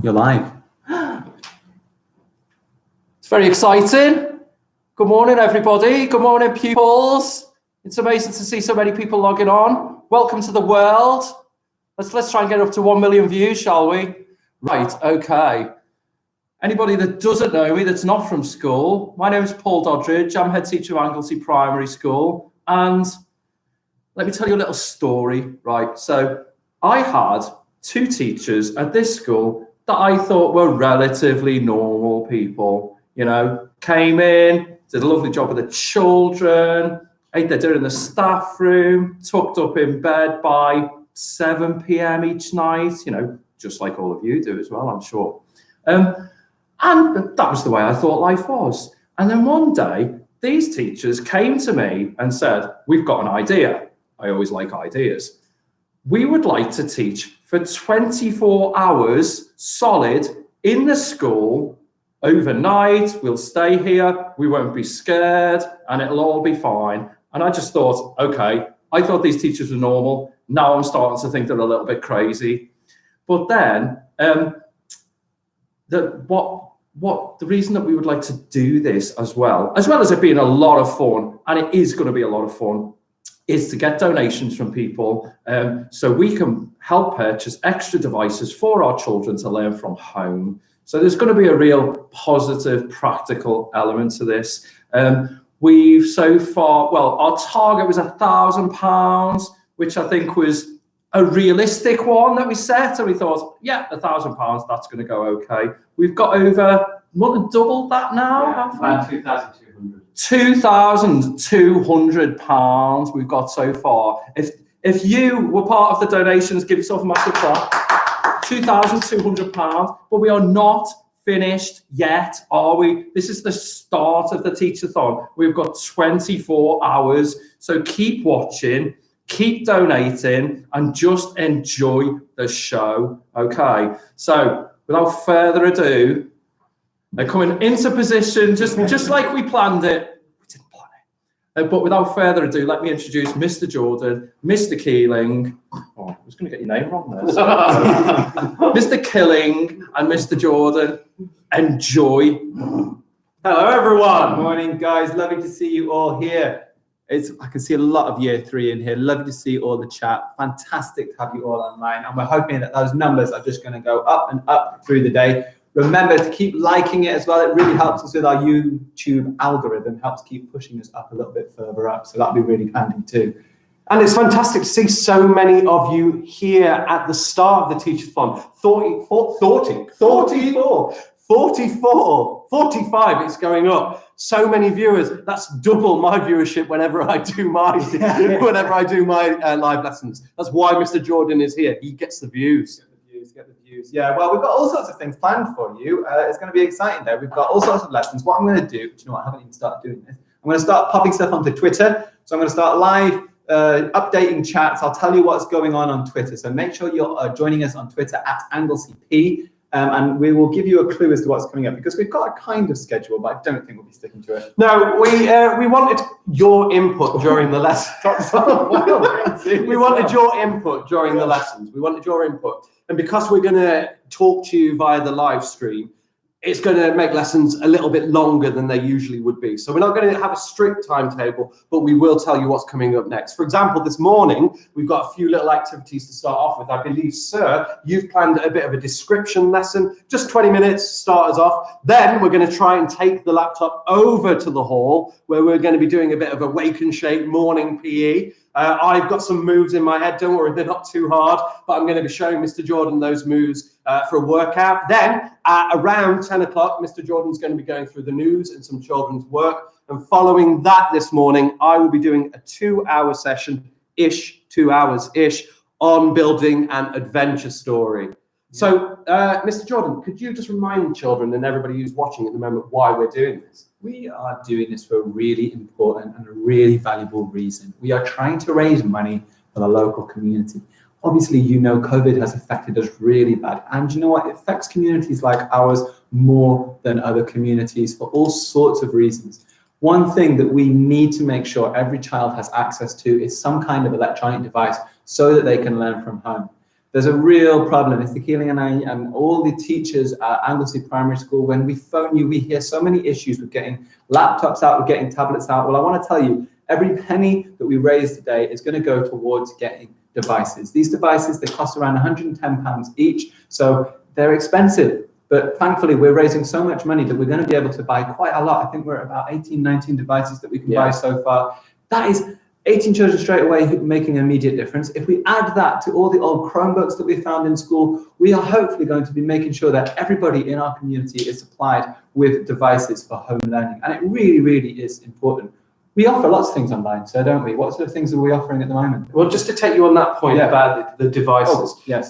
You're live. It's very exciting. Good morning, everybody. Good morning, pupils. It's amazing to see so many people logging on. Welcome to the world. Let's try and get up to 1 million views, shall we? Right, okay. Anybody that doesn't know me, that's not from school, my name is Paul Doddridge. I'm head teacher of Anglesey Primary School. And let me tell you a little story, right? So I had 2 teachers at this school that I thought were relatively normal people, you know, came in, did a lovely job with the children, ate their dinner in the staff room, tucked up in bed by 7 p.m. each night, you know, just like all of you do as well, I'm sure. And that was the way I thought life was. And then one day, these teachers came to me and said, we've got an idea. I always like ideas. We would like to teach for 24 hours solid in the school overnight. We'll stay here. We won't be scared and it'll all be fine. And I just thought, okay, I thought these teachers were normal. Now I'm starting to think they're a little bit crazy. But then the reason that we would like to do this as well as it being a lot of fun, and it is going to be a lot of fun, is to get donations from people so we can help purchase extra devices for our children to learn from home. So there's going to be a real positive, practical element to this. We've so far, well, our target was £1,000, which I think was a realistic one that we set. And we thought, yeah, £1,000, that's going to go okay. We've got over more than double that now, haven't we? About 2,200. £2,200 we've got so far. If you were part of the donations, give yourself a massive clap. £2,200, but we are not finished yet, are we? This is the start of the Teach-A-Thon. We've got 24 hours, so keep watching, keep donating, and just enjoy the show, okay? So without further ado, they're coming into position just like we planned it. We didn't plan it. But without further ado, let me introduce Mr. Jordan, Mr. Keeling. Oh, I was going to get your name wrong there. Mr. Killing and Mr. Jordan. Enjoy. Hello, everyone. Morning, guys. Lovely to see you all here. I can see a lot of year 3 in here. Lovely to see all the chat. Fantastic to have you all online. And we're hoping that those numbers are just going to go up and up through the day. Remember to keep liking it as well. It really helps us with our YouTube algorithm, helps keep pushing us up a little bit further up. So that'll be really handy too. And it's fantastic to see so many of you here at the start of the Teach-A-Thon. 44, 45, it's going up. So many viewers. That's double my viewership whenever I do my live lessons. That's why Mr. Jordan is here. He gets the views. Get the views. Yeah, well, we've got all sorts of things planned for you. It's going to be exciting though. We've got all sorts of lessons. What I'm going to do, you know what, I haven't even started doing this. I'm going to start popping stuff onto Twitter. So I'm going to start live updating chats. I'll tell you what's going on Twitter. So make sure you're joining us on Twitter at Anglesey P. And we will give you a clue as to what's coming up because we've got a kind of schedule, but I don't think we'll be sticking to it. No, we wanted your input during the lesson. We wanted your input during the lessons. We wanted your input. And because we're going to talk to you via the live stream, it's going to make lessons a little bit longer than they usually would be. So we're not going to have a strict timetable, but we will tell you what's coming up next. For example, this morning, we've got a few little activities to start off with. I believe, sir, you've planned a bit of a description lesson, just 20 minutes, start us off. Then we're going to try and take the laptop over to the hall where we're going to be doing a bit of a wake and shake morning PE. I've got some moves in my head, don't worry, they're not too hard, but I'm going to be showing Mr. Jordan those moves for a workout. Then at around 10 o'clock, Mr. Jordan's going to be going through the news and some children's work. And following that this morning, I will be doing a 2-hour session-ish, 2 hours-ish, on building an adventure story. So, Mr. Jordan, could you just remind children and everybody who's watching at the moment why we're doing this? We are doing this for a really important and a really valuable reason. We are trying to raise money for the local community. Obviously, you know, COVID has affected us really bad. And you know what? It affects communities like ours more than other communities for all sorts of reasons. One thing that we need to make sure every child has access to is some kind of electronic device so that they can learn from home. There's a real problem. Mr. Keeling and I and all the teachers at Anglesey Primary School, when we phone you, we hear so many issues with getting laptops out, with getting tablets out. Well, I want to tell you, every penny that we raise today is going to go towards getting devices. These devices, they cost around £110 each, so they're expensive. But thankfully, we're raising so much money that we're going to be able to buy quite a lot. I think we're at about 18, 19 devices that we can buy so far. That is 18 children straight away making an immediate difference. If we add that to all the old Chromebooks that we found in school, we are hopefully going to be making sure that everybody in our community is supplied with devices for home learning. And it really, really is important. We offer lots of things online, so don't we? What sort of things are we offering at the moment? Well, just to take you on that point about the devices, yes,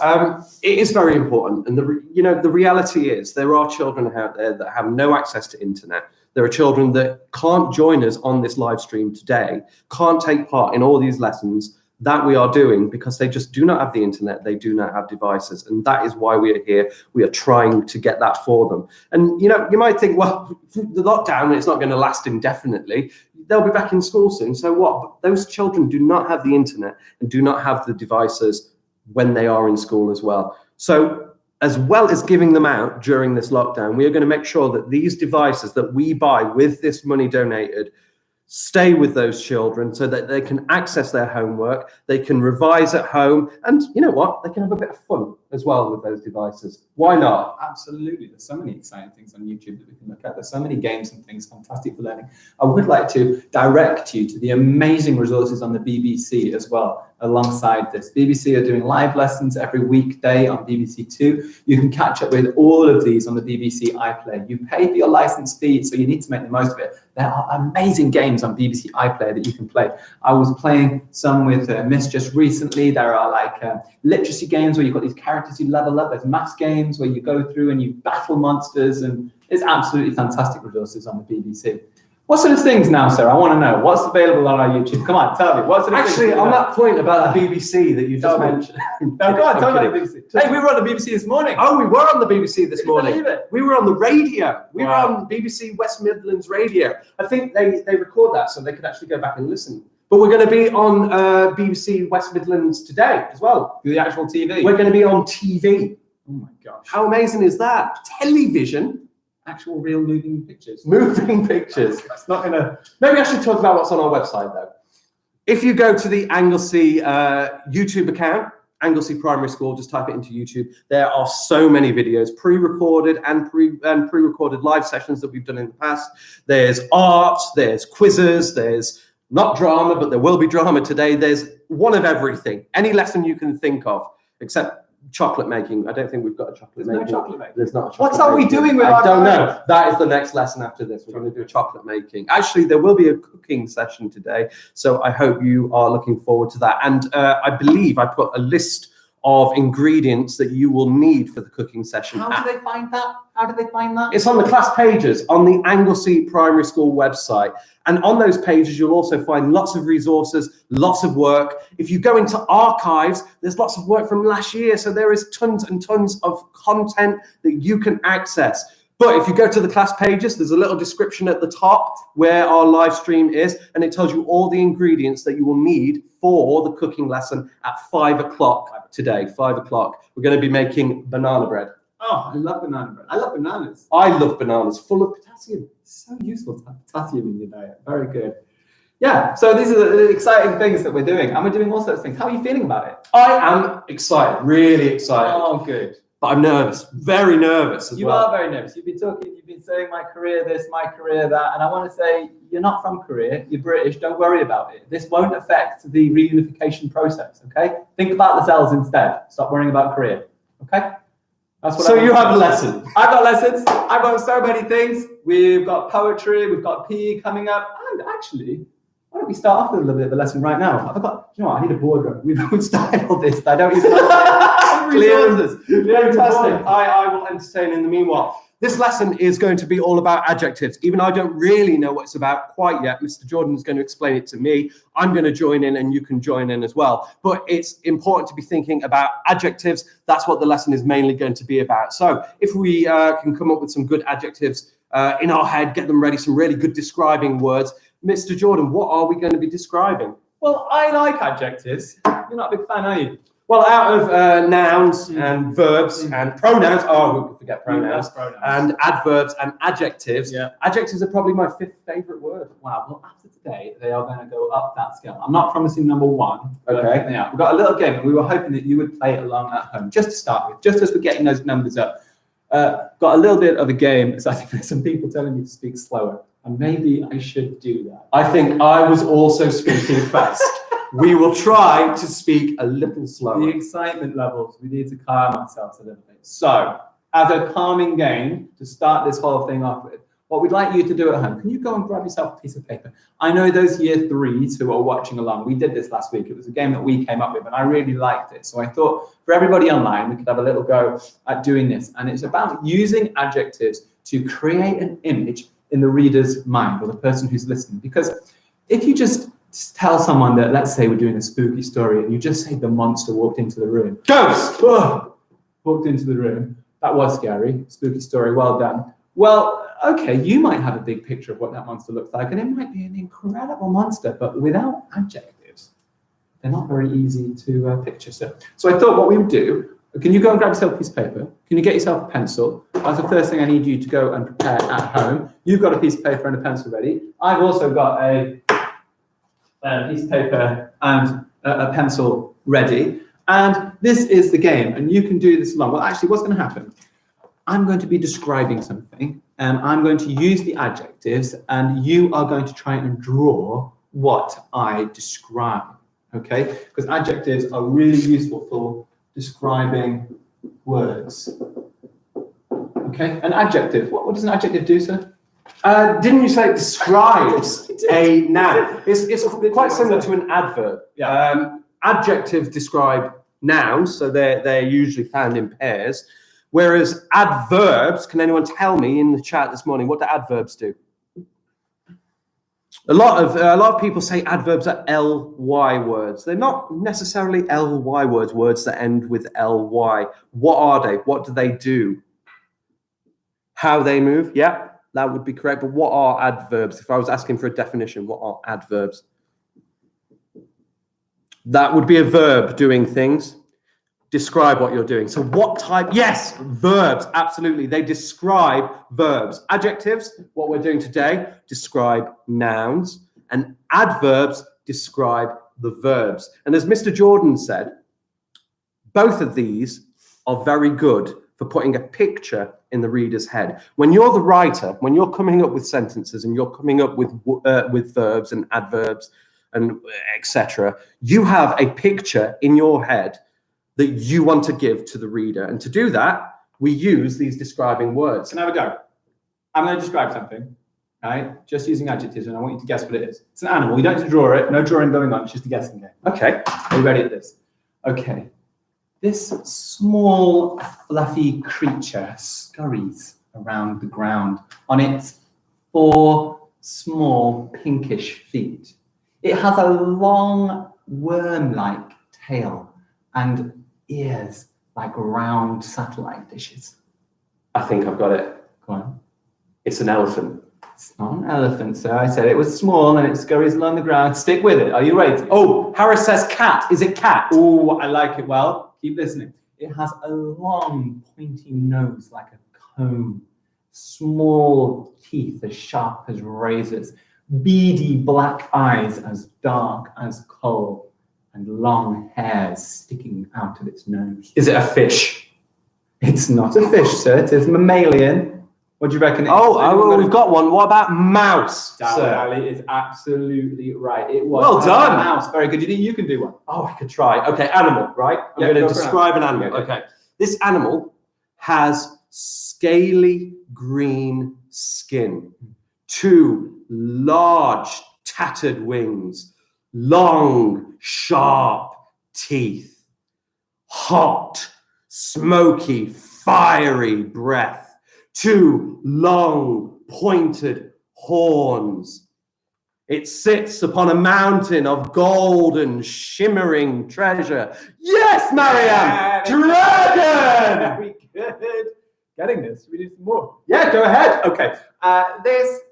it is very important. And the reality is there are children out there that have no access to internet. There are children that can't join us on this live stream today, can't take part in all these lessons that we are doing because they just do not have the internet, they do not have devices. And that is why we are here. We are trying to get that for them. And you might think, well, the lockdown, it's not going to last indefinitely. They'll be back in school soon. So what? But those children do not have the internet and do not have the devices when they are in school as well. So as well as giving them out during this lockdown, we are going to make sure that these devices that we buy with this money donated stay with those children so that they can access their homework, they can revise at home, and you know what? They can have a bit of fun as well with those devices. Why not? Absolutely. There's so many exciting things on YouTube that we can look at. There's so many games and things fantastic for learning. I would like to direct you to the amazing resources on the BBC as well. Alongside this, BBC are doing live lessons every weekday on BBC Two. You can catch up with all of these on the BBC iPlayer. You pay for your license fee, so you need to make the most of it. There are amazing games on BBC iPlayer that you can play. I was playing some with Miss just recently. There are like literacy games where you've got these characters you level up. There's maths games where you go through and you battle monsters, and it's absolutely fantastic resources on the BBC. What sort of things now, sir? I want to know. What's available on our YouTube? Come on, tell me. What sort of Actually, things on that point about the BBC that you just mentioned. No, go on, tell me about the BBC. Hey, we were on the BBC this morning. Oh, we were on the BBC this morning. Believe it? We were on the radio. We were on BBC West Midlands Radio. I think they record that so they could actually go back and listen. But we're going to be on BBC West Midlands today as well. The actual TV. We're going to be on TV. Oh my gosh. How amazing is that? Television. Actual real moving pictures. Moving pictures. It's not gonna. Maybe I should talk about what's on our website though. If you go to the Anglesey YouTube account, Anglesey Primary School, just type it into YouTube. There are so many videos, pre-recorded and pre-recorded live sessions that we've done in the past. There's art, there's quizzes, there's not drama, but there will be drama today. There's one of everything. Any lesson you can think of, except chocolate making. I don't think we've got a chocolate making. There's no chocolate making. There's not a chocolate What are we making. doing with I our don't time? know. That is the next lesson after this. We're going to do a chocolate making. Actually, there will be a cooking session today. So I hope you are looking forward to that. And I believe I put a list of ingredients that you will need for the cooking session. How do they find that? How do they find that? It's on the class pages on the Anglesey Primary School website. And on those pages, you'll also find lots of resources, lots of work. If you go into archives, there's lots of work from last year. So there is tons and tons of content that you can access. But if you go to the class pages, there's a little description at the top where our live stream is, and it tells you all the ingredients that you will need for the cooking lesson at 5 o'clock today, 5 o'clock. We're going to be making banana bread. Oh, I love banana bread. I love bananas. I love bananas, full of potassium. It's so useful to have potassium in your diet. Very good. Yeah, so these are the exciting things that we're doing, and we're doing all sorts of things. How are you feeling about it? I am excited, really excited. Oh, good. But I'm nervous, very nervous as You well. are very nervous. You've been saying my career this, my career that, and I want to say you're not from Korea, you're British, don't worry about it. This won't affect the reunification process, okay? Think about the cells instead. Stop worrying about Korea, okay? That's what So you have a lesson. I've got lessons. I've got so many things. We've got poetry, we've got PE coming up, and actually, why don't we start off with a little bit of a lesson right now? I've got, you know what, I need a boardroom. We've started all this, I don't even know. Fantastic. Fantastic. I will entertain in the meanwhile. This lesson is going to be all about adjectives. Even I don't really know what it's about quite yet. Mr. Jordan is going to explain it to me. I'm going to join in and you can join in as well. But it's important to be thinking about adjectives. That's what the lesson is mainly going to be about. So if we can come up with some good adjectives in our head, get them ready, some really good describing words. Mr. Jordan, what are we going to be describing? Well, I like adjectives. You're not a big fan, are you? Well, out of nouns and verbs and pronouns, who could forget pronouns, and adverbs and adjectives. Yeah. Adjectives are probably my 5th favourite word. Wow. Well, after today, they are going to go up that scale. I'm not promising number 1. Okay. Yeah. We've got a little game, and we were hoping that you would play it along at home, just to start with, just as we're getting those numbers up. Got a little bit of a game. So I think there's some people telling me to speak slower, and maybe I should do that. I think I was also speaking fast. We will try to speak a little slower. The excitement levels, we need to calm ourselves a little bit. So, as a calming game, to start this whole thing off with, what we'd like you to do at home, can you go and grab yourself a piece of paper? I know those year 3s who are watching along, we did this last week. It was a game that we came up with, and I really liked it. So I thought for everybody online, we could have a little go at doing this. And it's about using adjectives to create an image in the reader's mind, or the person who's listening. Because if you just tell someone that, let's say we're doing a spooky story, and you just say the monster walked into the room. Ghost! Walked into the room. That was scary. Spooky story, well done. Well, okay, you might have a big picture of what that monster looks like, and it might be an incredible monster, but without adjectives, they're not very easy to picture. So I thought what we would do, can you go and grab yourself a piece of paper? Can you get yourself a pencil? That's the first thing I need you to go and prepare at home. You've got a piece of paper and a pencil ready. I've also got a piece of paper and a pencil ready. And this is the game, and you can do this along. Well, actually, what's going to happen? I'm going to be describing something, and I'm going to use the adjectives, and you are going to try and draw what I describe, okay? Because adjectives are really useful for describing words. Okay, an adjective. What does an adjective do, sir? Didn't you say it describes a noun? It's quite similar to an adverb. Yeah. Adjectives describe nouns, so they're usually found in pairs. Whereas adverbs, can anyone tell me in the chat this morning, what do adverbs do? A lot of people say adverbs are ly words. They're not necessarily ly words that end with ly. What are they? What do they do? How they move? Yeah, that would be correct. But what are adverbs? If I was asking for a definition, what are adverbs? That would be a verb doing things. Describe what you're doing. So what type? Yes, verbs, absolutely. They describe verbs. Adjectives, what we're doing today, describe nouns. And adverbs describe the verbs. And as Mr. Jordan said, both of these are very good for putting a picture in the reader's head. When you're the writer, when you're coming up with sentences and you're coming up with verbs and adverbs and etc., you have a picture in your head that you want to give to the reader. And to do that, we use these describing words. Can I have a go? I'm going to describe something, right? Just using adjectives, and I want you to guess what it is. It's an animal. You don't need to draw it. No drawing going on. It's just a guessing game. Okay. Are you ready at this? Okay. This small, fluffy creature scurries around the ground on its 4 small, pinkish feet. It has a long, worm-like tail and ears like round satellite dishes. I think I've got it. Go on. It's an elephant. It's not an elephant, sir. I said it was small and it scurries along the ground. Stick with it. Are you ready? Oh, Harris says cat. Is it cat? Oh, I like it. Well, keep listening. It has a long, pointy nose like a comb, small teeth as sharp as razors, beady black eyes as dark as coal, and long hairs sticking out of its nose. Is it a fish? It's not a fish, sir. It is mammalian. What do you reckon? We've got one. What about mouse? Sir, Ali is absolutely right. It was. Well done. Mouse. Very good. Do you think you can do one? Oh, I could try. Okay, animal, right? I'm going to describe an animal. Okay. This animal has scaly green skin, 2 large tattered wings, long, sharp teeth, hot, smoky, fiery breath, 2 long, pointed horns. It sits upon a mountain of golden, shimmering treasure. Yes, Mariam! Dragon! Very good. Getting this. We need some more. Yeah, go ahead. Okay.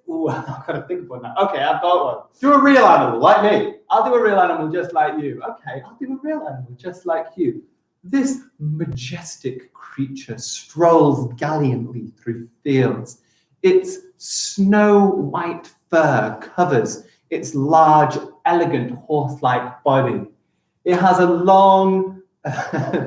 Ooh, I've got to think of one now. Okay, I've got one. Do a real animal, like me. I'll do a real animal just like you. Okay, I'll do a real animal just like you. This majestic creature strolls gallantly through fields. Its snow white fur covers its large, elegant horse-like body. It has a long,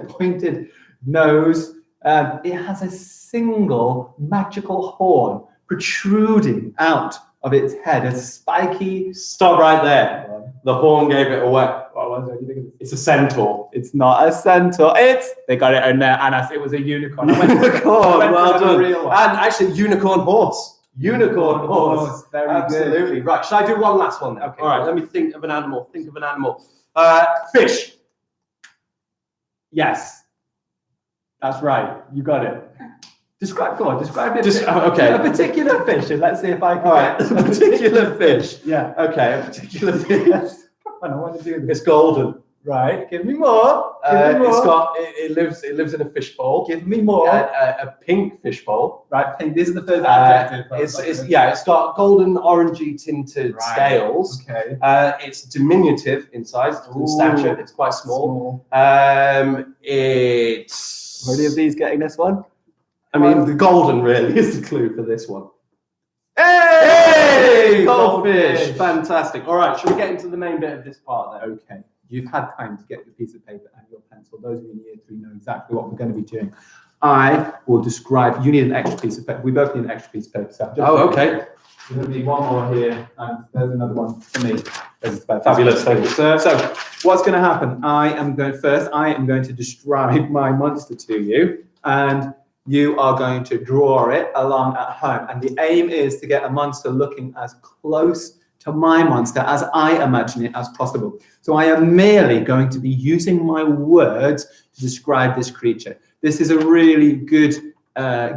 pointed nose. It has a single magical horn protruding out of its head, a spiky... Stop right there. The horn gave it away. What was it? You think It's a centaur. it's not a centaur. They got it in there, and it was a unicorn. Unicorn, well done. Real one. And actually, unicorn horse. Unicorn horse. Very Absolutely. good. Right, should I do one last one then? Okay. All right, let me think of an animal. Fish. Yes. That's right. You got it. Describe it. Okay. A particular fish, and let's see if I can. All right, get a particular fish. Yeah. Okay, a particular fish. I don't want to do this. It's golden. Right. Give me more. It lives in a fishbowl. Give me more. A pink fishbowl. Right. Pink. This is the first adjective. It's got golden orangey tinted scales. Okay. It's diminutive in size, in stature. It's quite small. It's. Are any of these getting this one? I mean, the golden really is the clue for this one. Hey! Goldfish! Fantastic. All right, shall we get into the main bit of this part then? Okay. You've had time to get your piece of paper and your pencil. Those of you in year 3 know exactly what we're going to be doing. I will describe. You need an extra piece of paper. We both need an extra piece of paper. So okay. There's going to be one more here, and there's another one for me. Fabulous, thank you, sir. So, what's going to happen? I am going to describe my monster to you, and you are going to draw it along at home. And the aim is to get a monster looking as close to my monster as I imagine it as possible. So I am merely going to be using my words to describe this creature. This is a really good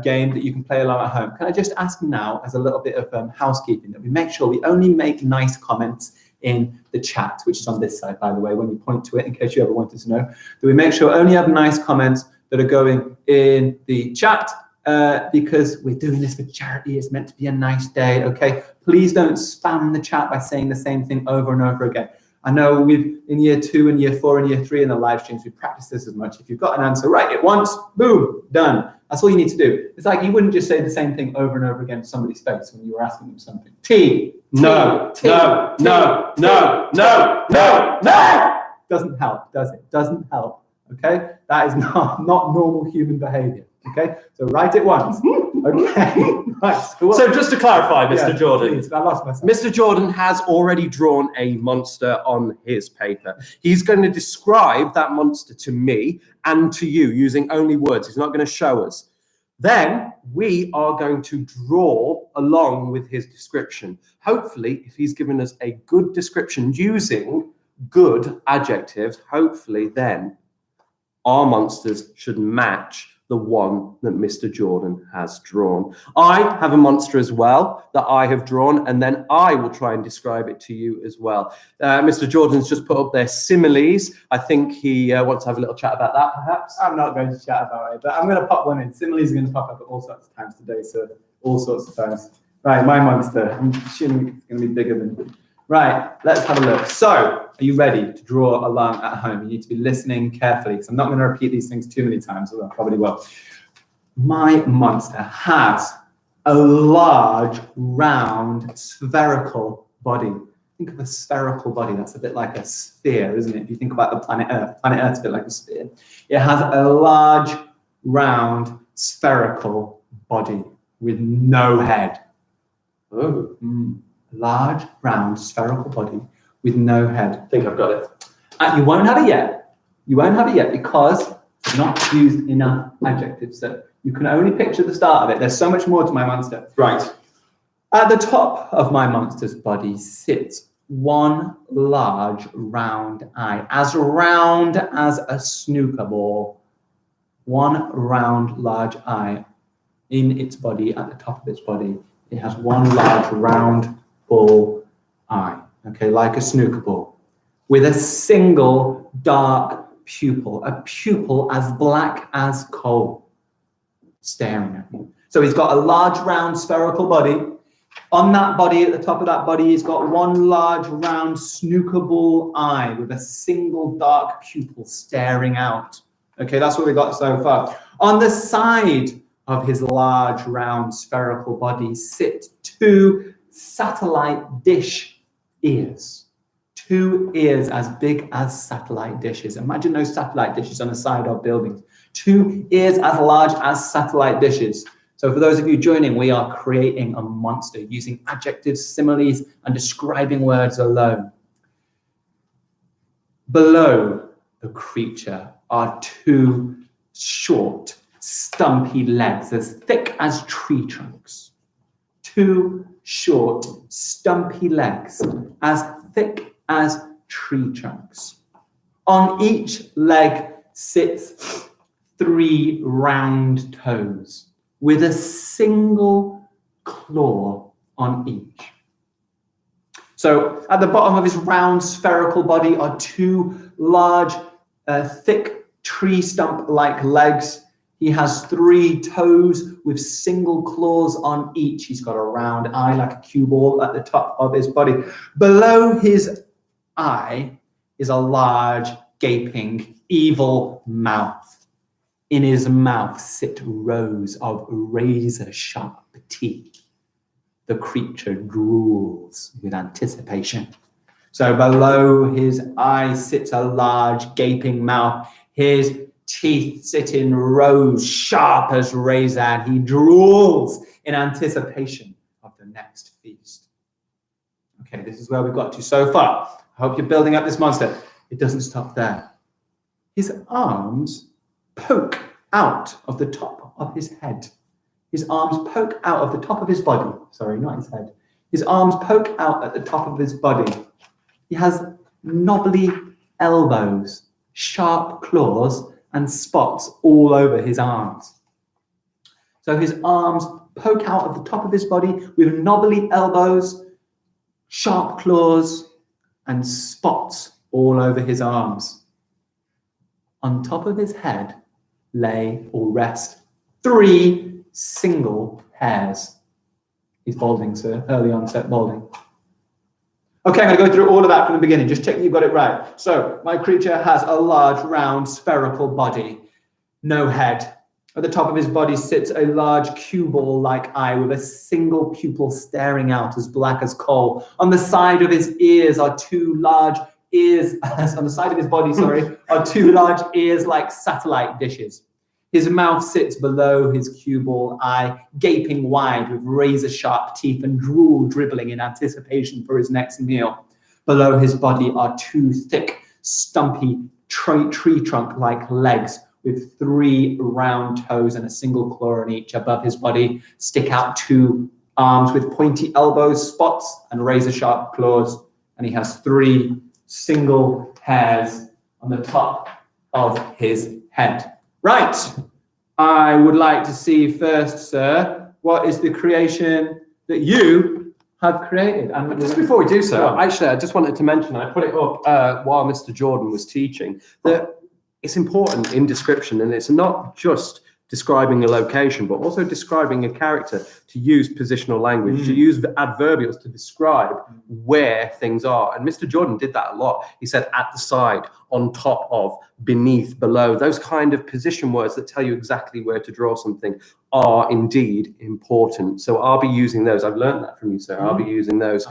game that you can play along at home. Can I just ask now, as a little bit of housekeeping, that we make sure we only make nice comments in the chat, which is on this side, by the way, when you point to it, in case you ever wanted to know, that we make sure only have nice comments that are going in the chat, because we're doing this for charity. It's meant to be a nice day, okay? Please don't spam the chat by saying the same thing over and over again. I know in year 2 and year 4 and year 3 in the live streams, we practice this as much. If you've got an answer, write it once, boom, done. That's all you need to do. It's like you wouldn't just say the same thing over and over again to somebody's face when you were asking them something. No. Doesn't help, does it? Doesn't help. Okay, that is not normal human behavior. Okay, so write it once. Okay, right. So just to clarify, Mr. Jordan, please, I lost myself. Mr. Jordan has already drawn a monster on his paper. He's going to describe that monster to me and to you using only words. He's not going to show us. Then we are going to draw along with his description. Hopefully, if he's given us a good description using good adjectives, hopefully then our monsters should match the one that Mr. Jordan has drawn. I have a monster as well that I have drawn, and then I will try and describe it to you as well. Mr. Jordan's just put up their similes. I think he wants to have a little chat about that, perhaps. I'm not going to chat about it, but I'm going to pop one in. Similes are going to pop up at all sorts of times today, so all sorts of times. Right, my monster. I'm assuming it's going to be bigger than... Right, let's have a look. So, are you ready to draw along at home? You need to be listening carefully, because I'm not going to repeat these things too many times, although I probably will. My monster has a large, round, spherical body. Think of a spherical body. That's a bit like a sphere, isn't it? If you think about the planet Earth Earth's a bit like a sphere. It has a large, round, spherical body with no head. Oh. Large, round, spherical body with no head. I think I've got it. You won't have it yet. You won't have it yet because I've not used enough adjectives. So you can only picture the start of it. There's so much more to my monster. Right. At the top of my monster's body sits one large, round eye, as round as a snooker ball. One round, large eye in its body, at the top of its body. It has one large, round bull eye, okay, like a snooker ball, with a single dark pupil, a pupil as black as coal, staring at you. So he's got a large, round, spherical body On that body, at the top of that body, he's got one large, round, snooker ball eye with a single dark pupil staring out. Okay, that's what we got so far. On the side of his large, round, spherical body sit 2 satellite dish ears. 2 ears as big as satellite dishes. Imagine those satellite dishes on the side of buildings. 2 ears as large as satellite dishes. So for those of you joining, we are creating a monster using adjectives, similes, and describing words alone. Below the creature are 2 short, stumpy legs as thick as tree trunks. 2 short, stumpy legs as thick as tree trunks. On each leg sits 3 round toes with a single claw on each. So at the bottom of his round spherical body are 2 large, thick tree stump-like legs. He has 3 toes with single claws on each. He's got a round eye like a cue ball at the top of his body. Below his eye is a large, gaping, evil mouth. In his mouth sit rows of razor-sharp teeth. The creature drools with anticipation. So below his eye sits a large, gaping mouth. His teeth sit in rows, sharp as razor, and he drools in anticipation of the next feast. Okay, this is where we've got to so far. I hope you're building up this monster. It doesn't stop there. His arms poke out of the top of his head. His arms poke out of the top of his body. Sorry, not his head. His arms poke out at the top of his body. He has knobbly elbows, sharp claws, and spots all over his arms. So his arms poke out of the top of his body with knobbly elbows, sharp claws, and spots all over his arms. On top of his head lay or rest 3 single hairs. He's balding, sir. Early onset balding. Okay, I'm going to go through all of that from the beginning. Just check that you've got it right. So my creature has a large, round, spherical body, no head. At the top of his body sits a large cue ball-like eye with a single pupil staring out as black as coal. On the side of his ears are 2 large ears, on the side of his body, sorry, are 2 large ears like satellite dishes. His mouth sits below his cue ball eye, gaping wide with razor-sharp teeth and drool dribbling in anticipation for his next meal. Below his body are 2 thick, stumpy, tree trunk-like legs with 3 round toes and a single claw on each. Above his body stick out 2 arms with pointy elbows, spots, and razor-sharp claws. And he has 3 single hairs on the top of his head. Right, I would like to see first, sir, what is the creation that you have created? And just before we do so, actually, I just wanted to mention, I put it up while Mr. Jordan was teaching, that it's important in description, and it's not just describing a location, but also describing a character, to use positional language, to use the adverbials to describe where things are. And Mr. Jordan did that a lot. He said at the side, on top of, beneath, below. Those kind of position words that tell you exactly where to draw something are indeed important. So I'll be using those. I've learned that from you, sir. I'll be using those.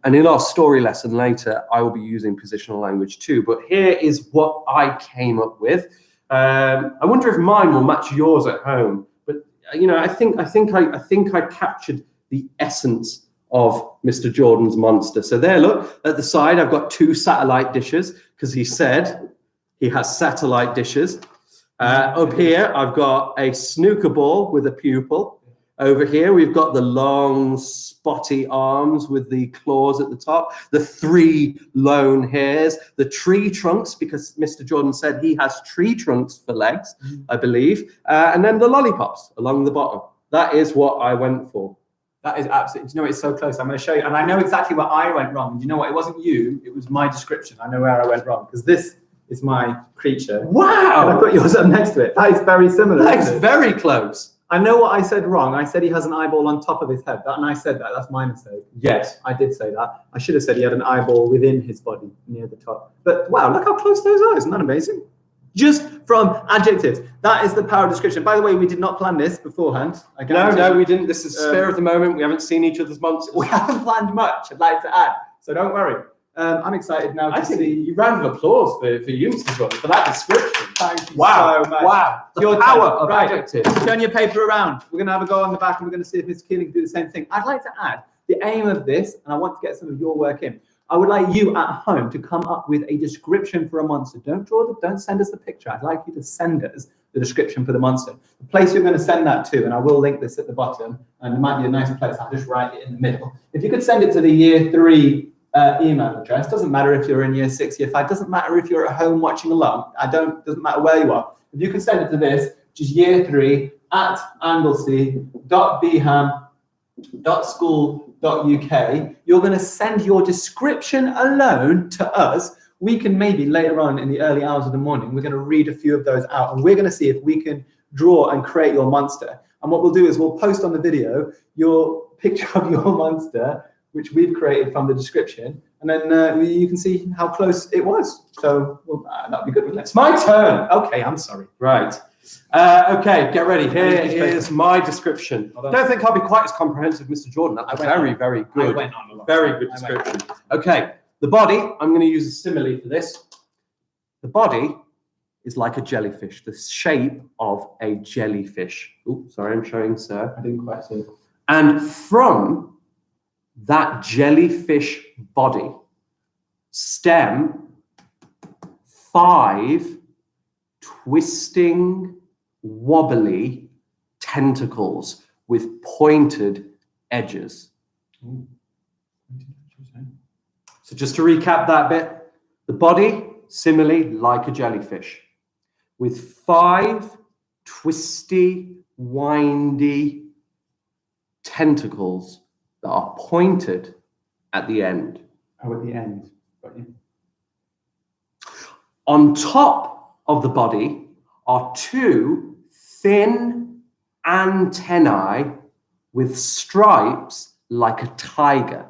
And in our story lesson later, I will be using positional language too. But here is what I came up with. I wonder if mine will match yours at home, but you know, I think I captured the essence of Mr. Jordan's monster. So there, look at the side, I've got 2 satellite dishes because he said he has satellite dishes. Up here, I've got a snooker ball with a pupil. Over here, we've got the long, spotty arms with the claws at the top, the 3 lone hairs, the tree trunks, because Mr. Jordan said he has tree trunks for legs, I believe, and then the lollipops along the bottom. That is what I went for. That is absolutely, do you know, it's so close. I'm going to show you, and I know exactly where I went wrong. Do you know what? It wasn't you, it was my description. I know where I went wrong, because this is my creature. Wow! And I put yours up next to it. That is very similar. That is very close. I know what I said wrong. I said he has an eyeball on top of his head. And I said that. That's my mistake. Yes. I did say that. I should have said he had an eyeball within his body near the top. But wow, look how close those are. Isn't that amazing? Just from adjectives. That is the power of description. By the way, we did not plan this beforehand. No, we didn't. This is spare of the moment. We haven't seen each other's monsters. We haven't planned much, I'd like to add. So don't worry. I'm excited now to see. You round of applause for you, Mr. Jordan, for that description. Thank you Wow. so much. Wow. The Your power turn. of Right. adjectives. Turn your paper around. We're going to have a go on the back and we're going to see if Mr. Keeling can do the same thing. I'd like to add the aim of this, and I want to get some of your work in. I would like you at home to come up with a description for a monster. Don't send us the picture. I'd like you to send us the description for the monster. The place you're going to send that to, and I will link this at the bottom, and it might be a nicer place. I'll just write it in the middle. If you could send it to the year 3 email address, doesn't matter if you're in year 6, year 5, doesn't matter if you're at home watching along. Doesn't matter where you are. If you can send it to this, which is year 3 at anglesey.beham.school.uk, you're going to send your description alone to us. We can maybe later on in the early hours of the morning, we're going to read a few of those out, and we're going to see if we can draw and create your monster. And what we'll do is we'll post on the video your picture of your monster, which we've created from the description, and then you can see how close it was. So that'll be good, wouldn't it? It's my turn. Okay, I'm sorry. Right. Okay, get ready. Here is my description. I don't think I'll be quite as comprehensive, Mr. Jordan. That's very good. I went on a lot. Very good description. Okay, the body, I'm going to use a simile for this. The body is like a jellyfish, the shape of a jellyfish. Oops, sorry, I'm showing, sir. I didn't quite see it. And from that jellyfish body stem 5 twisting, wobbly tentacles with pointed edges. So just to recap that bit, the body, similarly like a jellyfish, with 5 twisty, windy tentacles that are pointed at the end. Oh, at the end. Got you. On top of the body are 2 thin antennae with stripes like a tiger.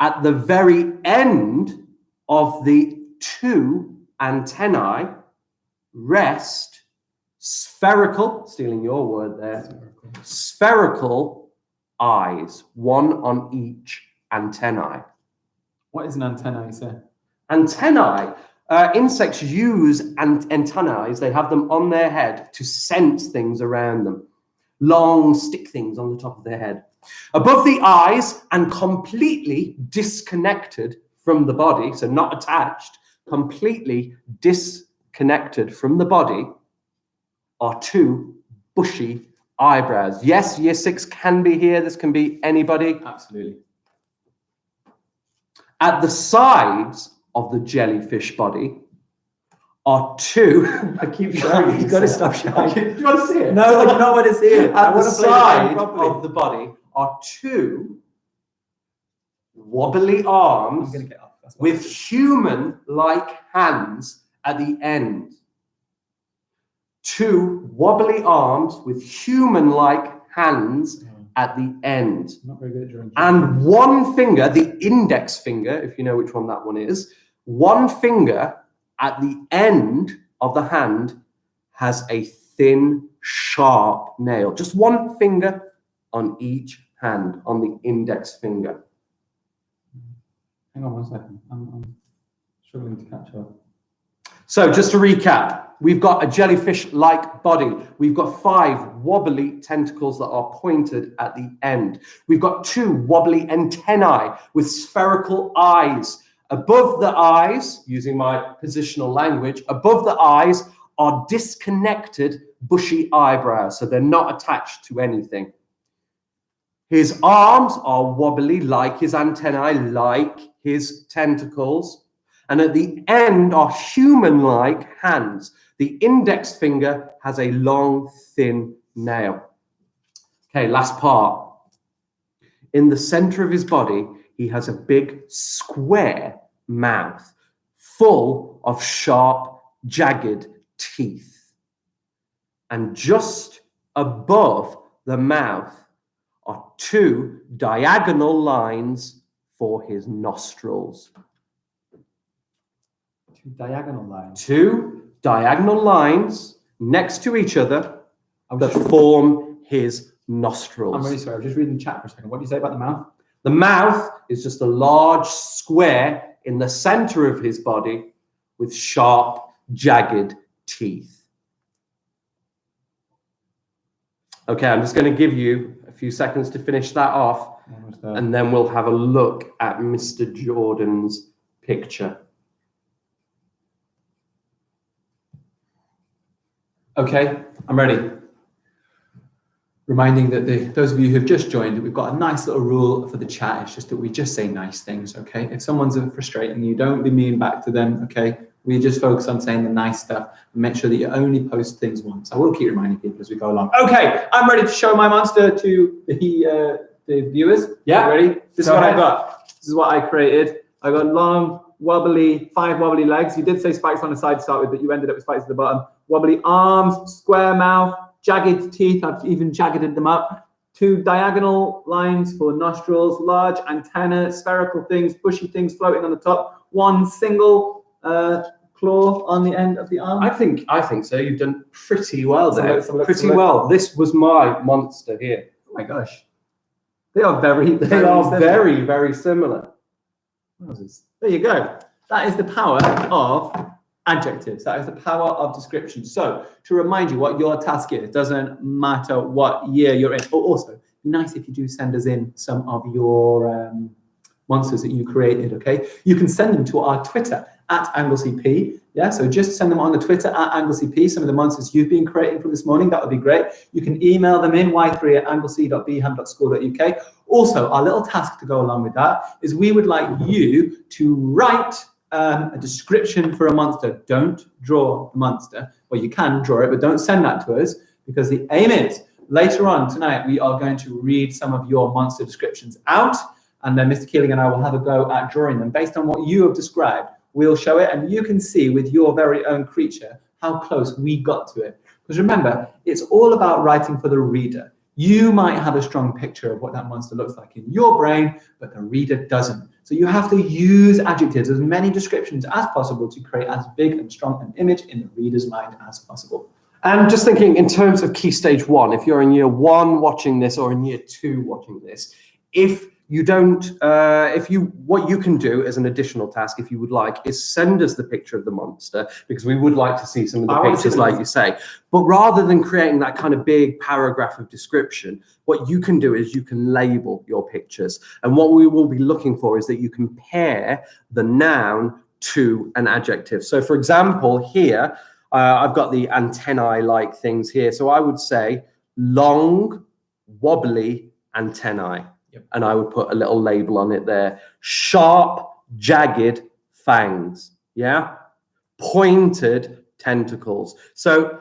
At the very end of the 2 antennae rest spherical, stealing your word there, spherical eyes, one on each antennae. What is an antennae, sir? Antennae. Insects use antennae. They have them on their head to sense things around them. Long stick things on the top of their head. Above the eyes and completely disconnected from the body, so not attached, completely disconnected from the body, are 2 bushy eyebrows. Yes, year 6 can be here. This can be anybody. Absolutely. At the sides of the jellyfish body are 2. I keep showing you. You've got to stop showing. Do you want to see it? No, I do not want to see it. At the side of the body are 2 wobbly arms with human-like hands at the end. 2 wobbly arms with human-like hands at the end. Not very good at drawing. And 1 finger, the index finger, if you know which one that one is, 1 finger at the end of the hand has a thin, sharp nail. Just 1 finger on each hand, on the index finger. Hang on 1 second. I'm struggling to catch up. So just to recap, we've got a jellyfish-like body. We've got 5 wobbly tentacles that are pointed at the end. We've got 2 wobbly antennae with spherical eyes. Above the eyes, using my positional language, above the eyes are disconnected bushy eyebrows, so they're not attached to anything. His arms are wobbly like his antennae, like his tentacles. And at the end are human-like hands. The index finger has a long, thin nail. Okay, last part. In the center of his body, he has a big square mouth full of sharp, jagged teeth. And just above the mouth are 2 diagonal lines for his nostrils. 2 diagonal lines. 2 diagonal lines next to each other that form his nostrils. I'm really sorry, I'm just reading the chat for a second. What do you say about the mouth? The mouth is just a large square in the center of his body with sharp, jagged teeth. Okay, I'm just going to give you a few seconds to finish that off, and then we'll have a look at Mr. Jordan's picture. Okay, I'm ready. Reminding that those of you who have just joined, we've got a nice little rule for the chat. It's just that we just say nice things, okay? If someone's frustrating you, don't be mean back to them, okay? We just focus on saying the nice stuff and make sure that you only post things once. I will keep reminding people as we go along. Okay, I'm ready to show my monster to the viewers. Yeah. Ready? This is what I got. This is what I created. I got long, wobbly, 5 wobbly legs. You did say spikes on the side to start with, but you ended up with spikes at the bottom. Wobbly arms, square mouth, jagged teeth. I've even jaggeded them up. 2 diagonal lines for nostrils, large antenna, spherical things, bushy things floating on the top. 1 single claw on the end of the arm. I think so. You've done pretty well there. Pretty well. This was my monster here. Oh my gosh. They are very very similar. There you go. That is the power of adjectives. That is the power of description. So to remind you what your task is, it doesn't matter what year you're in. Oh, also, nice if you do send us in some of your monsters that you created, okay? You can send them to our Twitter at AngleseyP. Yeah, so just send them on the Twitter at AngleseyP, some of the monsters you've been creating from this morning. That would be great. You can email them in, y3@anglesey.bham.school.uk. Also, our little task to go along with that is we would like you to write a description for a monster. Don't draw the monster. Well, you can draw it, but don't send that to us, because the aim is later on tonight, we are going to read some of your monster descriptions out, and then Mr. Keeling and I will have a go at drawing them based on what you have described. We'll show it, and you can see with your very own creature how close we got to it. Because remember, it's all about writing for the reader. You might have a strong picture of what that monster looks like in your brain, but the reader doesn't. So you have to use adjectives, as many descriptions as possible, to create as big and strong an image in the reader's mind as possible. And just thinking in terms of key stage 1, if you're in year 1 watching this or in year 2 watching this, if you don't, what you can do as an additional task, if you would like, is send us the picture of the monster, because we would like to see some of the pictures, like you say. But rather than creating that kind of big paragraph of description, what you can do is you can label your pictures. And what we will be looking for is that you compare the noun to an adjective. So for example, here, I've got the antennae-like things here. So I would say long, wobbly antennae. And I would put a little label on it there. Sharp, jagged fangs. Yeah? Pointed tentacles. So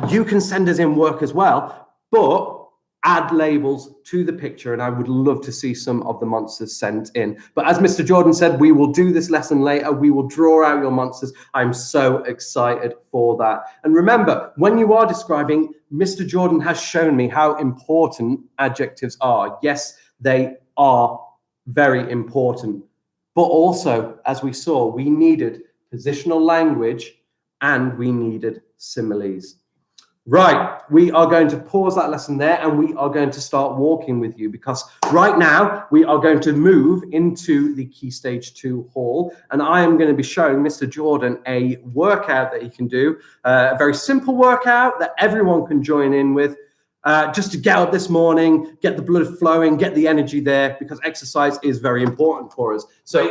you can send us in work as well, but add labels to the picture, and I would love to see some of the monsters sent in. But as Mr. Jordan said, we will do this lesson later. We will draw out your monsters. I'm so excited for that. And remember, when you are describing, Mr. Jordan has shown me how important adjectives are. Yes, they are very important. But also, as we saw, we needed positional language and we needed similes. Right, we are going to pause that lesson there, and we are going to start walking with you, because right now we are going to move into the Key Stage 2 hall, and I am going to be showing Mr. Jordan a workout that he can do, a very simple workout that everyone can join in with, just to get up this morning, get the blood flowing, get the energy there, because exercise is very important for us. So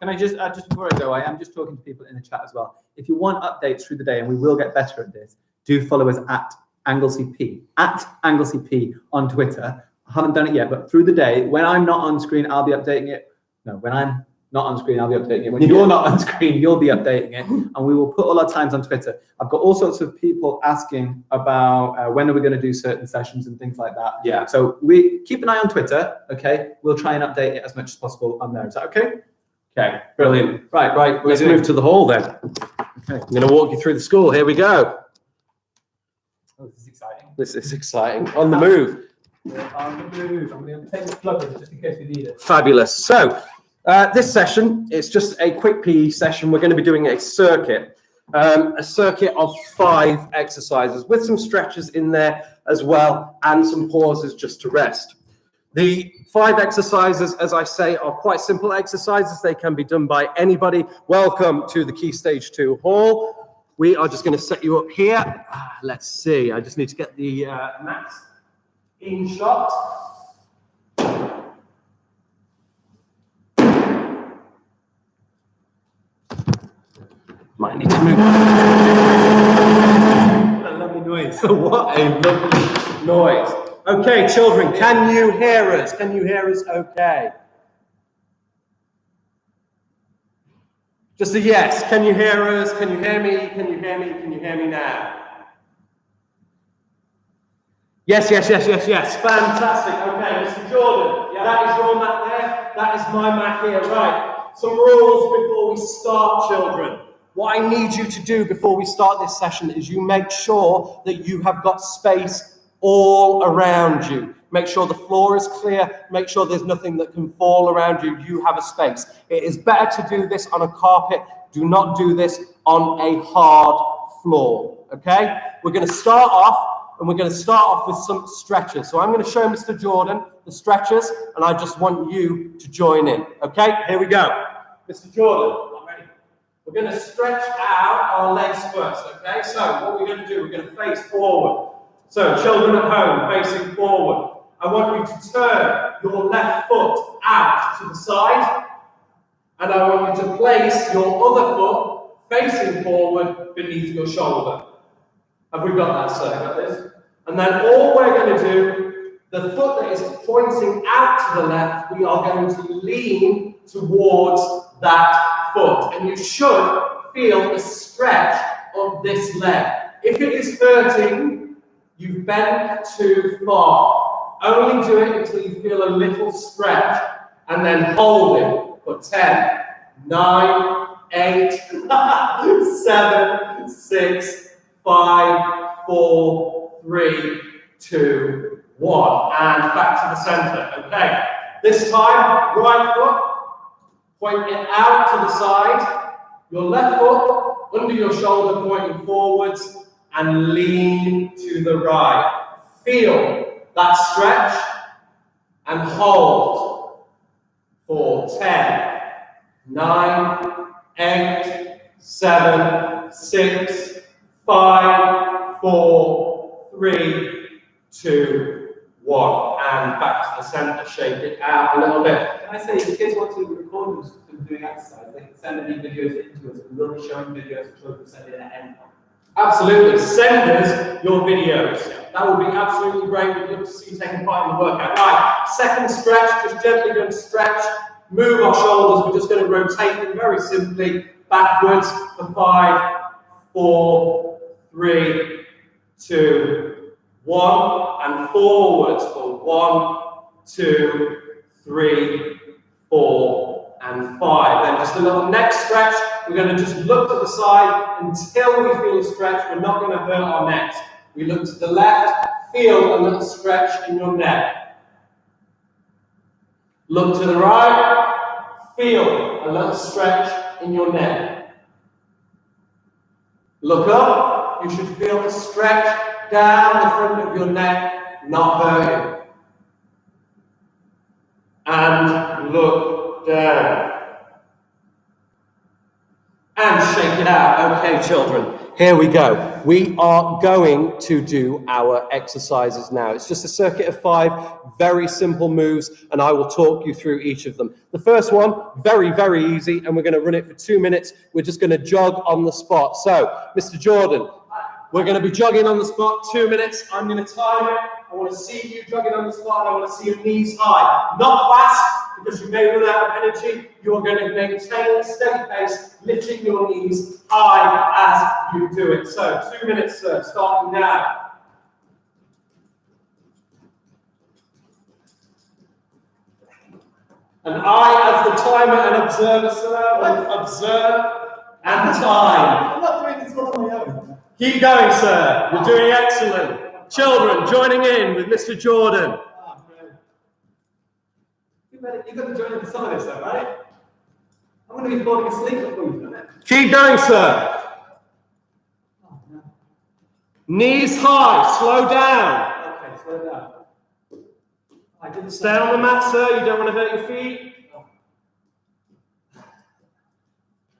Can I just add, just before I go, I am just talking to people in the chat as well. If you want updates through the day, and we will get better at this, do follow us at AngleseyP, on Twitter. I haven't done it yet, but through the day, when I'm not on screen, I'll be updating it. No, when I'm not on screen, I'll be updating it. When you're not on screen, you'll be updating it. And we will put all our times on Twitter. I've got all sorts of people asking about when are we going to do certain sessions and things like that. Yeah. So we keep an eye on Twitter, okay? We'll try and update it as much as possible on there. Is that okay? Okay, brilliant. Right. Let's move to the hall then. Okay. I'm going to walk you through the school. Here we go. Oh, this is exciting. This is exciting. On the move. On the move. I'm going to take the plug in just in case we need it. Fabulous. So this session is just a quick PE session. We're going to be doing a circuit of 5 exercises with some stretches in there as well and some pauses just to rest. The 5 exercises, as I say, are quite simple exercises. They can be done by anybody. Welcome to the Key Stage 2 hall. We are just going to set you up here. Let's see. I just need to get the mats in shot. Might need to move. What a lovely noise. What a lovely noise. Okay, children, can you hear us? Can you hear us okay? Just a yes. Can you hear us? Can you hear me? Can you hear me? Can you hear me now? Yes, yes, yes, yes, yes. Fantastic. Okay, Mr. Jordan, that is your mat there. That is my mat here. Right. Some rules before we start, children. What I need you to do before we start this session is you make sure that you have got space all around you. Make sure the floor is clear. Make sure there's nothing that can fall around you. You have a space. It is better to do this on a carpet. Do not do this on a hard floor. Okay? We're going to start off, and we're going to start off with some stretches. So I'm going to show Mr. Jordan the stretches, and I just want you to join in. Okay? Here we go. Mr. Jordan, I'm ready. We're going to stretch out our legs first. Okay? So what we're going to do, we're going to face forward. So, children at home, facing forward. I want you to turn your left foot out to the side, and I want you to place your other foot facing forward beneath your shoulder. Have we got that, sir? Got this? And then all we're going to do, the foot that is pointing out to the left, we are going to lean towards that foot. And you should feel the stretch of this leg. If it is hurting, you've bent too far. Only do it until you feel a little stretch, and then hold it for 10, 9, 8, 7, 6, 5, 4, 3, 2, 1. And back to the center. Okay. This time, right foot, point it out to the side. Your left foot under your shoulder, pointing forwards, and lean to the right. Feel that stretch and hold for 10, 9, 8, 7, 6, 5, 4, 3, 2, 1. And back to the center, shake it out a little bit. Can I say, if kids want to record us doing exercise, they can send any videos into us. We'll be showing videos of children sending at end time. Absolutely. Send us your videos. That would be absolutely great. We'd love to see you taking part in the workout. Right, second stretch, just gently going to stretch. Move our shoulders. We're just going to rotate them very simply backwards for 5, 4, 3, 2, 1. And forwards for 1, 2, 3, 4, and 5. Then just a little neck stretch. We're going to just look to the side until we feel a stretch. We're not going to hurt our necks. We look to the left, feel a little stretch in your neck. Look to the right, feel a little stretch in your neck. Look up, you should feel a stretch down the front of your neck, not hurting. And look down. And shake it out. Okay, children, here we go. We are going to do our exercises now. It's just a circuit of 5 very simple moves, and I will talk you through each of them. The first one, very, very easy, and we're going to run it for 2 minutes. We're just going to jog on the spot. So, Mr. Jordan, we're going to be jogging on the spot, 2 minutes. I'm going to time it. I want to see you jogging on the spot, and I want to see your knees high. Not fast, because you may run out of energy. You are going to maintain a steady pace, lifting your knees high as you do it. So 2 minutes, sir, starting now. And I, as the timer and observer, sir, will observe and time. I'm not doing this one on my own. Keep going, sir. You're doing excellent. Children joining in with Mr. Jordan. Oh, you've got to join in some of this though, right? I'm going to be falling asleep before you've done it. Keep going, sir. Oh, no. Knees high, slow down. Okay, slow down. I didn't Stay on the mat, sir. You don't want to hurt your feet.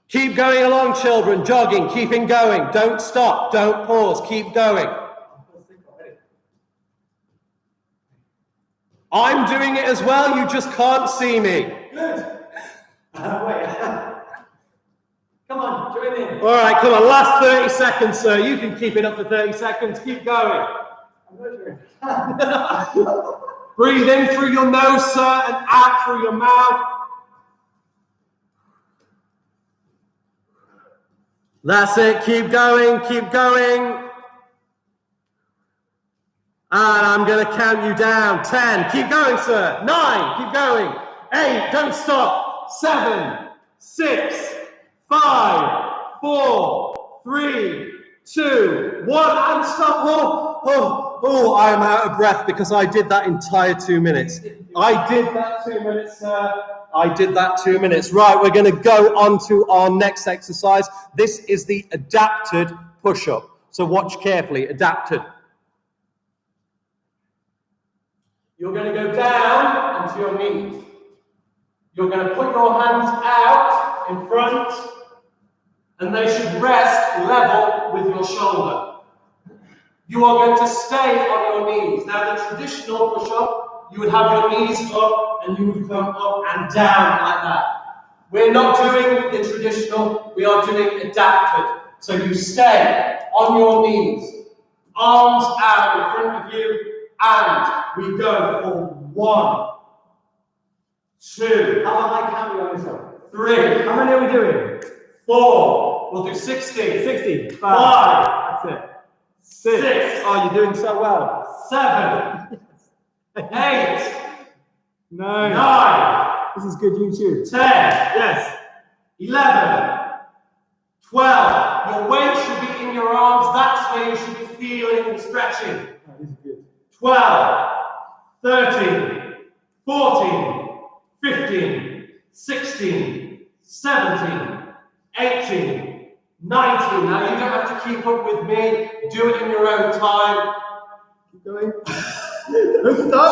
Keep going along, children. Jogging, keeping going. Don't stop. Don't pause. Keep going. I'm doing it as well. You just can't see me. Good. Wait. Come on, join in. All right, come on. Last 30 seconds, sir. You can keep it up for 30 seconds. Keep going. I'm not sure. Breathe in through your nose, sir, and out through your mouth. That's it. Keep going. Keep going. And I'm going to count you down. 10. Keep going, sir. 9. Keep going. 8. Don't stop. 7, 6, 5, 4, 3, 2, 1. And stop. Oh, I am out of breath because I did that entire 2 minutes. I did that 2 minutes, sir. I did that 2 minutes. Right, we're going to go on to our next exercise. This is the adapted push-up. So watch carefully. Adapted. You're going to go down onto your knees. You're going to put your hands out in front, and they should rest level with your shoulder. You are going to stay on your knees. Now, the traditional push-up, you would have your knees up, and you would come up and down like that. We're not doing the traditional, we are doing adapted. So you stay on your knees, arms out in front of you, and we go for 1, 2. How about I count you on this one? 3. How many are we doing? 4. We'll do 60. 60. 5. That's it. 6. Oh, you're doing so well. 7. 8. 9. This is good YouTube. 10. Yes. 11. 12. Your weight should be in your arms. That's where you should be feeling and stretching. Oh, this is good. 12. 13. 14. 15. 16. 17. 18. 19. Now you don't have to keep up with me. Do it in your own time. Keep going. Don't stop.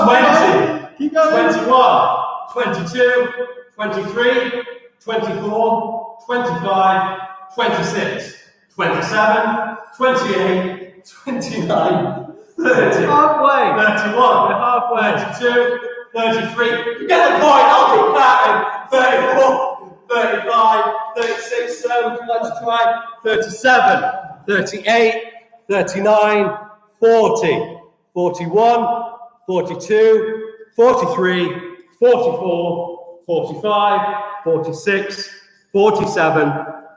20. Keep going. 21. 22. 23. 24. 25. 26. 27. 28. 29. 30. Halfway. 31. Halfway. 32. 33. You get the point. I'll keep counting. 34. 35. 36. So would you like to try? 37. 38. 39. 40. 41. 42. 43. 44. 45. 46. 47.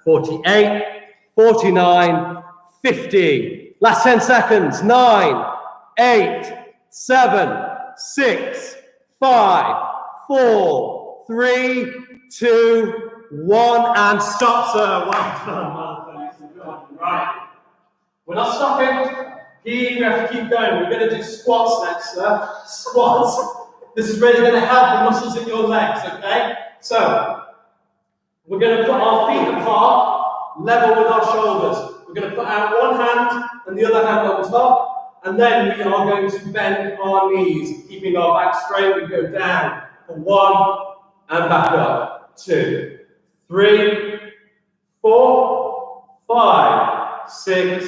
48. 49. 50. Last 10 seconds. 9, 8, 7, 6, 5, 4, 3, 2, 1, and stop, sir. Well done. Well done. Right. We're not stopping. We have to keep going. We're going to do squats next, sir. Squats. This is really going to help the muscles in your legs, okay? So, we're going to put our feet apart, level with our shoulders. We're going to put out one hand and the other hand on top, and then we are going to bend our knees, keeping our back straight. We go down for 1 and back up. 2, 3, 4, 5, 6,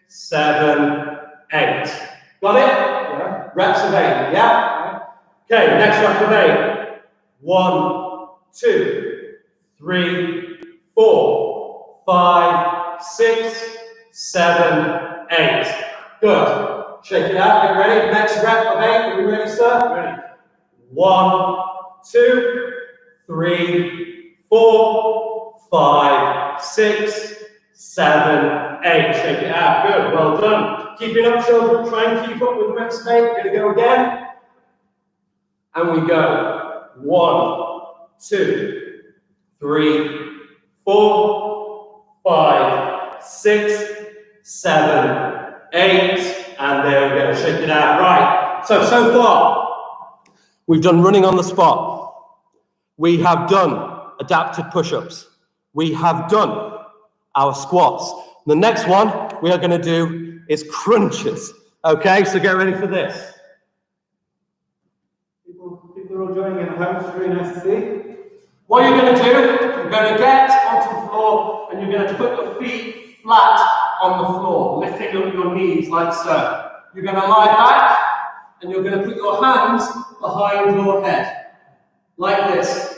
7, 8. Got it? Yeah. Reps of 8, yeah? Okay, next rep of 8. 1, 2, 3, 4, 5, 6, 7, 8. Good. Shake it out. Get ready. Next rep of 8. Are we ready, sir? Ready. 1, 2, 3, 4, 5, 6, 7, 8. Shake it out. Good. Well done. Keep it up, children. Try and keep up with reps of 8. We're going to go again. And we go. 1, 2, 3, 4, 5, 6, 7, 8, and there we go, shake it out. Right, so far, we've done running on the spot. We have done adapted push-ups. We have done our squats. The next one we are going to do is crunches. Okay, so get ready for this. People are all joining in at home, it's really nice to see. What you're going to do, you're going to get onto the floor and you're going to put your feet flat on the floor, lifting up your knees like so. You're going to lie back and you're going to put your hands behind your head, like this.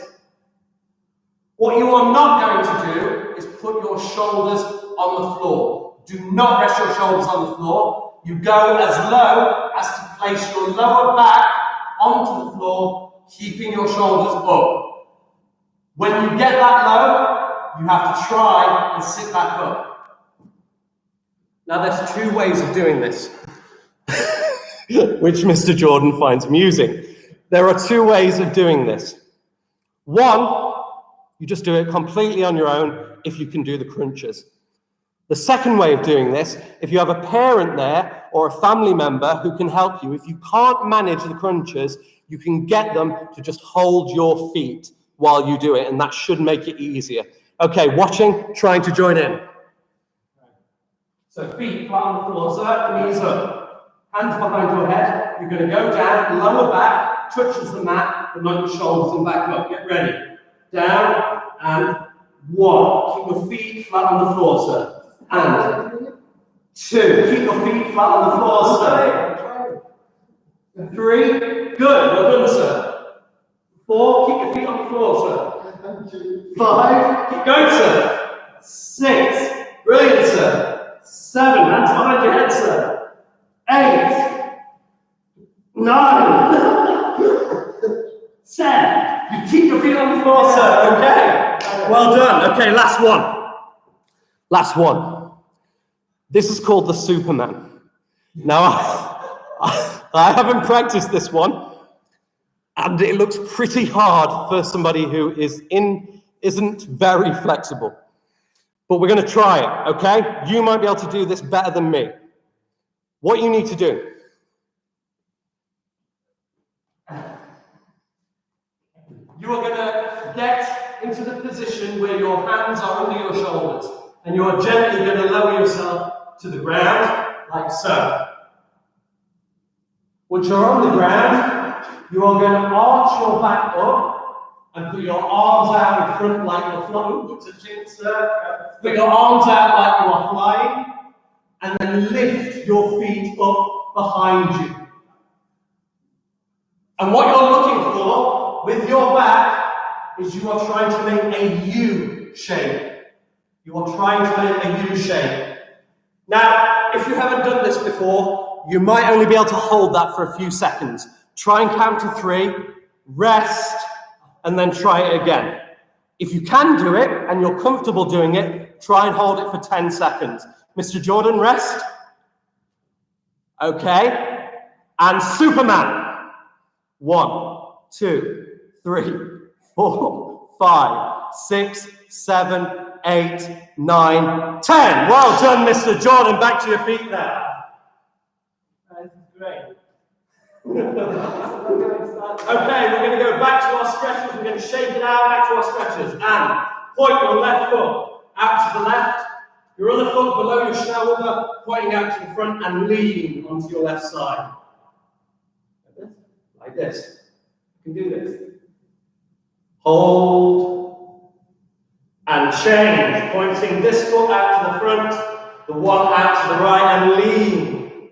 What you are not going to do is put your shoulders on the floor. Do not rest your shoulders on the floor. You go as low as to place your lower back onto the floor, keeping your shoulders up. When you get that low, you have to try and sit back up. Now there's two ways of doing this, which Mr. Jordan finds amusing. There are two ways of doing this. One, you just do it completely on your own if you can do the crunches. The second way of doing this, if you have a parent there or a family member who can help you, if you can't manage the crunches, you can get them to just hold your feet while you do it, and that should make it easier. Okay, watching, trying to join in. So feet flat on the floor, sir, knees up. Hands behind your head. You're going to go down, lower back, touches the mat, but not your shoulders and back up. Get ready. Down, and 1. Keep your feet flat on the floor, sir. And 2. Keep your feet flat on the floor, sir. 3. Good. Well done, sir. 4. Keep your feet on the floor, sir. 5. Keep going, sir. 6. Brilliant, sir. 7. Hands behind your head, sir. 8. 9. 10. You keep your feet on the floor, sir. Okay. Well done. Okay, last one. Last one. This is called the Superman. Now, I haven't practiced this one, and it looks pretty hard for somebody who isn't very flexible. But we're going to try it, okay? You might be able to do this better than me. What you need to do. You are going to get into the position where your hands are under your shoulders, and you are gently going to lower yourself to the ground, like so. Once you're on the ground, you are going to arch your back up and put your arms out in front like you're flying. Put your arms out like you are flying, and then lift your feet up behind you. And what you're looking for with your back is you are trying to make a U shape. You are trying to make a U shape. Now, if you haven't done this before, you might only be able to hold that for a few seconds. Try and count to 3, rest, and then try it again. If you can do it and you're comfortable doing it, try and hold it for 10 seconds. Mr. Jordan, rest. Okay. And Superman. 1, 2, 3, 4, 5, 6, 7, 8, 9, 10. Well done, Mr. Jordan. Back to your feet now. That's great. Okay, we're going to go back to our stretches. We're going to shake it out, back to our stretches. And point your left foot out to the left, your other foot below your shoulder, pointing out to the front and leaning onto your left side. Like this. You can do this. Hold and change, pointing this foot out to the front, the one out to the right, and lean.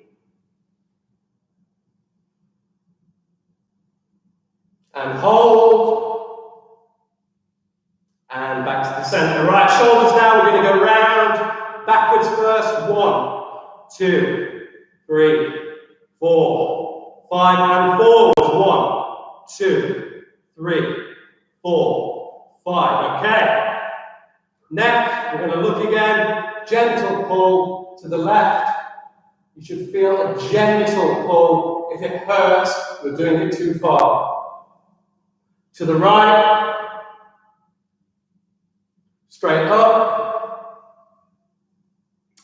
And hold. And back to the center. Right, shoulders now. We're going to go round, backwards first. 1, 2, 3, 4, 5, and forwards. 1, 2, 3, 4, 5. Okay. Next, we're going to look again. Gentle pull to the left. You should feel a gentle pull. If it hurts, we're doing it too far. To the right. Straight up.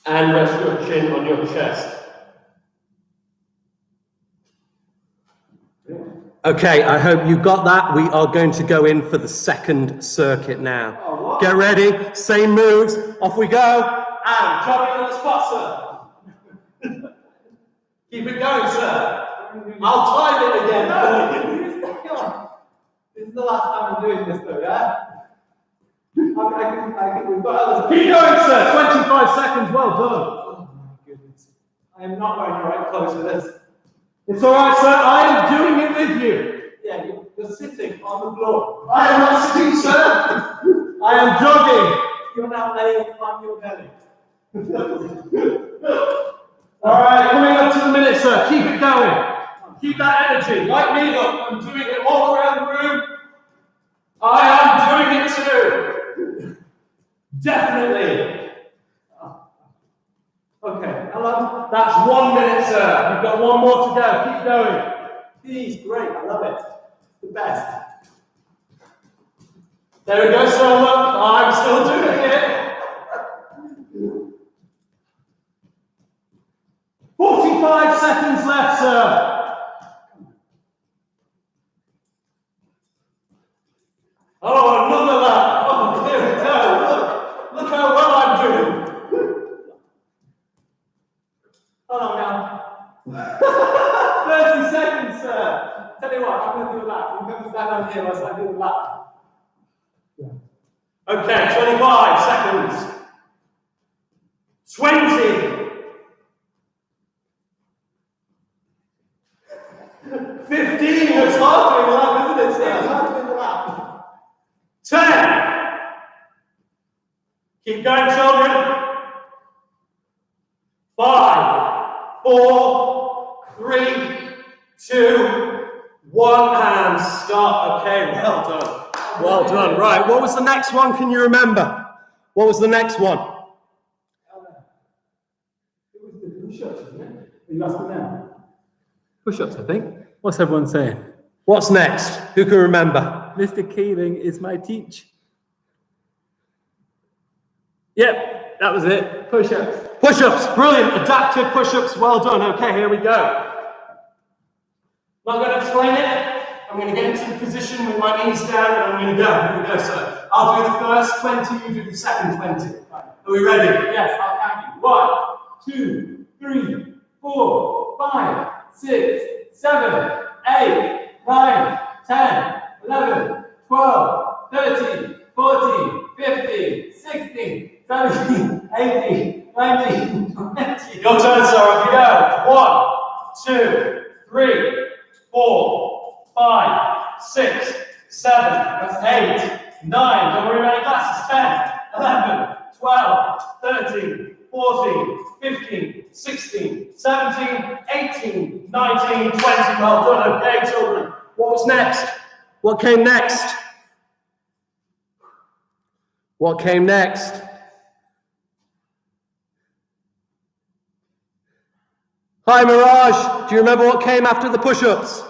And rest your chin on your chest. Okay, I hope you got that. We are going to go in for the second circuit now. Oh, Get ready, same moves, off we go. And jogging on the spot, sir. Keep it going, sir. I'll time it again. This is the last time I'm doing this though, yeah? I think we've got others. Keep going, sir. 25 seconds, well done. Oh my goodness. I am not wearing the right clothes for this. It's all right, sir. I am doing it with you. Yeah, you're sitting on the floor. I am not sitting, sir. I am jogging. You're now laying on your belly. All right, coming up to the minute, sir. Keep it going. Keep that energy. Light me up. I'm doing it all around the room. I am doing it too. Definitely. Okay, how long? That's 1 minute, sir. You've got one more to go. Keep going. These, great, I love it. The best. There we go, sir. Look, I'm still doing it. 45 seconds left, sir. Oh, another lap. Oh, here we go. Look how well I'm doing. Hold on now. 30 seconds, sir. Tell you what, I'm going to do a lap. I'm going to stand down here whilst I do the lap. Yeah. Okay, 25 seconds. 20. 15. It's hard doing the lap, isn't it? It's hard doing the lap. 10. Keep going, children. 5, 4, 3, 2, 1, and stop. Okay, well done. Well done. Right, what was the next one? Can you remember? What was the next one? It was the push-ups, isn't it? Are you asking them? Push-ups, I think. What's everyone saying? What's next? Who can remember? Mr. Keeling is my teach. Yep, that was it. Push-ups. Push-ups, brilliant. Adaptive push-ups, well done. Okay, here we go. Not going to explain it. I'm going to get into the position with my knees down and I'm going to go. Here we go, sir. I'll do the first 20, you do the second 20. Are we ready? Yes, I'll count you. 1, 2, 3, 4, 5, 6, 7, 8, 9, 10, 11, 12, 13, 14, 15, 16, 17, 18, 19, 20. Your turn, sir. Off you go. 1, 2, 3, 4, 5, 6, 7, 8, 9. Don't worry about your glasses. 10, 11, 12, 13, 14, 15, 16, 17, 18, 19, 20. Well done. Okay, children. What was next? What came next? What came next? Hi, Mirage. Do you remember what came after the push-ups?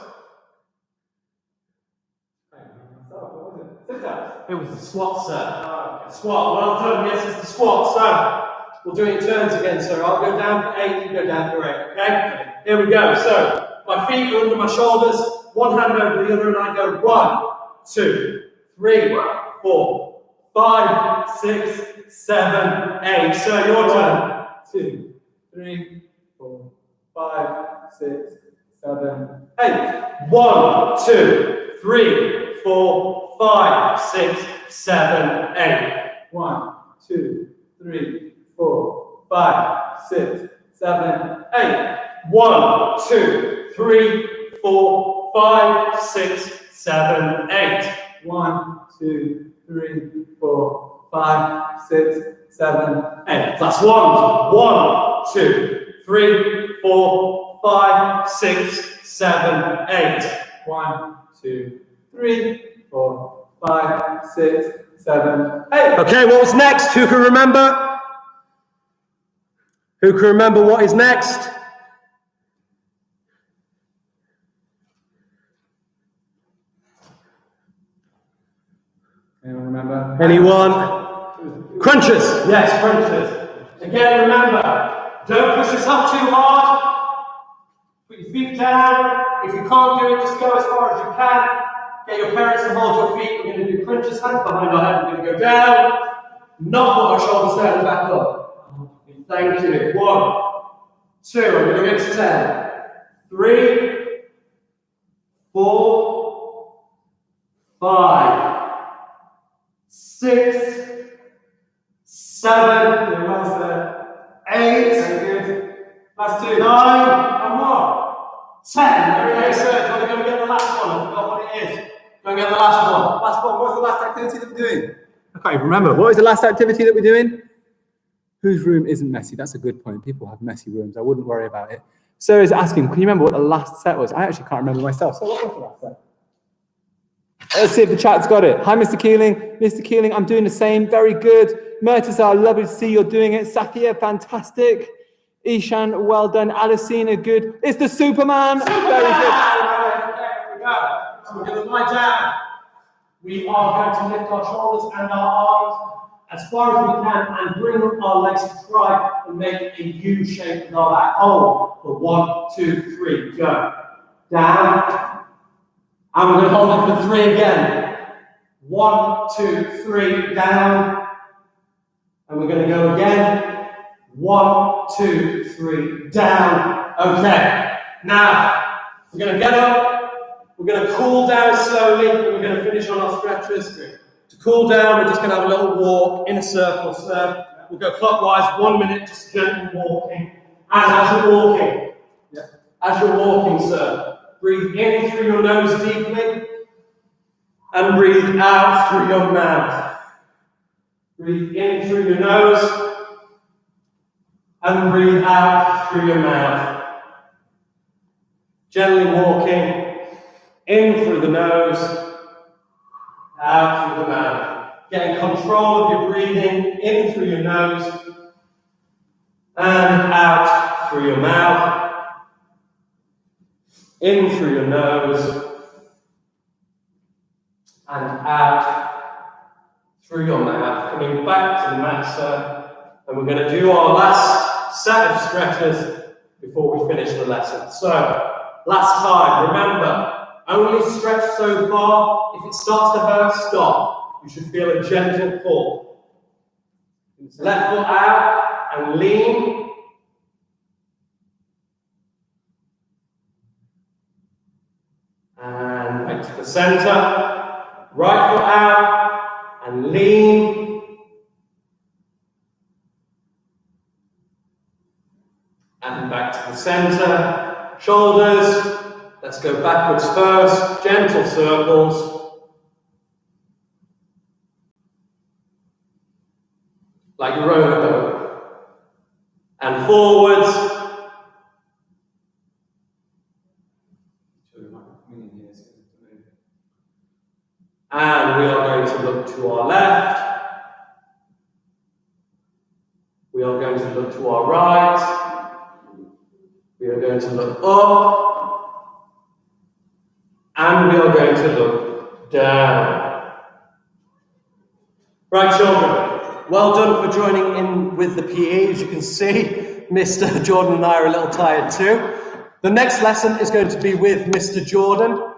It was the squat, sir. Squat. Well done. Yes, it's the squat, sir. We'll do it in turns again, sir. I'll go down for 8, you go down for 8, okay? Here we go. So, my feet are under my shoulders, one hand over the other, and I go 1, 2, 3, 4, 5, 6, 7, 8. Sir, your turn. 2, 3, 4, 5, 6, 7, 8. 1, 2, 3, 4, 5, 6, 7, 8. 1, 2, 3, 4, 5, 6, 7, 8. 1, 2, 3, 4, 5, 6, 7, 8. 1, 2, 3, 4, 5, 6, 7, 8. That's 1. 1, 2, 3, 4, 5, 6, 7, 8. 1, 2, 3, 4, 5, 6, 7, 8. Okay, what was next? Who can remember? Who can remember what is next? Anyone remember? Anyone? Crunches. Yes, crunches. Again, remember, don't push yourself too hard. Put your feet down. If you can't do it, just go as far as you can. Get your parents to hold your feet. We're going to do crunches, hands behind our head. We're going to go down. Not put our shoulders down and back up. Thank you. 1, 2. I'm going to go to 10. 3, 4, 5, 6, 7. There was there. 8. Very good. Last 2. 9. And 1. 10. Okay, sir. I'm going to get the last one. I forgot what it is. Go and get the last one. Last one. What's the last activity that we're doing? I can't even remember. What was the last activity that we're doing? Whose room isn't messy? That's a good point. People have messy rooms. I wouldn't worry about it. Sarah's asking, can you remember what the last set was? I actually can't remember myself. So what was the last set? Let's see if the chat's got it. Hi, Mr. Keeling. Mr. Keeling, I'm doing the same. Very good. Murtazar, lovely to see you're doing it. Safia, fantastic. Ishan, well done. Alicina, good. It's the Superman. Very good. Okay, here we go. So we're going to lie down. We are going to lift our shoulders and our arms as far as we can and bring our legs to try and make a U shape with our back. Hold for 1, 2, 3. Go. Down. And we're going to hold it for 3 again. 1, 2, 3. Down. And we're going to go again. 1, 2, 3. Down. Okay. Now, we're going to get up. We're going to cool down slowly, and we're going to finish on our stretches. To cool down, we're just going to have a little walk in a circle, sir. We'll go clockwise, 1 minute, just gently walking. And as you're walking, sir, breathe in through your nose deeply, and breathe out through your mouth. Breathe in through your nose, and breathe out through your mouth. Gently walking. In through the nose, out through the mouth. Getting control of your breathing, in through your nose, and out through your mouth. In through your nose, and out through your mouth. Coming back to the mat, sir. And we're going to do our last set of stretches before we finish the lesson. So, last time, remember, only stretch so far. If it starts to hurt, stop. You should feel a gentle pull. Left foot out and lean. And back to the center. Right foot out and lean. And back to the center. Shoulders. Let's go backwards first, gentle circles. Like you're rowing a boat. And forwards. And we are going to look to our left. We are going to look to our right. We are going to look up. And we are going to look down. Right, children, well done for joining in with the PE. As you can see, Mr. Jordan and I are a little tired too. The next lesson is going to be with Mr. Jordan.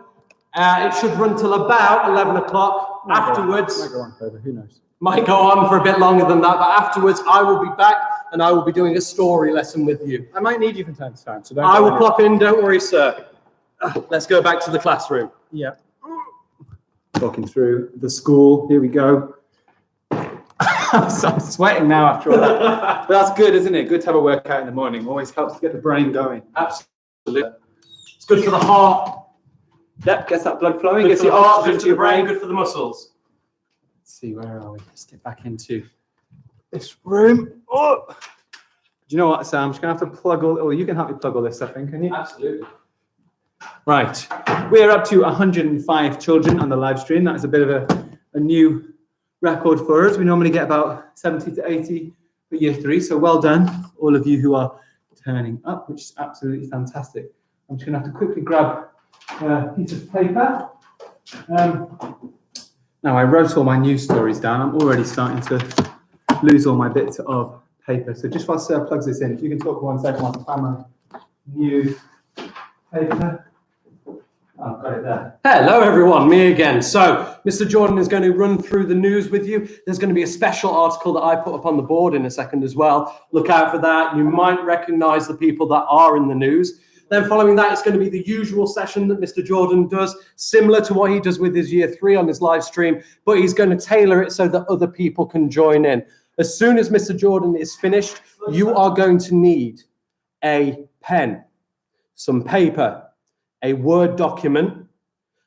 It should run till about 11 o'clock. Afterwards, Might go on further, who knows? might go on for a bit longer than that, but afterwards I will be back and I will be doing a story lesson with you. I might need you from time to time, so don't I go will anywhere. pop in, don't worry, sir. Let's go back to the classroom. Yeah. Talking through the school. Here we go. I'm sweating now after all that. But that's good, isn't it? Good to have a workout in the morning. Always helps to get the brain going. Absolutely. It's good for the heart. Yep, gets that blood flowing. Good Gets for the your heart, arteries good into for the your brain, brain. good for the muscles. Let's see, where are we? Let's get back into this room. Oh. Do you know what, Sam? I'm just going to have to plug all... Oh, you can help me plug all this stuff in, can you? Absolutely. Right. We're up to 105 children on the live stream. That is a bit of a new record for us. We normally get about 70 to 80 for year 3. So well done, all of you who are turning up, which is absolutely fantastic. I'm just going to have to quickly grab a piece of paper. Now, I wrote all my news stories down. I'm already starting to lose all my bits of paper. So just while Sarah plugs this in, if you can talk for 1 second while I find my news paper. I've got it there. Hello everyone, me again. So Mr. Jordan is going to run through the news with you. There's going to be a special article that I put up on the board in a second as well. Look out for that. You might recognize the people that are in the news. Then following that, it's going to be the usual session that Mr. Jordan does, similar to what he does with his year 3 on his live stream, but he's going to tailor it so that other people can join in. As soon as Mr. Jordan is finished, you are going to need a pen, some paper, a Word document,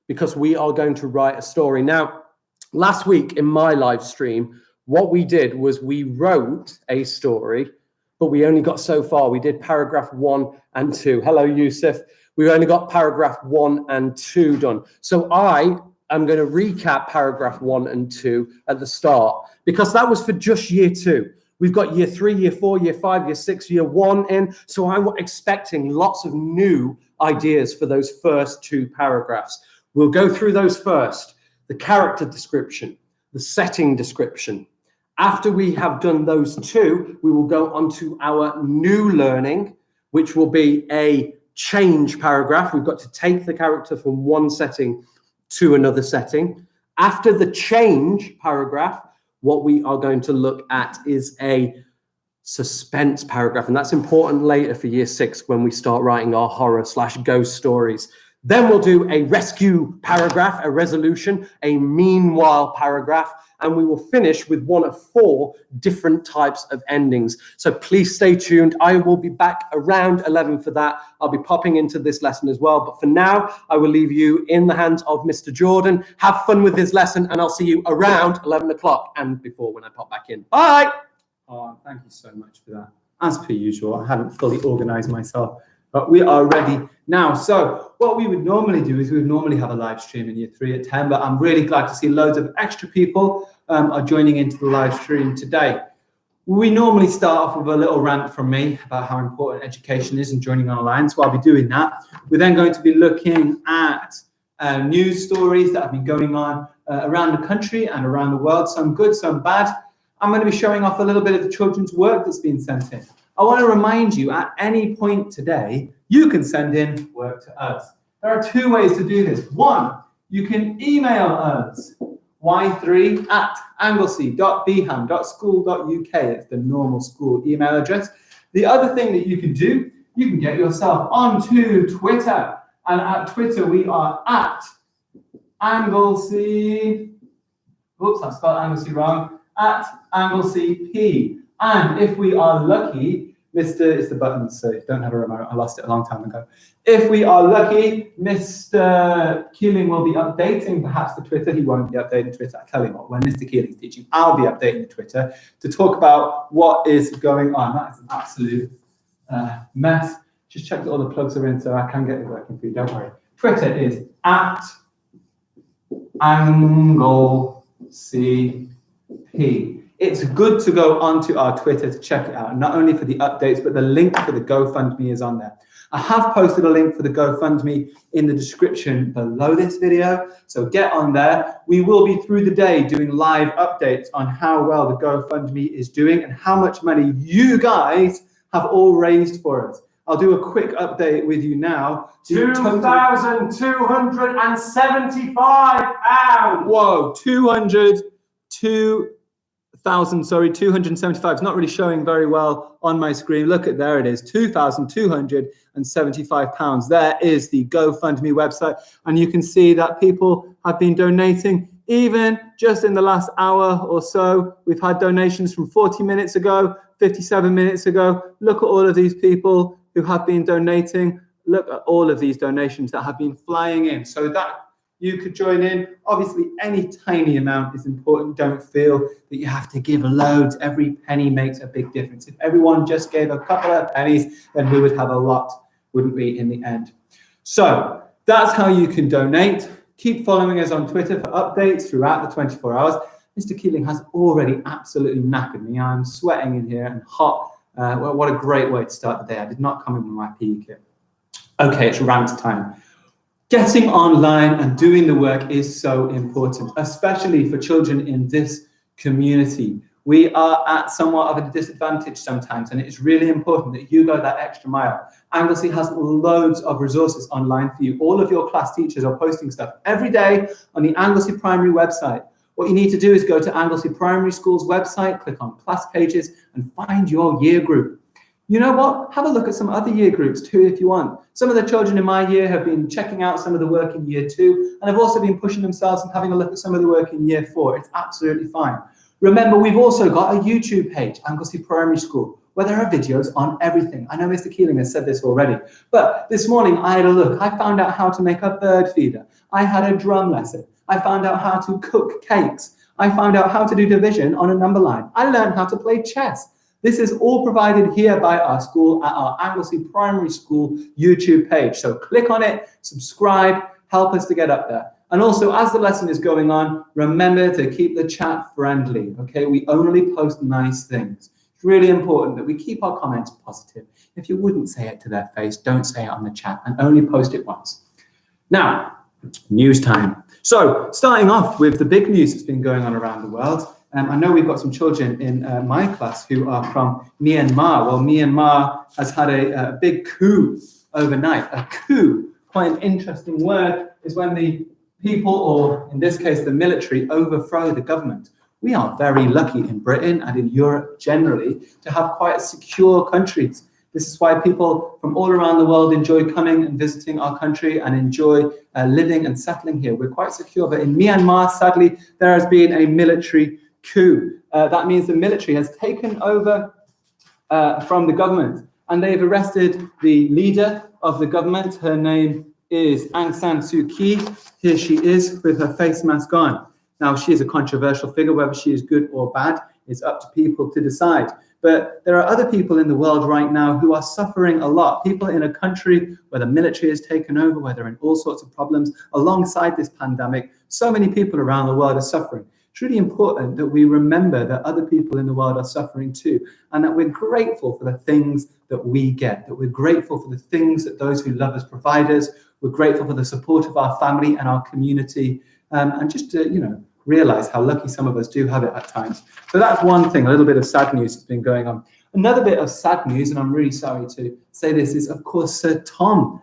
because we are going to write a story. Now, last week in my live stream, what we did was we wrote a story, but we only got so far. We did paragraph 1 and 2. Hello, Yusuf. We only got paragraph 1 and 2 done. So I am going to recap paragraph 1 and 2 at the start, because that was for just year 2. We've got year 3, year 4, year 5, year 6, year 1 in. So I'm expecting lots of new ideas for those first 2 paragraphs. We'll go through those first. The character description, the setting description. After we have done those 2, we will go on to our new learning, which will be a change paragraph. We've got to take the character from one setting to another setting. After the change paragraph, what we are going to look at is a suspense paragraph. And that's important later for year 6 when we start writing our horror/ghost stories. Then we'll do a rescue paragraph, a resolution, a meanwhile paragraph, and we will finish with one of 4 different types of endings. So please stay tuned. I will be back around 11 for that. I'll be popping into this lesson as well. But for now, I will leave you in the hands of Mr. Jordan. Have fun with his lesson, and I'll see you around 11 o'clock and before when I pop back in. Bye. Oh, thank you so much for that. As per usual, I hadn't fully organized myself, but we are ready now. So what we would normally do is we would normally have a live stream in year 3 at 10, but I'm really glad to see loads of extra people are joining into the live stream today. We normally start off with a little rant from me about how important education is and joining online. So I'll be doing that. We're then going to be looking at news stories that have been going on around the country and around the world, some good, some bad. I'm going to be showing off a little bit of the children's work that's been sent in. I want to remind you, at any point today, you can send in work to us. There are 2 ways to do this. 1, you can email us, y3@anglesey.beham.school.uk. It's the normal school email address. The other thing that you can do, you can get yourself onto Twitter. And at Twitter, we are at Anglesey. Oops, I spelled Anglesey wrong. At Anglesey P. And if we are lucky, it's the button, so don't have a remote. I lost it a long time ago. If we are lucky, Mr. Keeling will be updating perhaps the Twitter. He won't be updating Twitter. I tell you what, when Mr. Keeling's teaching, I'll be updating the Twitter to talk about what is going on. That is an absolute mess. Just check that all the plugs are in so I can get it working for you. Don't worry. Twitter is at Anglesey P. It's good to go onto our Twitter to check it out, not only for the updates, but the link for the GoFundMe is on there. I have posted a link for the GoFundMe in the description below this video, so get on there. We will be through the day doing live updates on how well the GoFundMe is doing and how much money you guys have all raised for us. I'll do a quick update with you now. £2,275. Whoa, 275. It's not really showing very well on my screen. Look at, there it is, £2,275. There is the GoFundMe website. And you can see that people have been donating even just in the last hour or so. We've had donations from 40 minutes ago, 57 minutes ago. Look at all of these people who have been donating. Look at all of these donations that have been flying in. So that you could join in. Obviously, any tiny amount is important. Don't feel that you have to give loads. Every penny makes a big difference. If everyone just gave a couple of pennies, then we would have a lot, wouldn't we, in the end? So that's how you can donate. Keep following us on Twitter for updates throughout the 24 hours. Mr. Keeling has already absolutely knackered me. I'm sweating in here and hot. Well, what a great way to start the day. I did not come in with my PE kit. Okay, it's rant time. Getting online and doing the work is so important, especially for children in this community. We are at somewhat of a disadvantage sometimes, and it's really important that you go that extra mile. Anglesey has loads of resources online for you. All of your class teachers are posting stuff every day on the Anglesey Primary website. What you need to do is go to Anglesey Primary School's website, click on class pages, and find your year group. You know what? Have a look at some other year groups too if you want. Some of the children in my year have been checking out some of the work in year 2, and have also been pushing themselves and having a look at some of the work in year 4. It's absolutely fine. Remember, we've also got a YouTube page, Anglesey Primary School, where there are videos on everything. I know Mr. Keeling has said this already, but this morning I had a look. I found out how to make a bird feeder. I had a drum lesson. I found out how to cook cakes. I found out how to do division on a number line. I learned how to play chess. This is all provided here by our school at our Anglesey Primary School YouTube page. So click on it, subscribe, help us to get up there. And also, as the lesson is going on, remember to keep the chat friendly, okay? We only post nice things. It's really important that we keep our comments positive. If you wouldn't say it to their face, don't say it on the chat, and only post it once. Now, news time. So, starting off with the big news that's been going on around the world. I know we've got some children in my class who are from Myanmar. Well, Myanmar has had a big coup overnight. A coup, quite an interesting word, is when the people, or in this case the military, overthrow the government. We are very lucky in Britain and in Europe generally to have quite secure countries. This is why people from all around the world enjoy coming and visiting our country and enjoy living and settling here. We're quite secure, but in Myanmar, sadly, there has been a military coup. That means the military has taken over from the government, and they've arrested the leader of the government. Her name is Aung San Suu Kyi. Here she is with her face mask on. Now, she is a controversial figure. Whether she is good or bad is up to people to decide. But there are other people in the world right now who are suffering a lot. People in a country where the military has taken over, where they're in all sorts of problems alongside this pandemic. So many people around the world are suffering. It's really important that we remember that other people in the world are suffering too, and that we're grateful for the things that we get, that we're grateful for the things that those who love us provide us. We're grateful for the support of our family and our community, and just to, realize how lucky some of us do have it at times. So that's one thing, a little bit of sad news that's been going on. Another bit of sad news, and I'm really sorry to say this, is of course Sir Tom,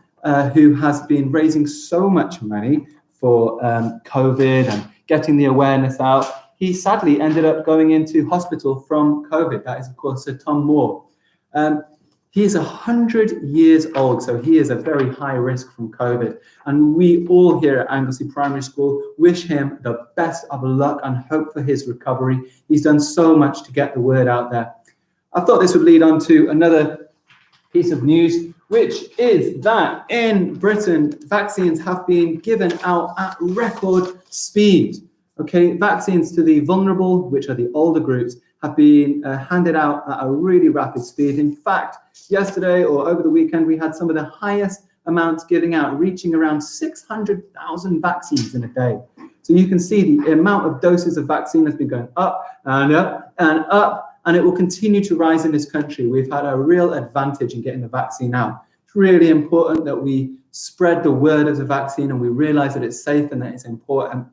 who has been raising so much money for COVID and getting the awareness out. He sadly ended up going into hospital from COVID. That is, of course, Sir Tom Moore. He is 100 years old, so he is a very high risk from COVID. And we all here at Anglesey Primary School wish him the best of luck and hope for his recovery. He's done so much to get the word out there. I thought this would lead on to another piece of news, which is that in Britain, vaccines have been given out at record speed. Okay, vaccines to the vulnerable, which are the older groups, have been handed out at a really rapid speed. In fact, yesterday or over the weekend, we had some of the highest amounts giving out, reaching around 600,000 vaccines in a day. So you can see the amount of doses of vaccine has been going up and up and up, and it will continue to rise in this country. We've had a real advantage in getting the vaccine out. It's really important that we spread the word of the vaccine and we realize that it's safe and that it's important.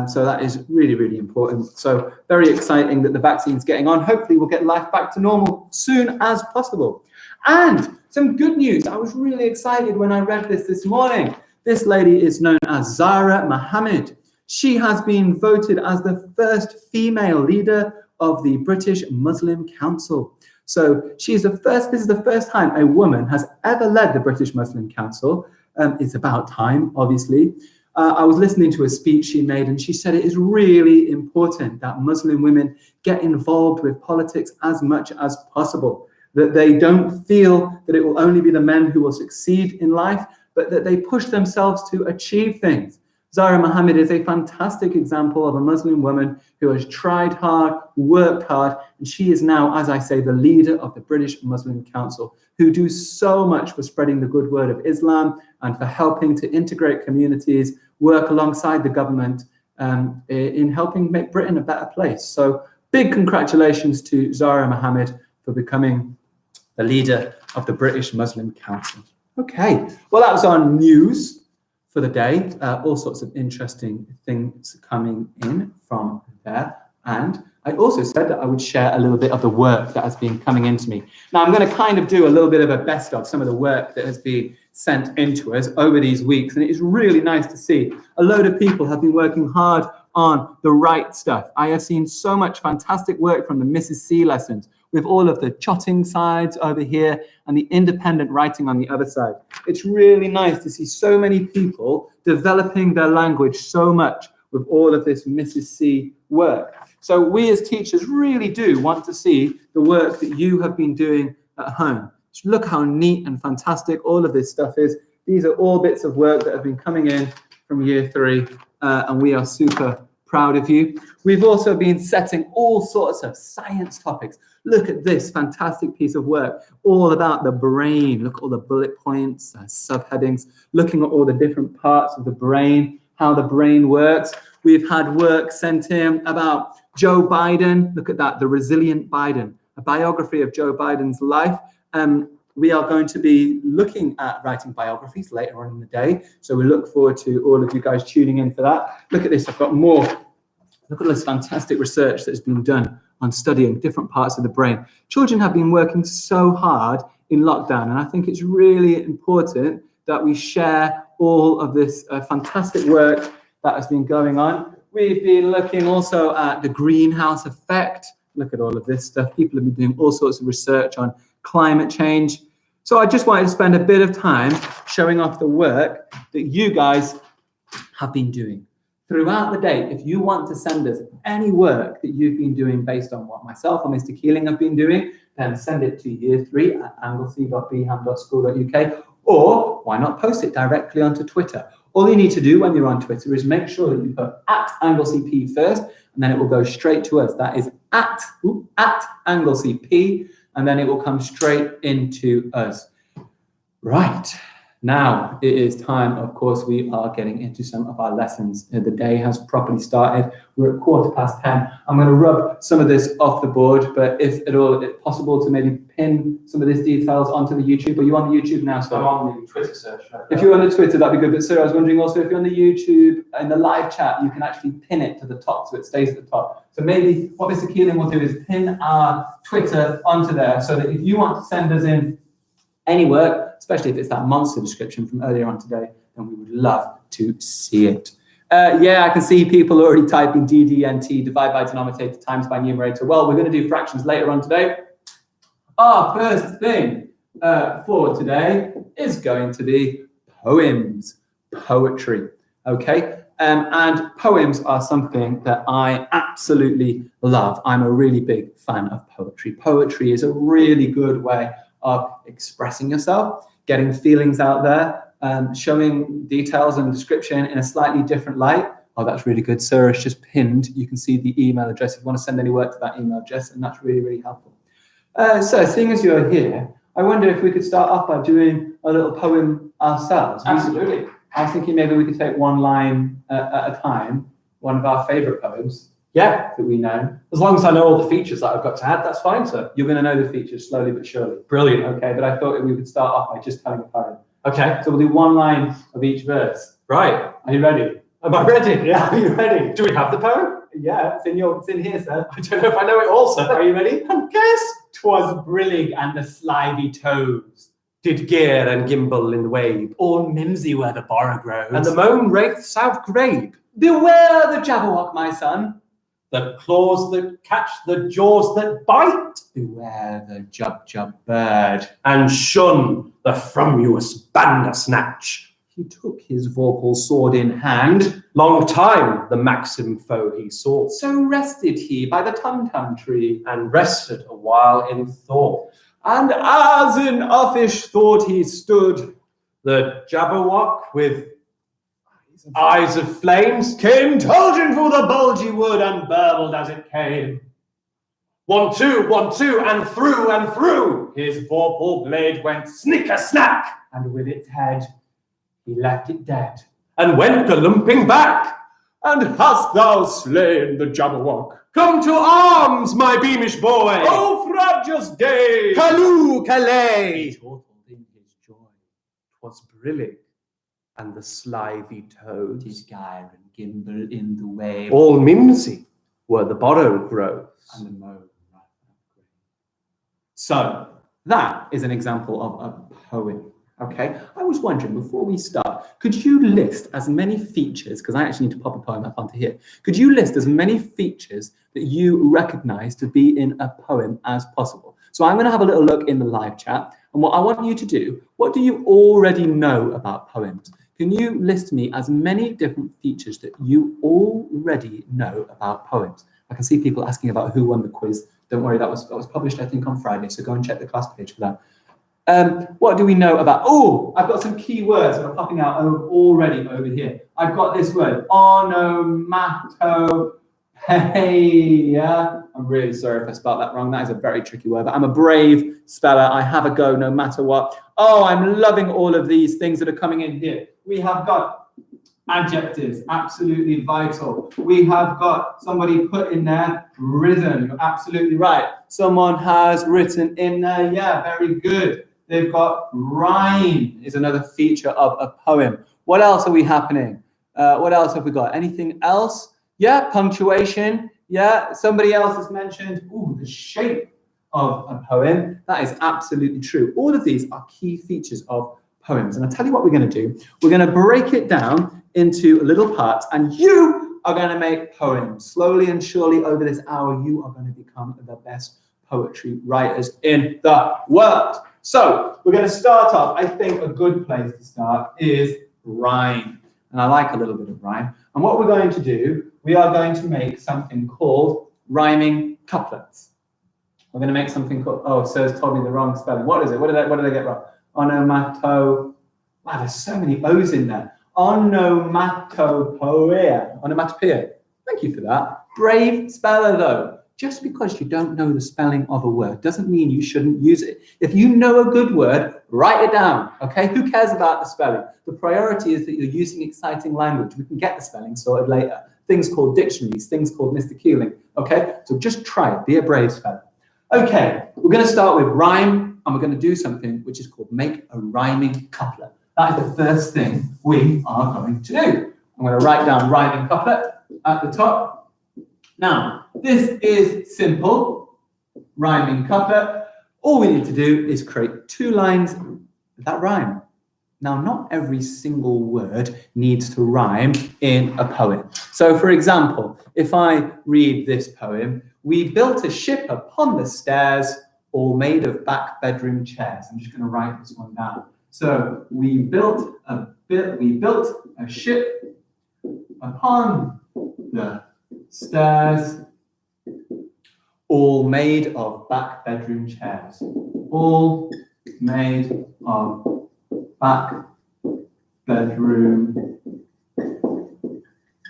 So that is really, really important. So very exciting that the vaccine's getting on. Hopefully we'll get life back to normal soon as possible. And some good news. I was really excited when I read this morning. This lady is known as Zahra Mohammed. She has been voted as the first female leader of the British Muslim Council. So this is the first time a woman has ever led the British Muslim Council. It's about time, obviously. I was listening to a speech she made, and she said it is really important that Muslim women get involved with politics as much as possible, that they don't feel that it will only be the men who will succeed in life, but that they push themselves to achieve things. Zahra Mohammed is a fantastic example of a Muslim woman who has tried hard, worked hard, and she is now, as I say, the leader of the British Muslim Council, who do so much for spreading the good word of Islam and for helping to integrate communities, work alongside the government in helping make Britain a better place. So big congratulations to Zahra Mohammed for becoming the leader of the British Muslim Council. Okay, well, that was our news for the day. All sorts of interesting things coming in from there. And I also said that I would share a little bit of the work that has been coming into me. Now, I'm going to kind of do a little bit of a best of some of the work that has been sent into us over these weeks. And it is really nice to see a load of people have been working hard on the right stuff. I have seen so much fantastic work from the Mrs. C lessons with all of the jotting sides over here and the independent writing on the other side. It's really nice to see so many people developing their language so much with all of this Mrs. C work. So we as teachers really do want to see the work that you have been doing at home. Just look how neat and fantastic all of this stuff is. These are all bits of work that have been coming in from year 3, and we are super proud of you. We've also been setting all sorts of science topics. Look at this fantastic piece of work, all about the brain. Look at all the bullet points, subheadings, looking at all the different parts of the brain, how the brain works. We've had work sent in about Joe Biden. Look at that, The Resilient Biden, a biography of Joe Biden's life. We are going to be looking at writing biographies later on in the day. So we look forward to all of you guys tuning in for that. Look at this, I've got more. Look at this fantastic research that's been done on studying different parts of the brain. Children have been working so hard in lockdown, and I think it's really important that we share all of this fantastic work that has been going on. We've been looking also at the greenhouse effect. Look at all of this stuff. People have been doing all sorts of research on climate change. So I just wanted to spend a bit of time showing off the work that you guys have been doing throughout the day. If you want to send us any work that you've been doing based on what myself or Mr. Keeling have been doing, then send it to year 3 at anglesey.beham.school.uk, or why not post it directly onto Twitter? All you need to do when you're on Twitter is make sure that you put at AngleseyP first, and then it will go straight to us. That is at AngleseyP, and then it will come straight into us. Right. Now it is time, of course, we are getting into some of our lessons. The day has properly started. We're at 10:15. I'm going to rub some of this off the board, but if at all it's possible to maybe pin some of these details onto the YouTube. Are you on the YouTube now, sir? I'm on the Twitter search. If you're on the Twitter, that'd be good. But sir, I was wondering also if you're on the YouTube, in the live chat, you can actually pin it to the top so it stays at the top. So maybe what Mr. Keeling will do is pin our Twitter onto there so that if you want to send us in any work, especially if it's that monster description from earlier on today, then we would love to see it. Yeah, I can see people already typing DDNT, divide by denominator, times by numerator. Well, we're going to do fractions later on today. Our first thing for today is going to be poems, poetry, okay? And poems are something that I absolutely love. I'm a really big fan of poetry. Poetry is a really good way of expressing yourself, getting feelings out there, showing details and description in a slightly different light. Oh, that's really good. Sarah, it's just pinned. You can see the email address if you want to send any work to that email address, and that's really, really helpful. So, seeing as you're here, I wonder if we could start off by doing a little poem ourselves. Absolutely. I was thinking maybe we could take one line at a time, one of our favourite poems. Yeah, that we know. as long as I know all the features that I've got to add, that's fine, sir. You're going to know the features slowly but surely. Brilliant. Okay, but I thought we would start off by just telling a poem. Okay, So we'll do one line of each verse. right. Are you ready? Am I ready? Yeah, are you ready? Do we have the poem? Yeah, it's in here, sir. I don't know if I know it all, sir. Are you ready? Guess. 'Twas brillig and the slithy toves, Did gear and gimble in the wave, all mimsy were the borogroves. and the moan wraiths outgrabe. Beware the Jabberwock, my son. The claws that catch, the jaws that bite, Beware the Jub bird. and shun the frumious bandersnatch. He took his vorpal sword in hand, Long time the maxim foe he sought, so rested he by the tum-tum tree. and rested a while in thought. And as in uffish thought he stood, The Jabberwock with eyes of flames came tulging through the bulgy wood and burbled as it came. 1, 2, 1, 2, and through. His vorpal blade went snicker-snack, and with its head he left it dead. And went galumping back. And hast thou slain the Jabberwock? Come to arms, my beamish boy. O frabjous day! Callooh, Calais. He chortled in his joy. 'Twas brillig, and the slithy toad, His gyre and gimble in the wave. all mimsy where the bottle grows. And the mow. So that is an example of a poem. Okay, I was wondering before we start, could you list as many features, because I actually need to pop a poem up onto here, could you list as many features that you recognize to be in a poem as possible? So I'm going to have a little look in the live chat, and what I want you to do, what do you already know about poems? Can you list me as many different features that you already know about poems? I can see people asking about who won the quiz. Don't worry, that was published, I think, on Friday, so go and check the class page for that. What do we know about? Oh, I've got some key words that are popping out already over here. I've got this word, onomatopoeia. I'm really sorry if I spelled that wrong. That is a very tricky word, but I'm a brave speller. I have a go no matter what. Oh, I'm loving all of these things that are coming in here. We have got adjectives, absolutely vital. We have got somebody put in there rhythm. You're absolutely right. Someone has written in there, yeah, very good. They've got rhyme is another feature of a poem. What else are we happening? What else have we got? Anything else? Yeah, punctuation. Yeah, somebody else has mentioned, the shape of a poem. That is absolutely true. All of these are key features of poems. And I'll tell you what we're going to do. We're going to break it down into little parts, and you are going to make poems. Slowly and surely over this hour, you are going to become the best poetry writers in the world. So we're going to start off. I think a good place to start is rhyme. And I like a little bit of rhyme. And what we're going to do, we are going to make something called rhyming couplets. We're going to make something called, so it's told me the wrong spelling. What is it? What did I get wrong? Wow, there's so many O's in there. Onomatopoeia. Onomatopoeia. Thank you for that. Brave speller, though. Just because you don't know the spelling of a word doesn't mean you shouldn't use it. If you know a good word, write it down, okay? Who cares about the spelling? The priority is that you're using exciting language. We can get the spelling sorted later. Things called dictionaries, things called Mr. Keeling, okay? So just try it. Be a brave speller. Okay, we're going to start with rhyme, and we're going to do something which is called make a rhyming couplet. That is the first thing we are going to do. I'm going to write down rhyming couplet at the top. Now, this is simple, rhyming couplet. All we need to do is create 2 lines that rhyme. Now, not every single word needs to rhyme in a poem. So, for example, if I read this poem, we built a ship upon the stairs, all made of back bedroom chairs. I'm just going to write this one down. So, we built a ship upon the stairs, all made of back bedroom chairs. All made of back bedroom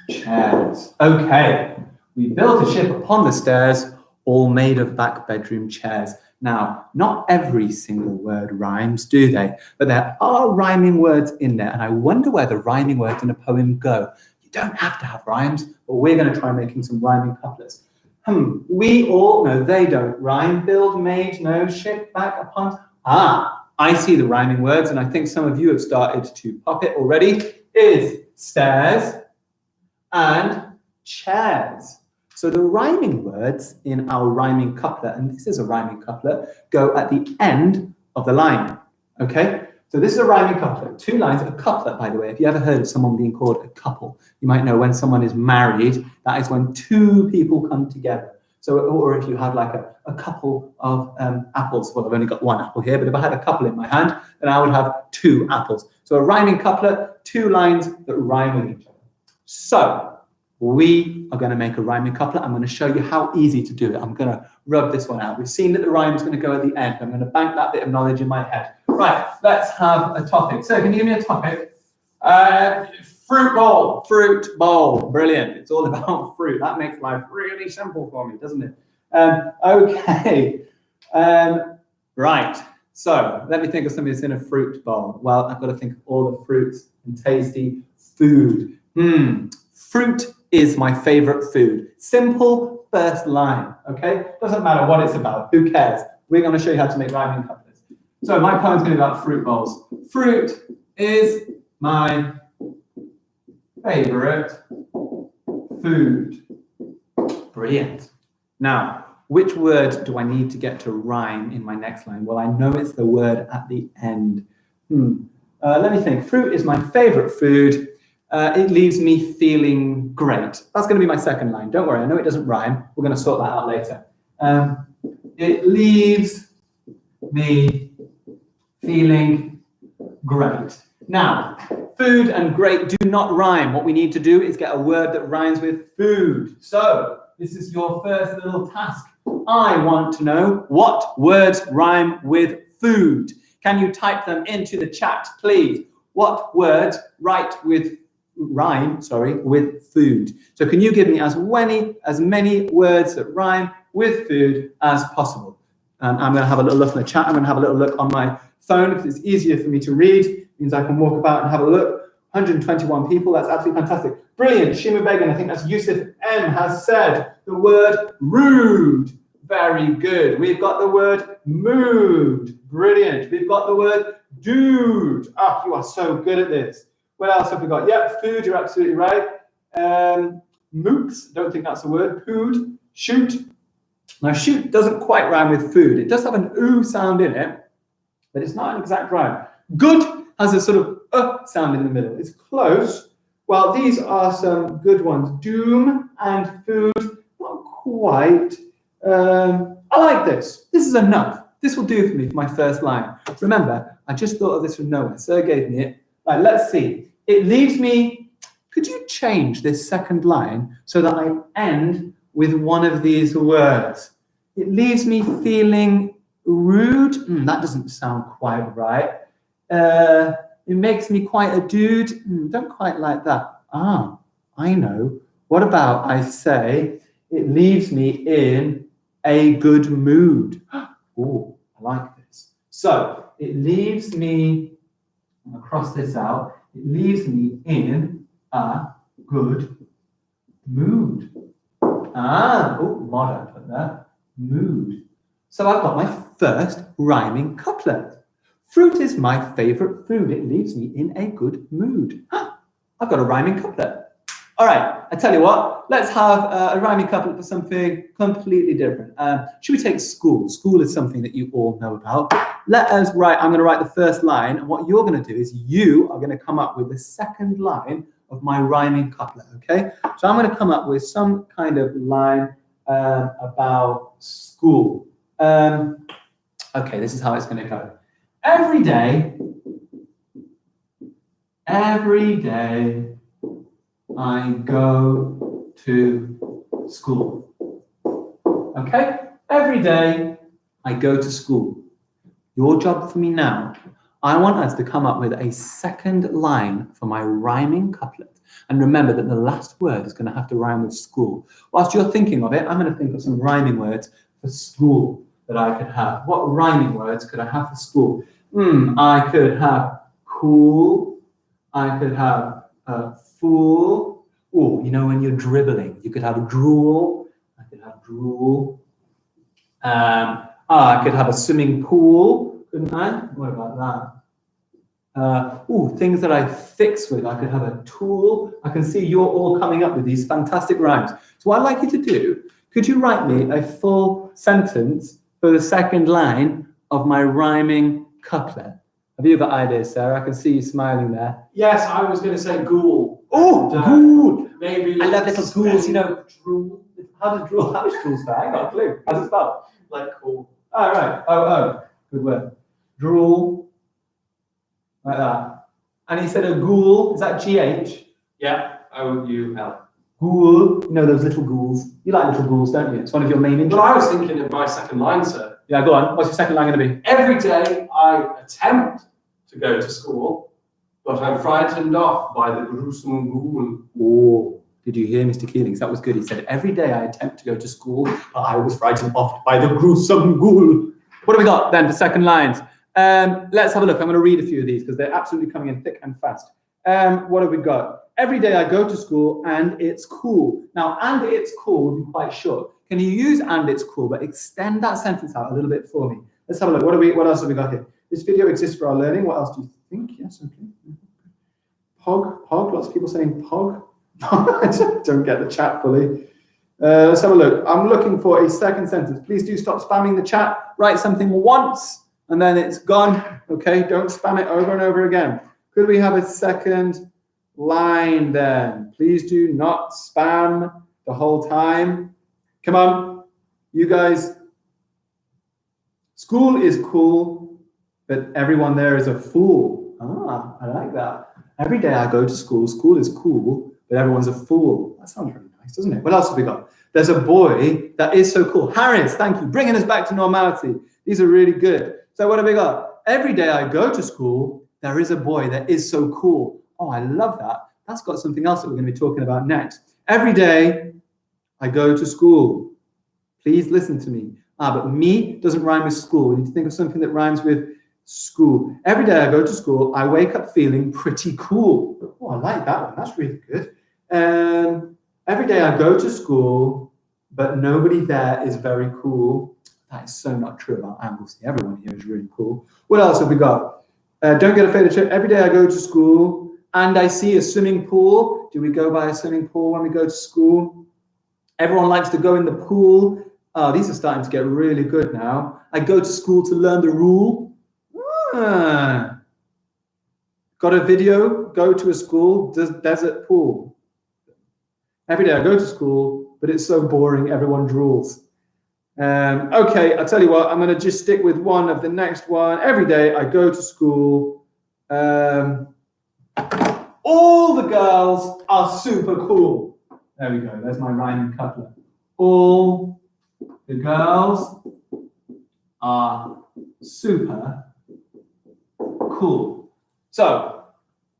chairs. Okay, we built a ship upon the stairs, all made of back bedroom chairs. Now, not every single word rhymes, do they? But there are rhyming words in there, and I wonder where the rhyming words in a poem go. You don't have to have rhymes, but we're going to try making some rhyming couplets. We all, no, they don't rhyme. Build, made, no, ship, back, upon. I see the rhyming words, and I think some of you have started to pop it already, is stairs and chairs. So the rhyming words in our rhyming couplet, and this is a rhyming couplet, go at the end of the line, okay? So this is a rhyming couplet, 2 lines. A couplet, by the way, if you ever heard of someone being called a couple, you might know when someone is married, that is when 2 people come together. So, or if you had like a couple of apples, well, I've only got 1 apple here, but if I had a couple in my hand, then I would have 2 apples. So a rhyming couplet, 2 lines that rhyme with each other. So we are going to make a rhyming couplet. I'm going to show you how easy to do it. I'm going to rub this one out. We've seen that the rhyme is going to go at the end. I'm going to bank that bit of knowledge in my head. Right, let's have a topic. So can you give me a topic? Fruit bowl. Fruit bowl. Brilliant. It's all about fruit. That makes life really simple for me, doesn't it? Okay. Right. So let me think of something that's in a fruit bowl. Well, I've got to think of all the fruits and tasty food. Fruit is my favorite food. Simple first line, okay? Doesn't matter what it's about. Who cares? We're going to show you how to make rhyming couplets. So my poem's going to be about fruit bowls. Fruit is my favorite food. Brilliant. Now, which word do I need to get to rhyme in my next line? Well, I know it's the word at the end. Let me think. Fruit is my favorite food. It leaves me feeling great. That's going to be my second line. Don't worry, I know it doesn't rhyme. We're going to sort that out later. It leaves me feeling great. Now, food and great do not rhyme. What we need to do is get a word that rhymes with food. So, this is your first little task. I want to know what words rhyme with food. Can you type them into the chat, please? What words rhyme with food? So can you give me as many words that rhyme with food as possible? I'm going to have a little look in the chat. I'm going to have a little look on my phone because it's easier for me to read. It means I can walk about and have a look. 121 people, that's absolutely fantastic. Brilliant. Shima Began, I think that's Yusuf M, has said the word rude. Very good. We've got the word mood. Brilliant. We've got the word dude. Ah, you are so good at this. What else have we got? Yep, food, you're absolutely right. Mooks, don't think that's a word. Pood, shoot. Now, shoot doesn't quite rhyme with food. It does have an oo sound in it, but it's not an exact rhyme. Good has a sort of sound in the middle. It's close. Well, these are some good ones. Doom and food, not quite. I like this. This is enough. This will do for me for my first line. Remember, I just thought of this from nowhere. Sir gave me it. Right, let's see. It leaves me. Could you change this second line so that I end with one of these words? It leaves me feeling rude. That doesn't sound quite right. It makes me quite a dude. Don't quite like that. Ah, I know. What about I say it leaves me in a good mood? Oh, I like this. So it leaves me, I'm going to cross this out, it leaves me in a good mood. Mod I put there, mood. So I've got my first rhyming couplet. Fruit is my favorite food. It leaves me in a good mood. I've got a rhyming couplet. All right, I tell you what, let's have a rhyming couplet for something completely different. Should we take school? School is something that you all know about. I'm going to write the first line, and what you're going to do is you are going to come up with the second line of my rhyming couplet, okay? So I'm going to come up with some kind of line about school. Okay, this is how it's going to go. Every day, I go to school. Okay? Every day I go to school. Your job for me now, I want us to come up with a second line for my rhyming couplet. And remember that the last word is going to have to rhyme with school. Whilst you're thinking of it, I'm going to think of some rhyming words for school that I could have. What rhyming words could I have for school? I could have cool. I could have fool. Oh, you know when you're dribbling, you could have drool. I could have drool. I could have a swimming pool, couldn't I? What about that? Things that I fix with. I could have a tool. I can see you're all coming up with these fantastic rhymes. So what I'd like you to do, could you write me a full sentence for the second line of my rhyming couplet? Have you got ideas, Sarah? I can see you smiling there. Yes, I was going to say ghoul. Oh, ghoul! Maybe I love little ghouls, you know. Drool. How does drool spell? I got a clue. How's it spelled? Like cool. Oh, right. Oh. Good word. Drool. Like that. And he said a ghoul. Is that G-H? Yeah, O-U-L. Ghoul. You know those little ghouls. You like little ghouls, don't you? It's one of your main interests. But I was thinking of my second line, sir. Yeah, go on. What's your second line going to be? Every day I attempt to go to school, but I'm frightened off by the gruesome ghoul. Oh, did you hear Mr. Keelings? That was good. He said, every day I attempt to go to school, but I was frightened off by the gruesome ghoul. What have we got then for second lines? Let's have a look. I'm going to read a few of these because they're absolutely coming in thick and fast. What have we got? Every day I go to school and it's cool. Now, and it's cool would be quite short. Can you use and it's cool, but extend that sentence out a little bit for me? Let's have a look. What else have we got here? This video exists for our learning. What else do you think? Yes, okay. Pog, lots of people saying pog. I don't get the chat fully. Let's have a look. I'm looking for a second sentence. Please do stop spamming the chat. Write something once and then it's gone. Okay, don't spam it over and over again. Could we have a second line then? Please do not spam the whole time. Come on, you guys. School is cool, but everyone there is a fool. Ah, I like that. Every day I go to school. School is cool, but everyone's a fool. That sounds really nice, doesn't it? What else have we got? There's a boy that is so cool. Harris, thank you. Bringing us back to normality. These are really good. So what have we got? Every day I go to school, there is a boy that is so cool. Oh, I love that. That's got something else that we're going to be talking about next. Every day I go to school. Please listen to me. But me doesn't rhyme with school. We need to think of something that rhymes with school. Every day I go to school, I wake up feeling pretty cool. Oh, I like that one. That's really good. Every day I go to school, but nobody there is very cool. That is so not true about Anglesey. Everyone here is really cool. What else have we got? Don't get a faded trip. Every day I go to school and I see a swimming pool. Do we go by a swimming pool when we go to school? Everyone likes to go in the pool. Oh, these are starting to get really good now. I go to school to learn the rule. Got a video, go to a school, desert pool. Every day I go to school, but it's so boring, everyone drools. Okay, I'll tell you what, I'm gonna just stick with one of the next one. Every day I go to school. All the girls are super cool. There we go, there's my rhyming couplet. All the girls are super cool. So,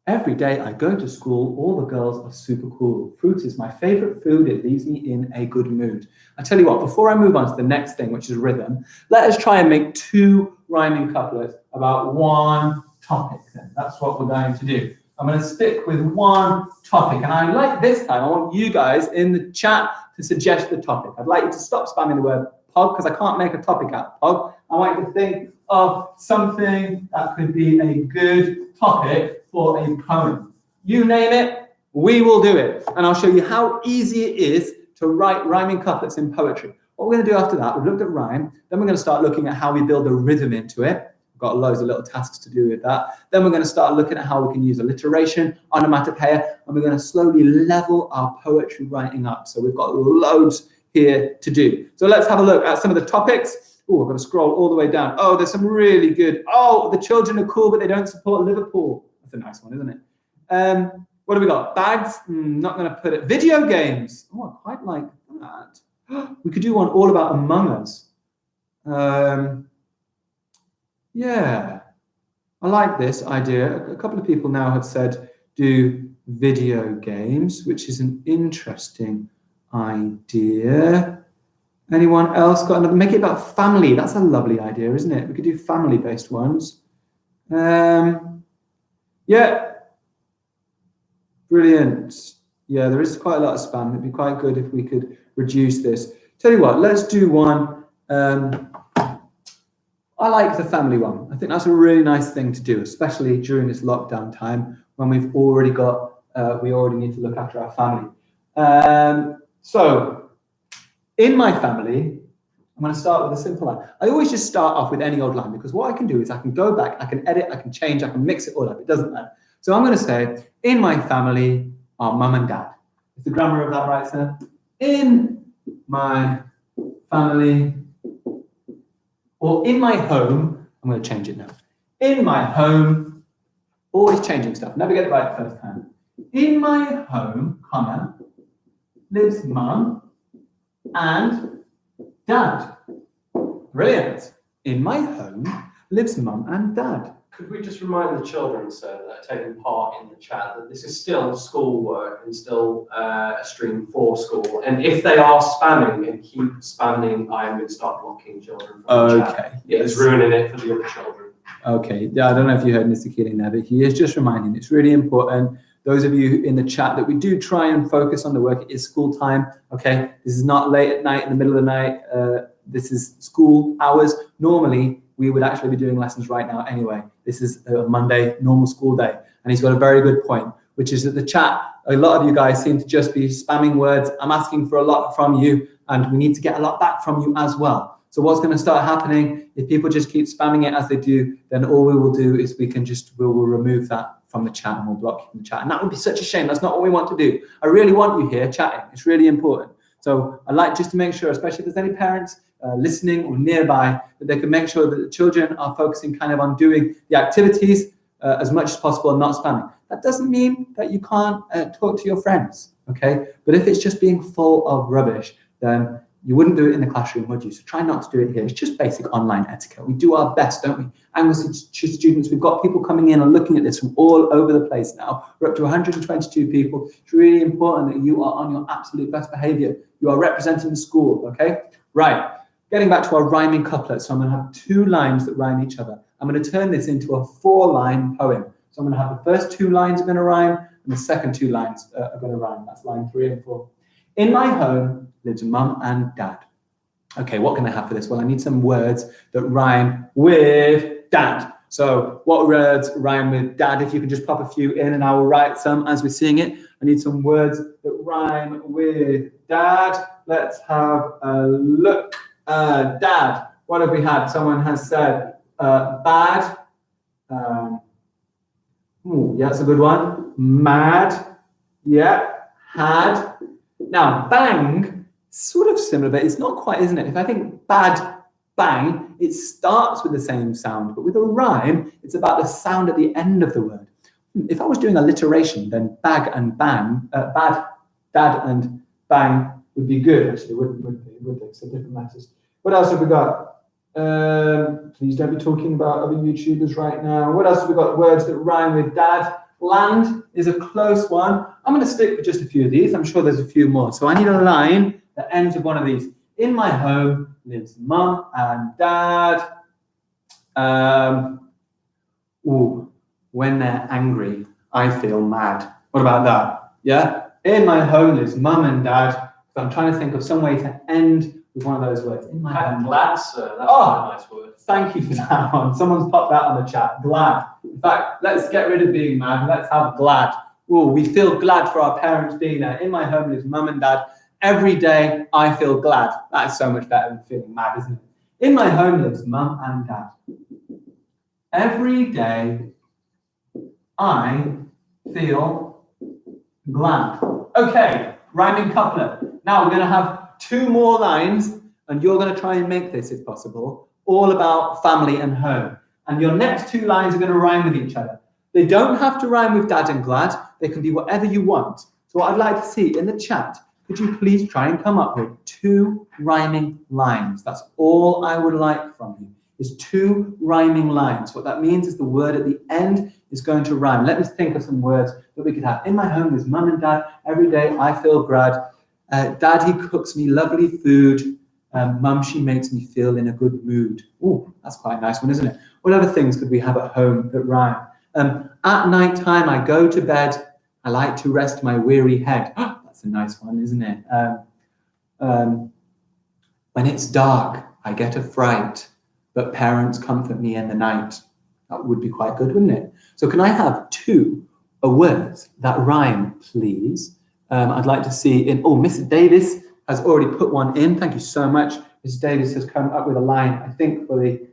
every day I go to school, all the girls are super cool. Fruit is my favorite food. It leaves me in a good mood. I tell you what, before I move on to the next thing, which is rhythm, let us try and make 2 rhyming couplets about one topic then. That's what we're going to do. I'm going to stick with one topic. And I like this time, I want you guys in the chat to suggest the topic. I'd like you to stop spamming the word pog because I can't make a topic out of pog. I want you to think of something that could be a good topic for a poem. You name it, we will do it. And I'll show you how easy it is to write rhyming couplets in poetry. What we're going to do after that, we've looked at rhyme, then we're going to start looking at how we build a rhythm into it. We've got loads of little tasks to do with that. Then we're going to start looking at how we can use alliteration, onomatopoeia, and we're going to slowly level our poetry writing up. So we've got loads here to do. So let's have a look at some of the topics. Oh, I've got to scroll all the way down. Oh, there's some really good. Oh, the children are cool, but they don't support Liverpool. That's a nice one, isn't it? What have we got? Bags? Not going to put it. Video games. Oh, I quite like that. We could do one all about Among Us. Yeah, I like this idea. A couple of people now have said do video games, which is an interesting idea. Anyone else got another? Make it about family. That's a lovely idea, isn't it? We could do family-based ones. Yeah, brilliant. Yeah, there is quite a lot of spam. It'd be quite good if we could reduce this. Tell you what, let's do one. I like the family one. I think that's a really nice thing to do, especially during this lockdown time when we've already got, we already need to look after our family. So, in my family, I'm going to start with a simple line. I always just start off with any old line because what I can do is I can go back, I can edit, I can change, I can mix it all up. It doesn't matter. So I'm going to say, in my family are mum and dad. Is the grammar of that right, sir? In my family, or in my home, I'm going to change it now. In my home, always changing stuff. Never get it right the first time. In my home, comma, lives mum and dad. Brilliant. In my home lives mum and dad. Could we just remind the children, sir, that are taking part in the chat that this is still schoolwork and still a stream for school. And if they are spamming and keep spamming, I am going to start blocking children from the chat. It's ruining it for the other children. Okay. Yeah, I don't know if you heard Mr. Keeling there, but he is just reminding. It's really important. Those of you in the chat that we do try and focus on the work. It is school time. Okay. This is not late at night, in the middle of the night. This is school hours. Normally, we would actually be doing lessons right now anyway. This is a Monday, normal school day. And he's got a very good point. which is that the chat, a lot of you guys seem to just be spamming words. I'm asking for a lot from you, and we need to get a lot back from you as well. So what's going to start happening, if people just keep spamming it as they do, then all we will do is we will remove that from the chat, and we'll block you from the chat. And that would be such a shame. That's not what we want to do. I really want you here chatting. It's really important. So I'd like just to make sure, especially if there's any parents listening or nearby, that they can make sure that the children are focusing kind of on doing the activities as much as possible and not spamming. That doesn't mean that you can't talk to your friends, okay? But if it's just being full of rubbish, then you wouldn't do it in the classroom, would you? So try not to do it here. It's just basic online etiquette. We do our best, don't we? Anglesey students, we've got people coming in and looking at this from all over the place now. We're up to 122 people. It's really important that you are on your absolute best behavior. You are representing the school, okay? Right, getting back to our rhyming couplet. So I'm gonna have 2 lines that rhyme each other. I'm gonna turn this into a 4-line poem. So I'm gonna have the first 2 lines are gonna rhyme, and the second 2 lines are gonna rhyme. That's line 3 and 4. In my home lives mum and dad. Okay, what can I have for this? Well, I need some words that rhyme with dad. So what words rhyme with dad? If you can just pop a few in and I will write some as we're seeing it. I need some words that rhyme with dad. Let's have a look. Dad, what have we had? Someone has said bad. Yeah, that's a good one. Mad. Yeah. Had. Now, bang, sort of similar, but it's not quite, isn't it? If I think bad, bang, it starts with the same sound, but with a rhyme, it's about the sound at the end of the word. If I was doing alliteration, then bag and bang, bad, dad and bang would be good, actually, wouldn't they? So different matters. What else have we got? Please don't be talking about other YouTubers right now. What else have we got? Words that rhyme with dad. Land is a close one. I'm going to stick with just a few of these. I'm sure there's a few more. So I need a line that ends with one of these. In my home lives mum and dad. When they're angry, I feel mad. What about that? Yeah? In my home lives mum and dad. So I'm trying to think of some way to end with one of those words. In my home. Glad, sir. That's a nice word. Thank you for that one. Someone's popped that on the chat. Glad. In fact, let's get rid of being mad. Let's have glad. Oh, we feel glad for our parents being there. In my home lives mum and dad. Every day I feel glad. That is so much better than feeling mad, isn't it? In my home lives mum and dad. Every day I feel glad. Okay, rhyming couplet. Now we're going to have 2 more lines, and you're going to try and make this, if possible, all about family and home. And your next 2 lines are going to rhyme with each other. They don't have to rhyme with dad and glad. They can be whatever you want. So what I'd like to see in the chat, could you please try and come up with 2 rhyming lines? That's all I would like from you, is 2 rhyming lines. What that means is the word at the end is going to rhyme. Let me think of some words that we could have. In my home is mum and dad. Every day I feel glad. Dad, he cooks me lovely food. Mum, she makes me feel in a good mood. Oh, that's quite a nice one, isn't it? What other things could we have at home that rhyme? At night time, I go to bed. I like to rest my weary head. That's a nice one, isn't it? When it's dark, I get a fright, but parents comfort me in the night. That would be quite good, wouldn't it? So can I have 2 words that rhyme, please? I'd like to see in, Mrs. Davis has already put one in. Thank you so much. Mrs. Davis has come up with a line, I think, for the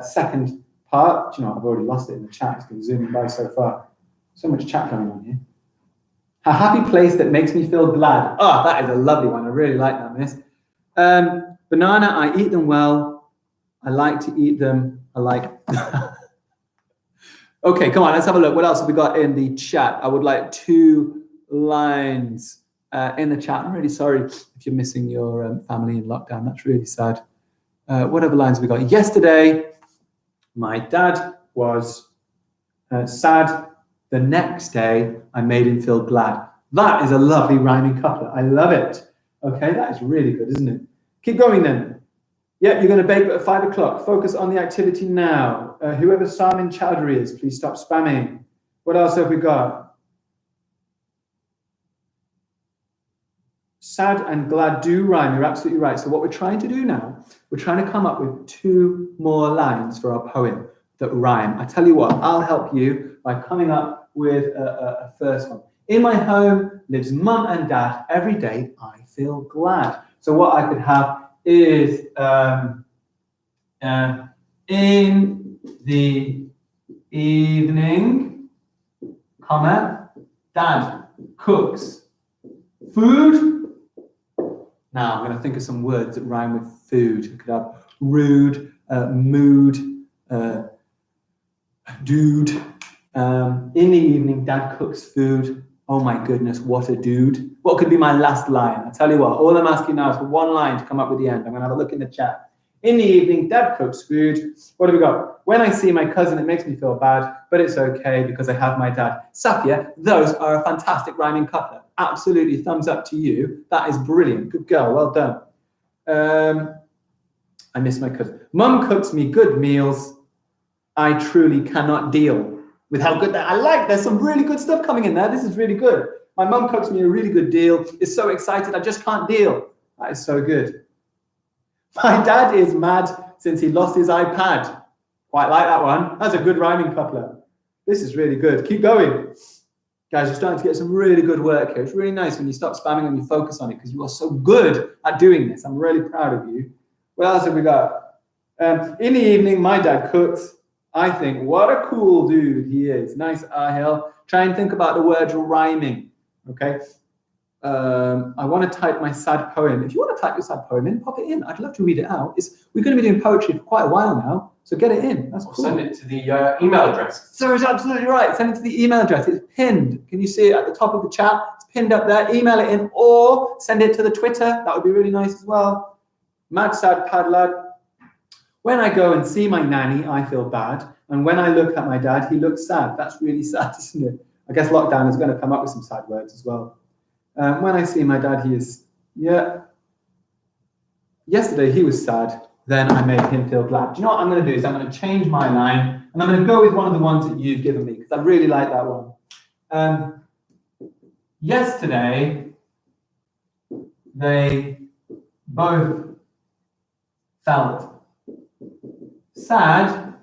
second part. Do you know, I've already lost it in the chat. It's been zooming by so far. So much chat going on here. A happy place that makes me feel glad. Oh, that is a lovely one. I really like that, miss. Banana, I eat them well. I like to eat them. I like... Okay, come on, let's have a look. What else have we got in the chat? I would like 2 lines in the chat. I'm really sorry if you're missing your family in lockdown. That's really sad. What other lines have we got? Yesterday, my dad was sad. The next day, I made him feel glad. That is a lovely rhyming couplet. I love it. Okay, that is really good, isn't it? Keep going then. Yep, you're going to bake at 5 o'clock. Focus on the activity now. Whoever Samin Chowdhury is, please stop spamming. What else have we got? Sad and glad do rhyme. You're absolutely right. So what we're trying to do now, we're trying to come up with 2 more lines for our poem that rhyme. I tell you what, I'll help you by coming up with a first one. In my home lives mum and dad. Every day I feel glad. So what I could have is in the evening, comma, dad cooks food. Now I'm going to think of some words that rhyme with food. I could have rude, mood, dude. In the evening, dad cooks food. Oh my goodness, what a dude. What could be my last line? I tell you what, all I'm asking now is for one line to come up with the end. I'm going to have a look in the chat. In the evening, dad cooks food. What have we got? When I see my cousin, it makes me feel bad, but it's okay because I have my dad. Safia, those are a fantastic rhyming couplet. Absolutely, thumbs up to you. That is brilliant. Good girl, well done. I miss my cousin. Mum cooks me good meals. I truly cannot deal with how good that. I like, there's some really good stuff coming in there. This is really good. My mum cooks me a really good deal. Is so excited, I just can't deal. That is so good. My dad is mad since he lost his iPad. Quite like that one. That's a good rhyming couplet. This is really good. Keep going. Guys, you're starting to get some really good work here. It's really nice when you stop spamming and you focus on it because you are so good at doing this. I'm really proud of you. What else have we got? In the evening, my dad cooks. I think, what a cool dude he is. Nice, Ahel. Try and think about the words rhyming, okay? I want to type my sad poem. If you want to type your sad poem in, pop it in. I'd love to read it out. We're going to be doing poetry for quite a while now, so get it in. That's cool. Send it to the email address. Sarah's absolutely right. Send it to the email address. It's pinned. Can you see it at the top of the chat? It's pinned up there. Email it in or send it to the Twitter. That would be really nice as well. Mad sad pad lad. When I go and see my nanny, I feel bad. And when I look at my dad, he looks sad. That's really sad, isn't it? I guess lockdown is going to come up with some sad words as well. When I see my dad, he is, yeah. Yesterday, he was sad. Then I made him feel glad. Do you know what I'm going to do is I'm going to change my line. And I'm going to go with one of the ones that you've given me because I really like that one. Yesterday, they both felt sad.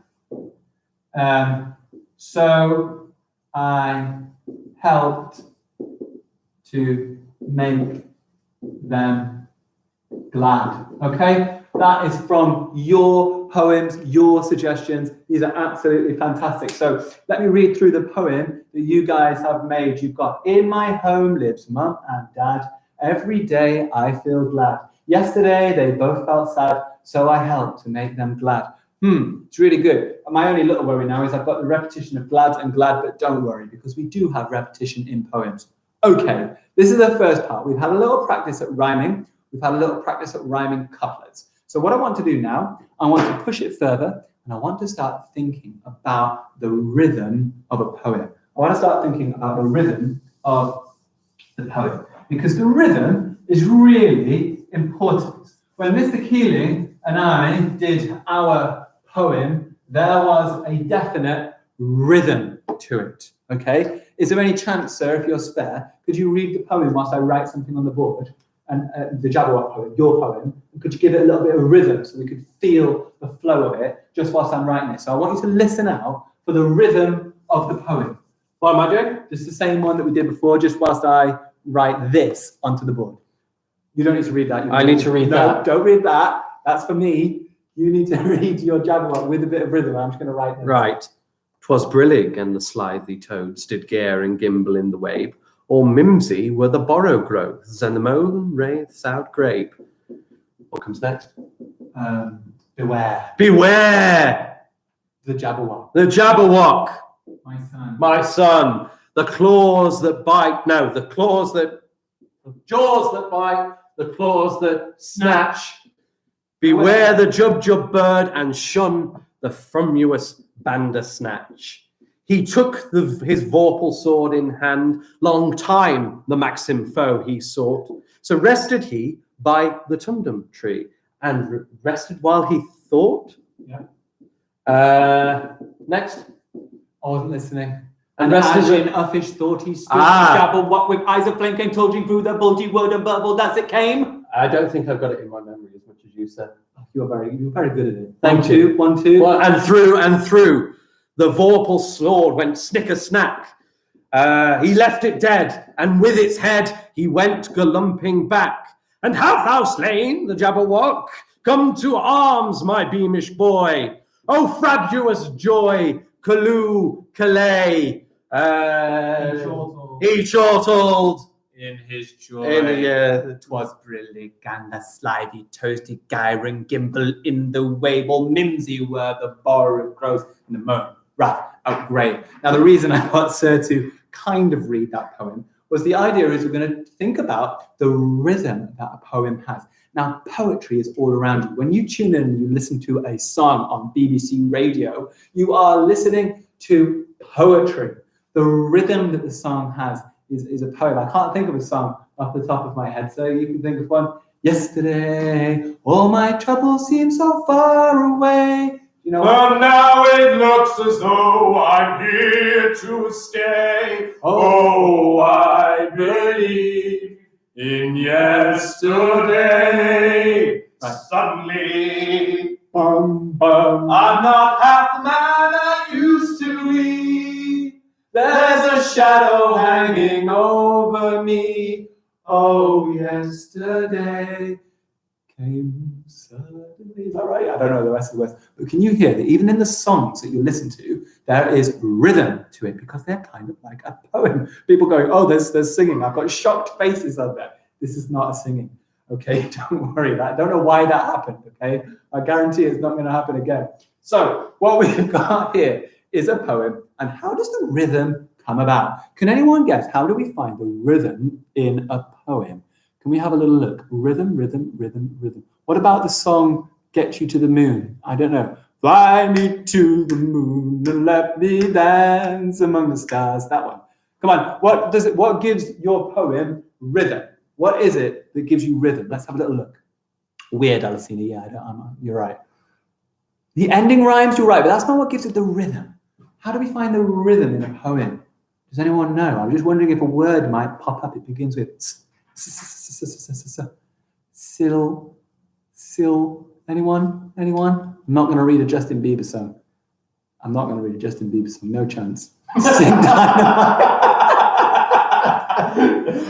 So I helped to make them glad. Okay? That is from your poems, your suggestions. These are absolutely fantastic. So let me read through the poem that you guys have made. You've got, in my home lives mum and dad. Every day I feel glad. Yesterday they both felt sad, so I helped to make them glad. It's really good. My only little worry now is I've got the repetition of glad and glad, but don't worry, because we do have repetition in poems. Okay, this is the first part. We've had a little practice at rhyming. We've had a little practice at rhyming couplets. So what I want to do now, I want to push it further, and I want to start thinking about the rhythm of a poem. I want to start thinking about the rhythm of the poem, because the rhythm is really important. When Mr. Keeling and I did our poem, there was a definite rhythm to it, okay? Is there any chance, sir, if you're spare, could you read the poem whilst I write something on the board? And the Jabberwock poem, your poem, and could you give it a little bit of rhythm so we could feel the flow of it just whilst I'm writing it? So I want you to listen out for the rhythm of the poem. What am I doing? Just the same one that we did before, just whilst I write this onto the board. You don't need to read that. I need to read that. No, don't read that. That's for me. You need to read your Jabberwock with a bit of rhythm. I'm just going to write this. Right. 'Twas brillig and the slithy toads did gare and gimble in the wabe. All mimsy were the borrow growths and the mown wraiths outgrape. What comes next? Beware. Beware! The Jabberwock. The Jabberwock. My son. My son. The claws that bite. No, the claws that... The jaws that bite. The claws that snatch. Beware the jub bird and shun the frumious bandersnatch. He took his vorpal sword in hand, long time the maxim foe he sought. So rested he by the tundum tree, and rested while he thought. Yeah. Next. I wasn't listening. And as in a fish thought he stood, Jabberwock with eyes of flame came trudging through the bulgy wood and bubbled as it came. I don't think I've got it in my memory as much as you said. You're very good at it. Thank you. 1, 2. Well, and through the vorpal sword went snicker snack. He left it dead, and with its head he went galumping back. And have thou slain the Jabberwock? Come to arms, my beamish boy. Oh, frabjous joy, Callooh, Calais. He chortled. In his joy, "'Twas brillig and the slithy, toasty gyre and gimble in the wable, mimsy were the bar of crows in the moan, wrath, outgrave. Now, the reason I got Sir to kind of read that poem was the idea is we're going to think about the rhythm that a poem has. Now, poetry is all around you. When you tune in and you listen to a song on BBC Radio, you are listening to poetry. The rhythm that the song has is a poem. I can't think of a song off the top of my head, so you can think of one. Yesterday, all my troubles seem so far away. You know, but now it looks as though I'm here to stay. Oh, I believe in yesterday. Right. Suddenly, bum. I'm not half the man I used to be. There's a shadow hanging over me. Oh, yesterday came suddenly. Is that right? I don't know the rest of the words. But can you hear that even in the songs that you listen to, there is rhythm to it because they're kind of like a poem. People going, oh, there's singing. I've got shocked faces on there. This is not a singing. Okay, don't worry. I don't know why that happened. Okay, I guarantee it's not going to happen again. So what we've got here is a poem, and how does the rhythm come about? Can anyone guess? How do we find the rhythm in a poem? Can we have a little look? Rhythm, rhythm, rhythm, rhythm. What about the song Get You to the Moon? I don't know. Fly me to the moon and let me dance among the stars. That one. Come on. What gives your poem rhythm? What is it that gives you rhythm? Let's have a little look. Weird, Alcina. Yeah, you're right. The ending rhymes, you're right, but that's not what gives it the rhythm. How do we find the rhythm in a poem? Does anyone know? I'm just wondering if a word might pop up. It begins with sill. Anyone? I'm not going to read a Justin Bieber song. No chance. Sing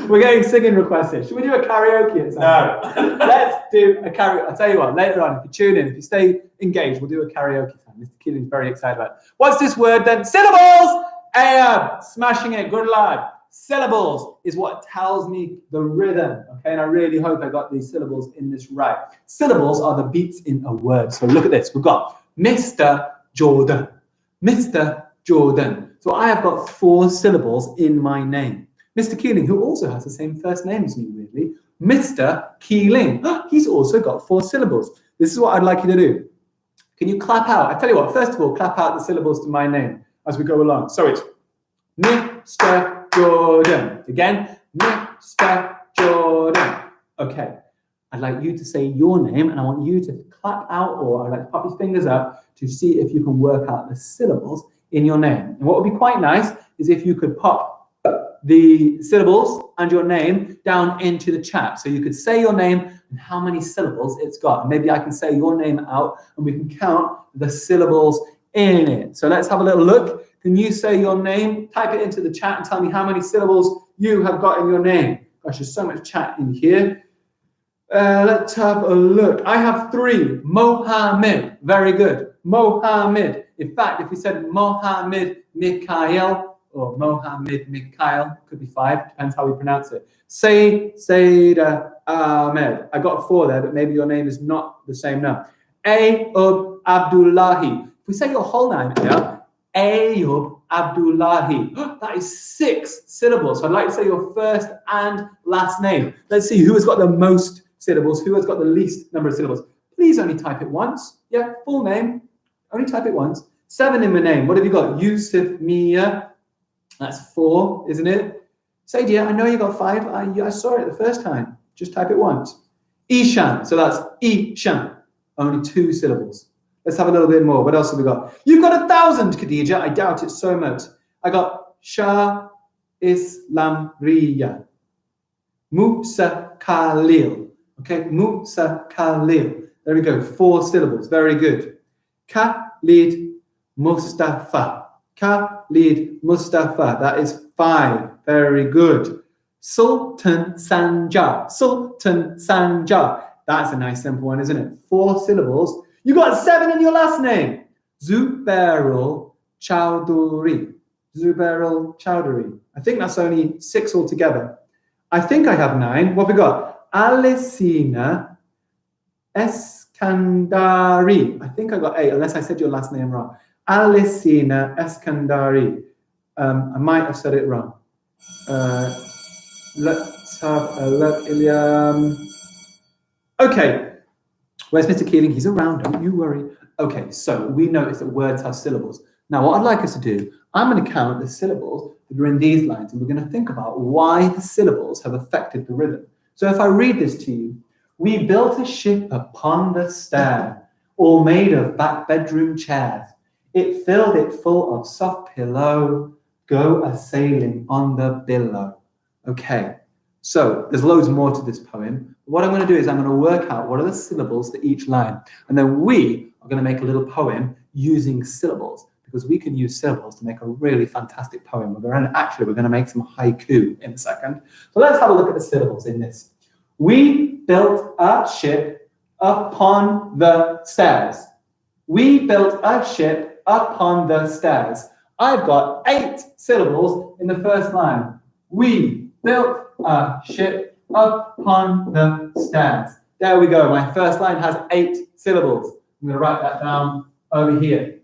We're getting singing requests here. Should we do a karaoke at some point? No. Let's do a karaoke. I'll tell you what, later on, if you tune in, if you stay engaged, we'll do a karaoke time. Mr. Keeling's very excited about it. What's this word then? Syllables! Smashing it, good lad. Syllables is what tells me the rhythm, okay? And I really hope I got these syllables in this right. Syllables are the beats in a word. So look at this. We've got Mr. Jordan. Mr. Jordan. So I have got 4 syllables in my name. Mr. Keeling, who also has the same first name as me, weirdly. Mr. Keeling. He's also got 4 syllables. This is what I'd like you to do. Can you clap out? I tell you what, first of all, clap out the syllables to my name as we go along. So it's Mr. Jordan. Again, Mr. Jordan. Okay. I'd like you to say your name, and I want you to clap out, or I'd like to pop your fingers up to see if you can work out the syllables in your name. And what would be quite nice is if you could pop the syllables and your name down into the chat. So you could say your name and how many syllables it's got. And maybe I can say your name out and we can count the syllables in it. So let's have a little look. Can you say your name? Type it into the chat and tell me how many syllables you have got in your name. Gosh, there's so much chat in here. Let's have a look. I have 3. Mohammed. Very good. Mohammed. In fact, if we said Mohammed Mikhail, or Mohammed Mikhail, could be 5, depends how we pronounce it. Sayyida Ahmed. I got 4 there, but maybe your name is not the same now. Ayub Abdullahi. If we say your whole name here, Ayub Abdullahi. That is 6 syllables. So I'd like to say your first and last name. Let's see who has got the most syllables, who has got the least number of syllables. Please only type it once. Yeah, full name. Only type it once. 7 in my name. What have you got? Yusuf Mia. That's 4, isn't it? Say, dear, I know you got 5. I saw it the first time. Just type it once. Ishan. So that's Ishan. Only 2 syllables. Let's have a little bit more. What else have we got? You've got 1,000, Khadija. I doubt it so much. I got Shah Islam Riya. Musa Khalil. Okay, Musa Khalil. There we go. 4 syllables. Very good. Khalid Mustafa. Khalid Mustafa. That is 5. Very good. Sultan Sanja. Sultan Sanja. That's a nice simple one, isn't it? 4 syllables. You got 7 in your last name. Zubairul Chowdhury. Zubairul Chowdhury. I think that's only 6 altogether. I think I have 9. What have we got? Alisina Eskandari. I think I got 8, unless I said your last name wrong. Alisina Eskandari. I might have said it wrong. Let's have a look, Iliam. Okay. Where's Mr. Keeling? He's around, don't you worry. Okay, so we noticed that words have syllables. Now, what I'd like us to do, I'm going to count the syllables that are in these lines, and we're going to think about why the syllables have affected the rhythm. So if I read this to you, we built a ship upon the stair, all made of back bedroom chairs. It filled it full of soft pillow, go a-sailing on the billow. Okay, so there's loads more to this poem. What I'm going to do is I'm going to work out what are the syllables to each line, and then we are going to make a little poem using syllables, because we can use syllables to make a really fantastic poem. We're going to make some haiku in a second. So let's have a look at the syllables in this. We built a ship upon the stairs. We built a ship upon the stairs. I've got 8 syllables in the first line. We built a ship upon the stairs. There we go. My first line has 8 syllables. I'm going to write that down over here.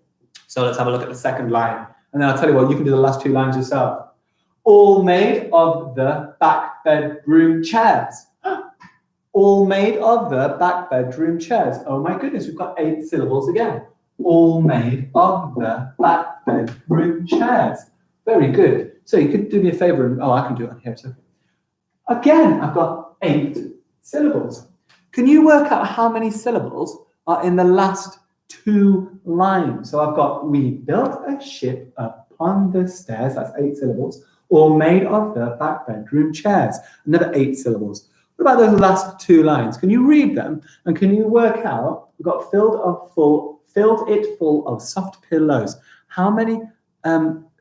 So let's have a look at the second line. And then I'll tell you what, you can do the last 2 lines yourself. All made of the back bedroom chairs. All made of the back bedroom chairs. Oh my goodness, we've got 8 syllables again. All made of the back bedroom chairs. Very good. So you could do me a favor and, I can do it on here too. Again, I've got 8 syllables. Can you work out how many syllables are in the last 2 lines? So I've got, we built a ship upon the stairs, that's 8 syllables, or made of the back bedroom chairs, another 8 syllables. What about those last 2 lines? Can you read them and can you work out, we've got filled it full of soft pillows. How many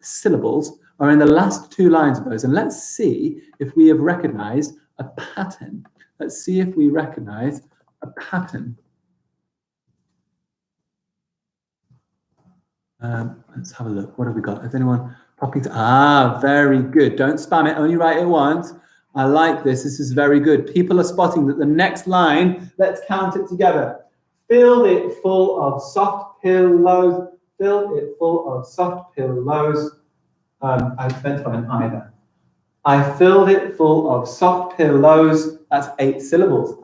syllables are in the last 2 lines of those? And let's see if we have recognized a pattern. Let's see if we recognize a pattern. Let's have a look. What have we got? Has anyone popping to? Very good. Don't spam it. Only write it once. I like this. This is very good. People are spotting that the next line, let's count it together. Filled it full of soft pillows. Filled it full of soft pillows. I spent on an I there. I filled it full of soft pillows. That's 8 syllables.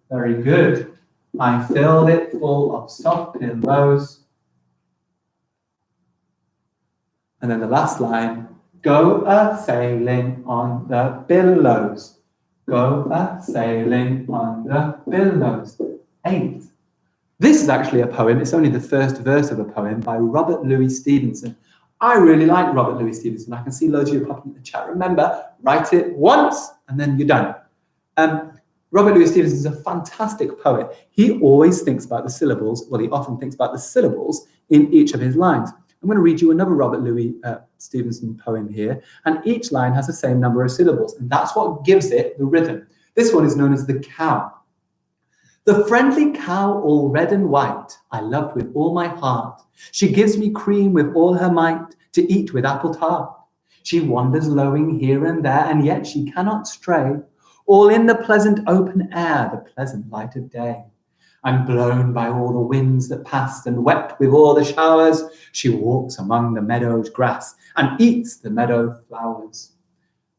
Very good. I filled it full of soft pillows. And then the last line, go a-sailing on the billows. Go a-sailing on the billows. 8. This is actually a poem. It's only the first verse of a poem by Robert Louis Stevenson. I really like Robert Louis Stevenson. I can see loads of you popping in the chat. Remember, write it once and then you're done. Robert Louis Stevenson is a fantastic poet. He always thinks about the syllables. Well, he often thinks about the syllables in each of his lines. I'm going to read you another Robert Louis Stevenson poem here, and each line has the same number of syllables, and that's what gives it the rhythm. This one is known as the cow. The friendly cow, all red and white, I loved with all my heart. She gives me cream with all her might to eat with apple tart. She wanders lowing here and there, and yet she cannot stray, all in the pleasant open air, the pleasant light of day. I'm blown by all the winds that passed and wept with all the showers. She walks among the meadow's grass and eats the meadow flowers.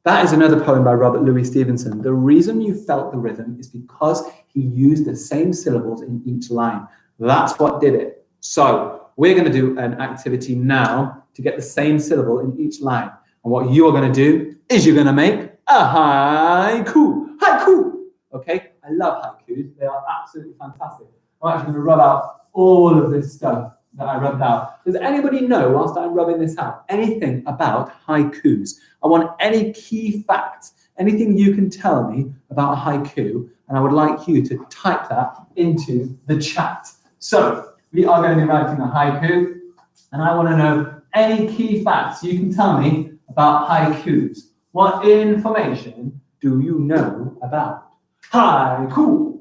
That is another poem by Robert Louis Stevenson. The reason you felt the rhythm is because he used the same syllables in each line. That's what did it. So we're going to do an activity now to get the same syllable in each line. And what you are going to do is you're going to make a haiku. Haiku. Okay? I love haikus. They are absolutely fantastic. I'm actually going to rub out all of this stuff that I rubbed out. Does anybody know, whilst I'm rubbing this out, anything about haikus? I want any key facts, anything you can tell me about a haiku, and I would like you to type that into the chat. So we are going to be writing a haiku, and I want to know any key facts you can tell me about about haikus. What information do you know about haiku?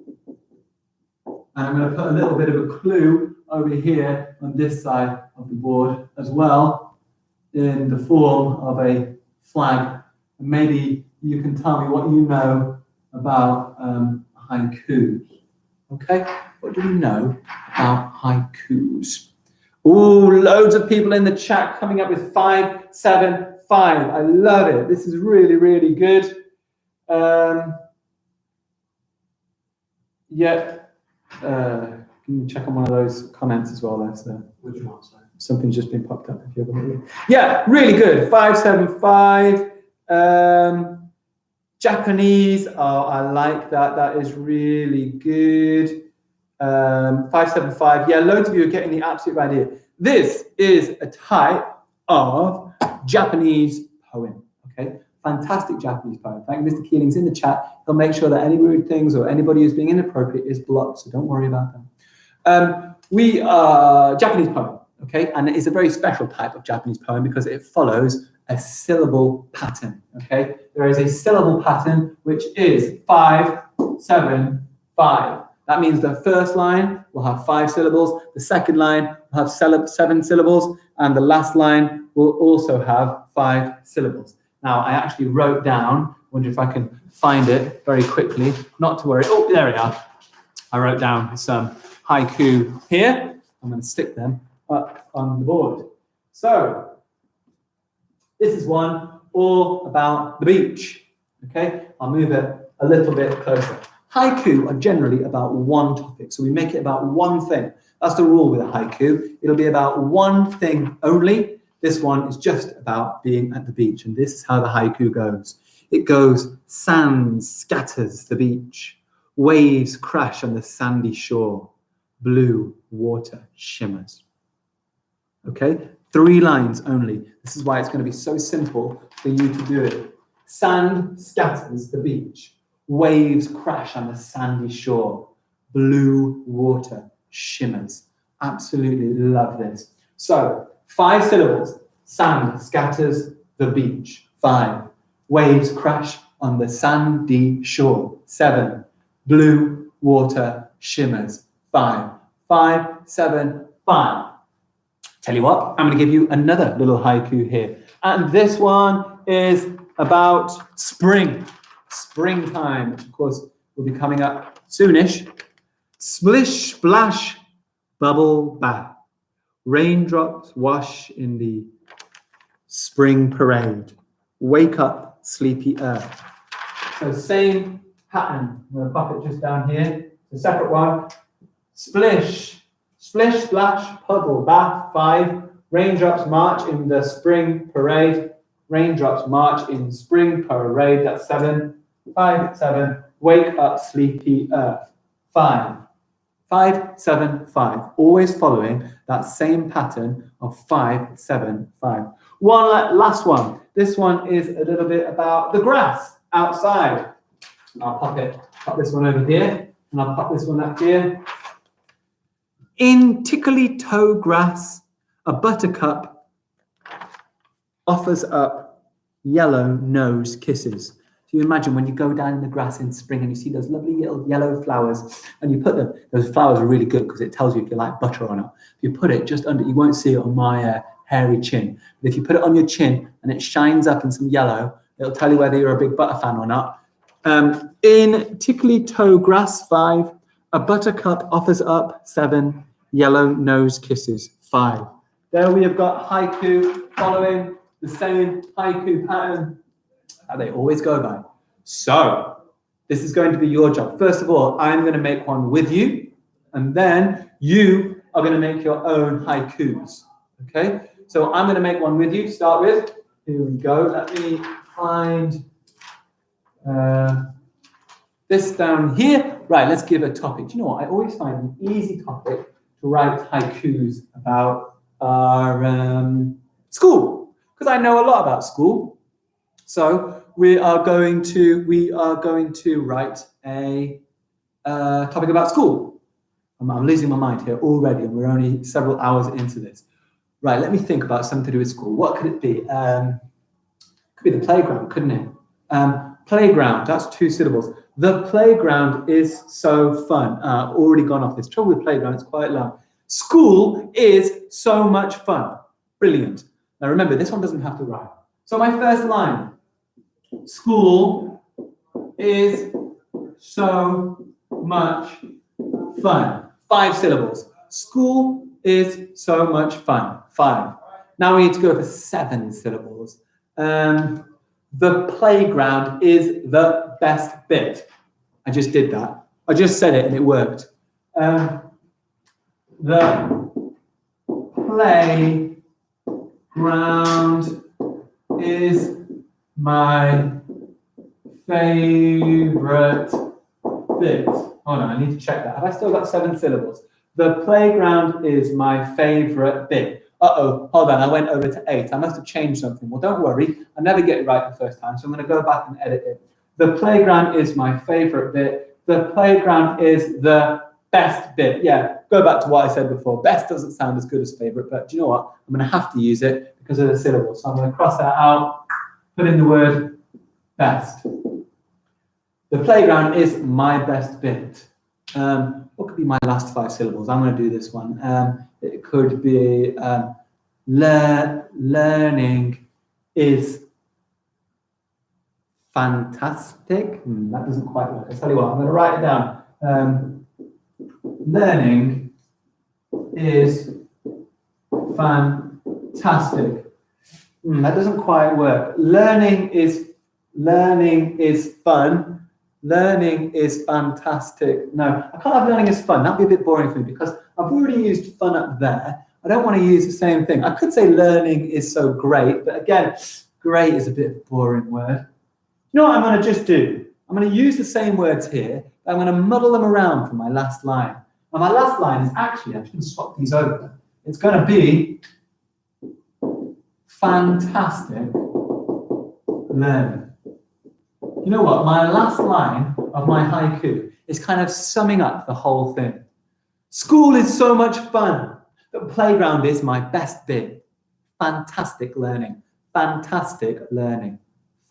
And I'm going to put a little bit of a clue over here on this side of the board as well, in the form of a flag. And maybe you can tell me what you know about haikus. Okay, what do we know about haikus? Ooh, loads of people in the chat coming up with 5, 7, 5. I love it. This is really, really good. Can you check on one of those comments as well? That's Which one, sorry? something's just been popped up. If you ever yeah, really good. 5, 7, 5. Japanese. Oh, I like that. That is really good. 5, 7, 5. Yeah, loads of you are getting the absolute right idea. This is a type of Japanese poem. Okay, fantastic Japanese poem. Thank you, Mr. Keeling's in the chat. He'll make sure that any rude things or anybody who's being inappropriate is blocked. So don't worry about them. We are Japanese poem. Okay, and it is a very special type of Japanese poem because it follows a syllable pattern. Okay, there is a syllable pattern which is 5, 7, 5. That means the first line will have 5 syllables, the second line will have 7 syllables, and the last line will also have 5 syllables. Now, I actually wrote down, wonder if I can find it very quickly, not to worry. Oh, there we are. I wrote down some haiku here. I'm going to stick them up on the board. So, this is one all about the beach. Okay, I'll move it a little bit closer. Haiku are generally about one topic, so we make it about one thing. That's the rule with a haiku. It'll be about one thing only. This one is just about being at the beach, and this is how the haiku goes. It goes, sand scatters the beach, waves crash on the sandy shore, blue water shimmers. Okay, 3 lines only. This is why it's going to be so simple for you to do it. Sand scatters the beach. Waves crash on the sandy shore. Blue water shimmers. Absolutely love this. So, 5 syllables. Sand scatters the beach. 5. Waves crash on the sandy shore. 7. Blue water shimmers. 5. 5, 7, 5. Tell you what, I'm going to give you another little haiku here. And this one is about spring. Springtime, which of course will be coming up soonish. Splish, splash, bubble, bath. Raindrops wash in the spring parade. Wake up, sleepy earth. So same pattern. I'm going to pop it just down here. It's a separate one. Splish, splish, splash, puddle, bath. 5. Raindrops march in the spring parade. Raindrops march in spring parade. That's 7. 5, 7. Wake up, sleepy earth. 5. 5, 7, 5. Always following that same pattern of 5, 7, 5. One last one. This one is a little bit about the grass outside. I'll pop this one over here, and I'll pop this one up here. In tickly toe grass, a buttercup offers up yellow nose kisses. So you imagine when you go down in the grass in spring and you see those lovely little yellow flowers, and you put them, those flowers are really good because it tells you if you like butter or not. If you put it just under, you won't see it on my hairy chin, but if you put it on your chin and it shines up in some yellow, it'll tell you whether you're a big butter fan or not. In tickly toe grass, 5, a buttercup offers up 7 yellow nose kisses, 5. There we have got haiku following the same haiku pattern that they always go by. So this is going to be your job. First of all, I'm going to make one with you, and then you are going to make your own haikus. Okay? So I'm going to make one with you to start with. Here we go. Let me find this down here. Right, let's give a topic. Do you know what? I always find an easy topic to write haikus about our school, because I know a lot about school. So we are going to write a topic about school. I'm losing my mind here already, and we're only several hours into this. Right, let me think about something to do with school. What could it be? Could be the playground, couldn't it? Playground, that's 2 syllables. The playground is so fun. Already gone off this. Trouble with playground, it's quite long. School is so much fun. Brilliant. Now remember, this one doesn't have to rhyme. So my first line, school is so much fun. 5 syllables. School is so much fun. 5. Now we need to go for 7 syllables. The playground is the best bit. I just did that. I just said it and it worked. The playground is my favorite bit. Hold on, I need to check that. Have I still got 7 syllables? The playground is my favorite bit. Uh-oh, hold on, I went over to 8. I must have changed something. Well, don't worry, I never get it right the first time, so I'm going to go back and edit it. The playground is my favorite bit. The playground is the best bit. Yeah, go back to what I said before. Best doesn't sound as good as favorite, but do you know what? I'm going to have to use it because of the syllables. So I'm going to cross that out, put in the word best. The playground is my best bit. What could be my last 5 syllables? I'm going to do this one. It could be learning is fantastic. That doesn't quite work. I'll tell you what, I'm going to write it down. Learning is fantastic. That doesn't quite work. Learning is fun. Learning is fantastic. No, I can't have learning is fun. That'd be a bit boring for me because I've already used fun up there. I don't want to use the same thing. I could say learning is so great, but again, great is a bit of a boring word. You know what I'm going to just do? I'm going to use the same words here, but I'm going to muddle them around for my last line. Now, my last line is actually, I'm just going to swap these over. It's going to be fantastic learning. You know what? My last line of my haiku is kind of summing up the whole thing. School is so much fun. The playground is my best bit. Fantastic learning. Fantastic learning.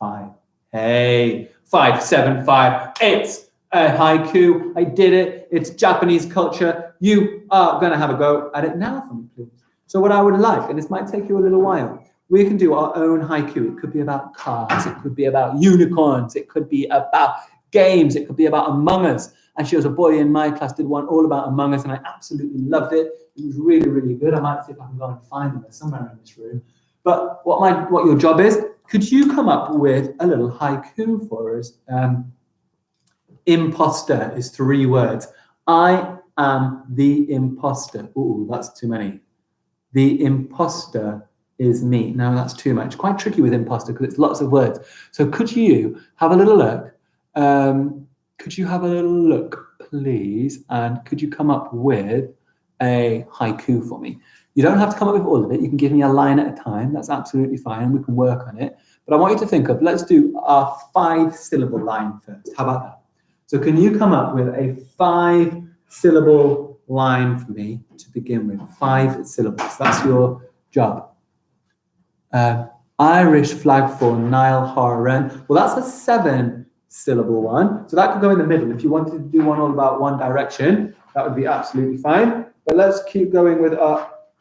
5. Hey, 5, 7, 5. It's a haiku. I did it. It's Japanese culture. You are going to have a go at it now for me, please. So what I would like, and this might take you a little while, we can do our own haiku. It could be about cars. It could be about unicorns. It could be about games. It could be about Among Us. Actually, there was a boy in my class did one all about Among Us, and I absolutely loved it. It was really, really good. I might see if I can go and find them. They're somewhere in this room. But what your job is, could you come up with a little haiku for us? Imposter is 3 words. I am the imposter. Ooh, that's too many. The imposter is me. No, that's too much. Quite tricky with imposter because it's lots of words. So could you have a little look? Could you have a little look, please? And could you come up with a haiku for me? You don't have to come up with all of it. You can give me a line at a time. That's absolutely fine. We can work on it. But I want you to think of, let's do our 5-syllable line first. How about that? So can you come up with a 5-syllable line for me to begin with? 5 syllables. That's your job. Irish flag for Niall Horan. Well, that's a 7-syllable one. So that could go in the middle. If you wanted to do one all about one direction, that would be absolutely fine. But let's keep going with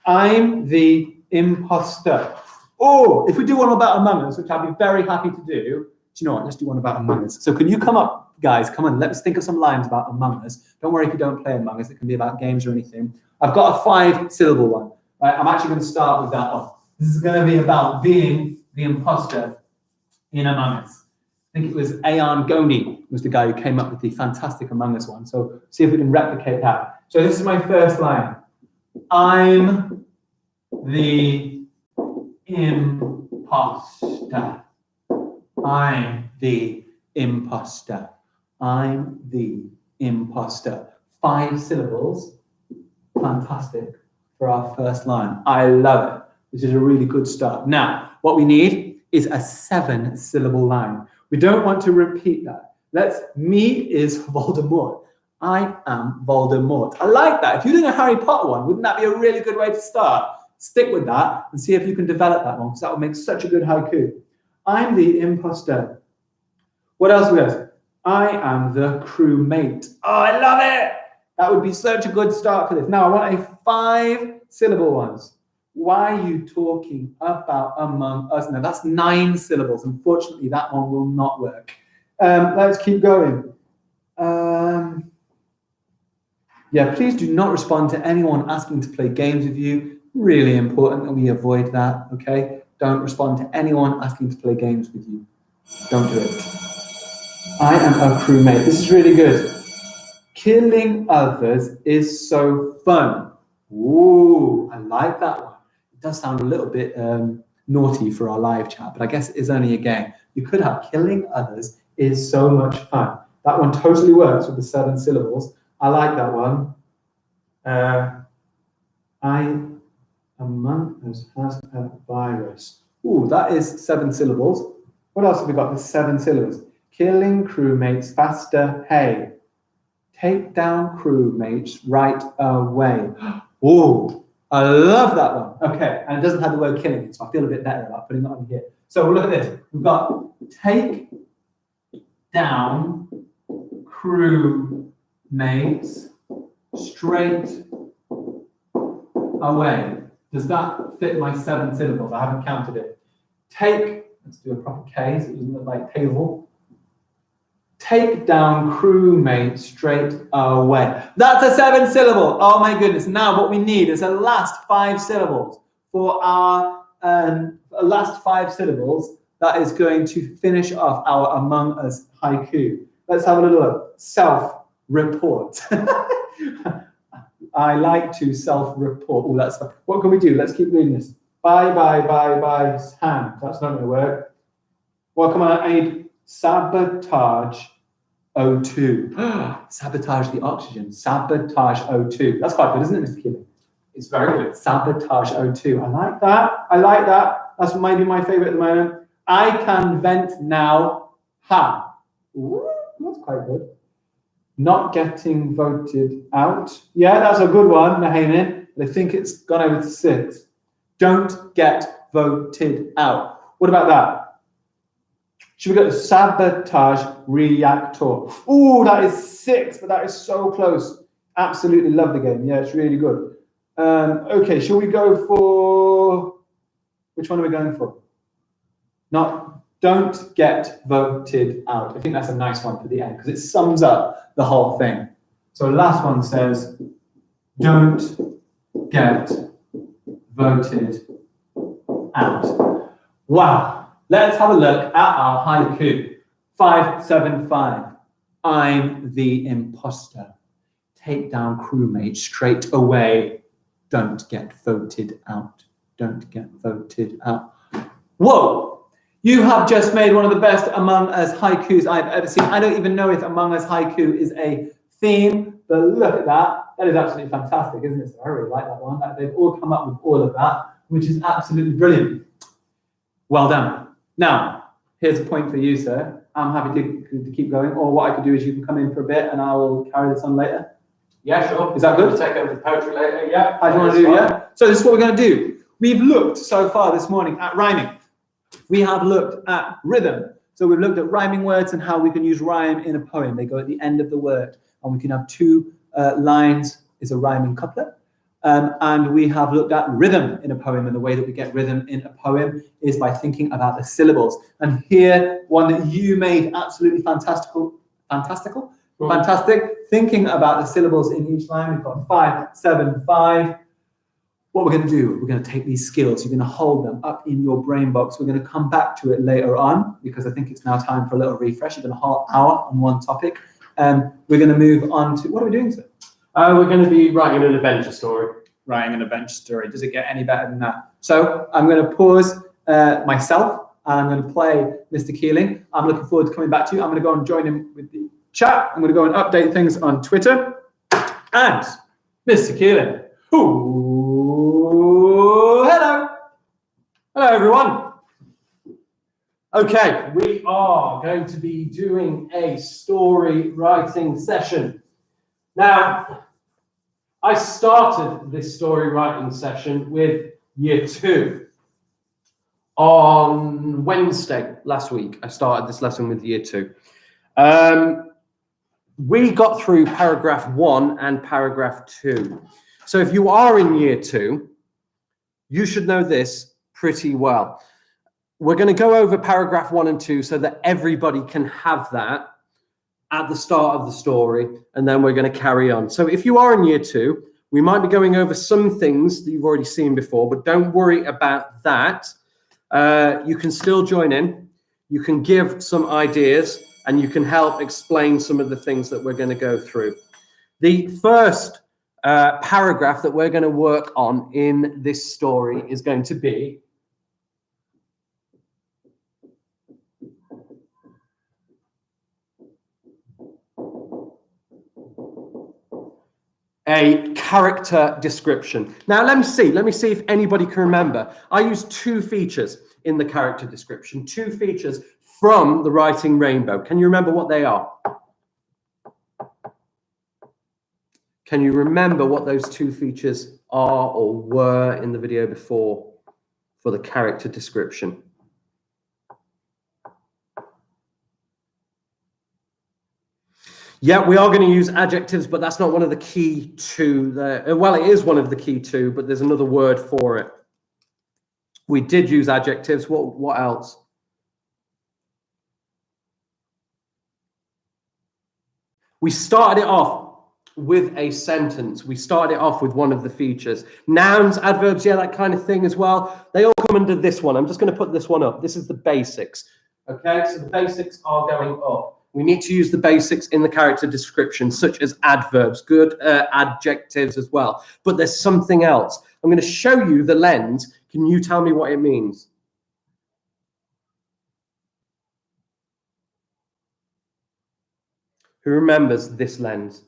I'm the imposter. Or if we do one about Among Us, which I'd be very happy to do you know what? Let's do one about Among Us. So can you come up, guys? Come on, let's think of some lines about Among Us. Don't worry if you don't play Among Us. It can be about games or anything. I've got a 5-syllable one. Right? I'm actually going to start with that one. This is going to be about being the imposter in Among Us. I think it was Ayan Goni was the guy who came up with the fantastic Among Us one. So see if we can replicate that. So this is my first line. I'm the imposter. I'm the imposter. I'm the imposter. 5 syllables. Fantastic for our first line. I love it. This is a really good start. Now, what we need is a 7-syllable line. We don't want to repeat that. Me is Voldemort. I am Voldemort. I like that. If you're doing a Harry Potter one, wouldn't that be a really good way to start? Stick with that and see if you can develop that one, because that would make such a good haiku. I'm the imposter. What else we got? I am the crewmate. Oh, I love it. That would be such a good start for this. Now, I want a 5-syllable ones. Why are you talking about among us? Now, that's 9 syllables. Unfortunately, that one will not work. Let's keep going. Yeah, please do not respond to anyone asking to play games with you. Really important that we avoid that, okay? Don't respond to anyone asking to play games with you. Don't do it. I am a crewmate. This is really good. Killing others is so fun. Ooh, I like that one. It does sound a little bit naughty for our live chat, but I guess it is only a game. You could have killing others is so much fun. That one totally works with the 7 syllables. I like that one. I among us has a virus. Ooh, that is 7 syllables. What else have we got with 7 syllables? Killing crewmates faster, hey. Take down crewmates right away. Ooh, I love that one. Okay, and it doesn't have the word killing in, so I feel a bit better about putting it on here. So we'll look at this. We've got take down crewmates straight away. Does that fit my 7 syllables? I haven't counted it. Take, let's do a proper K so it doesn't look like table. Take down crewmate straight away. That's a 7 syllable. Oh my goodness. Now what we need is a last 5 syllables for our last 5 syllables that is going to finish off our Among Us haiku. Let's have a little look. Self-report. I like to self-report. Oh, that's fun. What can we do? Let's keep reading this. Bye, hand. That's not going to work. Welcome on, I need sabotage O2. Sabotage the oxygen. Sabotage O2. That's quite good, isn't it, Mr. Keeling? It's very good. Sabotage O2. I like that. I like that. That's maybe my favorite at the moment. I can vent now. Ha. Ooh, that's quite good. Not getting voted out. Yeah, that's a good one, Nahamin. I think it's gone over to 6. Don't get voted out. What about that? Should we go to sabotage reactor? Ooh, that is 6, but that is so close. Absolutely love the game. Yeah, it's really good. Okay, shall we go for... Which one are we going for? Don't get voted out. I think that's a nice one for the end because it sums up the whole thing. So last one says, don't get voted out. Wow. Let's have a look at our haiku. 575. I'm the imposter. Take down crewmate straight away. Don't get voted out. Don't get voted out. Whoa! You have just made one of the best Among Us haikus I've ever seen. I don't even know if Among Us haiku is a theme, but look at that. That is absolutely fantastic, isn't it? So I really like that one. They've all come up with all of that, which is absolutely brilliant. Well done. Now, here's a point for you, sir. I'm happy to keep going, or what I could do is you can come in for a bit and I will carry this on later. Yeah, sure. Is that good? We'll take over the poetry later. Yeah. How do you want to do? Yeah. So this is what we're going to do. We've looked so far this morning at rhyming. We have looked at rhythm. So we've looked at rhyming words and how we can use rhyme in a poem. They go at the end of the word, and we can have 2 lines is a rhyming couplet. And we have looked at rhythm in a poem, and the way that we get rhythm in a poem is by thinking about the syllables. And here, one that you made absolutely fantastic, thinking about the syllables in each line. We've got 5, 7, 5. What we're going to do, we're going to take these skills, you're going to hold them up in your brain box. We're going to come back to it later on, because I think it's now time for a little refresh. You've got a whole hour on one topic. We're going to move on to, what are we doing, sir? We're going to be writing an adventure story. Writing an adventure story. Does it get any better than that? So I'm going to pause myself, and I'm going to play Mr. Keeling. I'm looking forward to coming back to you. I'm going to go and join him with the chat. I'm going to go and update things on Twitter. And Mr. Keeling. Ooh, hello. Hello, everyone. Okay, we are going to be doing a story writing session. Now, I started this story writing session with year 2. on Wednesday last week. I started this lesson with year 2. We got through paragraph 1 and paragraph 2. So if you are in year 2, you should know this pretty well. We're going to go over paragraph 1 and 2 so that everybody can have that at the start of the story, and then we're going to carry on. So if you are in year 2, we might be going over some things that you've already seen before, but don't worry about that. You can still join in. You can give some ideas, and you can help explain some of the things that we're going to go through. The first paragraph that we're going to work on in this story is going to be a character description. Now, let me see if anybody can remember. I used 2 features in the character description, 2 features from the Writing Rainbow. Can you remember what they are? Can you remember what those 2 features are or were in the video before for the character description? Yeah, we are going to use adjectives, but that's not one of the key 2. Well, it is one of the key 2, but there's another word for it. We did use adjectives. What else? We started it off with a sentence. We started it off with one of the features. Nouns, adverbs, yeah, that kind of thing as well. They all come under this one. I'm just going to put this one up. This is the basics. Okay, so the basics are going up. We need to use the basics in the character description, such as adverbs, good adjectives as well. But there's something else. I'm going to show you the lens. Can you tell me what it means? Who remembers this lens?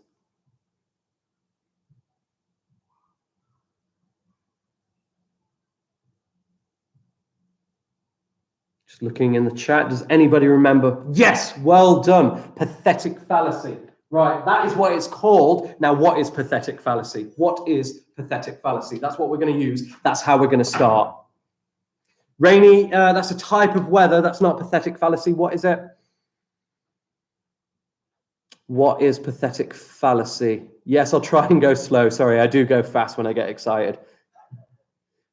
Just looking in the chat, does anybody remember? Yes, well done. Pathetic fallacy. Right, that is what it's called. Now, what is pathetic fallacy? What is pathetic fallacy? That's what we're going to use. That's how we're going to start. Rainy, that's a type of weather. That's not pathetic fallacy. What is it? What is pathetic fallacy? Yes, I'll try and go slow. Sorry, I do go fast when I get excited.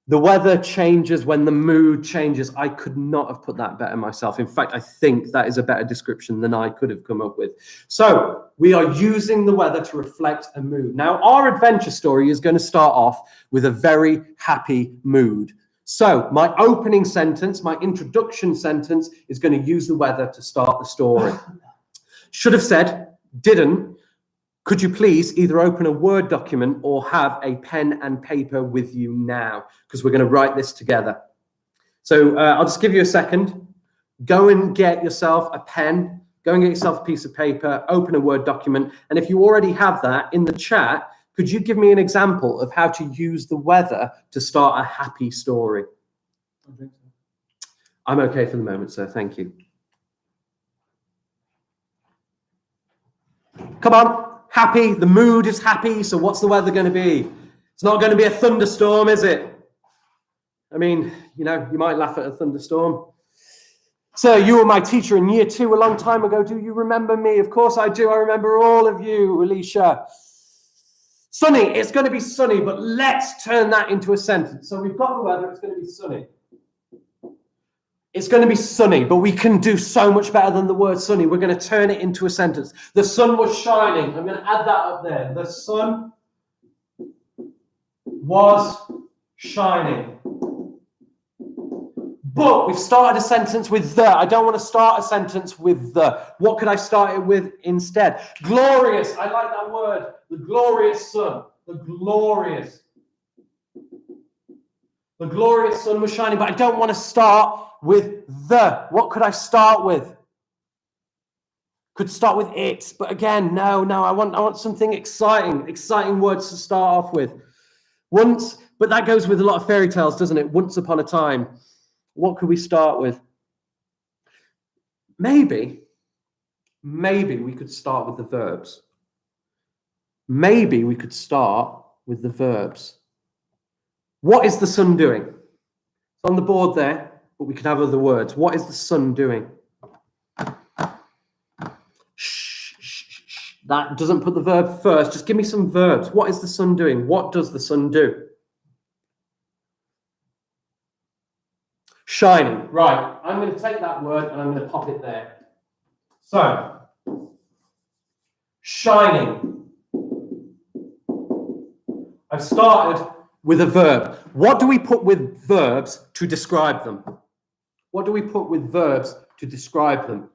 The weather changes when the mood changes. I could not have put that better myself. In fact, I think that is a better description than I could have come up with. So we are using the weather to reflect a mood. Now, our adventure story is going to start off with a very happy mood. So my opening sentence, my introduction sentence is going to use the weather to start the story. Should have said, didn't. Could you please either open a Word document or have a pen and paper with you now? Because we're going to write this together. So I'll just give you a second. Go and get yourself a pen. Go and get yourself a piece of paper. Open a Word document. And if you already have that in the chat, could you give me an example of how to use the weather to start a happy story? I'm okay for the moment, sir. Thank you. Come on. Happy, the mood is happy, so what's the weather going to be? It's not going to be a thunderstorm, is it? I mean, you know, you might laugh at a thunderstorm. Sir, you were my teacher in year 2 a long time ago. Do you remember me? Of course I do. I remember all of you, Alicia. Sunny, it's going to be sunny, but let's turn that into a sentence. So we've got the weather, it's going to be sunny. It's going to be sunny, but we can do so much better than the word sunny. We're going to turn it into a sentence. The sun was shining. I'm going to add that up there. The sun was shining. But we've started a sentence with the. I don't want to start a sentence with the. What could I start it with instead? Glorious. I like that word. The glorious sun. The glorious sun was shining, but I don't want to start with the. What could I start with? Could start with it, but again, no, I want something exciting words to start off with. Once, but that goes with a lot of fairy tales, doesn't it? Once upon a time. What could we start with? Maybe we could start with the verbs. Maybe we could start with the verbs. What is the sun doing? It's on the board there. but we could have other words. What is the sun doing? That doesn't put the verb first. Just give me some verbs. What is the sun doing? What does the sun do? Shining. Right. I'm going to take that word and I'm going to pop it there. So, shining. I've started with a verb. What do we put with verbs to describe them? What do we put with verbs to describe them?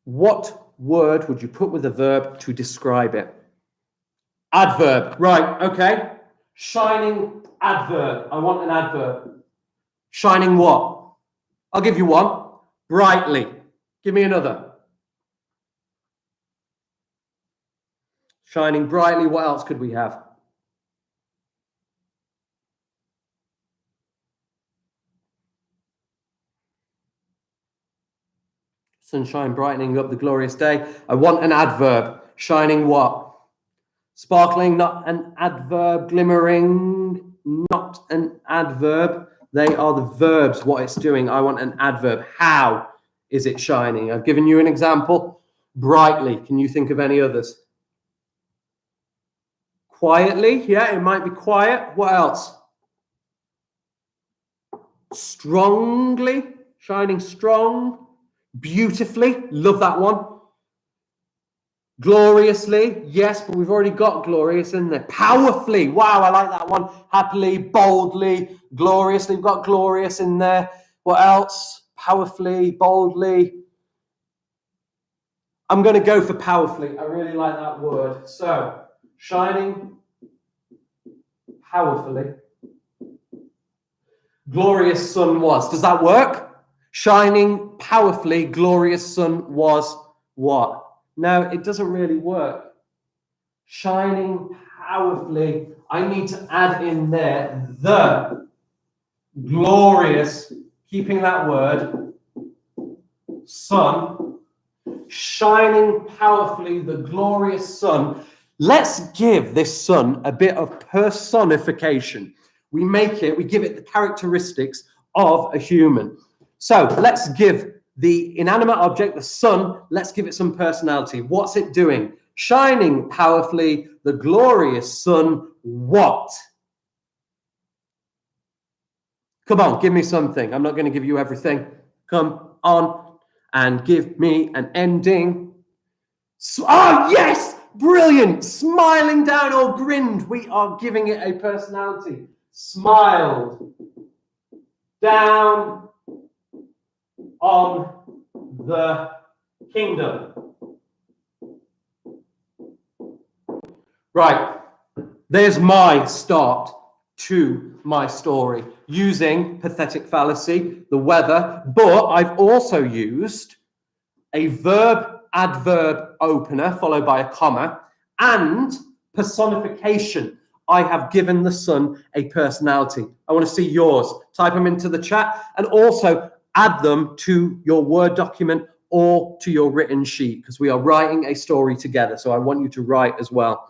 What word would you put with a verb to describe it? Adverb. Right, okay. Shining adverb. I want an adverb. Shining what? I'll give you one. Brightly. Give me another. Shining brightly. What else could we have? Sunshine brightening up the glorious day. I want an adverb. Shining what? Sparkling, not an adverb. Glimmering, not an adverb. They are the verbs, what it's doing. I want an adverb. How is it shining? I've given you an example. Brightly. Can you think of any others? Quietly. Yeah, it might be quiet. What else? Strongly. Shining strong. Beautifully. Love that one. Gloriously. Yes, but we've already got glorious in there. Powerfully. Wow, I like that one. Happily, boldly, gloriously. We've got glorious in there. What else? Powerfully, boldly. I'm going to go for powerfully. I really like that word. So, shining powerfully. Glorious sun was. Does that work? Shining powerfully, glorious sun was what? No, it doesn't really work. Shining powerfully, I need to add in there the glorious, keeping that word, sun. Shining powerfully, the glorious sun. Let's give this sun a bit of personification. We give it the characteristics of a human. So let's give the inanimate object, the sun, let's give it some personality. What's it doing? Shining powerfully, the glorious sun, what? Come on, give me something. I'm not going to give you everything. Come on and give me an ending. Oh, yes! Brilliant! Smiling down or grinned. We are giving it a personality. Smiled down on the kingdom. Right, there's my start to my story using pathetic fallacy, the weather, but I've also used a verb adverb opener followed by a comma and personification. I have given the sun a personality. I want to see yours. Type them into the chat and also add them to your Word document or to your written sheet because we are writing a story together. So I want you to write as well.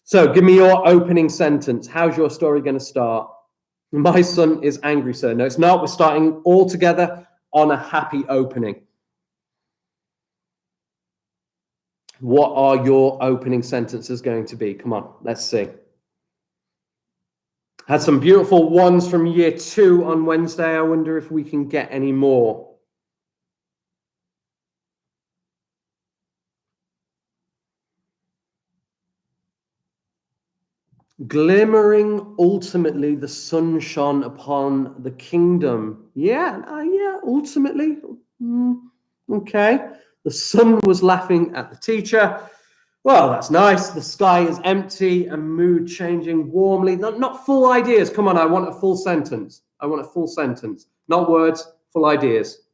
So give me your opening sentence. How's your story going to start? My son is angry, sir. No, it's not. We're starting all together on a happy opening. What are your opening sentences going to be? Come on, let's see. Had some beautiful ones from year 2 on Wednesday. I wonder if we can get any more. Glimmering, ultimately, the sun shone upon the kingdom. Yeah, ultimately. Okay. The sun was laughing at the teacher. Well, that's nice. The sky is empty and mood changing warmly. Not full ideas. Come on, I want a full sentence. I want a full sentence. Not words, full ideas.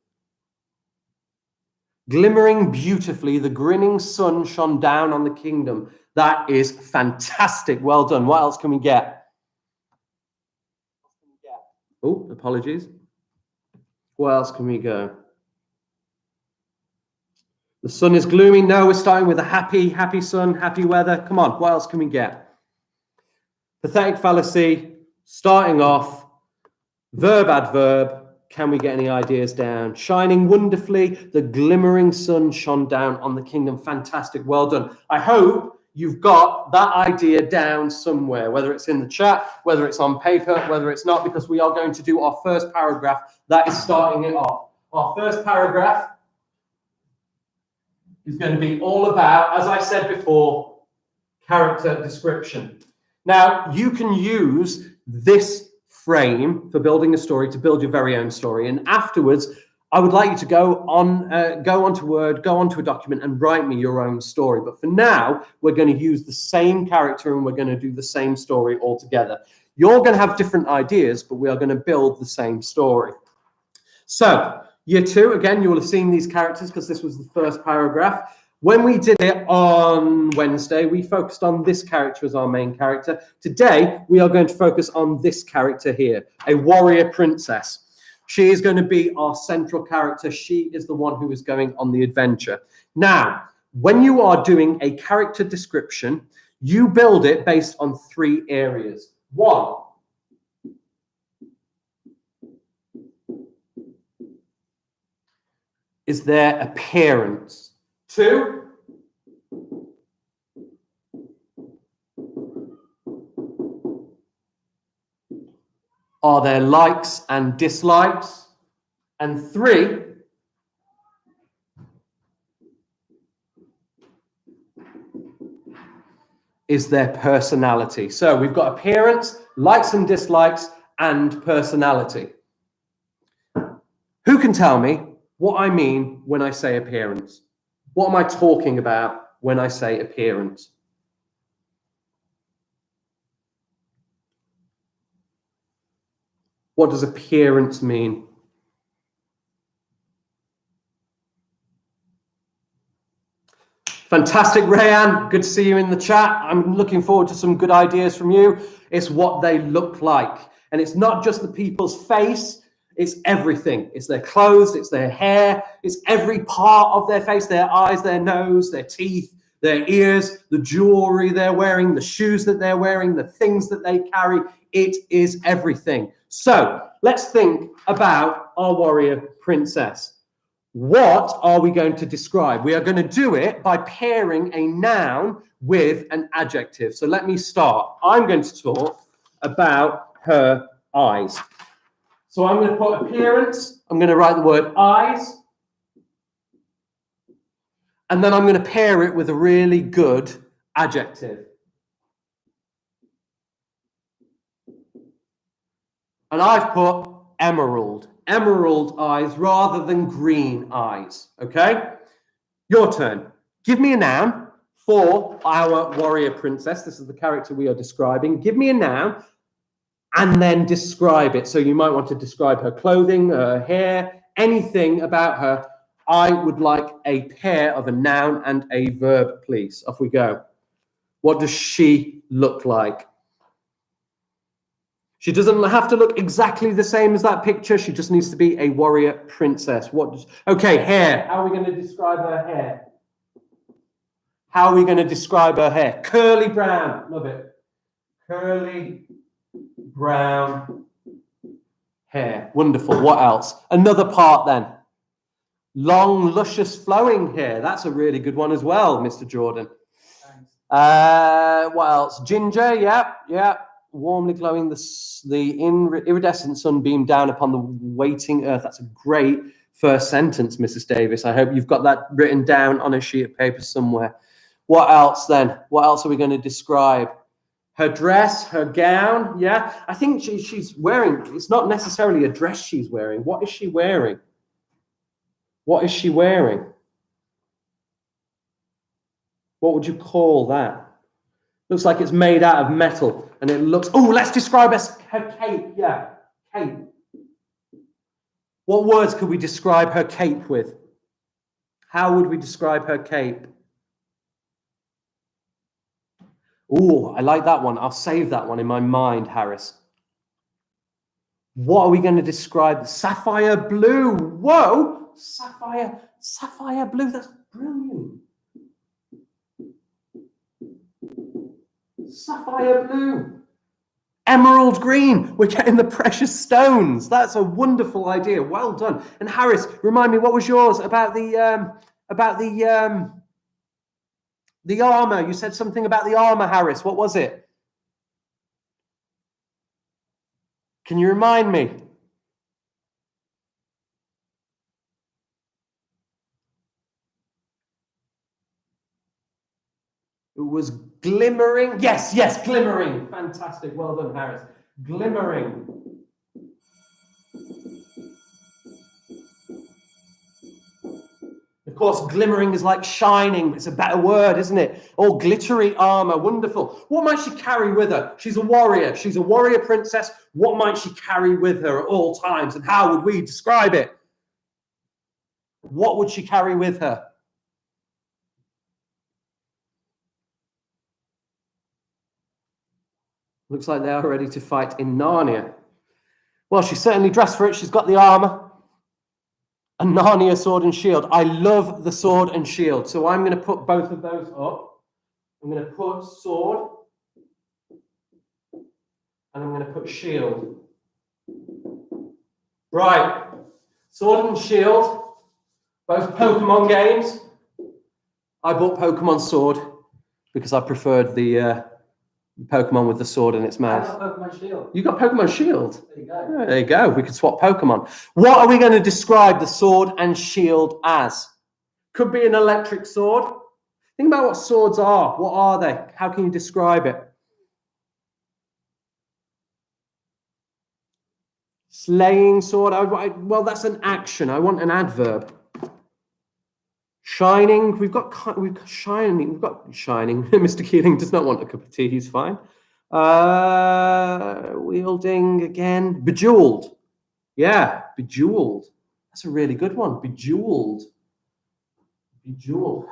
Glimmering beautifully, the grinning sun shone down on the kingdom. That is fantastic. Well done. What else can we get? Oh, apologies. Where else can we go? The sun is gloomy. No, we're starting with a happy sun, happy weather. Come on, what else can we get? Pathetic fallacy, starting off, verb, adverb. Can we get any ideas down? Shining wonderfully, the glimmering sun shone down on the kingdom. Fantastic, well done. I hope you've got that idea down somewhere, whether it's in the chat, whether it's on paper, whether it's not, because we are going to do our first paragraph. That is starting it off. Our first paragraph is going to be all about, as I said before, character description. Now, you can use this frame for building a story to build your very own story. And afterwards, I would like you to go onto Word, go onto a document and write me your own story. But for now, we're going to use the same character and we're going to do the same story all together. You're going to have different ideas, but we are going to build the same story. So, year 2, again, you will have seen these characters because this was the first paragraph. When we did it on Wednesday, we focused on this character as our main character. Today, we are going to focus on this character here, a warrior princess. She is going to be our central character. She is the one who is going on the adventure. Now, when you are doing a character description, you build it based on 3 areas. 1, is their appearance. 2, are there likes and dislikes? And 3, is their personality. So we've got appearance, likes and dislikes, and personality. Who can tell me what I mean when I say appearance? What am I talking about when I say appearance? What does appearance mean? Fantastic, Rayanne. Good to see you in the chat. I'm looking forward to some good ideas from you. It's what they look like. And it's not just the people's face. It's everything. It's their clothes. It's their hair. It's every part of their face, their eyes, their nose, their teeth, their ears, the jewelry they're wearing, the shoes that they're wearing, the things that they carry. It is everything. So let's think about our warrior princess. What are we going to describe? We are going to do it by pairing a noun with an adjective. So let me start. I'm going to talk about her eyes. So I'm going to put appearance. I'm going to write the word eyes. And then I'm going to pair it with a really good adjective. And I've put emerald. Emerald eyes rather than green eyes. Okay? Your turn. Give me a noun for our warrior princess. This is the character we are describing. Give me a noun and then describe it. So you might want to describe her clothing, her hair, anything about her. I would like a pair of a noun and a verb, please. Off we go. What does she look like? She doesn't have to look exactly the same as that picture. She just needs to be a warrior princess. Okay, hair. How are we going to describe her hair? How are we going to describe her hair? Curly brown. Love it. Curly brown hair. Wonderful. What else? Another part then. Long, luscious, flowing hair. That's a really good one as well, Mr. Jordan. Thanks. What else? Ginger. Yeah. Warmly glowing, the iridescent sunbeam down upon the waiting earth. That's a great first sentence, Mrs. Davis. I hope you've got that written down on a sheet of paper somewhere. What else then? What else are we going to describe? Her dress, her gown. Yeah, I think she's wearing, it's not necessarily a dress she's wearing. What is she wearing? What is she wearing? What would you call that? Looks like it's made out of metal, and it looks... Oh, let's describe her cape. Yeah, cape. What words could we describe her cape with? How would we describe her cape? Oh, I like that one. I'll save that one in my mind, Harris. What are we going to describe? Sapphire blue. Whoa, sapphire blue. That's brilliant. Sapphire blue. Emerald green. We're getting the precious stones. That's a wonderful idea. Well done. And Harris, remind me, what was yours about the armor? You said something about the armor, Harris. What was it? Can you remind me? It was glimmering. Yes, yes, glimmering. Fantastic. Well done, Harris. Glimmering. Of course, glimmering is like shining. It's a better word, isn't it? Or glittery armor. Wonderful. What might she carry with her? She's a warrior. She's a warrior princess. What might she carry with her at all times? And how would we describe it? What would she carry with her? Looks like they are ready to fight in Narnia. Well, she's certainly dressed for it. She's got the armor. A Narnia sword and shield. I love the sword and shield. So I'm going to put both of those up. I'm going to put sword. And I'm going to put shield. Right. Sword and shield. Both Pokemon games. I bought Pokemon Sword because I preferred the Pokemon with the sword in its mouth. I got Pokemon Shield. You got Pokemon Shield? There you go. Yeah, there you go. We could swap Pokemon. What are we going to describe the sword and shield as? Could be an electric sword. Think about what swords are. What are they? How can you describe it? Slaying sword. Well, that's an action. I want an adverb. Shining. We've got shining. We've got shining. Mr. Keeling does not want a cup of tea. He's fine. Wielding again. Bejeweled. Yeah, bejeweled. That's a really good one. Bejeweled. Bejeweled.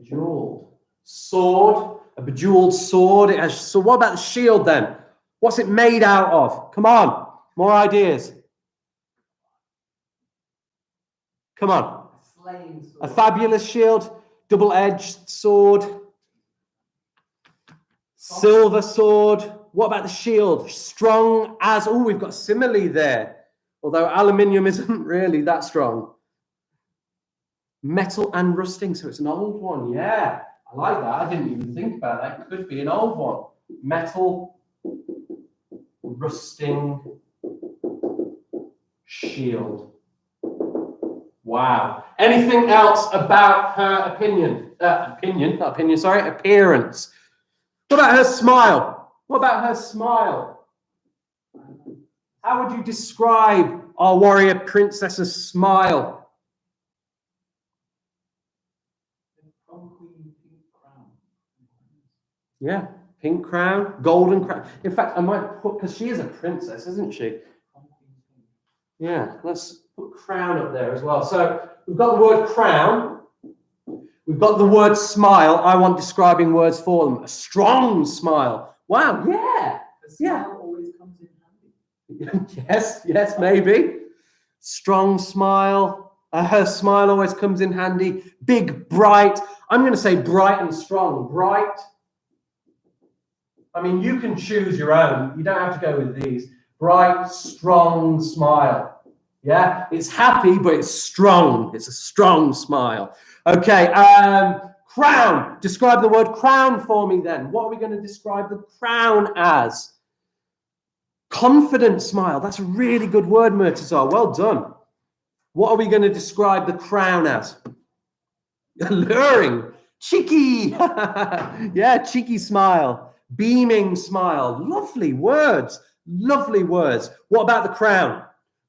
Bejeweled. Sword. A bejeweled sword. It has. So what about the shield then? What's it made out of? Come on. More ideas. Come on. A fabulous shield, double-edged sword, silver sword. What about the shield? Strong as, oh, we've got simile there. Although aluminium isn't really that strong. Metal and rusting, so it's an old one. Yeah, I like that. I didn't even think about that. It could be an old one. Metal, rusting, shield. Wow. Anything else about her appearance? What about her smile? What about her smile? How would you describe our warrior princess's smile? Yeah, pink crown, golden crown. In fact, I might put, because she is a princess, isn't she? Yeah, let's put crown up there as well. So we've got the word crown. We've got the word smile. I want describing words for them. A strong smile. Wow, yeah. The smile always comes in handy. Yes, maybe. Strong smile. Her smile always comes in handy. Big, bright. I'm going to say bright and strong. Bright. I mean, you can choose your own. You don't have to go with these. Bright, strong smile. Yeah, it's happy, but it's strong. It's a strong smile. Okay, crown. Describe the word crown for me then. What are we going to describe the crown as? Confident smile. That's a really good word, Murtazar. Well done. What are we going to describe the crown as? Alluring. Cheeky. Yeah, cheeky smile. Beaming smile. Lovely words. Lovely words. What about the crown?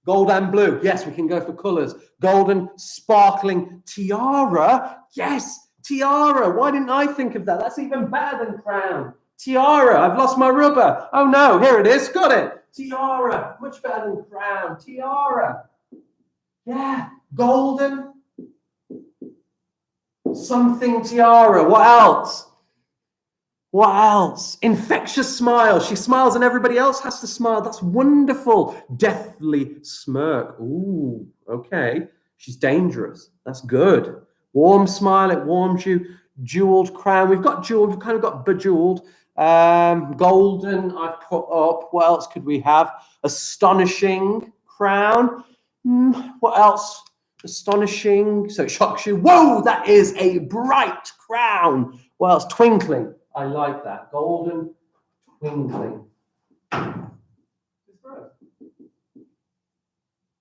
Gold and blue. Yes, we can go for colours. Golden, sparkling tiara. Yes, tiara. Why didn't I think of that? That's even better than crown. Tiara. I've lost my rubber. Oh no, here it is. Got it. Tiara. Much better than crown. Tiara. Yeah, golden. Something tiara. What else? What else? Infectious smile. She smiles and everybody else has to smile. That's wonderful. Deathly smirk. Ooh, okay. She's dangerous. That's good. Warm smile. It warms you. Jeweled crown. We've got jeweled. We've kind of got bejeweled. Golden. I've put up. What else could we have? Astonishing crown. What else? Astonishing. So it shocks you. Whoa, that is a bright crown. What else? Twinkling. I like that. Golden, twinkling.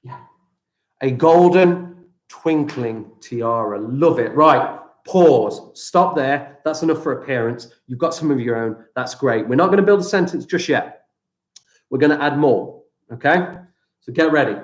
Yeah. A golden, twinkling tiara. Love it. Right. Pause. Stop there. That's enough for appearance. You've got some of your own. That's great. We're not going to build a sentence just yet. We're going to add more. Okay? So get ready.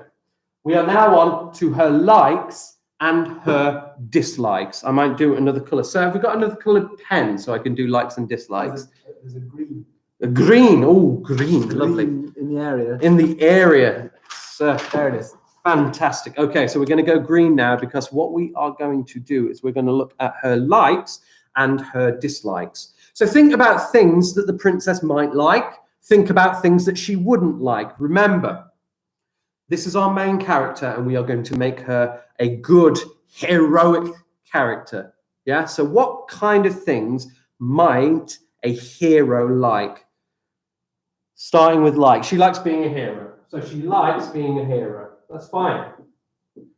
We are now on to her likes and her dislikes. I might do another color. So have we got another colored pen so I can do likes and dislikes? There's a green. A green. Oh, green. Lovely. In the area. In the area. So There it is. fantastic. Okay, so we're going to go green now because what we are going to do is we're going to look at her likes and her dislikes. So think about things that the princess might like. Think about things that she wouldn't like. Remember, this is our main character and we are going to make her a good, heroic character. Yeah, so what kind of things might a hero like? Starting with like. She likes being a hero. So she likes being a hero. That's fine.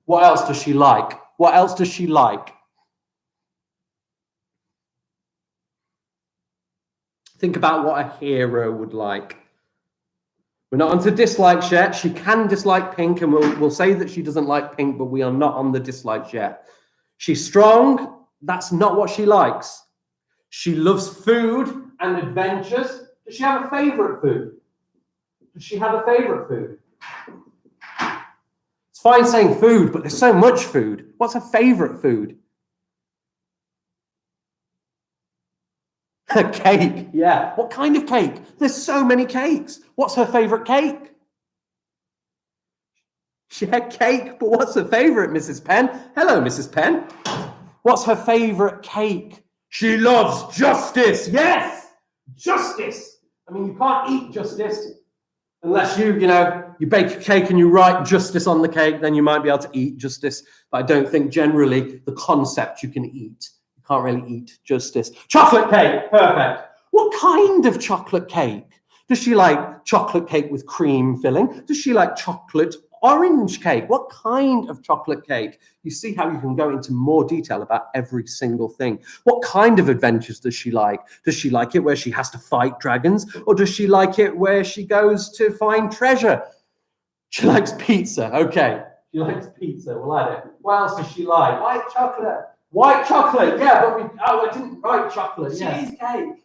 What else does she like? What else does she like? Think about what a hero would like. We're not onto dislikes yet. She can dislike pink, and we'll say that she doesn't like pink, but we are not on the dislikes yet. She's strong. That's not what she likes. She loves food and adventures. Does she have a favorite food? Does she have a favorite food? It's fine saying food, but there's so much food. What's her favorite food? A cake, yeah. What kind of cake? There's so many cakes. What's her favorite cake? Yeah, cake, but what's her favorite, Mrs. Penn? Hello, Mrs. Penn. What's her favorite cake? She loves justice. Yes, justice. I mean, you can't eat justice unless you bake a cake and you write justice on the cake, then you might be able to eat justice. But I don't think generally the concept you can eat. You can't really eat justice. Chocolate cake, perfect. What kind of chocolate cake? Does she like chocolate cake with cream filling? Does she like chocolate orange cake? What kind of chocolate cake? You see how you can go into more detail about every single thing. What kind of adventures does she like? Does she like it where she has to fight dragons? Or does she like it where she goes to find treasure? She likes pizza. Okay. She likes pizza. We'll add it. What else does she like? White chocolate. White chocolate. Yeah, but I didn't write chocolate. Cheesecake.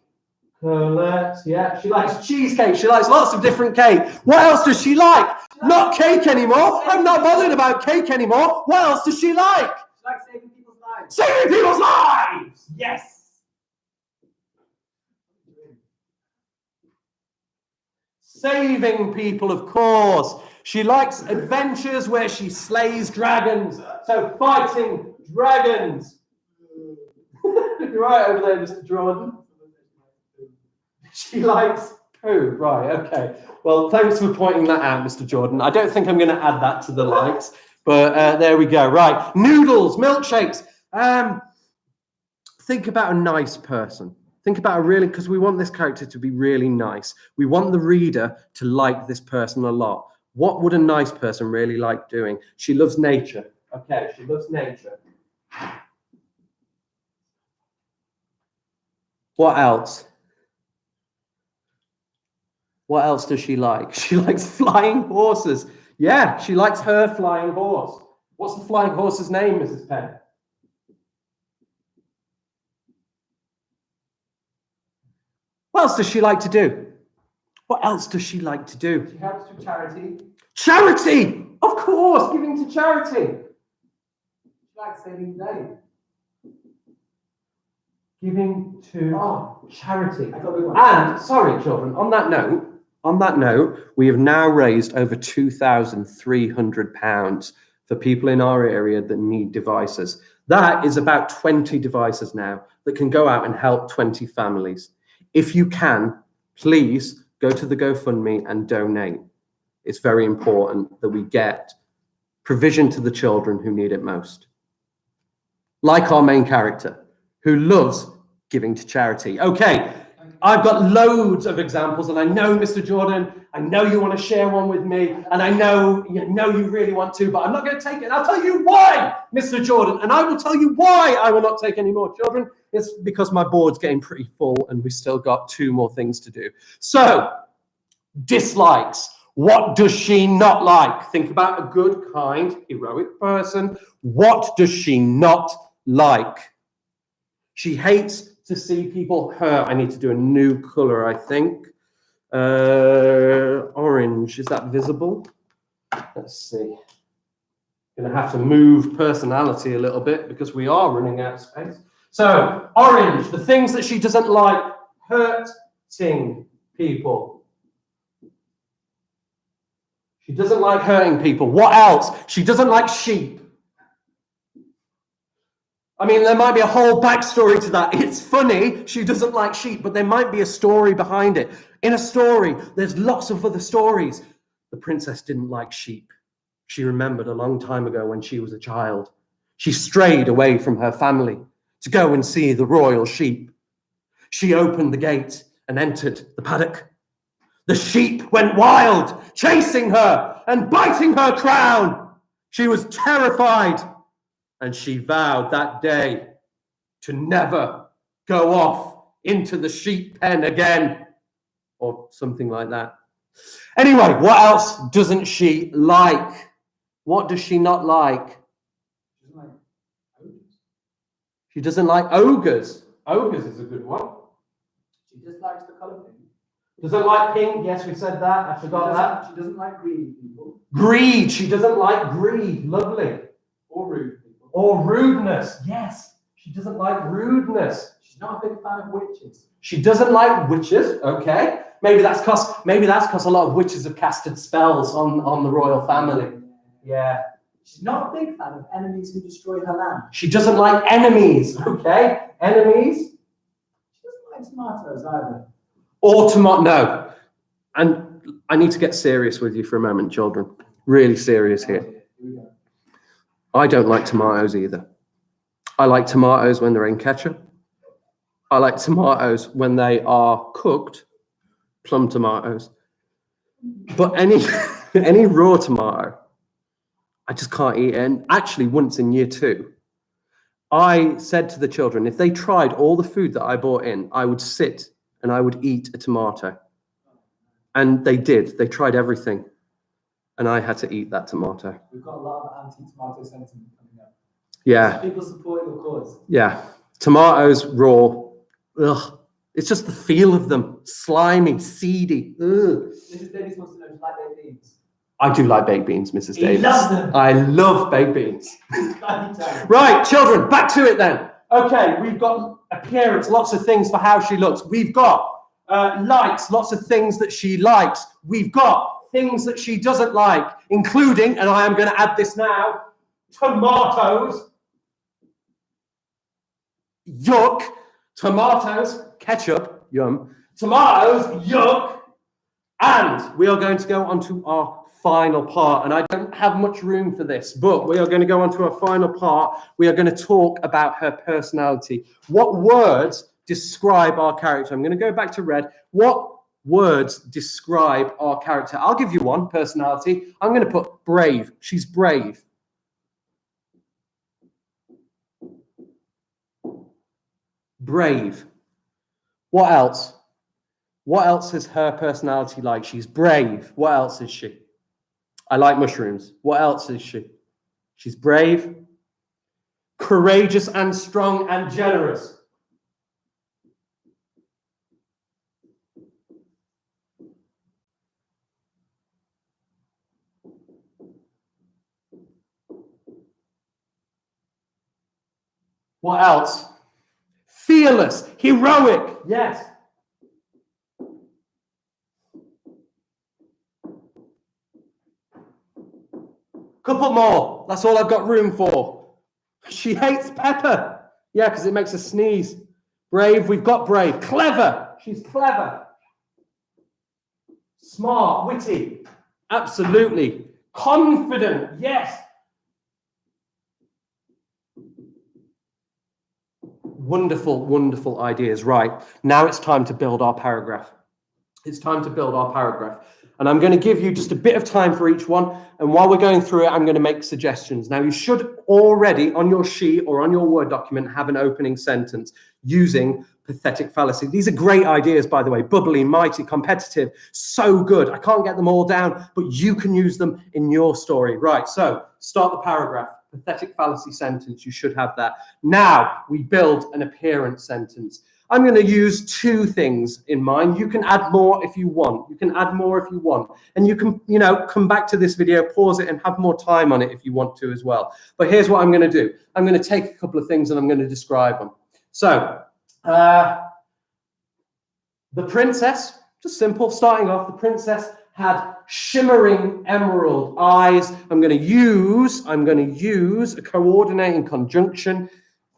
Correct. Yeah, she likes cheesecake. She likes lots of different cake. What else does she like? Not cake anymore. I'm not bothered about cake anymore. What else does she like? She likes saving people's lives. Saving people's lives. Yes. Saving people, of course. She likes adventures where she slays dragons. So fighting dragons. You're right over there, Mr. Jordan. She likes poo. Right, okay. Well, thanks for pointing that out, Mr. Jordan. I don't think I'm going to add that to the likes, but there we go. Right, noodles, milkshakes. Think about a nice person. Think about a really, because we want this character to be really nice. We want the reader to like this person a lot. What would a nice person really like doing? She loves nature. Okay, she loves nature. What else? What else does she like? She likes flying horses. Yeah, she likes her flying horse. What's the flying horse's name, Mrs. Penn? What else does she like to do? What else does she like to do? She helps with charity. Charity! Of course, giving to charity. She likes saving the day. Giving to charity. I got good one. And, sorry, children, on that note, we have now raised over £2,300 for people in our area that need devices. That is about 20 devices now that can go out and help 20 families. If you can, please go to the GoFundMe and donate. It's very important that we get provision to the children who need it most. Like our main character. who loves giving to charity. Okay, I've got loads of examples, and I know, Mr. Jordan, I know you want to share one with me, and I know you really want to, but I'm not going to take it. And I'll tell you why, Mr. Jordan, and I will tell you why I will not take any more children. It's because my board's getting pretty full, and we've still got 2 more things to do. So, dislikes. What does she not like? Think about a good, kind, heroic person. What does she not like? She hates to see people hurt. I need to do a new color, I think. Orange, is that visible? Let's see. Gonna have to move personality a little bit because we are running out of space. So, orange, the things that she doesn't like: hurting people. She doesn't like hurting people. What else? She doesn't like sheep. I mean, there might be a whole backstory to that. It's funny, she doesn't like sheep, but there might be a story behind it. In a story, there's lots of other stories. The princess didn't like sheep. She remembered a long time ago when she was a child. She strayed away from her family to go and see the royal sheep. She opened the gate and entered the paddock. The sheep went wild, chasing her and biting her crown. She was terrified, and she vowed that day to never go off into the sheep pen again, or something like that. Anyway, what else doesn't she like? What does she not like? She doesn't like ogres. Ogres is a good one. She dislikes the colour pink. Doesn't like pink. Yes, we said that. I forgot that. She doesn't like greedy people. Greed. She doesn't like greed. Lovely. Or rude people. Or rudeness. Yes. She doesn't like rudeness. She's not a big fan of witches. She doesn't like witches. Okay. Maybe that's because a lot of witches have casted spells on the royal family. Yeah. She's not a big fan of enemies who destroy her land. She doesn't like enemies. Okay. Enemies. She doesn't like tomatoes either. Or tomato. No. And I need to get serious with you for a moment, children. Really serious here. Here we go. I don't like tomatoes either. I like tomatoes when they're in ketchup. I like tomatoes when they are cooked, plum tomatoes. But any raw tomato, I just can't eat it. And actually, once in year 2, I said to the children, if they tried all the food that I brought in, I would sit and I would eat a tomato. And they did. They tried everything. And I had to eat that tomato. We've got a lot of anti-tomato sentiment coming up. Yeah. People support your cause. Yeah. Tomatoes raw. Ugh. It's just the feel of them. Slimy, seedy. Ugh. Mrs. Davies wants to know, do you like baked beans? I do like baked beans, Mrs. He Davis. loves them. I love baked beans. Right, children, back to it then. Okay, we've got appearance, lots of things for how she looks. We've got likes, lots of things that she likes. We've got things that she doesn't like, including, and I am going to add this now, tomatoes. Yuck. Tomatoes, ketchup, yum. Tomatoes, yuck. And we are going to go on to our final part. And I don't have much room for this, but we are going to go on to our final part. We are going to talk about her personality. What words describe our character? I'm going to go back to red. What words describe our character? I'll give you one, personality. I'm going to put brave. She's brave. Brave. What else? What else is her personality like? She's brave. What else is she? I like mushrooms. What else is she? She's brave, courageous and strong and generous. What else? Fearless, heroic. Yes. Couple more. That's all I've got room for. She hates pepper. Yeah, because it makes her sneeze. Brave. We've got brave. Clever. She's clever. Smart. Witty. Absolutely. Confident. Yes. Wonderful, wonderful ideas. Right, now it's time to build our paragraph. It's time to build our paragraph. And I'm going to give you just a bit of time for each one. And while we're going through it, I'm going to make suggestions. Now, you should already on your sheet or on your Word document have an opening sentence using pathetic fallacy. These are great ideas, by the way. Bubbly, mighty, competitive. So good. I can't get them all down, but you can use them in your story. Right, so start the paragraph. Pathetic fallacy sentence. You should have that. Now, we build an appearance sentence. I'm going to use two things in mind. You can add more if you want. You can add more if you want. And you can, come back to this video, pause it, and have more time on it if you want to as well. But here's what I'm going to do. I'm going to take a couple of things and I'm going to describe them. So, the princess, just simple, starting off, the princess had shimmering emerald eyes. I'm going to use a coordinating conjunction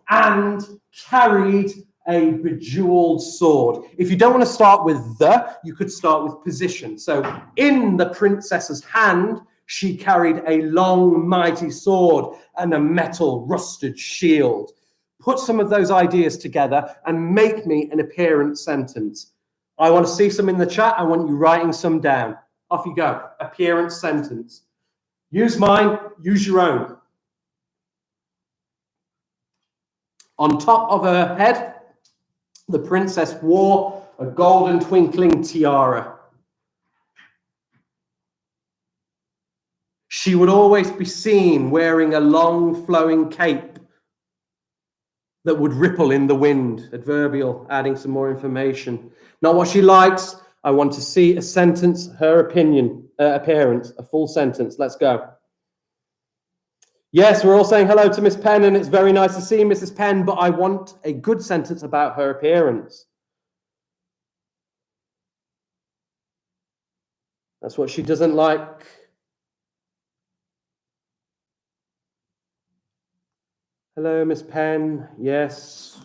and carried a bejeweled sword. If you don't want to start with the, you could start with position. So in the princess's hand, she carried a long, mighty sword and a metal rusted shield. Put some of those ideas together and make me an appearance sentence. I want to see some in the chat. I want you writing some down. Off you go. Appearance sentence. Use mine, use your own. On top of her head, the princess wore a golden twinkling tiara. She would always be seen wearing a long flowing cape that would ripple in the wind. Adverbial, adding some more information. Not what she likes. I want to see a sentence, her opinion, appearance, a full sentence. Let's go. Yes, we're all saying hello to Miss Penn, and it's very nice to see Mrs. Penn, but I want a good sentence about her appearance. That's what she doesn't like. Hello, Miss Penn. Yes.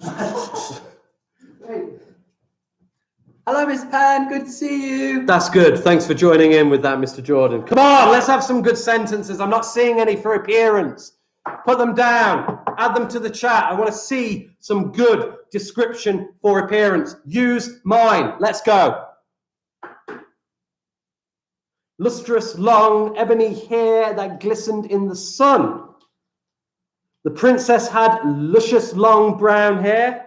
Hello, Miss Penn. Good to see you. That's good. Thanks for joining in with that, Mr. Jordan. Come on, let's have some good sentences. I'm not seeing any for appearance. Put them down. Add them to the chat. I want to see some good description for appearance. Use mine. Let's go. Lustrous, long, ebony hair that glistened in the sun. The princess had luscious, long brown hair.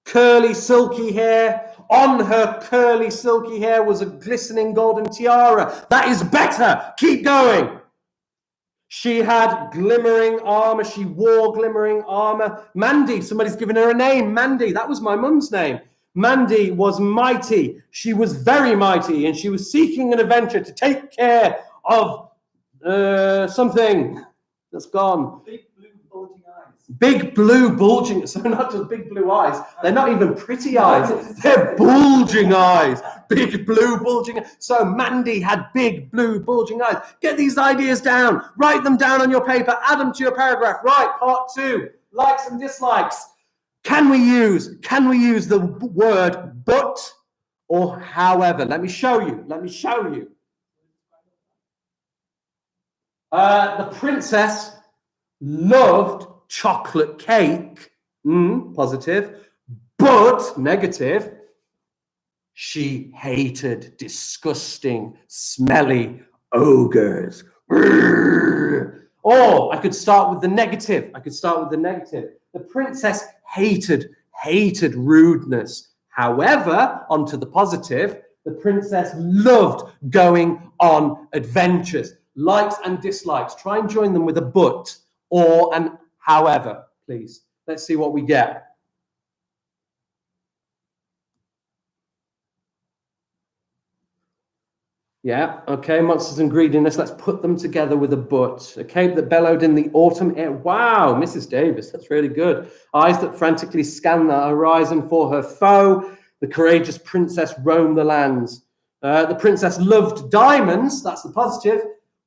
Curly, silky hair. On her curly, silky hair was a glistening golden tiara. That is better. Keep going. She had glimmering armor. She wore glimmering armor. Mandy, somebody's given her a name. Mandy, that was my mum's name. Mandy was mighty. She was very mighty, and she was seeking an adventure to take care of something that's gone. Big blue bulging, so not just big blue eyes, they're not even pretty eyes, they're bulging eyes, big blue bulging. So Mandy had big blue bulging eyes. Get these ideas down, write them down on your paper, add them to your paragraph. Right, part 2, likes and dislikes. Can we use the word but or however? Let me show you. The princess loved chocolate cake, positive, but negative, she hated disgusting, smelly ogres. Or I could start with the negative. The princess hated rudeness. However, onto the positive, the princess loved going on adventures. Likes and dislikes. Try and join them with a but or an however, please. Let's see what we get. Yeah, okay, monsters and greediness. Let's put them together with a but. A cape that bellowed in the autumn air. Wow, Mrs. Davis, that's really good. Eyes that frantically scan the horizon for her foe. The courageous princess roamed the lands. The princess loved diamonds. That's the positive.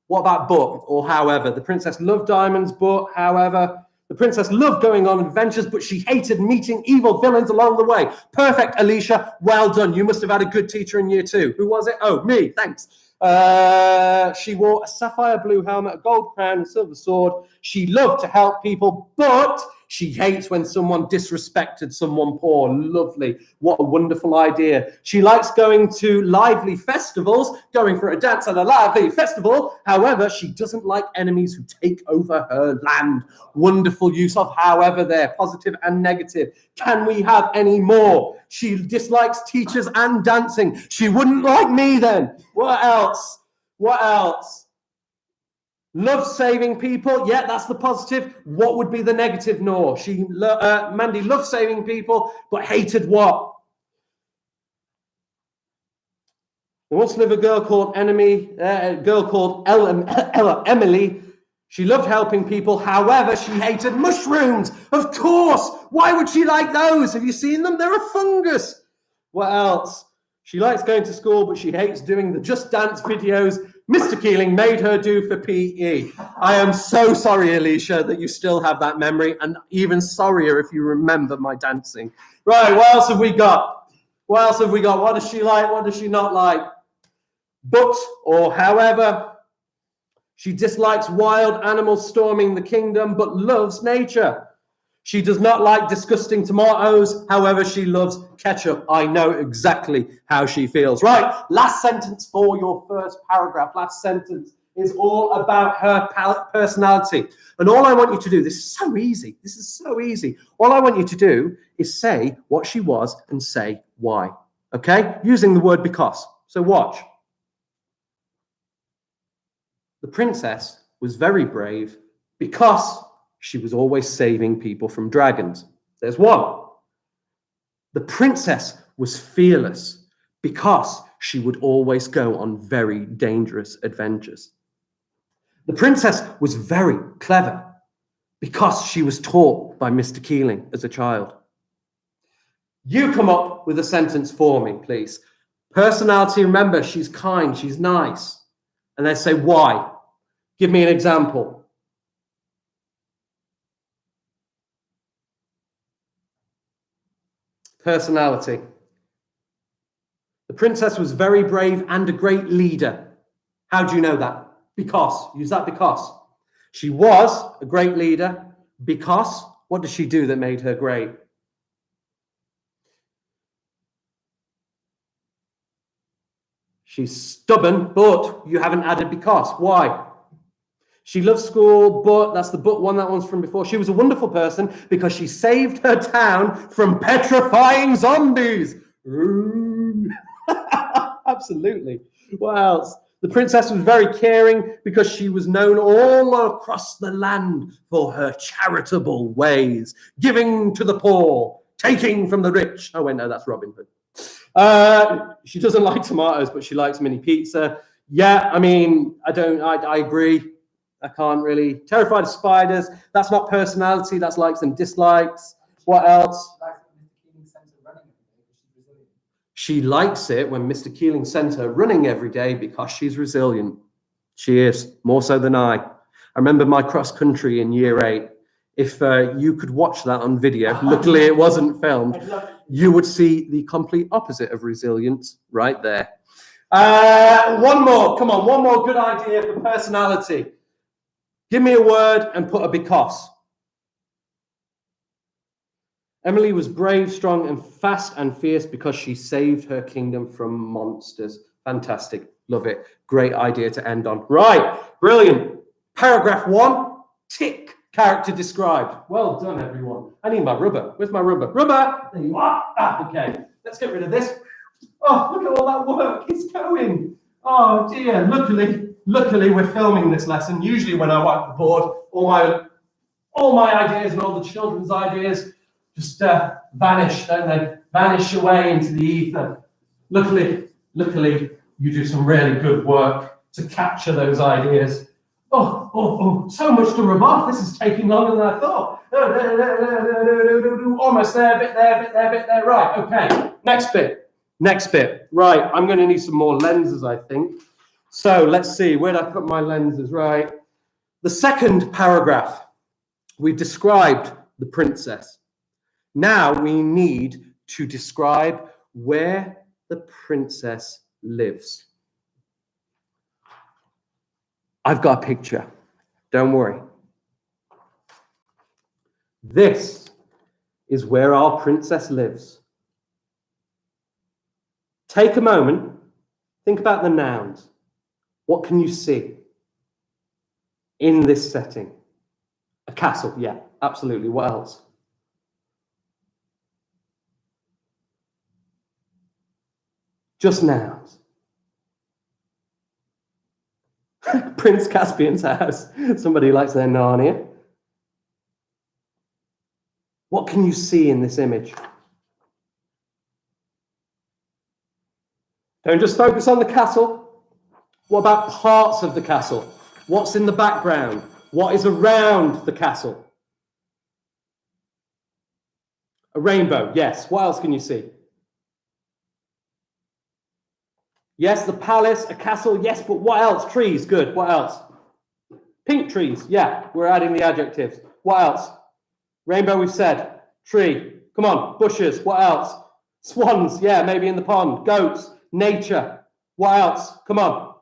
What about but or however? The princess loved diamonds, but however. The princess loved going on adventures, but she hated meeting evil villains along the way. Perfect, Alicia. Well done. You must have had a good teacher in year 2. Who was it? Oh, me. Thanks. She wore a sapphire blue helmet, a gold crown, and silver sword. She loved to help people, but She hates when someone disrespected someone poor. Lovely. What a wonderful idea. She likes going to lively festivals, going for a dance at a lively festival. However, she doesn't like enemies who take over her land. Wonderful use of however there, positive and negative. Can we have any more? She dislikes teachers and dancing. She wouldn't like me then. What else? What else? Loves saving people. Yeah, that's the positive. What would be the negative? No. Mandy loves saving people, but hated what? There once lived a girl called Emily. She loved helping people. However, she hated mushrooms. Of course. Why would she like those? Have you seen them? They're a fungus. What else? She likes going to school, but she hates doing the Just Dance videos Mr. Keeling made her do for PE. I am so sorry, Alicia, that you still have that memory, and even sorrier if you remember my dancing. Right, what else have we got? What else have we got? What does she like? What does she not like? But, or however, she dislikes wild animals storming the kingdom, but loves nature. She does not like disgusting tomatoes. However, she loves ketchup. I know exactly how she feels. Right, last sentence for your first paragraph. Last sentence is all about her personality. And all I want you to do, this is so easy. This is so easy. All I want you to do is say what she was and say why. Okay? Using the word because. So watch. The princess was very brave because she was always saving people from dragons. There's one. The princess was fearless because she would always go on very dangerous adventures. The princess was very clever because she was taught by Mr. Keeling as a child. You come up with a sentence for me, please. Personality, remember, she's kind, she's nice. And then say why. Give me an example. Personality. The princess was very brave and a great leader. How do you know that? Because. Use that because. She was a great leader because what did she do that made her great? She's stubborn, but you haven't added because. Why? She loves school, but that's the but one, that one's from before. She was a wonderful person because she saved her town from petrifying zombies. Absolutely. What else? The princess was very caring because she was known all across the land for her charitable ways, giving to the poor, taking from the rich. Oh, wait, no, that's Robin Hood. She doesn't like tomatoes, but she likes mini pizza. Yeah, I mean, I agree. I can't really. Terrified of spiders. That's not personality. That's likes and dislikes. What else? She likes it when Mr. Keeling sent her running every day because she's resilient. She is, more so than I. I remember my cross country in year 8. If you could watch that on video, luckily it wasn't filmed, you would see the complete opposite of resilience right there. One more. Come on, one more good idea for personality. Give me a word and put a because. Emily was brave, strong, and fast and fierce because she saved her kingdom from monsters. Fantastic. Love it. Great idea to end on. Right. Brilliant. Paragraph 1. Tick. Character described. Well done, everyone. I need my rubber. Where's my rubber? Rubber! There you are. Okay. Let's get rid of this. Oh, look at all that work. It's going. Oh, dear. Luckily, we're filming this lesson. Usually when I wipe the board, all my ideas and all the children's ideas just vanish, don't they? Vanish away into the ether. Luckily, you do some really good work to capture those ideas. Oh, so much to rub off. This is taking longer than I thought. Almost there, bit there. Right, okay. Next bit. Right, I'm going to need some more lenses, I think. So let's see, where did I put my lenses? Right. The second paragraph, we've described the princess. Now we need to describe where the princess lives. I've got a picture. Don't worry. This is where our princess lives. Take a moment, think about the nouns. What can you see in this setting? A castle, yeah, absolutely. What else? Just nouns. Prince Caspian's house. Somebody likes their Narnia. What can you see in this image? Don't just focus on the castle. What about parts of the castle? What's in the background? What is around the castle? A rainbow, yes. What else can you see? Yes, the palace, a castle, yes, but what else? Trees, good. What else? Pink trees, yeah, we're adding the adjectives. What else? Rainbow, we've said. Tree, come on. Bushes, what else? Swans, yeah, maybe in the pond. Goats, nature. What else? Come on.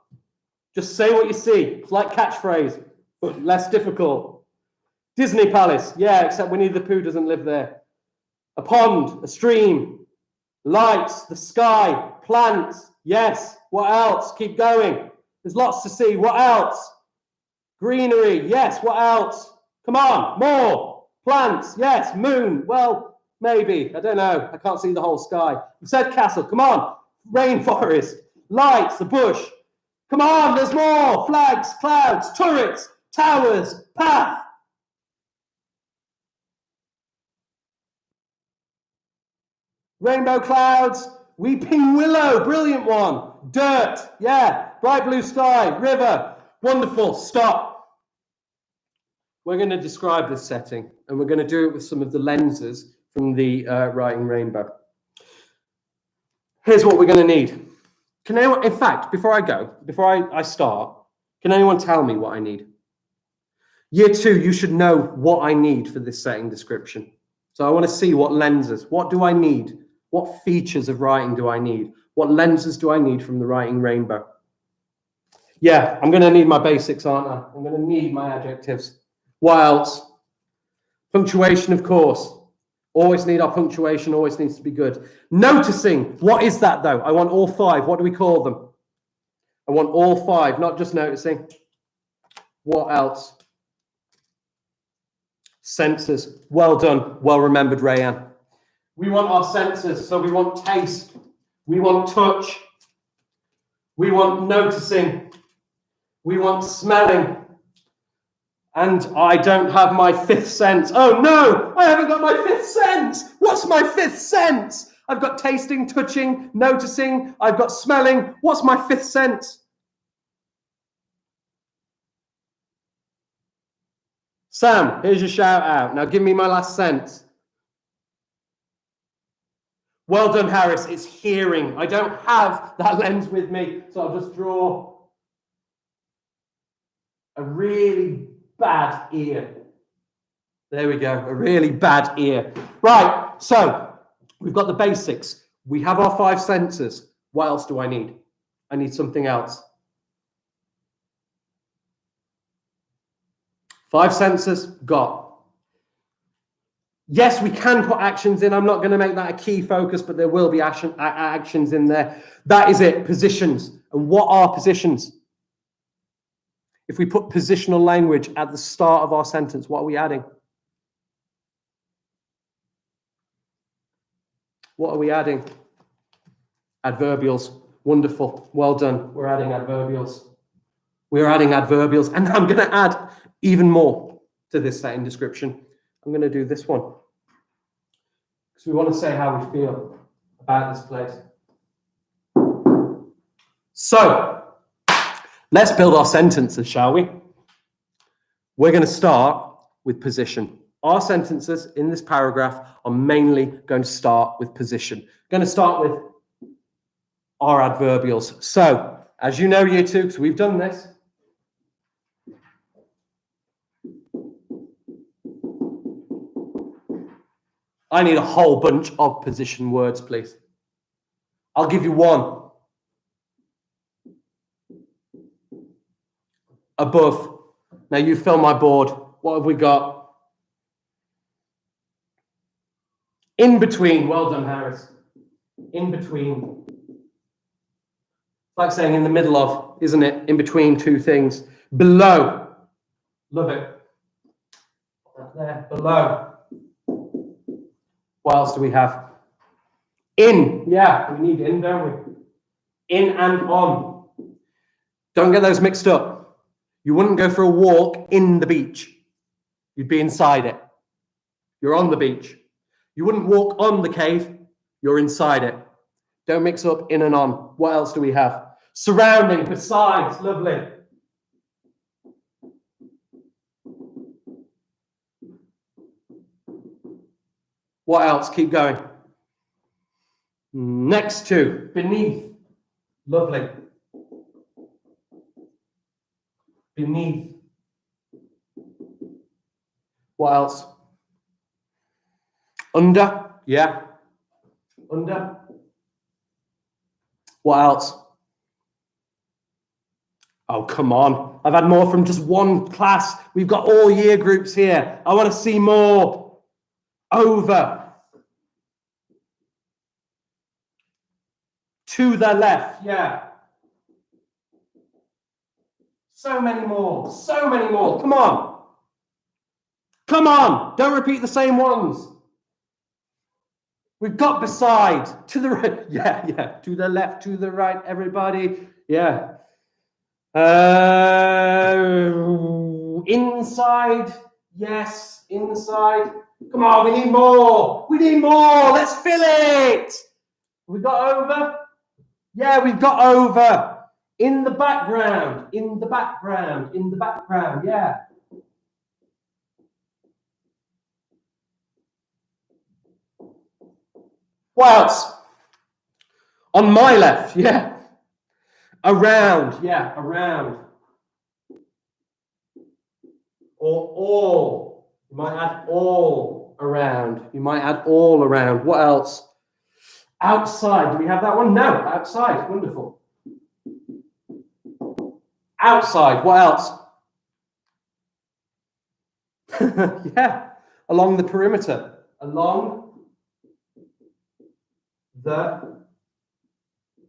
Just say what you see. It's like catchphrase, but less difficult. Disney Palace, yeah, except Winnie the Pooh doesn't live there. A pond, a stream, lights, the sky, plants, yes. What else? Keep going. There's lots to see. What else? Greenery, yes. What else? Come on, more. Plants, yes. Moon, well, maybe. I don't know. I can't see the whole sky. You said castle. Come on. Rainforest, lights, the bush. Come on, there's more. Flags, clouds, turrets, towers, path. Rainbow clouds, weeping willow, brilliant one. Dirt, yeah. Bright blue sky, river, wonderful. Stop. We're going to describe this setting, and we're going to do it with some of the lenses from the Writing Rainbow. Here's what we're going to need. Can anyone, in fact, before I start, can anyone tell me what I need? Year 2, you should know what I need for this setting description. So I want to see what lenses, what do I need? What features of writing do I need? What lenses do I need from the Writing Rainbow? Yeah, I'm going to need my basics, aren't I? I'm going to need my adjectives. What else? Punctuation, of course. Always need our punctuation, always needs to be good. Noticing, what is that though? I want all 5. What do we call them? I want all 5, not just noticing. What else? Senses. Well done, well remembered, Rayanne. We want our senses, so we want taste, we want touch, we want noticing, we want smelling, and I don't have my 5th sense. Oh no, I haven't got my 5th sense. What's my 5th sense? I've got tasting, touching, noticing, I've got smelling. What's my 5th sense? Sam, here's your shout out. Now give me my last sense. Well done, Harris. It's hearing. I don't have that lens with me, so I'll just draw a really bad ear. There we go, a really bad ear. Right, so we've got the basics. We have our 5 senses. What else do I need? I need something else. 5 senses, got. Yes, we can put actions in. I'm not going to make that a key focus, but there will be actions in there. That is it, positions. And what are positions? If we put positional language at the start of our sentence, what are we adding? What are we adding? Adverbials. Wonderful. Well done. We're adding adverbials. We're adding adverbials. And I'm going to add even more to this setting description. I'm going to do this one because we want to say how we feel about this place. So let's build our sentences, shall we? We're going to start with position. Our sentences in this paragraph are mainly going to start with position. We're going to start with our adverbials. So, as you know, year 2, because we've done this, I need a whole bunch of position words, please. I'll give you one. Above. Now you fill my board. What have we got? In between. Well done, Harris. In between. It's like saying in the middle of, isn't it? In between two things. Below. Love it. Right there. Below. What else do we have? In. Yeah, we need in, don't we? In and on. Don't get those mixed up. You wouldn't go for a walk in the beach. You'd be inside it. You're on the beach. You wouldn't walk on the cave. You're inside it. Don't mix up in and on. What else do we have? Surrounding, besides, lovely. What else? Keep going. Next to, beneath, lovely. Beneath. What else? Under, yeah. Under. What else? Oh, come on. I've had more from just one class. We've got all year groups here. I want to see more. Over. To the left, yeah. So many more. So many more. Come on. Come on. Don't repeat the same ones. We've got beside, to the right, yeah, to the left, to the right, everybody, yeah. Inside, yes, inside. Come on, we need more. We need more. Let's fill it. We got over? Yeah, we've got over. In the background, in the background, in the background, yeah. What else? On my left, yeah. Around, yeah, around. Or all. You might add all around. You might add all around. What else? Outside. Do we have that one? No, outside. Wonderful. Outside. What else? Yeah, along the perimeter. Along the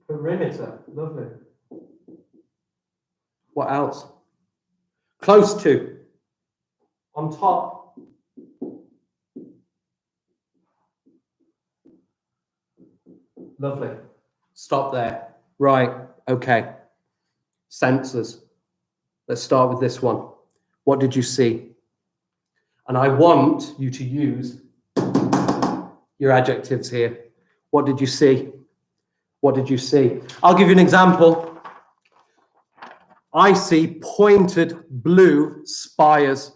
perimeter. Lovely. What else? Close to. On top. Lovely. Stop there. Right. Okay. Senses. Let's start with this one. What did you see? And I want you to use your adjectives here. What did you see? What did you see? I'll give you an example. I see pointed blue spires.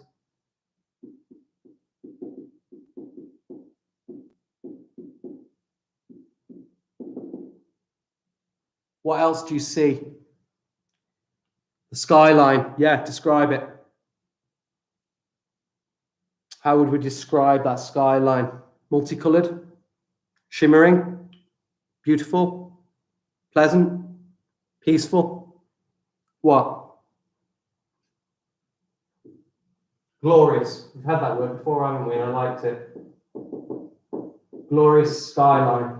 What else do you see? The skyline. Yeah, describe it. How would we describe that skyline? Multicolored? Shimmering? Beautiful? Pleasant? Peaceful? What? Glorious. We've had that word before, haven't we? And I liked it. Glorious skyline.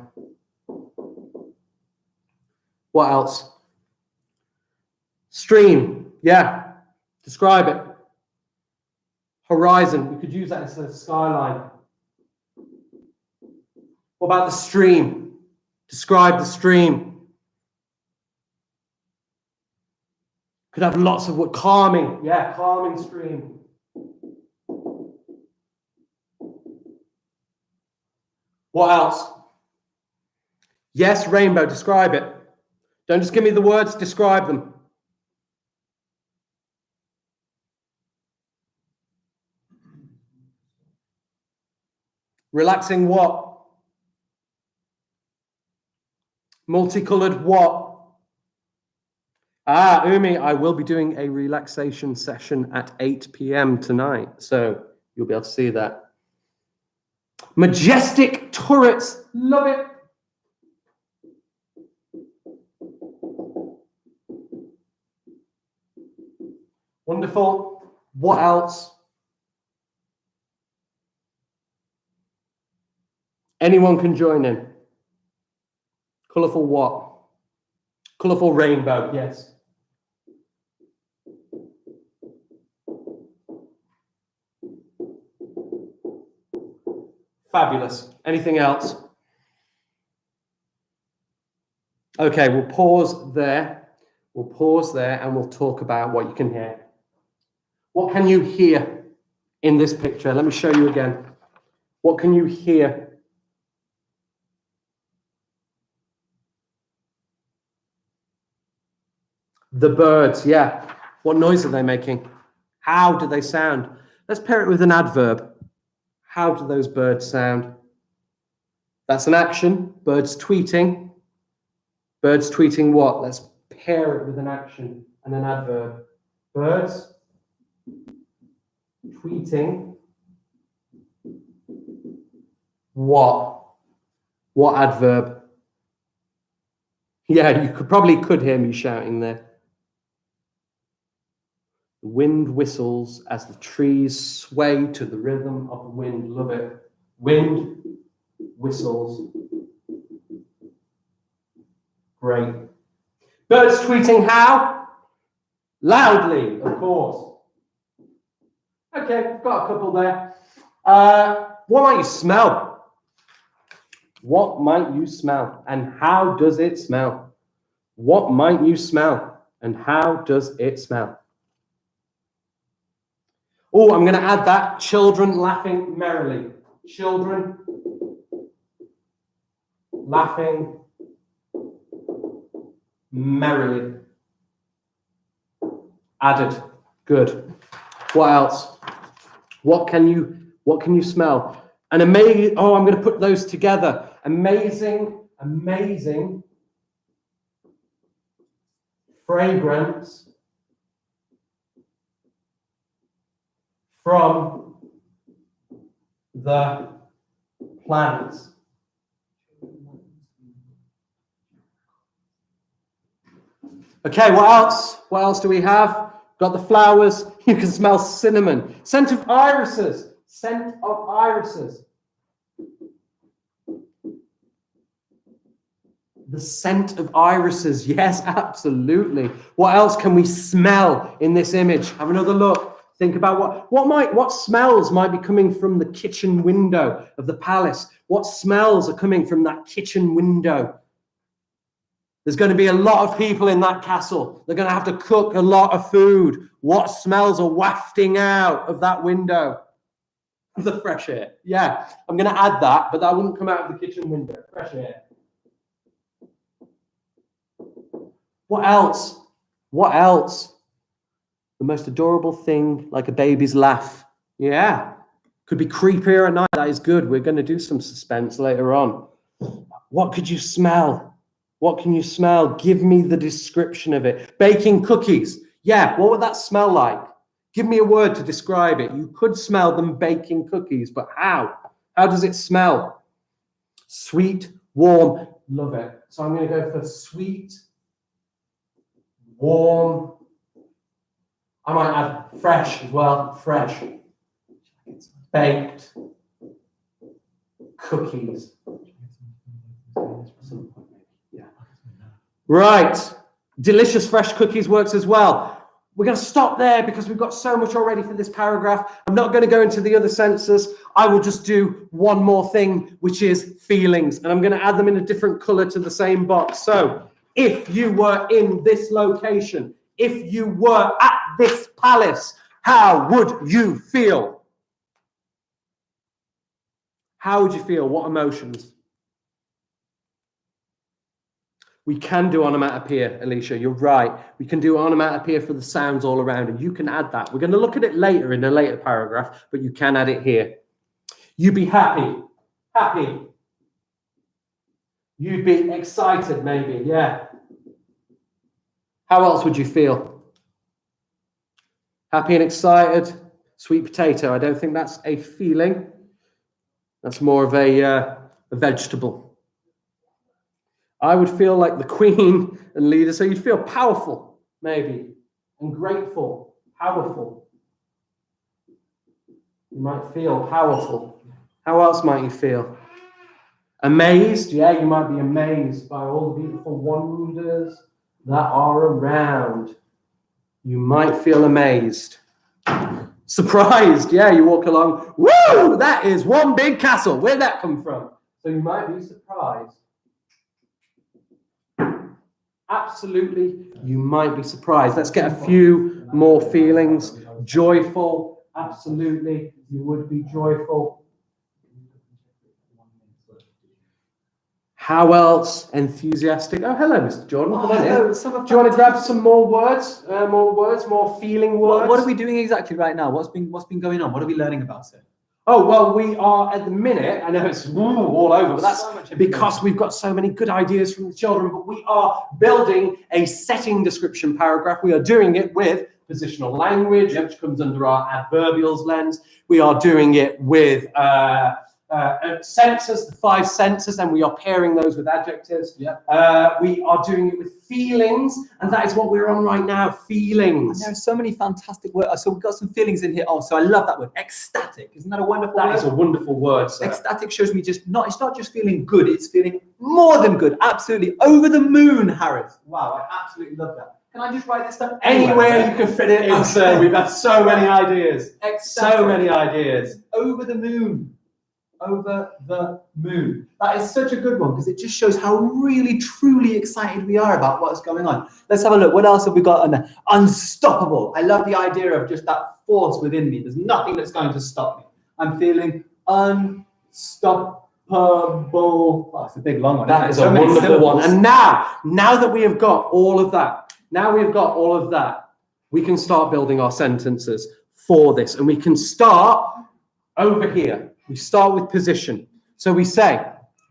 What else? Stream. Yeah. Describe it. Horizon. We could use that instead of skyline. What about the stream? Describe the stream. Could have lots of what? Calming. Yeah, calming stream. What else? Yes, rainbow. Describe it. Don't just give me the words, describe them. Relaxing what? Multicolored what? Ah, Umi, I will be doing a relaxation session at 8 p.m. tonight, so you'll be able to see that. Majestic turrets, love it. Wonderful. What else? Anyone can join in. Colourful what? Colourful rainbow, yes. Fabulous. Anything else? Okay, we'll pause there. We'll pause there and we'll talk about what you can hear. What can you hear in this picture? Let me show you again. What can you hear? The birds, yeah. What noise are they making? How do they sound? Let's pair it with an adverb. How do those birds sound? That's an action. Birds tweeting. Birds tweeting what? Let's pair it with an action and an adverb. Birds tweeting what? What adverb? Yeah, you could hear me shouting there. The wind whistles as the trees sway to the rhythm of the wind. Love it. Wind whistles. Great. Birds tweeting how? Loudly, of course. Okay, got a couple there. What might you smell? What might you smell? And how does it smell? What might you smell? And how does it smell? Oh, I'm going to add that. Children laughing merrily. Children laughing merrily. Added. Good. What else? What can you smell? An amazing, oh, I'm going to put those together. Amazing fragrance from the plants. Okay, what else? What else do we have? Got the flowers. You can smell cinnamon. Scent of irises. Scent of irises. The scent of irises. Yes, absolutely. What else can we smell in this image? Have another look. Think about what smells might be coming from the kitchen window of the palace. What smells are coming from that kitchen window? There's going to be a lot of people in that castle. They're going to have to cook a lot of food. What smells are wafting out of that window? The fresh air. Yeah, I'm going to add that, but that wouldn't come out of the kitchen window. Fresh air. What else? What else? The most adorable thing, like a baby's laugh. Yeah. Could be creepier at night. That is good. We're going to do some suspense later on. What could you smell? What can you smell? Give me the description of it. Baking cookies. Yeah. What would that smell like? Give me a word to describe it. You could smell them baking cookies, but how? How does it smell? Sweet, warm. Love it. So I'm going to go for sweet, warm. I might add fresh as well. Fresh. Baked. Cookies. Yeah. Right. Delicious fresh cookies works as well. We're going to stop there because we've got so much already for this paragraph. I'm not going to go into the other senses. I will just do one more thing, which is feelings. And I'm going to add them in a different color to the same box. So if you were in this location, if you were at this palace, how would you feel? How would you feel? What emotions? We can do onomatopoeia, Alicia. You're right. We can do onomatopoeia for the sounds all around, and you can add that. We're going to look at it later in a later paragraph, but you can add it here. You'd be happy. Happy. You'd be excited, maybe. Yeah. How else would you feel? Happy and excited. Sweet potato. I don't think that's a feeling. That's more of a vegetable. I would feel like the queen and leader. So you'd feel powerful, maybe, and grateful, powerful. You might feel powerful. How else might you feel? Amazed, yeah, you might be amazed by all the beautiful wonders that are around. You might feel amazed. Surprised, yeah, you walk along, woo, that is one big castle. Where'd that come from? So you might be surprised. Absolutely, you might be surprised. Let's get a few more feelings. Joyful, absolutely, you would be joyful. How else? Enthusiastic. Oh, hello, Mr. Jordan. Come on in. Do you want to grab some more words? More feeling words? What are we doing exactly right now? What's been going on? What are we learning about it? Oh, well, we are at the minute, I know it's all over, but that's So much because we've got so many good ideas from the children, but we are building a setting description paragraph. We are doing it with positional language, which comes under our adverbials lens. We are doing it with senses, the 5 senses, and we are pairing those with adjectives. We are doing it with feelings, and that is what we're on right now, feelings. And there are so many fantastic words. So we've got some feelings in here. Oh, so I love that word, ecstatic. Isn't that a wonderful word? That is a wonderful word, sir. Ecstatic shows me it's not just feeling good, it's feeling more than good. Absolutely. Over the moon, Harris. Wow, I absolutely love that. Can I just write this down? Anywhere you can fit it in, sir. We've got so many ideas. Ecstatic. So many ideas. Over the moon. Over the moon. That is such a good one because it just shows how really, truly excited we are about what's going on. Let's have a look. What else have we got on there? Unstoppable. I love the idea of just that force within me. There's nothing that's going to stop me. I'm feeling unstoppable. Oh, it's a big long one. That is a wonderful one. And now that we have got all of that, we can start building our sentences for this. And we can start over here. We start with position. So we say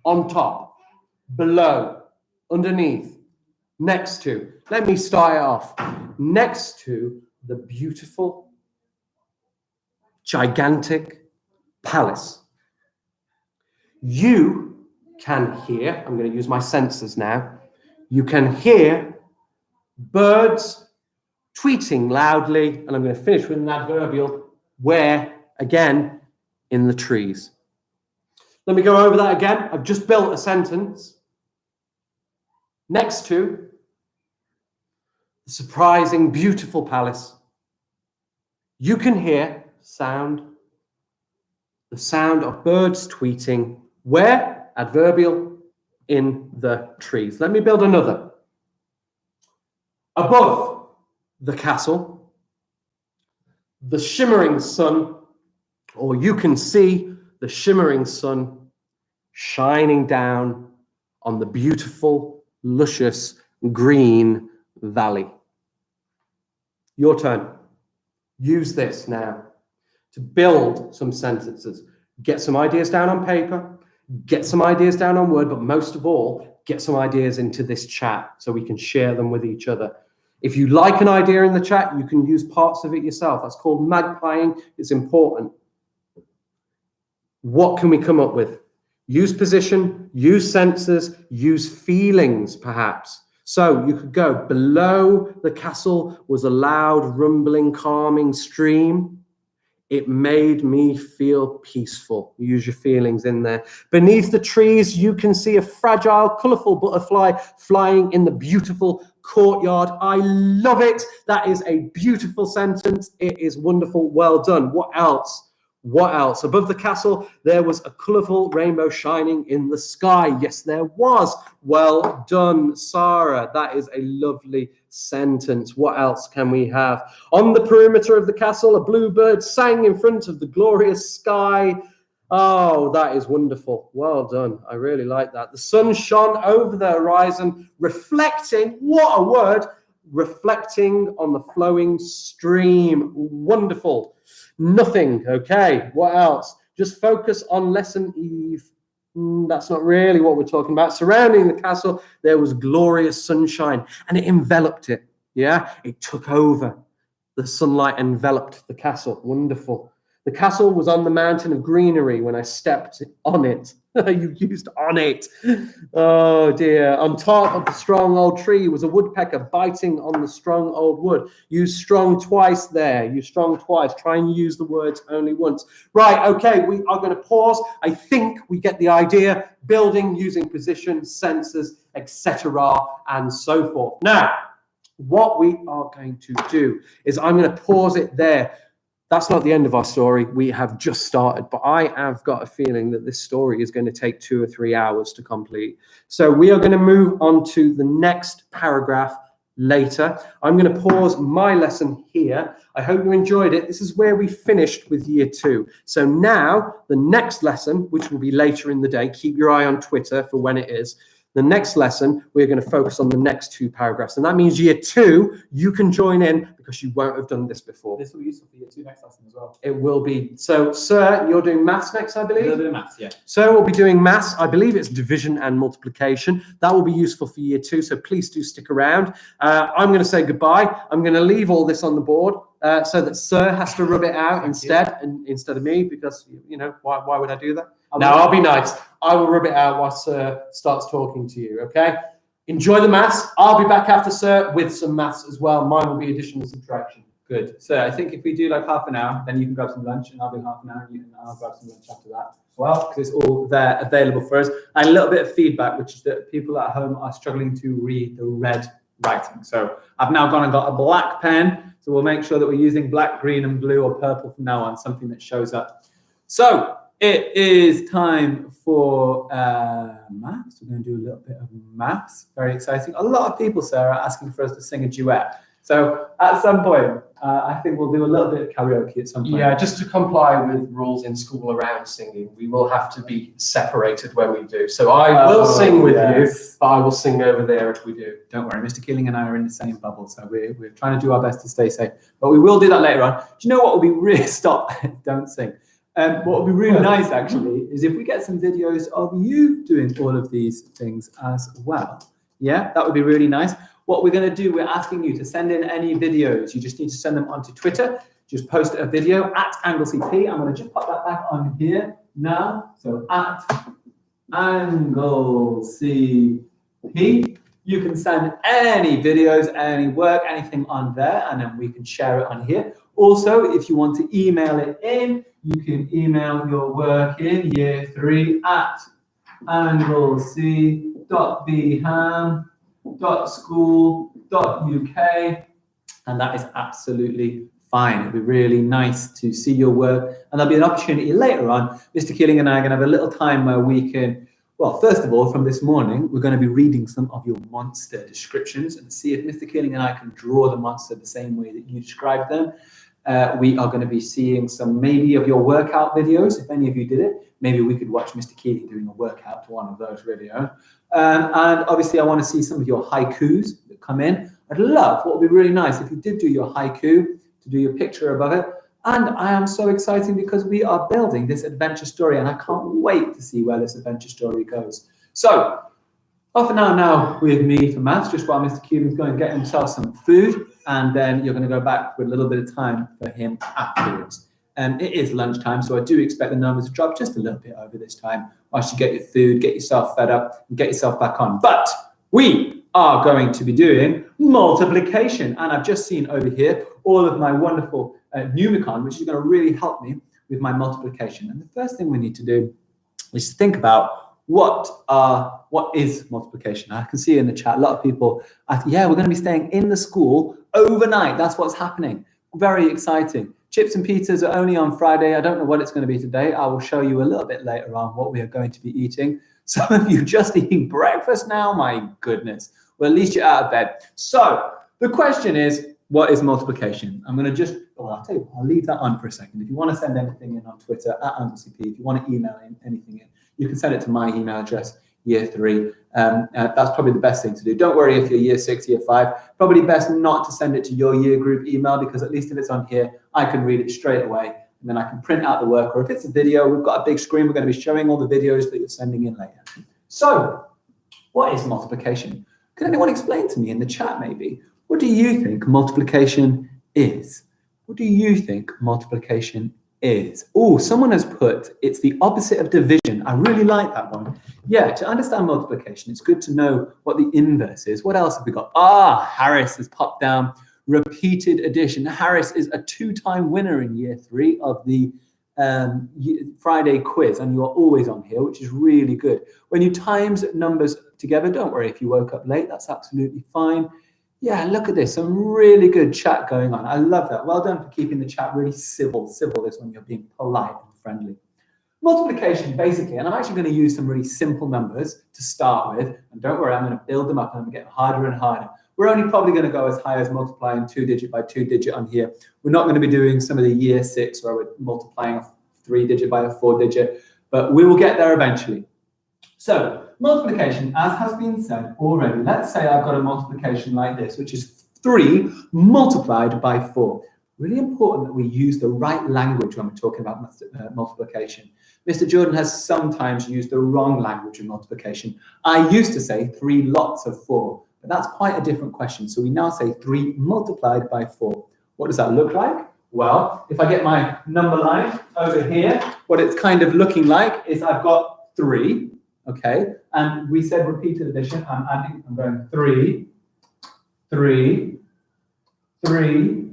on top, below, underneath, next to. Let me start it off. Next to the beautiful, gigantic palace. You can hear, I'm going to use my senses now. You can hear birds tweeting loudly, and I'm going to finish with an adverbial where, again, in the trees. Let me go over that again. I've just built a sentence. Next to the surprising, beautiful palace, you can hear the sound of birds tweeting. Where? Adverbial, in the trees. Let me build another. Above the castle, the shimmering sun, or you can see the shimmering sun shining down on the beautiful, luscious, green valley. Your turn. Use this now to build some sentences. Get some ideas down on paper, get some ideas down on Word, but most of all, get some ideas into this chat so we can share them with each other. If you like an idea in the chat, you can use parts of it yourself. That's called magpieing. It's important. What can we come up with? Use position, use senses, use feelings, perhaps. So you could go, below the castle was a loud, rumbling, calming stream. It made me feel peaceful. Use your feelings in there. Beneath the trees, you can see a fragile, colorful butterfly flying in the beautiful courtyard. I love it. That is a beautiful sentence. It is wonderful. Well done. What else? What else? Above the castle, there was a colourful rainbow shining in the sky. Yes, there was. Well done, Sarah. That is a lovely sentence. What else can we have? On the perimeter of the castle, a bluebird sang in front of the glorious sky. Oh, that is wonderful. Well done. I really like that. The sun shone over the horizon, reflecting, what a word, reflecting on the flowing stream. Wonderful. Nothing. Okay. What else? Just focus on lesson Eve. That's not really what we're talking about. Surrounding the castle, there was glorious sunshine and it enveloped it. Yeah. It took over. The sunlight enveloped the castle. Wonderful. The castle was on the mountain of greenery when I stepped on it. You used on it. Oh dear. On top of the strong old tree was a woodpecker biting on the strong old wood. Use strong twice there. Use strong twice. Try and use the words only once. Right, okay, we are going to pause. I think we get the idea. Building using position, senses, etc. and so forth. Now, what we are going to do is I'm going to pause it there. That's not the end of our story. We have just started, but I have got a feeling that this story is going to take 2 or 3 hours to complete. So we are going to move on to the next paragraph later. I'm going to pause my lesson here. I hope you enjoyed it. This is where we finished with year 2. So now the next lesson, which will be later in the day, keep your eye on Twitter for when it is. The next lesson, we're going to focus on the next 2 paragraphs. And that means year 2, you can join in because you won't have done this before. This will be useful for year 2 next lesson as well. It will be. So, sir, you're doing maths next, I believe? A little bit of maths, yeah. So we'll be doing maths. I believe it's division and multiplication. That will be useful for year 2, so please do stick around. I'm going to say goodbye. I'm going to leave all this on the board so that sir has to rub it out instead of me, because, you know, why would I do that? No, I'll be nice. I will rub it out while sir starts talking to you, okay? Enjoy the maths. I'll be back after sir with some maths as well. Mine will be addition and subtraction. Good. So I think if we do like half an hour, then you can grab some lunch, and I'll do half an hour, and I'll grab some lunch after that as well, because it's all there available for us. And a little bit of feedback, which is that people at home are struggling to read the red writing. So I've now gone and got a black pen. So we'll make sure that we're using black, green, and blue or purple from now on, something that shows up. So it is time for maths. We're going to do a little bit of maths. Very exciting. A lot of people, Sarah, are asking for us to sing a duet. So at some point, I think we'll do a little bit of karaoke at some point. Yeah, just to comply with rules in school around singing, we will have to be separated when we do. So I will sing with you, but I will sing over there if we do. Don't worry, Mr. Keeling and I are in the same bubble, so we're trying to do our best to stay safe. But we will do that later on. Do you know what will be really... Stop, don't sing. What would be really nice, actually, is if we get some videos of you doing all of these things as well. Yeah, that would be really nice. What we're going to do, we're asking you to send in any videos. You just need to send them onto Twitter. Just post a video at Anglesey P. I'm going to just pop that back on here now. So at Anglesey P. You can send any videos, any work, anything on there, and then we can share it on here. Also, if you want to email it in, you can email your work in year 3 at anglesey.beham.school.uk, and that is absolutely fine. It'll be really nice to see your work, and there'll be an opportunity later on. Mr. Keeling and I are going to have a little time where we can, well, first of all, from this morning, we're going to be reading some of your monster descriptions and see if Mr. Keeling and I can draw the monster the same way that you described them. We are going to be seeing some maybe of your workout videos. If any of you did it, maybe we could watch Mr. Keeling doing a workout to one of those videos. And obviously, I want to see some of your haikus that come in. I'd love, what would be really nice, if you did do your haiku, to do your picture above it. And I am so excited because we are building this adventure story, and I can't wait to see where this adventure story goes. So, half an hour now with me for maths, just while Mr. Keeling's going to get himself some food, and then you're going to go back with a little bit of time for him afterwards. It is lunchtime, so I do expect the numbers to drop just a little bit over this time whilst you get your food, get yourself fed up, and get yourself back on. But we are going to be doing multiplication, and I've just seen over here all of my wonderful Numicon, which is going to really help me with my multiplication. And the first thing we need to do is to think about what is multiplication. I can see in the chat a lot of people ask, yeah, we're going to be staying in the school overnight. That's what's happening. Very exciting. Chips and pizzas are only on Friday. I don't know what it's going to be today. I will show you a little bit later on what we are going to be eating. Some of you just eating breakfast now? My goodness. Well, at least you're out of bed. So the question is, what is multiplication? I'm going to just, I'll tell you, I'll leave that on for a second. If you want to send anything in on Twitter, at AngleseyP, if you want to email anything in, you can send it to my email address, year 3. That's probably the best thing to do. Don't worry if you're year 6, year 5. Probably best not to send it to your year group email, because at least if it's on here, I can read it straight away, and then I can print out the work. Or if it's a video, we've got a big screen. We're going to be showing all the videos that you're sending in later. So what is multiplication? Can anyone explain to me in the chat maybe? What do you think multiplication is? What do you think multiplication is. Oh, someone has put, it's the opposite of division. I really like that one. Yeah, to understand multiplication, it's good to know what the inverse is. What else have we got? Harris has popped down. Repeated addition. Harris is a 2-time winner in year 3 of the Friday quiz, and you're always on here, which is really good. When you times numbers together, don't worry if you woke up late, that's absolutely fine. Yeah, look at this, some really good chat going on. I love that. Well done for keeping the chat really civil this one, you're being polite and friendly. Multiplication, basically, and I'm actually going to use some really simple numbers to start with, and don't worry, I'm going to build them up and I'm going to get harder and harder. We're only probably going to go as high as multiplying 2-digit by 2-digit on here. We're not going to be doing some of the year 6 where we're multiplying a 3-digit by a 4-digit, but we will get there eventually. So multiplication, as has been said already, let's say I've got a multiplication like this, which is 3 multiplied by 4. Really important that we use the right language when we're talking about multiplication. Mr. Jordan has sometimes used the wrong language in multiplication. I used to say 3 lots of 4. But that's quite a different question. So we now say 3 multiplied by 4. What does that look like? Well, if I get my number line over here, what it's kind of looking like is I've got 3, okay? And we said repeated addition. I'm going 3, 3, 3,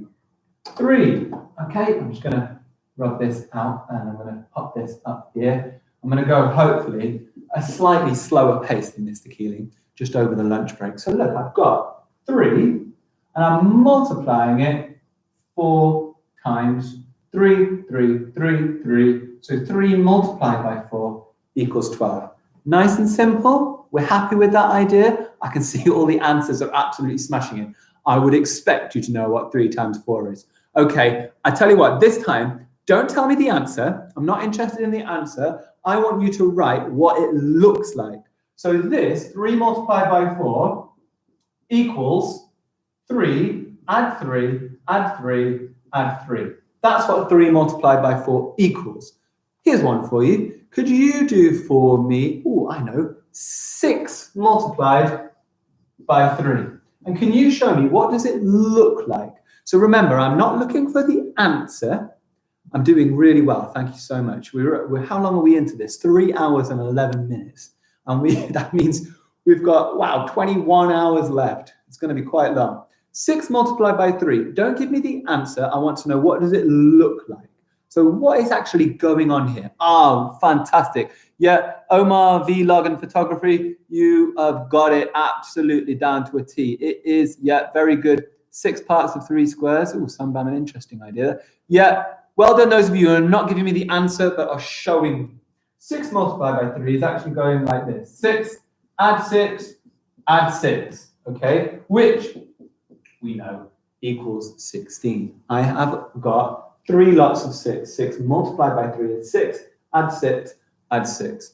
3. Okay, I'm just going to rub this out and I'm going to pop this up here. I'm going to go, hopefully, a slightly slower pace than Mr. Keeling, just over the lunch break. So look, I've got 3, and I'm multiplying it 4 times 3, 3, 3, 3. So 3 multiplied by 4 equals 12. Nice and simple. We're happy with that idea. I can see all the answers are absolutely smashing it. I would expect you to know what 3 times 4 is. Okay, I tell you what, this time, don't tell me the answer. I'm not interested in the answer. I want you to write what it looks like. So this, 3 multiplied by 4, equals 3, add 3, add 3, add 3. That's what 3 multiplied by 4 equals. Here's one for you. Could you do for me, I know, 6 multiplied by 3? And can you show me, what does it look like? So remember, I'm not looking for the answer. I'm doing really well. Thank you so much. How long are we into this? 3 hours and 11 minutes. And that means we've got, 21 hours left. It's going to be quite long. 6 multiplied by 3. Don't give me the answer. I want to know, what does it look like? So what is actually going on here? Oh, fantastic. Yeah, Omar, Vlog and Photography, you have got it absolutely down to a T. It is, yeah, very good. 6 parts of 3 squares. Oh, Sunbam, an interesting idea. Yeah, well done those of you who are not giving me the answer, but are showing me. 6 multiplied by 3 is actually going like this. 6, add 6, add 6, okay? Which we know equals 16. I have got 3 lots of 6. 6 multiplied by 3 is 6, add 6, add 6.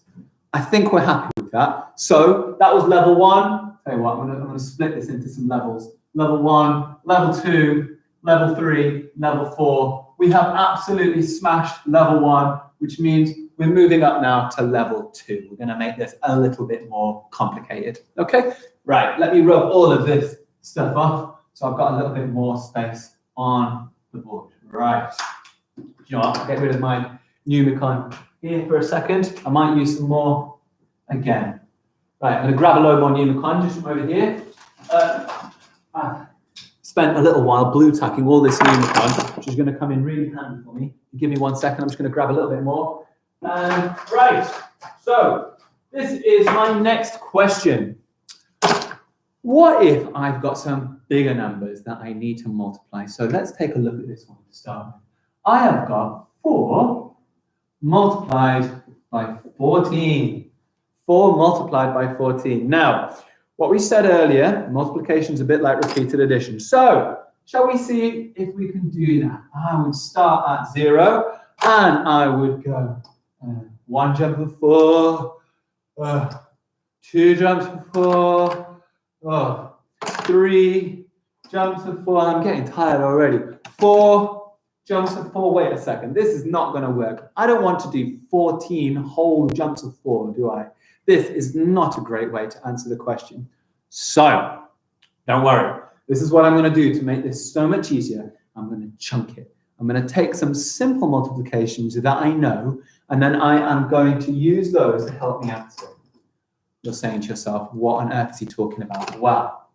I think we're happy with that. So that was level 1. Tell you what, I'm going to split this into some levels. Level 1, level 2, level 3, level 4. We have absolutely smashed level 1, which means we're moving up now to level 2. We're going to make this a little bit more complicated. Okay? Right, let me rub all of this stuff off so I've got a little bit more space on the board. Right. You know what? I'll get rid of my Numicon here for a second. I might use some more again. Right, I'm going to grab a load more Numicon just from over here. I spent a little while blue tacking all this Numicon, which is going to come in really handy for me. Give me 1 second. I'm just going to grab a little bit more. Right, so this is my next question. What if I've got some bigger numbers that I need to multiply? So let's take a look at this one to start with. I have got 4 multiplied by 14. 4 multiplied by 14. Now, what we said earlier, multiplication is a bit like repeated addition. So, shall we see if we can do that? I would start at 0 and I would go 1 jump of 4, 2 jumps of 4, 3 jumps of 4. I'm getting tired already. 4 jumps of 4. Wait a second. This is not going to work. I don't want to do 14 whole jumps of 4, do I? This is not a great way to answer the question. So, don't worry. This is what I'm going to do to make this so much easier. I'm going to chunk it. I'm going to take some simple multiplications that I know, and then I am going to use those to help me answer. You're saying to yourself, what on earth is he talking about? Well,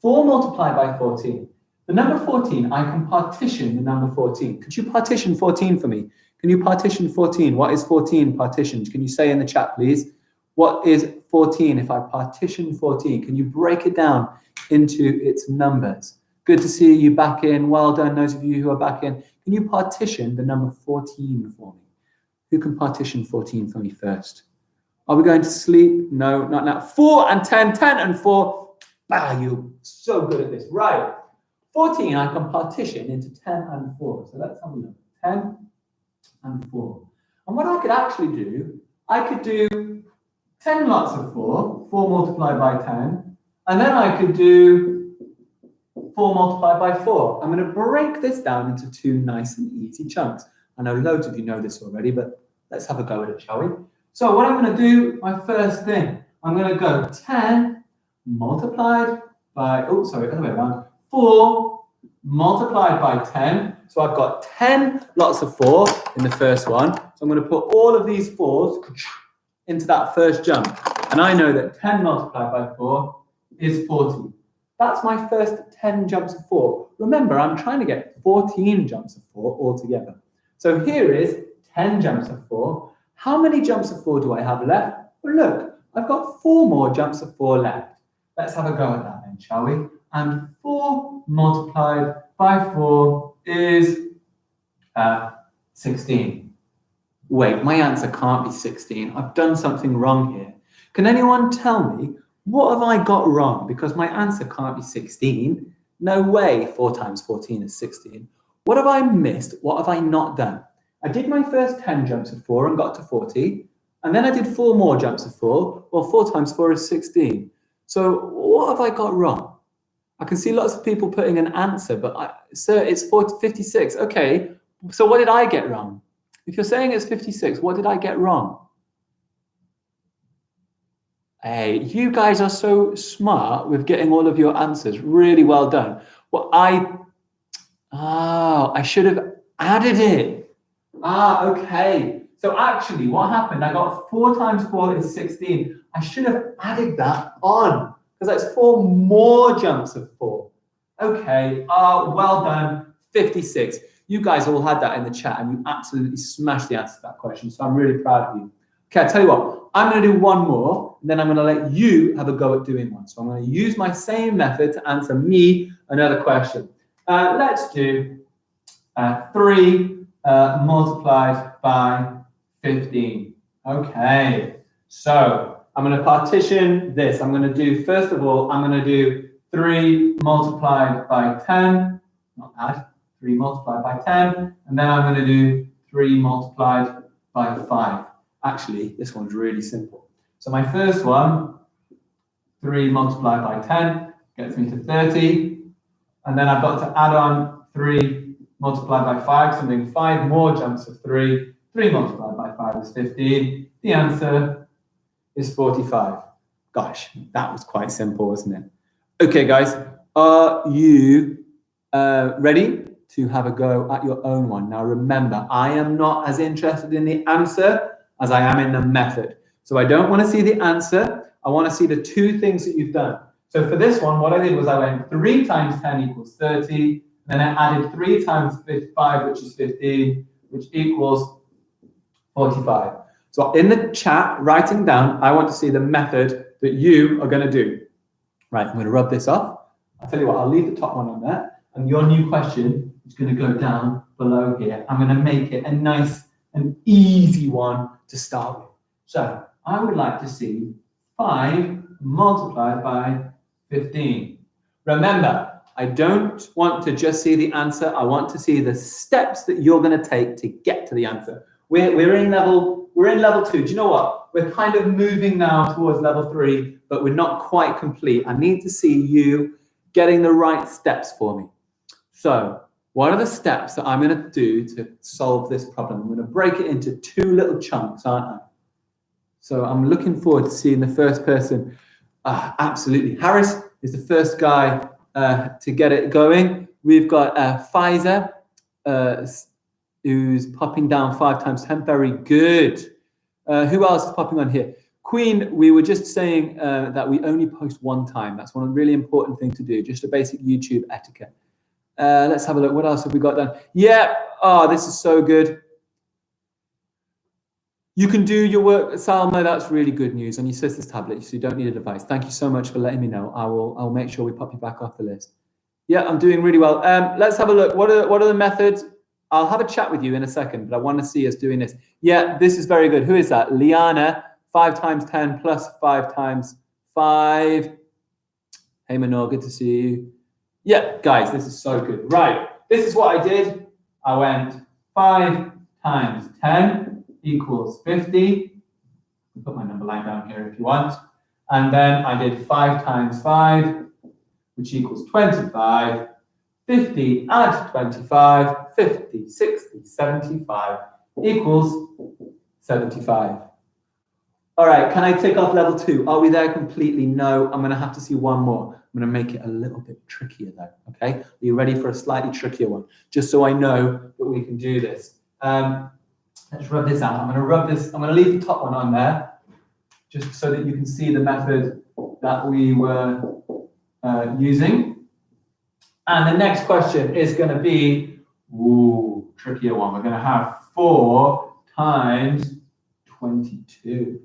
4 multiplied by 14. The number 14, I can partition the number 14. Could you partition 14 for me? Can you partition 14? What is 14 partitioned? Can you say in the chat, please? What is 14 if I partition 14? Can you break it down into its numbers? Good to see you back in. Well done, those of you who are back in. Can you partition the number 14 for me? Who can partition 14 for me first? Are we going to sleep? No, not now. 4 and 10, 10 and 4. Ah, you're so good at this. Right. 14 I can partition into 10 and 4. So let's have a look. 10 and 4. And what I could actually do, I could do 10 lots of 4, 4 multiplied by 10, and then I could do 4 multiplied by 4. I'm going to break this down into 2 nice and easy chunks. I know loads of you know this already, but let's have a go at it, shall we? So what I'm going to do, my first thing, I'm going to go 10 multiplied by, other way around, 4 multiplied by 10. So I've got 10 lots of 4 in the first one. So I'm going to put all of these 4s into that first jump. And I know that 10 multiplied by 4 is 40. That's my first 10 jumps of 4. Remember, I'm trying to get 14 jumps of 4 altogether. So here is 10 jumps of 4. How many jumps of 4 do I have left? Well, look, I've got 4 more jumps of 4 left. Let's have a go at that then, shall we? And 4 multiplied by 4 is 16. Wait, my answer can't be 16. I've done something wrong here. Can anyone tell me, what have I got wrong? Because my answer can't be 16. No way 4 times 14 is 16. What have I missed? What have I not done? I did my first 10 jumps of 4 and got to 40. And then I did 4 more jumps of 4. Well, 4 times 4 is 16. So what have I got wrong? I can see lots of people putting an answer, but sir, it's 56. Okay, so what did I get wrong? If you're saying it's 56, what did I get wrong? Hey, you guys are so smart with getting all of your answers. Really well done. Well, I should have added it. Okay. So actually, what happened? I got 4 times 4 is 16. I should have added that on, because that's 4 more jumps of 4. Okay, well done, 56. You guys all had that in the chat, and you absolutely smashed the answer to that question, so I'm really proud of you. Okay, I'll tell you what, I'm going to do one more, and then I'm going to let you have a go at doing one. So I'm going to use my same method to answer me another question. Let's do 3 multiplied by 15. Okay, so I'm going to partition this. I'm going to do, first of all, I'm going to do 3 multiplied by 10, not add, 3 multiplied by 10, and then I'm going to do 3 multiplied by 5. Actually, this one's really simple. So my first one, 3 multiplied by 10, gets me to 30, and then I've got to add on 3 multiplied by 5, so I'm doing 5 more jumps of 3. 3 multiplied by 5 is 15. The answer is 45. Gosh, that was quite simple, wasn't it? Okay, guys, are you ready to have a go at your own one? Now, remember, I am not as interested in the answer as I am in the method. So I don't want to see the answer. I want to see the 2 things that you've done. So for this one, what I did was I went 3 times 10 equals 30. Then I added 3 times 5, which is 15, which equals 45. So in the chat, writing down, I want to see the method that you are going to do. Right, I'm going to rub this off. I'll tell you what, I'll leave the top one on there. And your new question is going to go down below here. I'm going to make it a nice and easy one to start with. So I would like to see 5 multiplied by 15. Remember, I don't want to just see the answer. I want to see the steps that you're going to take to get to the answer. We're in level 2. Do you know what? We're kind of moving now towards level 3, but we're not quite complete. I need to see you getting the right steps for me. So what are the steps that I'm going to do to solve this problem? I'm going to break it into 2 little chunks, aren't I? So I'm looking forward to seeing the first person. Absolutely. Harris is the first guy to get it going. We've got Pfizer. who's popping down 5 times 10. Very good. Who else is popping on here? Queen, we were just saying that we only post one time. That's one really important thing to do, just a basic YouTube etiquette. Let's have a look. What else have we got done? Yeah. Oh, this is so good. You can do your work, Salma. That's really good news on your sister's tablet, so you don't need a device. Thank you so much for letting me know. I'll make sure we pop you back off the list. Yeah, I'm doing really well. Let's have a look. What are the methods? I'll have a chat with you in a second, but I want to see us doing this. Yeah, this is very good. Who is that? Liana, 5 times 10 plus 5 times 5. Hey, Manor, good to see you. Yeah, guys, this is so good. Right, this is what I did. I went 5 times 10 equals 50. Put my number line down here if you want. And then I did 5 times 5, which equals 25. 50 add 25, 50, 60, 75 equals 75. All right, can I take off level 2? Are we there completely? No, I'm going to have to see one more. I'm going to make it a little bit trickier though, okay? Are you ready for a slightly trickier one? Just so I know that we can do this. Let's rub this out. I'm going to rub this. I'm going to leave the top one on there just so that you can see the method that we were using. And the next question is going to be, ooh, trickier one. We're going to have 4 times 22.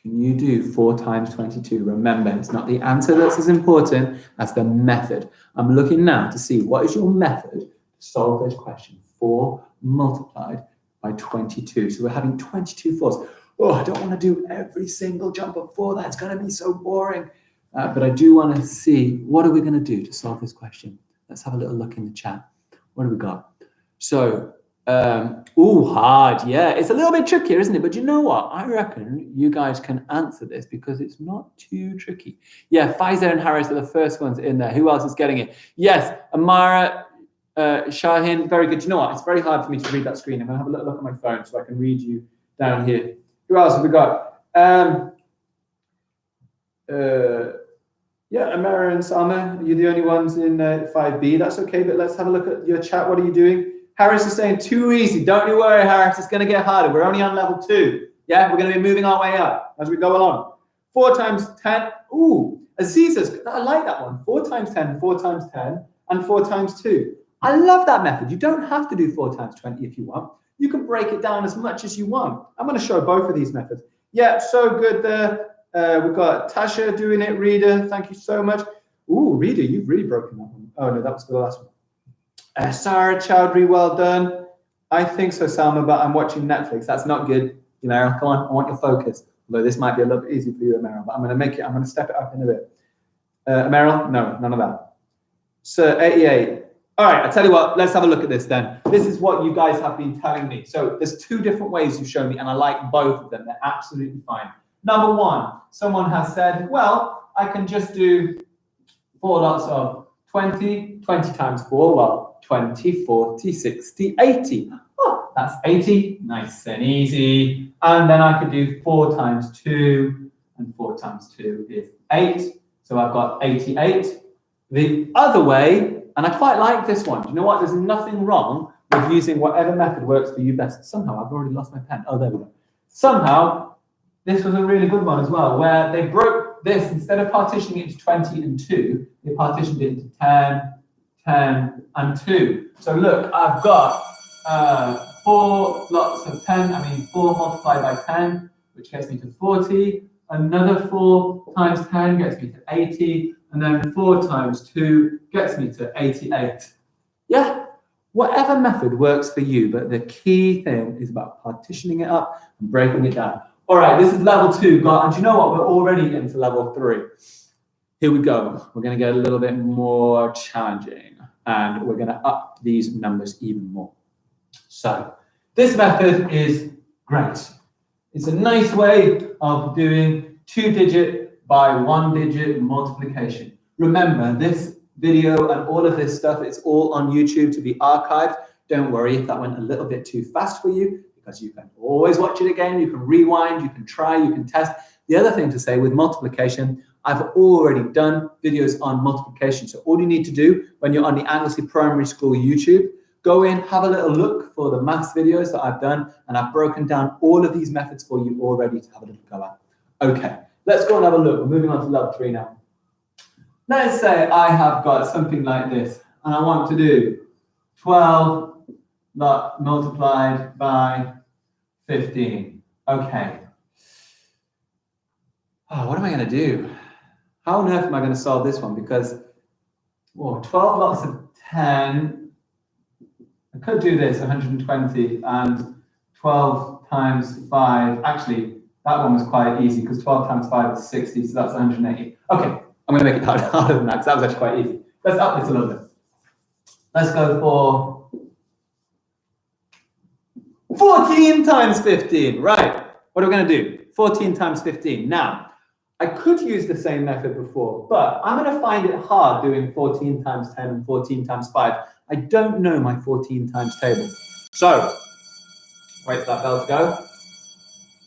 Can you do 4 times 22? Remember, it's not the answer that's as important as the method. I'm looking now to see what is your method to solve this question. 4 multiplied by 22. So we're having 22 4s. Oh, I don't want to do every single jump of 4. That's going to be so boring. But I do want to see, what are we going to do to solve this question? Let's have a little look in the chat. What do we got? So, hard. Yeah, it's a little bit trickier, isn't it? But you know what? I reckon you guys can answer this because it's not too tricky. Yeah, Pfizer and Harris are the first ones in there. Who else is getting it? Yes, Amara, Shahin, very good. You know what? It's very hard for me to read that screen. I'm going to have a little look at my phone so I can read you down here. Who else have we got? Yeah, Amara and Salma, you're the only ones in 5B. That's okay, but let's have a look at your chat. What are you doing? Harris is saying, too easy. Don't you worry, Harris. It's going to get harder. We're only on level 2. Yeah, we're going to be moving our way up as we go along. 4 times 10. Ooh, Aziza's, I like that one. 4 times 10, 4 times 10, and 4 times 2. I love that method. You don't have to do 4 times 20 if you want. You can break it down as much as you want. I'm going to show both of these methods. Yeah, so good there. We've got Tasha doing it. Rita, thank you so much. Ooh, Rita, you've really broken that one. Oh, no, that was for the last one. Sarah Chowdhury, well done. I think so, Salma, but I'm watching Netflix. That's not good. You know, come on, I want your focus. Although this might be a little bit easy for you, Meryl, but I'm going to step it up in a bit. Meryl, no, none of that. So 88. All right, I tell you what, let's have a look at this then. This is what you guys have been telling me. So there's 2 different ways you've shown me, and I like both of them. They're absolutely fine. Number 1, someone has said, well, I can just do 4 lots of 20, 20 times 4, well, 20, 40, 60, 80. Oh, that's 80, nice and easy. And then I could do 4 times 2, and 4 times 2 is 8. So I've got 88. The other way, and I quite like this one. Do you know what? There's nothing wrong with using whatever method works for you best. Somehow, I've already lost my pen. Oh, there we go. Somehow, this was a really good one as well, where they broke this, instead of partitioning it into 20 and 2, they partitioned it into 10, 10, and 2. So look, I've got 4 lots of 10, 4 multiplied by 10, which gets me to 40. Another 4 times 10 gets me to 80. And then 4 times 2 gets me to 88. Yeah, whatever method works for you, but the key thing is about partitioning it up and breaking it down. All right, this is level 2, and you know what? We're already into level 3. Here we go. We're going to get a little bit more challenging, and we're going to up these numbers even more. So this method is great. It's a nice way of doing 2-digit by 1-digit multiplication. Remember, this video and all of this stuff, it's all on YouTube to be archived. Don't worry if that went a little bit too fast for you, because you can always watch it again, you can rewind, you can try, you can test. The other thing to say with multiplication, I've already done videos on multiplication. So all you need to do when you're on the Anglesey Primary School YouTube, Go in, have a little look for the maths videos that I've done, and I've broken down all of these methods for you already to have a little go at. Okay, let's go and have a look. We're moving on to level 3 now. Let's say I have got something like this, and I want to do 12 multiplied by 15. Okay. Oh, what am I going to do? How on earth am I going to solve this one? Because 12 lots of 10. I could do this 120 and 12 times 5. Actually, that one was quite easy because 12 times 5 is 60, so that's 180. Okay, I'm going to make it harder than that because that was actually quite easy. Let's up this a little bit. Let's go for 14 times 15. Right, what are we going to do? 14 times 15. Now, I could use the same method before, but I'm going to find it hard doing 14 times 10 and 14 times 5. I don't know my 14 times table. So, wait for that bell to go,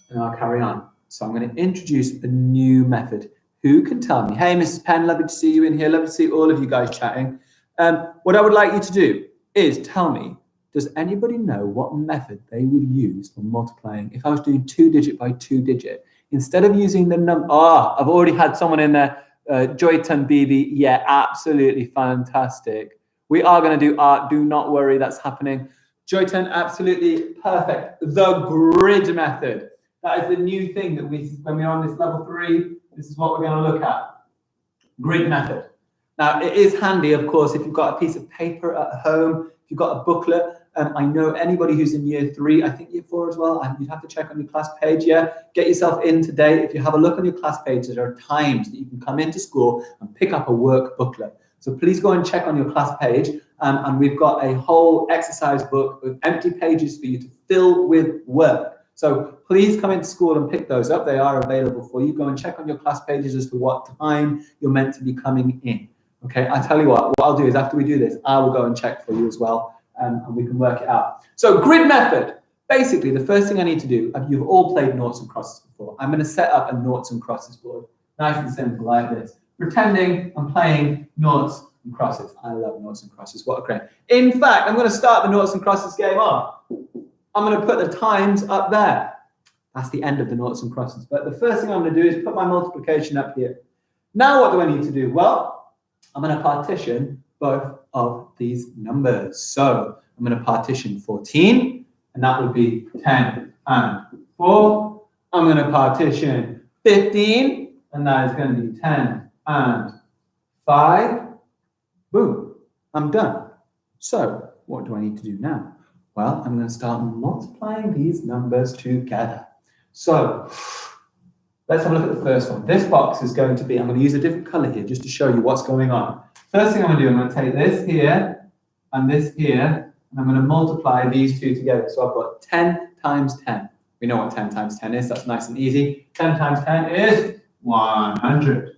and I'll carry on. So I'm going to introduce a new method. Who can tell me? Hey, Mrs. Penn, lovely to see you in here. Lovely to see all of you guys chatting. What I would like you to do is tell me, does anybody know what method they would use for multiplying if I was doing 2-digit by 2-digit? Instead of using the number, I've already had someone in there, Joyton BB. Yeah, absolutely fantastic. We are going to do art. Do not worry, that's happening. Joyton, absolutely perfect. The grid method. That is the new thing that when we're on this level 3, this is what we're going to look at. Grid method. Now, it is handy, of course, if you've got a piece of paper at home, if you've got a booklet. I know anybody who's in year 3, I think year 4 as well, and you'd have to check on your class page, yeah? Get yourself in today. If you have a look on your class page, there are times that you can come into school and pick up a work booklet. So please go and check on your class page, and we've got a whole exercise book with empty pages for you to fill with work. So please come into school and pick those up. They are available for you. Go and check on your class pages as to what time you're meant to be coming in. Okay, I tell you what I'll do is after we do this, I will go and check for you as well. And we can work it out. So grid method. Basically, the first thing I need to do, you've all played noughts and crosses before. I'm going to set up a noughts and crosses board. Nice and simple like this. Pretending I'm playing noughts and crosses. I love noughts and crosses. What a great. In fact, I'm going to start the noughts and crosses game off. I'm going to put the times up there. That's the end of the noughts and crosses. But the first thing I'm going to do is put my multiplication up here. Now what do I need to do? Well, I'm going to partition both of these numbers. So I'm going to partition 14, and that would be 10 and 4. I'm going to partition 15, and that is going to be 10 and 5. Boom, I'm done. So what do I need to do now? Well, I'm going to start multiplying these numbers together. So let's have a look at the first one. This box is going to be, I'm going to use a different color here just to show you what's going on. First thing I'm going to do, I'm going to take this here and this here, and I'm going to multiply these two together. So I've got 10 times 10. We know what 10 times 10 is. That's nice and easy. 10 times 10 is 100.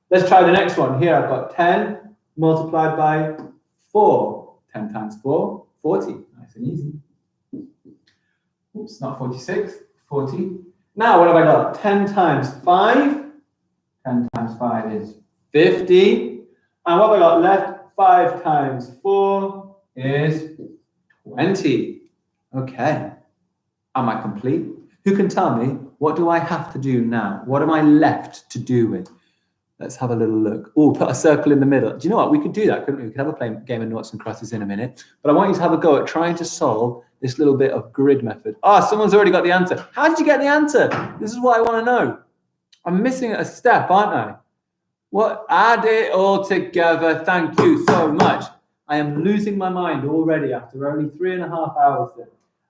Let's try the next one. Here I've got 10 multiplied by 4. 10 times 4, 40. Nice and easy. Oops, not 46, 40. Now what have I got? 10 times 5. 10 times 5 is 50. And what have I got left? 5 times 4 is 20. Okay. Am I complete? Who can tell me, what do I have to do now? What am I left to do with? Let's have a little look. Oh, put a circle in the middle. Do you know what? We could do that, couldn't we? We could have a game of noughts and crosses in a minute. But I want you to have a go at trying to solve this little bit of grid method. Oh, someone's already got the answer. How did you get the answer? This is what I want to know. I'm missing a step, aren't I? What? Add it all together. Thank you so much. I am losing my mind already after only 3.5 hours there.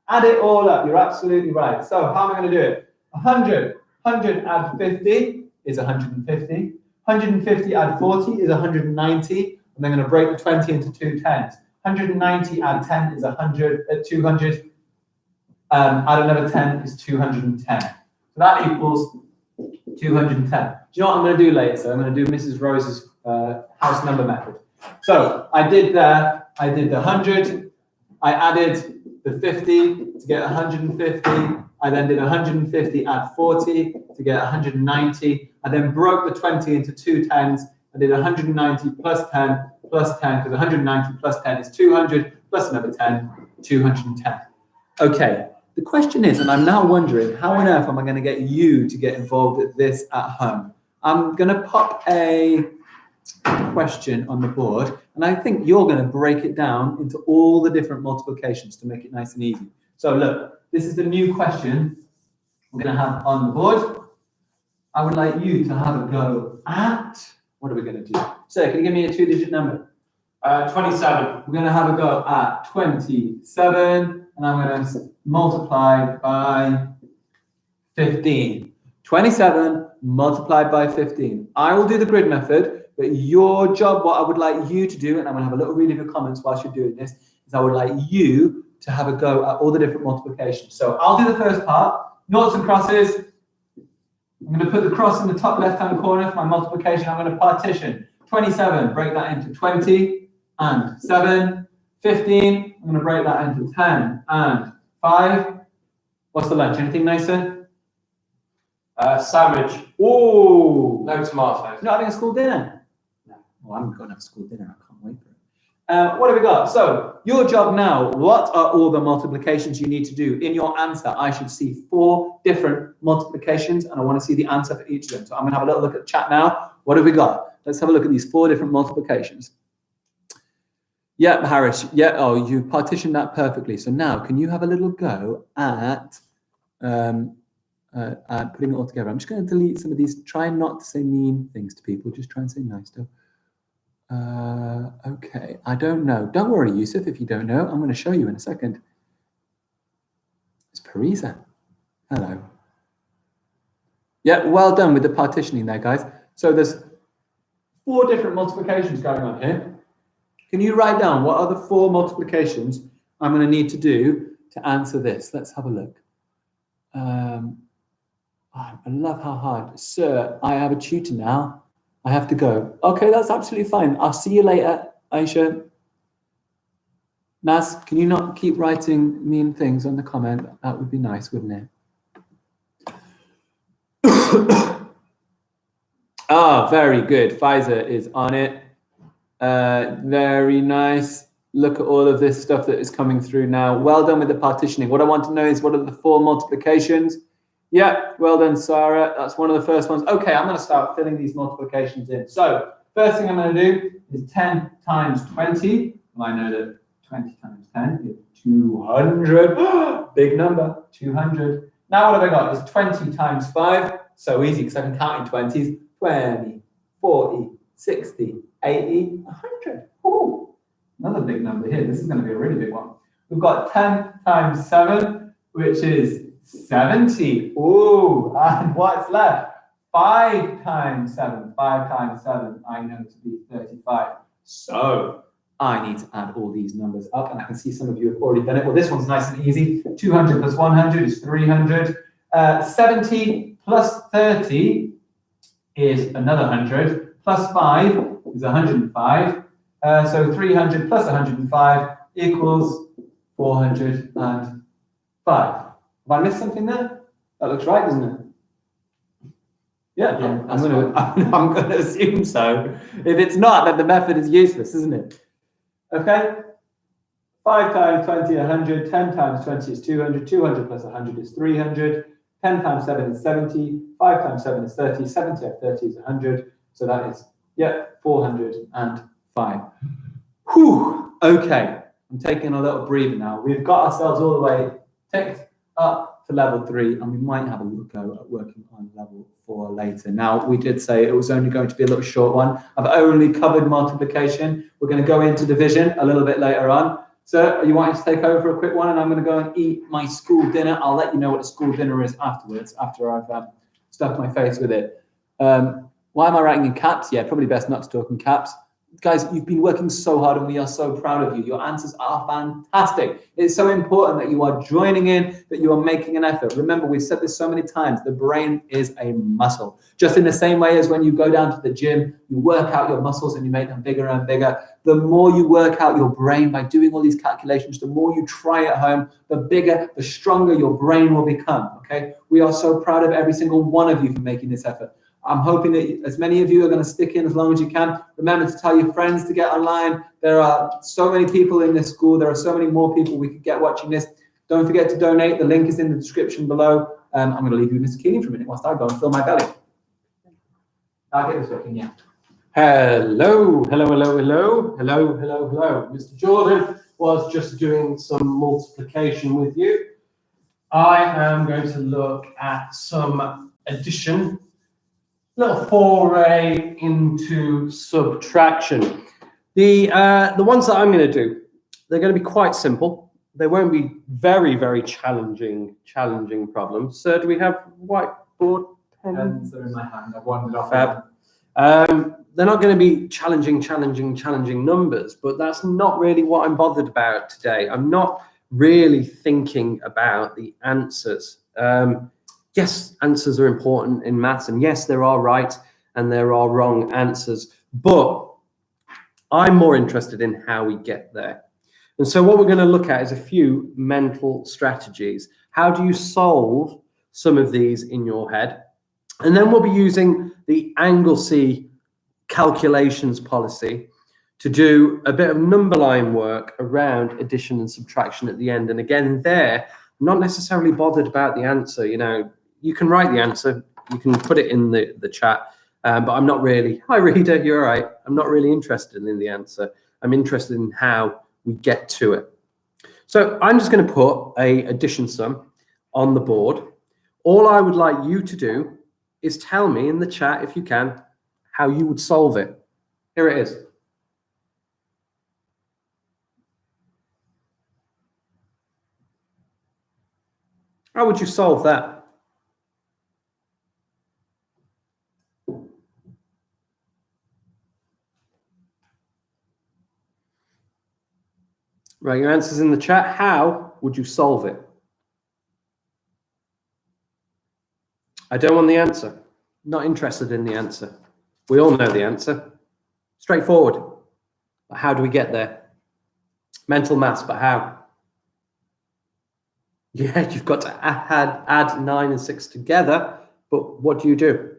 Add it all up. You're absolutely right. So how am I going to do it? 100. 100 add 50 is 150. 150 add 40 is 190. And I'm going to break the 20 into 2 10s. 190 add 10 is 200. Add another 10 is 210. So that equals 210. Do you know what I'm going to do later? So I'm going to do Mrs. Rose's house number method. So I did the 100. I added the 50 to get 150. I then did 150 add 40 to get 190. I then broke the 20 into 2 10s. I did 190 plus 10 plus 10, because 190 plus 10 is 200, plus another 10, 210. Okay, the question is, and I'm now wondering, how on earth am I going to get you to get involved with this at home? I'm going to pop a question on the board, and I think you're going to break it down into all the different multiplications to make it nice and easy. So look, this is the new question we're going to have on the board. I would like you to have a go at, what are we going to do? So can you give me a 2-digit number? 27. We're going to have a go at 27, and I'm going to multiply by 15. 27 multiplied by 15. I will do the grid method, but your job, what I would like you to do, and I'm going to have a little read of your comments whilst you're doing this, is I would like you to have a go at all the different multiplications. So I'll do the first part, noughts and crosses. I'm going to put the cross in the top left-hand corner for my multiplication. I'm going to partition 27, break that into 20 and 7. 15, I'm going to break that into 10 and 5. What's the lunch? Anything nicer? Sandwich. Oh, No tomatoes. you're not having a school dinner? No. Well, I'm going to have a school dinner. I can't wait for it. What have we got? So, your job now. What are all the multiplications you need to do? In your answer, I should see 4 different multiplications, and I want to see the answer for each of them. So, I'm going to have a little look at the chat now. What have we got? Let's have a look at these 4 different multiplications. Yep, Harris. Yeah. Oh, you partitioned that perfectly. So now, can you have a little go at putting it all together? I'm just going to delete some of these. Try not to say mean things to people. Just try and say nice stuff. Okay. I don't know. Don't worry, Yusuf, if you don't know. I'm going to show you in a second. It's Parisa. Hello. Yeah, well done with the partitioning there, guys. So there's 4 different multiplications going on here. Can you write down what are the 4 multiplications I'm going to need to do to answer this? Let's have a look. I love how hard. Sir, I have a tutor now. I have to go. Okay, that's absolutely fine. I'll see you later, Aisha. Naz, can you not keep writing mean things on the comment? That would be nice, wouldn't it? Ah, very good. Pfizer is on it. Very nice. Look at all of this stuff that is coming through now. Well done with the partitioning. What I want to know is what are the 4 multiplications? Yeah, well done, Sarah. That's one of the first ones. Okay, I'm going to start filling these multiplications in. So, first thing I'm going to do is 10 times 20. Well, I know that 20 times 10 is 200. Big number, 200. Now what have I got? It's 20 times 5. So easy because I can count in 20s. 20, 40, 60, 80, 100. Ooh, another big number here. This is going to be a really big one. We've got 10 times 7, which is 70. Ooh, and what's left? 5 times 7. 5 times 7, I know to be 35. So I need to add all these numbers up, and I can see some of you have already done it. Well, this one's nice and easy. 200 plus 100 is 300. 70 plus 30 is another 100. Plus 5 is 105. So 300 plus 105 equals 405. Have I missed something there? That looks right, doesn't it? Yeah, I'm gonna assume so. If it's not, then the method is useless, isn't it? Okay. 5 times 20, 100. 10 times 20 is 200. 200 plus 100 is 300. 10 times 7 is 70. 5 times 7 is 30. 70 of 30 is 100. So that is, 405. Whew. Okay. I'm taking a little breather now. We've got ourselves all the way ticked up to level 3, and we might have a little go at working on level 4 later. Now, we did say it was only going to be a little short one. I've only covered multiplication. We're going to go into division a little bit later on. So, are you wanting to take over a quick one? And I'm going to go and eat my school dinner. I'll let you know what a school dinner is afterwards, after I've stuffed my face with it. Why am I writing in caps? Yeah, probably best not to talk in caps. Guys, you've been working so hard and we are so proud of you. Your answers are fantastic. It's so important that you are joining in, that you are making an effort. Remember, we've said this so many times, the brain is a muscle. Just in the same way as when you go down to the gym, you work out your muscles and you make them bigger and bigger. The more you work out your brain by doing all these calculations, the more you try at home, the bigger, the stronger your brain will become, okay? We are so proud of every single one of you for making this effort. I'm hoping that as many of you are going to stick in as long as you can. Remember to tell your friends to get online. There are so many people in this school. There are so many more people we could get watching this. Don't forget to donate. The link is in the description below. I'm going to leave you with Mr. Keeling for a minute whilst I go and fill my belly. I'll get this working, yeah. Hello, hello, hello, hello, hello, hello, hello. Mr. Jordan was just doing some multiplication with you. I am going to look at some addition, little foray into subtraction. The ones that I'm going to do, they're going to be quite simple. They won't be very, very challenging problems. So do we have whiteboard pens? They're in my hand. I've wandered off. They're not going to be challenging numbers, but that's not really what I'm bothered about today. I'm not really thinking about the answers. Yes, answers are important in maths, and yes, there are right and there are wrong answers, but I'm more interested in how we get there. And so what we're going to look at is a few mental strategies. How do you solve some of these in your head? And then we'll be using the Anglesey calculations policy to do a bit of number line work around addition and subtraction at the end. And again, there, I'm not necessarily bothered about the answer. You know, you can write the answer, you can put it in the chat, but I'm not really, hi reader, you're all right. I'm not really interested in the answer. I'm interested in how we get to it. So I'm just going to put a addition sum on the board. All I would like you to do is tell me in the chat, if you can, how you would solve it. Here it is. How would you solve that? Right, your answer's in the chat. How would you solve it? I don't want the answer. Not interested in the answer. We all know the answer. Straightforward. But how do we get there? Mental maths, but how? Yeah, you've got to add 9 and 6 together, but what do you do?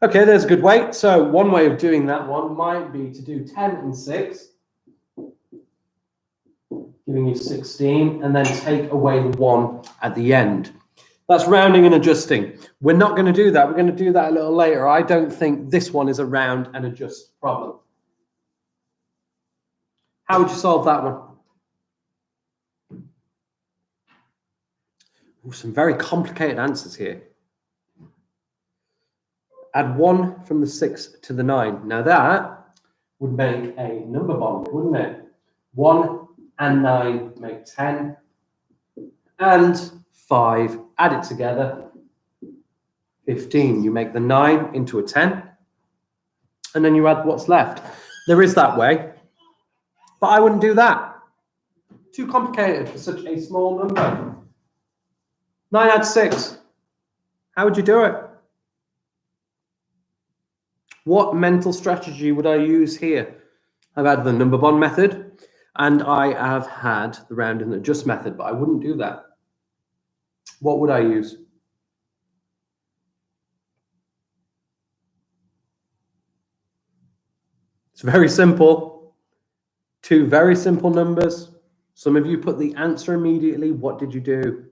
Okay, there's a good way. So one way of doing that one might be to do 10 and 6, giving you 16, and then take away the 1 at the end. That's rounding and adjusting. We're not going to do that. We're going to do that a little later. I don't think this one is a round and adjust problem. How would you solve that one? Ooh, some very complicated answers here. Add 1 from the 6 to the 9. Now that would make a number bond, wouldn't it? 1 and 9 make 10. And 5, add it together, 15. You make the 9 into a 10, and then you add what's left. There is that way, but I wouldn't do that. Too complicated for such a small number. 9 add 6. How would you do it? What mental strategy would I use here? I've had the number bond method, and I have had the round and adjust method, but I wouldn't do that. What would I use? It's very simple. 2 very simple numbers. Some of you put the answer immediately. What did you do?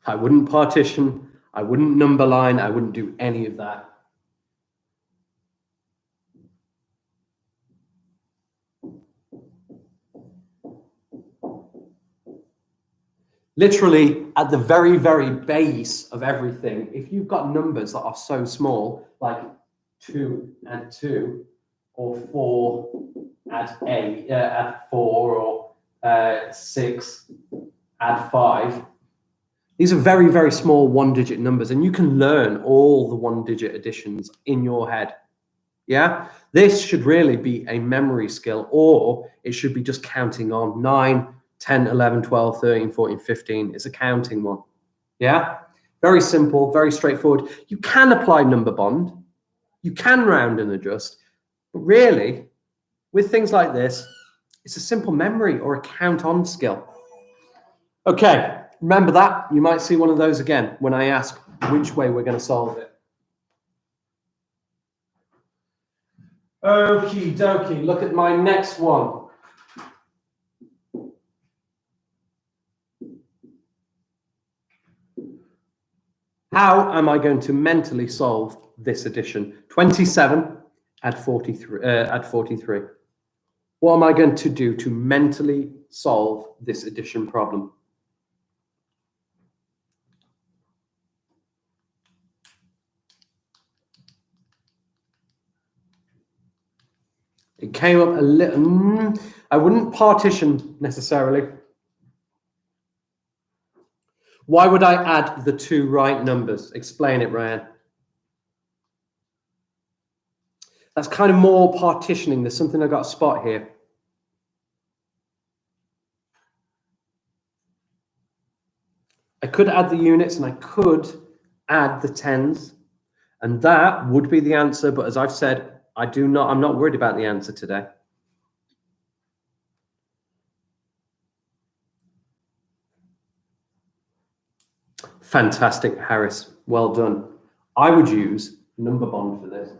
I wouldn't partition. I wouldn't number line. I wouldn't do any of that. Literally at the very, very base of everything, if you've got numbers that are so small, like 2 add 2, or 4 add 4, or 6 add 5, these are very, very small one-digit numbers, and you can learn all the one-digit additions in your head. Yeah? This should really be a memory skill, or it should be just counting on 9, 10, 11, 12, 13, 14, 15. It's a counting one. Yeah? Very simple, very straightforward. You can apply number bond. You can round and adjust. But really, with things like this, It's a simple memory or a count-on skill. Okay, remember that. You might see one of those again when I ask which way we're going to solve it. Okie dokie, look at my next one. How am I going to mentally solve this addition? 27 add 43. What am I going to do to mentally solve this addition problem? It came up a little, I wouldn't partition necessarily. Why would I add the two right numbers? Explain it, Ryan. That's kind of more partitioning. There's something I got to spot here. I could add the units and I could add the tens, and that would be the answer. But as I've said, I'm not worried about the answer today. Fantastic, Harris. Well done. I would use number bond for this.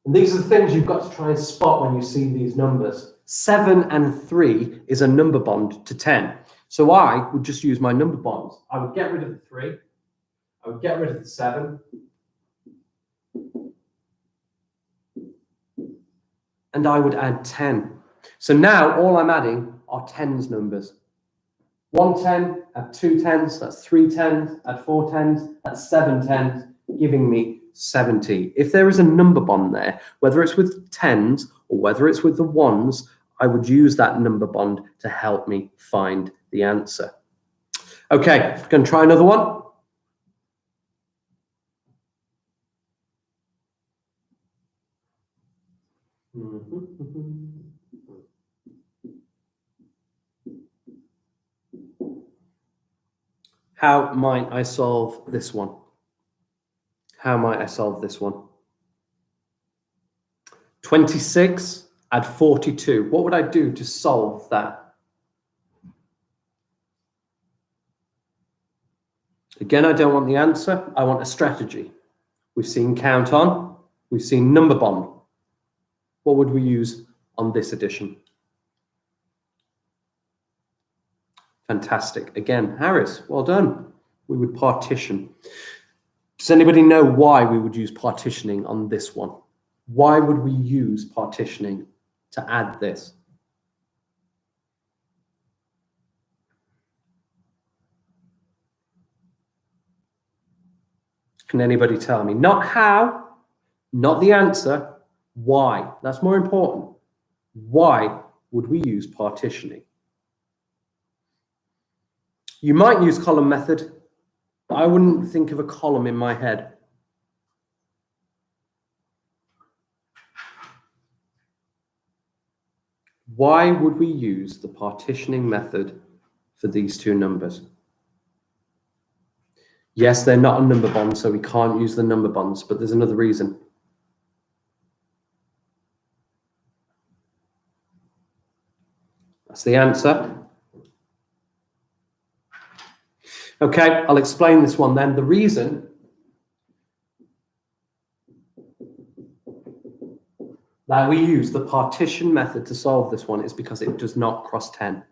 And these are the things you've got to try and spot when you see these numbers. 7 and 3 is a number bond to 10. So I would just use my number bonds. I would get rid of the 3. I would get rid of the 7. And I would add 10. So now all I'm adding are tens numbers. 1 10, add 2 tens, that's 3 tens, add 4 tens, that's 7 tens, giving me 70. If there is a number bond there, whether it's with tens or whether it's with the ones, I would use that number bond to help me find the answer. Okay, going to try another one. How might I solve this one? How might I solve this one? 26, add 42. What would I do to solve that? Again, I don't want the answer. I want a strategy. We've seen count on. We've seen number bond. What would we use on this addition? Fantastic. Again, Harris, well done. We would partition. Does anybody know why we would use partitioning on this one? Why would we use partitioning to add this? Can anybody tell me? Not how, not the answer, why? That's more important. Why would we use partitioning? You might use column method, but I wouldn't think of a column in my head. Why would we use the partitioning method for these two numbers? Yes, they're not a number bond, so we can't use the number bonds, but there's another reason. That's the answer. Okay, I'll explain this one then. The reason that we use the partition method to solve this one is because it does not cross 10.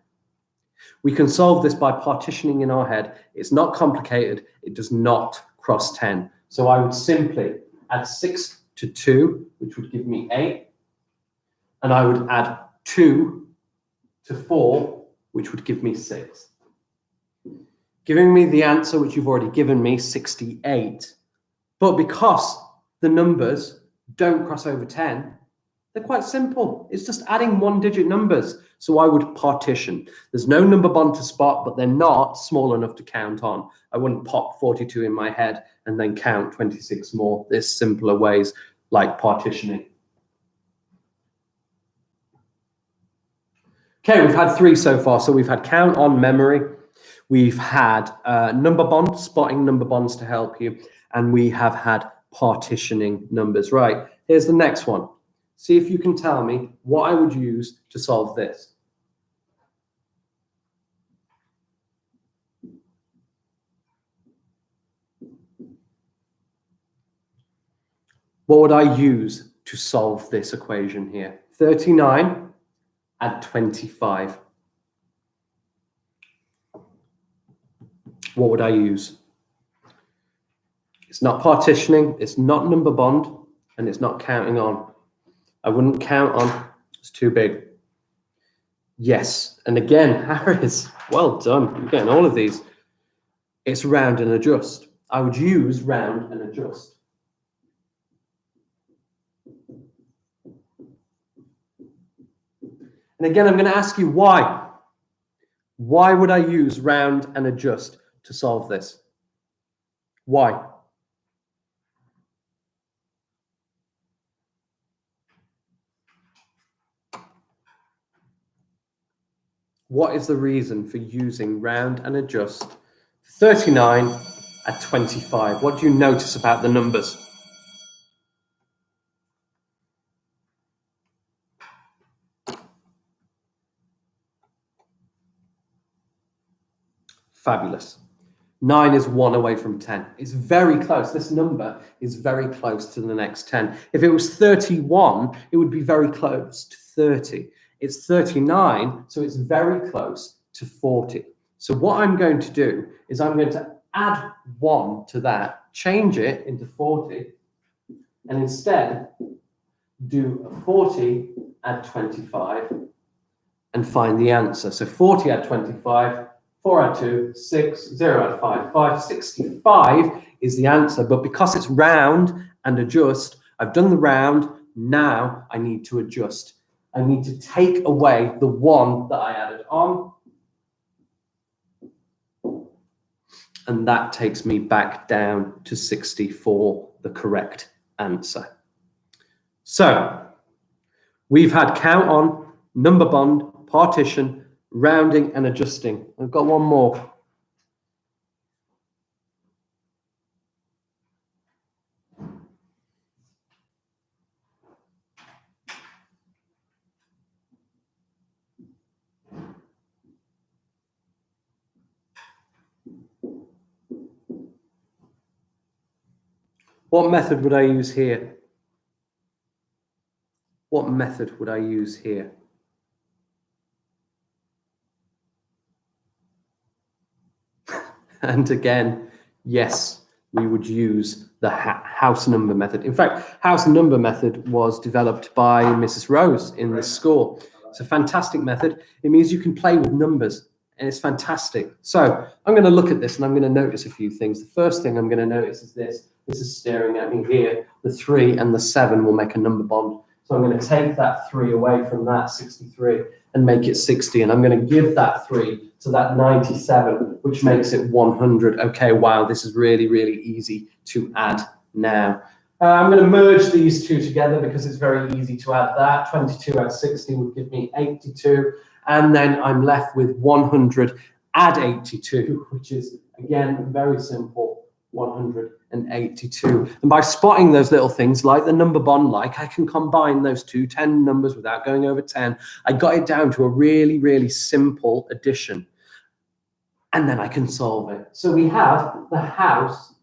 We can solve this by partitioning in our head. It's not complicated. It does not cross 10. So I would simply add 6 to 2, which would give me 8. And I would add 2 to 4, which would give me 6. Giving me the answer, which you've already given me, 68. But because the numbers don't cross over 10, they're quite simple. It's just adding one-digit numbers. So I would partition. There's no number bond to spot, but they're not small enough to count on. I wouldn't pop 42 in my head and then count 26 more. There's simpler ways like partitioning. Okay, we've had 3 so far. So we've had count on, memory. We've had number bond, spotting number bonds to help you. And we have had partitioning numbers. Right, here's the next one. See if you can tell me what I would use to solve this. What would I use to solve this equation here? 39 add 25. What would I use? It's not partitioning, it's not number bond, and it's not counting on. I wouldn't count on, it's too big. Yes, and again, Harris, well done. You're getting all of these. It's round and adjust. I would use round and adjust. And again, I'm going to ask you why. Why would I use round and adjust to solve this? Why? What is the reason for using round and adjust 39 at 25? What do you notice about the numbers? Fabulous. 9 is 1 away from 10. It's very close. This number is very close to the next 10. If it was 31, it would be very close to 30. It's 39, so it's very close to 40. So what I'm going to do is I'm going to add 1 to that, change it into 40, and instead do 40 add 25 and find the answer. So 40 add 25, 4 add 2, 6, 0 add 5, 5, 65 is the answer. But because it's round and adjust, I've done the round, now I need to adjust. I need to take away the 1 that I added on. And that takes me back down to 64, the correct answer. So we've had count on, number bond, partition, rounding and adjusting. I've got one more. What method would I use here? What method would I use here? And again, yes, we would use the house number method. In fact, house number method was developed by Mrs. Rose in this school. It's a fantastic method. It means you can play with numbers, and it's fantastic. So I'm going to look at this, and I'm going to notice a few things. The first thing I'm going to notice is this. This is staring at me here. The 3 and the 7 will make a number bond. So I'm going to take that 3 away from that 63 and make it 60. And I'm going to give that 3 to that 97, which makes it 100. Okay, wow, this is really, really easy to add now. I'm going to merge these two together because it's very easy to add that. 22 add 60 would give me 82. And then I'm left with 100 add 82, which is, again, very simple, 182. And by spotting those little things like the number bond, like I can combine those two 10 numbers without going over 10. I got it down to a really, really simple addition. And then I can solve it. So we have the house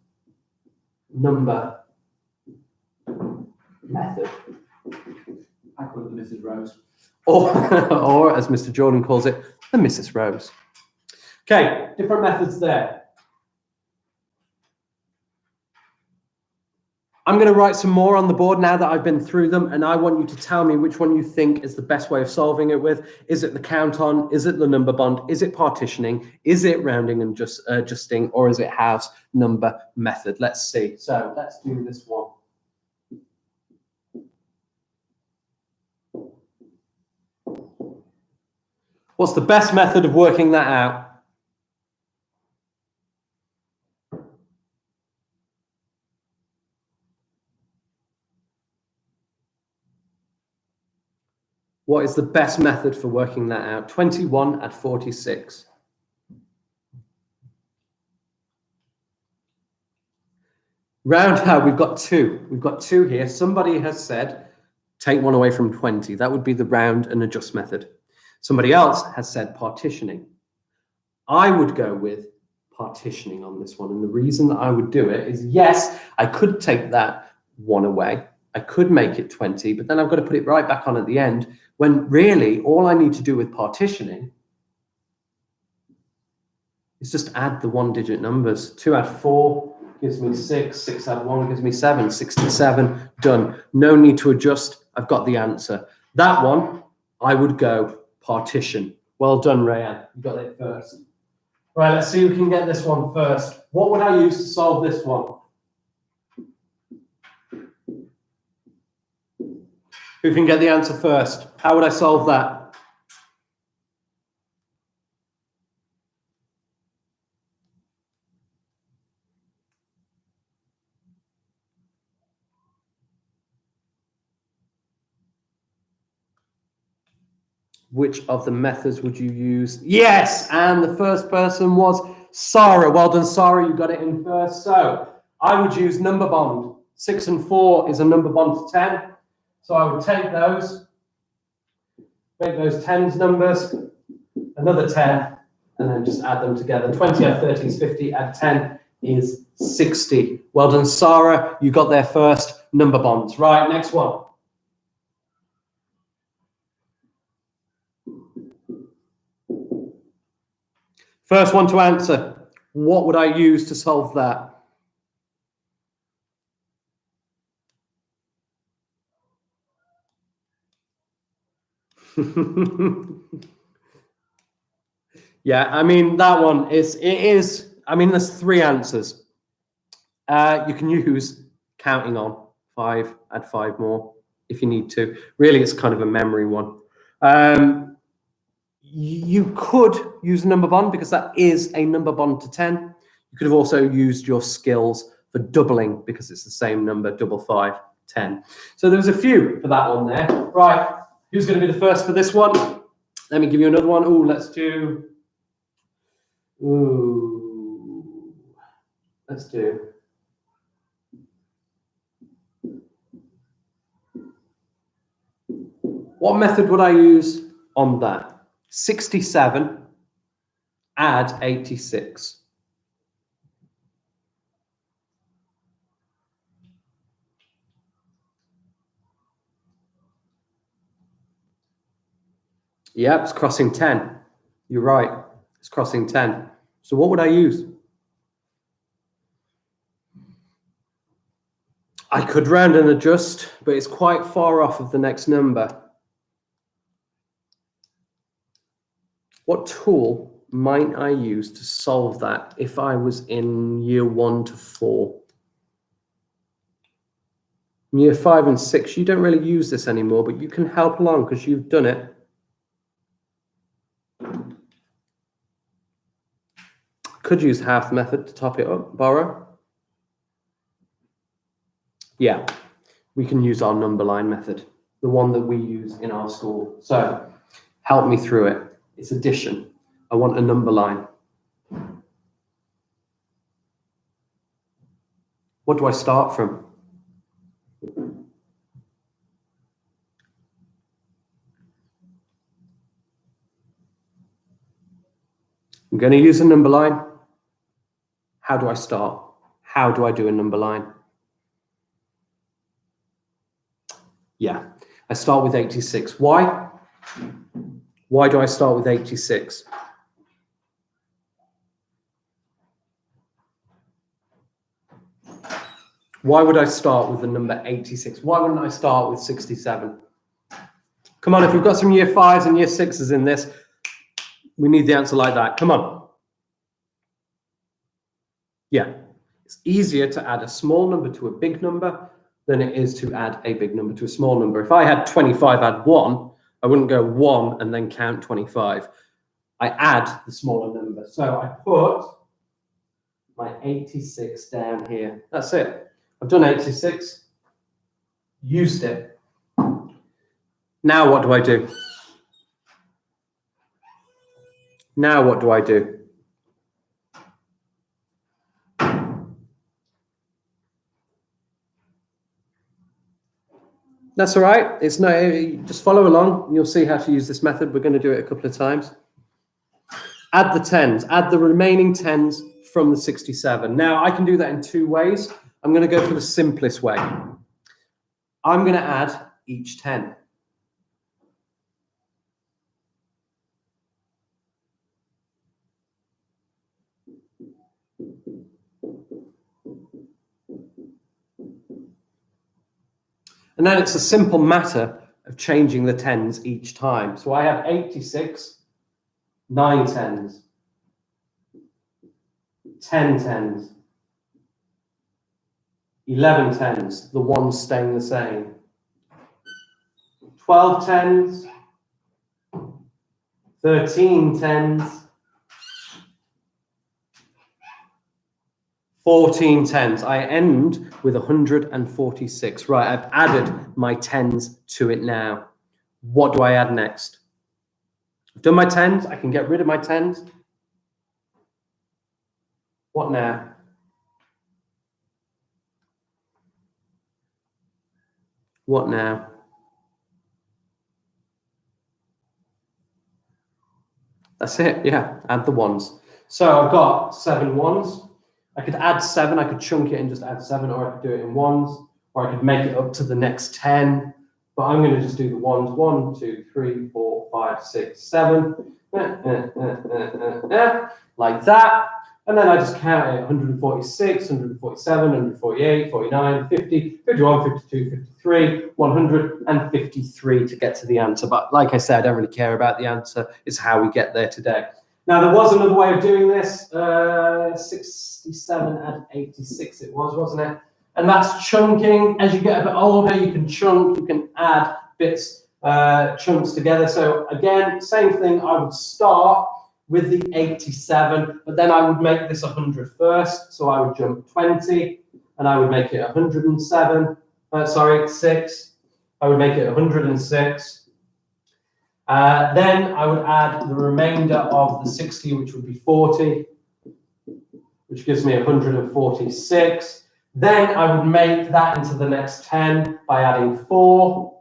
number method. I call it the Mrs. Rose. Or as Mr. Jordan calls it, the Mrs. Rose. Okay, different methods there. I'm going to write some more on the board now that I've been through them, and I want you to tell me which one you think is the best way of solving it with. Is it the count on? Is it the number bond? Is it partitioning? Is it rounding and just adjusting? Or is it house number method? Let's see. So let's do this one. What's the best method of working that out? What is the best method for working that out? 21 at 46. Round out, we've got two. We've got two here. Somebody has said, take one away from 20. That would be the round and adjust method. Somebody else has said partitioning. I would go with partitioning on this one. And the reason that I would do it is, yes, I could take that one away. I could make it 20, but then I've got to put it right back on at the end, when really all I need to do with partitioning is just add the one-digit numbers. 2 add 4 gives me 6. 6 add 1 gives me 7. 67, done. No need to adjust. I've got the answer. That one, I would go partition. Well done, Rayanne. You got it first. Right, let's see who can get this one first. What would I use to solve this one? Who can get the answer first? How would I solve that? Which of the methods would you use? Yes, and the first person was Sarah. Well done, Sarah, you got it in first. So I would use number bond. 6 and 4 is a number bond to 10. So I would take those, make those 10s numbers, another 10, and then just add them together. 20 add 30 is 50, add 10 is 60. Well done, Sarah, you got there first. Number bonds. Right, next one. First one to answer. What would I use to solve that? Yeah, I mean, that one is, I mean, there's 3 answers. You can use counting on 5, add 5 more if you need to. Really, it's kind of a memory one. You could use a number bond because that is a number bond to 10. You could have also used your skills for doubling because it's the same number, double 5, 10. So there's a few for that one there. Right, who's going to be the first for this one? Let me give you another one. Let's do. What method would I use on that? 67, add 86. Yep, it's crossing 10. You're right, it's crossing 10. So what would I use? I could round and adjust, but it's quite far off of the next number. What tool might I use to solve that if I was in year 1 to 4? In year 5 and 6, you don't really use this anymore, but you can help along because you've done it. Could use half method to top it up, borrow. Yeah, we can use our number line method, the one that we use in our school. So help me through it. It's addition. I want a number line. What do I start from? I'm going to use a number line. How do I start? How do I do a number line? Yeah, I start with 86. Why? Why do I start with 86? Why would I start with the number 86? Why wouldn't I start with 67? Come on, if we've got some year 5s and year 6s in this, we need the answer like that. Come on. Yeah, it's easier to add a small number to a big number than it is to add a big number to a small number. If I had 25 add 1, I wouldn't go 1 and then count 25. I add the smaller number. So I put my 86 down here. That's it. I've done 86, used it. Now what do I do? Now what do I do? That's all right. It's no, just follow along and you'll see how to use this method. We're going to do it a couple of times. Add the tens, add the remaining tens from the 67. Now I can do that in two ways. I'm going to go for the simplest way. I'm going to add each 10. And then it's a simple matter of changing the tens each time. So I have 86, 9 tens, 10 tens, 11 tens, the ones staying the same, 12 tens, 13 tens, 14 tens. I end with 146. Right, I've added my tens to it now. What do I add next? I've done my tens. I can get rid of my tens. What now? What now? That's it, yeah, add the ones. So I've got 7 ones. I could add 7, I could chunk it and just add 7, or I could do it in ones, or I could make it up to the next 10. But I'm going to just do the ones. 1, 2, 3, 4, 5, 6, 7. Like that. And then I just count it 146, 147, 148, 49, 50, 51, 52, 53, 153 to get to the answer. But like I said, I don't really care about the answer. It's how we get there today. Now, there was another way of doing this. 67 and 86 it was, wasn't it? And that's chunking. As you get a bit older, you can chunk, you can add bits, chunks together. So again, same thing. I would start with the 87, but then I would make this 100 first. So I would jump 20, and I would make it 107. 6. I would make it 106. Then I would add the remainder of the 60, which would be 40, which gives me 146. Then I would make that into the next 10 by adding 4,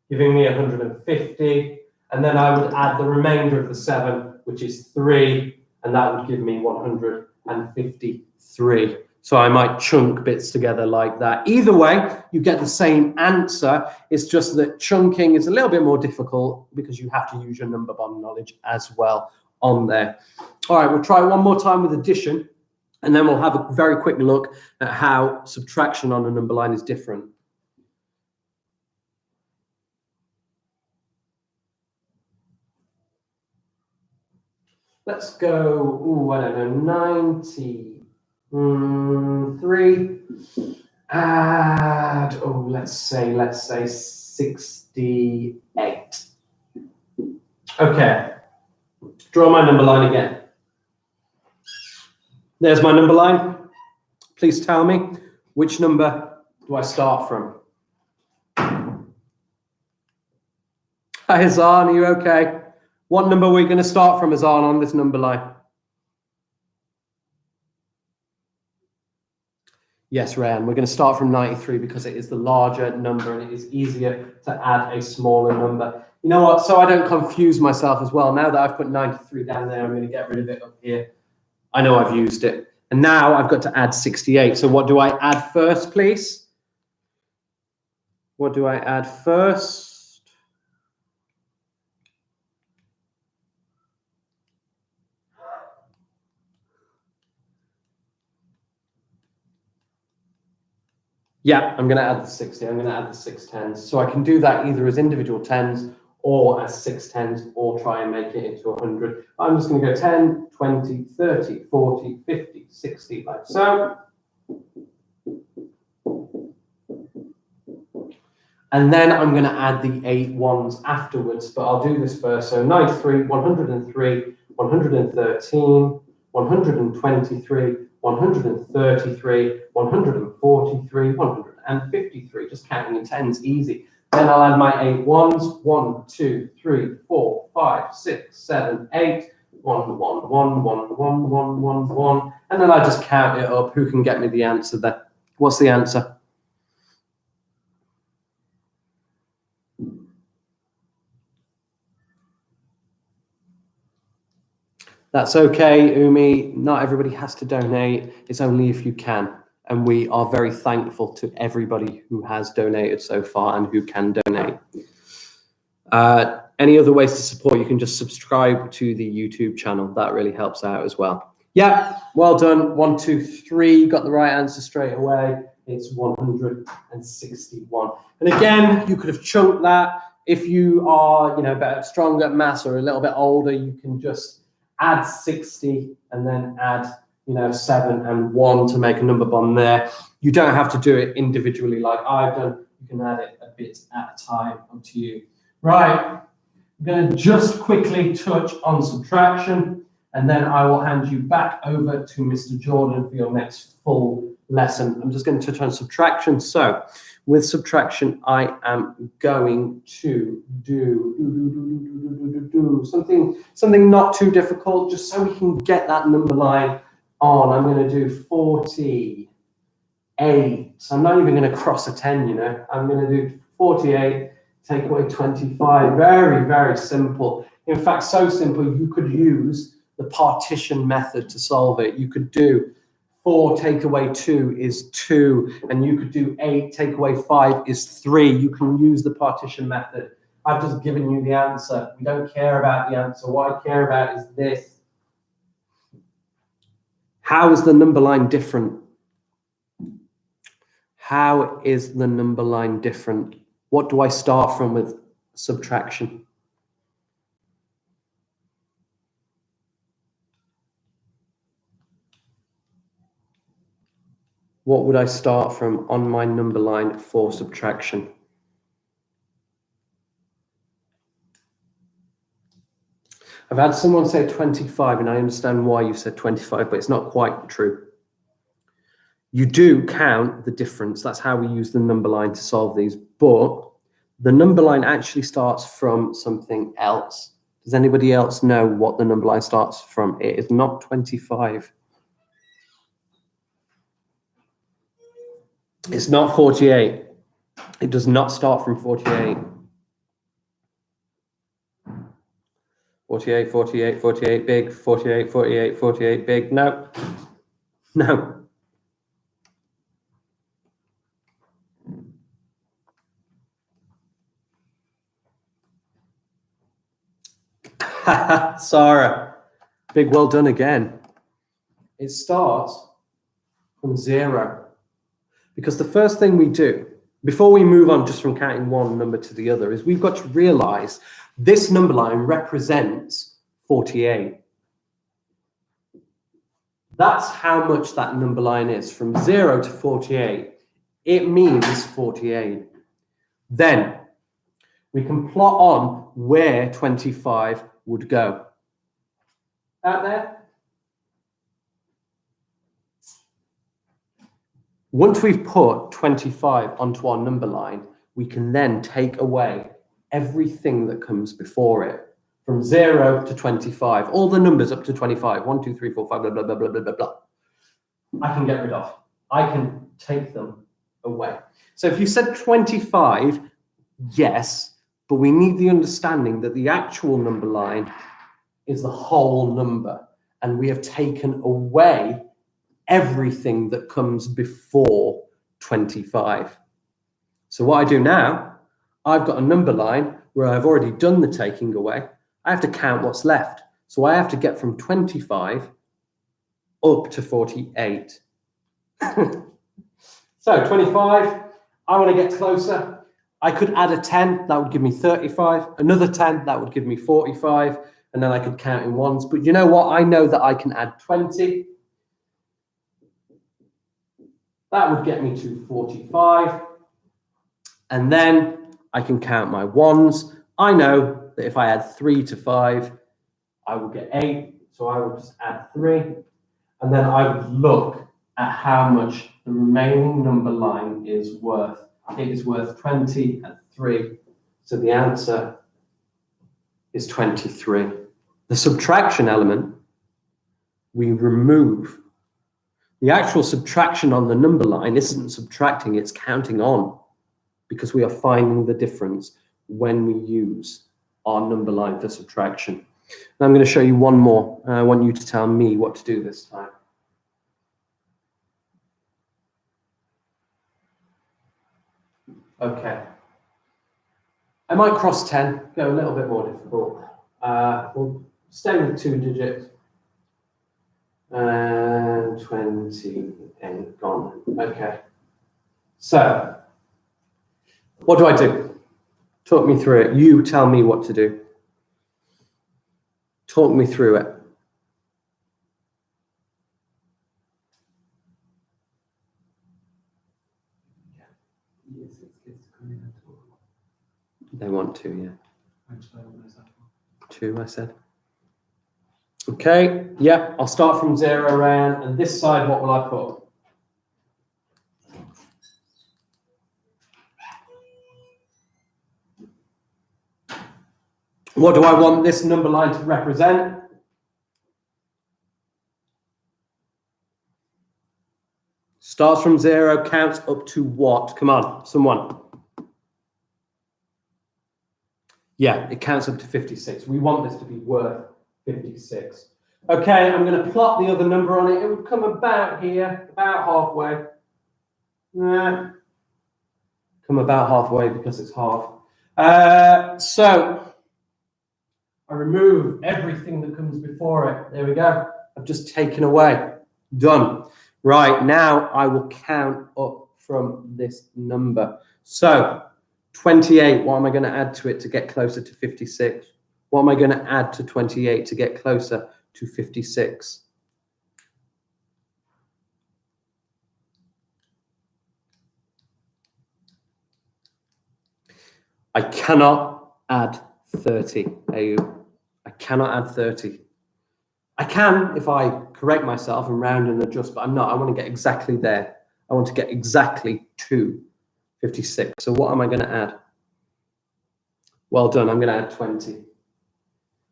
giving me 150. And then I would add the remainder of the 7, which is 3, and that would give me 153. So I might chunk bits together like that. Either way, you get the same answer. It's just that chunking is a little bit more difficult because you have to use your number bond knowledge as well on there. All right, we'll try one more time with addition, and then we'll have a very quick look at how subtraction on a number line is different. Let's go, I don't know, 93. Add, let's say 68. Okay, draw my number line again. There's my number line. Please tell me, which number do I start from? Hi, Azan, are you okay? What number are we going to start from, Azan, on this number line? Yes, Ryan, we're going to start from 93 because it is the larger number and it is easier to add a smaller number. You know what? So I don't confuse myself as well. Now that I've put 93 down there, I'm going to get rid of it up here. I know I've used it. And now I've got to add 68. So what do I add first, please? What do I add first? Yeah, I'm going to add the 60. I'm going to add the 6 tens. So I can do that either as individual tens or as 6 tens, or try and make it into 100. I'm just going to go 10, 20, 30, 40, 50, 60, like so. And then I'm going to add the 8 ones afterwards, but I'll do this first. So 93, 103, 113, 123, 133, 143, 153, just counting in tens, easy. Then I'll add my 8 ones. 1, 2, 3, 4, 5, 6, 7, 8. 1, 1, 1, 1, 1, 1, 1, 1. And then I just count it up. Who can get me the answer there? What's the answer? That's okay, Umi. Not everybody has to donate. It's only if you can. And we are very thankful to everybody who has donated so far and who can donate. Any other ways to support, you can just subscribe to the YouTube channel. That really helps out as well. Yeah, well done. 1, 2, 3. Got the right answer straight away. It's 161. And again, you could have chunked that. If you are, better, stronger at maths or a little bit older, you can just add 60 and then add, 7 and 1 to make a number bond there. You don't have to do it individually like I've done. You can add it a bit at a time, up to you. Right, I'm going to just quickly touch on subtraction, and then I will hand you back over to Mr. Jordan for your next full lesson. I'm just going to touch on subtraction. So with subtraction, I am going to do something not too difficult, just so we can get that number line on. I'm going to do 48. So I'm not even going to cross a 10, I'm going to do 48. Take away 25. Very, very simple. In fact, so simple, you could use the partition method to solve it. You could do 4 take away 2 is 2, and you could do 8 take away 5 is 3. You can use the partition method. I've just given you the answer. We don't care about the answer. What I care about is this. How is the number line different? How is the number line different? What do I start from with subtraction? What would I start from on my number line for subtraction? I've had someone say 25, and I understand why you said 25, but it's not quite true. You do count the difference. That's how we use the number line to solve these. But the number line actually starts from something else. Does anybody else know what the number line starts from? It is not 25. It's not 48. It does not start from 48. 48, 48, 48, big. 48, 48, 48, big. No. No. Sarah, big well done again. It starts from 0. Because the first thing we do, before we move on just from counting one number to the other, is we've got to realize this number line represents 48. That's how much that number line is. From 0 to 48, it means 48. Then we can plot on where 25 would go. Out there? Once we've put 25 onto our number line, we can then take away everything that comes before it. From 0 to 25, all the numbers up to 25, 1, 2, 3, 4, 5, blah, blah, blah, blah, blah, blah, blah. I can get rid of. I can take them away. So if you said 25, yes, but we need the understanding that the actual number line is the whole number, and we have taken away everything that comes before 25. So what I do now, I've got a number line where I've already done the taking away. I have to count what's left. So I have to get from 25 up to 48. So 25, I want to get closer. I could add a 10, that would give me 35. Another 10, that would give me 45. And then I could count in ones. But you know what? I know that I can add 20. That would get me to 45. And then I can count my ones. I know that if I add 3 to 5, I will get 8. So I will just add 3. And then I would look at how much the remaining number line is worth. It is worth 20 and 3. So the answer is 23. The subtraction element, we remove. The actual subtraction on the number line isn't subtracting, it's counting on, because we are finding the difference when we use our number line for subtraction. And I'm going to show you one more. I want you to tell me what to do this time. Okay. I might cross 10, go a little bit more difficult. We'll stay with 2 digits. And 28 gone. Okay. So, what do I do? Talk me through it. You tell me what to do. Talk me through it. They want to, yeah. 2, I said. Okay, yeah, I'll start from 0 around, and this side, what will I put? What do I want this number line to represent? Starts from 0, counts up to what? Come on, someone. Yeah, it counts up to 56. We want this to be worth 56. Okay, I'm going to plot the other number on it. It would come about here, about halfway. Come about halfway because it's half. So I remove everything that comes before it. There we go. I've just taken away. Done. Right, now I will count up from this number. So 28, what am I going to add to it to get closer to 56? What am I going to add to 28 to get closer to 56? I cannot add 30, Ayu. I cannot add 30. I can if I correct myself and round and adjust, but I'm not. I want to get exactly there. I want to get exactly to 56. So what am I going to add? Well done. I'm going to add 20.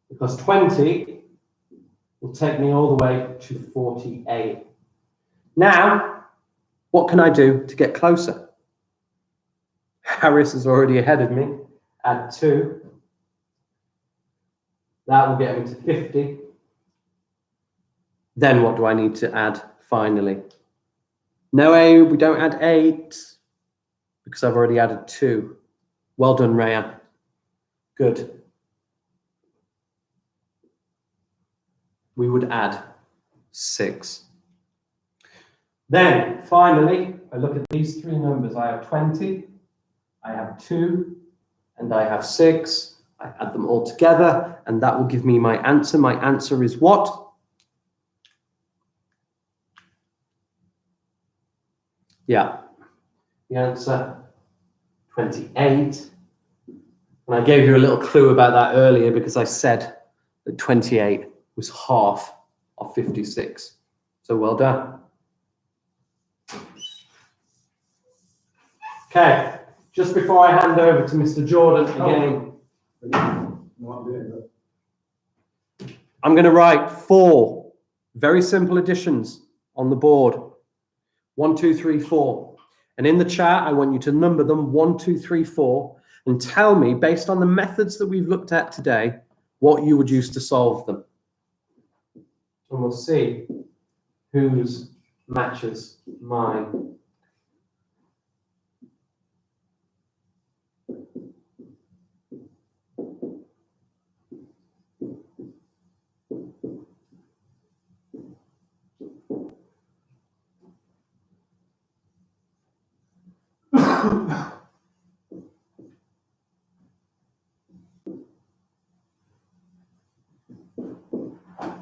Because 20 will take me all the way to 48. Now, what can I do to get closer? Harris is already ahead of me. Add 2. That will get me to 50. Then what do I need to add finally? No, Ayub, we don't add 8 because I've already added 2. Well done, Rayan. Good. We would add 6. Then finally, I look at these 3 numbers. I have 20, I have 2, and I have 6. I add them all together, and that will give me my answer. My answer is what? Yeah, the answer, 28. And I gave you a little clue about that earlier because I said that 28 was half of 56. So well done. Okay, just before I hand over to Mr. Jordan again, I'm going to write 4 very simple additions on the board. 1, 2, 3, 4. And in the chat, I want you to number them 1, 2, 3, 4 and tell me, based on the methods that we've looked at today, what you would use to solve them. And we'll see whose matches mine.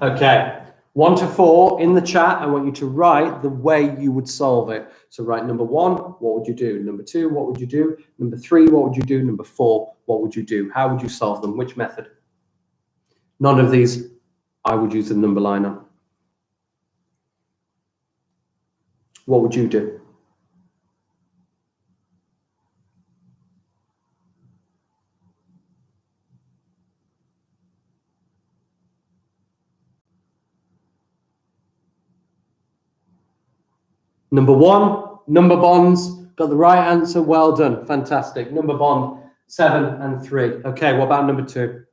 Okay, 1 to 4 in the chat. I want you to write the way you would solve it. So write number 1, what would you do? Number 2, what would you do? Number 3, what would you do? Number 4, what would you do? How would you solve them? Which method? None of these I would use a number line on. What would you do? Number 1, number bonds, got the right answer, well done, fantastic. Number bond, 7 and 3. Okay, what about number 2?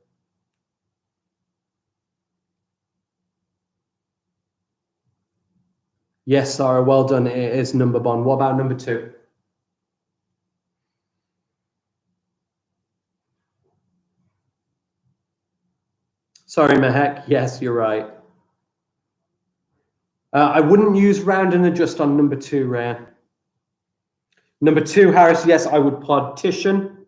Yes, Sarah, well done. It is number one. What about number 2? Sorry, Mehek. Yes, you're right. I wouldn't use round and adjust on number 2, Ryan. Number 2, Harris, yes, I would partition.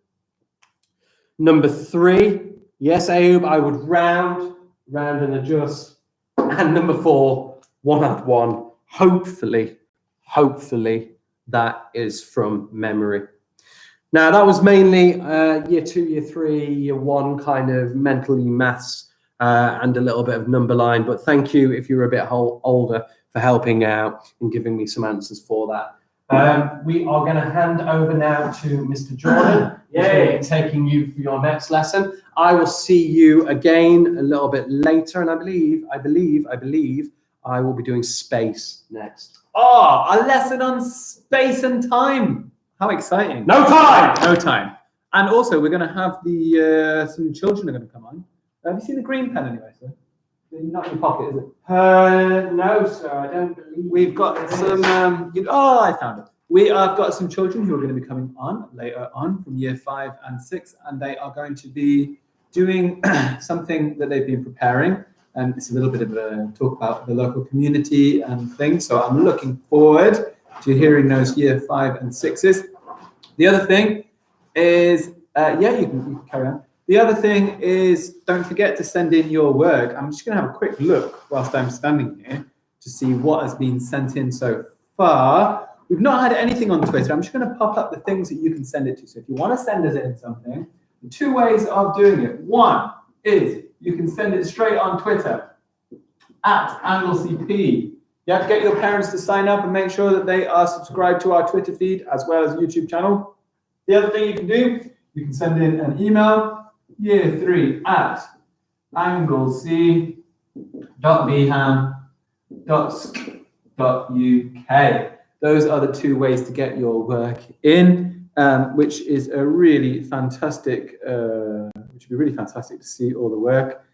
Number 3, yes, Ayub, I would round and adjust. And number 4, 1 add 1. Hopefully, that is from memory. Now, that was mainly year 2, year 3, year 1 kind of mentally maths and a little bit of number line. But thank you, if you're a bit older, for helping out and giving me some answers for that. We are going to hand over now to Mr. Jordan. Yay, taking you for your next lesson. I will see you again a little bit later, and I believe I will be doing space next. Oh, a lesson on space and time. How exciting. No time! No time. And also, we're going to have some children are going to come on. Have you seen the green pen anyway, sir? Not in your pocket, is it? No, sir, I don't believe. We've got some, I found it. We have got some children who are going to be coming on later on from year 5 and 6, and they are going to be doing something that they've been preparing. And it's a little bit of a talk about the local community and things. So I'm looking forward to hearing those year 5 and 6s. The other thing is, you can carry on. The other thing is, don't forget to send in your work. I'm just going to have a quick look whilst I'm standing here to see what has been sent in so far. We've not had anything on Twitter. I'm just going to pop up the things that you can send it to. So if you want to send us in something, 2 ways of doing it. One is you can send it straight on Twitter at Anglesey P. You have to get your parents to sign up and make sure that they are subscribed to our Twitter feed as well as YouTube channel. The other thing you can do, you can send in an email, year 3 at anglesey.beham.uk. Those are the 2 ways to get your work in, which is a really fantastic, which would be really fantastic to see all the work.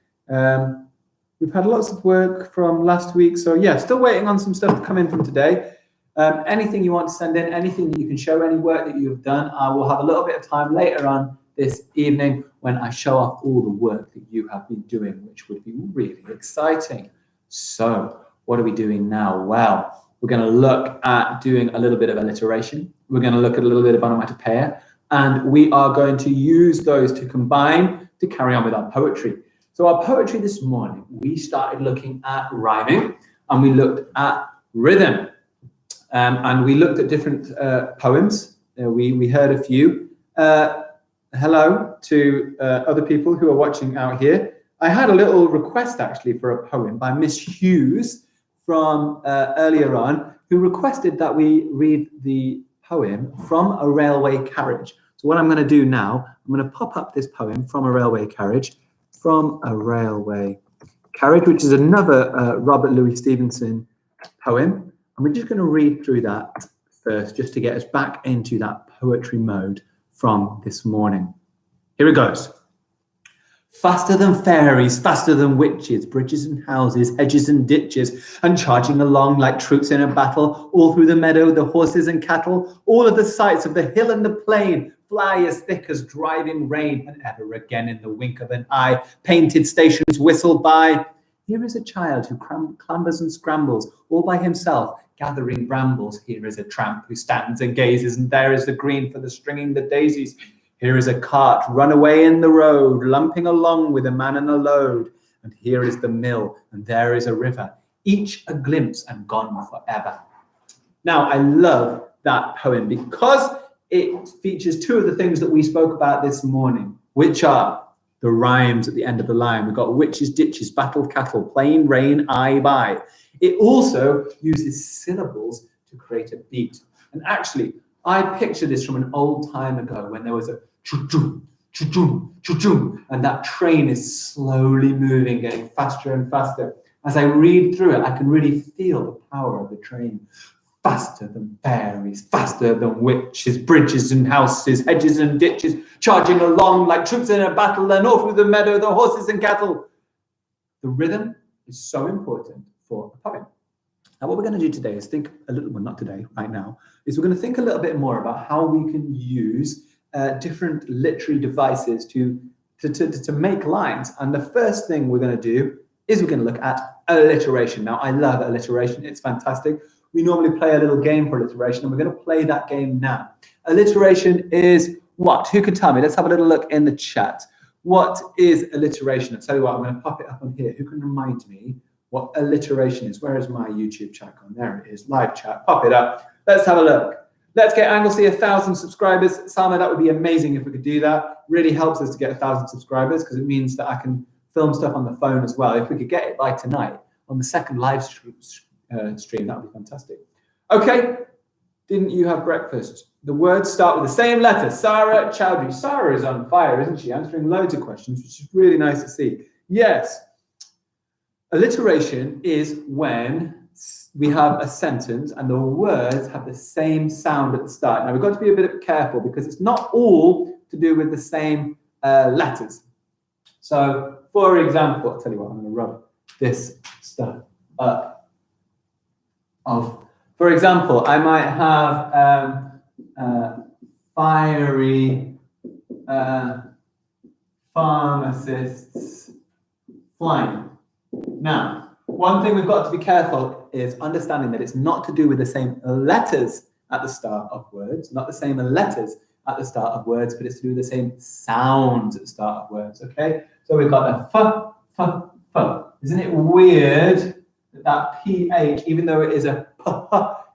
We've had lots of work from last week, so yeah, still waiting on some stuff to come in from today. Anything you want to send in, anything that you can show, any work that you've done, I will have a little bit of time later on this evening when I show off all the work that you have been doing, which would be really exciting. So what are we doing now? Well, we're going to look at doing a little bit of alliteration. We're going to look at a little bit of onomatopoeia, and we are going to use those to combine to carry on with our poetry. So our poetry this morning, we started looking at rhyming, and we looked at rhythm, and we looked at different poems. We heard a few. Hello to other people who are watching out here. I had a little request actually for a poem by Miss Hughes from earlier on, who requested that we read the poem From a Railway Carriage. So what I'm going to do now, I'm going to pop up this poem, From a Railway Carriage, From a Railway Carriage, which is another Robert Louis Stevenson poem. And we're just going to read through that first, just to get us back into that poetry mode from this morning. Here it goes. Faster than fairies, faster than witches, bridges and houses, hedges and ditches, and charging along like troops in a battle, all through the meadow, the horses and cattle, all of the sights of the hill and the plain, fly as thick as driving rain, and ever again in the wink of an eye, painted stations whistle by. Here is a child who clambers and scrambles, all by himself, gathering brambles. Here is a tramp who stands and gazes, and there is the green for the stringing the daisies. Here is a cart run away in the road, lumping along with a man and a load. And here is the mill, and there is a river, each a glimpse and gone forever. Now, I love that poem because it features 2 of the things that we spoke about this morning, which are the rhymes at the end of the line. We've got witches, ditches, battled cattle, plain rain, I by. It also uses syllables to create a beat. And actually, I picture this from an old time ago when there was a choo-choo, choo-choo, choo-choo, and that train is slowly moving, getting faster and faster. As I read through it, I can really feel the power of the train. Faster than fairies, faster than witches, bridges and houses, hedges and ditches, charging along like troops in a battle, and all through the meadow, the horses and cattle. The rhythm is so important for a poem. Now, what we're going to do today is think a little, well, not today, right now, is we're going to think a little bit more about how we can use different literary devices to make lines. And the first thing we're going to do is we're going to look at alliteration. Now, I love alliteration. It's fantastic. We normally play a little game for alliteration, and we're going to play that game now. Alliteration is what? Who can tell me? Let's have a little look in the chat. What is alliteration? I'll tell you what, I'm going to pop it up on here. Who can remind me what alliteration is? Where is my YouTube chat gone? There it is, live chat. Pop it up. Let's have a look. Let's get Anglesey 1,000 subscribers. Salma, that would be amazing if we could do that. Really helps us to get 1,000 subscribers because it means that I can film stuff on the phone as well. If we could get it by tonight on the second live stream, that would be fantastic. Okay, didn't you have breakfast? The words start with the same letter. Sarah Chowdhury. Sarah is on fire, isn't she? Answering loads of questions, which is really nice to see. Yes. Alliteration is when we have a sentence and the words have the same sound at the start. Now, we've got to be a bit careful because it's not all to do with the same letters. So, for example, I'll tell you what, I'm going to rub this stuff up. For example, I might have fiery pharmacists flying. Now, one thing we've got to be careful is understanding that it's not to do with the same letters at the start of words, not the same letters at the start of words, but it's to do with the same sounds at the start of words, okay? So we've got a f. Isn't it weird that PH, even though it is a p,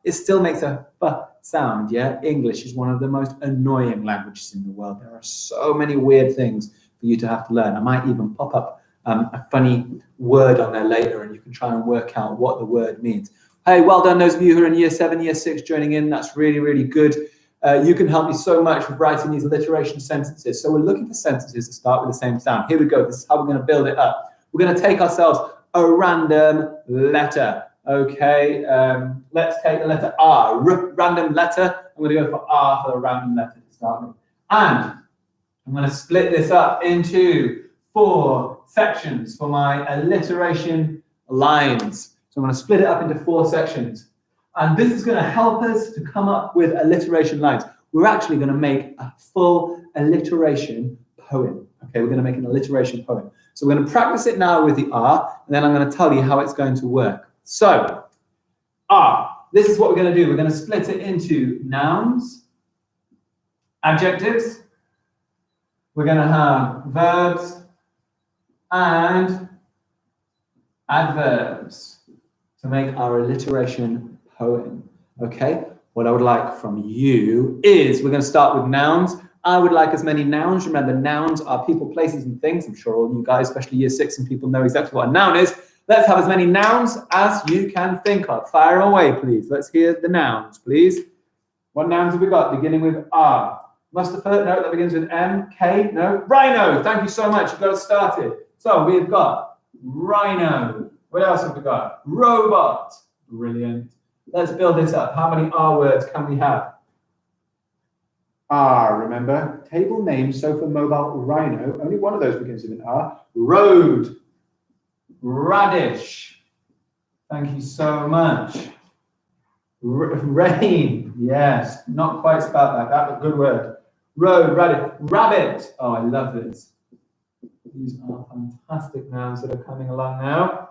it still makes a f sound, yeah? English is one of the most annoying languages in the world. There are so many weird things for you to have to learn. I might even pop up a funny word on there later and you can try and work out what the word means. Hey, well done those of you who are in year 7, year 6 joining in. That's really, really good. You can help me so much with writing these alliteration sentences. So we're looking for sentences to start with the same sound. Here we go. This is how we're going to build it up. We're going to take ourselves a random letter. Okay, let's take the letter R. Random letter. I'm going to go for R for a random letter to start with. And I'm going to split this up into 4 sections for my alliteration lines. So I'm going to split it up into 4 sections. And this is going to help us to come up with alliteration lines. We're actually going to make a full alliteration poem. Okay, we're going to make an alliteration poem. So we're going to practice it now with the R, and then I'm going to tell you how it's going to work. So, R. This is what we're going to do. We're going to split it into nouns, adjectives. We're going to have verbs and adverbs to make our alliteration poem. Okay, what I would like from you is we're going to start with nouns. I would like as many nouns. Remember, nouns are people, places, and things. I'm sure all you guys, especially year 6 and people, know exactly what a noun is. Let's have as many nouns as you can think of. Fire away, please. Let's hear the nouns, please. What nouns have we got beginning with R? Mustafa, no, that begins with M. K, no. Rhino, thank you so much. You've got us started. So we've got rhino. What else have we got? Robot. Brilliant. Let's build this up. How many R words can we have? R, remember? Table name, sofa, mobile, rhino. Only one of those begins with an R. Road. Radish. Thank you so much. Rain. Yes, not quite spelled like that, but good word. Road, radish. Rabbit. Oh, I love this. These are fantastic nouns that are coming along now.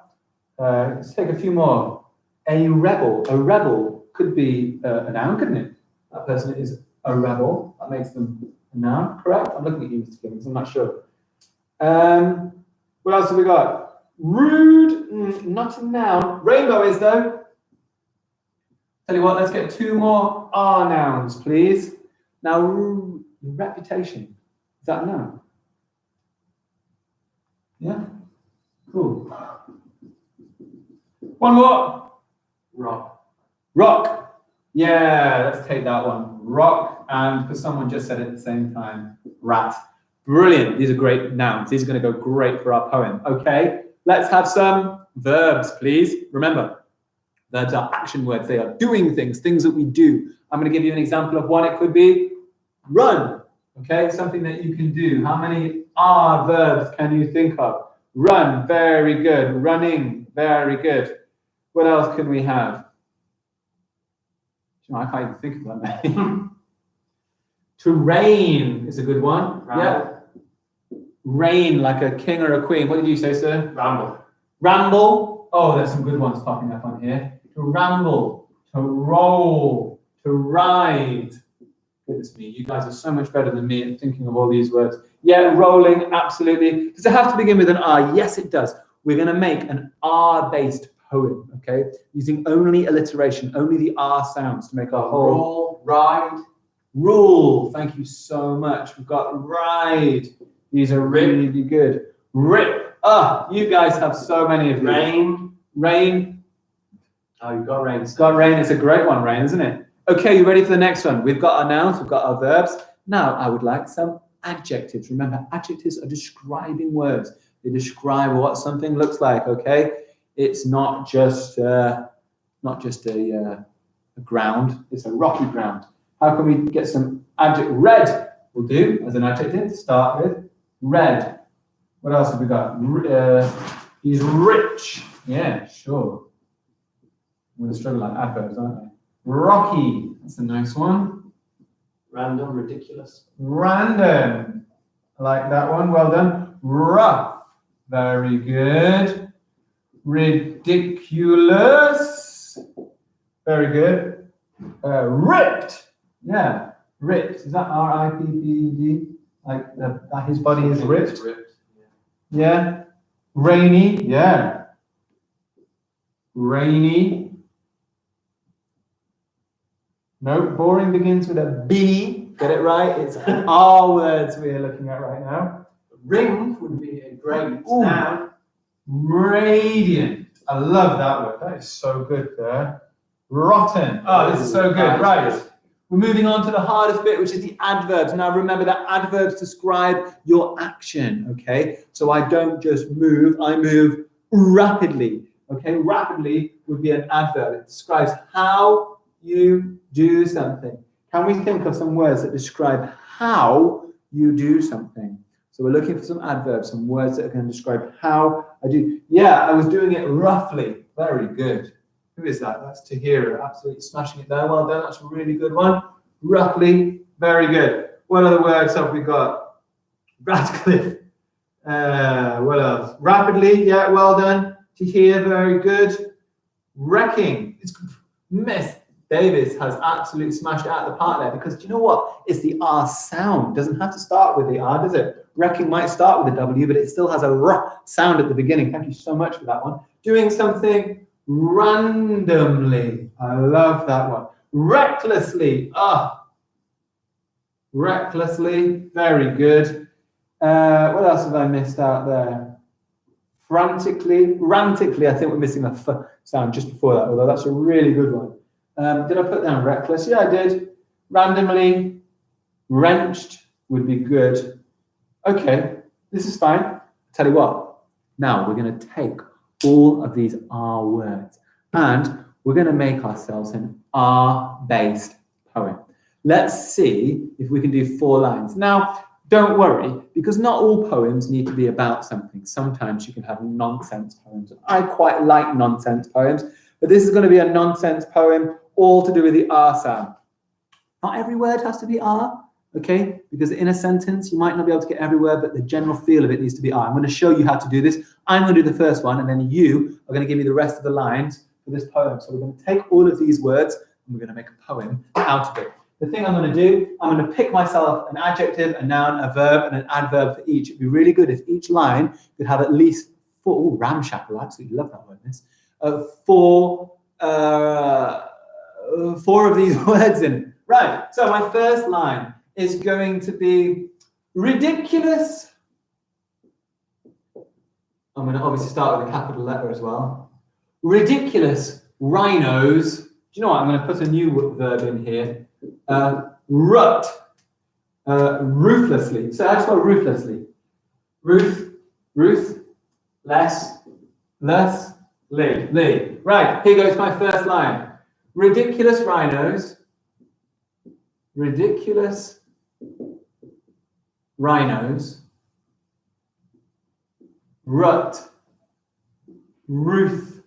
Let's take a few more. A rebel. A rebel could be a noun, couldn't it? That person is a rebel. That makes them a noun, correct? I'm looking at you, Mr. Gibbons. I'm not sure. What else have we got? Rude. Not a noun. Rainbow is, though. Tell you what, let's get 2 more R nouns, please. Now, reputation. Is that a noun? Yeah? Cool. One more. Rock. Rock. Yeah, let's take that one. Rock, and because someone just said it at the same time, rat. Brilliant. These are great nouns. These are going to go great for our poem. Okay, let's have some verbs, please. Remember, verbs are action words. They are doing things, things that we do. I'm going to give you an example of one. It could be run. Okay, something that you can do. How many R verbs can you think of? Run, very good. Running, very good. What else can we have? You know, I can't even think of that name. To reign is a good one. Yeah. Reign like a king or a queen. What did you say, sir? Ramble. Ramble. Oh, there's some good ones popping up on here. To ramble, to roll, to ride. Goodness me, you guys are so much better than me at thinking of all these words. Yeah, rolling, absolutely. Does it have to begin with an R? Yes, it does. We're going to make an R-based poem, okay? Using only alliteration, only the R sounds to make our whole... Roll, ride. Rule. Thank you so much. We've got ride. These are really good. Rip. Ah, you guys have so many of these. Rain. Rain. Oh, you've got rain. It's got rain. It's a great one, rain, isn't it? Okay, you ready for the next one? We've got our nouns, we've got our verbs. Now, I would like some adjectives. Remember, adjectives are describing words. They describe what something looks like, okay? It's not just a ground. It's a rocky ground. How can we get some adjective? Red will do as an adjective to start with. Red. What else have we got? He's rich. Yeah, sure. We're going to struggle like adverbs, aren't we? Rocky. That's a nice one. Random, ridiculous. Random. I like that one. Well done. Rough. Very good. Ridiculous. Very good. Ripped. Yeah, ripped. Is that R-I-P-P-E-D? Like his body is ripped? Yeah. Rainy. Yeah. Rainy. No, boring begins with a B. Get it right? It's R words we're looking at right now. Ring would be a great Ooh. noun. Radiant. I love that word. That is so good there. Rotten. Oh, this is so good. Right. We're moving on to the hardest bit, which is the adverbs. Now, remember that adverbs describe your action, okay? So I don't just move, I move rapidly, okay? Rapidly would be an adverb. It describes how you do something. Can we think of some words that describe how you do something? So we're looking for some adverbs, some words that are going to describe how I do. Yeah, I was doing it roughly. Very good. Who is that? That's Tahira. Absolutely smashing it there. Well done. That's a really good one. Roughly. Very good. What other words have we got? Radcliffe. What else? Rapidly. Yeah, well done. Tahira. Very good. Wrecking. Miss Davis has absolutely smashed it out of the park there because do you know what? It's the R sound. It doesn't have to start with the R, does it? Wrecking might start with a W, but it still has a R sound at the beginning. Thank you so much for that one. Doing something randomly. I love that one. Recklessly. Recklessly. Very good. What else have I missed out there? Frantically. Rantically. I think we're missing a F sound just before that, although that's a really good one. Did I put down reckless? Yeah, I did. Randomly. Wrenched would be good. Okay, this is fine. Tell you what. Now we're going to take all of these R words and we're going to make ourselves an R-based poem. Let's see if we can do 4 lines. Now, don't worry, because not all poems need to be about something. Sometimes you can have nonsense poems. I quite like nonsense poems, but this is going to be a nonsense poem all to do with the R sound. Not every word has to be R, okay? Because in a sentence, you might not be able to get every word, but the general feel of it needs to be R. I'm going to show you how to do this. I'm going to do the first one, and then you are going to give me the rest of the lines for this poem. So we're going to take all of these words, and we're going to make a poem out of it. The thing I'm going to do, I'm going to pick myself an adjective, a noun, a verb, and an adverb for each. It'd be really good if each line could have at least 4, oh, ramshackle, I absolutely love that word, miss. 4 of these words in it. Right, so my first line is going to be ridiculous. I'm going to obviously start with a capital letter as well. Ridiculous rhinos. Do you know what? I'm going to put a new verb in here. Rut. Ruthlessly. So how do you spell ruthlessly? Ruth, less, Lee. Right, here goes my first line. Ridiculous rhinos. Ridiculous rhinos. Rut. Ruthlessly.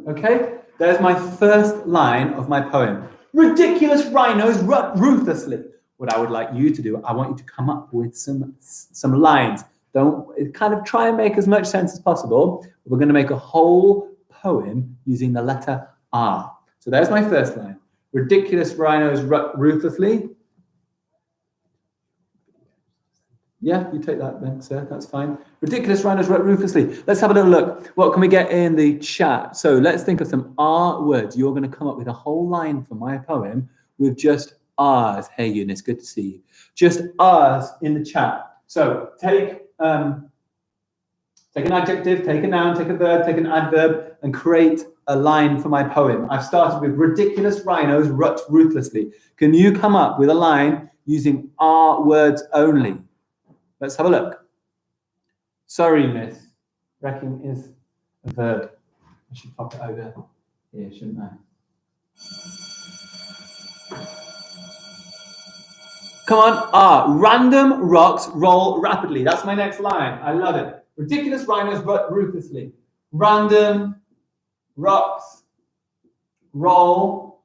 Okay? There's my first line of my poem. Ridiculous rhinos ruthlessly. What I would like you to do, I want you to come up with some lines. Don't kind of try and make as much sense as possible. We're going to make a whole poem using the letter R. So there's my first line. Ridiculous rhinos ruthlessly. Yeah, you take that then, sir. That's fine. Ridiculous rhinos ruthlessly. Let's have a little look. What can we get in the chat? So let's think of some R words. You're going to come up with a whole line for my poem with just R's. Hey, Eunice, good to see you. Just R's in the chat. So take an adjective, take a noun, take a verb, take an adverb, and create a line for my poem. I've started with ridiculous rhinos ruthlessly. Can you come up with a line using R words only? Let's have a look. Sorry, miss. Wrecking is a verb. I should pop it over here, shouldn't I? Come on, R. Random rocks roll rapidly. That's my next line. I love it. Ridiculous rhinos ruthlessly. Random rocks roll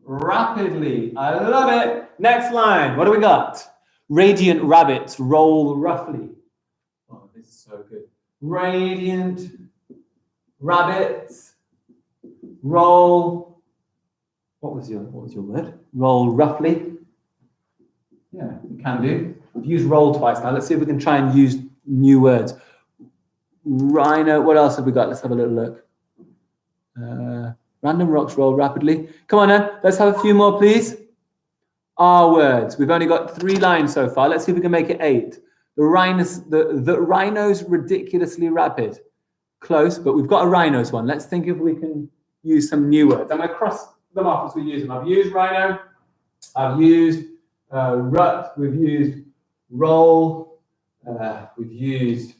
rapidly. I love it. Next line. What do we got? Radiant rabbits roll roughly. Oh, this is so good. Radiant rabbits roll. What was your word? Roll roughly. Yeah, you can do. We've used roll twice now. Let's see if we can try and use new words. Rhino. What else have we got? Let's have a little look. Random rocks roll rapidly. Come on then. Let's have a few more, please. R words. We've only got 3 lines so far. Let's see if we can make it 8. The rhinos ridiculously rapid. Close, but we've got a rhinos one. Let's think if we can use some new words. I'm going to cross them off as we use them. I've used rhino. I've used rut. We've used roll. We've used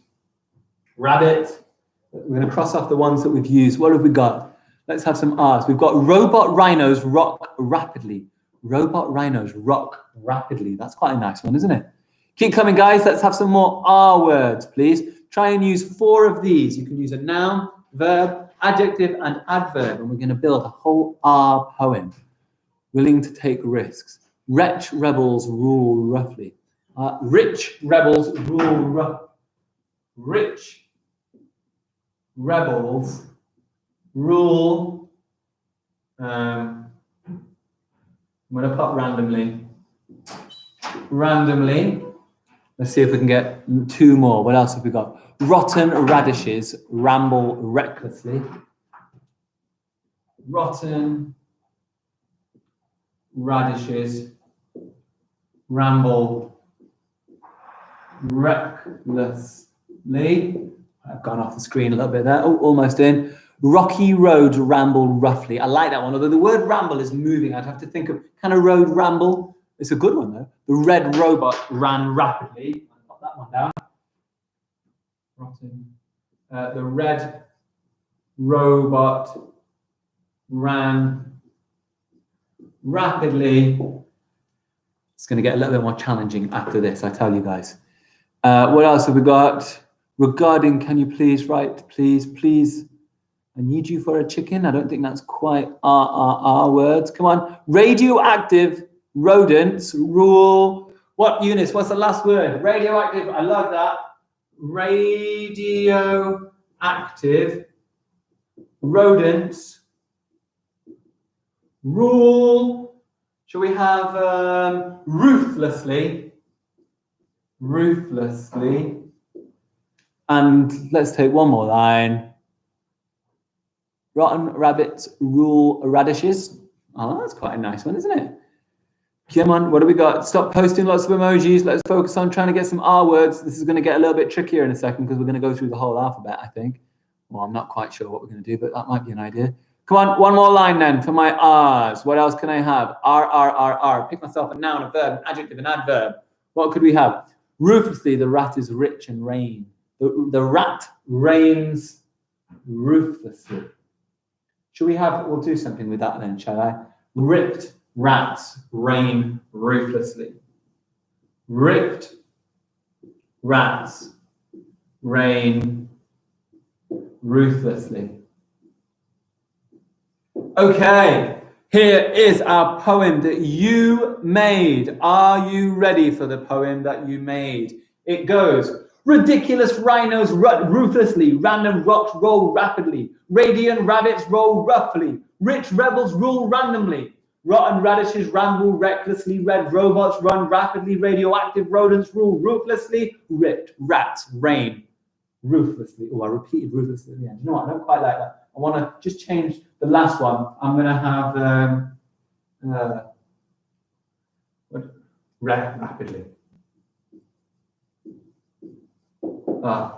rabbit. We're going to cross off the ones that we've used. What have we got? Let's have some R's. We've got robot rhinos rock rapidly. Robot rhinos rock rapidly. That's quite a nice one, isn't it? Keep coming, guys. Let's have some more R words, please. Try and use 4 of these. You can use a noun, verb, adjective, and adverb. And we're going to build a whole R poem. Willing to take risks. Wretch rebels rule roughly. Rich rebels rule roughly. Rich rebels rule. I'm going to put randomly. Randomly. Let's see if we can get 2 more. What else have we got? Rotten radishes ramble recklessly. Rotten radishes ramble recklessly. I've gone off the screen a little bit there. Oh, almost in. Rocky roads ramble roughly. I like that one. Although the word ramble is moving, I'd have to think of, can a road ramble? It's a good one though. The red robot ran rapidly. I'll put that one down. The red robot ran rapidly. It's going to get a little bit more challenging after this, I tell you guys. What else have we got? Regarding, can you please write, please. I need you for a chicken. I don't think that's quite R words. Come on. Radioactive rodents rule. What, Eunice? What's the last word? Radioactive. I love that. Radioactive rodents rule. Shall we have ruthlessly? Ruthlessly. And let's take one more line. Rotten rabbits rule radishes. Oh, that's quite a nice one, isn't it? Come on, what do we got? Stop posting lots of emojis. Let's focus on trying to get some R words. This is going to get a little bit trickier in a second because we're going to go through the whole alphabet, I think. Well, I'm not quite sure what we're going to do, but that might be an idea. Come on, one more line then for my R's. What else can I have? R. Pick myself a noun, a verb, an adjective, an adverb. What could we have? Ruthlessly, the rat is rich and rain. The rat reigns ruthlessly. Should we have, we'll do something with that then, shall I? Ripped rats reign ruthlessly. Ripped rats reign ruthlessly. Okay, here is our poem that you made. Are you ready for the poem that you made? It goes, ridiculous rhinos rut ruthlessly, random rocks roll rapidly, radiant rabbits roll roughly, rich rebels rule randomly, rotten radishes ramble recklessly, red robots run rapidly, radioactive rodents rule ruthlessly, ripped rats reign ruthlessly. Oh, I repeated ruthlessly at the end. You know what? I don't quite like that. I want to just change the last one. I'm going to have rapidly. I'm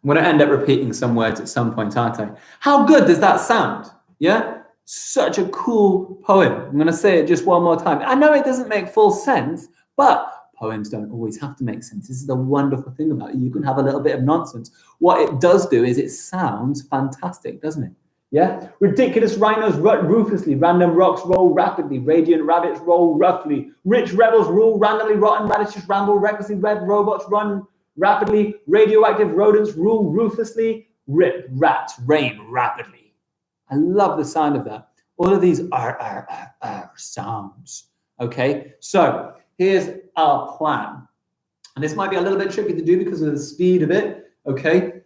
going to end up repeating some words at some point, aren't I? How good does that sound? Yeah? Such a cool poem. I'm going to say it just one more time. I know it doesn't make full sense, but poems don't always have to make sense. This is the wonderful thing about it. You can have a little bit of nonsense. What it does do is it sounds fantastic, doesn't it? Yeah? Ridiculous rhinos rut ruthlessly, random rocks roll rapidly, radiant rabbits roll roughly, rich rebels rule randomly, rotten radishes ramble recklessly, red robots run rapidly, radioactive rodents rule ruthlessly, rip rats reign rapidly. I love the sound of that. All of these are sounds. Okay, so here's our plan. And this might be a little bit tricky to do because of the speed of it. Okay,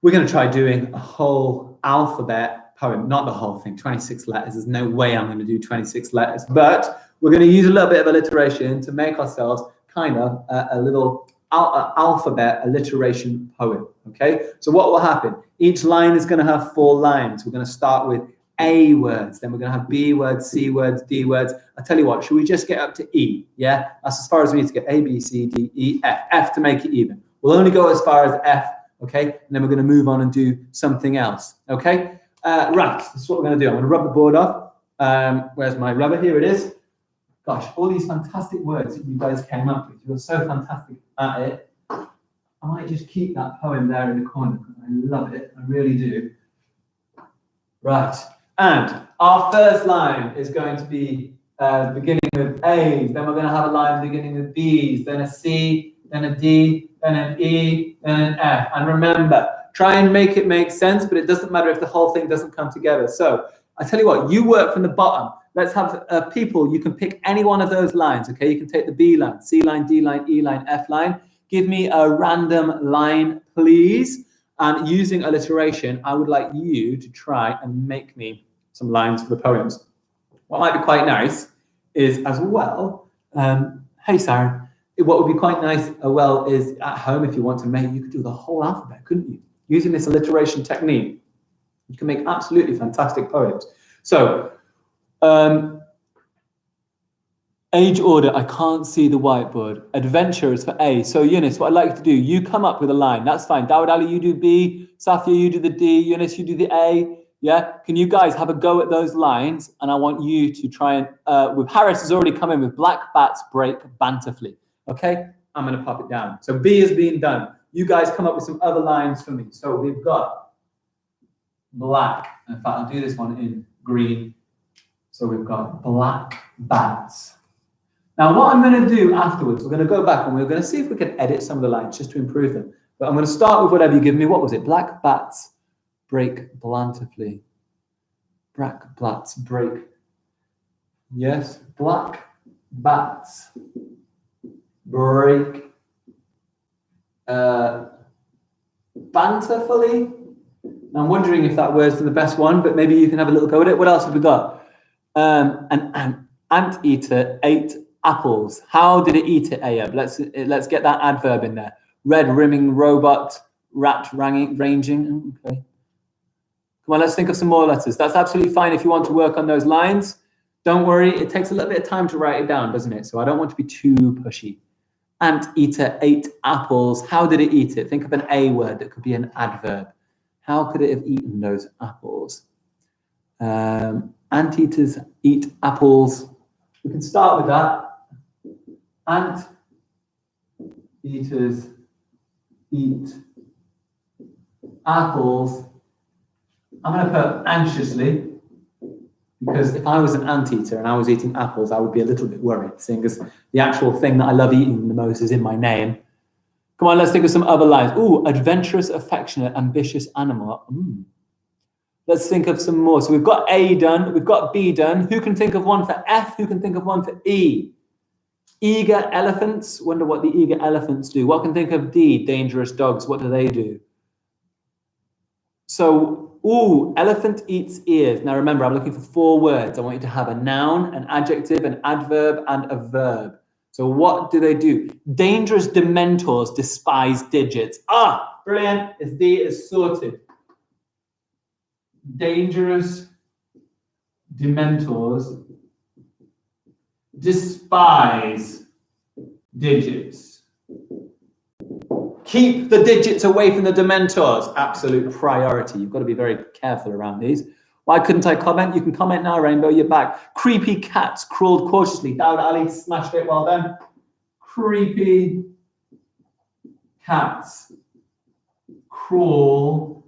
we're going to try doing a whole alphabet poem, not the whole thing, 26 letters. There's no way I'm going to do 26 letters, but we're going to use a little bit of alliteration to make ourselves kind of a little alphabet alliteration poem. Okay, so what will happen? Each line is going to have 4 lines. We're going to start with A words, then we're going to have B words, C words, D words. I tell you what, should we just get up to E? Yeah, that's as far as we need to get. A, B, C, D, E, F. F to make it even. We'll only go as far as F, okay? And then we're going to move on and do something else, okay? Right, this is what we're going to do. I'm going to rub the board off. Where's my rubber? Here it is. Gosh, all these fantastic words that you guys came up with. You're so fantastic at it. I might just keep that poem there in the corner. I love it. I really do. Right. And our first line is going to be beginning with A's. Then we're going to have a line beginning with B's. Then a C. Then a D. Then an E. Then an F. And remember, try and make it make sense, but it doesn't matter if the whole thing doesn't come together. So I tell you what, you work from the bottom. Let's have people, you can pick any one of those lines, okay? You can take the B line, C line, D line, E line, F line. Give me a random line, please. And using alliteration, I would like you to try and make me some lines for the poems. What might be quite nice is as well, hey Sarah, what would be quite nice is at home, if you want to make, you could do the whole alphabet, couldn't you? Using this alliteration technique, you can make absolutely fantastic poems. So, age order, I can't see the whiteboard. Adventure is for A. So Eunice, what I'd like you to do, you come up with a line. That's fine. Dawud Ali, you do B. Safia, you do the D. Eunice, you do the A. Yeah? Can you guys have a go at those lines? And I want you to try and, with Harris has already come in with black bats break banterfully. Okay? I'm going to pop it down. So B has been done. You guys come up with some other lines for me. So we've got black. In fact, I'll do this one in green. So we've got black bats. Now, what I'm going to do afterwards, we're going to go back and we're going to see if we can edit some of the lines just to improve them. But I'm going to start with whatever you give me. What was it? Black bats break blantifully. Black bats break. Yes, black bats break banterfully. I'm wondering if that word's the best one, but maybe you can have a little go at it. What else have we got? An anteater ate apples. How did it eat it, Ayub? Let's get that adverb in there. Red rimming robot, rat ranging. Okay. Come on, let's think of some more letters. That's absolutely fine if you want to work on those lines. Don't worry, it takes a little bit of time to write it down, doesn't it? So I don't want to be too pushy. Anteater ate apples. How did it eat it? Think of an A word that could be an adverb. How could it have eaten those apples? Anteaters eat apples. We can start with that. Anteaters eat apples. I'm going to put anxiously, because if I was an anteater and I was eating apples, I would be a little bit worried, seeing as the actual thing that I love eating the most is in my name. Come on, let's think of some other lines. Ooh, adventurous, affectionate, ambitious animal. Let's think of some more. So we've got A done, we've got B done. Who can think of one for F? Who can think of one for E? Eager elephants. Wonder what the eager elephants do. What can think of D? Dangerous dogs. What do they do? So, elephant eats ears. Now remember, I'm looking for 4 words. I want you to have a noun, an adjective, an adverb, and a verb. So what do they do? Dangerous dementors despise digits. Ah, brilliant. It's D is sorted. Dangerous dementors despise digits. Keep the digits away from the dementors. Absolute priority. You've got to be very careful around these. Why couldn't I comment? You can comment now, Rainbow. You're back. Creepy cats crawled cautiously. Dawud Ali smashed it. Well done. Creepy cats crawl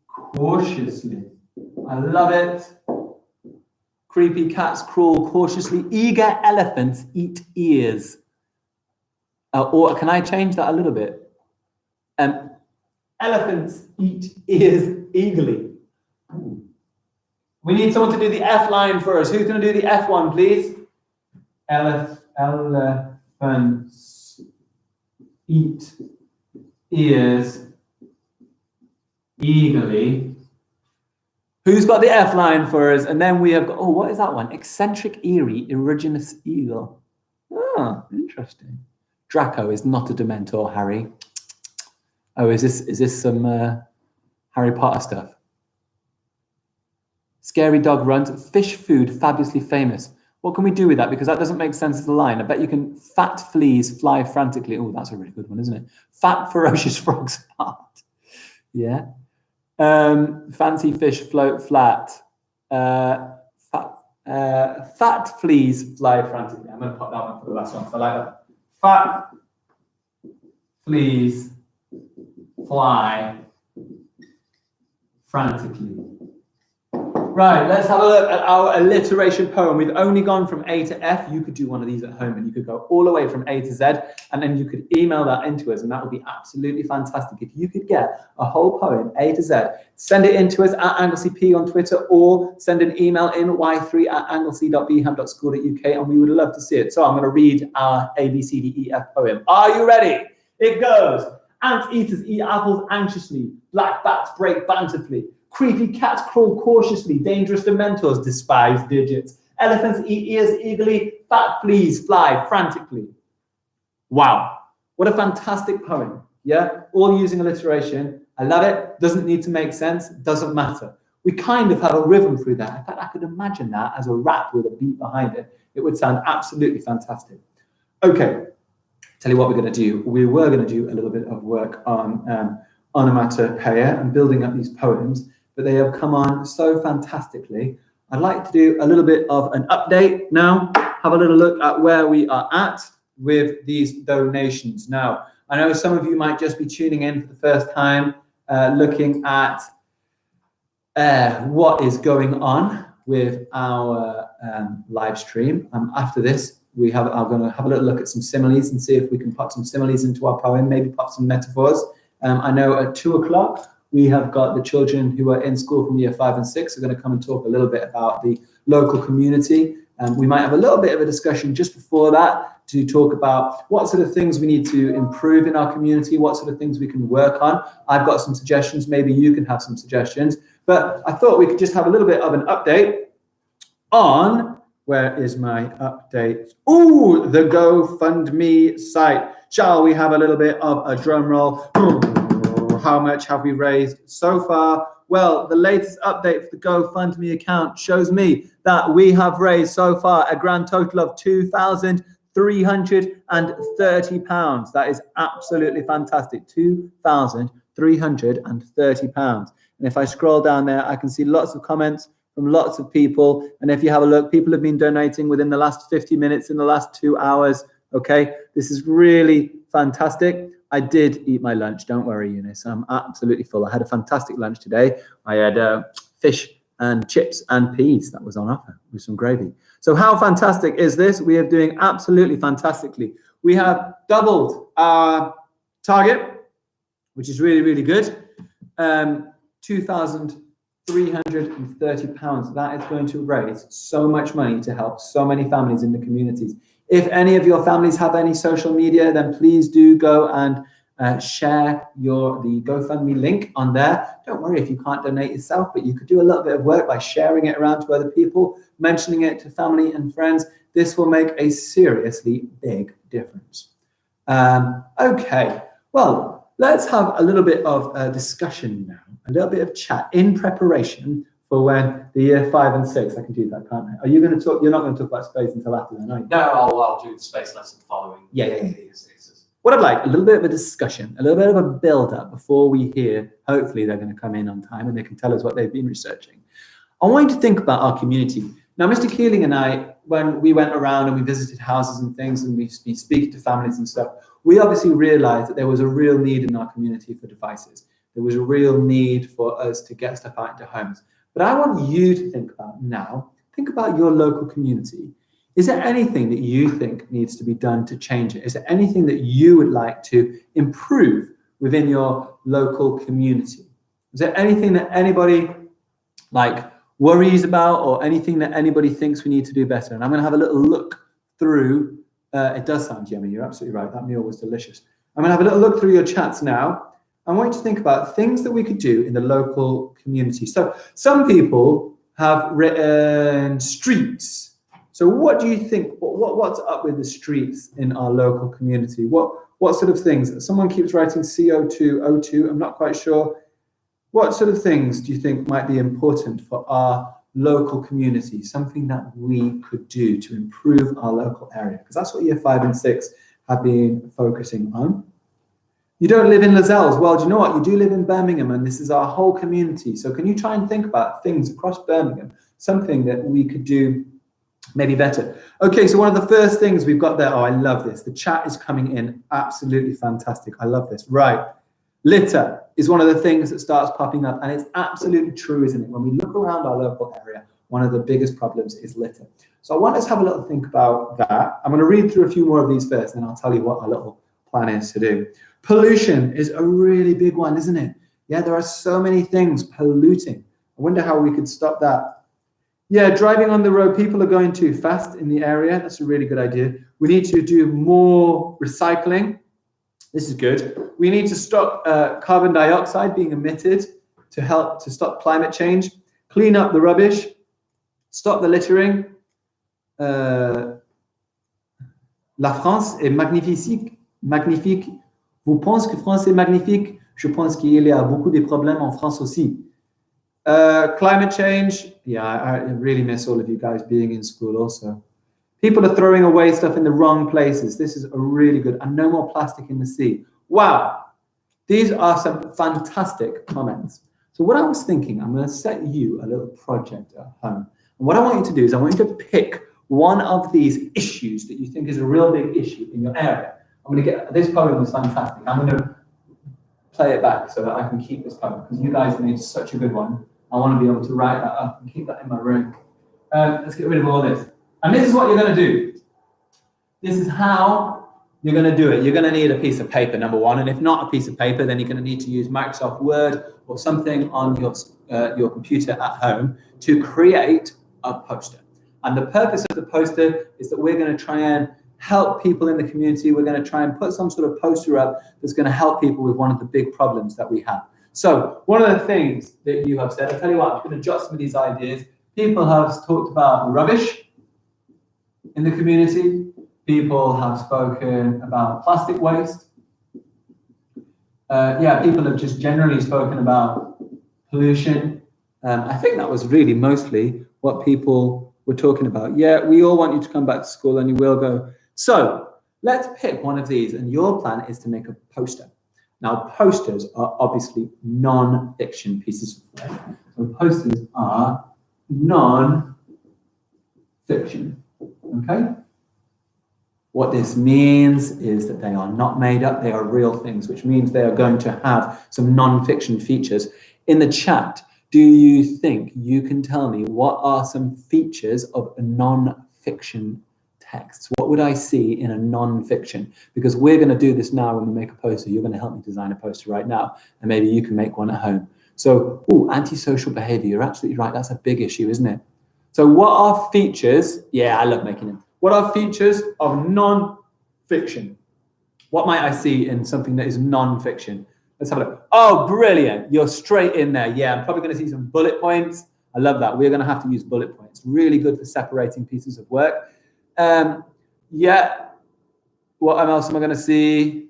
cautiously. I love it. Creepy cats crawl cautiously. Eager elephants eat ears. Or can I change that a little bit? Elephants eat ears eagerly. We need someone to do the F line for us. Who's going to do the F one, please? Elephants eat ears eagerly. Who's got the F line for us? And then we have got, what is that one? Eccentric, eerie, erogenous eagle. Ah, interesting. Draco is not a Dementor, Harry. Oh, is this some Harry Potter stuff? Scary dog runs. Fish food, fabulously famous. What can we do with that? Because that doesn't make sense as a line. I bet you can. Fat fleas fly frantically. Oh, that's a really good one, isn't it? Fat ferocious frogs apart. Yeah. Fancy fish float flat. Fat fleas fly frantically. I'm going to pop that one for the last one. So I like that. Fat fleas fly frantically. Right, let's have a look at our alliteration poem. We've only gone from A to F. You could do one of these at home and you could go all the way from A to Z and then you could email that into us and that would be absolutely fantastic. If you could get a whole poem, A to Z, send it in to us at AngleseyP on Twitter or send an email in y3@anglesey.bham.school.uk and we would love to see it. So I'm going to read our ABCDEF poem. Are you ready? It goes. Ant-eaters eat apples anxiously. Black bats break bountifully. Creepy cats crawl cautiously. Dangerous dementors despise digits. Elephants eat ears eagerly. Fat fleas fly frantically. Wow. What a fantastic poem. Yeah? All using alliteration. I love it. Doesn't need to make sense. Doesn't matter. We kind of have a rhythm through that. In fact, I could imagine that as a rap with a beat behind it. It would sound absolutely fantastic. Okay. Tell you what we're going to do. We were going to do a little bit of work on onomatopoeia and building up these poems, but they have come on so fantastically. I'd like to do a little bit of an update now, have a little look at where we are at with these donations. Now, I know some of you might just be tuning in for the first time, looking at what is going on with our live stream. After this, I'm going to have a little look at some similes and see if we can pop some similes into our poem, maybe pop some metaphors. I know at 2 o'clock, we have got the children who are in school from year 5 and 6 are going to come and talk a little bit about the local community. We might have a little bit of a discussion just before that to talk about what sort of things we need to improve in our community, what sort of things we can work on. I've got some suggestions. Maybe you can have some suggestions. But I thought we could just have a little bit of an update on, where is my update? Ooh, the GoFundMe site. Shall we have a little bit of a drum roll? How much have we raised so far? Well, the latest update for the GoFundMe account shows me that we have raised so far a grand total of £2,330. That is absolutely fantastic. £2,330. And if I scroll down there, I can see lots of comments from lots of people. And if you have a look, people have been donating within the last 50 minutes, in the last 2 hours. Okay, this is really fantastic. I did eat my lunch, don't worry, Eunice. I'm absolutely full. I had a fantastic lunch today. I had fish and chips and peas that was on offer with some gravy. So how fantastic is this? We are doing absolutely fantastically. We have doubled our target, which is really, really good. 2,000 £330. That is going to raise so much money to help so many families in the communities. If any of your families have any social media, then please do go and share the GoFundMe link on there. Don't worry if you can't donate yourself, but you could do a little bit of work by sharing it around to other people, mentioning it to family and friends. This will make a seriously big difference. Okay, well, let's have a little bit of a discussion now, a little bit of chat in preparation for when the year 5 and 6, I can do that, can't I? Are you going to talk? You're not going to talk about space until after then, are you? No, I'll do the space lesson following. Yeah. What I'd like, a little bit of a discussion, a little bit of a build-up before we hear, hopefully they're going to come in on time and they can tell us what they've been researching. I want you to think about our community. Now, Mr. Keeling and I, when we went around and we visited houses and things and we've been speaking to families and stuff, we obviously realized that there was a real need in our community for devices. There was a real need for us to get stuff out into homes. But I want you to think about your local community. Is there anything that you think needs to be done to change it? Is there anything that you would like to improve within your local community? Is there anything that anybody worries about or anything that anybody thinks we need to do better? And I'm going to have a little look through. It does sound yummy. You're absolutely right. That meal was delicious. I'm going to have a little look through your chats now. I want you to think about things that we could do in the local community. So some people have written streets. So what do you think? What's up with the streets in our local community? What sort of things? Someone keeps writing CO2, O2. I'm not quite sure. What sort of things do you think might be important for our local community? Something that we could do to improve our local area? Because that's what year 5 and 6 have been focusing on. You don't live in Lozells. Well, do you know what? You do live in Birmingham, and this is our whole community. So can you try and think about things across Birmingham, something that we could do maybe better? Okay, so one of the first things we've got there, oh, I love this. The chat is coming in absolutely fantastic. I love this. Right. Litter is one of the things that starts popping up, and it's absolutely true, isn't it? When we look around our local area, one of the biggest problems is litter. So I want us to have a little think about that. I'm going to read through a few more of these first, and I'll tell you what our little plan is to do. Pollution is a really big one, isn't it? Yeah, there are so many things polluting. I wonder how we could stop that. Yeah, driving on the road, people are going too fast in the area. That's a really good idea. We need to do more recycling. This is good. We need to stop carbon dioxide being emitted to help to stop climate change. Clean up the rubbish. Stop the littering. La France est magnifique. Vous pensez que France est magnifique? Je pense qu'il y a beaucoup de problèmes en France aussi. Climate change. Yeah, I really miss all of you guys being in school also. People are throwing away stuff in the wrong places. This is a really good. And no more plastic in the sea. Wow. These are some fantastic comments. So what I was thinking, I'm going to set you a little project at home. And what I want you to do is I want you to pick one of these issues that you think is a real big issue in your area. I'm going to get, this poem was fantastic. I'm going to play it back so that I can keep this poem because you guys made such a good one. I want to be able to write that up and keep that in my room. Let's get rid of all this. And this is what you're going to do. This is how you're going to do it. You're going to need a piece of paper, number one. And if not a piece of paper, then you're going to need to use Microsoft Word or something on your computer at home to create a poster. And the purpose of the poster is that we're going to try and help people in the community. We're going to try and put some sort of poster up that's going to help people with one of the big problems that we have. So one of the things that you have said, I'll tell you what, I'm going to jot some of these ideas. People have talked about rubbish in the community. People have spoken about plastic waste. People have just generally spoken about pollution. I think that was really mostly what people were talking about. Yeah, we all want you to come back to school and you will go. So let's pick one of these, and your plan is to make a poster. Now, posters are obviously non-fiction pieces of work. So posters are non-fiction, okay? What this means is that they are not made up, they are real things, which means they are going to have some non-fiction features. In the chat, do you think you can tell me what are some features of a non-fiction text? What would I see in a non-fiction? Because we're going to do this now when we make a poster. You're going to help me design a poster right now, and maybe you can make one at home. So, antisocial behavior. You're absolutely right. That's a big issue, isn't it? So what are features? Yeah, I love making them. What are features of non-fiction? What might I see in something that is non-fiction? Let's have a look. Oh, brilliant. You're straight in there. Yeah, I'm probably going to see some bullet points. I love that. We're going to have to use bullet points. Really good for separating pieces of work. Yeah. What else am I going to see?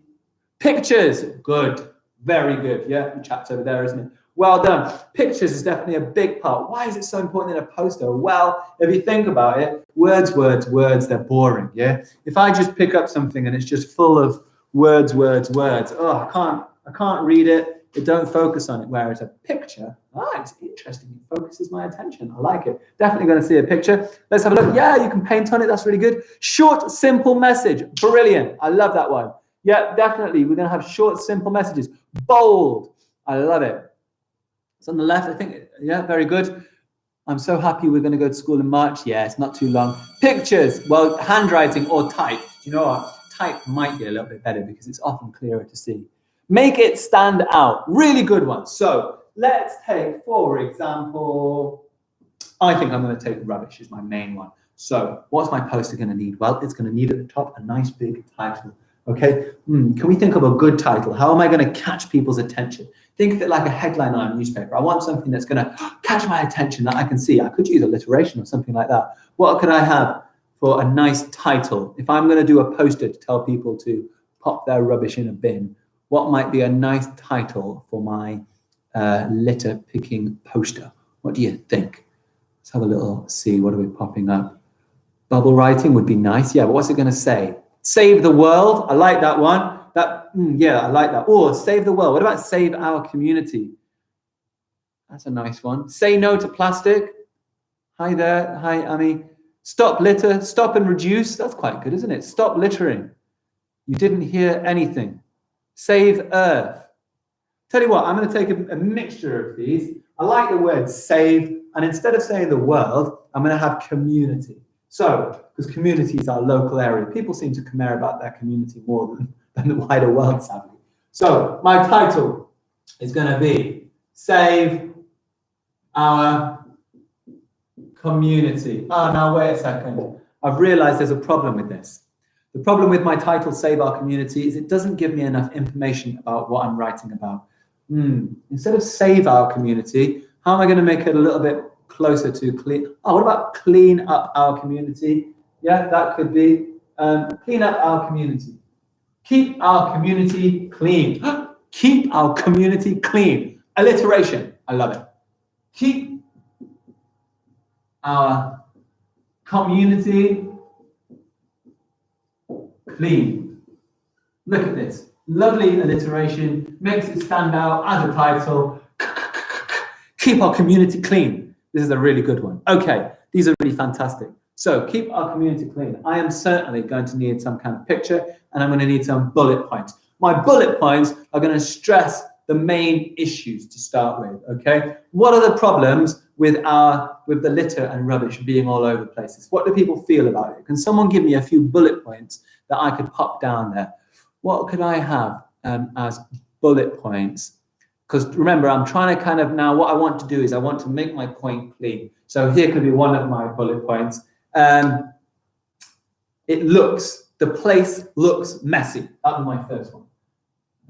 Pictures. Good. Very good. Yeah, the chat's over there, isn't it? Well done. Pictures is definitely a big part. Why is it so important in a poster? Well, if you think about it, words, they're boring, yeah? If I just pick up something and it's just full of words, I can't read it. It don't focus on it. Whereas a picture, it's interesting. It focuses my attention. I like it. Definitely going to see a picture. Let's have a look. Yeah, you can paint on it. That's really good. Short, simple message. Brilliant. I love that one. Yeah, definitely. We're going to have short, simple messages. Bold. I love it. It's on the left, I think. Yeah, very good. I'm so happy we're going to go to school in March. Yeah, it's not too long. Pictures. Well, handwriting or type. You know what? Type might be a little bit better because it's often clearer to see. Make it stand out. Really good one. So let's take, for example, I think I'm going to take rubbish as my main one. So what's my poster going to need? Well, it's going to need at the top a nice big title. Okay, can we think of a good title? How am I going to catch people's attention? Think of it like a headline on a newspaper. I want something that's going to catch my attention that I can see. I could use alliteration or something like that. What could I have for a nice title? If I'm going to do a poster to tell people to pop their rubbish in a bin, what might be a nice title for my litter picking poster? What do you think? Let's have a little see. What are we popping up? Bubble writing would be nice. Yeah, but what's it going to say? Save the world. I like that one. Yeah, I like that. Or save the world. What about save our community? That's a nice one. Say no to plastic. Hi there. Hi, Amy. Stop litter. Stop and reduce. That's quite good, isn't it? Stop littering. You didn't hear anything. Save Earth. Tell you what, I'm going to take a mixture of these. I like the word save, and instead of saying the world, I'm going to have community. So, because community is our local area, people seem to care about their community more than the wider world, sadly. So, my title is going to be Save Our Community. Oh, now wait a second. I've realized there's a problem with this. The problem with my title, Save Our Community, is it doesn't give me enough information about what I'm writing about. Instead of Save Our Community, how am I going to make it a little bit closer to clean? Oh, what about clean up our community? Yeah, that could be clean up our community. Keep our community clean. Keep our community clean. Alliteration. I love it. Keep our community clean. Look at this. Lovely alliteration. Makes it stand out as a title. Keep our community clean. This is a really good one. Okay, these are really fantastic. So keep our community clean. I am certainly going to need some kind of picture, and I'm going to need some bullet points. My bullet points are going to stress the main issues to start with, okay? What are the problems with the litter and rubbish being all over places? What do people feel about it? Can someone give me a few bullet points that I could pop down there? What could I have as bullet points? Because remember, I'm trying to now what I want to do is I want to make my point clean. So here could be one of my bullet points. The place looks messy. That was my first one.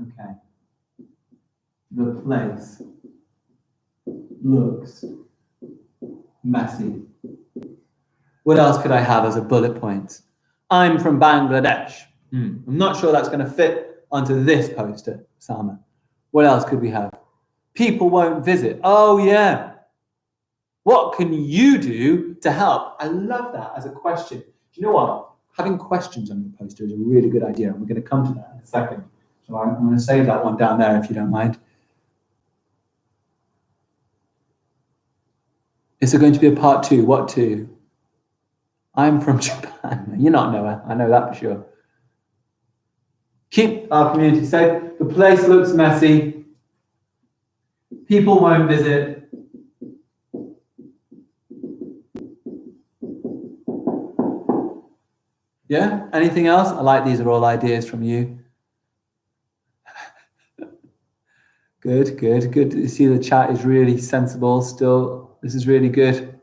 Okay. The place looks messy. What else could I have as a bullet point? I'm from Bangladesh. I'm not sure that's going to fit onto this poster, Sama. What else could we have? People won't visit. Oh, yeah. What can you do to help? I love that as a question. Do you know what? Having questions on your poster is a really good idea, and we're going to come to that in a second. So I'm going to save that one down there if you don't mind. Is there going to be a part 2? What 2? I'm from Japan. You're not Noah. I know that for sure. Keep our community safe. The place looks messy. People won't visit. Yeah? Anything else? I like these are all ideas from you. Good, good, good to see the chat is really sensible still. This is really good.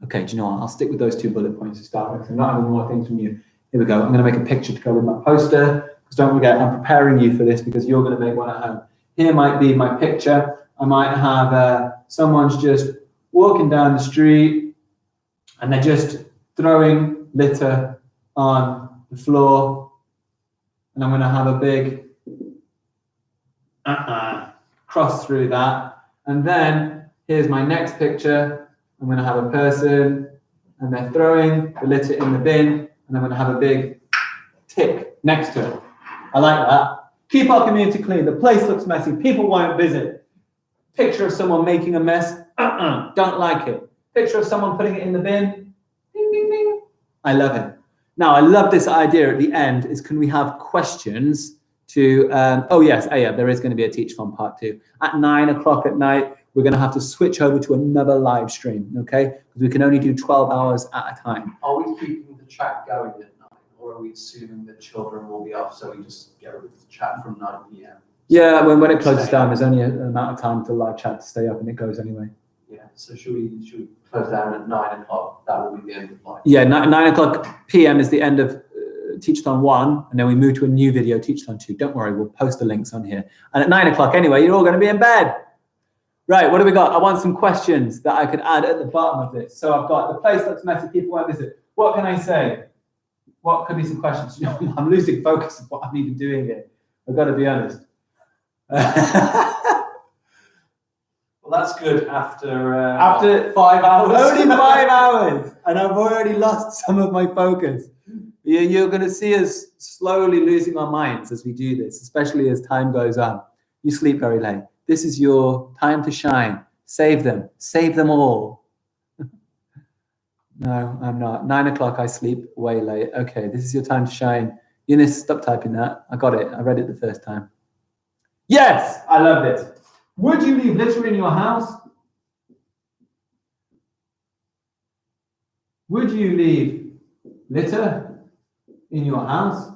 Okay, do you know what? I'll stick with those 2 bullet points to start with. I'm not having more things from you. Here we go. I'm going to make a picture to go with my poster. Because don't forget, I'm preparing you for this because you're going to make one at home. Here might be my picture. I might have someone's just walking down the street and they're just throwing litter on the floor. And I'm going to have a big cross through that. And then here's my next picture. I'm going to have a person and they're throwing the litter in the bin, and I'm going to have a big tick next to it. I like that. Keep our community clean. The place looks messy. People won't visit. Picture of someone making a mess. Don't like it. Picture of someone putting it in the bin. Ding, ding, ding. I love it. Now, I love this idea at the end is, can we have questions to, there is going to be a Teach-A-Thon part 2. At 9 o'clock at night, we're going to have to switch over to another live stream, okay? Because we can only do 12 hours at a time. Are we keeping the chat going at 9, or are we assuming that children will be off, so we just get rid of the chat from 9 p.m.? Yeah, when it closes down, there's only an amount of time for live chat to stay up, and it goes anyway. Yeah, so should we close down at 9 o'clock? That will be the end of live. Yeah, 9 o'clock p.m. is the end of Teach-A-Thon 1, and then we move to a new video, Teach-A-Thon 2. Don't worry, we'll post the links on here. And at 9 o'clock anyway, you're all going to be in bed. Right, what do we got? I want some questions that I could add at the bottom of this. So I've got, the place looks messy, people won't visit. What can I say? What could be some questions? I'm losing focus of what I'm even doing here. I've got to be honest. Well, that's good after 5 hours. Only 5 hours, and I've already lost some of my focus. You're going to see us slowly losing our minds as we do this, especially as time goes on. You sleep very late. This is your time to shine. Save them. Save them all. No, I'm not. 9 o'clock, I sleep way late. Okay, this is your time to shine. Eunice, stop typing that. I got it. I read it the first time. Yes, I love this. Would you leave litter in your house? Would you leave litter in your house?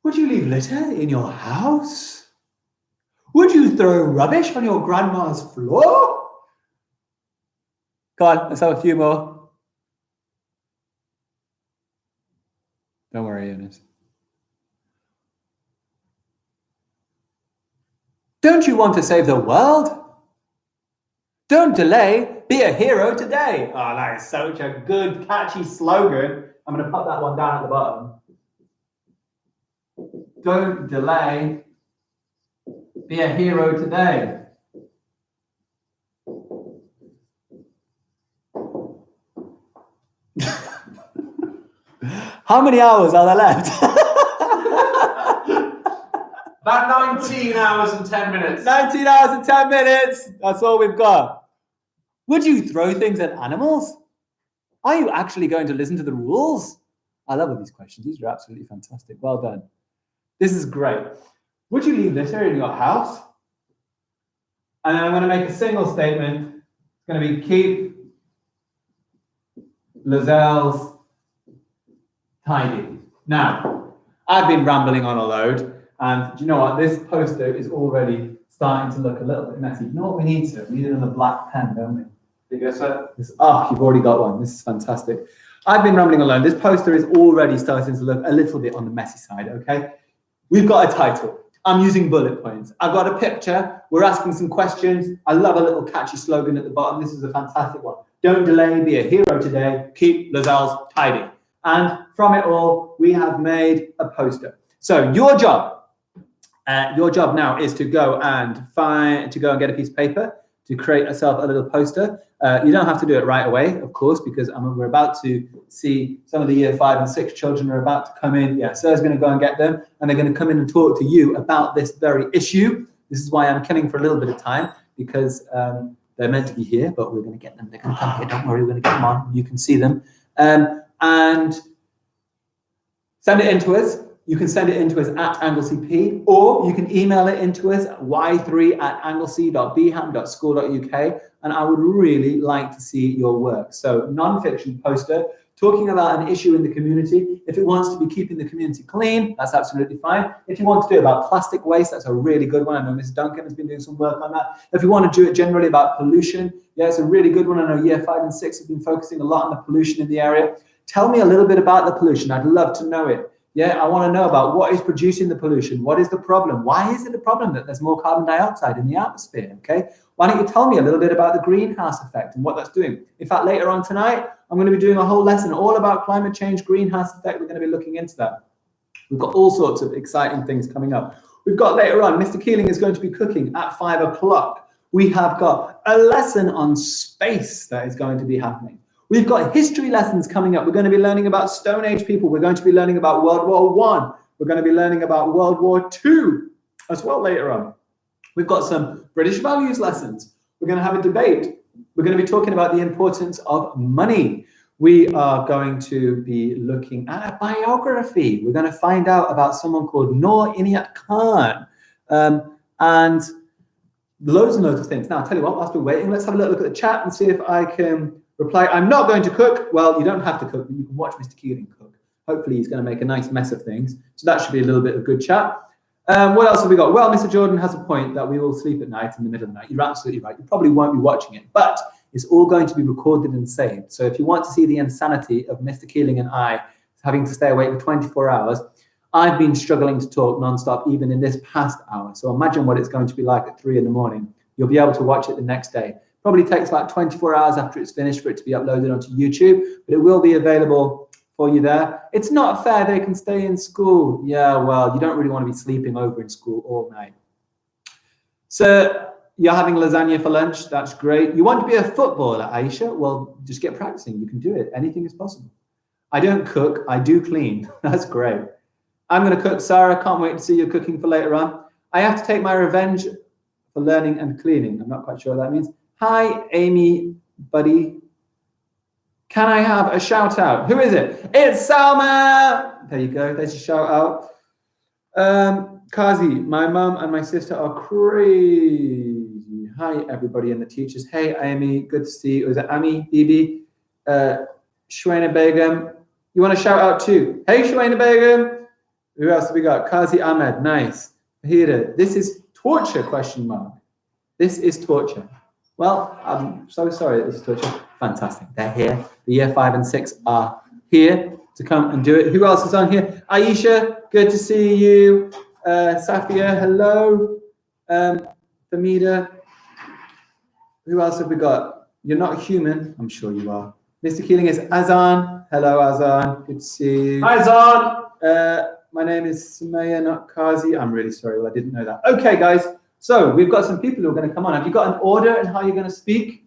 Would you leave litter in your house? Would you throw rubbish on your grandma's floor? Come on, let's have a few more. Don't worry, Eunice. Don't you want to save the world? Don't delay, be a hero today. Oh, that is such a good, catchy slogan. I'm going to put that one down at the bottom. Don't delay, be a hero today. How many hours are there left? About 19 hours and 10 minutes. 19 hours and 10 minutes. That's all we've got. Would you throw things at animals? Are you actually going to listen to the rules? I love all these questions. These are absolutely fantastic. Well done. This is great. Would you leave litter in your house? And then I'm going to make a single statement. It's going to be keep Lazelle's tidy. Now, I've been rambling on a load. And do you know what? This poster is already starting to look a little bit messy. You know what we need to? We need another black pen, don't we? You guess so? You've already got one. This is fantastic. I've been rambling alone. This poster is already starting to look a little bit on the messy side, okay? We've got a title. I'm using bullet points. I've got a picture. We're asking some questions. I love a little catchy slogan at the bottom. This is a fantastic one. Don't delay, be a hero today. Keep Lazelle's tidy. And from it all, we have made a poster. So your job now is to go and get a piece of paper to create yourself a little poster. You don't have to do it right away, of course, because we're about to see some of the year 5 and 6 children are about to come in. Yeah, Sir's going to go and get them, and they're going to come in and talk to you about this very issue. This is why I'm killing for a little bit of time, because they're meant to be here, but we're going to get them. They're going to come here. Don't worry, we're going to get them on. You can see them. And send it in to us. You can send it in to us at Anglesey P, or you can email it into us at y3@anglesey.beham.school.uk, and I would really like to see your work. So non-fiction poster talking about an issue in the community. If it wants to be keeping the community clean, that's absolutely fine. If you want to do it about plastic waste, that's a really good one. I know Ms. Duncan has been doing some work on that. If you want to do it generally about pollution, yeah, it's a really good one. I know year 5 and 6 have been focusing a lot on the pollution in the area. Tell me a little bit about the pollution. I'd love to know it. Yeah, I want to know about what is producing the pollution. What is the problem? Why is it a problem that there's more carbon dioxide in the atmosphere? Okay, why don't you tell me a little bit about the greenhouse effect and what that's doing? In fact, later on tonight, I'm going to be doing a whole lesson all about climate change, greenhouse effect. We're going to be looking into that. We've got all sorts of exciting things coming up. We've got later on, Mr. Keeling is going to be cooking at 5 o'clock. We have got a lesson on space that is going to be happening. We've got history lessons coming up. We're going to be learning about Stone Age people. We're going to be learning about World War I. We're going to be learning about World War II as well later on. We've got some British values lessons. We're going to have a debate. We're going to be talking about the importance of money. We are going to be looking at a biography. We're going to find out about someone called Noor Inayat Khan and loads and loads of things. Now, I'll tell you what, whilst we're waiting, let's have a little look at the chat and see if I can reply. I'm not going to cook. Well, you don't have to cook, but you can watch Mr. Keeling cook. Hopefully he's going to make a nice mess of things. So that should be a little bit of good chat. What else have we got? Well, Mr. Jordan has a point that we will sleep at night in the middle of the night. You're absolutely right. You probably won't be watching it, but it's all going to be recorded and saved. So if you want to see the insanity of Mr. Keeling and I having to stay awake for 24 hours, I've been struggling to talk nonstop even in this past hour. So imagine what it's going to be like at 3 in the morning. You'll be able to watch it the next day. Probably takes about 24 hours after it's finished for it to be uploaded onto YouTube, but it will be available for you there. It's not fair they can stay in school. Yeah, well, you don't really want to be sleeping over in school all night. So you're having lasagna for lunch. That's great. You want to be a footballer, Aisha? Well, just get practicing. You can do it. Anything is possible. I don't cook. I do clean. That's great. I'm going to cook. Sarah, can't wait to see you cooking for later on. I have to take my revenge for learning and cleaning. I'm not quite sure what that means. Hi, Amy, buddy. Can I have a shout out? Who is it? It's Salma. There you go. There's a shout out. Kazi, my mum and my sister are crazy. Hi, everybody and the teachers. Hey, Amy, good to see you. Was it Ami, Bibi, Shwaina Begum? You want to shout out too? Hey, Shwaina Begum. Who else have we got? Kazi Ahmed, nice. Hira, this is torture, question mark. This is torture. Well, I'm so sorry this is torture. Fantastic. They're here. The year 5 and 6 are here to come and do it. Who else is on here? Aisha, good to see you. Safia, hello. Famida. Who else have we got? You're not human. I'm sure you are. Mr. Keeling is Azan. Hello, Azan. Good to see you. Hi, Azan. My name is Sumaya, not Kazi. I'm really sorry. Well, I didn't know that. Okay, guys. So we've got some people who are going to come on. Have you got an order and how you're going to speak?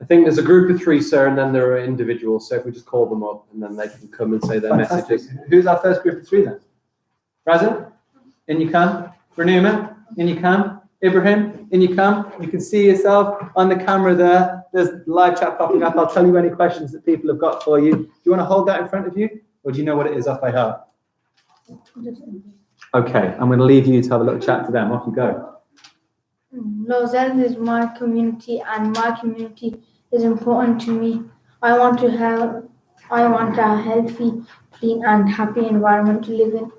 I think there's a group of 3, sir, and then there are individuals. So if we just call them up and then they can come and say their messages. Who's our first group of 3 then? Razan? In you come. Renuma? In you come. Ibrahim? In you come. You can see yourself on the camera there. There's live chat popping up. I'll tell you any questions that people have got for you. Do you want to hold that in front of you? Or do you know what it is off by heart? Okay, I'm going to leave you to have a little chat to them. Off you go. Lausanne is my community, and my community is important to me. I want a healthy, clean, and happy environment to live in.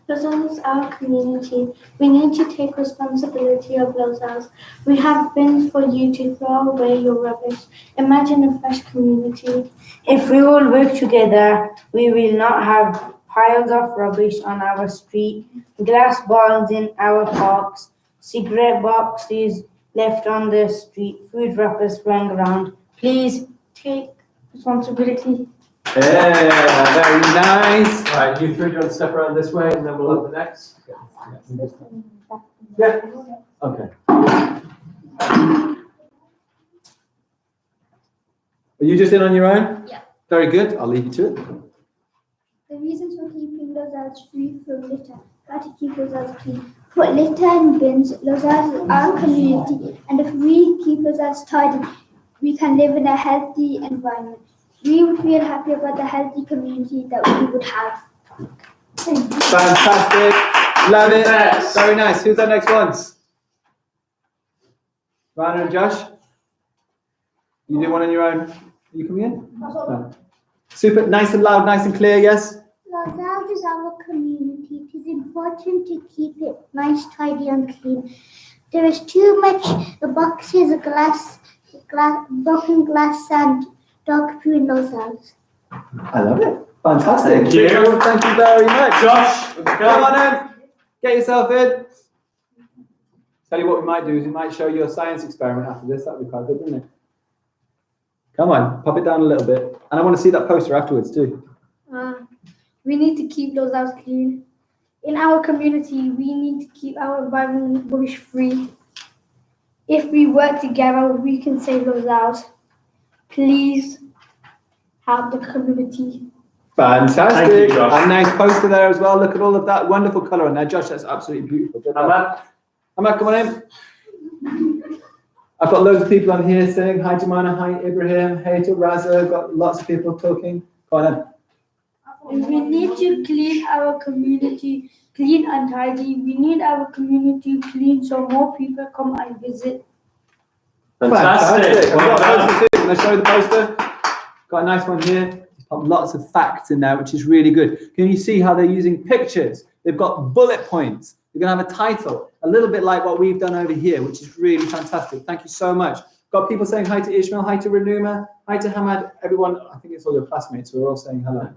Lausanne is our community. We need to take responsibility of Lausanne. We have bins for you to throw away your rubbish. Imagine a fresh community. If we all work together, we will not have piles of rubbish on our street, glass bottles in our parks, cigarette boxes left on the street, food wrappers flying around. Please Take responsibility. Yeah, very nice. All right, you 3 want to step around this way and then we'll have the next. Yeah. Okay. Are you just in on your own? Yeah. Very good. I'll leave you to it. The reasons for keeping Lausanne free from litter. How to keep Lausanne clean. Put litter in bins. Lausanne is our community, and if we keep Lausanne tidy, we can live in a healthy environment. We would feel happy about the healthy community that we would have. Fantastic. Love it. Very nice. Who's our next ones? Rana and Josh? You do one on your own. Are you coming in? No. Super, nice and loud, nice and clear, yes? Lozelle is our community. It is important to keep it nice, tidy, and clean. There is too much boxes, broken glass, and dog poo in Lozelle. I love it. Fantastic. Thank you. Thank you very much. Josh, Come on in. Get yourself in. Tell you what we might do is we might show you a science experiment after this. That'd be quite good, wouldn't it? Come on, pop it down a little bit. And I want to see that poster afterwards too. We need to keep those house clean. In our community, we need to keep our environment rubbish free. If we work together, we can save those house. Please help the community. Fantastic. Thank you, Josh. And nice poster there as well. Look at all of that wonderful colour on there. Josh, that's absolutely beautiful. Ahmad, come on in. I've got loads of people on here saying hi Jemana, hi Ibrahim, hey to Raza. Got lots of people talking. Go on in. We need to clean our community, clean and tidy. We need our community clean so more people come and visit. Fantastic. Well Well done. done. Can I show you the poster? Got a nice one here. Got lots of facts in there, which is really good. Can you see how they're using pictures? They've got bullet points. You're going to have a title, a little bit like what we've done over here, which is really fantastic. Thank you so much. Got people saying hi to Ishmael, hi to Renuma, hi to Hamad. Everyone, I think it's all your classmates who are all saying hello.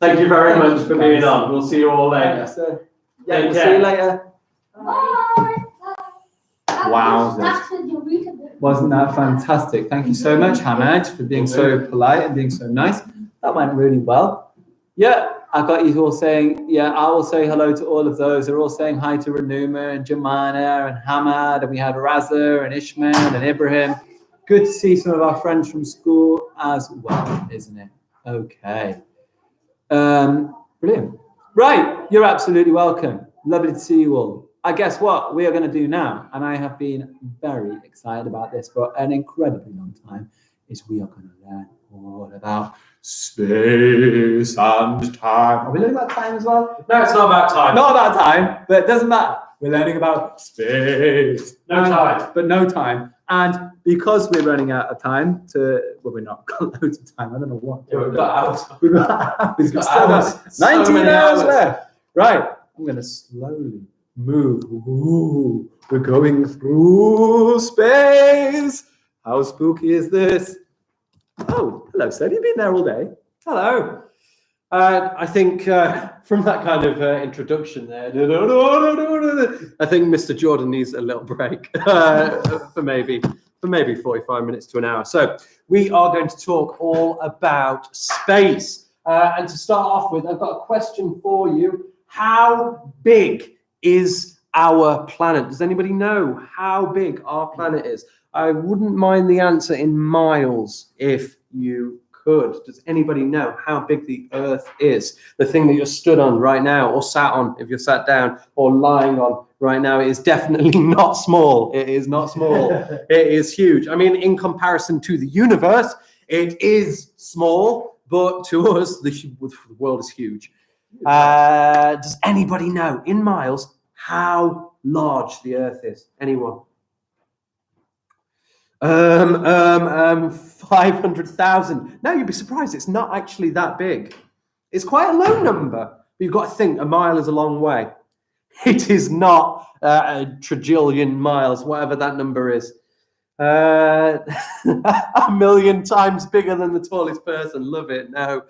Thank you very much for being on. We'll see you all later. Yes, sir. Yeah, Take we'll care. see you later. Wow. Wasn't that fantastic? Thank you so much, Hamad, for being so polite and being so nice. That went really well. Yeah, I got you all saying, yeah, I will say hello to all of those. They're all saying hi to Renuma and Jemana and Hamad, and we had Raza and Ishmael and Ibrahim. Good to see some of our friends from school as well, isn't it? Okay. Brilliant. Right, you're absolutely welcome. Lovely to see you all. I guess what we are going to do now, and I have been very excited about this for an incredibly long time, is we are going to learn all about space and time. Are we learning about time as well? No, it's not about time. Not about time, but it doesn't matter. We're learning about space. No time. But no time. And because we're running out of time we're not got loads of time. I don't know what. Yeah, we've got hours. We've got hours. We've got still hours. got So 19 many hours hours. left. Right. I'm going to slowly move. Ooh, we're going through space. How spooky is this? Oh, hello, sir. Have you been there all day? Hello. I think from that kind of introduction there, I think Mr. Jordan needs a little break for maybe 45 minutes to an hour. So we are going to talk all about space. And to start off with, I've got a question for you. How big is our planet? Does anybody know how big our planet is? I wouldn't mind the answer in miles if you could. Does anybody know how big the Earth is? The thing that you're stood on right now, or sat on if you're sat down, or lying on right now, it is definitely not small. It is not small. It is huge. I mean, in comparison to the universe, it is small, but to us, the world is huge. Does anybody know in miles how large the Earth is? Anyone? 500,000. Now you'd be surprised. It's not actually that big. It's quite a low number. But you've got to think a mile is a long way. It is not a trillion miles, whatever that number is. A million times bigger than the tallest person. Love it. No,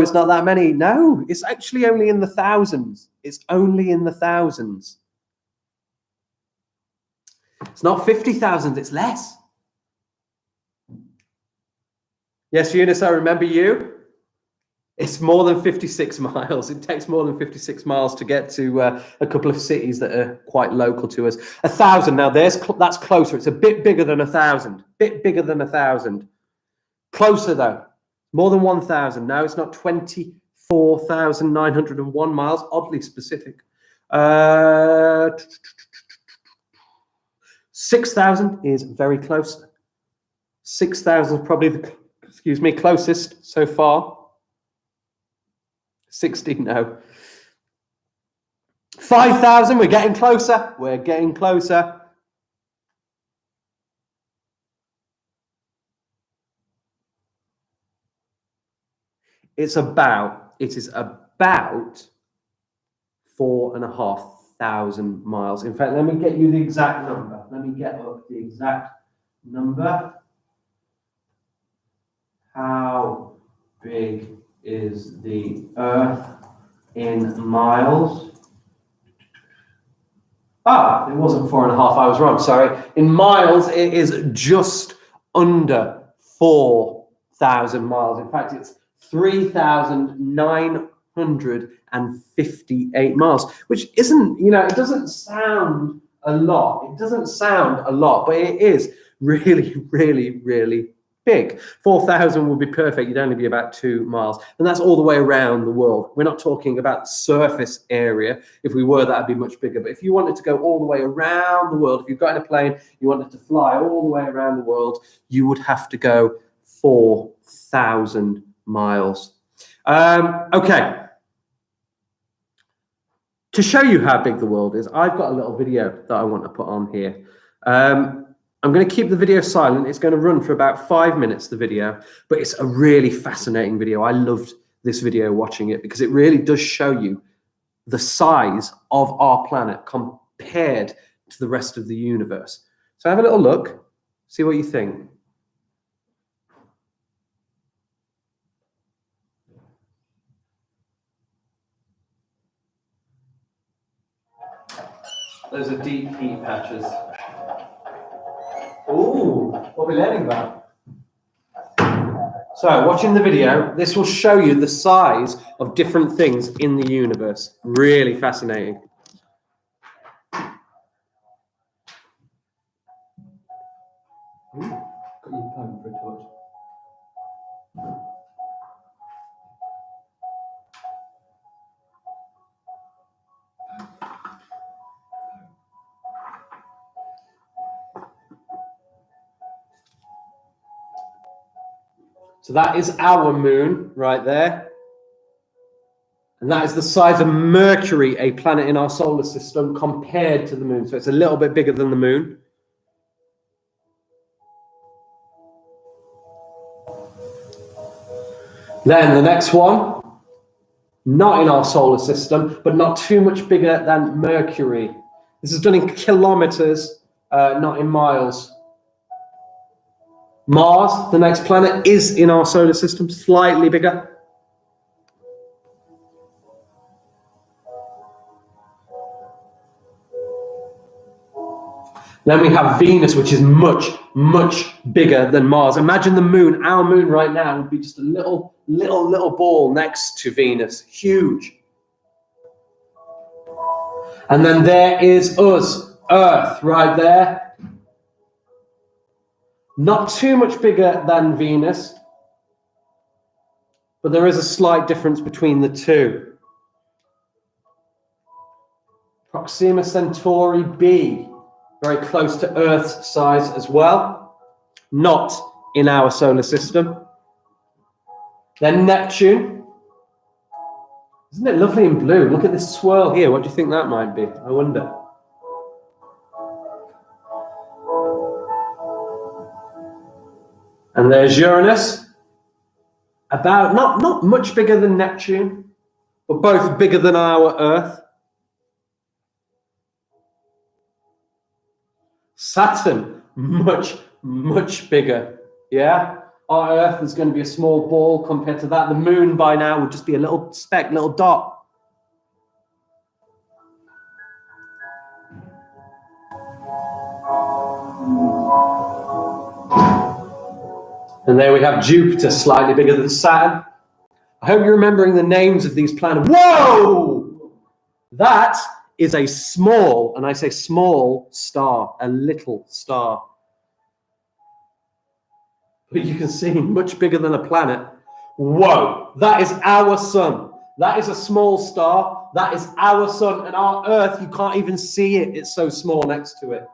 it's not that many. No, it's actually only in the thousands. It's only in the thousands. It's not 50,000, it's less. Yes, Eunice, I remember you. It's more than 56 miles. It takes more than 56 miles to get to a couple of cities that are quite local to us. 1,000, now that's closer. It's a bit bigger than 1,000. Bit bigger than 1,000. Closer though. More than 1,000. No, it's not 24,901 miles. Oddly specific. 6,000 is very close. 6,000 is probably the, closest so far. 60, no. 5,000, we're getting closer. We're getting closer. It is about 4,500 miles. In fact, let me get you the exact number. Let me get up the exact number. How big is the Earth in miles? Ah, it wasn't 4.5. I was wrong. Sorry. In miles, it is just under 4,000 miles. In fact, it's 3,958 miles, which isn't, it doesn't sound a lot. It doesn't sound a lot, but it is really, really, really big. 4,000 would be perfect. You'd only be about 2 miles. And that's all the way around the world. We're not talking about surface area. If we were, that'd be much bigger. But if you wanted to go all the way around the world, if you've got in a plane, you wanted to fly all the way around the world, you would have to go 4,000 miles. Okay. To show you how big the world is, I've got a little video that I want to put on here. I'm going to keep the video silent. It's going to run for about 5 minutes, the video, but it's a really fascinating video. I loved this video watching it because it really does show you the size of our planet compared to the rest of the universe. So have a little look, see what you think. Those are deep heat patches. Ooh, what are we learning about? So, watching the video, this will show you the size of different things in the universe. Really fascinating. Ooh, got your phone for a torch. So that is our moon right there. And that is the size of Mercury, a planet in our solar system, compared to the moon. So it's a little bit bigger than the moon. Then the next one, not in our solar system, but not too much bigger than Mercury. This is done in kilometers, not in miles. Mars, the next planet, is in our solar system, slightly bigger. Then we have Venus, which is much, much bigger than Mars. Imagine the moon. Our moon right now would be just a little ball next to Venus. Huge. And then there is us, Earth, right there. Not too much bigger than Venus, but there is a slight difference between the two. Proxima Centauri b, very close to Earth's size as well, not in our solar system. Then Neptune. Isn't it lovely in blue? Look at this swirl here. What do you think that might be? I wonder. And there's Uranus, about not much bigger than Neptune, but both bigger than our Earth. Saturn, much, much bigger. Yeah, our Earth is going to be a small ball compared to that. The moon by now would just be a little speck, little dot. And there we have Jupiter, slightly bigger than Saturn. I hope you're remembering the names of these planets. Whoa! That is a small, and I say small star, a little star. But you can see much bigger than a planet. Whoa! That is our sun. That is a small star. That is our sun. And our Earth, you can't even see it. It's so small next to it.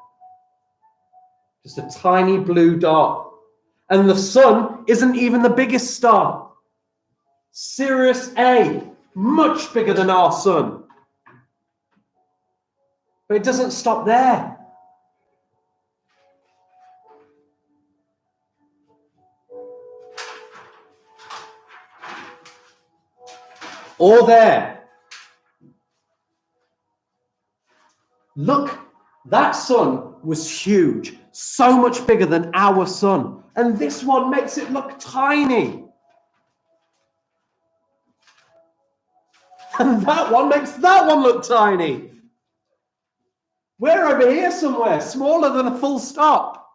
Just a tiny blue dot. And the sun isn't even the biggest star. Sirius A, much bigger than our sun. But it doesn't stop there. or there. Look, that sun was huge, so much bigger than our sun. And this one makes it look tiny. And that one makes that one look tiny. We're over here somewhere, smaller than a full stop.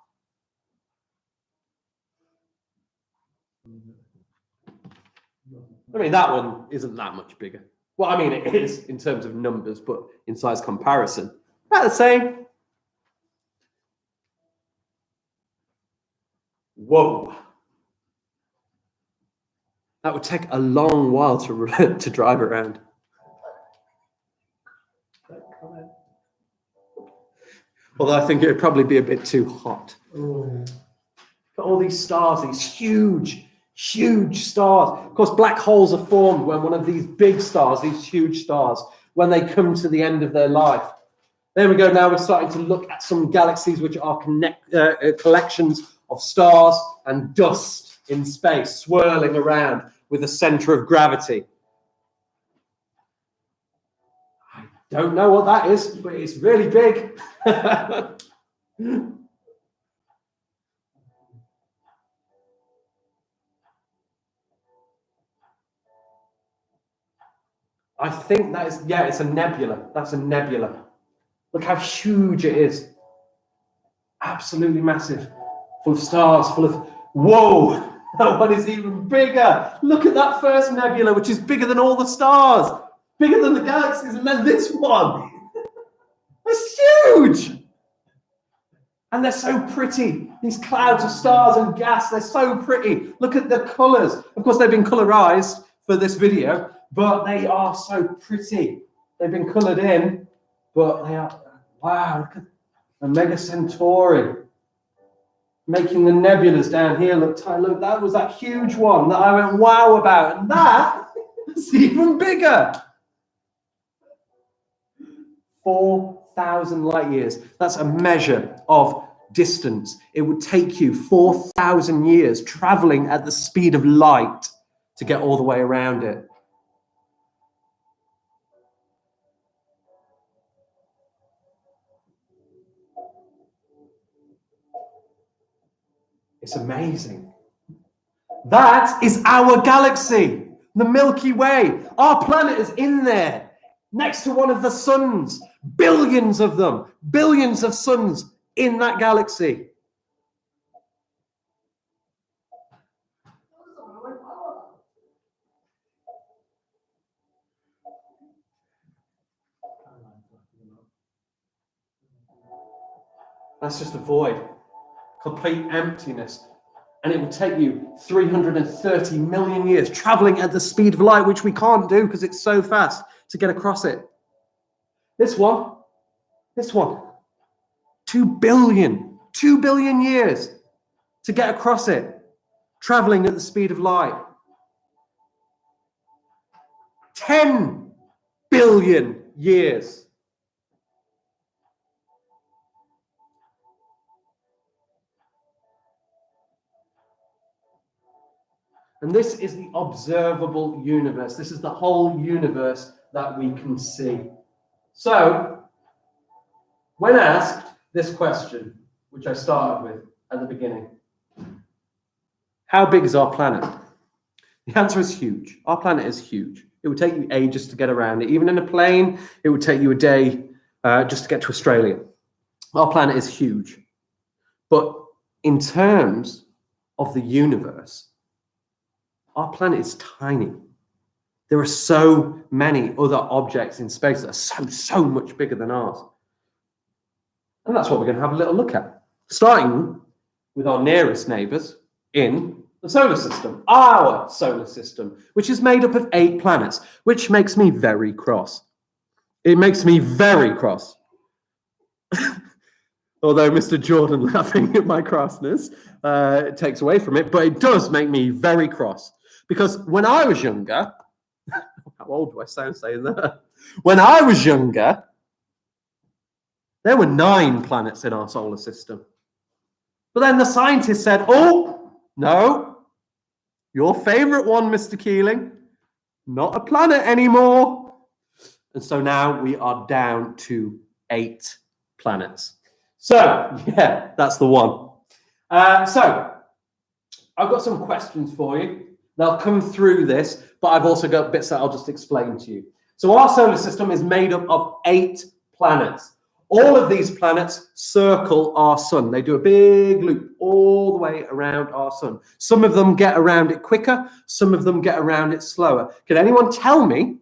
I mean, that one isn't that much bigger. Well, I mean, it is in terms of numbers, but in size comparison, about the same. Whoa. That would take a long while to drive around. Although I think it would probably be a bit too hot. Look at all these stars, these huge, huge stars. Of course, black holes are formed when one of these big stars, these huge stars, when they come to the end of their life. There we go. Now we're starting to look at some galaxies which are collections of stars and dust in space, swirling around with a center of gravity. I don't know what that is, but it's really big. I think that is, yeah, it's a nebula. That's a nebula. Look how huge it is. Absolutely massive. Full of stars, full of, whoa, that one is even bigger. Look at that first nebula, which is bigger than all the stars, bigger than the galaxies, and then this one. It's huge. And they're so pretty. These clouds of stars and gas, they're so pretty. Look at the colors. Of course, they've been colorized for this video, but they are so pretty. They've been colored in, but they are, wow, look at the Mega Centauri. Making the nebulas down here look tiny. Look, that was that huge one that I went wow about. And that is even bigger. 4,000 light years. That's a measure of distance. It would take you 4,000 years traveling at the speed of light to get all the way around it. It's amazing. That is our galaxy, the Milky Way. Our planet is in there, next to one of the suns. Billions of them, billions of suns in that galaxy. That's just a void. Complete emptiness. And it would take you 330 million years traveling at the speed of light, which we can't do because it's so fast to get across it. This one, 2 billion years to get across it, traveling at the speed of light. 10 billion years. And this is the observable universe. This is the whole universe that we can see. So, when asked this question, which I started with at the beginning, how big is our planet? The answer is huge. Our planet is huge. It would take you ages to get around it. Even in a plane, it would take you a day just to get to Australia. Our planet is huge. But in terms of the universe, our planet is tiny. There are so many other objects in space that are so much bigger than ours. And that's what we're going to have a little look at. Starting with our nearest neighbours in the solar system, our solar system, which is made up of 8 planets, which makes me very cross. It makes me very cross. Although Mr. Jordan laughing at my crossness takes away from it, but it does make me very cross. Because when I was younger, how old do I sound saying that? When I was younger, there were 9 planets in our solar system. But then the scientists said, oh, no, your favorite one, Mr. Keeling, not a planet anymore. And so now we are down to 8 planets. So, yeah, that's the one. So, I've got some questions for you. They'll come through this, but I've also got bits that I'll just explain to you. So our solar system is made up of 8 planets. All of these planets circle our sun. They do a big loop all the way around our sun. Some of them get around it quicker. Some of them get around it slower. Can anyone tell me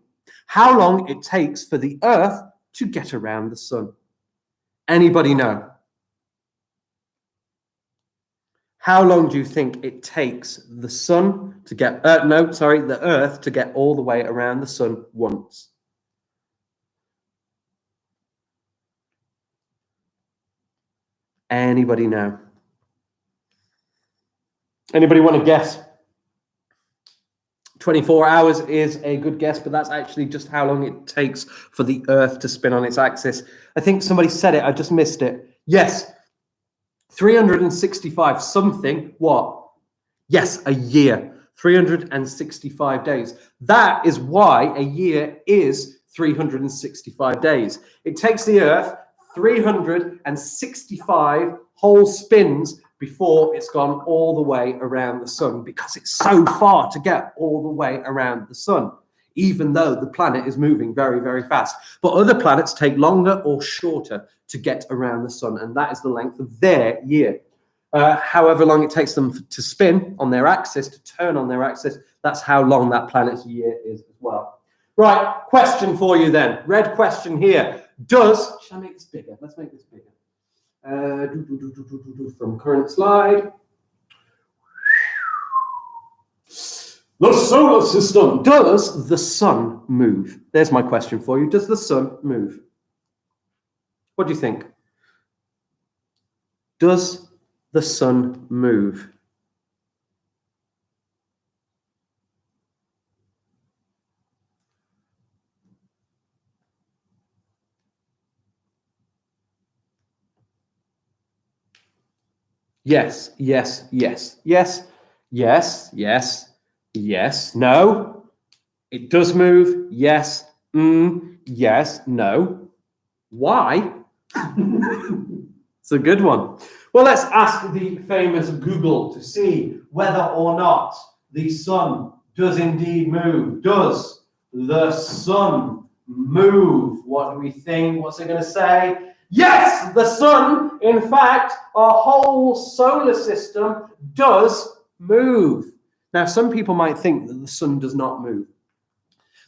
how long it takes for the Earth to get around the sun? Anybody know? How long do you think it takes the sun to get, the Earth to get all the way around the sun once? Anybody know? Anybody want to guess? 24 hours is a good guess, but that's actually just how long it takes for the Earth to spin on its axis. I think somebody said it, I just missed it. Yes. 365 something, what? Yes, a year. 365 days. That is why a year is 365 days. It takes the Earth 365 whole spins before it's gone all the way around the sun, because it's so far to get all the way around the sun, even though the planet is moving very, very fast. But other planets take longer or shorter to get around the sun, and that is the length of their year. However long it takes them to spin on their axis, to turn on their axis, that's how long that planet's year is as well. Right, question for you then. Red question here. Should I make this bigger? Let's make this bigger. From current slide. The solar system. Does the sun move? There's my question for you. Does the sun move? What do you think? Does the sun move? Yes, yes, yes, yes, yes, yes, yes, no. It does move. Yes, yes, no. Why? It's a good one. Well, let's ask the famous Google to see whether or not the sun does indeed move. Does the sun move? What do we think? What's it going to say? Yes, the sun, in fact, our whole solar system does move. Now, some people might think that the sun does not move.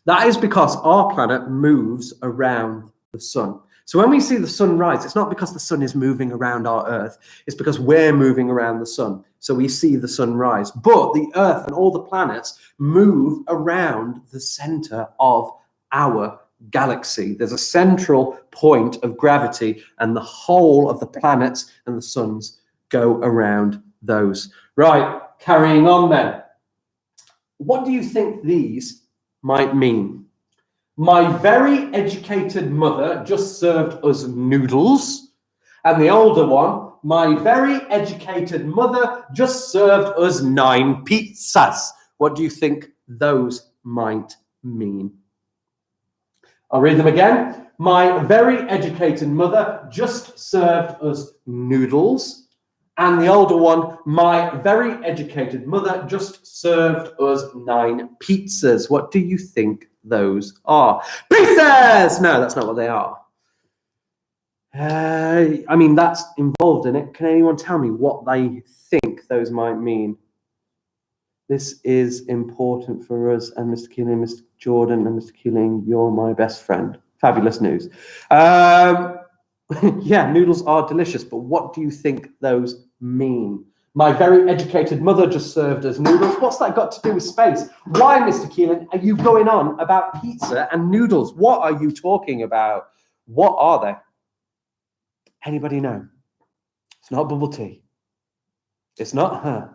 That is because our planet moves around the sun. So when we see the sun rise, it's not because the sun is moving around our Earth. It's because we're moving around the sun. So we see the sun rise. But the Earth and all the planets move around the center of our galaxy. There's a central point of gravity, and the whole of the planets and the suns go around those. Right, carrying on then. What do you think these might mean? My very educated mother just served us noodles. And the older one, my very educated mother just served us 9 pizzas. What do you think those might mean? I'll read them again. My very educated mother just served us noodles. And the older one, my very educated mother just served us 9 pizzas. What do you think those are? Pizzas! No, that's not what they are. I mean, that's involved in it. Can anyone tell me what they think those might mean? This is important for us, and Mr. Keeling, Mr. Jordan, and Mr. Keeling, you're my best friend. Fabulous news. Yeah, noodles are delicious, but what do you think those mean? My very educated mother just served us noodles. What's that got to do with space? Why, Mr. Keeling, are you going on about pizza and noodles? What are you talking about? What are they? Anybody know? It's not bubble tea. It's not her.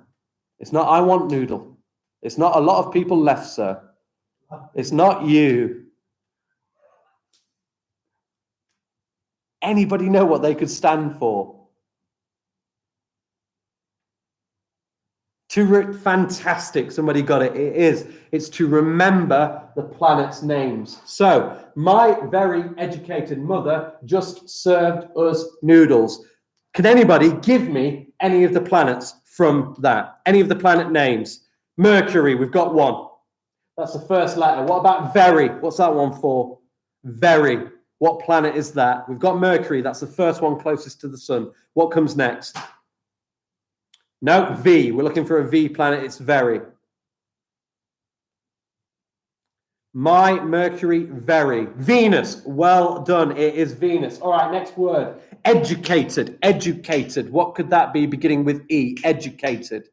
It's not I want noodle. It's not a lot of people left, sir. It's not you. Anybody know what they could stand for? Fantastic. Somebody got it. It is. It's to remember the planets' names. So, my very educated mother just served us noodles. Can anybody give me any of the planets from that? Any of the planet names? Mercury, we've got one. That's the first letter. What about very? What's that one for? Very. What planet is that? We've got Mercury. That's the first one closest to the sun. What comes next? No, V. We're looking for a V planet. It's very. My Mercury, very. Venus. Well done. It is Venus. All right, next word. Educated. Educated. What could that be beginning with E? Educated.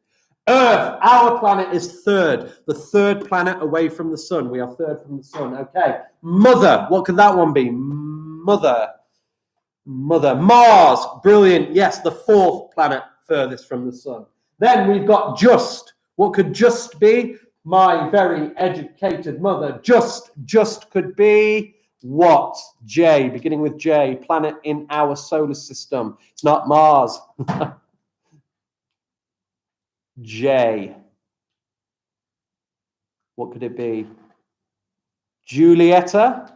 Earth. Our planet is third. The third planet away from the sun. We are third from the sun. Okay. Mother. What could that one be? Mother. Mother. Mars. Brilliant. Yes, the fourth planet furthest from the sun. Then we've got just. What could just be? My very educated mother. Just could be what? J, beginning with J, planet in our solar system. It's not Mars. J. What could it be? Julieta?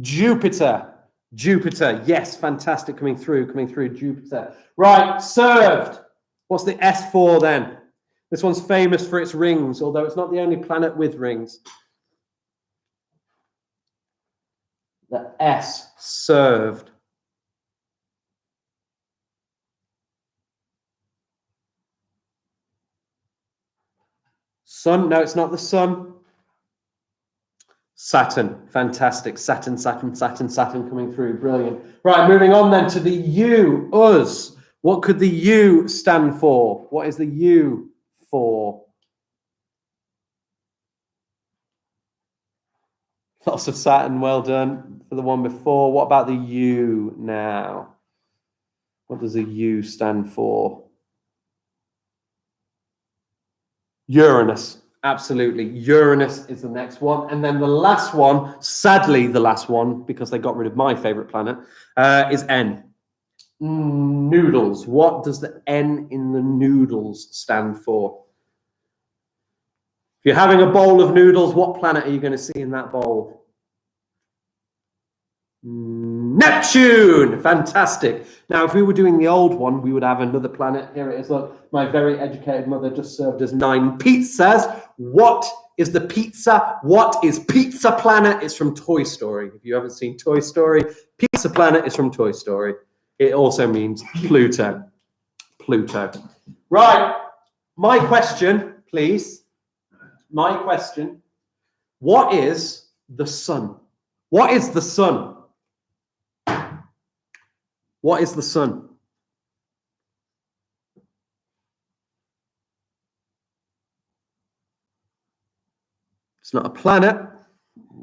Jupiter. Jupiter. Yes, fantastic. Coming through, Jupiter. Right, served. What's the S for then? This one's famous for its rings, although it's not the only planet with rings. The S, served. Sun, no, it's not the sun. Saturn, fantastic. Saturn coming through, brilliant. Right, moving on then to the U, us. What could the U stand for? What is the U for? Lots of Saturn, well done for the one before. What about the U now? What does the U stand for? Uranus, absolutely. Uranus is the next one. And then the last one, sadly the last one, because they got rid of my favorite planet, is N. Noodles. What does the N in the noodles stand for? If you're having a bowl of noodles, what planet are you going to see in that bowl? Neptune. Fantastic. Now, if we were doing the old one, we would have another planet. Here it is. Look, my very educated mother just served us 9 pizzas. What is the pizza? What is Pizza Planet? It's from Toy Story. If you haven't seen Toy Story, Pizza Planet is from Toy Story. It also means Pluto. Pluto. Right. My question, please. My question. What is the sun? What is the sun? What is the sun? It's not a planet.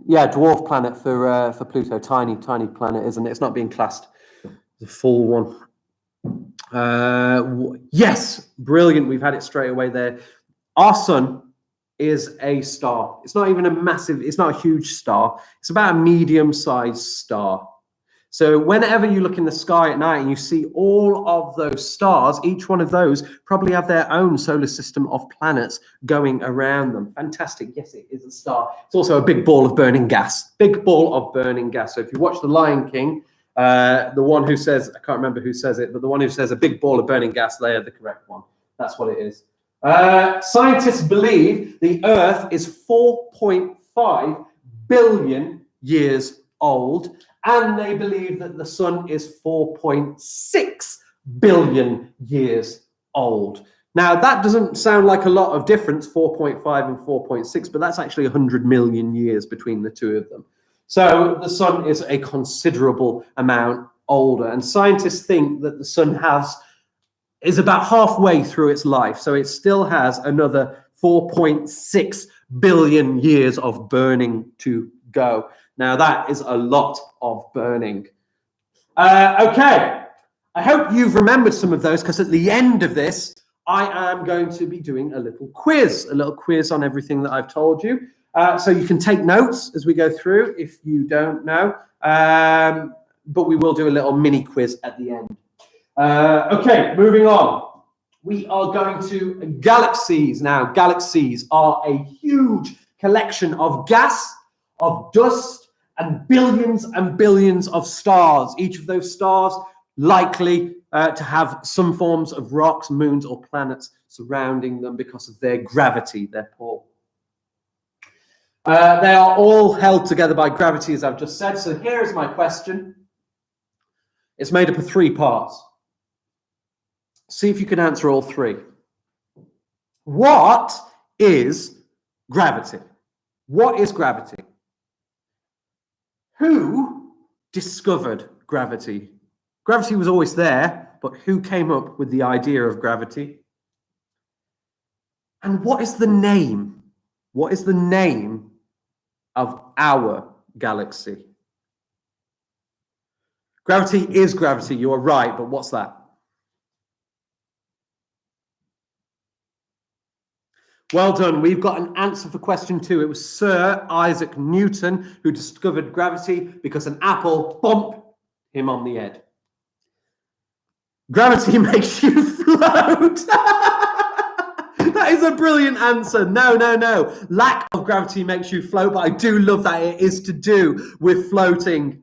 Yeah, dwarf planet for Pluto. Tiny planet, isn't it? It's not being classed. The full one. Yes, brilliant. We've had it straight away there. Our sun is a star. It's not even a massive, it's not a huge star. It's about a medium-sized star. So whenever you look in the sky at night and you see all of those stars, each one of those probably have their own solar system of planets going around them. Fantastic. Yes, it is a star. It's also a big ball of burning gas. Big ball of burning gas. So if you watch The Lion King, the one who says, I can't remember who says it, but the one who says a big ball of burning gas, they are the correct one. That's what it is. Scientists believe the Earth is 4.5 billion years old, and they believe that the sun is 4.6 billion years old. Now, that doesn't sound like a lot of difference, 4.5 and 4.6, but that's actually 100 million years between the two of them. So the sun is a considerable amount older, and scientists think that the sun is about halfway through its life, so it still has another 4.6 billion years of burning to go. Now, that is a lot of burning. Okay, I hope you've remembered some of those, because at the end of this, I am going to be doing a little quiz on everything that I've told you. So you can take notes as we go through if you don't know, but we will do a little mini quiz at the end. Okay, moving on. we are going to galaxies. Now, galaxies are a huge collection of gas, of dust, and billions of stars. Each of those stars likely to have some forms of rocks, moons, or planets surrounding them because of their gravity, their pull. They are all held together by gravity, as I've just said. So here is my question. It's made up of 3 parts. See if you can answer all 3. What is gravity? What is gravity? Who discovered gravity? Gravity was always there, but who came up with the idea of gravity? And what is the name? What is the name of our galaxy? Gravity is gravity, you are right, but what's that? Well done. We've got an answer for question 2. It was Sir Isaac Newton who discovered gravity because an apple bumped him on the head. Gravity makes you float. That is a brilliant answer. No. Lack of gravity makes you float, but I do love that it is to do with floating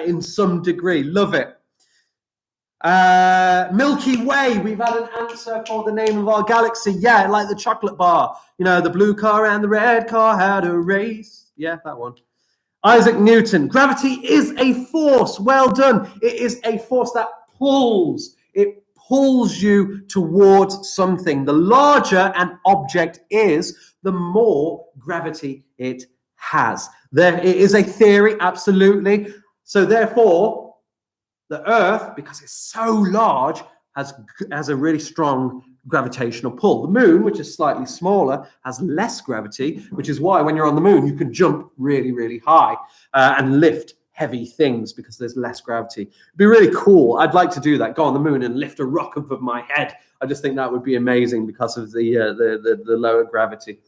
in some degree. Love it. Milky Way, we've had an answer for the name of our galaxy. Yeah, like the chocolate bar. You know, the blue car and the red car had a race. Yeah, that one. Isaac Newton, gravity is a force. Well done. It is a force that pulls. It pulls you towards something. The larger an object is, the more gravity it has. It is a theory, absolutely. So therefore, the Earth, because it's so large, has a really strong gravitational pull. The Moon, which is slightly smaller, has less gravity, which is why when you're on the Moon, you can jump really, really high and lift heavy things because there's less gravity. It'd be really cool. I'd like to do that. Go on the Moon and lift a rock above my head. I just think that would be amazing because of the lower gravity.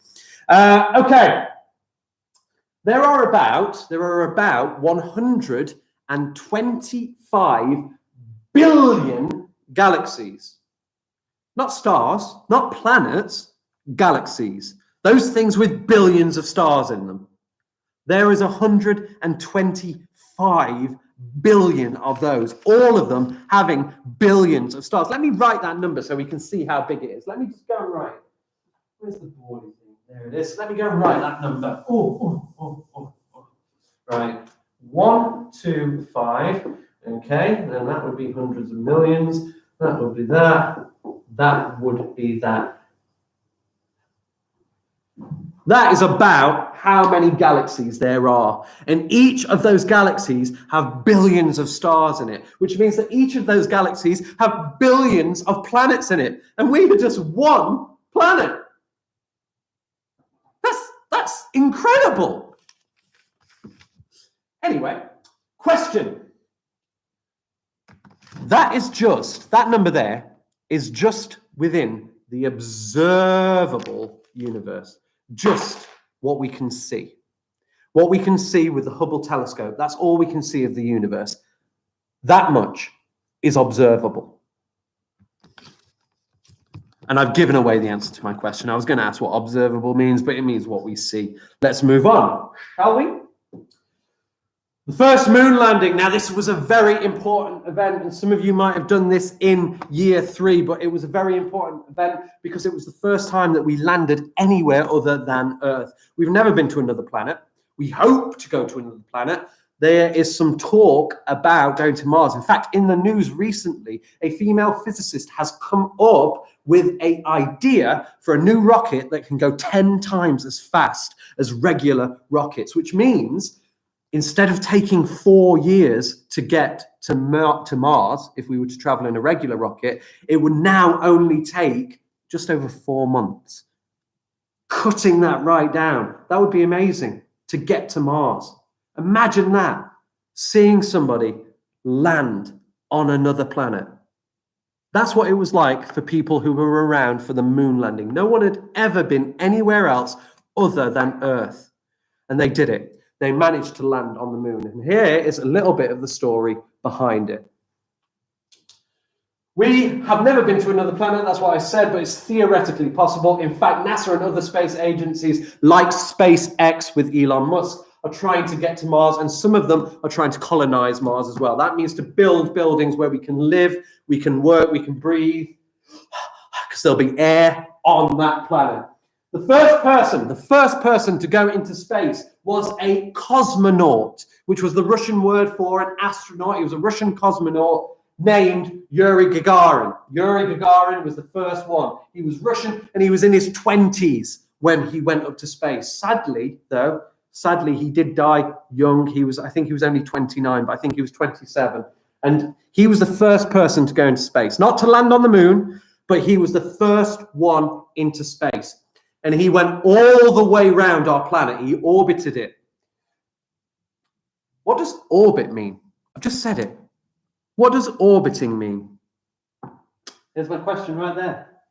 Okay. There are about 125 billion galaxies. Not stars, not planets, galaxies. Those things with billions of stars in them. There is 125 billion of those, all of them having billions of stars. Let me write that number so we can see how big it is. Let me just go and write. Where's the board? There it is. Let me go and write that number. Right. 125. Okay, then that would be hundreds of millions. That would be that. That would be that. That is about how many galaxies there are. And each of those galaxies have billions of stars in it, which means that each of those galaxies have billions of planets in it. And we are just one planet. That's incredible. Anyway, question. That number there is just within the observable universe. Just what we can see. What we can see with the Hubble telescope. That's all we can see of the universe. That much is observable. And I've given away the answer to my question. I was going to ask what observable means, but it means what we see. Let's move on, shall we? The first moon landing. Now, this was a very important event, and some of you might have done this in year 3, but it was a very important event because it was the first time that we landed anywhere other than Earth. We've never been to another planet. We hope to go to another planet. There is some talk about going to Mars. In fact, in the news recently, a female physicist has come up with an idea for a new rocket that can go 10 times as fast as regular rockets, which means instead of taking 4 years to get to Mars, if we were to travel in a regular rocket, it would now only take just over 4 months. Cutting that right down. That would be amazing to get to Mars. Imagine that, seeing somebody land on another planet. That's what it was like for people who were around for the moon landing. No one had ever been anywhere else other than Earth. And they did it. They managed to land on the moon. And here is a little bit of the story behind it. We have never been to another planet, that's what I said, but it's theoretically possible. In fact, NASA and other space agencies like SpaceX with Elon Musk are trying to get to Mars, and some of them are trying to colonize Mars as well. That means to build buildings where we can live, we can work, we can breathe, because there'll be air on that planet. The first person to go into space was a cosmonaut, which was the Russian word for an astronaut. He was a Russian cosmonaut named Yuri Gagarin. Yuri Gagarin was the first one. He was Russian and he was in his 20s when he went up to space. Sadly, he did die young. I think he was only 29, but I think he was 27. And he was the first person to go into space, not to land on the moon, but he was the first one into space. And he went all the way around our planet. He orbited it. What does orbit mean? I've just said it. What does orbiting mean? Here's my question right there.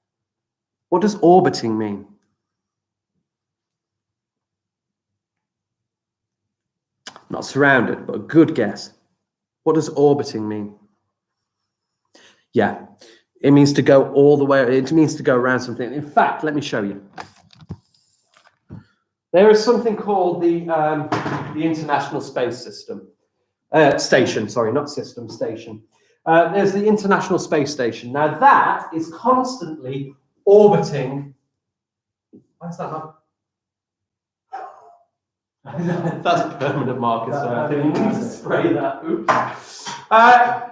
What does orbiting mean? Not surrounded, but a good guess. What does orbiting mean? Yeah, it means to go all the way. It means to go around something. In fact, let me show you. There is something called the International Space System. Station, sorry, not system, station. There's the International Space Station. Now that is constantly orbiting. What's that not? That's permanent marker, so I think we need to spray that. Oops.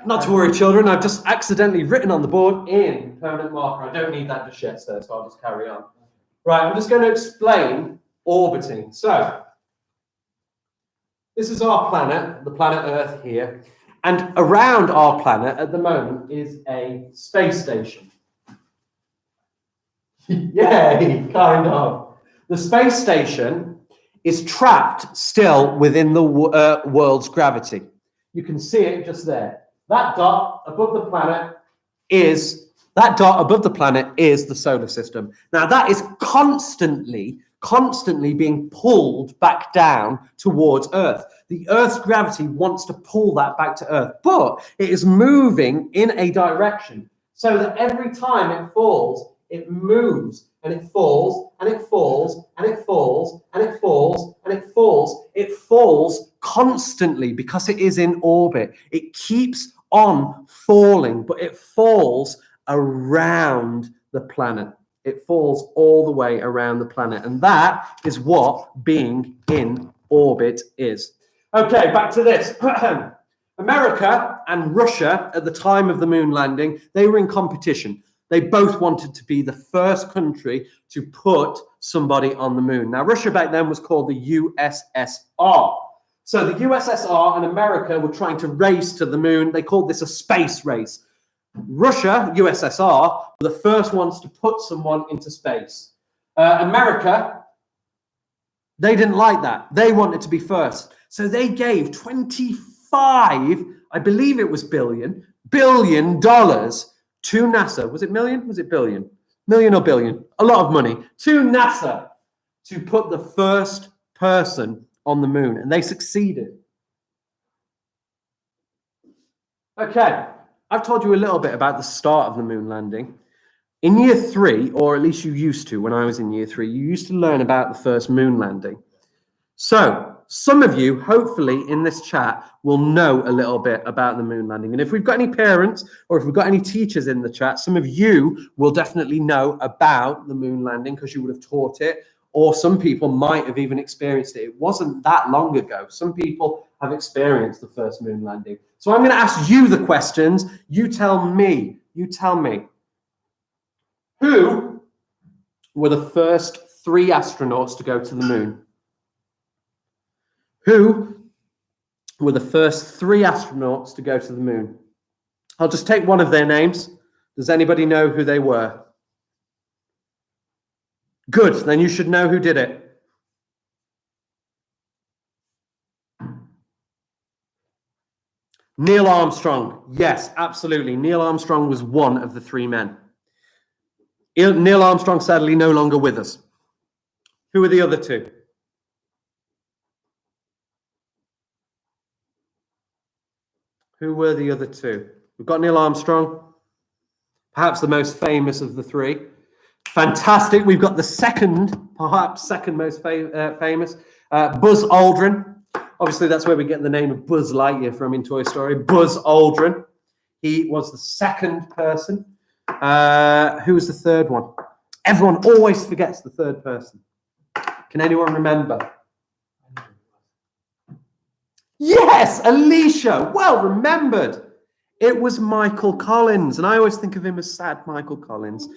Not to worry, children. I've just accidentally written on the board in permanent marker. I don't need that just yet, so I'll just carry on. Right, I'm just going to explain orbiting. So, this is our planet, the planet Earth here. And around our planet at the moment is a space station. Yay, kind of. The space station is trapped still within the world's gravity. You can see it just there. That dot above the planet is the solar system. Now that is constantly being pulled back down towards Earth. The Earth's gravity wants to pull that back to Earth, but it is moving in a direction so that every time it falls, it moves and it falls and it falls and it falls and it falls and it falls. It falls constantly because it is in orbit. It keeps on falling, but it falls around the planet. It falls all the way around the planet. And that is what being in orbit is. Okay, back to this. America and Russia, at the time of the moon landing, they were in competition. They both wanted to be the first country to put somebody on the moon. Now, Russia back then was called the USSR. So the USSR and America were trying to race to the moon. They called this a space race. Russia, USSR, were the first ones to put someone into space. America, they didn't like that. They wanted to be first. So they gave 25, I believe it was billion dollars to NASA. Was it million? Was it billion? Million or billion? A lot of money to NASA to put the first person on the moon. And they succeeded. Okay. I've told you a little bit about the start of the moon landing. In year 3, or at least you used to when I was in year 3, you used to learn about the first moon landing. So some of you, hopefully in this chat, will know a little bit about the moon landing. And if we've got any parents or if we've got any teachers in the chat, some of you will definitely know about the moon landing because you would have taught it, or some people might have even experienced it. It wasn't that long ago. Some people have experienced the first moon landing. So I'm going to ask you the questions. You tell me. Who were the first 3 astronauts to go to the moon? Who were the first 3 astronauts to go to the moon? I'll just take one of their names. Does anybody know who they were? Good, then you should know who did it. Neil Armstrong. Yes, absolutely. Neil Armstrong was one of the 3 men. Neil Armstrong sadly no longer with us. Who are the other 2? Who were the other 2? We've got Neil Armstrong. perhaps the most famous of the three. Fantastic. We've got the second, perhaps second most famous, Buzz Aldrin. Obviously, that's where we get the name of Buzz Lightyear from in Toy Story. Buzz Aldrin. He was the second person. Who was the third one? Everyone always forgets the third person. Can anyone remember? Yes, Alicia. Well remembered. It was Michael Collins, and I always think of him as sad Michael Collins.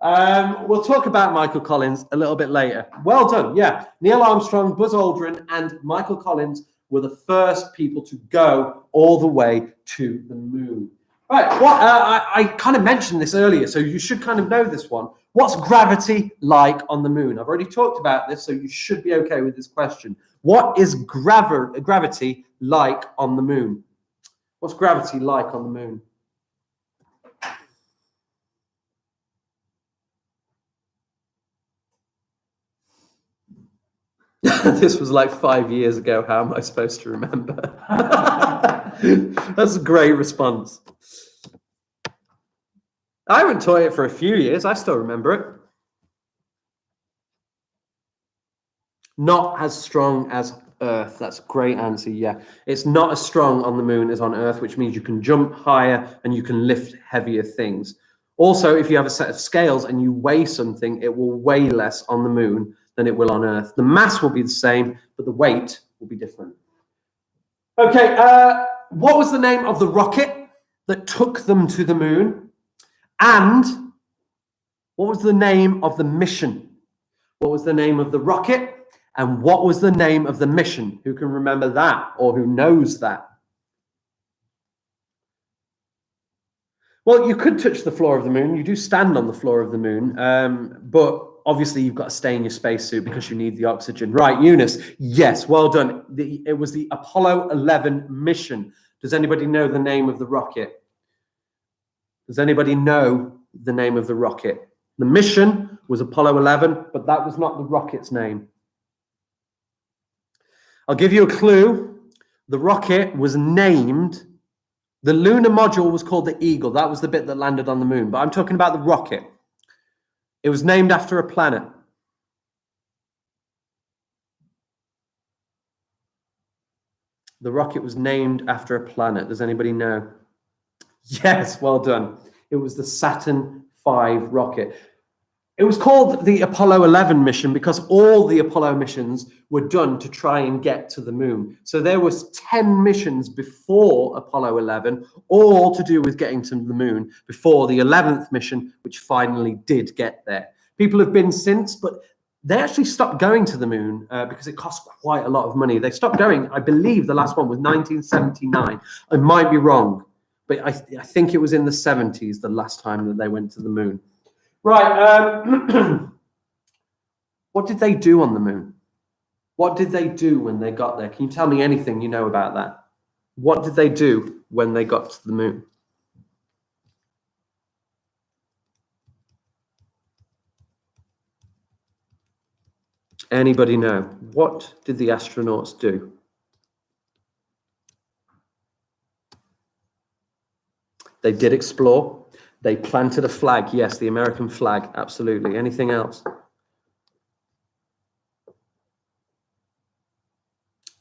We'll talk about Michael Collins a little bit later. Well done. Yeah, Neil Armstrong, Buzz Aldrin, and Michael Collins were the first people to go all the way to the moon. Right, I kind of mentioned this earlier, so you should kind of know this one. What's gravity like on the moon? I've already talked about this, so you should be okay with this question. What is gravity like on the moon? What's gravity like on the moon? This was like 5 years ago. How am I supposed to remember? That's a great response. I haven't taught it for a few years. I still remember it. Not as strong as Earth. That's a great answer. Yeah, it's not as strong on the moon as on Earth, which means you can jump higher and you can lift heavier things. Also, if you have a set of scales and you weigh something, it will weigh less on the moon than it will on Earth. The mass will be the same, but the weight will be different. Okay, what was the name of the rocket that took them to the moon? And what was the name of the mission? What was the name of the rocket? And what was the name of the mission? Who can remember that, or who knows that? Well, you could touch the floor of the moon. You do stand on the floor of the moon, but obviously you've got to stay in your spacesuit because you need the oxygen. Right, Eunice. Yes, well done. It was the Apollo 11 mission. Does anybody know the name of the rocket? Does anybody know the name of the rocket? The mission was Apollo 11, but that was not the rocket's name. I'll give you a clue. The rocket was named, the lunar module was called the Eagle. That was the bit that landed on the moon, but I'm talking about the rocket. It was named after a planet. The rocket was named after a planet. Does anybody know? Yes, well done. It was the Saturn V rocket. It was called the Apollo 11 mission because all the Apollo missions were done to try and get to the moon. So there was 10 missions before Apollo 11, all to do with getting to the moon, before the 11th mission, which finally did get there. People have been since, but they actually stopped going to the moon because it cost quite a lot of money. They stopped going, I believe the last one was 1979. I might be wrong, but I think it was in the 70s the last time that they went to the moon. Right, what did they do on the moon? What did they do when they got there? Can you tell me anything you know about that? What did they do when they got to the moon? Anybody know? What did the astronauts do? They did explore. They planted a flag. Yes, the American flag. Absolutely. Anything else?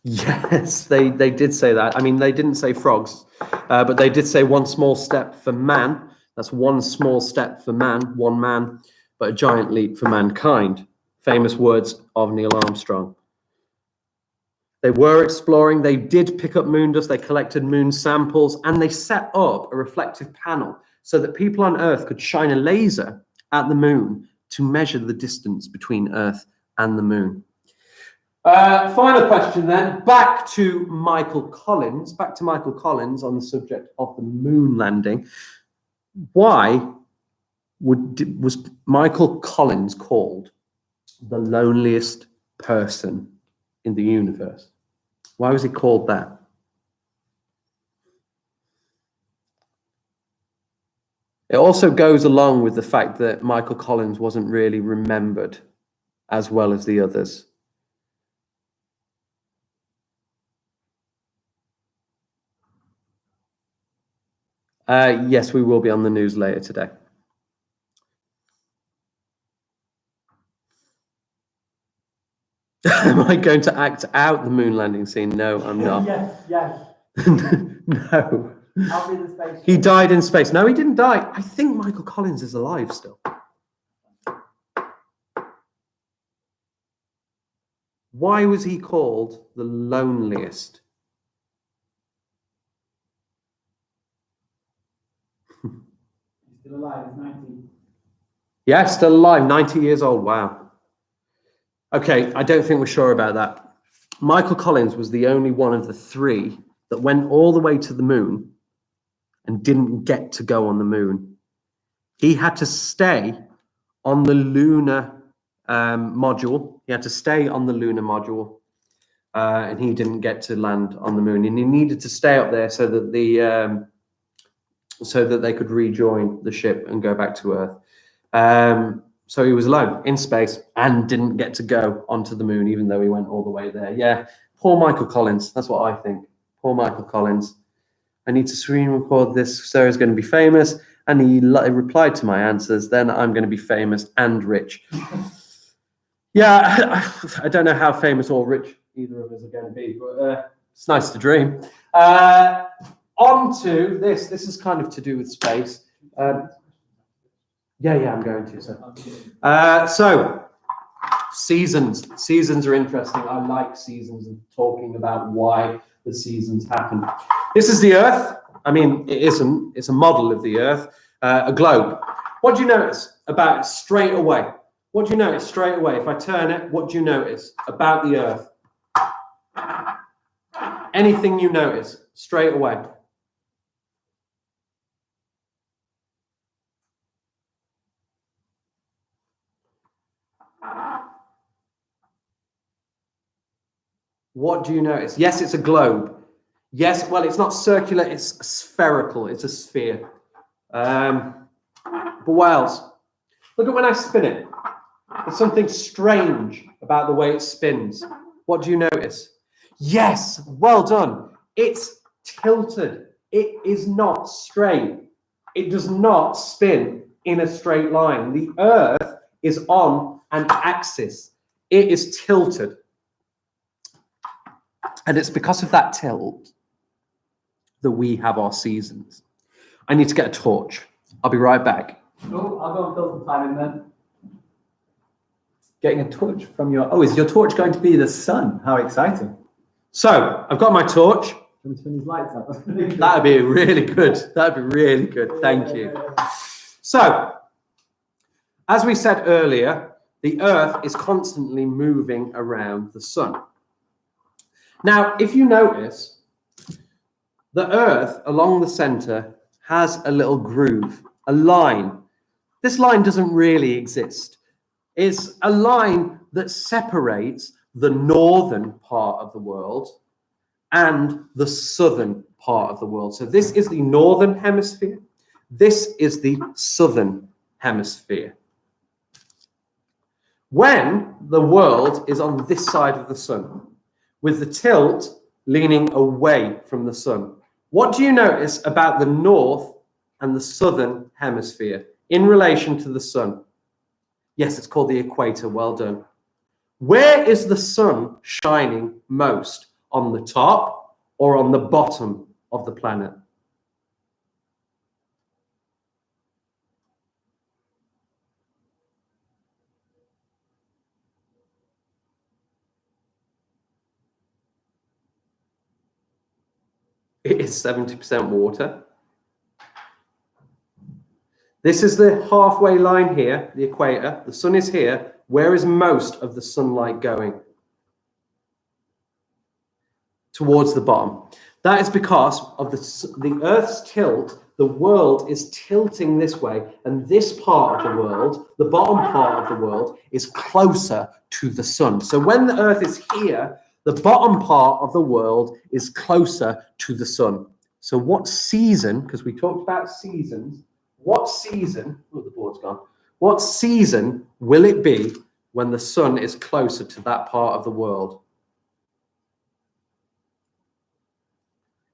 Yes, they did say that. I mean, they didn't say frogs, but they did say one small step for man. That's one small step for man, one man, but a giant leap for mankind. Famous words of Neil Armstrong. They were exploring. They did pick up moon dust. They collected moon samples, and they set up a reflective panel so that people on Earth could shine a laser at the moon to measure the distance between Earth and the moon. Final question then, back to Michael Collins on the subject of the moon landing. Why was Michael Collins called the loneliest person in the universe? Why was he called that? It also goes along with the fact that Michael Collins wasn't really remembered as well as the others. Yes, we will be on the news later today. Am I going to act out the moon landing scene? No, I'm not. Yes. No. I'll be the space. He died in space. No, he didn't die. I think Michael Collins is alive still. Why was he called the loneliest? He's still alive. He's 90. Yeah, still alive, 90 years old. Wow. Okay, I don't think we're sure about that. Michael Collins was the only one of the three that went all the way to the moon and didn't get to go on the moon. He had to stay on the lunar module. He had to stay on the lunar module, and he didn't get to land on the moon. And he needed to stay up there so that they could rejoin the ship and go back to Earth. So he was alone in space and didn't get to go onto the moon, even though he went all the way there. Yeah, poor Michael Collins. That's what I think. Poor Michael Collins. I need to screen record this. Sarah's going to be famous. And he replied to my answers. Then I'm going to be famous and rich. Yeah, I don't know how famous or rich either of us are going to be, but it's nice to dream. On to this. This is kind of to do with space. Yeah, I'm going to. So, seasons. Seasons are interesting. I like seasons and talking about why the seasons happen. This is the Earth. I mean, it isn't. It's a model of the Earth, a globe. What do you notice about it straight away? What do you notice straight away? If I turn it, what do you notice about the Earth? Anything you notice straight away? What do you notice? Yes, it's a globe. Yes, well, it's not circular, it's spherical, it's a sphere. But what else? Look at when I spin it. There's something strange about the way it spins. What do you notice? Yes, well done. It's tilted. It is not straight. It does not spin in a straight line. The Earth is on an axis. It is tilted. And it's because of that tilt that we have our seasons. I need to get a torch. I'll be right back. Oh, I'll go and fill some time in then. Getting a torch from your... Oh, is your torch going to be the sun? How exciting. So, I've got my torch. Can we turn these lights up? That'd be really good. That'd be really good. Thank you. So, as we said earlier, the Earth is constantly moving around the sun. Now, if you notice, the Earth along the center has a little groove, a line. This line doesn't really exist. It's a line that separates the northern part of the world and the southern part of the world. So this is the northern hemisphere. This is the southern hemisphere. When the world is on this side of the sun, with the tilt leaning away from the sun, what do you notice about the north and the southern hemisphere in relation to the sun? Yes, it's called the equator. Well done. Where is the sun shining most? On the top or on the bottom of the planet? It is 70% water. This is the halfway line here, the equator. The sun is here. Where is most of the sunlight going? Towards the bottom. That is because of the Earth's tilt. The world is tilting this way, and this part of the world, the bottom part of the world, is closer to the sun. So when the Earth is here, the bottom part of the world is closer to the sun. So what season, because we talked about seasons, what season, oh, the board's gone. What season will it be when the sun is closer to that part of the world?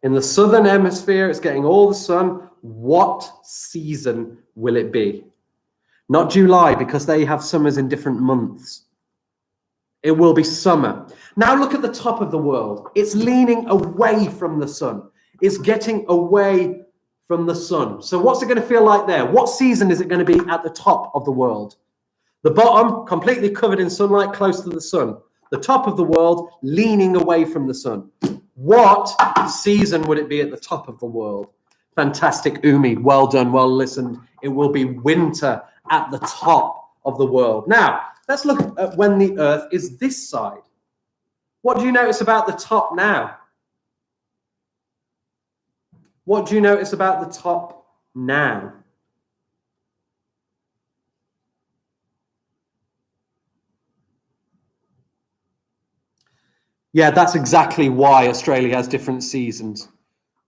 In the southern hemisphere, it's getting all the sun. What season will it be? Not July, because they have summers in different months. It will be summer. Now look at the top of the world. It's leaning away from the sun. It's getting away from the sun. So what's it going to feel like there? What season is it going to be at the top of the world? The bottom, completely covered in sunlight, close to the sun. The top of the world, leaning away from the sun. What season would it be at the top of the world? Fantastic, Umi. Well done, well listened. It will be winter at the top of the world. Now, let's look at when the Earth is this side. What do you notice about the top now? What do you notice about the top now? Yeah, that's exactly why Australia has different seasons.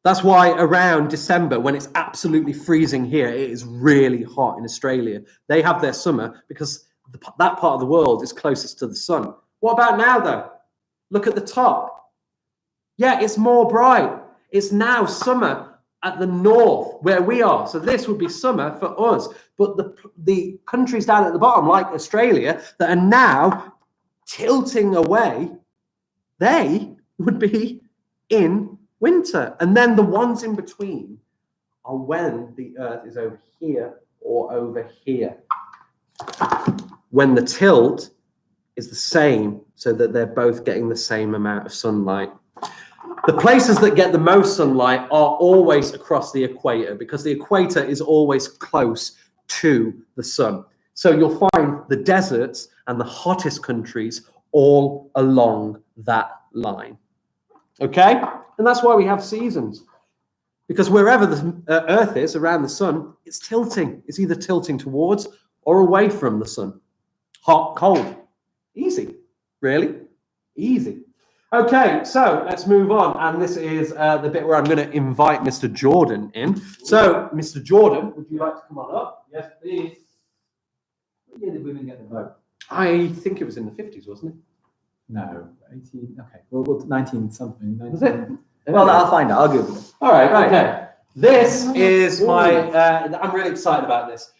That's why around December, when it's absolutely freezing here, it is really hot in Australia. They have their summer because that part of the world is closest to the sun. What about now, though? Look at the top. Yeah, it's more bright. It's now summer at the north where we are. So this would be summer for us. But the countries down at the bottom, like Australia, that are now tilting away, they would be in winter. And then the ones in between are when the Earth is over here or over here. When the tilt is the same, so that they're both getting the same amount of sunlight. The places that get the most sunlight are always across the equator, because the equator is always close to the sun. So you'll find the deserts and the hottest countries all along that line. Okay? And that's why we have seasons. Because wherever the Earth is around the sun, it's tilting. It's either tilting towards or away from the sun. Hot, cold. Easy. Really? Easy. Okay, so let's move on. And this is the bit where I'm going to invite Mr. Jordan in. So, Mr. Jordan, would you like to come on up? Yes, please. What year did women get the vote? I think it was in the 50s, wasn't it? No, 18. Okay, well 19 something. 19. Was it? Well, I'll find out. I'll Google it. All right, okay. This is my, I'm really excited about this.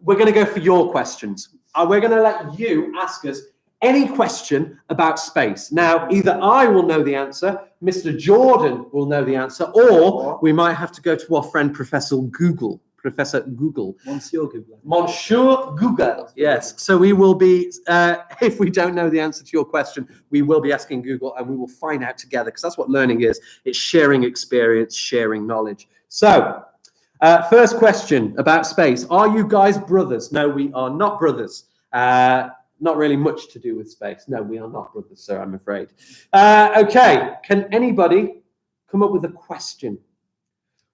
We're going to go for your questions. We're going to let you ask us any question about space. Now, either I will know the answer, Mr. Jordan will know the answer, or we might have to go to our friend Professor Google. Monsieur Google. Monsieur Google, yes. So we will be, if we don't know the answer to your question, we will be asking Google and we will find out together, because that's what learning is. It's sharing experience, sharing knowledge. So, first question about space. Are you guys brothers? No, we are not brothers. Not really much to do with space. No, we are not brothers, sir, I'm afraid. Okay, can anybody come up with a question?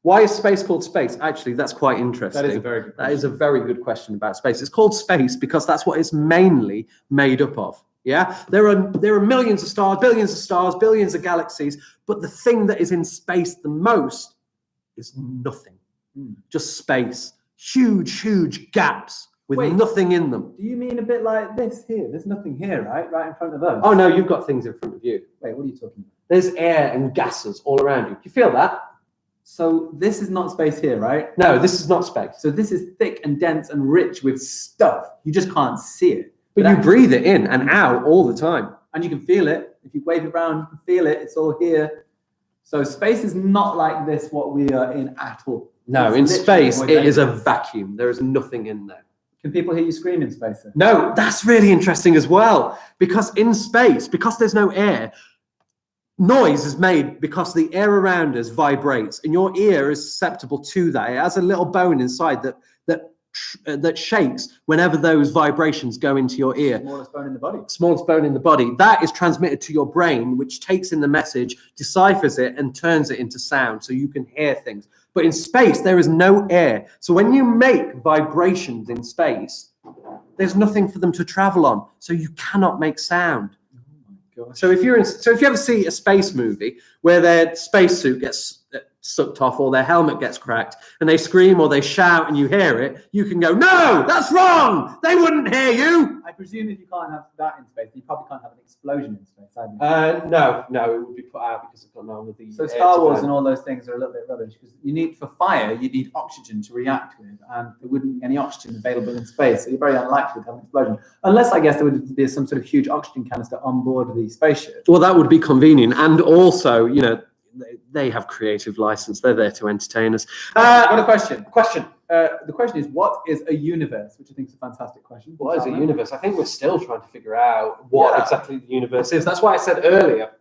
Why is space called space? Actually, that's quite interesting. That is a very good question. That is a very good question about space. It's called space because that's what it's mainly made up of. Yeah, there are millions of stars, billions of galaxies, but the thing that is in space the most is nothing. Just space. Huge gaps with nothing in them. Do you mean a bit like this here? There's nothing here, right? Right in front of us. Oh no, you've got things in front of you. Wait, what are you talking about? There's air and gases all around you. Do you feel that? So this is not space here, right? No, this is not space. So this is thick and dense and rich with stuff. You just can't see it. But you breathe it in and out all the time. And you can feel it. If you wave it around, you can feel it. It's all here. So space is not like this, what we are in at all. No, in space, it is a vacuum. There is nothing in there. Can people hear you scream in space? Then? No, that's really interesting as well. Because in space, because there's no air, noise is made because the air around us vibrates, and your ear is susceptible to that. It has a little bone inside that shakes whenever those vibrations go into your ear. Smallest bone in the body. Smallest bone in the body. That is transmitted to your brain, which takes in the message, deciphers it, and turns it into sound so you can hear things. But in space, there is no air. So when you make vibrations in space, there's nothing for them to travel on. So you cannot make sound. So if you ever see a space movie where their spacesuit gets sucked off or their helmet gets cracked and they scream or they shout and you hear it, you can go, no, that's wrong. They wouldn't hear you. I presume if you can't have that in space, you probably can't have an explosion in space, either. No, it would be put out because it's got none of the. So Star Wars and all those things are a little bit rubbish because you need, for fire, you need oxygen to react with, and there wouldn't be any oxygen available in space, so you're very unlikely to have an explosion. Unless, I guess, there would be some sort of huge oxygen canister on board the spaceship. Well, that would be convenient, and also, you know, they have creative license. They're there to entertain us. I've got a question. The question is, what is a universe? Which I think is a fantastic question. What is a universe? I think we're still trying to figure out what exactly the universe is. That's why I said earlier,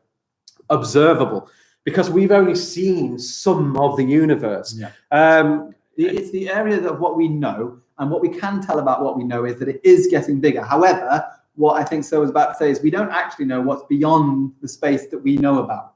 observable, because we've only seen some of the universe. Yeah. It's the area of what we know, and what we can tell about what we know is that it is getting bigger. However, what I think So was about to say is we don't actually know what's beyond the space that we know about.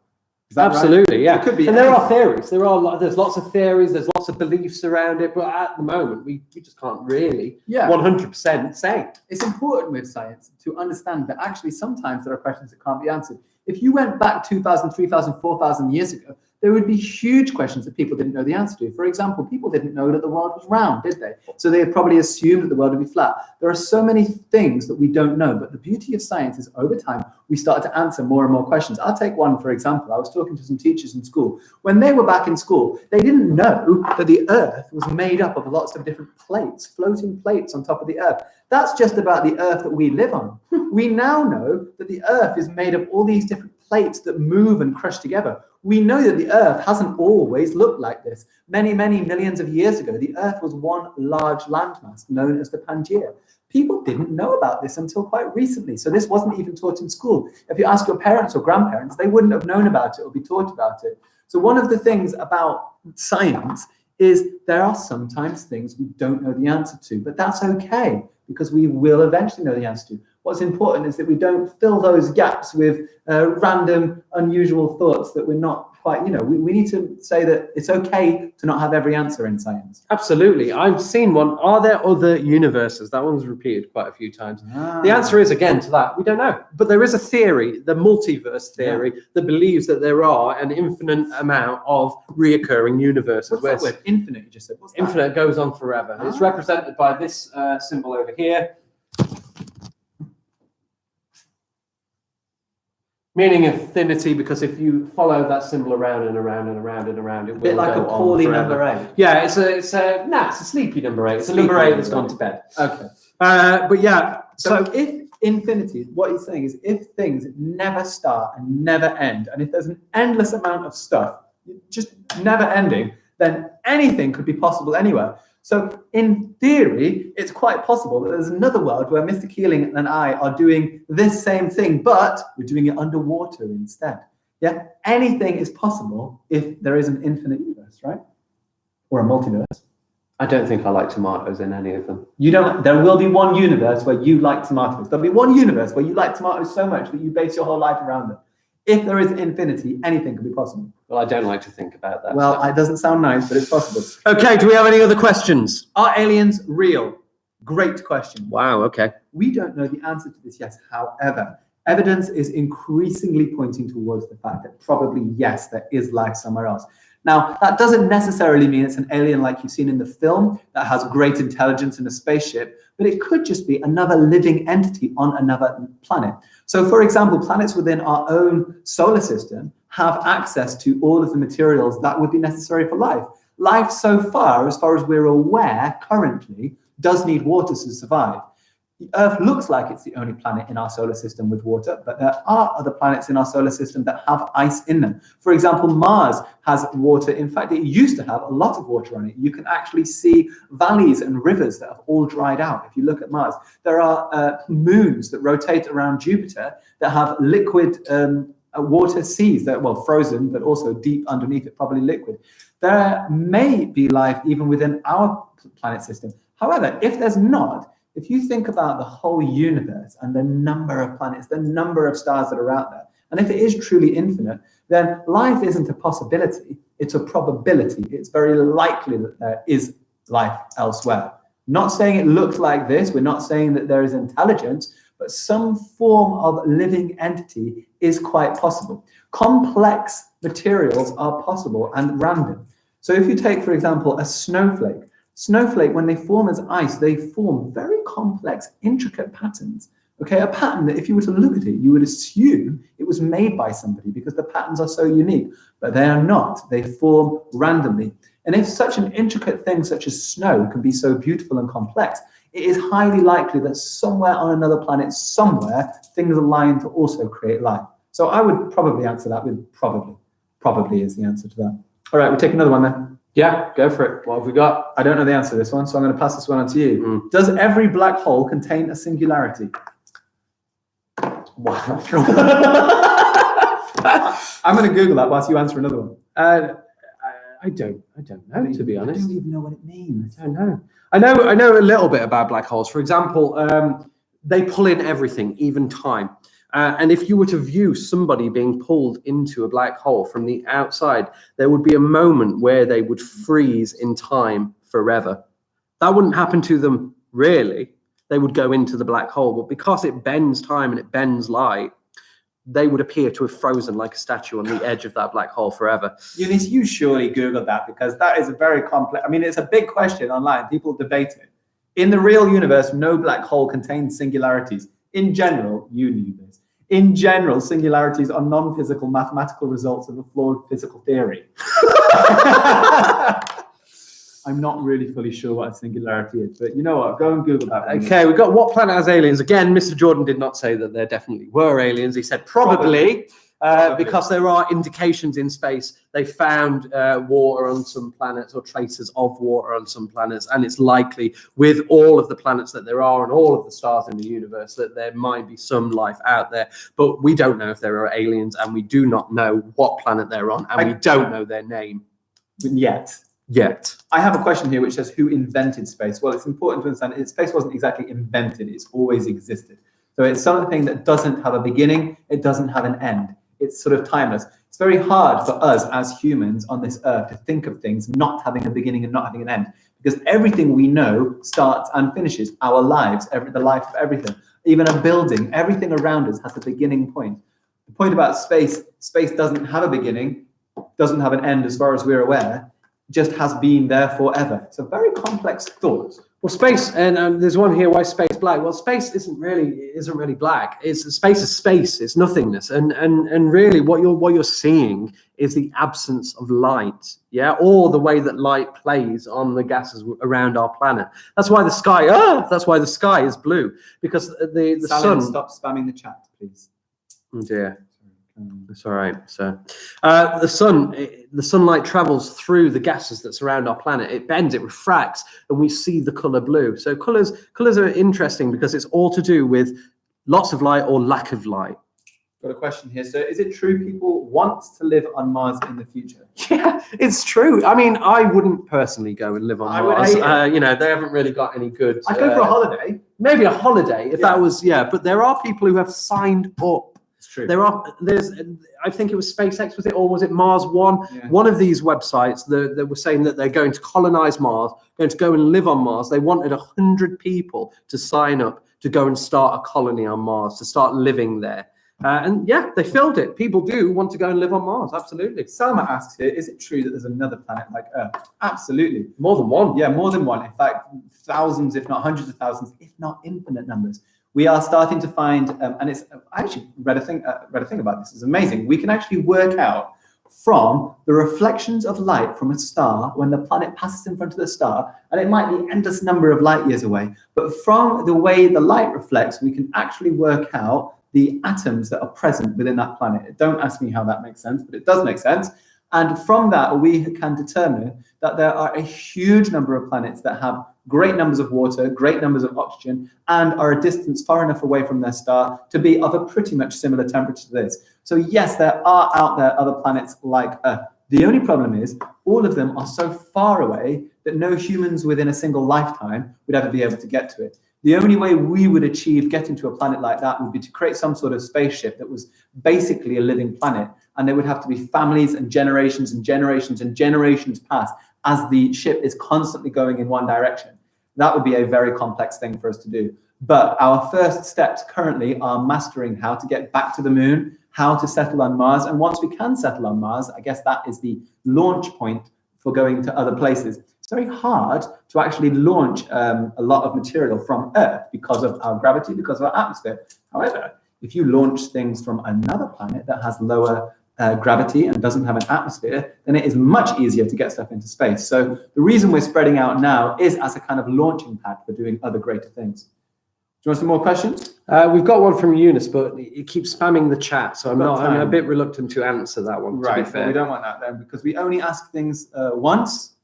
Absolutely, right? yeah. It could be, and there are theories. There's lots of theories. There's lots of beliefs around it. But at the moment, we just can't really 100% say. It's important with science to understand that actually sometimes there are questions that can't be answered. If you went back 2,000, 3,000, 4,000 years ago, there would be huge questions that people didn't know the answer to. For example, people didn't know that the world was round, did they? So they probably assumed that the world would be flat. There are so many things that we don't know, but the beauty of science is over time, we start to answer more and more questions. I'll take one, for example. I was talking to some teachers in school. When they were back in school, they didn't know that the earth was made up of lots of different plates, floating plates on top of the earth. That's just about the earth that we live on. We now know that the earth is made of all these different plates that move and crush together. We know that the earth hasn't always looked like this. Many, many millions of years ago, the earth was one large landmass known as the Pangaea. People didn't know about this until quite recently. So this wasn't even taught in school. If you ask your parents or grandparents, they wouldn't have known about it or be taught about it. So one of the things about science is there are sometimes things we don't know the answer to, but that's okay because we will eventually know the answer to. What's important is that we don't fill those gaps with random, unusual thoughts that we're not quite, we need to say that it's okay to not have every answer in science. Absolutely. I've seen one. Are there other universes? That one's repeated quite a few times. The answer is, again, to that, we don't know. But there is a theory, the multiverse theory, that believes that there are an infinite amount of reoccurring universes. What's that word? Infinite, you just said. What's that? Infinite goes on forever. It's represented by this symbol over here. Meaning infinity, because if you follow that symbol around and around and around and around, it will a bit like go a Pauly on number 8. Yeah, it's a sleepy number 8. It's a number 8 that's gone to bed. Okay. But yeah, so if infinity, what he's saying is if things never start and never end, and if there's an endless amount of stuff, just never ending, then anything could be possible anywhere. So in theory, it's quite possible that there's another world where Mr. Keeling and I are doing this same thing, but we're doing it underwater instead. Yeah, anything is possible if there is an infinite universe, right? Or a multiverse. I don't think I like tomatoes in any of them. You don't. There will be one universe where you like tomatoes. There'll be one universe where you like tomatoes so much that you base your whole life around them. If there is infinity, anything can be possible. Well, I don't like to think about that. Well, it doesn't sound nice, but it's possible. Okay, do we have any other questions? Are aliens real? Great question. Wow, okay. We don't know the answer to this yet. However, evidence is increasingly pointing towards the fact that probably, yes, there is life somewhere else. Now, that doesn't necessarily mean it's an alien like you've seen in the film that has great intelligence in a spaceship, but it could just be another living entity on another planet. So, for example, planets within our own solar system have access to all of the materials that would be necessary for life. Life so far as we're aware currently, does need water to survive. The Earth looks like it's the only planet in our solar system with water, but there are other planets in our solar system that have ice in them. For example, Mars has water. In fact, it used to have a lot of water on it. You can actually see valleys and rivers that have all dried out if you look at Mars. There are moons that rotate around Jupiter that have liquid water seas that, well, frozen, but also deep underneath it, probably liquid. There may be life even within our planet system. However, if there's not, if you think about the whole universe and the number of planets, the number of stars that are out there, and if it is truly infinite, then life isn't a possibility, it's a probability. It's very likely that there is life elsewhere. Not saying it looks like this, we're not saying that there is intelligence, but some form of living entity is quite possible. Complex materials are possible and random. So if you take, for example, a snowflake, when they form as ice, they form very complex, intricate patterns. Okay, a pattern that if you were to look at it, you would assume it was made by somebody because the patterns are so unique, but they are not. They form randomly. And if such an intricate thing such as snow can be so beautiful and complex, it is highly likely that somewhere on another planet, somewhere, things align to also create life. So I would probably answer that with probably. Probably is the answer to that. All right, we'll take another one then. Yeah, go for it. What have we got? I don't know the answer to this one, so I'm going to pass this one on to you. Does every black hole contain a singularity? Wow. I'm going to Google that whilst you answer another one. I don't know, to be honest. I don't even know what it means. I don't know. I know a little bit about black holes. For example, they pull in everything, even time. And if you were to view somebody being pulled into a black hole from the outside, there would be a moment where they would freeze in time forever. That wouldn't happen to them, really. They would go into the black hole, but because it bends time and it bends light, they would appear to have frozen like a statue on the edge of that black hole forever. Eunice, you surely Googled that because that is a very complex, I mean, it's a big question online. People debate it. In the real universe, no black hole contains singularities. In general, you knew this. In general, singularities are non-physical mathematical results of a flawed physical theory. I'm not really fully sure what a singularity is, but you know what? Go and Google that. Okay, we've got what planet has aliens? Again, Mr. Jordan did not say that there definitely were aliens. He said probably. Because there are indications in space. They found water on some planets or traces of water on some planets, and it's likely with all of the planets that there are and all of the stars in the universe that there might be some life out there, but we don't know if there are aliens, and we do not know what planet they're on, and we don't know their name yet. I have a question here which says, who invented space? Well, it's important to understand that space wasn't exactly invented, it's always existed. So it's something that doesn't have a beginning, it doesn't have an end. It's sort of timeless. It's very hard for us as humans on this earth to think of things not having a beginning and not having an end, because everything we know starts and finishes. Our lives, the life of everything, even a building, everything around us has a beginning point. The point about space doesn't have a beginning, doesn't have an end as far as we're aware, just has been there forever. It's a very complex thought. Well, space, and there's one here, why space black? Well, space isn't really black. Space is space, it's nothingness. And really what you're seeing is the absence of light, or the way that light plays on the gases around our planet. That's why the sky is blue, because the sun. Stop spamming the chat, please. Oh dear. That's all right. So the sunlight travels through the gases that surround our planet. It bends, it refracts, and we see the color blue. So colors are interesting because it's all to do with lots of light or lack of light. Got a question here. So is it true people want to live on Mars in the future? Yeah, it's true. I mean, I wouldn't personally go and live on Mars. They haven't really got any good. I'd go for a holiday. Maybe a holiday if that was, but there are people who have signed up. It's true. I think it was SpaceX, was it, or was it Mars One? Yeah. One of these websites that were saying that they're going to colonize Mars, going to go and live on Mars. They wanted 100 people to sign up to go and start a colony on Mars, to start living there. They filled it. People do want to go and live on Mars, absolutely. Salma asks here, is it true that there's another planet like Earth? Absolutely. More than one. Yeah, more than one. In fact, thousands, if not hundreds of thousands, if not infinite numbers. We are starting to find, and I actually read a thing about this. It's amazing. We can actually work out from the reflections of light from a star when the planet passes in front of the star, and it might be endless number of light years away, but from the way the light reflects, we can actually work out the atoms that are present within that planet. Don't ask me how that makes sense, but it does make sense. And from that, we can determine that there are a huge number of planets that have great numbers of water, great numbers of oxygen, and are a distance far enough away from their star to be of a pretty much similar temperature to this. So yes, there are out there other planets like Earth. The only problem is all of them are so far away that no humans within a single lifetime would ever be able to get to it. The only way we would achieve getting to a planet like that would be to create some sort of spaceship that was basically a living planet, and there would have to be families and generations and generations and generations pass as the ship is constantly going in one direction. That would be a very complex thing for us to do. But our first steps currently are mastering how to get back to the moon, how to settle on Mars. And once we can settle on Mars, I guess that is the launch point for going to other places. It's very hard to actually launch a lot of material from Earth because of our gravity, because of our atmosphere. However, if you launch things from another planet that has lower gravity and doesn't have an atmosphere, then it is much easier to get stuff into space. So the reason we're spreading out now is as a kind of launching pad for doing other greater things. Do you want some more questions? We've got one from Eunice, but it keeps spamming the chat, so I'm time. a bit reluctant to answer that one. Right, to be fair. well, we don't want that then, because we only ask things once,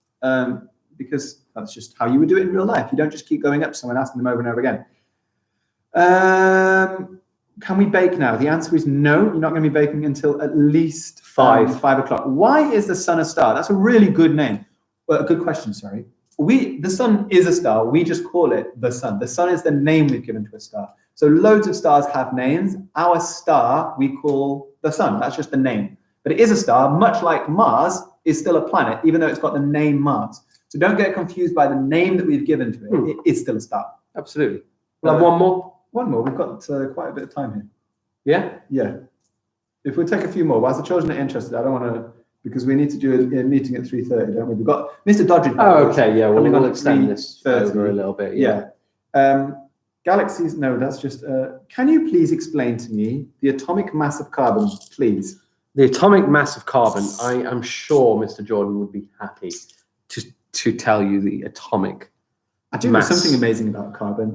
because that's just how you would do it in real life. You don't just keep going up to someone asking them over and over again. Can we bake now? The answer is no. You're not going to be baking until at least 5 o'clock. Why is the sun a star? That's a really good name. Well, a good question, sorry. The sun is a star. We just call it the sun. The sun is the name we've given to a star. So loads of stars have names. Our star we call the sun. That's just the name. But it is a star, much like Mars is still a planet, even though it's got the name Mars. So don't get confused by the name that we've given to it. It is still a star. Absolutely. We'll have one more. One more. We've got quite a bit of time here. Yeah? Yeah. If we take a few more, whilst the children are interested, I don't want to, because we need to do a meeting at 3:30, don't we? We've got Mr. Doddridge. Oh, okay, yeah, we'll on extend this 3:30. over a little bit. Yeah. Galaxies, no, that's just, can you please explain to me the atomic mass of carbon, please? The atomic mass of carbon, I am sure Mr. Jordan would be happy to tell you the atomic I do know mass something amazing about carbon.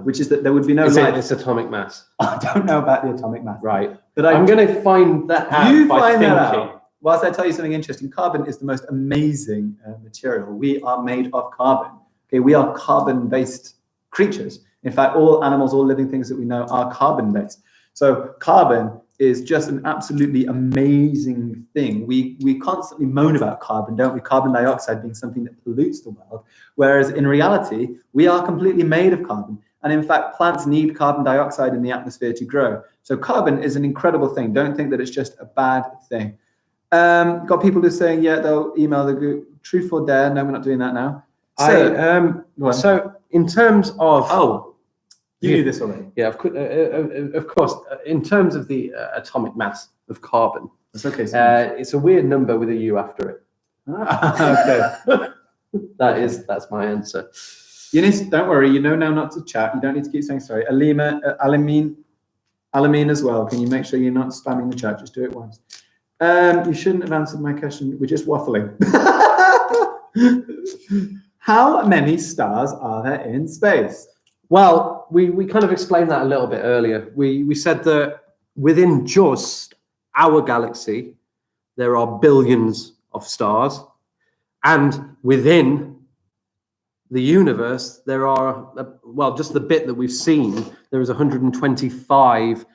Which is that there would be no life. It's atomic mass. I don't know about the atomic mass. Right. But I'm going to find that out You by find thinking. that out. Whilst I tell you something interesting, carbon is the most amazing material. We are made of carbon. Okay, we are carbon-based creatures. In fact, all animals, all living things that we know are carbon-based. So carbon is just an absolutely amazing thing. We constantly moan about carbon, don't we? Carbon dioxide being something that pollutes the world, whereas in reality, we are completely made of carbon. And in fact, plants need carbon dioxide in the atmosphere to grow. So carbon is an incredible thing. Don't think that it's just a bad thing. Got people who are saying, yeah, they'll email the group. Truth or dare? No, we're not doing that now. So in terms of... You knew this already. Yeah, of course. In terms of the atomic mass of carbon, That's okay. it's a weird number with a U after it. Okay. That's my answer. Eunice, don't worry. You know now not to chat. You don't need to keep saying sorry. Alima, Alamine as well. Can you make sure you're not spamming the chat? Just do it once. You shouldn't have answered my question. We're just waffling. How many stars are there in space? Well, we kind of explained that a little bit earlier. We said that within just our galaxy, there are billions of stars. And within the universe, there are, well, just the bit that we've seen, there is 125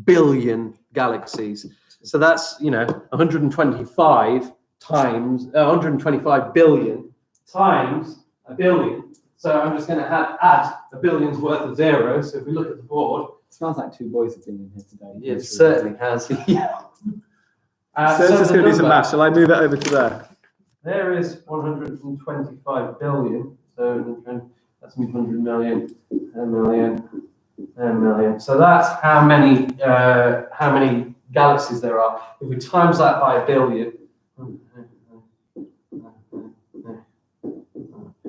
billion galaxies. So that's, 125 times, 125 billion times a billion. So I'm just going to add a billion's worth of zeros. So if we look at the board, It smells like two boys have been in here today. it certainly has. Yeah. So this is going to be some math. Shall I move it over to there? There is 125 billion. So that's 100 million, 10 million, 10 million. So that's how many galaxies there are. If we times that by a billion.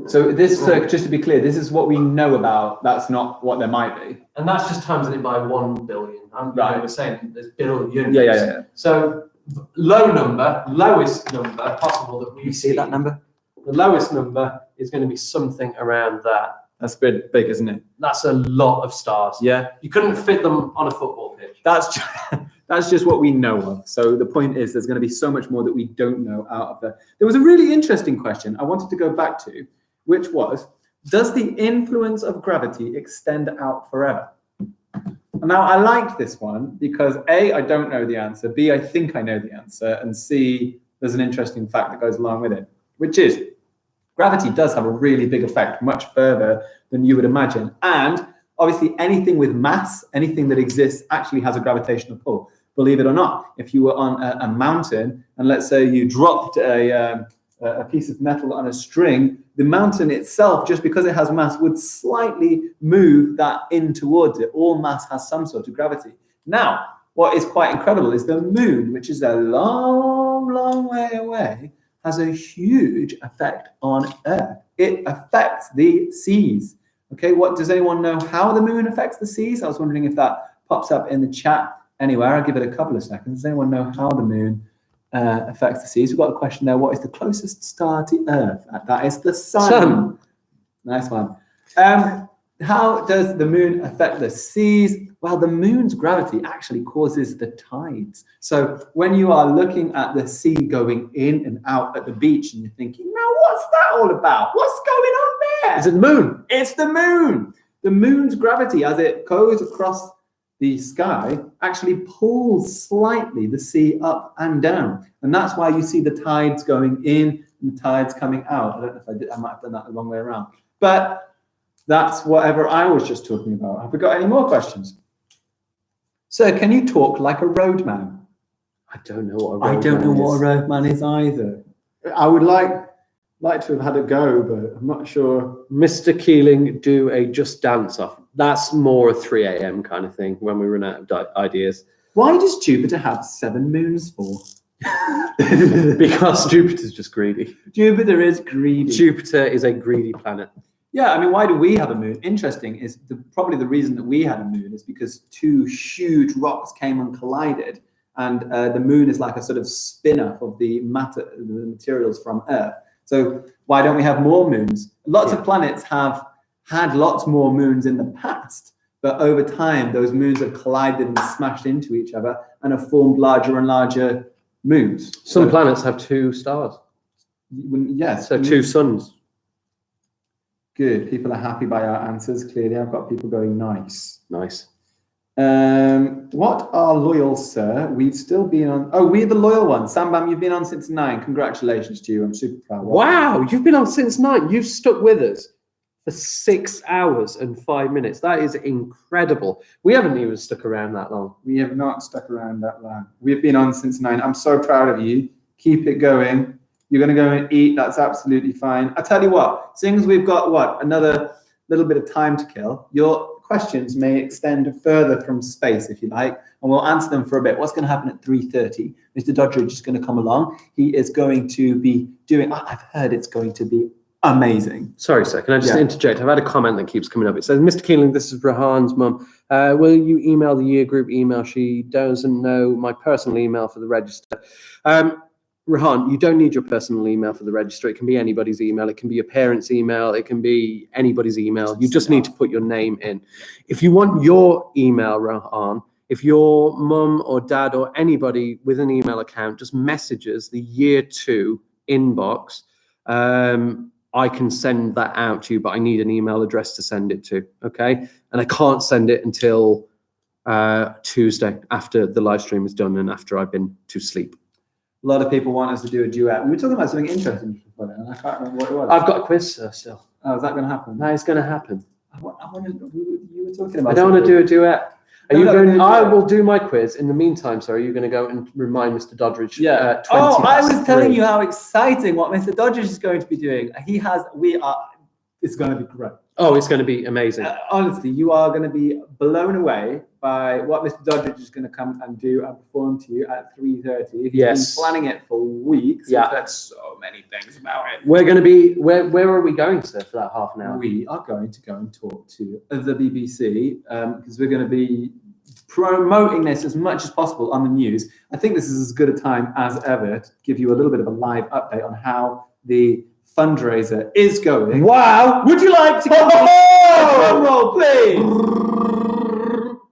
So this, just to be clear, this is what we know about. That's not what there might be. And that's just timesing it by 1 billion. Right. We're saying there's billions. Yeah. So lowest number possible that we see. that number? The lowest number is going to be something around that. That's a bit big, isn't it? That's a lot of stars. Yeah. You couldn't fit them on a football pitch. That's just what we know of. So the point is there's going to be so much more that we don't know out of there. There was a really interesting question I wanted to go back to, which was, does the influence of gravity extend out forever? Now, I liked this one because A, I don't know the answer, B, I think I know the answer, and C, there's an interesting fact that goes along with it, which is gravity does have a really big effect, much further than you would imagine. And obviously anything with mass, anything that exists actually has a gravitational pull. Believe it or not, if you were on a mountain and let's say you dropped a a piece of metal on a string, the mountain itself, just because it has mass, would slightly move that in towards it. All mass has some sort of gravity. Now, what is quite incredible is the moon, which is a long, long way away, has a huge effect on Earth. It affects the seas. Okay, does anyone know how the moon affects the seas? I was wondering if that pops up in the chat anywhere. I'll give it a couple of seconds. Does anyone know how the moon affects the seas? We've got a question there. What is the closest star to Earth? That is the sun. Nice one. How does the moon affect the seas? Well, the moon's gravity actually causes the tides. So when you are looking at the sea going in and out at the beach and you're thinking, now what's that all about? What's going on there? Is it the moon? It's the moon. The moon's gravity, as it goes across the sky, actually pulls slightly the sea up and down. And that's why you see the tides going in and the tides coming out. I don't know if I did, I might have done that the wrong way around. But that's whatever I was just talking about. Have we got any more questions? Sir, can you talk like a roadman? I don't know what a roadman I don't know is. what a roadman is either. I would like to have had a go, but I'm not sure. Mr. Keeling, do a Just Dance off. That's more a 3 a.m. kind of thing when we run out of ideas. Why does Jupiter have 7 moons for? Because Jupiter's just greedy. Jupiter is greedy. Jupiter is a greedy planet. Yeah, I mean, why do we have a moon? Interesting is probably the reason that we had a moon is because 2 huge rocks came and collided, and the moon is like a sort of spin-off of the materials from Earth. So why don't we have more moons? Lots of planets have had lots more moons in the past, but over time, those moons have collided and smashed into each other and have formed larger and larger moons. Some planets have 2 stars. Yes. So 2 suns. Good. People are happy by our answers. Clearly, I've got people going nice. Nice. What are loyal, sir? We've still been on. Oh, we're the loyal ones. Sambam, you've been on since 9. Congratulations to you. I'm super proud. Wow, you've been on since 9. You've stuck with us for 6 hours and 5 minutes. That is incredible. We haven't even stuck around that long. We have not stuck around that long. We've been on since 9. I'm so proud of you. Keep it going. You're going to go and eat. That's absolutely fine. I tell you what, seeing as we've got, another little bit of time to kill, your questions may extend further from space, if you like, and we'll answer them for a bit. What's going to happen at 3:30? Mr. Doddridge is going to come along. He is going to be doing, I've heard it's going to be amazing. Sorry, sir. Can I just interject? I've had a comment that keeps coming up. It says, Mr. Keeling, this is Rahan's mum. Will you email the year group email? She doesn't know my personal email for the register. Rahan, you don't need your personal email for the register. It can be anybody's email. It can be your parents' email. It can be anybody's email. You just need to put your name in. If you want your email, Rahan, if your mum or dad or anybody with an email account just messages the year 2 inbox, I can send that out to you, but I need an email address to send it to, okay? And I can't send it until Tuesday after the live stream is done and after I've been to sleep. A lot of people want us to do a duet. We were talking about something interesting before then, and I can't remember what it was. I've got a quiz, sir, still. Oh, is that going to happen? That is going to happen. I want to, you were talking about I don't want to do a duet. I will do my quiz. In the meantime, sir, are you going to go and remind Mr. Doddridge? Yeah. I was telling you how exciting what Mr. Doddridge is going to be doing. It's going to be great. Oh, it's going to be amazing. Honestly, you are going to be blown away by what Mr. Doddridge is going to come and do and perform to you at 3:30. He's been planning it for weeks. Yeah. We've heard so many things about it. We're going to be, where are we going, sir, for that half an hour? We are going to go and talk to the BBC because we're going to be promoting this as much as possible on the news. I think this is as good a time as ever to give you a little bit of a live update on how the fundraiser is going. Wow! Would you like to go? Drum roll, please.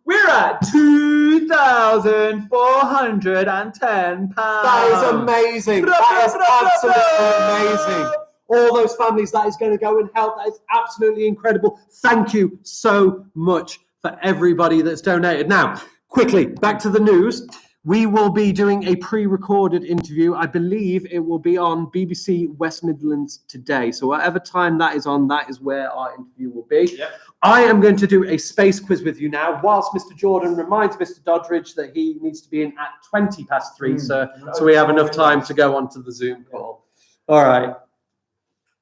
We're at £2,410. That is amazing. That is absolutely amazing. All those families that is going to go and help. That is absolutely incredible. Thank you so much for everybody that's donated. Now, quickly, back to the news. We will be doing a pre-recorded interview. I believe it will be on BBC West Midlands today. So whatever time that is on, that is where our interview will be. Yep. I am going to do a space quiz with you now, whilst Mr. Jordan reminds Mr. Doddridge that he needs to be in at 3:20, sir, so we have enough time to go onto the Zoom call. All right.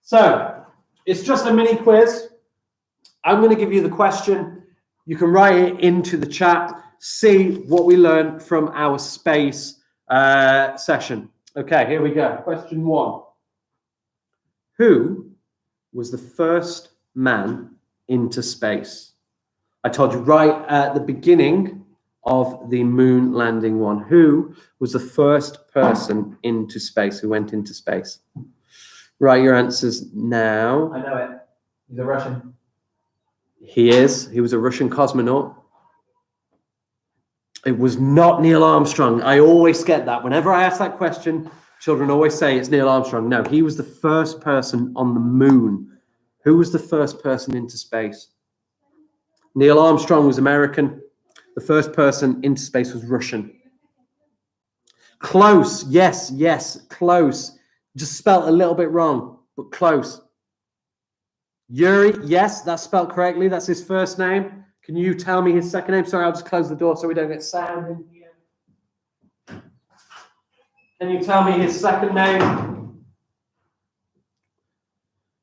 So it's just a mini quiz. I'm going to give you the question. You can write it into the chat. See what we learned from our space session. Okay, here we go. Question 1. Who was the first man into space? I told you right at the beginning of the moon landing one. Who was the first person into space? Who went into space? Write your answers now. I know it. He's a Russian. He is. He was a Russian cosmonaut. It was not Neil Armstrong. I always get that. Whenever I ask that question, children always say it's Neil Armstrong. No, he was the first person on the moon. Who was the first person into space? Neil Armstrong was American. The first person into space was Russian. Close. Yes, yes, close. Just spelt a little bit wrong, but close. Yuri, yes, that's spelled correctly. That's his first name. Can you tell me his second name? Sorry, I'll just close the door so we don't get sound in here. Can you tell me his second name?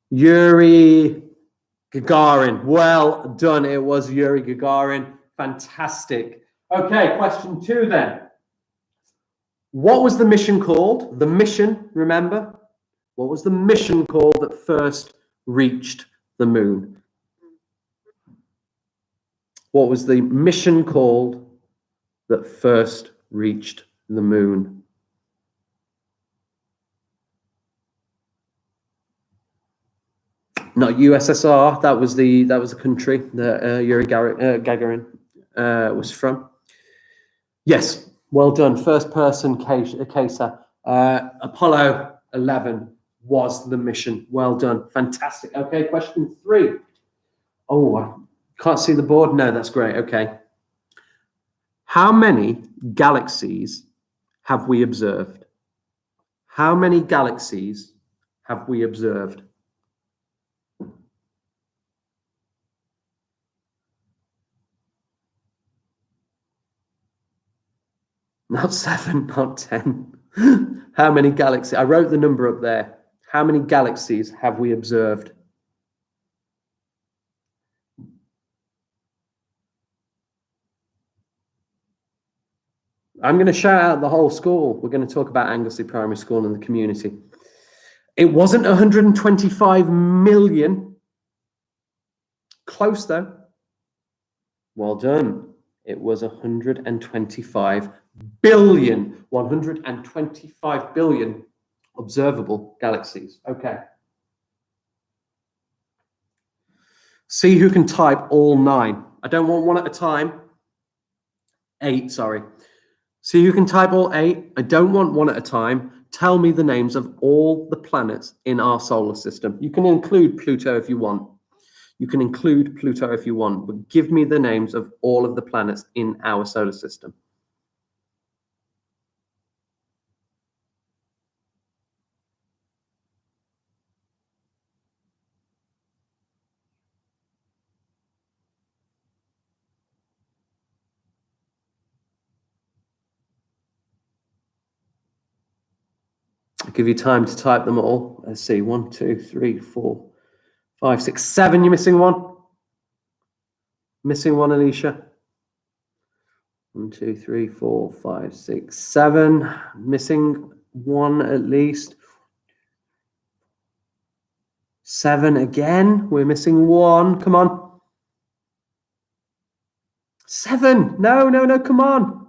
Yuri Gagarin. Well done. It was Yuri Gagarin. Fantastic. Okay, question 2 then. What was the mission called? The mission, remember? What was the mission called that first reached the moon? What was the mission called that first reached the moon? Not USSR. That was the country that Yuri Gagarin was from. Yes, well done. First person Kesa. Apollo 11 was the mission. Well done. Fantastic. Okay, question 3. Oh, I can't see the board. No, that's great. Okay. How many galaxies have we observed? How many galaxies have we observed? Not 7, not 10. How many galaxies? I wrote the number up there. How many galaxies have we observed? I'm going to shout out the whole school. We're going to talk about Anglesey Primary School and the community. It wasn't 125 million. Close though. Well done. It was 125 billion. 125 billion observable galaxies. Okay. See who can type all 9. I don't want one at a time. 8, sorry. See who can type all 8. I don't want one at a time. Tell me the names of all the planets in our solar system. You can include Pluto if you want. You can include Pluto if you want, but give me the names of all of the planets in our solar system. I'll give you time to type them all. Let's see. 1, 2, 3, 4, 5, 6, 7. You're missing one. Missing one, Alicia. 1, 2, 3, 4, 5, 6, 7. Missing one at least. 7 again. We're missing one. Come on. 7. No, no, no. Come on.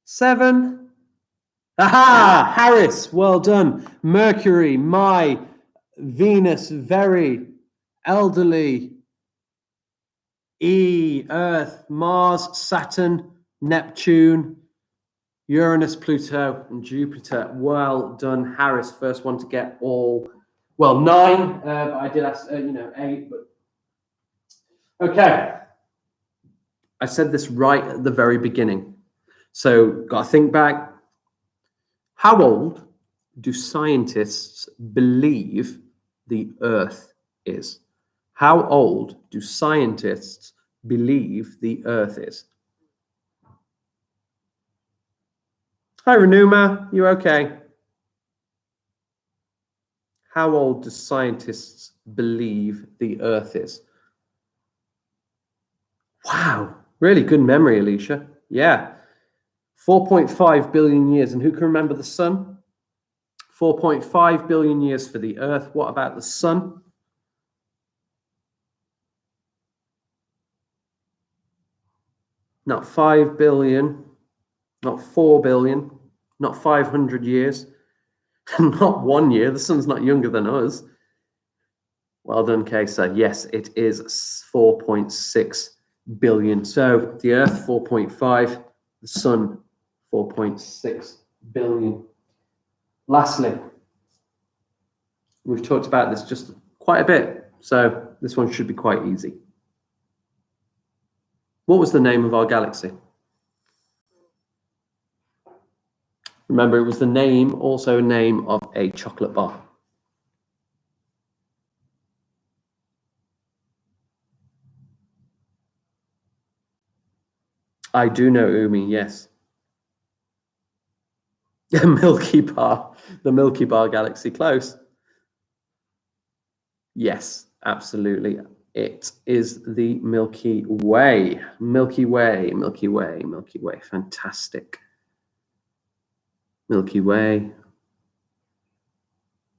7. Aha! Harris. Well done. Mercury, my, Venus, very, elderly, E, Earth, Mars, Saturn, Neptune, Uranus, Pluto, and Jupiter. Well done, Harris. First one to get all, well, 9. But I did ask, 8. But okay. I said this right at the very beginning. So got to think back. How old do scientists believe the Earth is? How old do scientists believe the Earth is? Hi, Renuma. You okay? How old do scientists believe the Earth is? Wow, really good memory, Alicia. Yeah, 4.5 billion years. And who can remember the sun? 4.5 billion years for the Earth. What about the sun? Not 5 billion, not 4 billion, not 500 years, not 1 year. The sun's not younger than us. Well done, Kesa. Yes, it is 4.6 billion. So the Earth, 4.5, the sun, 4.6 billion. Lastly, we've talked about this just quite a bit, so this one should be quite easy. What was the name of our galaxy? Remember, it was the name, also a name of a chocolate bar. I do know Umi, yes. The Milky Bar galaxy, close. Yes, absolutely. It is the Milky Way. Milky Way, Milky Way, Milky Way. Fantastic. Milky Way.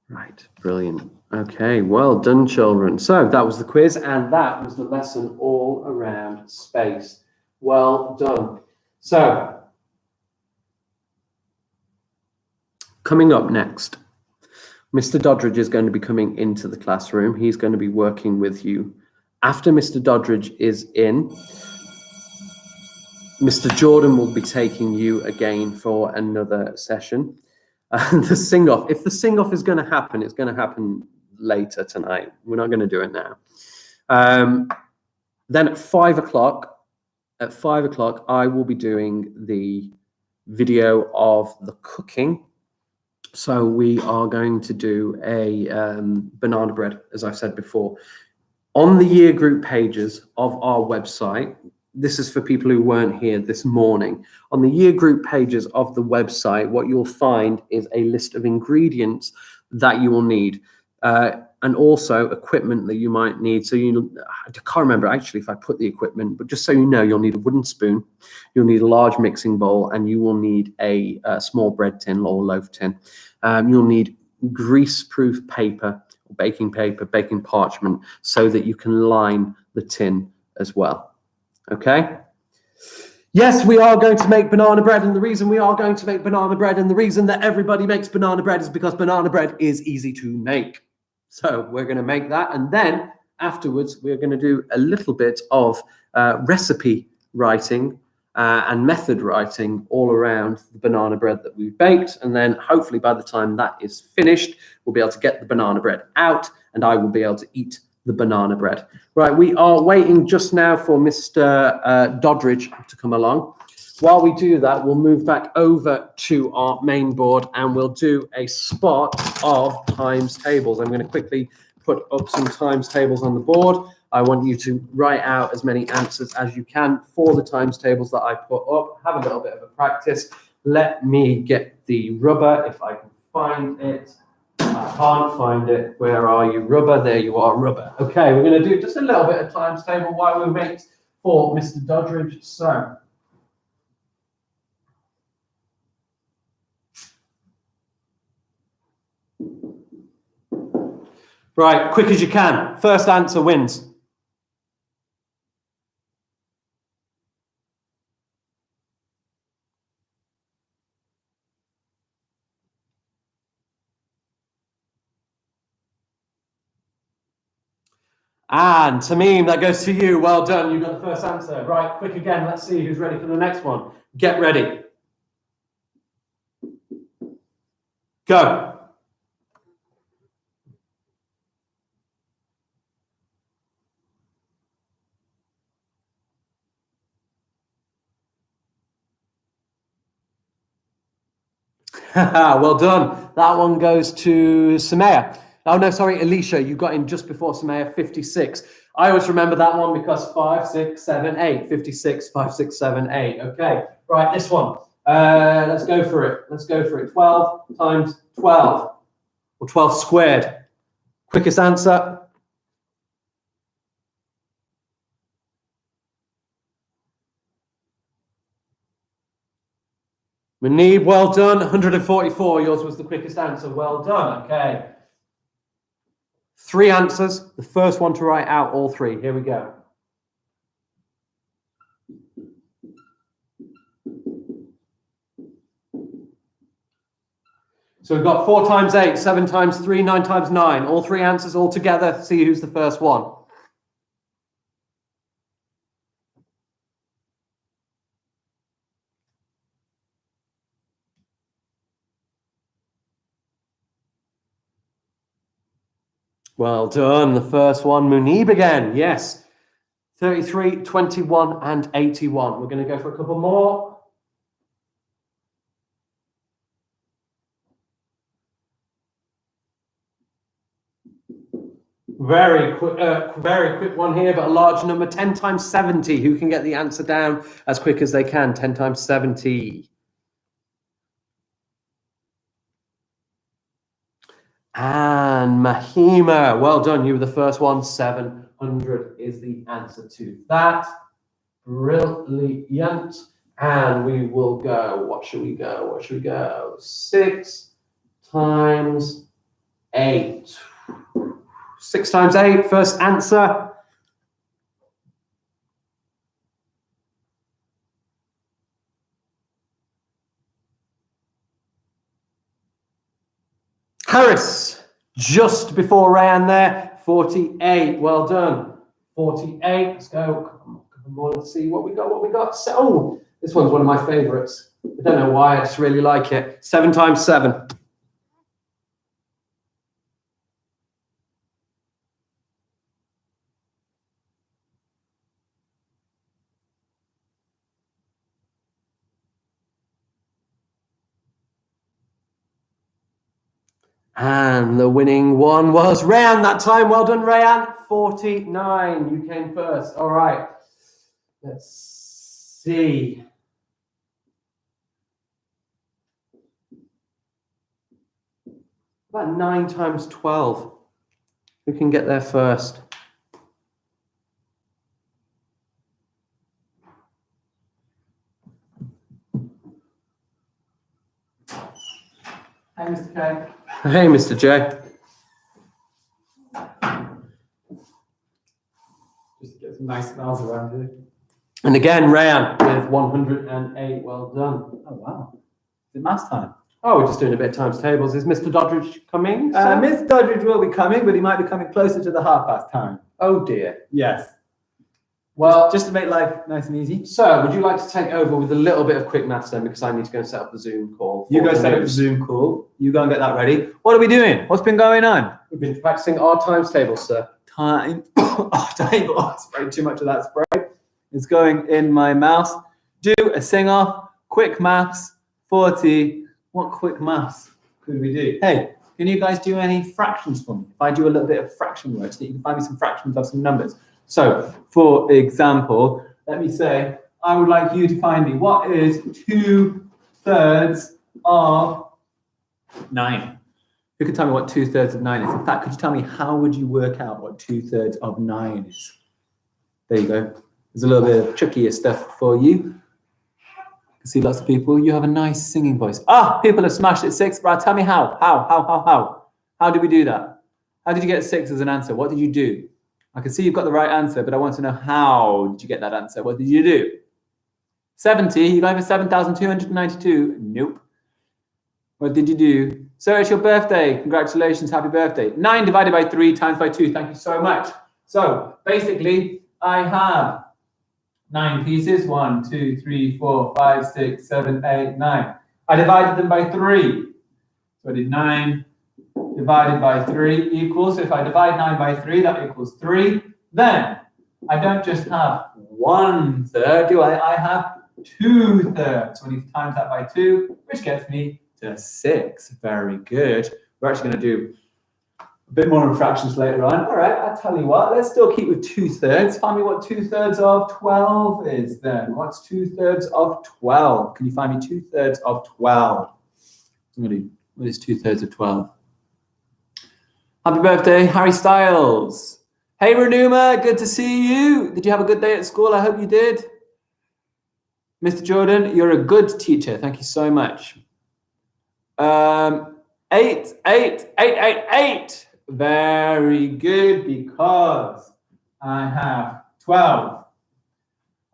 Right, brilliant. Okay, well done, children. So that was the quiz, and that was the lesson all around space. Well done. So, coming up next, Mr. Doddridge is going to be coming into the classroom. He's going to be working with you. After Mr. Doddridge is in, Mr. Jordan will be taking you again for another session. The sing-off, if the sing-off is going to happen, it's going to happen later tonight. We're not going to do it now. Then at 5 o'clock, I will be doing the video of the cooking. So we are going to do a banana bread, as I've said before. On the year group pages of our website, this is for people who weren't here this morning. On the year group pages of the website, what you'll find is a list of ingredients that you will need. And also equipment that you might need. So I can't remember actually if I put the equipment, but just so you know, you'll need a wooden spoon, you'll need a large mixing bowl, and you will need a small bread tin or loaf tin. You'll need grease-proof paper, baking paper, baking parchment, so that you can line the tin as well. Okay? Yes, we are going to make banana bread, and the reason we are going to make banana bread and the reason that everybody makes banana bread is because banana bread is easy to make. So we're going to make that, and then afterwards we're going to do a little bit of recipe writing and method writing all around the banana bread that we've baked, and then hopefully by the time that is finished, we'll be able to get the banana bread out, and I will be able to eat the banana bread. Right, we are waiting just now for Mr. Doddridge to come along. While we do that, we'll move back over to our main board and we'll do a spot of times tables. I'm going to quickly put up some times tables on the board. I want you to write out as many answers as you can for the times tables that I put up. Have a little bit of a practice. Let me get the rubber if I can find it. I can't find it. Where are you, rubber? There you are, rubber. Okay, we're going to do just a little bit of times table while we wait for Mr. Doddridge. So, right, quick as you can. First answer wins. And Tamim, that goes to you. Well done. You got the first answer. Right, quick again. Let's see who's ready for the next one. Get ready. Go. Well done. That one goes to Samaya. Oh, no, sorry, Alicia, you got in just before Samaya, 56. I always remember that one because 5, 6, 7, 8. 56, 5, 6, 7, 8. Okay, right, this one. Let's go for it. Let's go for it. 12 times 12. Or 12 squared. Quickest answer. Munib, well done. 144. Yours was the quickest answer. Well done. Okay. 3 answers. The first one to write out all 3. Here we go. So we've got 4 times 8, 7 times 3, 9 times 9. All 3 answers all together. See who's the first one. Well done. The first one, Munib again. Yes. 33, 21, and 81. We're going to go for a couple more. Very quick one here, but a large number. 10 times 70. Who can get the answer down as quick as they can? 10 times 70. And Mahima, well done. You were the first one. 700 is the answer to that. Brilliant. And we will go. What should we go? What should we go? 6 times 8. 6 times 8. First answer. Harris, just before Rayan there, 48. Well done. 48. Let's go. Come on, let's see what we got. What we got. So, oh, this one's one of my favorites. I don't know why. I just really like it. 7 times 7. And the winning one was Rayan that time. Well done, Rayan. 49. You came first. All right. Let's see. About 9 times 12. Who can get there first? Hi, Mr. K. Hey, Mr. J. Just get some nice smells around here. And again, Rayan with 108. Well done. Oh, wow. Is it maths time? Oh, we're just doing a bit of times tables. Is Mr. Doddridge coming? Mr. Doddridge will be coming, but he might be coming closer to the half-past time. Oh, dear. Yes. Well, Just to make life nice and easy. so would you like to take over with a little bit of quick maths then, because I need to go and set up the Zoom call. You for go the set up the news. Zoom call. You go and get that ready. What are we doing? What's been going on? We've been practicing our times tables, sir. Time. Table. Oh, I sprayed too much of that spray. It's going in my mouth. Do a sing-off. Quick maths. 40. What quick maths could we do? Hey, can you guys do any fractions for me? If I do a little bit of fraction work, so that you can find me some fractions of some numbers. So, for example, let me say, I would like you to find me what is 2/3 of 9. Who can tell me what 2/3 of 9 is? In fact, could you tell me how would you work out what 2/3 of 9 is? There you go. There's a little bit of trickier stuff for you. I see lots of people. You have a nice singing voice. Ah, people have smashed at 6. Brad, tell me how. How did we do that? How did you get 6 as an answer? What did you do? I can see you've got the right answer, but I want to know how did you get that answer? What did you do? 70. You got over 7,292. Nope. What did you do? Sir, it's your birthday. Congratulations. Happy birthday. 9 divided by 3 times by 2. Thank you so much. So basically, I have 9 pieces. 1, 2, 3, 4, 5, 6, 7, 8, 9. I divided them by 3. So I did 9 divided by 3 equals, so if I divide 9 by 3, that equals 3. Then I don't just have 1/3, do I? I have 2/3. So I need to times that by 2, which gets me to 6. Very good. We're actually going to do a bit more in fractions later on. All right, I'll tell you what. Let's still keep with 2/3. Find me what 2/3 of 12 is then. What's 2/3 of 12? Can you find me 2/3 of 12? What is 2/3 of 12? Happy birthday, Harry Styles. Hey, Renuma, good to see you. Did you have a good day at school? I hope you did. Mr. Jordan, you're a good teacher. Thank you so much. 8. Very good, because I have 12.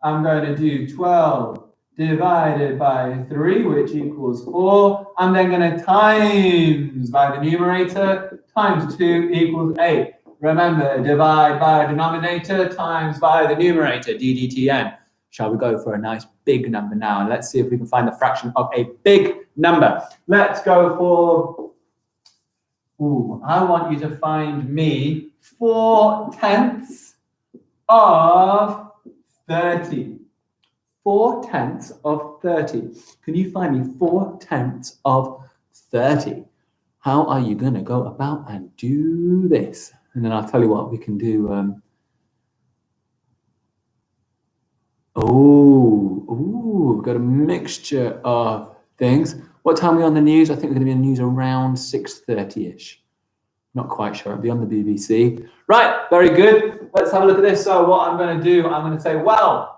I'm going to do 12 divided by 3, which equals 4. I'm then going to times by the numerator, times 2 equals 8. Remember, divide by denominator, times by the numerator, DDTN. Shall we go for a nice big number now? Let's see if we can find the fraction of a big number. Let's go for, I want you to find me 4/10 of 30. 4/10 of 30. Can you find me 4/10 of 30? How are you going to go about and do this? And then I'll tell you what we can do. We've got a mixture of things. What time are we on the news? I think we're going to be on the news around 6:30-ish. Not quite sure. It'll be on the BBC. Right, very good. Let's have a look at this. So what I'm going to do, I'm going to say, well,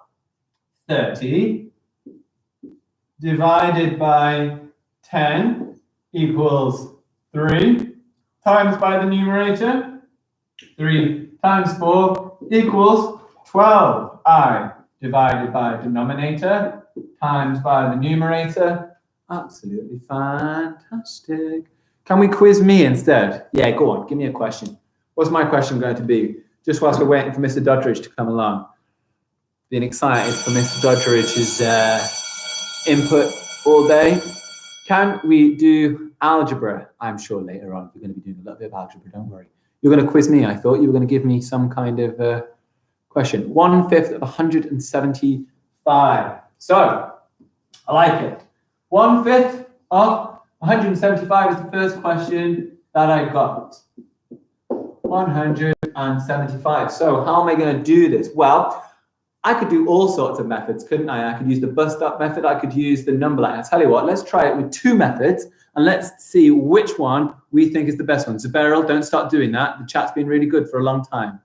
30 divided by 10 equals 3 times by the numerator. 3 times 4 equals 12. I divided by denominator times by the numerator. Absolutely fantastic. Can we quiz me instead? Yeah, go on. Give me a question. What's my question going to be? Just whilst we're waiting for Mr. Doddridge to come along. Being excited for Mr. Doddridge's input all day. Can we do algebra? I'm sure later on we're going to be doing a little bit of algebra, don't worry. You're going to quiz me. I thought you were going to give me some kind of question. 1/5 of 175. So, I like it. 1/5 of 175 is the first question that I got. 175. So, how am I going to do this? Well, I could do all sorts of methods, couldn't I? I could use the bust-up method. I could use the number line. I'll tell you what, let's try it with 2 methods, and let's see which one we think is the best one. So, Beryl, don't start doing that. The chat's been really good for a long time.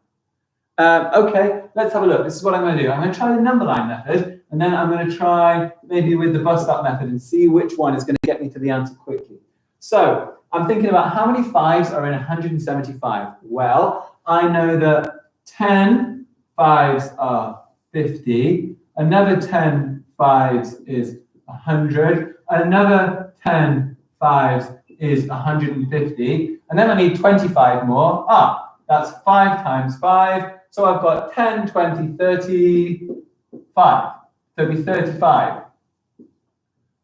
Okay, let's have a look. This is what I'm going to do. I'm going to try the number line method, and then I'm going to try maybe with the bust-up method and see which one is going to get me to the answer quickly. So, I'm thinking about how many 5s are in 175. Well, I know that 10 5s are 50, another 10 5s is 100, another 10 5s is 150, and then I need 25 more. That's 5 times 5, so I've got 10, 20, 35. So it'll be 35.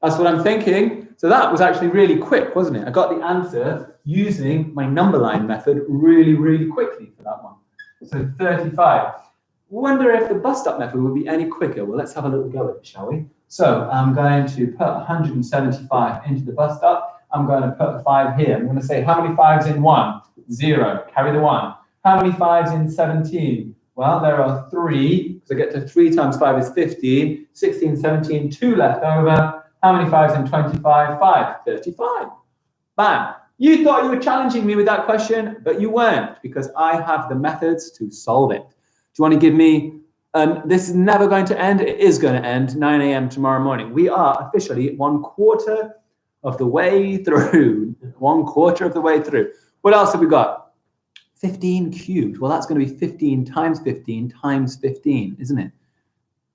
That's what I'm thinking. So that was actually really quick, wasn't it? I got the answer using my number line method really, really quickly for that one. So 35. Wonder if the bust-up method would be any quicker. Well, let's have a little go at it, shall we? So I'm going to put 175 into the bust-up. I'm going to put a 5 here. I'm going to say, how many 5s in 1? 0. Carry the 1. How many 5s in 17? Well, there are 3, because I get to 3 times 5 is 15. 16, 17, 2 left over. How many 5s in 25? 5. 35. Bam. You thought you were challenging me with that question, but you weren't, because I have the methods to solve it. Do you want to give me, this is never going to end, it is going to end 9 a.m. tomorrow morning. We are officially 1/4 of the way through. 1/4 of the way through. What else have we got? 15 cubed. Well, that's going to be 15 times 15 times 15, isn't it?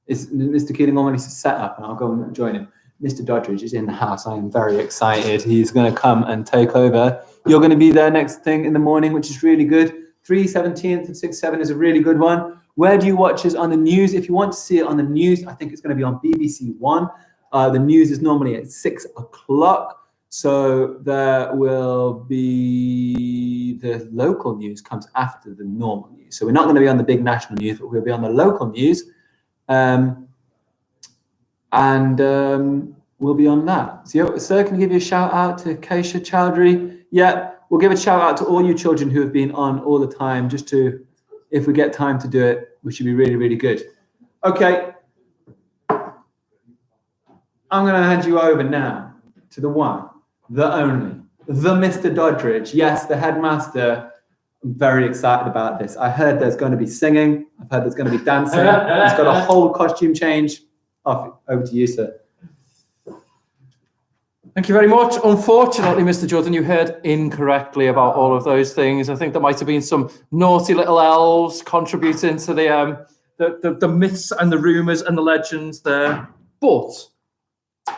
Is Mr. Keeling already set up? And I'll go and join him. Mr. Doddridge is in the house. I am very excited. He's going to come and take over. You're going to be there next thing in the morning, which is really good. 3/17 of 6/7 is a really good one. Where do you watch us on the news? If you want to see it on the news, I think it's going to be on BBC One. The news is normally at 6 o'clock. So there will be the local news comes after the normal news. So we're not going to be on the big national news, but we'll be on the local news. We'll be on that. So, sir, can you give you a shout out to Keisha Chowdhury? Yeah, we'll give a shout out to all you children who have been on all the time, just to, if we get time to do it, which should be really, really good. Okay. I'm going to hand you over now to the one, the only, the Mr. Doddridge. Yes, the headmaster I'm very excited about this. I heard there's going to be singing. I've heard there's going to be dancing. He's got a whole costume change. Over to you, sir. Thank you very much. Unfortunately, Mr. Jordan, you heard incorrectly about all of those things. I think there might have been some naughty little elves contributing to the myths and the rumours and the legends there. But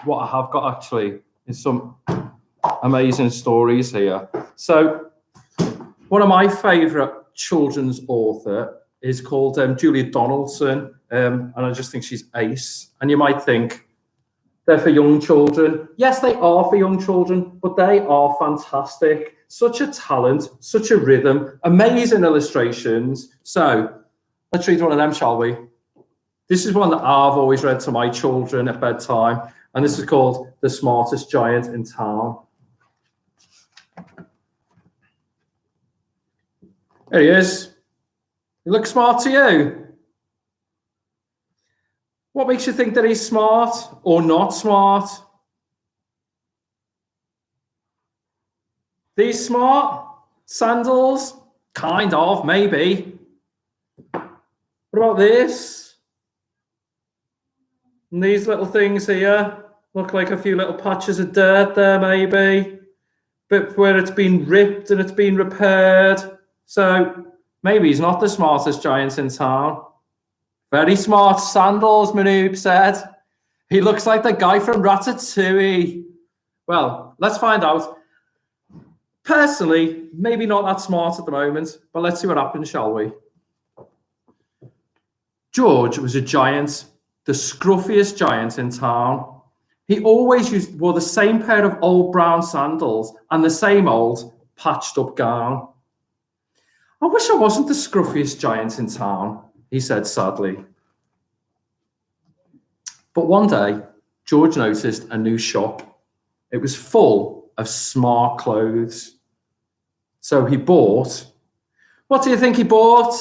what I have got actually is some amazing stories here. So one of my favourite children's author is called Julia Donaldson, and I just think she's ace. And you might think, they're for young children. Yes, they are for young children, but they are fantastic. Such a talent, such a rhythm, amazing illustrations. So let's read one of them, shall we? This is one that I've always read to my children at bedtime, and this is called The Smartest Giant in Town. There he is. He looks smart to you. What makes you think that he's smart or not smart? These smart? Sandals? Kind of, maybe. What about this? And these little things here look like a few little patches of dirt there, maybe. But where it's been ripped and it's been repaired. So maybe he's not the smartest giant in town. Very smart sandals, Manoob said. He looks like the guy from Ratatouille. Well, let's find out. Personally, maybe not that smart at the moment, but let's see what happens, shall we? George was a giant, the scruffiest giant in town. He always wore the same pair of old brown sandals and the same old patched up gown. I wish I wasn't the scruffiest giant in town, he said sadly. But one day, George noticed a new shop. It was full of smart clothes. So he bought. What do you think he bought?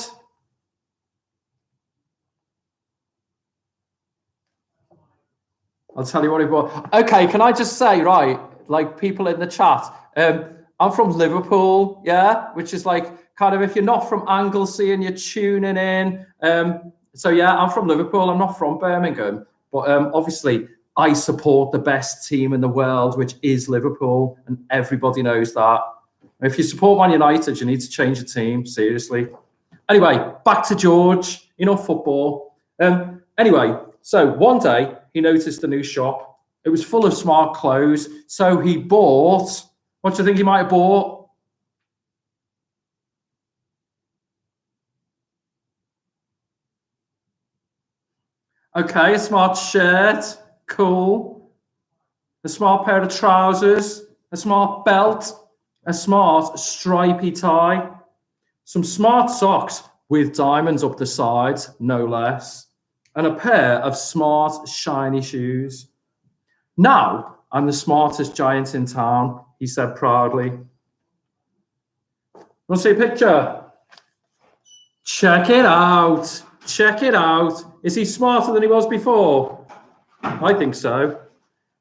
I'll tell you what he bought. Okay, can I just say, right, like people in the chat, I'm from Liverpool, yeah, which is like kind of if you're not from Anglesey and you're tuning in. So yeah, I'm from Liverpool. I'm not from Birmingham, but obviously I support the best team in the world, which is Liverpool, and everybody knows that. If you support Man United, you need to change your team, seriously. Anyway, back to George, football. Anyway, so one day he noticed a new shop. It was full of smart clothes. So he bought, what do you think he might have bought? Okay, a smart shirt, cool. A smart pair of trousers, a smart belt, a smart stripy tie, some smart socks with diamonds up the sides, no less, and a pair of smart shiny shoes. Now I'm the smartest giant in town, he said proudly. Want to see a picture? Check it out. Check it out. Is he smarter than he was before? I think so.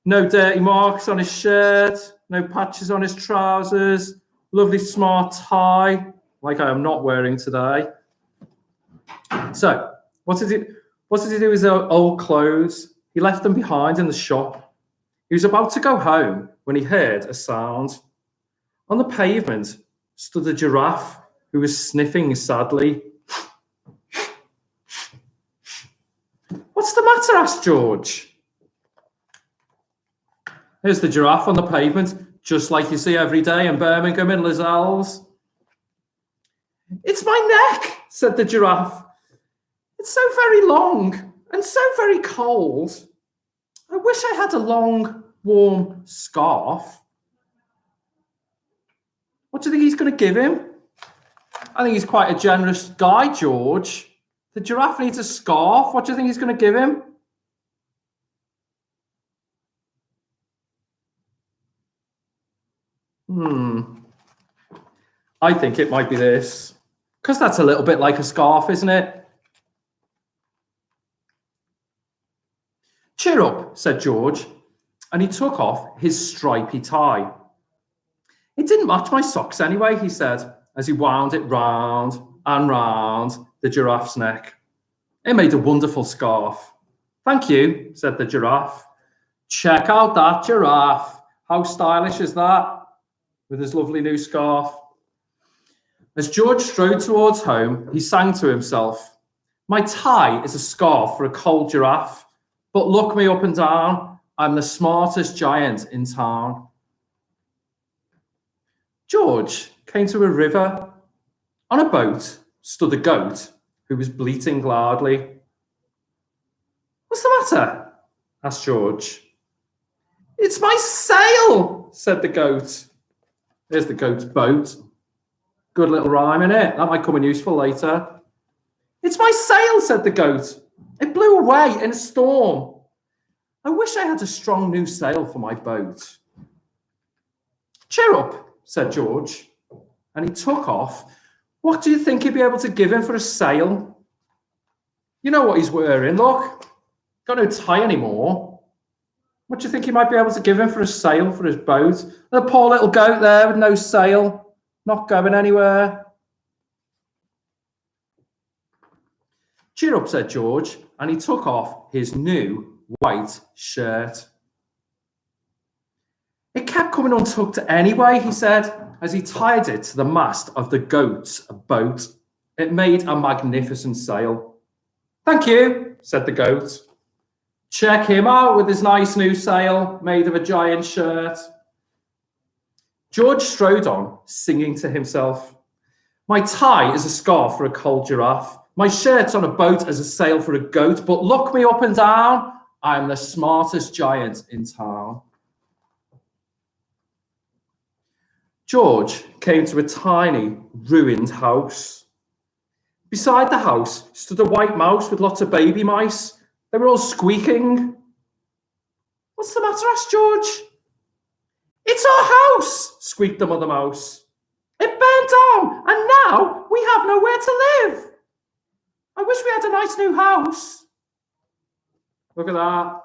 No dirty marks on his shirt, no patches on his trousers, lovely smart tie, like I am not wearing today. So, what did he do with his old clothes? He left them behind in the shop. He was about to go home when he heard a sound. On the pavement stood a giraffe who was sniffing sadly. What's the matter? Asked George. Here's the giraffe on the pavement, just like you see every day in Birmingham and Lascelles. It's my neck, said the giraffe. It's so very long and so very cold. I wish I had a long, warm scarf. What do you think he's going to give him? I think he's quite a generous guy, George. The giraffe needs a scarf. What do you think he's going to give him? I think it might be this. Because that's a little bit like a scarf, isn't it? Cheer up, said George, and he took off his stripy tie. It didn't match my socks anyway, he said. as he wound it round and round the giraffe's neck. It made a wonderful scarf. Thank you, said the giraffe. Check out that giraffe. How stylish is that? With his lovely new scarf. As George strode towards home, he sang to himself, my tie is a scarf for a cold giraffe, but look me up and down, I'm the smartest giant in town. George came to a river. On a boat stood a goat who was bleating loudly. What's the matter? Asked George. It's my sail, said the goat. There's the goat's boat. Good little rhyme, innit? That might come in useful later. It's my sail, said the goat. It blew away in a storm. I wish I had a strong new sail for my boat. Cheer up, said George. And he took off. What do you think he'd be able to give him for a sail? You know what he's wearing, look. Got no tie anymore. What do you think he might be able to give him for a sail for his boat? The poor little goat there with no sail, not going anywhere. Cheer up, said George, and he took off his new white shirt. It kept coming untucked anyway, he said, as he tied it to the mast of the goat's boat. It made a magnificent sail. Thank you, said the goat. Check him out with his nice new sail made of a giant shirt. George strode on, singing to himself. My tie is a scarf for a cold giraffe. My shirt's on a boat as a sail for a goat, but look me up and down, I'm the smartest giant in town. George came to a tiny, ruined house. Beside the house stood a white mouse with lots of baby mice. They were all squeaking. What's the matter? Asked George. It's our house, squeaked the mother mouse. It burned down, and now we have nowhere to live. I wish we had a nice new house. Look at that.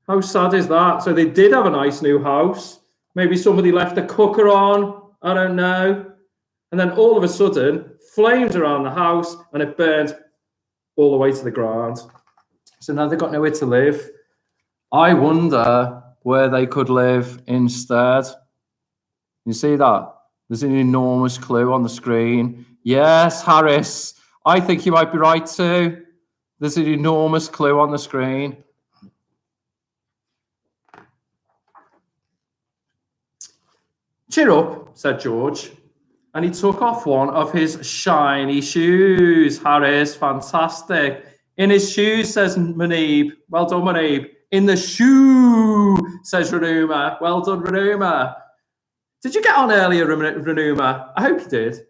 How sad is that? So they did have a nice new house. Maybe somebody left the cooker on. I don't know. And then all of a sudden, flames around the house, and it burned all the way to the ground. So now they've got nowhere to live. I wonder where they could live instead. You see that? There's an enormous clue on the screen. Yes, Harris, I think you might be right too. There's an enormous clue on the screen. Cheer up, said George. And he took off one of his shiny shoes. Harris, fantastic. In his shoes, says Muneeb. Well done, Muneeb. In the shoe, says Ranuma. Well done, Ranuma. Did you get on earlier, Ranuma? I hope you did.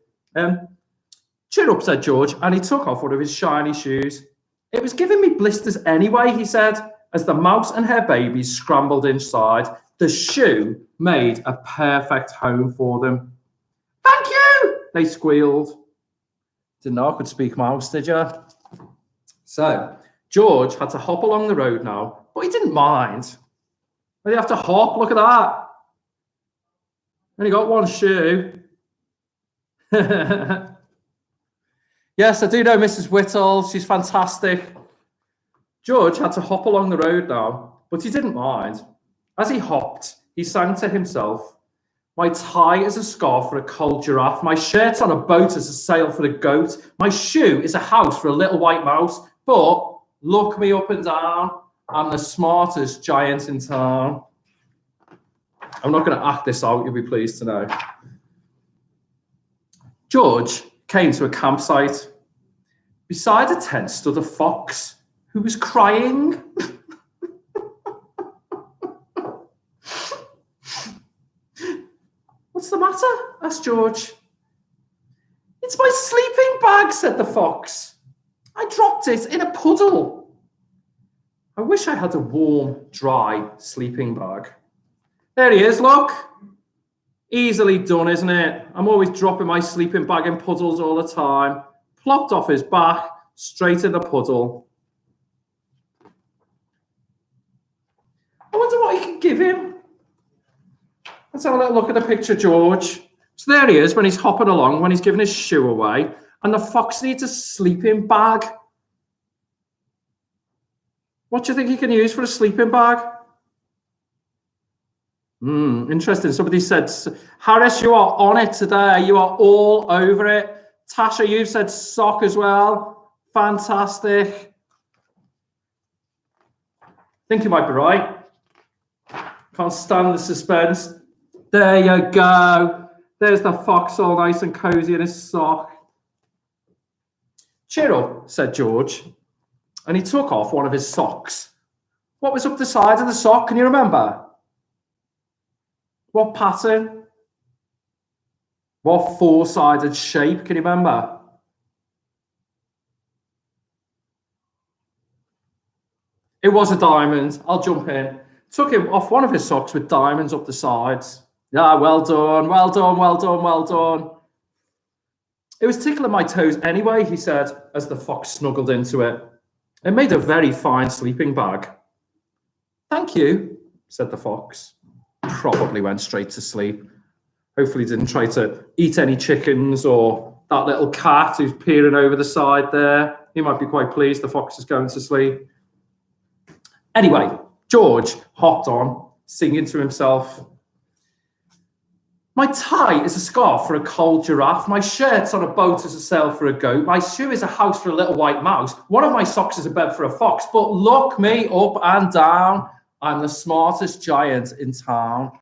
Cheer up, said George, and he took off one of his shiny shoes. It was giving me blisters anyway, he said, as the mouse and her babies scrambled inside. The shoe made a perfect home for them. Thank you, they squealed. Didn't know I could speak mouse, did you? So George had to hop along the road now, but he didn't mind. But you have to hop, look at that. Only got one shoe. Yes, I do know Mrs. Whittle. She's fantastic. George had to hop along the road now, but he didn't mind. As he hopped, he sang to himself, my tie is a scarf for a cold giraffe. My shirt's on a boat as a sail for a goat. My shoe is a house for a little white mouse. But look me up and down. I'm the smartest giant in town. I'm not going to act this out, you'll be pleased to know. George came to a campsite. Beside a tent stood a fox who was crying. What's the matter? Asked George. It's my sleeping bag, said the fox. I dropped it in a puddle. I wish I had a warm, dry sleeping bag. There he is, look. Easily done, isn't it? I'm always dropping my sleeping bag in puddles all the time. Plopped off his back, straight in the puddle. I wonder what he can give him. Let's have a little look at the picture, George. So there he is when he's hopping along, when he's giving his shoe away, and the fox needs a sleeping bag. What do you think he can use for a sleeping bag? Interesting. Somebody said, Harris, you are on it today. You are all over it. Tasha, you've said sock as well. Fantastic. I think you might be right. Can't stand the suspense. There you go. There's the fox all nice and cozy in his sock. Cheer up, said George. And he took off one of his socks. What was up the side of the sock? Can you remember? What pattern? What four-sided shape? Can you remember? It was a diamond. I'll jump in. Took him off one of his socks with diamonds up the sides. Yeah, well done, well done, well done, well done. It was tickling my toes anyway, he said, as the fox snuggled into it. It made a very fine sleeping bag. Thank you, said the fox. Probably went straight to sleep. Hopefully didn't try to eat any chickens or that little cat who's peering over the side there. He might be quite pleased the fox is going to sleep. Anyway, George hopped on, singing to himself. My tie is a scarf for a cold giraffe. My shirt's on a boat as a sail for a goat. My shoe is a house for a little white mouse. One of my socks is a bed for a fox. But look me up and down. I'm the smartest giant in town.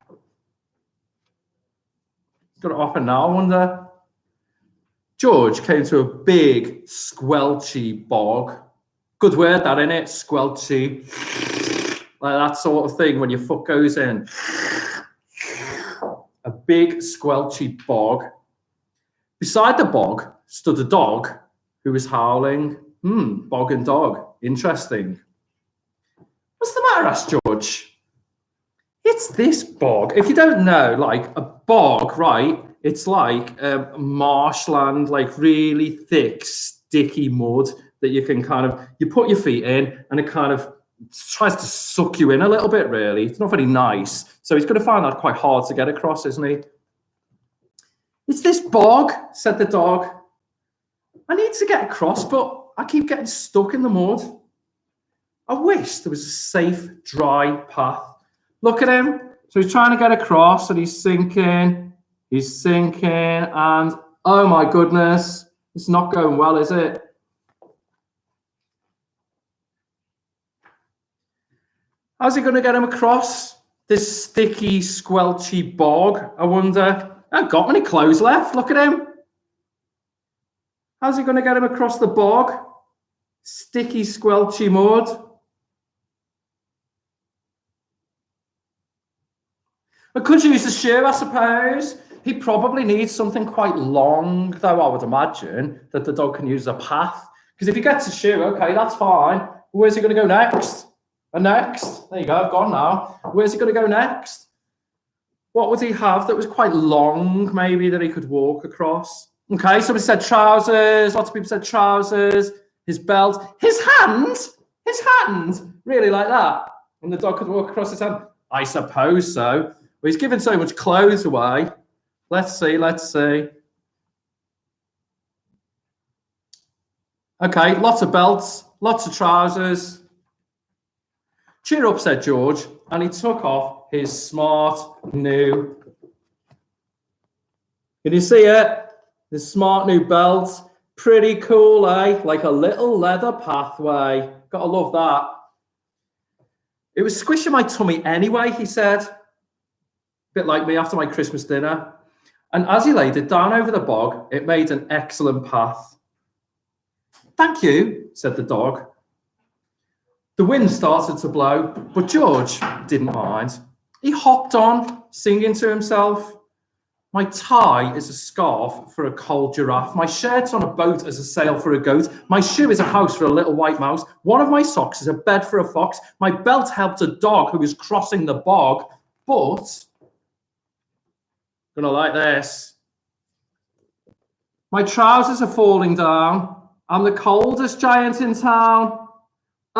Got it up and now, I wonder. George came to a big, squelchy bog. Good word, that, innit? Squelchy. Like that sort of thing when your foot goes in. A big, squelchy bog. Beside the bog stood a dog who was howling. Bog and dog. Interesting. What's the matter, asked George. It's this bog. If you don't know, like a bog, right? It's like marshland, like really thick, sticky mud that you can you put your feet in and it kind of tries to suck you in a little bit, really. It's not very nice. So he's going to find that quite hard to get across, isn't he? It's this bog, said the dog. I need to get across, but I keep getting stuck in the mud. I wish there was a safe, dry path. Look at him. So he's trying to get across and he's sinking. He's sinking and, oh my goodness, it's not going well, is it? How's he going to get him across this sticky, squelchy bog? I wonder. I haven't got many clothes left. Look at him. How's he going to get him across the bog? Sticky, squelchy mud. I could use the shoe, I suppose. He probably needs something quite long, though, I would imagine, that the dog can use as a path. Because if he gets a shoe, okay, that's fine. Where's he going to go next? And next? There you go, I've gone now. Where's he going to go next? What would he have that was quite long, maybe, that he could walk across? Okay, somebody said trousers. Lots of people said trousers. His belt. His hand? His hand? Really, like that? And the dog could walk across his hand? I suppose so. Well, he's given so much clothes away. Let's see, let's see. Okay, lots of belts, lots of trousers. Cheer up, said George, and he took off his smart new. Can you see it? The smart new belt. Pretty cool, eh? Like a little leather pathway. Gotta love that. It was squishing my tummy anyway, he said. A bit like me after my Christmas dinner. And as he laid it down over the bog, it made an excellent path. Thank you, said the dog. The wind started to blow, but George didn't mind. He hopped on, singing to himself. My tie is a scarf for a cold giraffe. My shirt's on a boat as a sail for a goat. My shoe is a house for a little white mouse. One of my socks is a bed for a fox. My belt helped a dog who was crossing the bog. But, gonna like this. My trousers are falling down. I'm the coldest giant in town.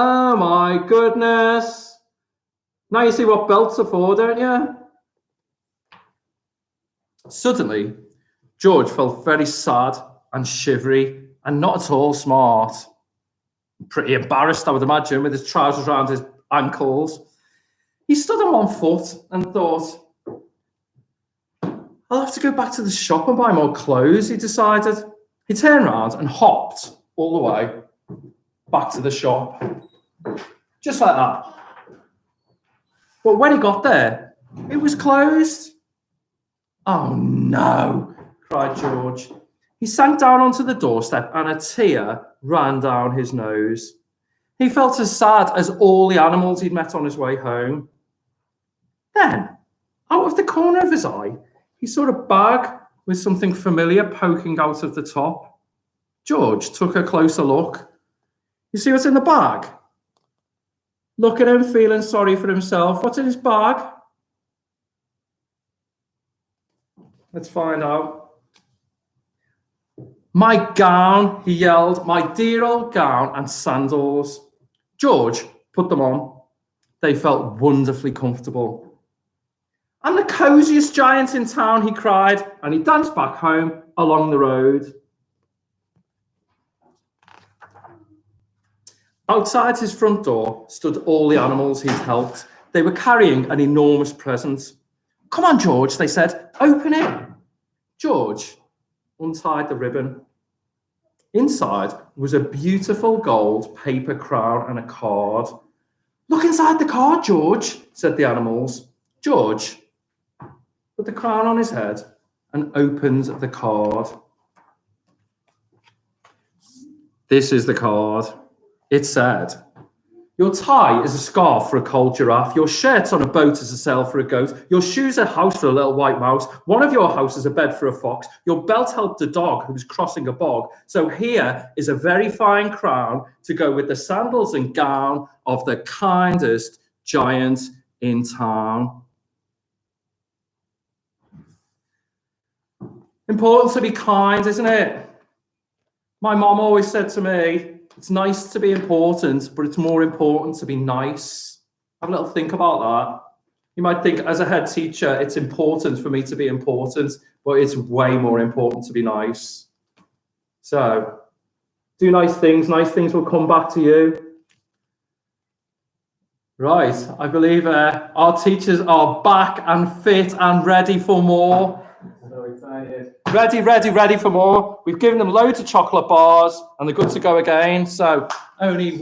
Oh my goodness. Now you see what belts are for, don't you? Suddenly, George felt very sad and shivery and not at all smart. Pretty embarrassed, I would imagine, with his trousers around his ankles. He stood on one foot and thought, I'll have to go back to the shop and buy more clothes, he decided. He turned around and hopped all the way back to the shop. Just like that. But when he got there, it was closed. Oh no, cried George. He sank down onto the doorstep and a tear ran down his nose. He felt as sad as all the animals he'd met on his way home. Then, out of the corner of his eye, he saw a bag with something familiar poking out of the top. George took a closer look. You see what's in the bag? Look at him, feeling sorry for himself. What's in his bag? Let's find out. My gown, he yelled, my dear old gown and sandals. George put them on. They felt wonderfully comfortable. I'm the coziest giant in town, he cried, and he danced back home along the road. Outside his front door stood all the animals he'd helped. They were carrying an enormous present. Come on, George, they said, open it. George untied the ribbon. Inside was a beautiful gold paper crown and a card. Look inside the card, George, said the animals. George put the crown on his head and opened the card. This is the card. It said, your tie is a scarf for a cold giraffe. Your shirt's on a boat is a sail for a goat. Your shoes are a house for a little white mouse. One of your houses a bed for a fox. Your belt helped a dog who was crossing a bog. So here is a very fine crown to go with the sandals and gown of the kindest giant in town. Important to be kind, isn't it? My mom always said to me, it's nice to be important, but it's more important to be nice. Have a little think about that. You might think, as a head teacher, it's important for me to be important, but it's way more important to be nice. So, do nice things will come back to you. Right, I believe our teachers are back and fit and ready for more. So excited. Ready for more. We've given them loads of chocolate bars and they're good to go again. So only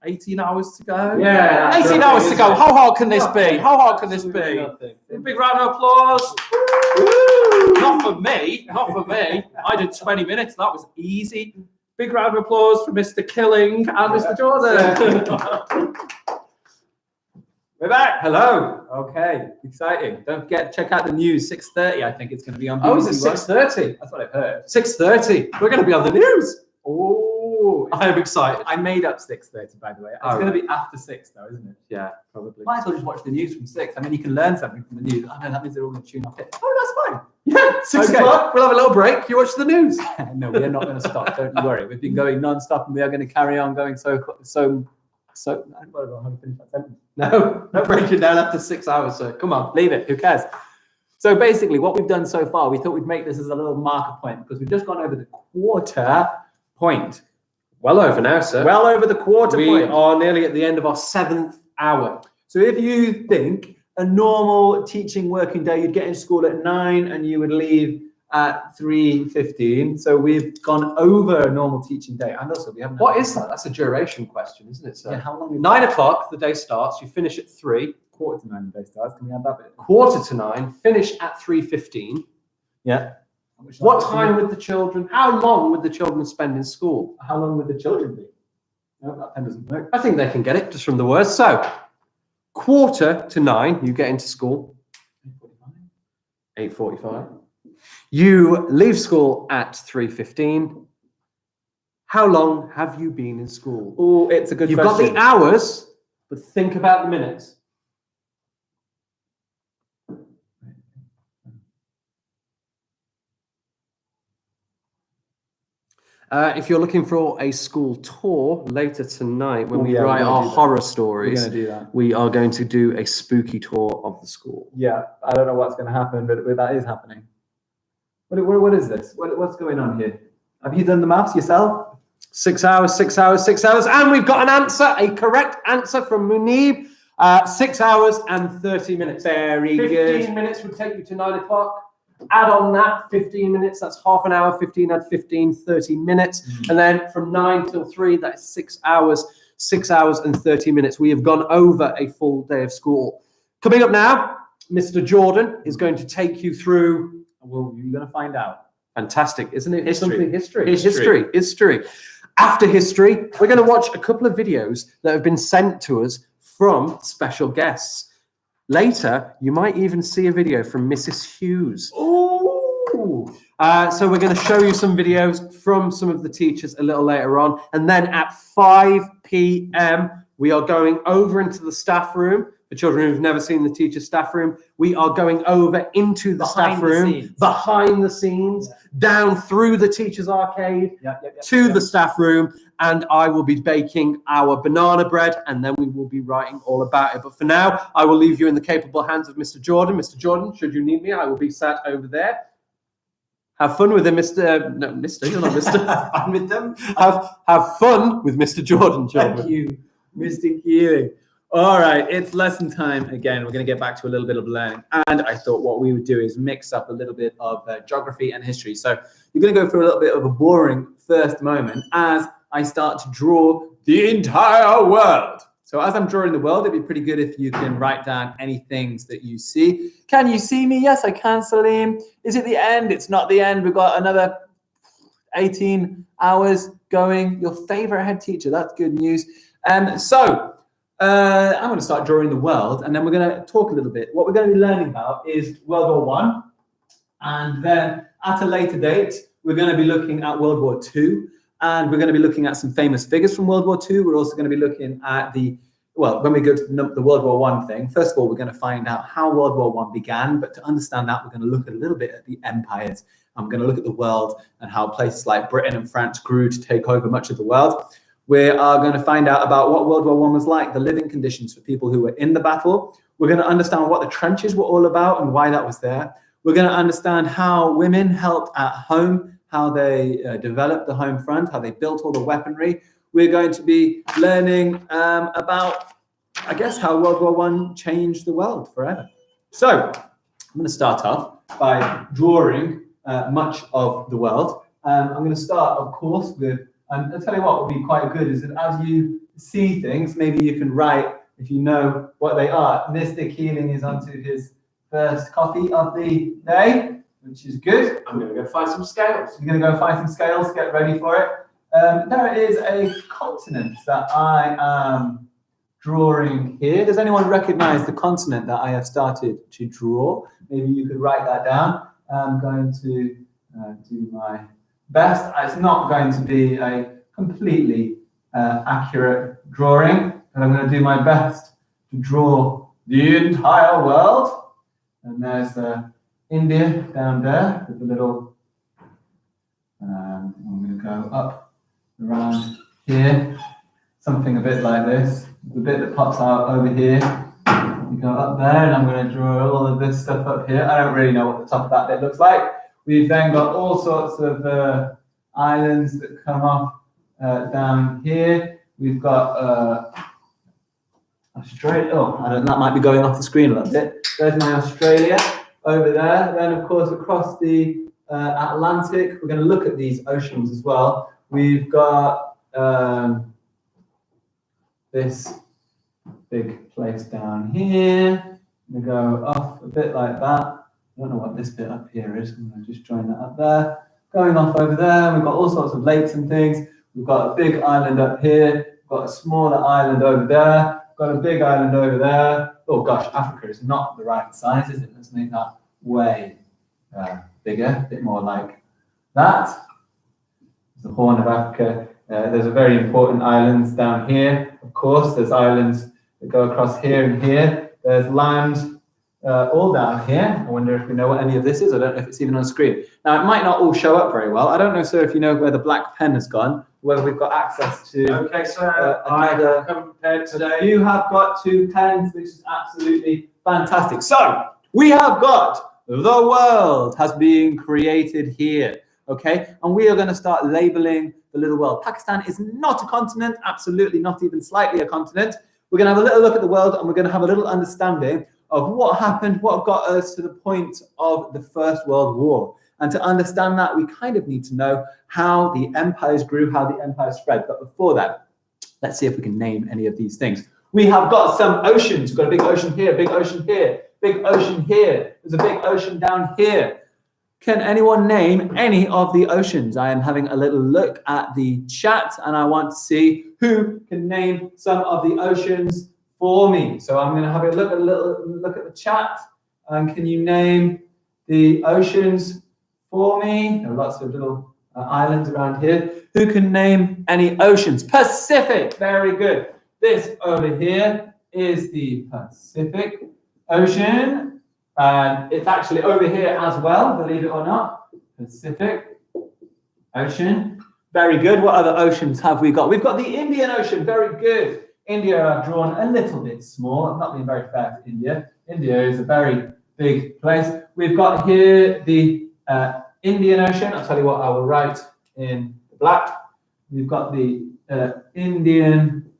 18 hours to go? Yeah. 18 hours to go. How hard can this be? How hard can this be? A big round of applause. Woo! Not for me. I did 20 minutes. That was easy. Big round of applause for Mr. Killing and Mr. Jordan. We're back. Hello. Okay. Exciting. Don't forget, check out the news. 6:30, I think it's going to be on BBC. Oh, is it 6:30? That's what I've heard. 6:30. We're going to be on the news. Oh, I am excited. I made up 6:30, by the way. It's Oh, going to be after 6, though, isn't it? Yeah, probably. Might as well just watch the news from 6. I mean, you can learn something from the news. Oh, no, that means they're all going to tune off it. Oh, that's fine. Yeah, 6 Okay. o'clock. We'll have a little break. You watch the news. No, we are not going to stop. Don't you worry. We've been going non-stop and we are going to carry on going so whatever, how to finish that sentence. No, not breaking down after 6 hours. So come on. Leave it. Who cares? So basically, what we've done so far, we thought we'd make this as a little marker point because we've just gone over the quarter point. Well over now, sir. Well over the quarter We point. are nearly at the end of our 7th hour. So if you think a normal teaching working day, you'd get in school at 9 and you would leave at 3:15. So we've gone over a normal teaching day. And also we haven't. What is that? That's a duration question, isn't it, sir? Yeah, how long? 9 o'clock, the day starts. You finish at 3. Quarter to 9 the day starts. Can we add that bit? Quarter to 9, finish at 3:15. Yeah. What time would the children, how long would the children spend in school? How long would the children be? No, that pen doesn't work. I think they can get it just from the words. So, quarter to 9, you get into school. 8:45. You leave school at 3:15. How long have you been in school? Oh, it's a good You've question. got the hours, but think about the minutes. If you're looking for a school tour later tonight, when we write our horror stories, We're going to do that. we are going to do a spooky tour of the school. Yeah, I don't know what's going to happen, but that is happening. What is this? What's going on here? Have you done the maths yourself? 6 hours, 6 hours, 6 hours. And we've got an answer, a correct answer from Munib. 6 hours and 30 minutes. Very 15 good. minutes would take you to 9 o'clock. Add on that 15 minutes, that's half an hour. 15 add 15, 30 minutes. And then from 9 till 3, that's 6 hours, 6 hours and 30 minutes. We have gone over a full day of school. Coming up now, Mr. Jordan is going to take you through. Well, you're going to find out. Fantastic, isn't it? History. Something history. History. History. After history, we're going to watch a couple of videos that have been sent to us from special guests. Later, you might even see a video from Mrs. Hughes. Ooh. So we're going to show you some videos from some of the teachers a little later on. And then at 5 p.m., we are going over into the staff room. For children who've never seen the teacher staff room, we are going over into the staff room, behind the scenes, down through the teacher's arcade to the staff room, and I will be baking our banana bread, and then we will be writing all about it. But for now, I will leave you in the capable hands of Mr. Jordan. Mr. Jordan, should you need me, I will be sat over there. Have fun with him, Mr. No, Mr. You're not Mr. Have fun with them. Have fun with Mr. Jordan. Thank you, Mr. Keeling. All right, it's lesson time again. We're going to get back to a little bit of learning. And I thought what we would do is mix up a little bit of geography and history. So you're going to go through a little bit of a boring first moment as I start to draw the entire world. So as I'm drawing the world, it'd be pretty good if you can write down any things that you see. Can you see me? Yes, I can, Salim. Is it the end? It's not the end. We've got another 18 hours going. Your favorite head teacher. That's good news. I'm going to start drawing the world, and then we're going to talk a little bit. What we're going to be learning about is World War I, and then at a later date, we're going to be looking at World War II, and we're going to be looking at some famous figures from World War II. We're also going to be looking at when we go to the World War I thing, first of all, we're going to find out how World War I began, but to understand that, we're going to look a little bit at the empires. I'm going to look at the world and how places like Britain and France grew to take over much of the world. We are going to find out about what World War I was like, the living conditions for people who were in the battle. We're going to understand what the trenches were all about and why that was there. We're going to understand how women helped at home, how they developed the home front, how they built all the weaponry. We're going to be learning about, I guess, how World War I changed the world forever. So I'm going to start off by drawing much of the world. I'm going to start, of course, with and I'll tell you what would be quite good is that as you see things, maybe you can write, if you know what they are. Mr. Keeling is onto his first coffee of the day, which is good. I'm going to go find some scales. You're going to go find some scales, get ready for it. There is a continent that I am drawing here. Does anyone recognize the continent that I have started to draw? Maybe you could write that down. I'm going to do my best. It's not going to be a completely accurate drawing, but I'm going to do my best to draw the entire world. And there's India down there with the little, I'm going to go up around here, something a bit like this. The bit that pops out over here, you go up there, and I'm going to draw all of this stuff up here. I don't really know what the top of that bit looks like. We've then got all sorts of islands that come off down here. We've got Australia. Oh, that might be going off the screen a little bit. There's my Australia over there. Then, of course, across the Atlantic, we're going to look at these oceans as well. We've got this big place down here. We go off a bit like that. I don't know what this bit up here is. I'm going to just join that up there. Going off over there, we've got all sorts of lakes and things. We've got a big island up here. We've got a smaller island over there. We've got a big island over there. Oh gosh, Africa is not the right size, is it? Let's make that way bigger, a bit more like that. The Horn of Africa. There's a very important islands down here. Of course, there's islands that go across here and here. There's land all down here. I wonder if we know what any of this is. I don't know if it's even on screen. Now, it might not all show up very well. I don't know, sir, if you know where the black pen has gone, whether we've got access to... Okay, sir, I have come prepared today. You have got 2 pens, which is absolutely fantastic. So, we have got the world has been created here. Okay, and we are going to start labeling the little world. Pakistan is not a continent, absolutely not even slightly a continent. We're going to have a little look at the world, and we're going to have a little understanding of what happened, what got us to the point of the First World War. And to understand that, we kind of need to know how the empires grew, how the empires spread. But before that, let's see if we can name any of these things. We have got some oceans. We've got a big ocean here, big ocean here, big ocean here. There's a big ocean down here. Can anyone name any of the oceans? I am having a little look at the chat, and I want to see who can name some of the oceans for me. So I'm going to have a little look at the chat. And can you name the oceans for me? There are lots of little islands around here. Who can name any oceans? Pacific, very good. This over here is the Pacific Ocean. And it's actually over here as well, believe it or not. Pacific Ocean. Very good. What other oceans have we got? We've got the Indian Ocean. Very good. India I've drawn a little bit small. I'm not being very fair to India. India is a very big place. We've got here the Indian Ocean. I'll tell you what I will write in black. We've got the Indian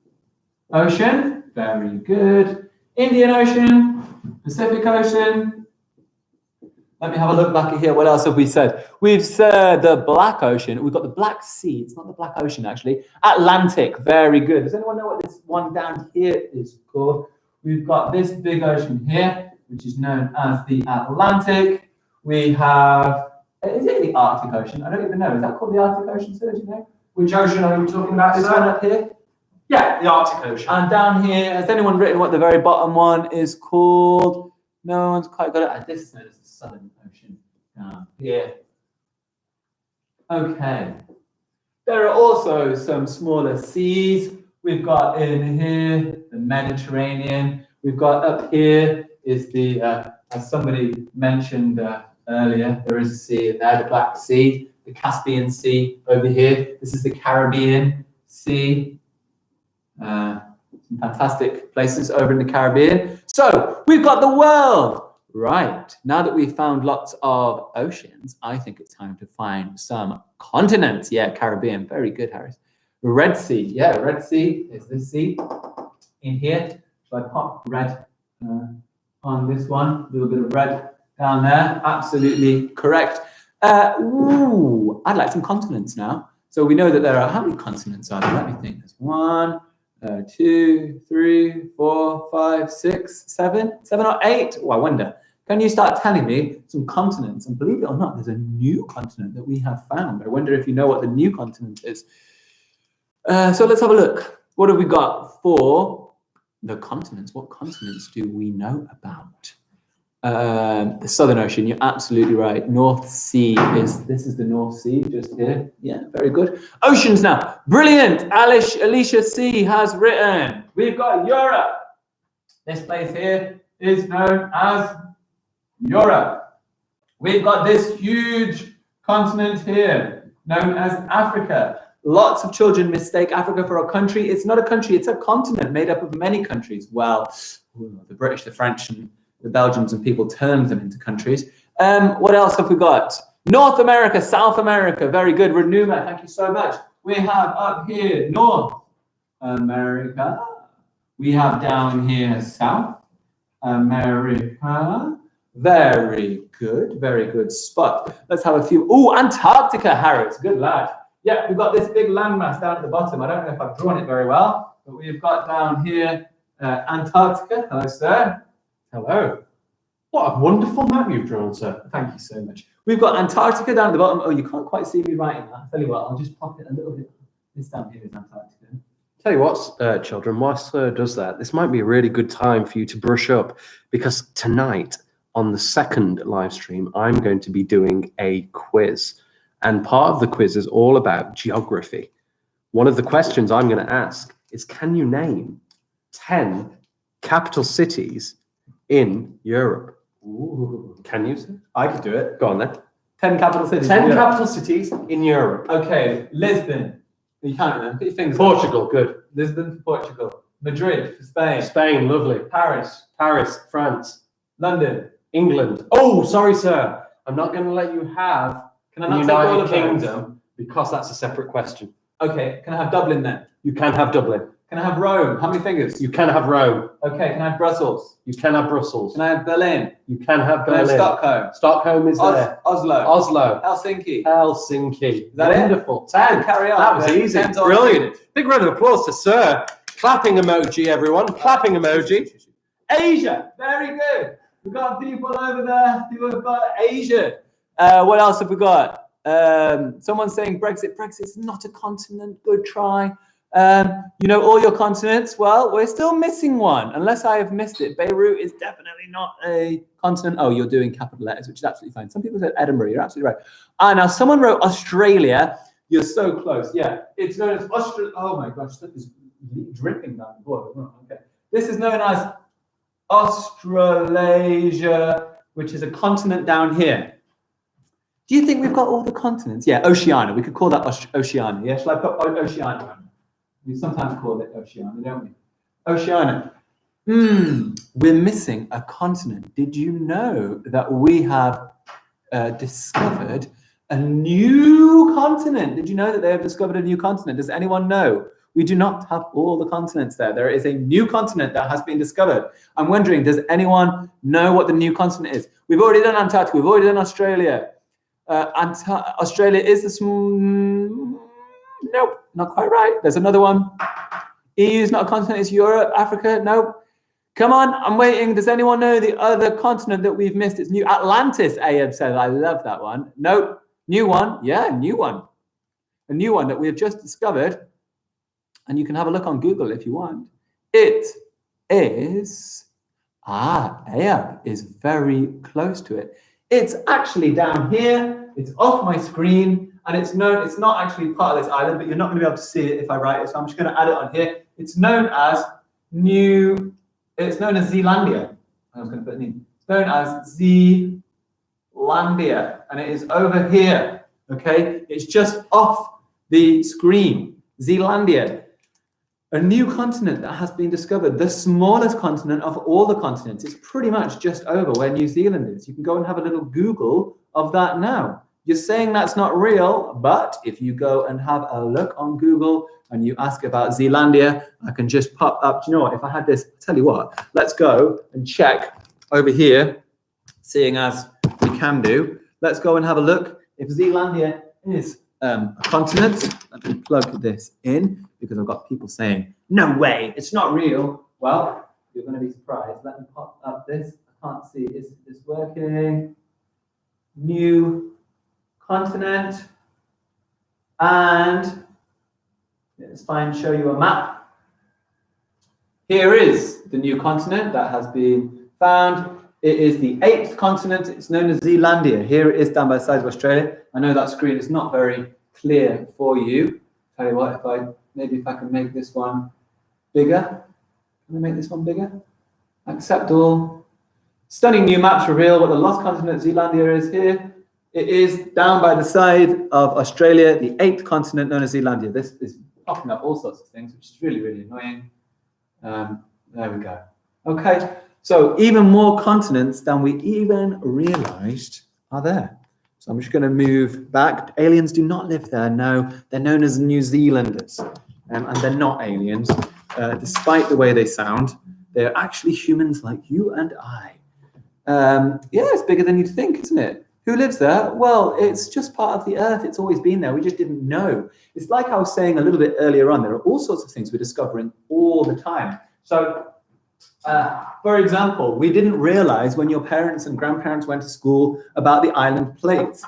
Ocean. Very good. Indian Ocean. Pacific Ocean. Let me have a look back at here. What else have we said? We've said the Black Ocean. We've got the Black Sea. It's not the Black Ocean, actually. Atlantic. Very good. Does anyone know what this one down here is called? We've got this big ocean here, which is known as the Atlantic. We have... Is it the Arctic Ocean? I don't even know. Is that called the Arctic Ocean, sir? Do you know? Which ocean are we talking about? This one up here? Yeah, the Arctic Ocean. And down here, has anyone written what the very bottom one is called? No one's quite got it. And this is known as the Southern Ocean down here. Okay. There are also some smaller seas. We've got in here the Mediterranean. We've got up here is the, as somebody mentioned earlier, there is a sea in there, the Black Sea, the Caspian Sea over here. This is the Caribbean Sea. Some fantastic places over in the Caribbean. So we've got the world. Right. Now that we've found lots of oceans, I think it's time to find some continents. Yeah, Caribbean. Very good, Harris. The Red Sea. Yeah, Red Sea is this sea in here. So I pop red on this one. A little bit of red down there. Absolutely correct. Ooh, I'd like some continents now. So we know that there are, how many continents are there? Let me think. There's 1, 2, 3, 4, 5, 6, 7 or 8. Oh, I wonder. Can you start telling me some continents? And believe it or not, there's a new continent that we have found. I wonder if you know what the new continent is. So let's have a look. What have we got for the continents? What continents do we know about? The Southern Ocean, you're absolutely right. North Sea this is the North Sea just here. Yeah, very good. Oceans now. Brilliant. Alicia C has written, we've got Europe. This place here is known as Europe. We've got this huge continent here known as Africa. Lots of children mistake Africa for a country. It's not a country, it's a continent made up of many countries. Well, the British, the French, and the Belgians and people turned them into countries. What else have we got? North America, South America. Very good. Renuma, thank you so much. We have up here North America. We have down here South America. Very good spot. Let's have a few. Oh, Antarctica, Harris. Good lad. Yeah, we've got this big landmass down at the bottom. I don't know if I've drawn it very well, but we've got down here Antarctica. Hello, sir. Hello. What a wonderful map you've drawn, sir. Thank you so much. We've got Antarctica down at the bottom. Oh, you can't quite see me writing that. I'll tell you what, I'll just pop it a little bit. This down here is Antarctica. Tell you what, children, whilst Sir does that, this might be a really good time for you to brush up, because tonight on the second live stream, I'm going to be doing a quiz. And part of the quiz is all about geography. One of the questions I'm going to ask is, can you name 10 capital cities in Europe? Ooh. Can you, sir? I could do it. Go on then. 10 capital cities. 10 capital cities in Europe. Okay, Lisbon. You can't remember. Put your fingers Portugal, good. Lisbon for Portugal. Madrid for Spain. Spain, lovely. Paris. Paris, France. London. England. Oh, sorry, sir. I'm not going to let you have Can I the not take all United of those? Kingdom because that's a separate question. Okay, can I have Dublin then? You can have Dublin. Can I have Rome? How many fingers? You can have Rome. Okay, can I have Brussels? You can have Brussels. Can I have Berlin? You can have Can I have Berlin. Stockholm? Stockholm is there. Oslo? Oslo. Helsinki? Helsinki. Is that it? Wonderful. I 10. can carry on. That was The easy. 10's all Brilliant. included. Big round of applause to Sir. Clapping emoji, everyone. Clapping emoji. Asia, very good. We've got people over there who have got Asia. What else have we got? Someone's saying Brexit. Brexit's not a continent. Good try. You know all your continents. Well, we're still missing one, unless I have missed it. Beirut is definitely not a continent. Oh, you're doing capital letters, which is absolutely fine. Some people said Edinburgh. You're absolutely right. Now someone wrote Australia. You're so close. Yeah, it's known as Australia. Oh my gosh, stuff is dripping down the board. Okay, this is known as Australasia, which is a continent down here. Do you think we've got all the continents? Yeah, Oceania. We could call that Oceania. Yeah, shall I put Oceania? We sometimes call it Oceania, don't we? Oceania. We're missing a continent. Did you know that we have discovered a new continent? Did you know that they have discovered a new continent? Does anyone know? We do not have all the continents there. There is a new continent that has been discovered. I'm wondering, does anyone know what the new continent is? We've already done Antarctica. We've already done Australia. Australia is the nope, not quite right. There's another one. EU is not a continent. It's Europe, Africa. Nope. Come on, I'm waiting. Does anyone know the other continent that we've missed? It's New Atlantis. Ayub said, I love that one. Nope. New one. Yeah, new one. A new one that we have just discovered. And you can have a look on Google if you want. It is, Ayub is very close to it. It's actually down here. It's off my screen. And it's not actually part of this island, but you're not going to be able to see it if I write it. So I'm just going to add it on here. It's known as Zealandia. I was going to put it in. It's known as Zealandia. And it is over here. Okay? It's just off the screen. Zealandia. A new continent that has been discovered, the smallest continent of all the continents. It's pretty much just over where New Zealand is. You can go and have a little Google of that now. You're saying that's not real, but if you go and have a look on Google and you ask about Zealandia, I can just pop up. Do you know what? If I had this, I'll tell you what, let's go and check over here, seeing as we can do. Let's go and have a look if Zealandia is a continent. Let me plug this in because I've got people saying, no way, it's not real. Well, you're going to be surprised. Let me pop up this. I can't see. Is this working? New continent. And let's show you a map. Here is the new continent that has been found. It is the 8th continent. It's known as Zealandia. Here it is down by the side of Australia. I know that screen is not very clear for you. Tell you what, if I can make this one bigger. Can I make this one bigger? Accept all. Stunning new maps reveal what the lost continent Zealandia is here. It is down by the side of Australia, the 8th continent known as Zealandia. This is popping up all sorts of things, which is really, really annoying. There we go. Okay, so even more continents than we even realized are there. So I'm just going to move back. Aliens do not live there. No, they're known as New Zealanders. And they're not aliens, despite the way they sound. They're actually humans like you and I. Yeah, it's bigger than you'd think, isn't it? Who lives there? Well, it's just part of the earth. It's always been there. We just didn't know. It's like I was saying a little bit earlier on. There are all sorts of things we're discovering all the time. So, for example, we didn't realize when your parents and grandparents went to school about the island plates.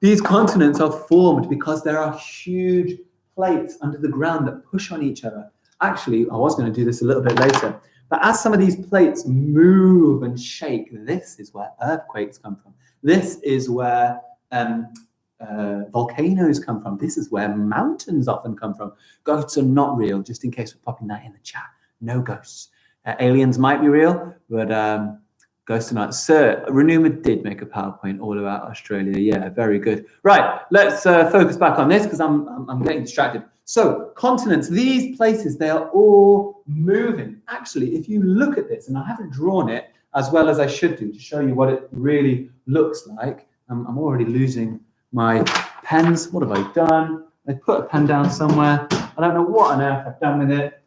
These continents are formed because there are huge plates under the ground that push on each other. Actually, I was going to do this a little bit later. But as some of these plates move and shake, this is where earthquakes come from. This is where volcanoes come from. This is where mountains often come from. Ghosts are not real, just in case we're popping that in the chat. No ghosts. Aliens might be real, but ghosts are not. Sir, Renuma did make a PowerPoint all about Australia. Yeah, very good. Right, let's focus back on this because I'm getting distracted. So, continents, these places, they are all moving. Actually, if you look at this, and I haven't drawn it, as well as I should do to show you what it really looks like. I'm already losing my pens. What have I done? I put a pen down somewhere. I don't know what on earth I've done with it.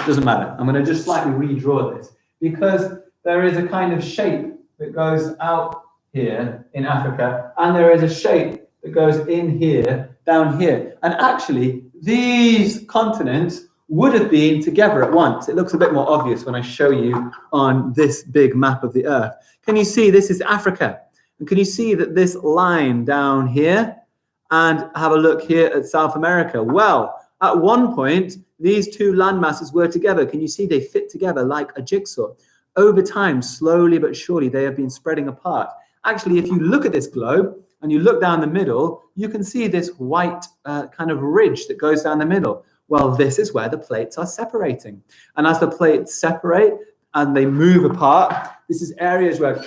Doesn't matter. I'm going to just slightly redraw this because there is a kind of shape that goes out here in Africa, and there is a shape that goes in here, down here. And actually, these continents would have been together at once. It looks a bit more obvious when I show you on this big map of the Earth. Can you see this is Africa? And can you see that this line down here, and have a look here at South America? Well, at one point, these two landmasses were together. Can you see they fit together like a jigsaw? Over time, slowly but surely, they have been spreading apart. Actually, if you look at this globe and you look down the middle, you can see this white kind of ridge that goes down the middle. Well, this is where the plates are separating. And as the plates separate and they move apart, this is areas where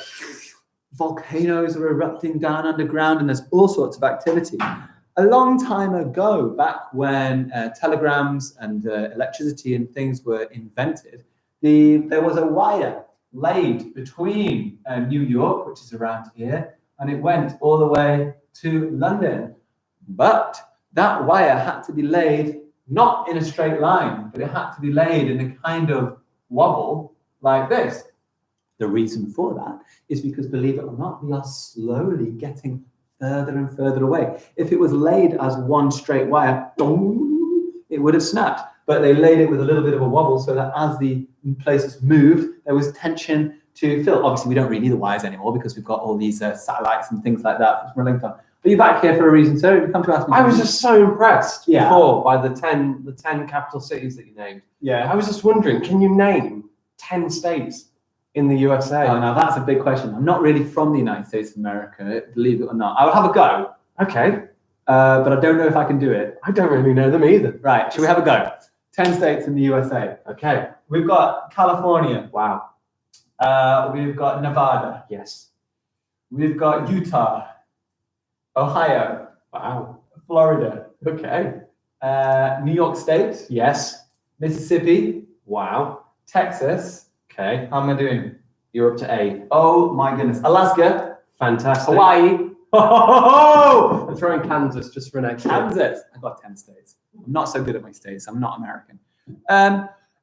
volcanoes are erupting down underground, and there's all sorts of activity. A long time ago, back when telegrams and electricity and things were invented, there was a wire laid between New York, which is around here, and it went all the way to London. But that wire had to be laid not in a straight line, but it had to be laid in a kind of wobble like this. The reason for that is because, believe it or not, we are slowly getting further and further away. If it was laid as one straight wire, it would have snapped. But they laid it with a little bit of a wobble so that as the places moved, there was tension to fill. Obviously, we don't really need the wires anymore because we've got all these satellites and things like that which we're linked on. Are you back here for a reason, sir? You come to ask me. I was just so impressed before by the 10 capital cities that you named. Yeah. I was just wondering, can you name 10 states in the USA? Oh, now that's a big question. I'm not really from the United States of America, believe it or not. I will have a go. Okay. But I don't know if I can do it. I don't really know them either. Right, shall we have a go? 10 states in the USA. Okay. We've got California. Wow. We've got Nevada. Yes. We've got Utah, Ohio. Wow. Florida. Okay. New York State. Yes. Mississippi. Wow. Texas. Okay. How am I doing? You're up to 8. Oh my goodness. Alaska. Fantastic. Hawaii. I'm throwing Kansas just for an extra. Kansas. I got 10 states. I'm not so good at my states. I'm not American.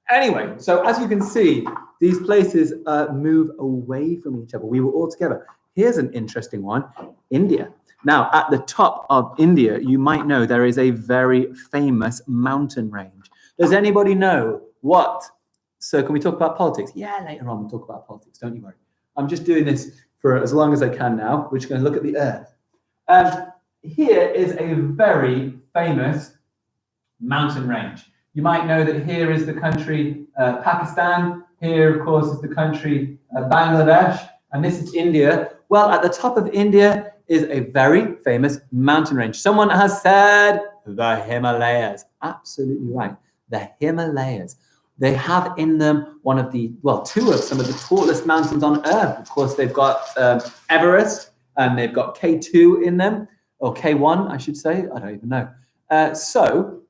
Anyway, so as you can see, these places move away from each other. We were all together. Here's an interesting one. India. Now, at the top of India, you might know there is a very famous mountain range. Does anybody know what? So can we talk about politics? Yeah, later on we'll talk about politics. Don't you worry. I'm just doing this for as long as I can now. We're just going to look at the Earth. Here is a very famous mountain range. You might know that here is the country Pakistan. Here, of course, is the country Bangladesh. And this is India. Well, at the top of India is a very famous mountain range. Someone has said the Himalayas. Absolutely right. The Himalayas. They have in them one of the, well, two of some of the tallest mountains on Earth. Of course, they've got Everest, and they've got K2 in them, or K1, I should say. I don't even know. So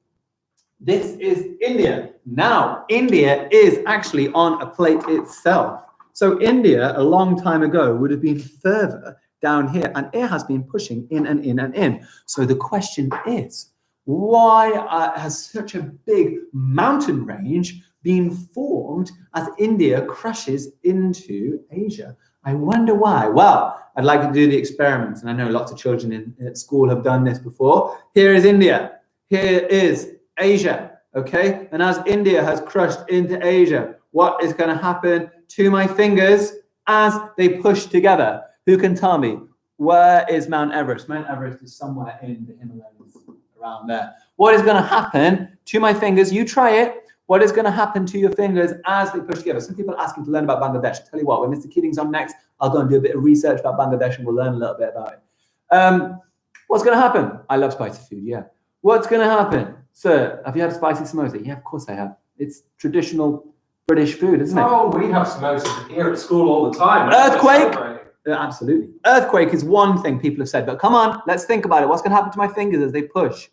this is India. Now, India is actually on a plate itself. So India, a long time ago, would have been further down here, and it has been pushing in and in and in. So the question is, why has such a big mountain range been formed as India crashes into Asia? I wonder why. Well, I'd like to do the experiments, and I know lots of children at school have done this before. Here is India. Here is Asia, okay? And as India has crushed into Asia, what is going to happen to my fingers as they push together? Who can tell me? Where is Mount Everest? Mount Everest is somewhere in the Himalayas, around there. What is going to happen to my fingers? You try it. What is going to happen to your fingers as they push together? Some people are asking to learn about Bangladesh. I'll tell you what, when Mr. Keating's on next, I'll go and do a bit of research about Bangladesh and we'll learn a little bit about it. What's going to happen? I love spicy food, yeah. What's going to happen? Sir, have you had spicy samosa? Yeah, of course I have. It's traditional British food, isn't it? Oh, we have samosas here at school all the time. Earthquake? Absolutely. Earthquake is one thing people have said, but come on, let's think about it. What's going to happen to my fingers as they push?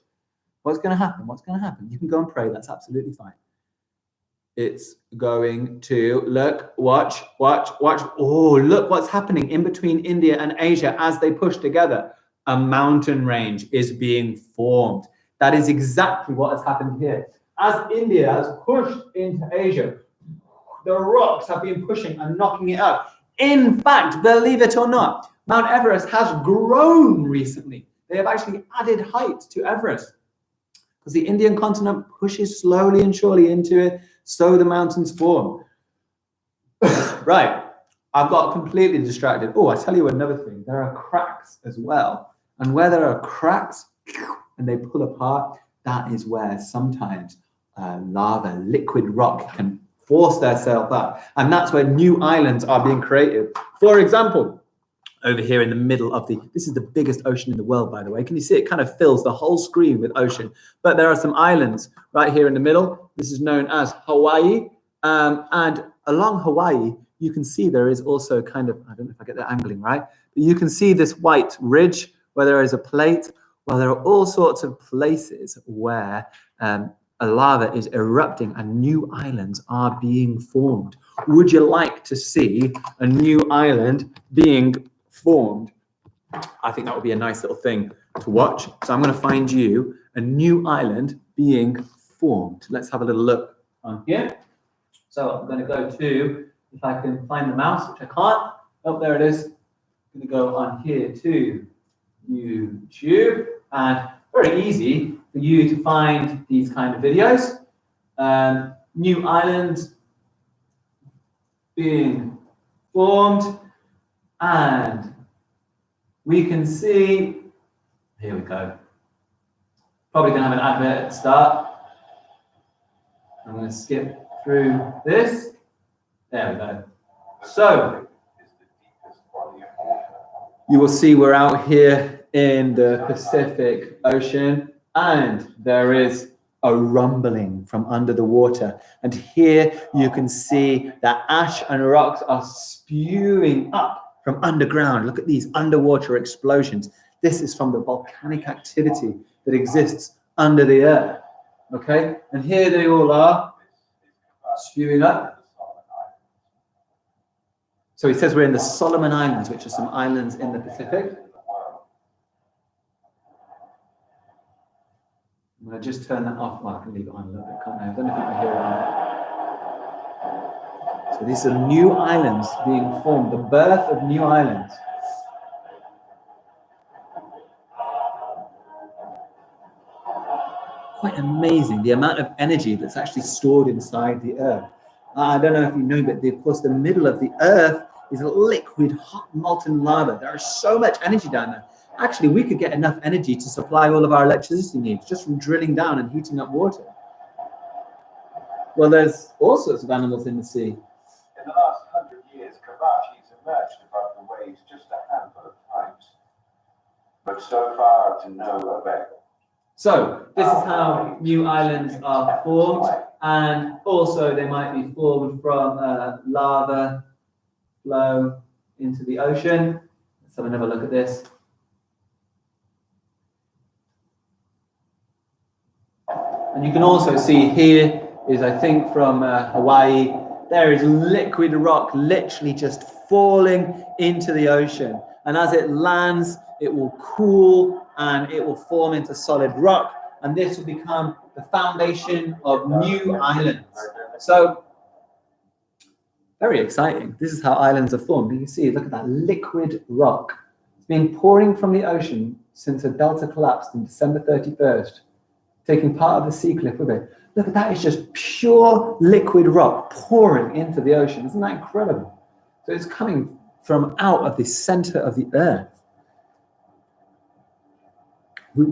What's going to happen? What's going to happen? You can go and pray. That's absolutely fine. it's going to look, watch. Oh, look what's happening in between India and Asia as they push together. A mountain range is being formed. That is exactly what has happened here. As India has pushed into Asia, the rocks have been pushing and knocking it out. In fact, believe it or not, Mount Everest has grown recently. They have actually added height to Everest because the Indian continent pushes slowly and surely into it, so the mountains form. Right, I've got completely distracted. Oh, I tell you another thing. There are cracks as well. And where there are cracks and they pull apart, that is where sometimes lava, liquid rock can force themselves up. And that's where new islands are being created. For example, over here in the middle of this is the biggest ocean in the world, by the way. Can you see it kind of fills the whole screen with ocean? But there are some islands right here in the middle. This is known as Hawaii. And along Hawaii, you can see there is also kind of, I don't know if I get the angling right, but you can see this white ridge where there is a plate. Well, there are all sorts of places where a lava is erupting and new islands are being formed. Would you like to see a new island being formed? I think that would be a nice little thing to watch. So I'm going to find you a new island being formed. Let's have a little look on here. So I'm going to go to, if I can find the mouse, which I can't. Oh, there it is. I'm going to go on here to YouTube, and very easy for you to find these kind of videos. New islands being formed, and we can see, here we go. Probably going to have an advert at the start. I'm going to skip through this. There we go. So you will see we're out here in the Pacific Ocean, and there is a rumbling from under the water. And here you can see that ash and rocks are spewing up from underground. Look at these underwater explosions. This is from the volcanic activity that exists under the earth. Okay, and here they all are spewing up. So he says we're in the Solomon Islands, which are some islands in the Pacific. I'm going to just turn that off. Well, I can leave it on a little bit, can't I? I don't know if you can hear it. So these are new islands being formed, the birth of new islands. Quite amazing, the amount of energy that's actually stored inside the earth. I don't know if you know, but of course the middle of the earth is liquid, hot, molten lava. There is so much energy down there. Actually, we could get enough energy to supply all of our electricity needs just from drilling down and heating up water. Well, there's all sorts of animals in the sea. In the last 100 years, Kavachis emerged above the waves just a handful of times, but so far to no avail. So this is how new islands are formed, and also they might be formed from lava flow into the ocean. Let's have another look at this. And you can also see here is, I think, from Hawaii, there is liquid rock literally just falling into the ocean. And as it lands, it will cool and it will form into solid rock. And this will become the foundation of new islands. So, very exciting. This is how islands are formed. You can see, look at that liquid rock. It's been pouring from the ocean since a delta collapsed on December 31st, taking part of the sea cliff with it. Look at that, it's just pure liquid rock pouring into the ocean. Isn't that incredible? So it's coming from out of the center of the earth.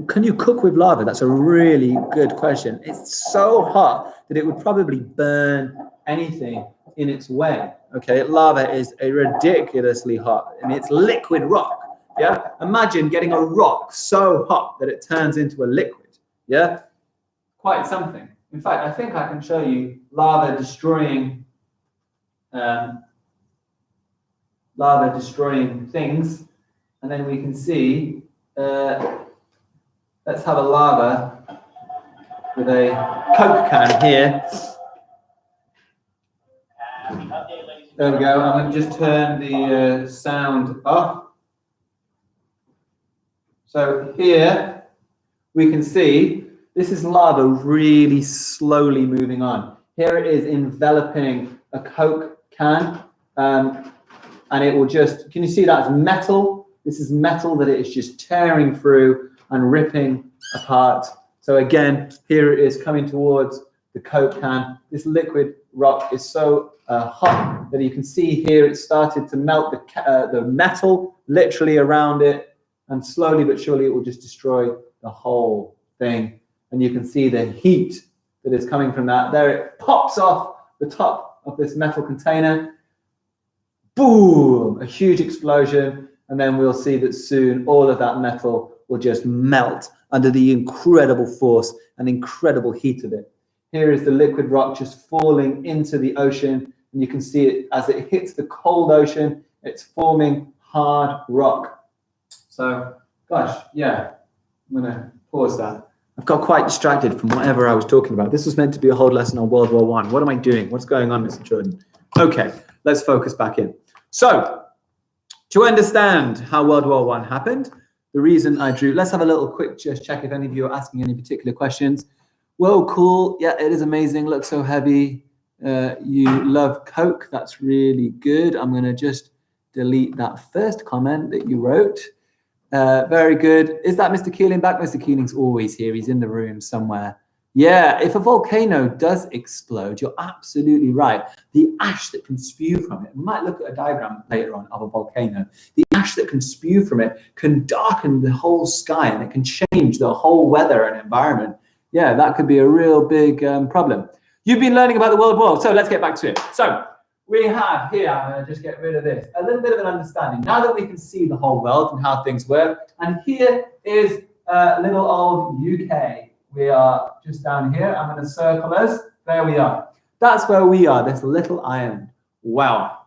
Can you cook with lava? That's a really good question. It's so hot that it would probably burn anything in its way. Okay, lava is a ridiculously hot, and it's liquid rock. Yeah, imagine getting a rock so hot that it turns into a liquid. Yeah, quite something. In fact, I think I can show you lava destroying things, and then we can see. Let's have a lava with a Coke can here. There we go. I'm going to just turn the sound off. So here we can see this is lava really slowly moving on. Here it is enveloping a Coke can, and it will just, can you see that's metal? This is metal that it is just tearing through and ripping apart. So again, here it is coming towards the Coke can. This liquid rock is so hot that you can see here it started to melt the metal literally around it, and slowly but surely it will just destroy the whole thing. And you can see the heat that is coming from that. There it pops off the top of this metal container. Boom! A huge explosion. And then we'll see that soon all of that metal will just melt under the incredible force and incredible heat of it. Here is the liquid rock just falling into the ocean. And you can see it as it hits the cold ocean, it's forming hard rock. So, gosh, yeah, I'm going to pause that. I've got quite distracted from whatever I was talking about. This was meant to be a whole lesson on World War I. What am I doing? What's going on, Mr. Jordan? Okay, let's focus back in. So, to understand how World War I happened, the reason I drew, let's have a little quick just check if any of you are asking any particular questions. Whoa, cool. Yeah, it is amazing. Looks so heavy. You love Coke. That's really good. I'm going to just delete that first comment that you wrote. Very good. Is that Mr. Keeling back? Mr. Keeling's always here. He's in the room somewhere. Yeah, if a volcano does explode, you're absolutely right. The ash that can spew from it, we might look at a diagram later on of a volcano. The ash that can spew from it can darken the whole sky and it can change the whole weather and environment. Yeah, that could be a real big problem. You've been learning about the World War, so let's get back to it. So we have here, I'm going to just get rid of this, a little bit of an understanding. Now that we can see the whole world and how things work, and here is little old UK. We are just down here. I'm going to circle us. There we are. That's where we are, this little island. Wow.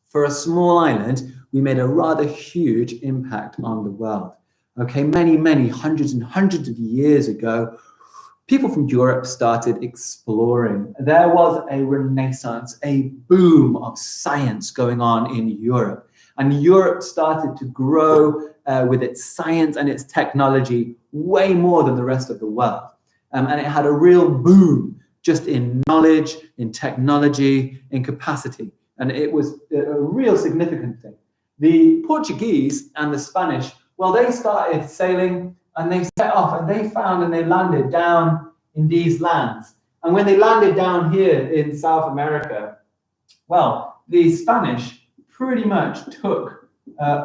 For a small island, we made a rather huge impact on the world. Okay, many hundreds and hundreds of years ago, people from Europe started exploring. There was a renaissance, a boom of science going on in Europe. And Europe started to grow with its science and its technology way more than the rest of the world. And it had a real boom just in knowledge, in technology, in capacity. And it was a real significant thing. The Portuguese and the Spanish, well, they started sailing and they set off and they found and they landed down in these lands. And when they landed down here in South America, well, the Spanish pretty much took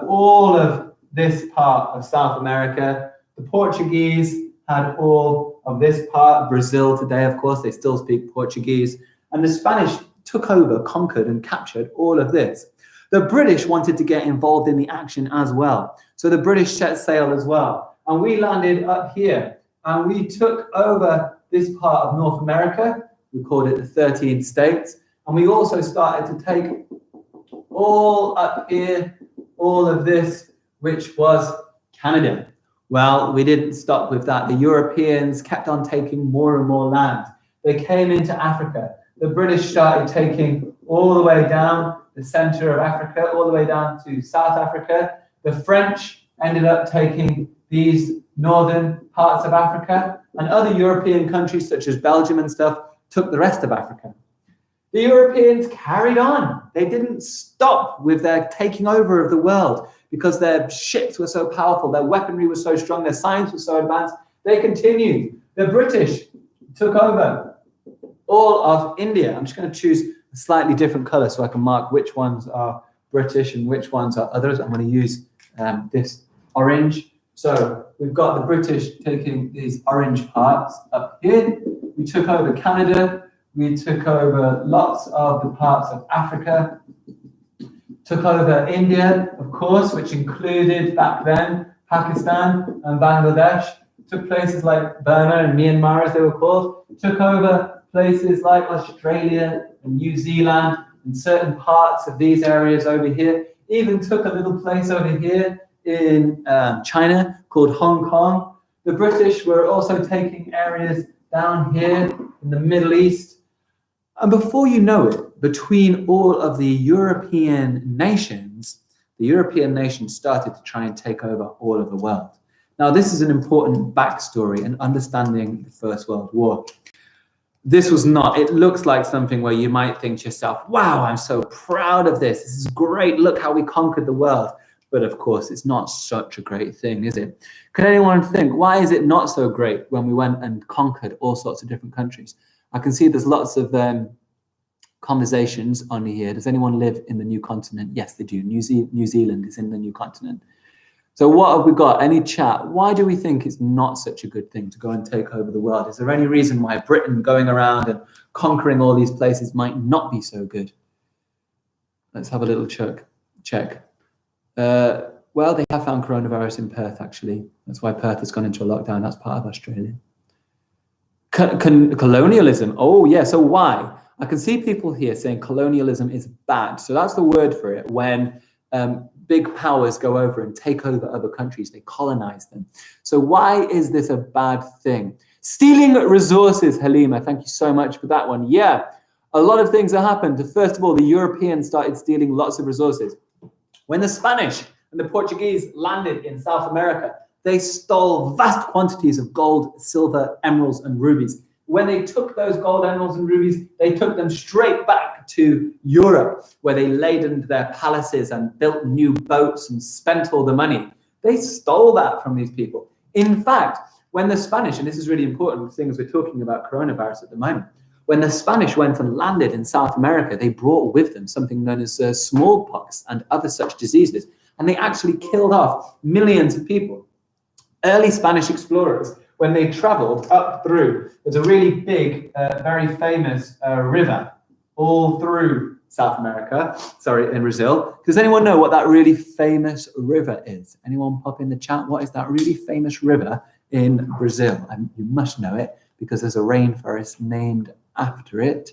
all of this part of South America. The Portuguese had all of this part. Brazil today, of course, they still speak Portuguese. And the Spanish took over, conquered, and captured all of this. The British wanted to get involved in the action as well. So the British set sail as well. And we landed up here. And we took over this part of North America. We called it the 13 states. And we also started to take all up here, all of this, which was Canada. Well, we didn't stop with that. The Europeans kept on taking more and more land. They came into Africa. The British started taking all the way down the center of Africa, all the way down to South Africa. The French ended up taking these northern parts of Africa, and other European countries such as Belgium and stuff took the rest of Africa. The Europeans carried on. They didn't stop with their taking over of the world because their ships were so powerful, their weaponry was so strong, their science was so advanced. They continued. The British took over all of India. I'm just going to choose a slightly different color so I can mark which ones are British and which ones are others. I'm going to use this orange. So we've got the British taking these orange parts up here. We took over Canada. We took over lots of the parts of Africa. Took over India, of course, which included back then Pakistan and Bangladesh. Took places like Burma and Myanmar, as they were called. Took over places like Australia and New Zealand and certain parts of these areas over here. Even took a little place over here in China called Hong Kong. The British were also taking areas down here in the Middle East. And before you know it, between all of the European nations started to try and take over all of the world. Now, this is an important backstory in understanding the First World War. This was not, it looks like something where you might think to yourself, wow, I'm so proud of this. This is great. Look how we conquered the world. But of course, it's not such a great thing, is it? Can anyone think, why is it not so great when we went and conquered all sorts of different countries? I can see there's lots of conversations on here. Does anyone live in the new continent? Yes, they do. New Zealand is in the new continent. So what have we got? Any chat? Why do we think it's not such a good thing to go and take over the world? Is there any reason why Britain going around and conquering all these places might not be so good? Let's have a little check. Well, they have found coronavirus in Perth, actually. That's why Perth has gone into a lockdown. That's part of Australia. Colonialism. Oh, yeah. So why? I can see people here saying colonialism is bad. So that's the word for it. When big powers go over and take over other countries, they colonize them. So why is this a bad thing? Stealing resources, Halima, thank you so much for that one. Yeah, a lot of things have happened. First of all, the Europeans started stealing lots of resources. When the Spanish and the Portuguese landed in South America, they stole vast quantities of gold, silver, emeralds, and rubies. When they took those gold, emeralds, and rubies, they took them straight back to Europe, where they ladened their palaces and built new boats and spent all the money. They stole that from these people. In fact, when the Spanish, and this is really important, things we're talking about coronavirus at the moment, when the Spanish went and landed in South America, they brought with them something known as smallpox and other such diseases, and they actually killed off millions of people. Early Spanish explorers, when they traveled up through, there's a really big, very famous river all through South America, in Brazil. Does anyone know what that really famous river is? Anyone pop in the chat? What is that really famous river in Brazil? And you must know it because there's a rainforest named after it.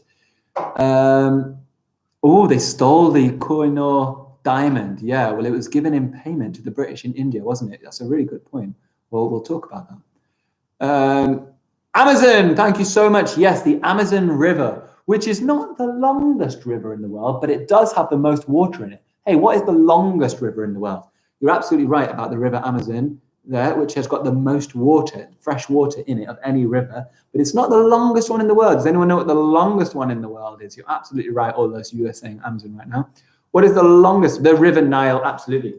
Oh, they stole the Koh-i-Noor diamond. Yeah, well, it was given in payment to the British in India, wasn't it? That's a really good point. Well, we'll talk about that. Amazon, thank you so much. Yes, the Amazon River, which is not the longest river in the world, but it does have the most water in it. Hey, what is the longest river in the world? You're absolutely right about the River Amazon there, which has got the most water, fresh water in it of any river, but it's not the longest one in the world. Does anyone know what the longest one in the world is? You're absolutely right, all those you are saying Amazon right now. What is the longest? The River Nile, absolutely.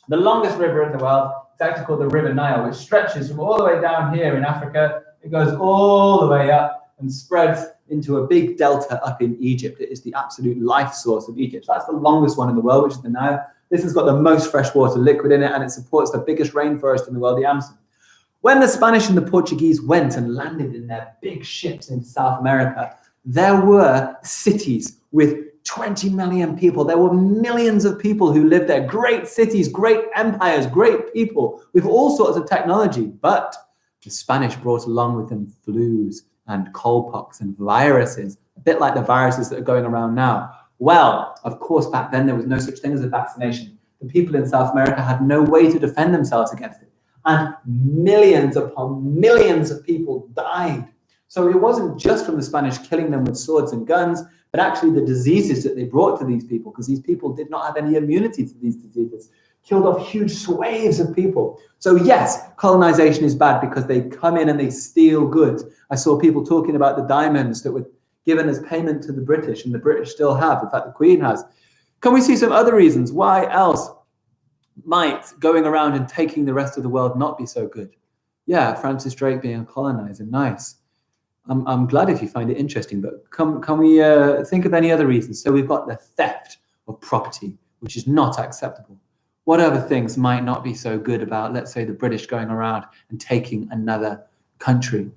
The longest river in the world is actually called the River Nile, which stretches from all the way down here in Africa. It goes all the way up and spreads into a big delta up in Egypt. It is the absolute life source of Egypt. So that's the longest one in the world, which is the Nile. This has got the most freshwater liquid in it, and it supports the biggest rainforest in the world, the Amazon. When the Spanish and the Portuguese went and landed in their big ships in South America, there were cities with 20 million people. There were millions of people who lived there. Great cities, great empires, great people with all sorts of technology. But the Spanish brought along with them flus and coalpox and viruses, a bit like the viruses that are going around now. Well, of course, back then there was no such thing as a vaccination. The people in South America had no way to defend themselves against it. And millions upon millions of people died. So it wasn't just from the Spanish killing them with swords and guns, but actually the diseases that they brought to these people, because these people did not have any immunity to these diseases, killed off huge swathes of people. So yes, colonization is bad because they come in and they steal goods. I saw people talking about the diamonds that were given as payment to the British, and the British still have. In fact, the Queen has. Can we see some other reasons? Why else might going around and taking the rest of the world not be so good? Yeah, Francis Drake being a colonizer, nice. I'm glad if you find it interesting, but can we think of any other reasons? So we've got the theft of property, which is not acceptable. What other things might not be so good about, let's say, the British going around and taking another country?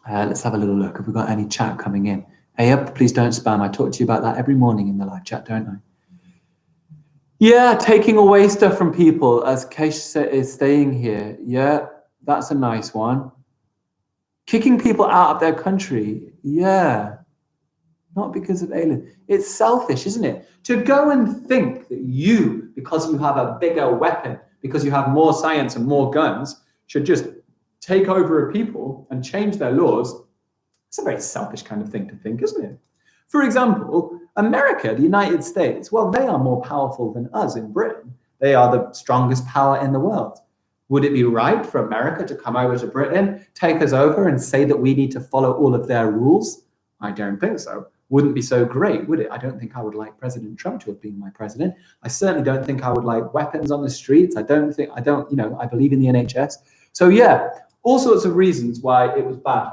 Let's have a little look. Have we got any chat coming in? Hey, up, please don't spam. I talk to you about that every morning in the live chat, don't I? Yeah, taking away stuff from people, as Kesh is staying here. Yeah, that's a nice one. Kicking people out of their country. Yeah, not because of aliens. It's selfish, isn't it? To go and think that you, because you have a bigger weapon, because you have more science and more guns, should just take over a people and change their laws. It's a very selfish kind of thing to think, isn't it? For example, America, the United States, well, they are more powerful than us in Britain. They are the strongest power in the world. Would it be right for America to come over to Britain, take us over, and say that we need to follow all of their rules? I don't think so. Wouldn't be so great, would it? I don't think I would like President Trump to have been my president. I certainly don't think I would like weapons on the streets. I believe in the NHS. So yeah, all sorts of reasons why it was bad.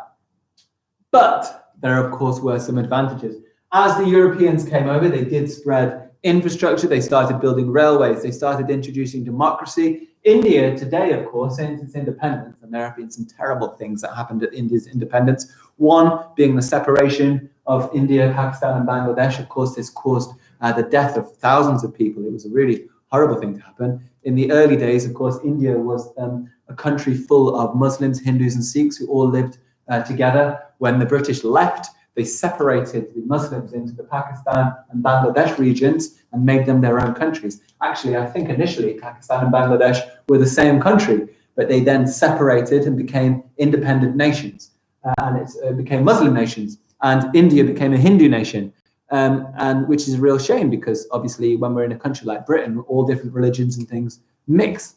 But there, of course, were some advantages. As the Europeans came over, they did spread infrastructure. They started building railways. They started introducing democracy. India today, of course, since its independence, and there have been some terrible things that happened at India's independence. One being the separation of India, Pakistan, and Bangladesh. Of course, this caused the death of thousands of people. It was a really horrible thing to happen. In the early days, of course, India was a country full of Muslims, Hindus, and Sikhs who all lived together. When the British left, they separated the Muslims into the Pakistan and Bangladesh regions and made them their own countries. Actually, I think initially Pakistan and Bangladesh were the same country, but they then separated and became independent nations. And it became Muslim nations. And India became a Hindu nation, and which is a real shame because obviously when we're in a country like Britain, all different religions and things mix.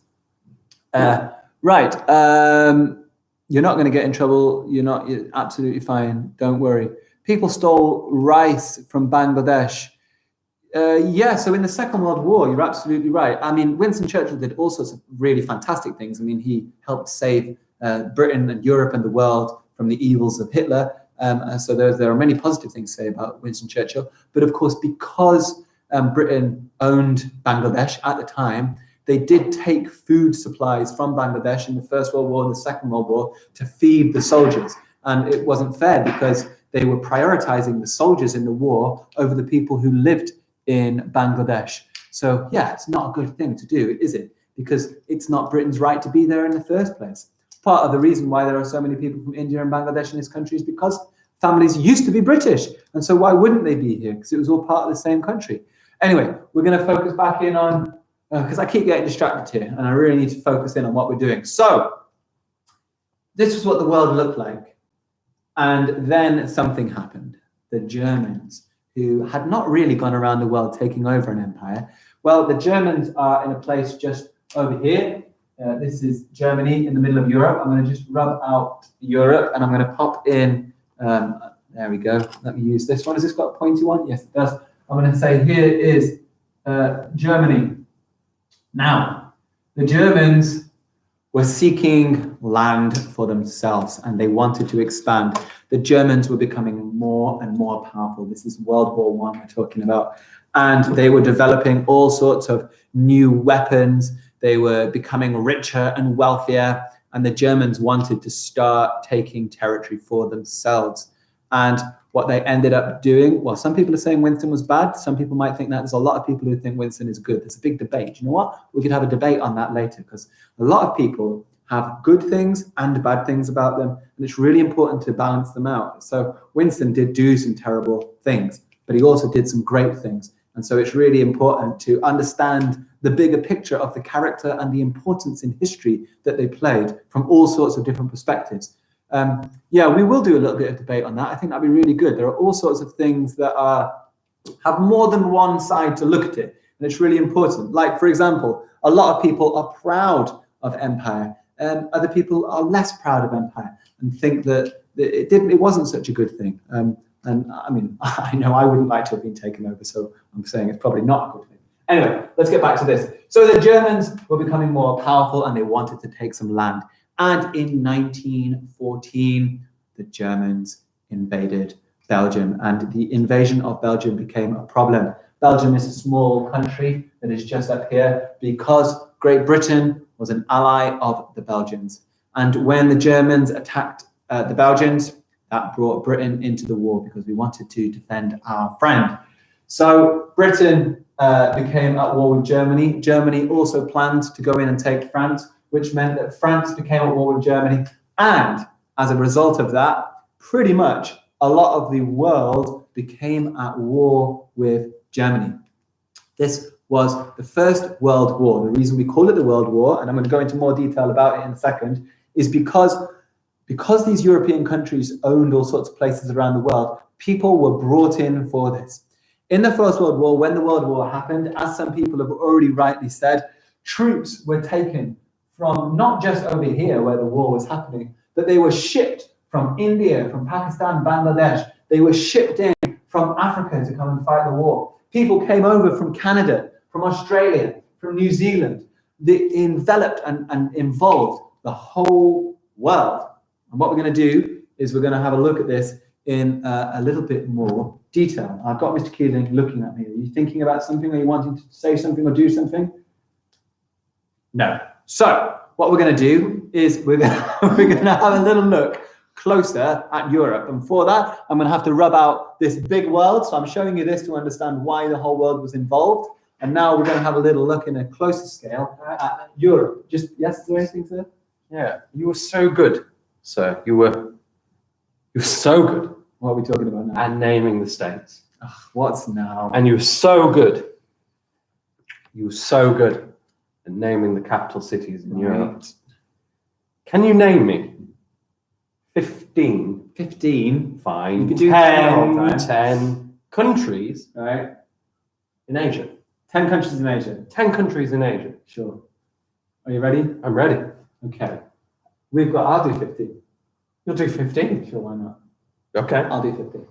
Right. You're not going to get in trouble. You're absolutely fine. Don't worry. People stole rice from Bangladesh. Yeah, so in the Second World War, you're absolutely right. I mean, Winston Churchill did all sorts of really fantastic things. I mean, he helped save Britain and Europe and the world from the evils of Hitler. So there are many positive things to say about Winston Churchill. But of course, because Britain owned Bangladesh at the time, they did take food supplies from Bangladesh in the First World War and the Second World War to feed the soldiers. And it wasn't fair because they were prioritizing the soldiers in the war over the people who lived in Bangladesh. So yeah, it's not a good thing to do, is it? Because it's not Britain's right to be there in the first place. Part of the reason why there are so many people from India and Bangladesh in this country is because families used to be British. And so why wouldn't they be here? Because it was all part of the same country. Anyway, we're going to focus back in on, because I keep getting distracted here and I really need to focus in on what we're doing. So this is what the world looked like. And then something happened. The Germans, who had not really gone around the world taking over an empire. Well, the Germans are in a place just over here. This is Germany in the middle of Europe. I'm going to just rub out Europe and I'm going to pop in, there we go. Let me use this one. Has this got a pointy one? Yes, it does. I'm going to say here is Germany. Now, the Germans were seeking land for themselves and they wanted to expand. The Germans were becoming more and more powerful. This is World War I we're talking about. And they were developing all sorts of new weapons. They were becoming richer and wealthier. And the Germans wanted to start taking territory for themselves. And what they ended up doing, well, some people are saying Winston was bad. Some people might think that. There's a lot of people who think Winston is good. There's a big debate. You know what? We could have a debate on that later because a lot of people have good things and bad things about them. And it's really important to balance them out. So Winston did do some terrible things, but he also did some great things. And so it's really important to understand the bigger picture of the character and the importance in history that they played from all sorts of different perspectives. Yeah, we will do a little bit of debate on that. I think that'd be really good. There are all sorts of things that have more than one side to look at it. And it's really important. Like, for example, a lot of people are proud of empire. Other people are less proud of empire and think that it wasn't such a good thing. And I mean, I know I wouldn't like to have been taken over, so I'm saying it's probably not a good thing. Anyway, let's get back to this. So the Germans were becoming more powerful and they wanted to take some land. And in 1914, the Germans invaded Belgium and the invasion of Belgium became a problem. Belgium is a small country that is just up here because Great Britain was an ally of the Belgians. And when the Germans attacked the Belgians, that brought Britain into the war because we wanted to defend our friend. So Britain became at war with Germany. Germany also planned to go in and take France, which meant that France became at war with Germany. And as a result of that, pretty much a lot of the world became at war with Germany. This was the First World War. The reason we call it the World War, and I'm going to go into more detail about it in a second, is because these European countries owned all sorts of places around the world, People were brought in for this. In the First World War, when the World War happened, as some people have already rightly said, troops were taken from not just over here where the war was happening, but they were shipped from India, from Pakistan, Bangladesh. They were shipped in from Africa to come and fight the war. People came over from Canada, from Australia, from New Zealand. They enveloped and involved the whole world. And what we're going to do is we're going to have a look at this in a little bit more detail. I've got Mr. Keeling looking at me. Are you thinking about something? Are you wanting to say something or do something? No. So what we're going to do is we're going to have a little look closer at Europe. And for that, I'm going to have to rub out this big world. So I'm showing you this to understand why the whole world was involved. And now we're going to have a little look in a closer scale at Europe. Just, yes, is there anything, sir? Yeah, you were so good, sir. You were so good. What are we talking about now? And naming the states. Ugh, what's now? And you were so good. You were so good at naming the capital cities in Europe. Can you name me 15? 15? Fine. You can do 10 countries, right, in Asia. 10 countries in Asia. 10 countries in Asia. Sure. Are you ready? I'm ready. Okay. I'll do 15. You'll do 15. Sure, why not? Okay. I'll do 15.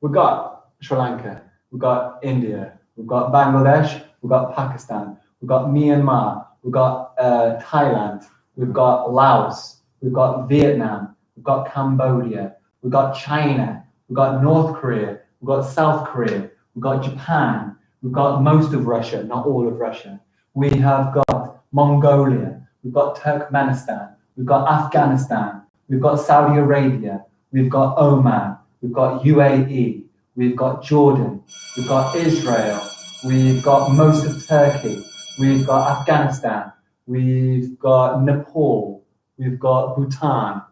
We've got Sri Lanka. We've got India. We've got Bangladesh. We've got Pakistan. We've got Myanmar. We've got Thailand. We've got Laos. We've got Vietnam. We've got Cambodia. We've got China. We've got North Korea. We've got South Korea. We've got Japan. We've got most of Russia, not all of Russia. We have got Mongolia. We've got Turkmenistan. We've got Afghanistan. We've got Saudi Arabia. We've got Oman. We've got UAE. We've got Jordan. We've got Israel. We've got most of Turkey. We've got Afghanistan. We've got Nepal. We've got Bhutan.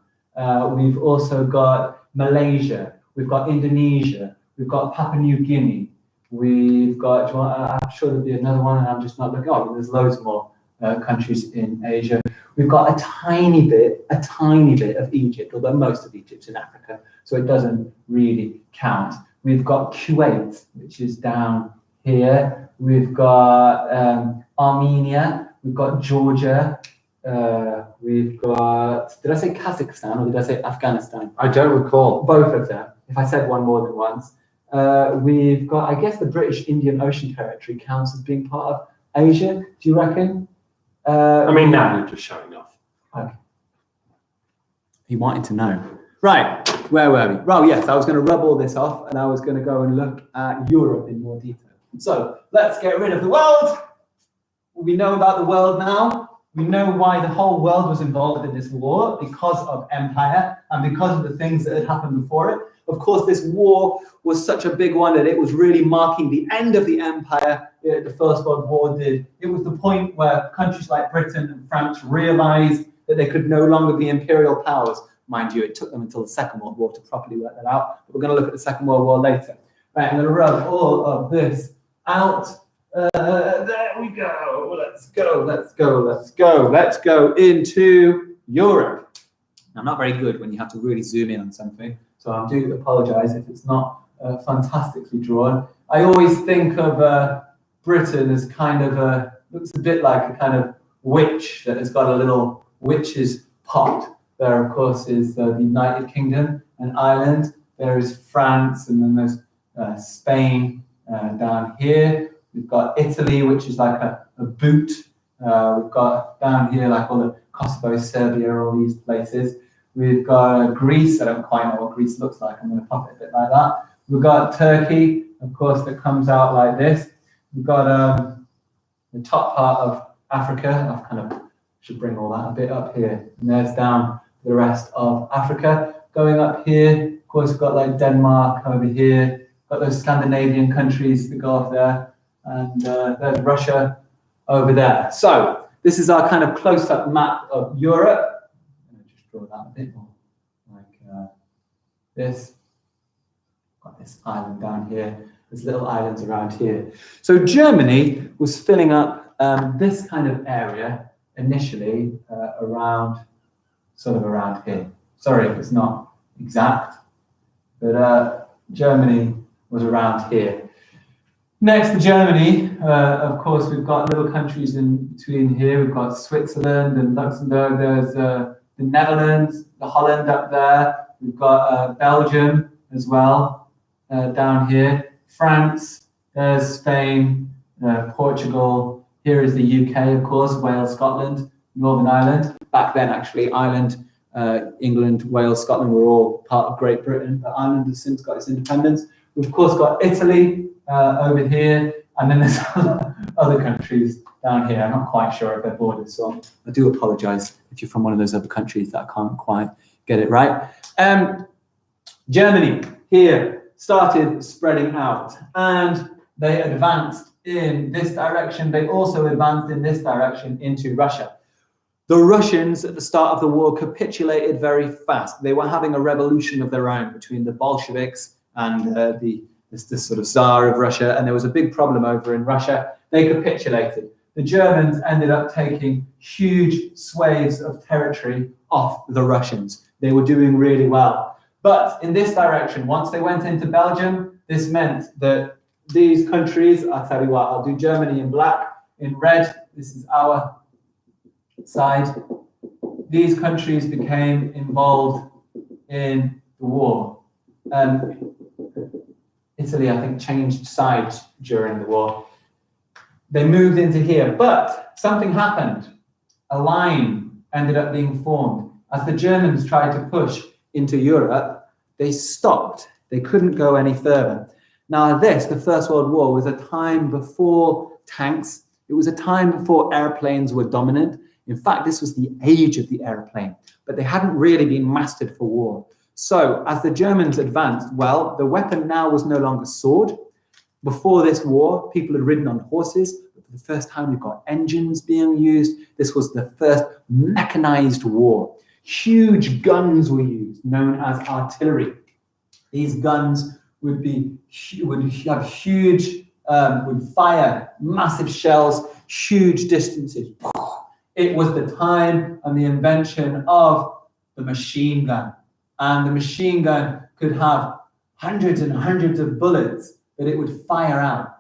We've also got Malaysia. We've got Indonesia. We've got Papua New Guinea. We've got, I'm sure there'll be another one, and I'm just not looking. Oh, there's loads more countries in Asia. We've got a tiny bit of Egypt, although most of Egypt's in Africa, so it doesn't really count. We've got Kuwait, which is down here. We've got Armenia. We've got Georgia. We've got, did I say Kazakhstan or did I say Afghanistan? I don't recall. Both of them, if I said one more than once. We've got, I guess the British Indian Ocean Territory counts as being part of Asia, do you reckon? I mean, now you're just showing off. Okay. He wanted to know. Right, where were we? Well, yes, I was going to rub all this off and I was going to go and look at Europe in more detail. So let's get rid of the world. We know about the world now. We know why the whole world was involved in this war, because of empire and because of the things that had happened before it. Of course, this war was such a big one that it was really marking the end of the empire. The First World War did. It was the point where countries like Britain and France realized that they could no longer be imperial powers. Mind you, it took them until the Second World War to properly work that out. But we're going to look at the Second World War later. Right, I'm going to rub all of this out. There we go. Let's go into Europe. I'm not very good when you have to really zoom in on something, so I do apologize if it's not fantastically drawn. I always think of Britain as kind of looks a bit like a kind of witch that has got a little witch's pot. There, of course, is the United Kingdom and Ireland. There is France, and then there's Spain down here. We've got Italy, which is like a boot. We've got down here like all the Kosovo, Serbia, all these places. We've got Greece. I don't quite know what Greece looks like. I'm going to pop it a bit like that. We've got Turkey, of course, that comes out like this. We've got the top part of Africa. I kind of should bring all that a bit up here. And there's down the rest of Africa. Going up here, of course, we've got like Denmark over here. Got those Scandinavian countries that go up there. And there's Russia over there. So this is our kind of close-up map of Europe. I'm going to just draw that a bit more like this. Got this island down here. There's little islands around here. So Germany was filling up this kind of area initially around here. Sorry if it's not exact, but Germany was around here. Next to Germany, of course, we've got little countries in between here. We've got Switzerland and Luxembourg. There's the Netherlands, the Holland up there. We've got Belgium as well down here. France, there's Spain, Portugal. Here is the UK, of course, Wales, Scotland, Northern Ireland. Back then, actually, Ireland, England, Wales, Scotland were all part of Great Britain, but Ireland has since got its independence. We've, of course, got Italy over here, and then there's other countries down here. I'm not quite sure if they're borders, so I do apologise if you're from one of those other countries that I can't quite get it right. Germany here started spreading out, and they advanced in this direction. They also advanced in this direction into Russia. The Russians at the start of the war capitulated very fast. They were having a revolution of their own between the Bolsheviks and the sort of Tsar of Russia, and there was a big problem over in Russia. They capitulated. The Germans ended up taking huge swathes of territory off the Russians. They were doing really well. But in this direction, once they went into Belgium, this meant that these countries, I'll tell you what, I'll do Germany in black. In red, this is our side. These countries became involved in the war. Italy, I think, changed sides during the war. They moved into here, but something happened. A line ended up being formed. As the Germans tried to push into Europe, they stopped. They couldn't go any further. Now this, the First World War, was a time before tanks. It was a time before airplanes were dominant. In fact, this was the age of the airplane, but they hadn't really been mastered for war. So as the Germans advanced, well, the weapon now was no longer sword. Before this war, people had ridden on horses. But for the first time, we've got engines being used. This was the first mechanized war. Huge guns were used, known as artillery. These guns would fire massive shells, huge distances. It was the time and the invention of the machine gun. And the machine gun could have hundreds and hundreds of bullets that it would fire out.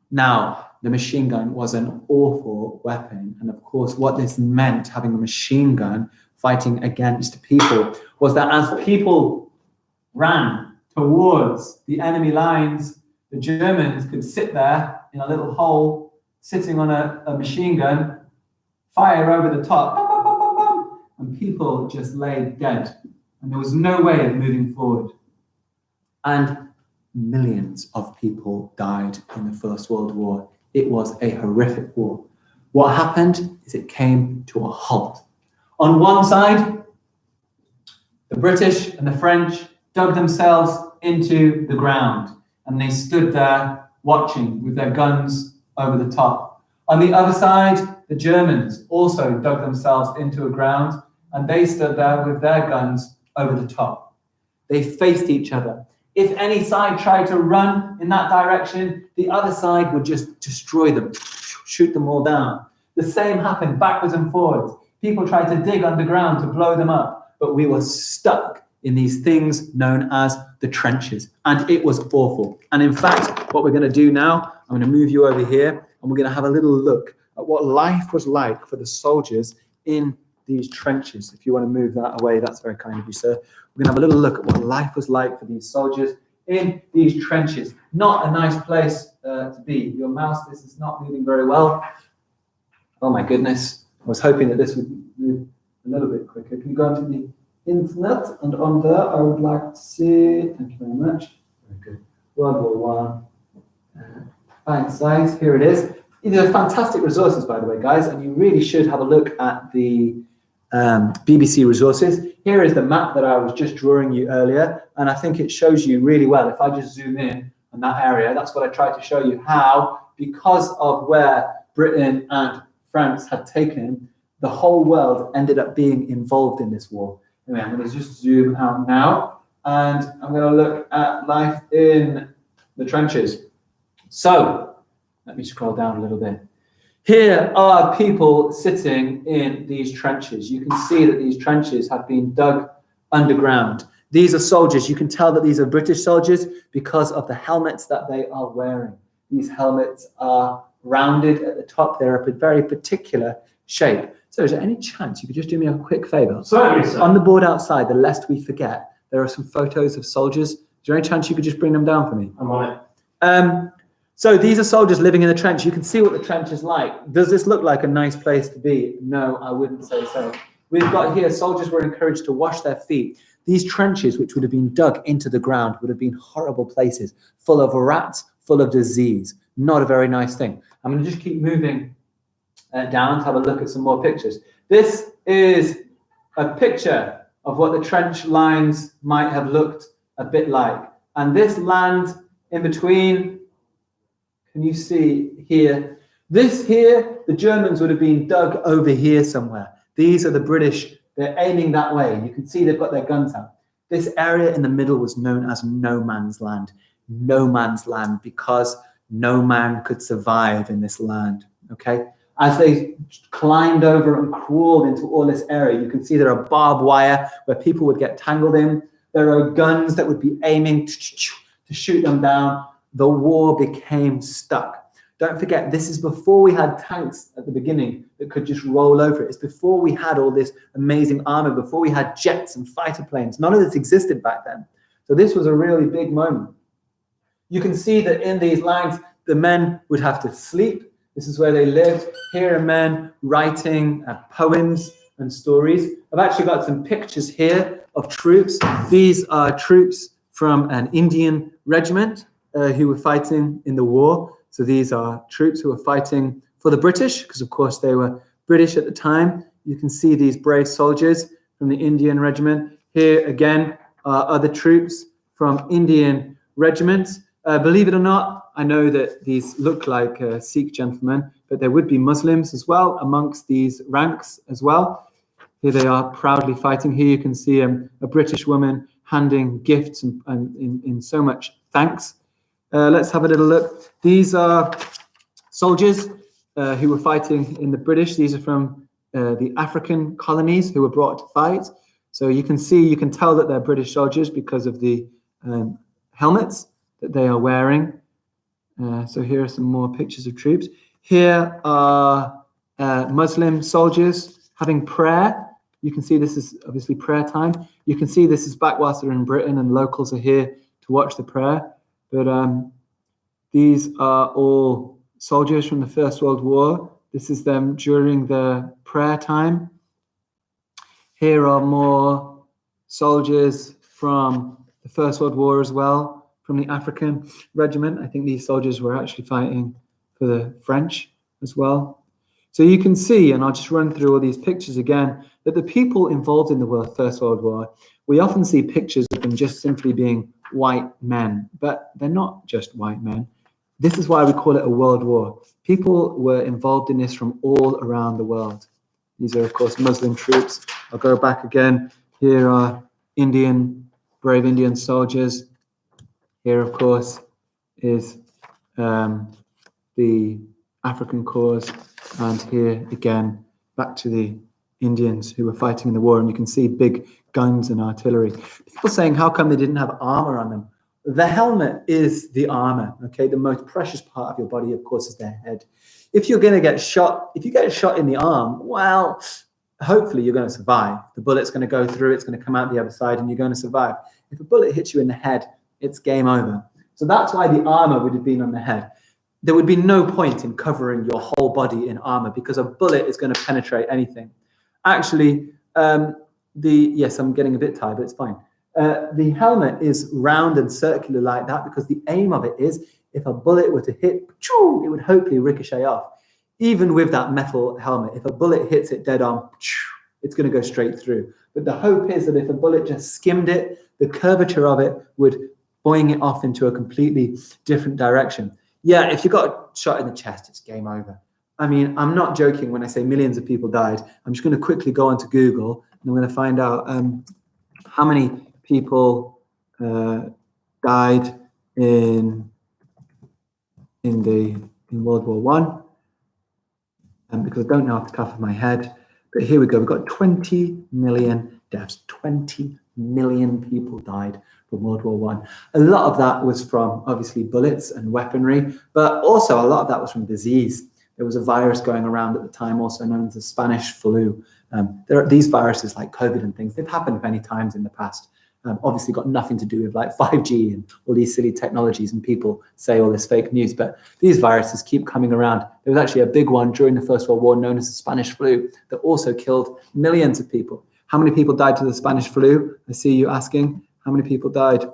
Now, the machine gun was an awful weapon. And of course, what this meant, having a machine gun fighting against people, was that as people ran towards the enemy lines, the Germans could sit there in a little hole, sitting on a machine gun, fire over the top, bum, bum, bum, bum, bum, and people just lay dead. And there was no way of moving forward. And millions of people died in the First World War. It was a horrific war. What happened is it came to a halt. On one side, the British and the French dug themselves into the ground, and they stood there watching with their guns over the top. On the other side, the Germans also dug themselves into a ground, and they stood there with their guns over the top. They faced each other. If any side tried to run in that direction, the other side would just destroy them, shoot them all down. The same happened backwards and forwards. People tried to dig underground to blow them up, but we were stuck in these things known as the trenches, and it was awful. And in fact, what we're going to do now, I'm going to move you over here, and we're going to have a little look at what life was like for the soldiers in these trenches. If you want to move that away, that's very kind of you, sir. We're going to have a little look at what life was like for these soldiers in these trenches. Not a nice place to be. Your mouse, this is not moving very well. Oh my goodness. I was hoping that this would move a little bit quicker. Can you go onto the internet? And on there, I would like to see, thank you very much. Very good. World War I. Fine size, here it is. These are fantastic resources, by the way, guys, and you really should have a look at the BBC resources. Here is the map that I was just drawing you earlier, and I think it shows you really well. If I just zoom in on that area, that's what I tried to show you, how, because of where Britain and France had taken, the whole world ended up being involved in this war. Anyway, I'm going to just zoom out now, and I'm going to look at life in the trenches. So, let me scroll down a little bit. Here are people sitting in these trenches. You can see that these trenches have been dug underground. These are soldiers. You can tell that these are British soldiers because of the helmets that they are wearing. These helmets are rounded at the top. They're a very particular shape. So is there any chance you could just do me a quick favor? Certainly, sir. On the board outside, the lest we forget, there are some photos of soldiers. Is there any chance you could just bring them down for me? I'm on it. So these are soldiers living in the trench. You can see what the trench is like. Does this look like a nice place to be? No, I wouldn't say so. We've got here, soldiers were encouraged to wash their feet. These trenches, which would have been dug into the ground, would have been horrible places, full of rats, full of disease. Not a very nice thing. I'm going to just keep moving down to have a look at some more pictures. This is a picture of what the trench lines might have looked a bit like. And this land in between, can you see here? This here, the Germans would have been dug over here somewhere. These are the British. They're aiming that way. You can see they've got their guns out. This area in the middle was known as no man's land. No man's land, because no man could survive in this land, okay? As they climbed over and crawled into all this area, you can see there are barbed wire where people would get tangled in. There are guns that would be aiming to shoot them down. The war became stuck. Don't forget, this is before we had tanks at the beginning that could just roll over it. It's before we had all this amazing armor, before we had jets and fighter planes. None of this existed back then. So this was a really big moment. You can see that in these lines, the men would have to sleep. This is where they lived. Here are men writing poems and stories. I've actually got some pictures here of troops. These are troops from an Indian regiment who were fighting in the war. So these are troops who were fighting for the British, because of course they were British at the time. You can see these brave soldiers from the Indian regiment. Here again are other troops from Indian regiments. Believe it or not, I know that these look like Sikh gentlemen, but there would be Muslims as well amongst these ranks as well. Here they are proudly fighting. Here you can see a British woman handing gifts and in so much thanks. Let's have a little look. These are soldiers who were fighting in the British. These are from the African colonies who were brought to fight. So you can see, you can tell that they're British soldiers because of the helmets that they are wearing. So here are some more pictures of troops. Here are Muslim soldiers having prayer. You can see this is obviously prayer time. You can see this is back whilst they're in Britain and locals are here to watch the prayer. But these are all soldiers from the First World War. This is them during the prayer time. Here are more soldiers from the First World War as well, from the African regiment. I think these soldiers were actually fighting for the French as well. So you can see, and I'll just run through all these pictures again, that the people involved in the First World War, we often see pictures of them just simply being white men, but they're not just white men. This is why we call it a world war. People were involved in this from all around the world. These are, of course, Muslim troops. I'll go back again. Here are brave Indian soldiers. Here, of course, is the African cause. And here again, back to the Indians who were fighting in the war. And you can see big guns and artillery. People saying, how come they didn't have armor on them? The helmet is the armor, okay? The most precious part of your body, of course, is their head. If you're going to get shot, if you get shot in the arm, well, hopefully you're going to survive. The bullet's going to go through, it's going to come out the other side, and you're going to survive. If a bullet hits you in the head, it's game over. So that's why the armor would have been on the head. There would be no point in covering your whole body in armor because a bullet is going to penetrate anything. Actually, yes, I'm getting a bit tired, but it's fine. The helmet is round and circular like that because the aim of it is if a bullet were to hit, it would hopefully ricochet off. Even with that metal helmet, if a bullet hits it dead on, it's going to go straight through. But the hope is that if a bullet just skimmed it, the curvature of it would boing it off into a completely different direction. Yeah, if you got shot in the chest, it's game over. I mean, I'm not joking when I say millions of people died. I'm just going to quickly go onto Google and I'm going to find out how many people died in World War I, because I don't know off the top of my head. But here we go. We've got 20 million deaths. 20 million people died from World War One. A lot of that was from obviously bullets and weaponry, but also a lot of that was from disease. There was a virus going around at the time, also known as the Spanish flu. There are these viruses like COVID and things. They've happened many times in the past. Obviously got nothing to do with like 5G and all these silly technologies, and people say all this fake news, but these viruses keep coming around. There was actually a big one during the First World War known as the Spanish flu that also killed millions of people. How many people died to the Spanish flu? I see you asking. How many people died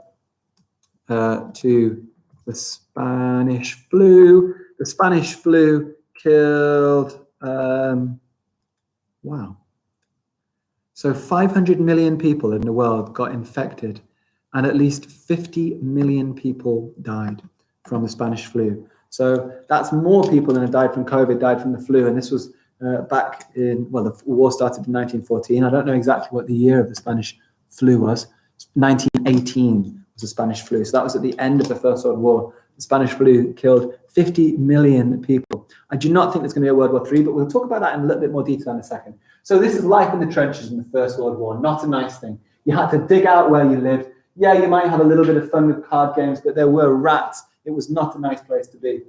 to the Spanish flu? The Spanish flu killed, wow. So 500 million people in the world got infected, and at least 50 million people died from the Spanish flu. So that's more people than have died from COVID, died from the flu. And this was back in, well, the war started in 1914. I don't know exactly what the year of the Spanish flu was. 1918 was the Spanish flu. So that was at the end of the First World War. The Spanish flu killed 50 million people. I do not think there's going to be a World War III, but we'll talk about that in a little bit more detail in a second. So this is life in the trenches in the First World War. Not a nice thing. You had to dig out where you lived. Yeah, you might have a little bit of fun with card games, but there were rats. It was not a nice place to be.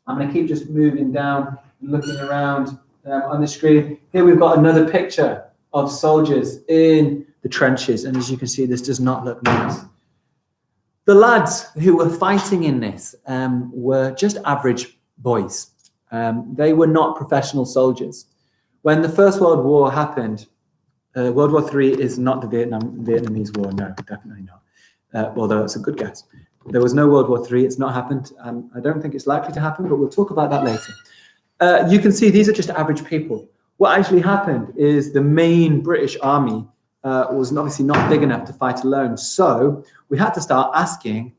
I'm going to keep just moving down, looking around on the screen. Here we've got another picture of soldiers in the trenches. And as you can see, this does not look nice. The lads who were fighting in this were just average boys. They were not professional soldiers. When the First World War happened, World War III is not the Vietnamese War. No, definitely not. Although it's a good guess. There was no World War III. It's not happened. I don't think it's likely to happen, but we'll talk about that later. You can see these are just average people. What actually happened is the main British army was obviously not big enough to fight alone. So we had to start asking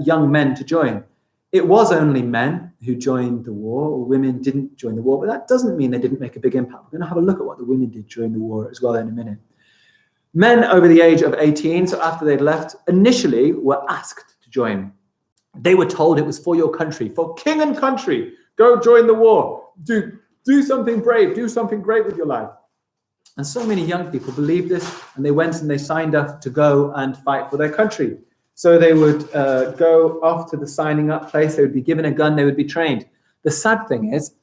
young men to join. It was only men who joined the war. Women didn't join the war, but that doesn't mean they didn't make a big impact. We're going to have a look at what the women did during the war as well in a minute. Men over the age of 18, so after they'd left, initially were asked to join. They were told it was for your country, for king and country. Go join the war. Do something brave. Do something great with your life. And so many young people believed this, and they went and they signed up to go and fight for their country. So they would go off to the signing up place. They would be given a gun. They would be trained. The sad thing is,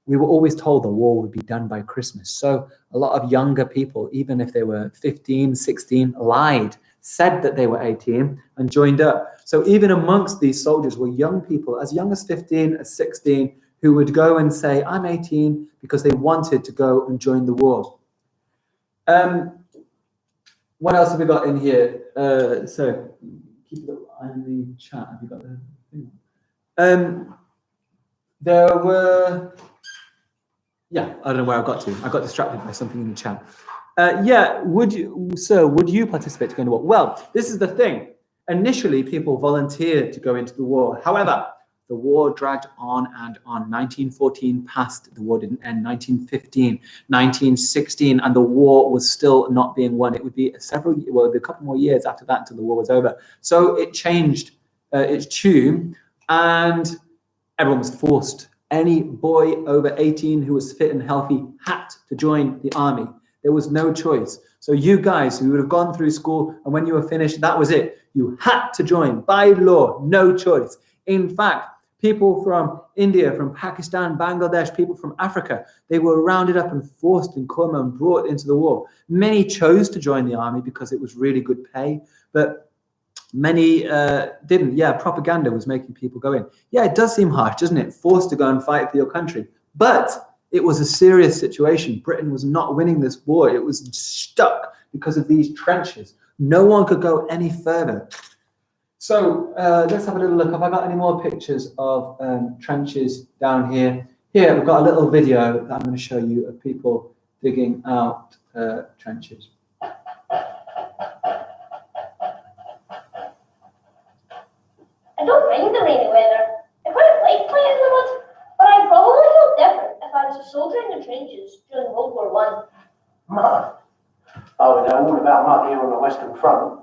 we were always told the war would be done by Christmas. So a lot of younger people, even if they were 15, 16, lied, said that they were 18 and joined up. So even amongst these soldiers were young people, as young as 15, as 16, who would go and say, I'm 18, because they wanted to go and join the war. What else have we got in here? So keep an eye on the chat. Have you got the thing? There were, yeah, I don't know where I got to. I got distracted by something in the chat. Yeah, would you participate to go into war? Well, this is the thing. Initially, people volunteered to go into the war. However, the war dragged on and on. 1914 passed, the war didn't end. 1915, 1916, and the war was still not being won. It would be a couple more years after that until the war was over. So it changed its tune, and everyone was forced. Any boy over 18 who was fit and healthy had to join the army. There was no choice. So you guys who would have gone through school, and when you were finished, that was it. You had to join by law, no choice. In fact, people from India, from Pakistan, Bangladesh, people from Africa, they were rounded up and forced and come and brought into the war. Many chose to join the army because it was really good pay, but many didn't. Yeah, propaganda was making people go in. Yeah, it does seem harsh, doesn't it? Forced to go and fight for your country. But it was a serious situation. Britain was not winning this war. It was stuck because of these trenches. No one could go any further. So let's have a little look. Have I got any more pictures of trenches down here? Here, we've got a little video that I'm going to show you of people digging out trenches. I don't mind the rainy weather. I quite like playing in the mud, but I'd probably feel different if I was a soldier in the trenches during World War I. Mud? Oh, we know all about mud here on the Western Front.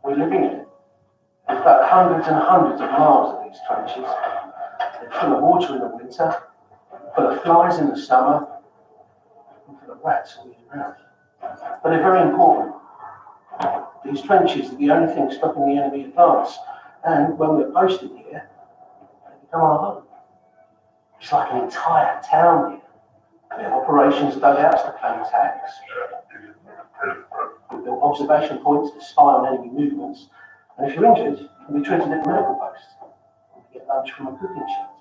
We're living in it. We've got hundreds and hundreds of miles of these trenches. They're full of water in the winter, full of flies in the summer, and full of rats all year round. But they're very important. These trenches are the only thing stopping the enemy advance. And when we're posted here, they become our home. It's like an entire town here. We have operations dugouts to claim tax. We've built observation points to spy on enemy movements. And if you're injured, you can be treated at the medical post. You can get lunch from a cooking shelter.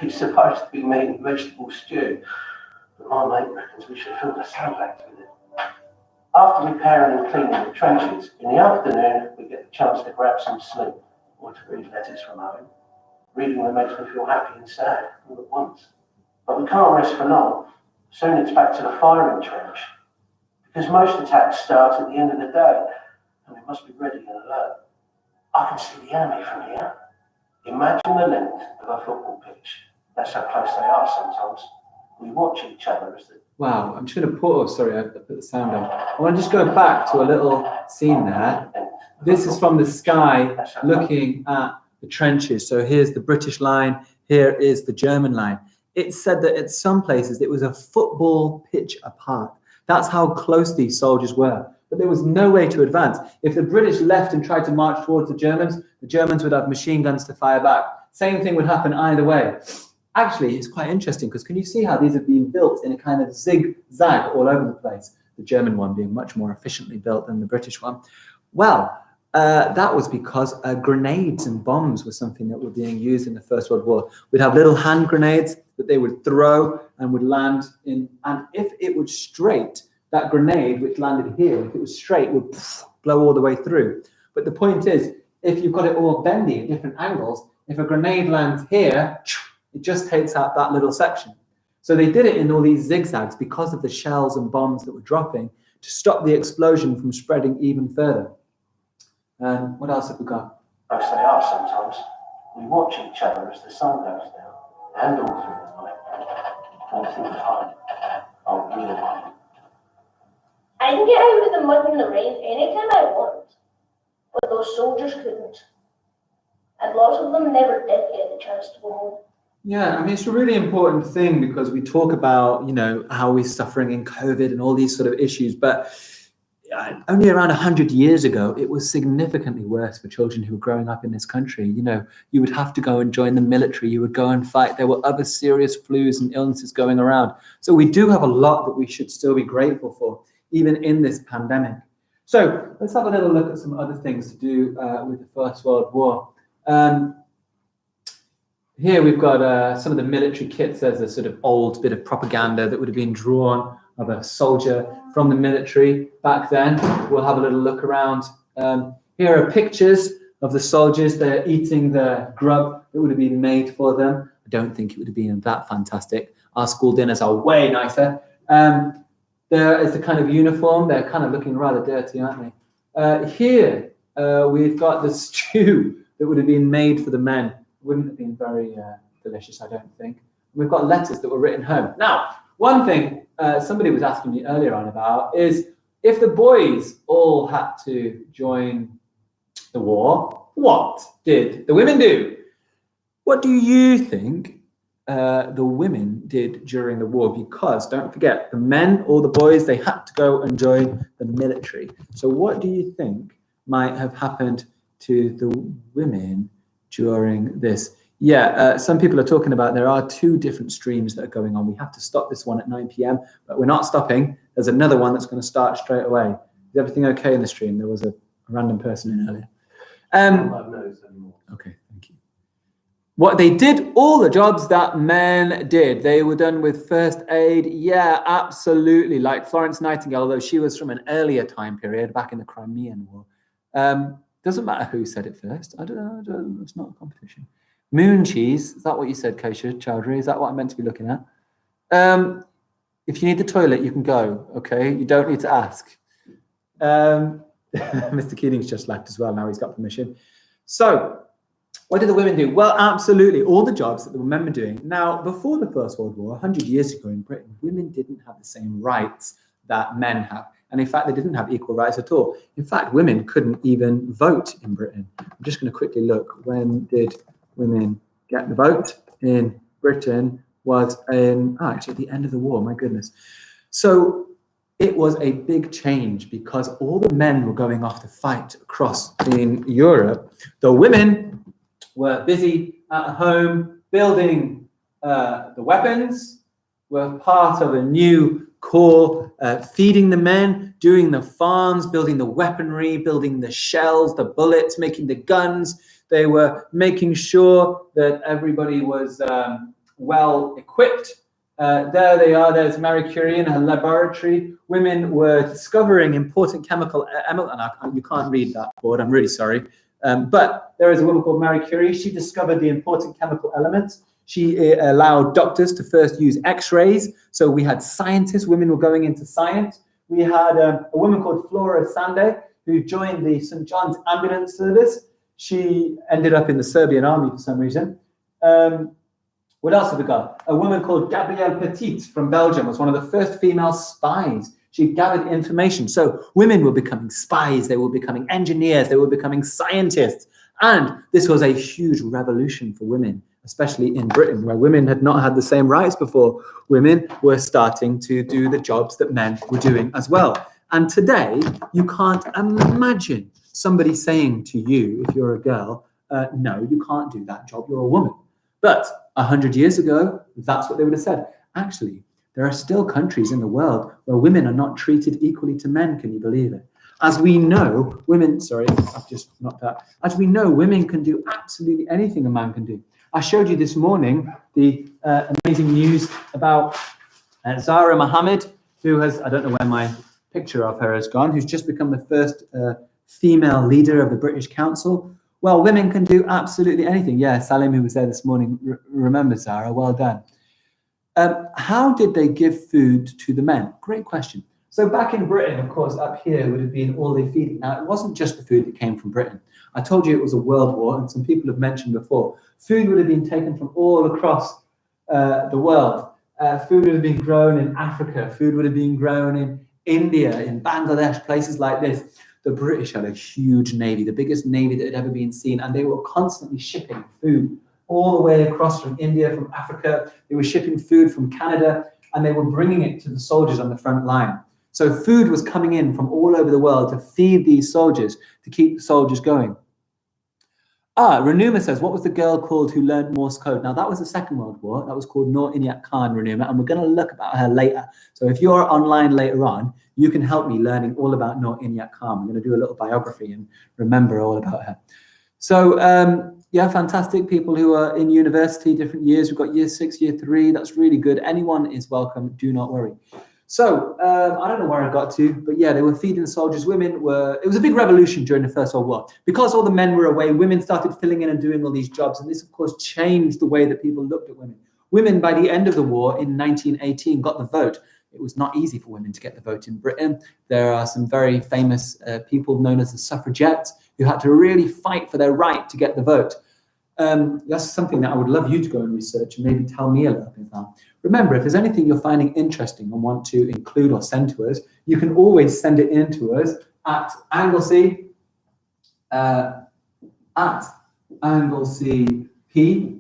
It's supposed to be meat and vegetable stew, but my mate reckons we should fill the sandbags with it. After repairing and cleaning the trenches, in the afternoon we get the chance to grab some sleep or to read letters from home. Reading them makes me feel happy and sad all at once. But we can't rest for long. Soon it's back to the firing trench. Because most attacks start at the end of the day, and we must be ready and alert. I can see the enemy from here. Imagine the length of a football pitch. That's how close they are sometimes. We watch each other as they... Wow, I'm just going to pause. Sorry, I put the sound on. I want to just go back to a little scene there. This is from the sky looking at the trenches. So here's the British line. Here is the German line. It said that at some places it was a football pitch apart. That's how close these soldiers were. But there was no way to advance. If the British left and tried to march towards the Germans would have machine guns to fire back. Same thing would happen either way. Actually, it's quite interesting because can you see how these have been built in a kind of zigzag all over the place? The German one being much more efficiently built than the British one. Well, that was because grenades and bombs were something that were being used in the First World War. We'd have little hand grenades that they would throw and would land in, and if it was straight, that grenade which landed here, if it was straight, would blow all the way through. But the point is, if you've got it all bendy at different angles, if a grenade lands here, it just takes out that little section. So they did it in all these zigzags because of the shells and bombs that were dropping to stop the explosion from spreading even further. What else have we got? Close they are sometimes. We watch each other as the sun goes down, and all through the night. All through the home. Oh, real home. I can get out of the mud and the rain anytime I want, but those soldiers couldn't. And lots of them never did get the chance to go home. Yeah, I mean, it's a really important thing because we talk about, you know, how we're suffering in COVID and all these sort of issues, but only around 100 years ago, it was significantly worse for children who were growing up in this country. You know, you would have to go and join the military, you would go and fight. There were other serious flus and illnesses going around. So we do have a lot that we should still be grateful for, even in this pandemic. So let's have a little look at some other things to do with the First World War. Here we've got some of the military kits. There's a sort of old bit of propaganda that would have been drawn of a soldier from the military back then. We'll have a little look around. Here are pictures of the soldiers. They're eating the grub that would have been made for them. I don't think it would have been that fantastic. Our school dinners are way nicer. There is the kind of uniform. They're kind of looking rather dirty, aren't they? Here we've got the stew that would have been made for the men. Wouldn't have been very delicious, I don't think. We've got letters that were written home. Now, one thing somebody was asking me earlier on about is if the boys all had to join the war, what did the women do? What do you think the women did during the war? Because don't forget, the men or the boys, they had to go and join the military. So what do you think might have happened to the women during this? Yeah, some people are talking about there are two different streams that are going on. We have to stop this one at 9 p.m, but we're not stopping. There's another one that's going to start straight away. Is everything okay in the stream? There was a random person in earlier. Okay, thank you. What they did, all the jobs that men did. They were done with first aid. Yeah, absolutely. Like Florence Nightingale, although she was from an earlier time period, back in the Crimean War. Doesn't matter who said it first. I don't know. It's not a competition. Moon cheese. Is that what you said, Kosher Chowdhury? Is that what I'm meant to be looking at? If you need the toilet, you can go. Okay, you don't need to ask. Mr. Keating's just left as well. Now he's got permission. So, what did the women do? Well, absolutely, all the jobs that the men were doing. Now, before the First World War, 100 years ago in Britain, women didn't have the same rights that men have. And in fact, they didn't have equal rights at all. In fact, women couldn't even vote in Britain. I'm just going to quickly look. When did women get the vote in Britain? Was in, actually, at the end of the war, my goodness. So it was a big change because all the men were going off to fight across in Europe. The women were busy at home building the weapons, were part of a new corps, feeding the men, doing the farms, building the weaponry, building the shells, the bullets, making the guns. They were making sure that everybody was well equipped. There they are, there's Marie Curie in her laboratory. Women were discovering important chemical elements, and you can't read that board, I'm really sorry. But there is a woman called Marie Curie. She discovered the important chemical elements. She allowed doctors to first use x-rays. So we had scientists, women were going into science. We had a woman called Flora Sande who joined the St. John's Ambulance Service. She ended up in the Serbian army for some reason. What else have we got? A woman called Gabrielle Petit from Belgium was one of the first female spies. She gathered information. So women were becoming spies, they were becoming engineers, they were becoming scientists. And this was a huge revolution for women, especially in Britain, where women had not had the same rights before. Women were starting to do the jobs that men were doing as well. And today, you can't imagine somebody saying to you, if you're a girl, no, you can't do that job, you're a woman. But 100 years ago, that's what they would have said. Actually, there are still countries in the world where women are not treated equally to men. Can you believe it? As we know, women, sorry, I've just knocked that. As we know, women can do absolutely anything a man can do. I showed you this morning the amazing news about Zara Mohammed, who has, I don't know where my picture of her has gone, who's just become the first female leader of the British Council. Well, women can do absolutely anything. Yeah, Salim, who was there this morning, remember Zara, well done. How did they give food to the men? Great question. So back in Britain, of course, up here would have been all they feeding. Now, it wasn't just the food that came from Britain. I told you it was a world war, and some people have mentioned before, food would have been taken from all across the world. Food would have been grown in Africa. Food would have been grown in India, in Bangladesh, places like this. The British had a huge navy, the biggest navy that had ever been seen, and they were constantly shipping food all the way across from India, from Africa. They were shipping food from Canada, and they were bringing it to the soldiers on the front line. So food was coming in from all over the world to feed these soldiers, to keep the soldiers going. Renuma says, what was the girl called who learned Morse code? Now, that was the Second World War. That was called Noor Inayat Khan, Renuma, and we're going to look about her later. So if you're online later on, you can help me learning all about Noor Inayat Khan. I'm going to do a little biography and remember all about her. So, yeah, fantastic. People who are in university, different years. We've got year 6, year 3. That's really good. Anyone is welcome. Do not worry. So, I don't know where I got to, but yeah, they were feeding the soldiers. Women were, it was a big revolution during the First World War. Because all the men were away, women started filling in and doing all these jobs. And this, of course, changed the way that people looked at women. Women, by the end of the war in 1918, got the vote. It was not easy for women to get the vote in Britain. There are some very famous people known as the suffragettes who had to really fight for their right to get the vote. That's something that I would love you to go and research and maybe tell me a little bit about. Remember, if there's anything you're finding interesting and want to include or send to us, you can always send it in to us at Anglesey, P.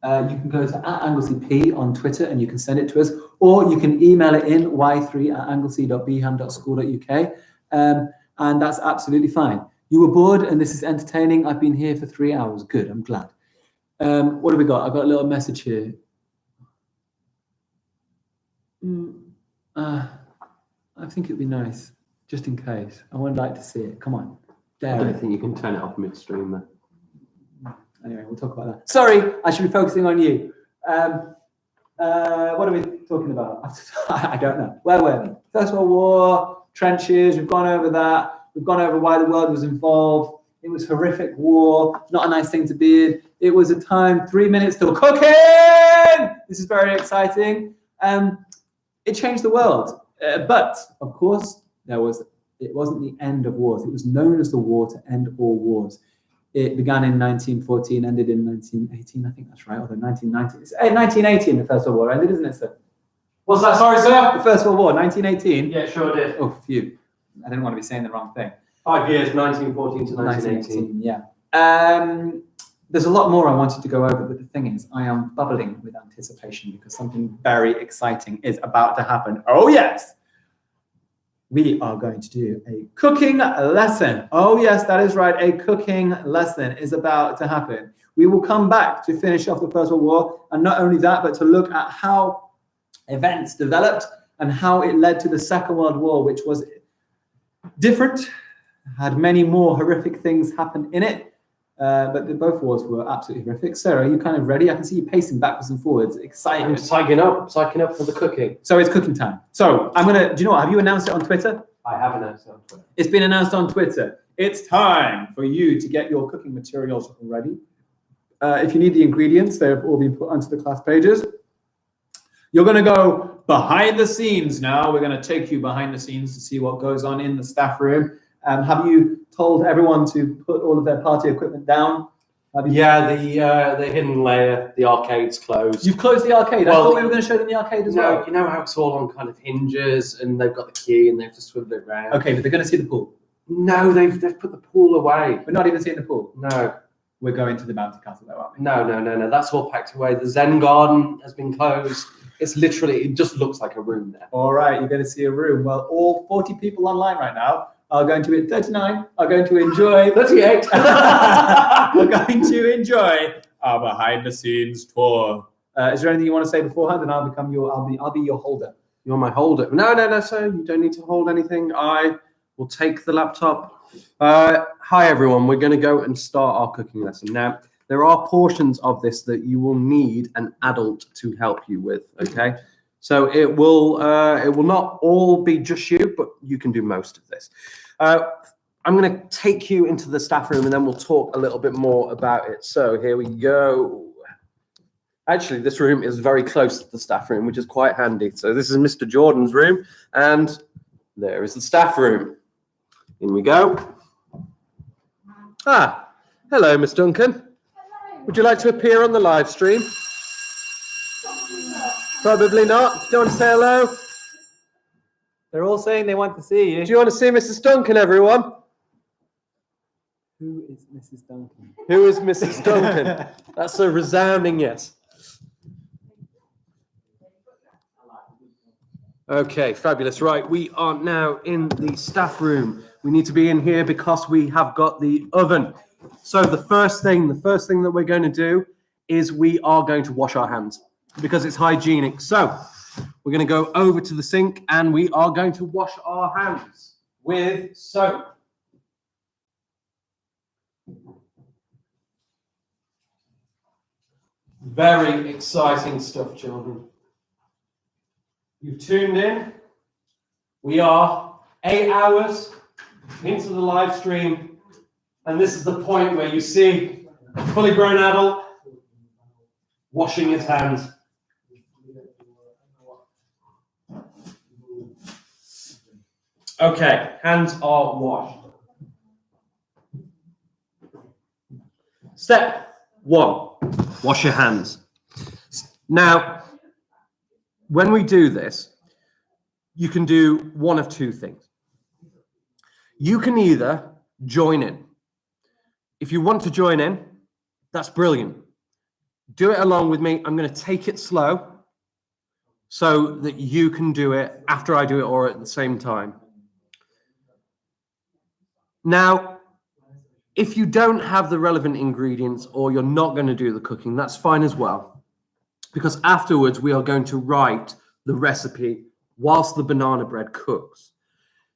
You can go to @AngleseyP on Twitter and you can send it to us, or you can email it in y3@anglesey.beham.school.uk, and that's absolutely fine. You were bored and this is entertaining. I've been here for 3 hours. Good, I'm glad. What have we got? I've got a little message here. I think it'd be nice, just in case. I would like to see it. Come on. I don't think you can turn it off midstream there. Anyway, we'll talk about that. Sorry, I should be focusing on you. What are we talking about? I don't know. Where were we? First World War, trenches, we've gone over that. We've gone over why the world was involved. It was horrific war, not a nice thing to be in. It was a time, 3 minutes till cooking. This is very exciting. It changed the world. But, of course, it wasn't the end of wars. It was known as the war to end all wars. It began in 1914, ended in 1918, I think that's right, although 1919. It's 1918, the First World War ended, isn't it, sir? What's that, sorry, sir? The First World War, 1918? Yeah, sure did. Oh, phew. I didn't want to be saying the wrong thing. 5 years, 1914 to 1918. Yeah. There's a lot more I wanted to go over, but the thing is, I am bubbling with anticipation because something very exciting is about to happen. Oh, yes. we are going to do a cooking lesson. Oh yes, that is right. A cooking lesson is about to happen. We will come back to finish off the First World War, and not only that, but to look at how events developed and how it led to the Second World War, which was different, had many more horrific things happen in it. But both wars were absolutely horrific. Sarah, are you kind of ready? I can see you pacing backwards and forwards, excited. I'm psyching up for the cooking. So it's cooking time. So I'm gonna, do you know what? Have you announced it on Twitter? I have announced it on Twitter. It's been announced on Twitter. It's time for you to get your cooking materials ready. If you need the ingredients, they've all been put onto the class pages. You're gonna go behind the scenes now. We're gonna take you behind the scenes to see what goes on in the staff room. Have you told everyone to put all of their party equipment down? Yeah, the hidden layer, the arcade's closed. You've closed the arcade. Well, I thought we were going to show them the arcade as well. You know how it's all on kind of hinges and they've got the key and they have to swivel it around. Okay, but they're going to see the pool. No, they've put the pool away. We're not even seeing the pool. No. We're going to the Bounty Castle though, aren't we? No. That's all packed away. The Zen garden has been closed. It's literally, it just looks like a room there. All right, you're going to see a room. Well, all 40 people online right now are going to be 39, are going to enjoy 38. We're going to enjoy our behind the scenes tour. Is there anything you want to say beforehand? And I'll be your holder. You're my holder. No, sir. You don't need to hold anything. I will take the laptop. Hi everyone. We're going to go and start our cooking lesson. Now, there are portions of this that you will need an adult to help you with, okay? So it will not all be just you, but you can do most of this. I'm going to take you into the staff room and then we'll talk a little bit more about it. So here we go. Actually, this room is very close to the staff room, which is quite handy. So this is Mr. Jordan's room and there is the staff room. In we go. Ah, hello, Miss Duncan. Hello. Would you like to appear on the live stream? Probably not. Do you want to say hello? They're all saying they want to see you. Do you want to see Mrs. Duncan, everyone? Who is Mrs. Duncan? Who is Mrs. Duncan? That's a resounding yes. Okay, fabulous. Right, we are now in the staff room. We need to be in here because we have got the oven. So the first thing that we're going to do is we are going to wash our hands because it's hygienic. So we're going to go over to the sink and we are going to wash our hands with soap. Very exciting stuff, children. You've tuned in. We are 8 hours into the live stream, and this is the point where you see a fully grown adult washing his hands. Okay, hands are washed. Step 1, wash your hands. Now, when we do this, you can do one of two things. You can either join in. If you want to join in, that's brilliant. Do it along with me. I'm going to take it slow so that you can do it after I do it or at the same time. Now, if you don't have the relevant ingredients or you're not going to do the cooking, that's fine as well. Because afterwards, we are going to write the recipe whilst the banana bread cooks.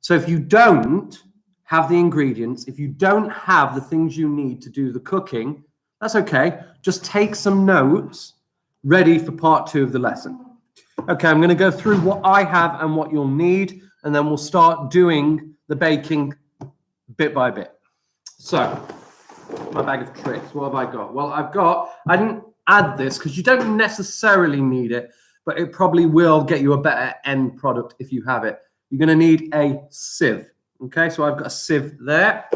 So if you don't have the ingredients, if you don't have the things you need to do the cooking, that's okay. Just take some notes ready for part 2 of the lesson. Okay, I'm going to go through what I have and what you'll need, and then we'll start doing the baking bit by bit. So, my bag of tricks, what have I got? Well, I didn't add this because you don't necessarily need it, but it probably will get you a better end product if you have it. You're going to need a sieve. Okay, so I've got a sieve there.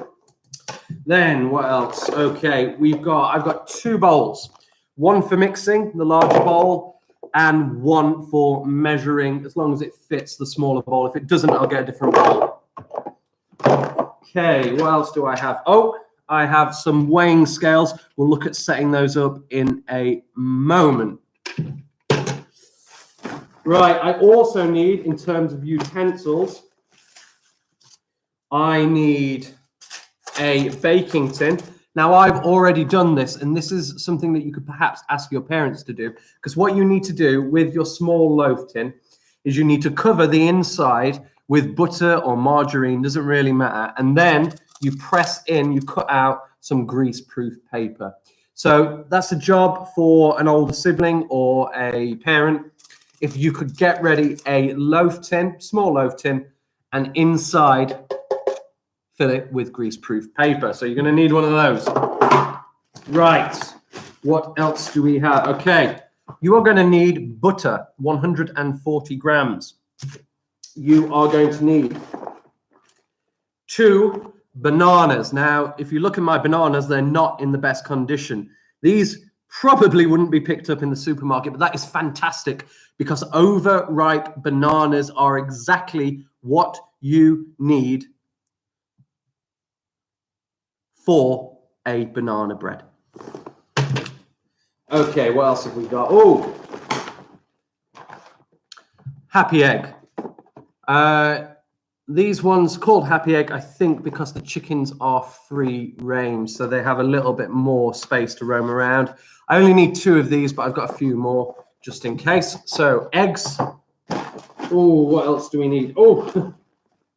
Then what else? Okay, I've got 2 bowls. One for mixing, the larger bowl, and one for measuring, as long as it fits the smaller bowl. If it doesn't, I'll get a different bowl. Okay, what else do I have? Oh, I have some weighing scales. We'll look at setting those up in a moment. Right, I also need, in terms of utensils, I need a baking tin. Now, I've already done this, and this is something that you could perhaps ask your parents to do, because what you need to do with your small loaf tin is you need to cover the inside with butter or margarine, doesn't really matter, and then you press in, you cut out some grease-proof paper. So that's a job for an older sibling or a parent. If you could get ready a loaf tin, small loaf tin, and inside fill it with grease-proof paper. So you're going to need one of those. Right. What else do we have? Okay. You are going to need butter, 140 grams. You are going to need 2 bananas. Now, if you look at my bananas, they're not in the best condition. These probably wouldn't be picked up in the supermarket, but that is fantastic because overripe bananas are exactly what you need for a banana bread. Okay, what else have we got? Oh, happy egg. These ones called happy egg, I think, because the chickens are free range, so they have a little bit more space to roam around. I only need 2 of these, but I've got a few more just in case. So eggs. Oh, what else do we need? Oh,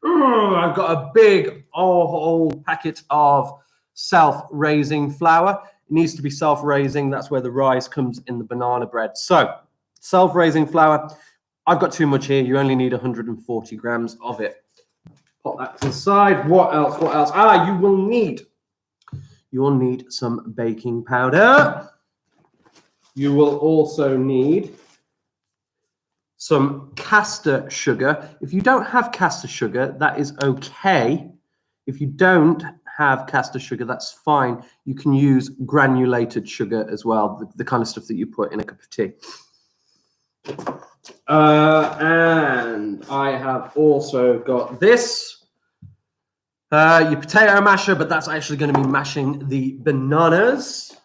I've got a big old packet of self-raising flour. It needs to be self-raising. That's where the rise comes in the banana bread. So self-raising flour. I've got too much here. You only need 140 grams of it. Pop that to the side. What else? What else? You will need some baking powder. You will also need some caster sugar. If you don't have caster sugar, that is okay. If you don't have caster sugar, that's fine. You can use granulated sugar as well, the kind of stuff that you put in a cup of tea. And I have also got this, your potato masher, but that's actually going to be mashing the bananas.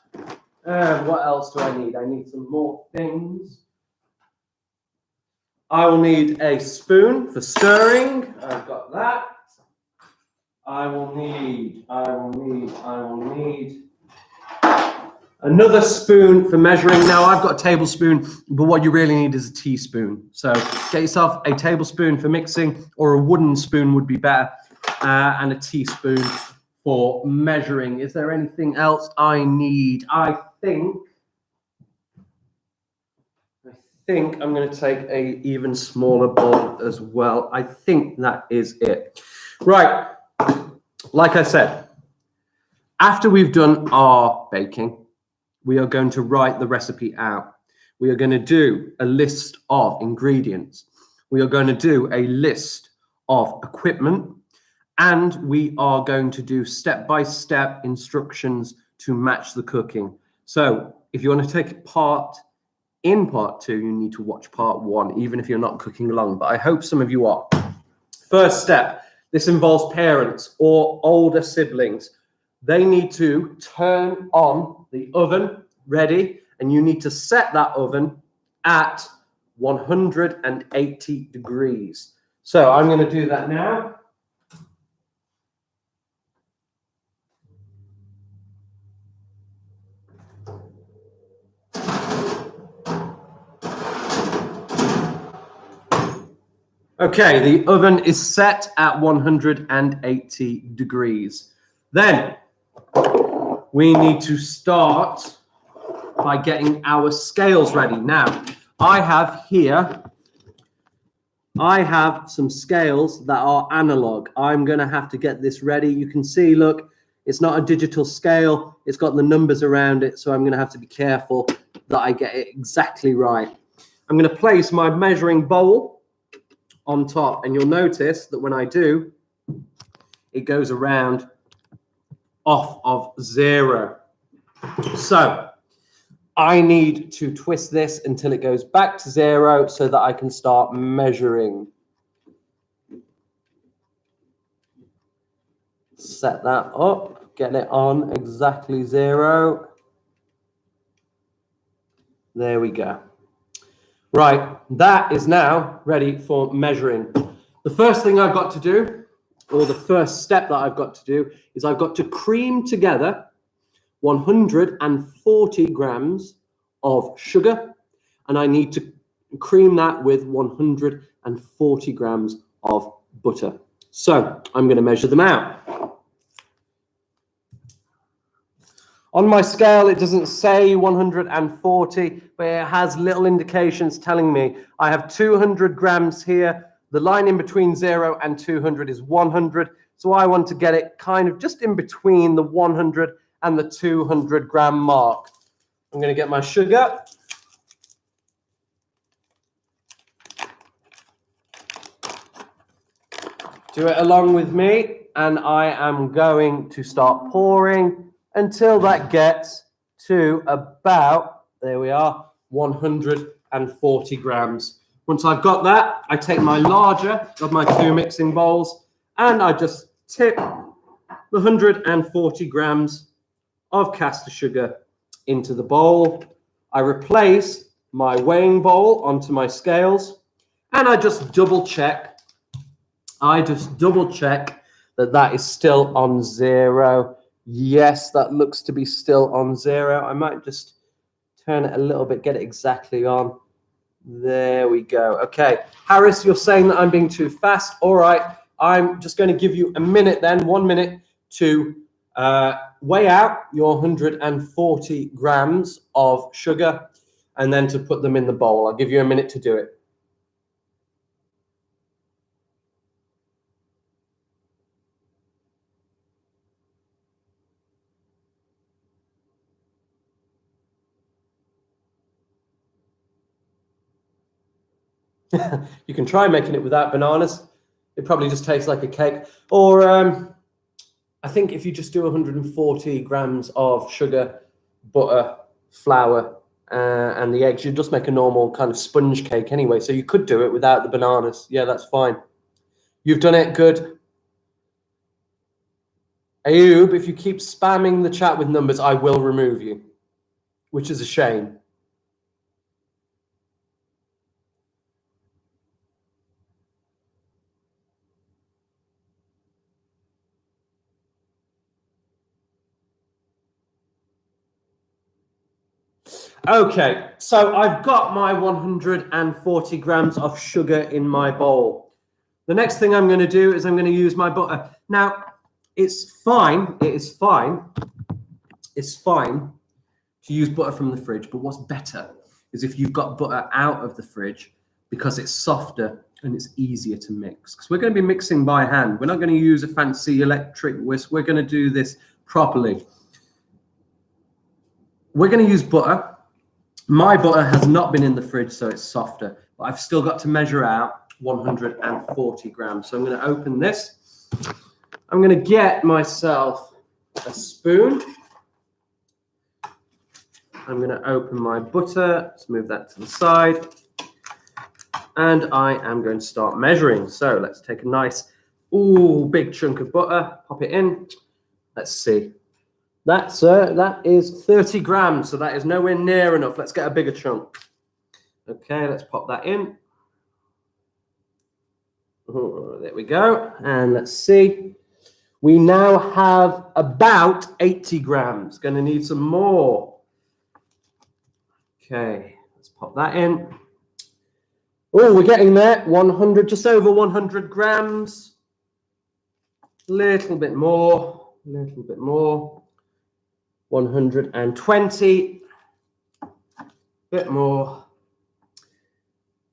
And what else do I need? I need some more things. I will need a spoon for stirring. I've got that. I will need another spoon for measuring. Now, I've got a tablespoon, but what you really need is a teaspoon. So get yourself a tablespoon for mixing, or a wooden spoon would be better, and a teaspoon for measuring. Is there anything else I need? I think I'm going to take a even smaller bowl as well. I think that is it. Right. Like I said, after we've done our baking, we are going to write the recipe out. We are going to do a list of ingredients. We are going to do a list of equipment, and we are going to do step-by-step instructions to match the cooking. So if you want to take part in part 2, you need to watch part 1, even if you're not cooking along, but I hope some of you are. First step, this involves parents or older siblings. They need to turn on the oven, ready, and you need to set that oven at 180 degrees. So I'm going to do that now. Okay, the oven is set at 180 degrees. Then we need to start by getting our scales ready. Now, I have some scales that are analog. I'm going to have to get this ready. You can see, look, it's not a digital scale. It's got the numbers around it, so I'm going to have to be careful that I get it exactly right. I'm going to place my measuring bowl on top, and you'll notice that when I do, it goes around off of 0. So I need to twist this until it goes back to 0 so that I can start measuring. Set that up, get it on exactly 0. There we go. Right, that is now ready for measuring. The first thing I've got to do or the first step that I've got to do, is I've got to cream together 140 grams of sugar, and I need to cream that with 140 grams of butter. So I'm going to measure them out. On my scale, it doesn't say 140, but it has little indications telling me I have 200 grams here. The line in between 0 and 200 is 100. So I want to get it kind of just in between the 100 and the 200 gram mark. I'm going to get my sugar. Do it along with me, and I am going to start pouring until that gets to about, there we are, 140 grams. Once I've got that, I take my larger of my 2 mixing bowls and I just tip the 140 grams of caster sugar into the bowl. I replace my weighing bowl onto my scales and I just double check. That that is still on 0. Yes, that looks to be still on 0. I might just turn it a little bit, get it exactly on. There we go. Okay, Harris, you're saying that I'm being too fast. All right, I'm just going to give you a minute then, 1 minute, to weigh out your 140 grams of sugar and then to put them in the bowl. I'll give you a minute to do it. You can try making it without bananas. It probably just tastes like a cake. Or I think if you just do 140 grams of sugar, butter, flour, and the eggs, you just make a normal kind of sponge cake anyway. So you could do it without the bananas. Yeah, that's fine. You've done it. Good. Ayub, if you keep spamming the chat with numbers, I will remove you, which is a shame. Okay, so I've got my 140 grams of sugar in my bowl. The next thing I'm going to do is I'm going to use my butter. Now, it's fine to use butter from the fridge, but what's better is if you've got butter out of the fridge because it's softer and it's easier to mix. Because we're going to be mixing by hand. We're not going to use a fancy electric whisk. We're going to do this properly. We're going to use butter. My butter has not been in the fridge, so it's softer, but I've still got to measure out 140 grams. So I'm going to open this. I'm going to get myself a spoon. I'm going to open my butter. Let's move that to the side. And I am going to start measuring. So let's take a nice, big chunk of butter, pop it in. Let's see. That is 30 grams, so that is nowhere near enough. Let's get a bigger chunk. Okay, let's pop that in. Oh, there we go. And let's see. We now have about 80 grams. Going to need some more. Okay, let's pop that in. Oh, we're getting there. 100, just over 100 grams. Little bit more. 120, bit more.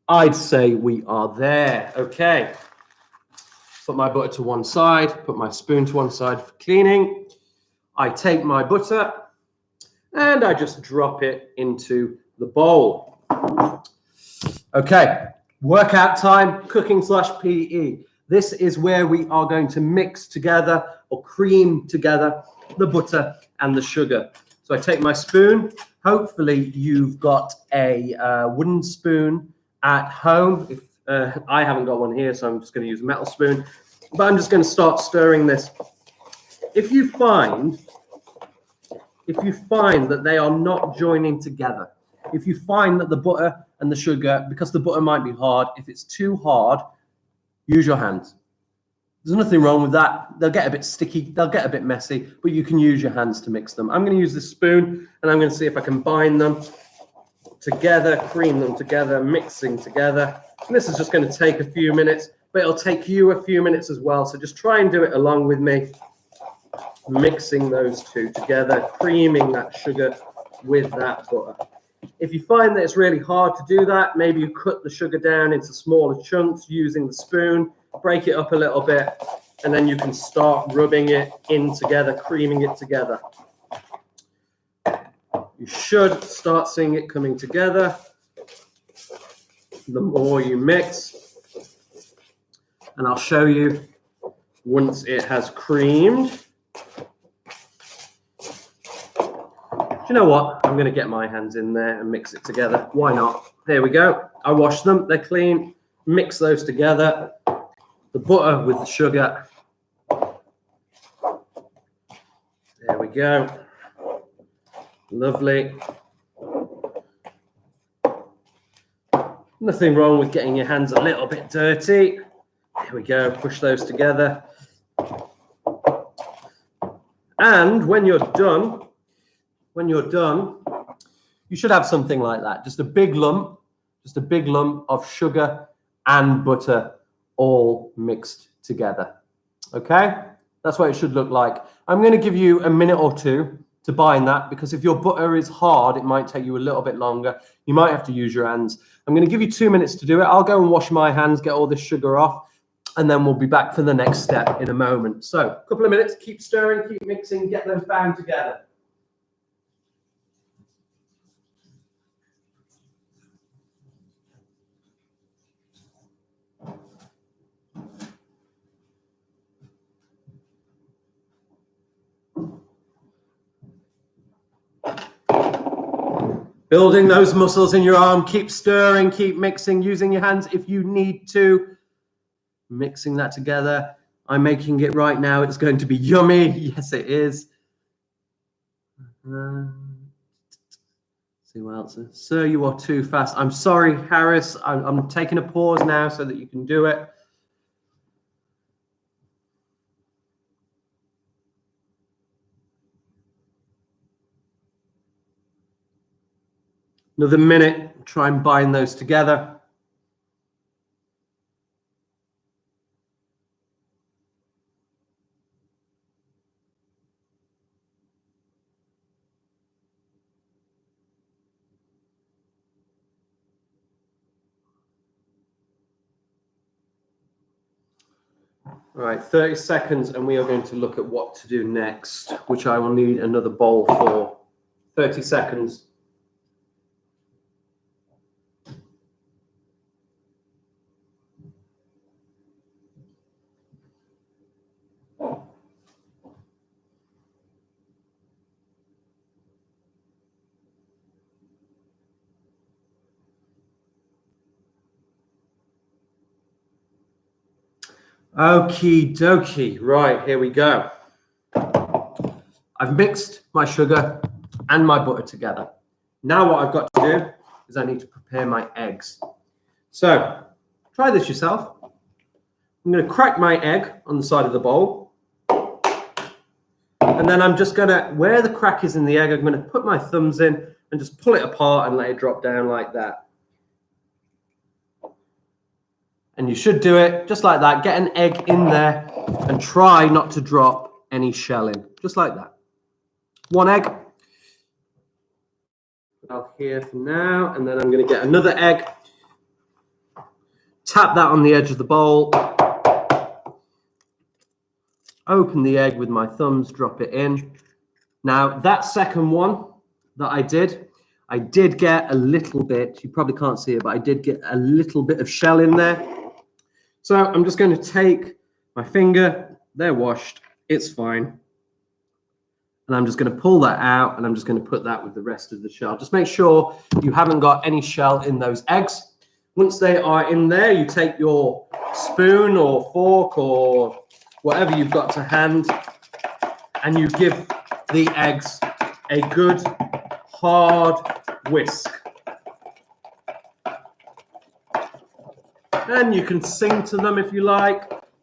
I'd say we are there. Okay. Put my butter to one side, put my spoon to one side for cleaning. I take my butter and I just drop it into the bowl. Okay, workout time, cooking/PE. This is where we are going to mix together or cream together the butter and the sugar. So I take my spoon. Hopefully you've got a wooden spoon at home. If I haven't got one here, so I'm just going to use a metal spoon. But I'm just going to start stirring this. If you find that they are not joining together, if you find that the butter and the sugar, because the butter might be hard, if it's too hard, use your hands. There's nothing wrong with that. They'll get a bit sticky, they'll get a bit messy, but you can use your hands to mix them. I'm going to use this spoon and I'm going to see if I can bind them together, cream them together, mixing together. And this is just going to take a few minutes, but it'll take you a few minutes as well. So just try and do it along with me, mixing those two together, creaming that sugar with that butter. If you find that it's really hard to do that, maybe you cut the sugar down into smaller chunks using the spoon, break it up a little bit, and then you can start rubbing it in together, creaming it together. You should start seeing it coming together the more you mix. And I'll show you once it has creamed. Do you know what? I'm going to get my hands in there and mix it together. Why not? There we go. I washed them. They're clean. Mix those together. The butter with the sugar. There we go. Lovely. Nothing wrong with getting your hands a little bit dirty. There we go. Push those together. And when you're done, you should have something like that. Just a big lump of sugar and butter all mixed together. Okay? That's what it should look like. I'm going to give you a minute or two to bind that, because if your butter is hard, it might take you a little bit longer. You might have to use your hands. I'm going to give you 2 minutes to do it. I'll go and wash my hands, get all this sugar off, and then we'll be back for the next step in a moment. So, a couple of minutes, keep stirring, keep mixing, get those bound together. Building those muscles in your arm, keep stirring, keep mixing, using your hands if you need to. Mixing that together. I'm making it right now. It's going to be yummy. Yes, it is. See what else? Sir, you are too fast. I'm sorry, Harris. I'm taking a pause now so that you can do it. Another minute, try and bind those together. All right, 30 seconds, and we are going to look at what to do next, which I will need another bowl for. 30 seconds. Okie dokie. Right, here we go. I've mixed my sugar and my butter together. Now what I've got to do is I need to prepare my eggs. So try this yourself. I'm going to crack my egg on the side of the bowl. And then I'm just going to, where the crack is in the egg, I'm going to put my thumbs in and just pull it apart and let it drop down like that. And you should do it just like that. Get an egg in there and try not to drop any shell in. Just like that. One egg. Out here for now. And then I'm going to get another egg. Tap that on the edge of the bowl. Open the egg with my thumbs. Drop it in. Now, that second one that I did get a little bit. You probably can't see it, but I did get a little bit of shell in there. So I'm just going to take my finger, they're washed, it's fine. And I'm just going to pull that out and I'm just going to put that with the rest of the shell. Just make sure you haven't got any shell in those eggs. Once they are in there, you take your spoon or fork or whatever you've got to hand and you give the eggs a good hard whisk. And you can sing to them if you like.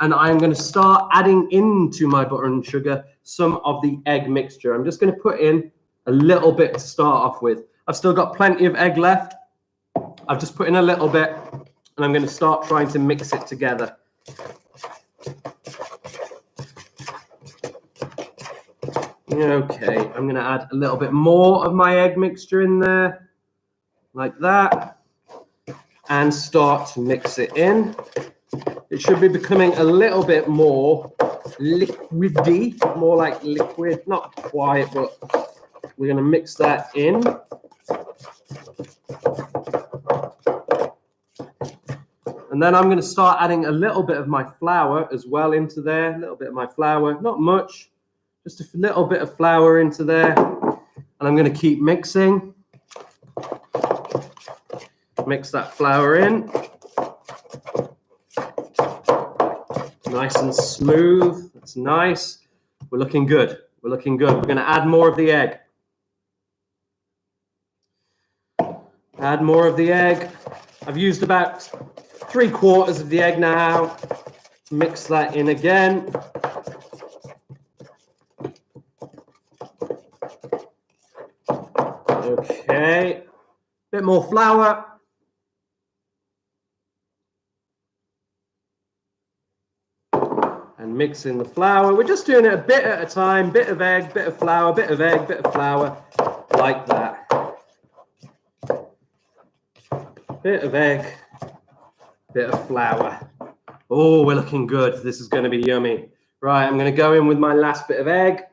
and I'm going to start adding into my butter and sugar some of the egg mixture. I'm just going to put in a little bit to start off with. I've still got plenty of egg left. I've just put in a little bit, and I'm going to start trying to mix it together. Okay, I'm going to add a little bit more of my egg mixture in there, like that, and start to mix it in. It should be becoming a little bit more liquidy, more like liquid, not quite, but we're going to mix that in. And then I'm going to start adding a little bit of my flour as well into there, a little bit of my flour, not much, just a little bit of flour into there. And I'm going to keep mixing. Mix that flour in. Nice and smooth. That's nice. We're looking good. We're looking good. We're going to add more of the egg. Add more of the egg. I've used about 3/4 of the egg now. Mix that in again. Okay. Bit more flour. And mix in the flour. We're just doing it a bit at a time. Bit of egg, bit of flour, bit of egg, bit of flour, like that. Bit of egg, bit of flour. Oh, we're looking good. This is going to be yummy. Right, I'm going to go in with my last bit of egg.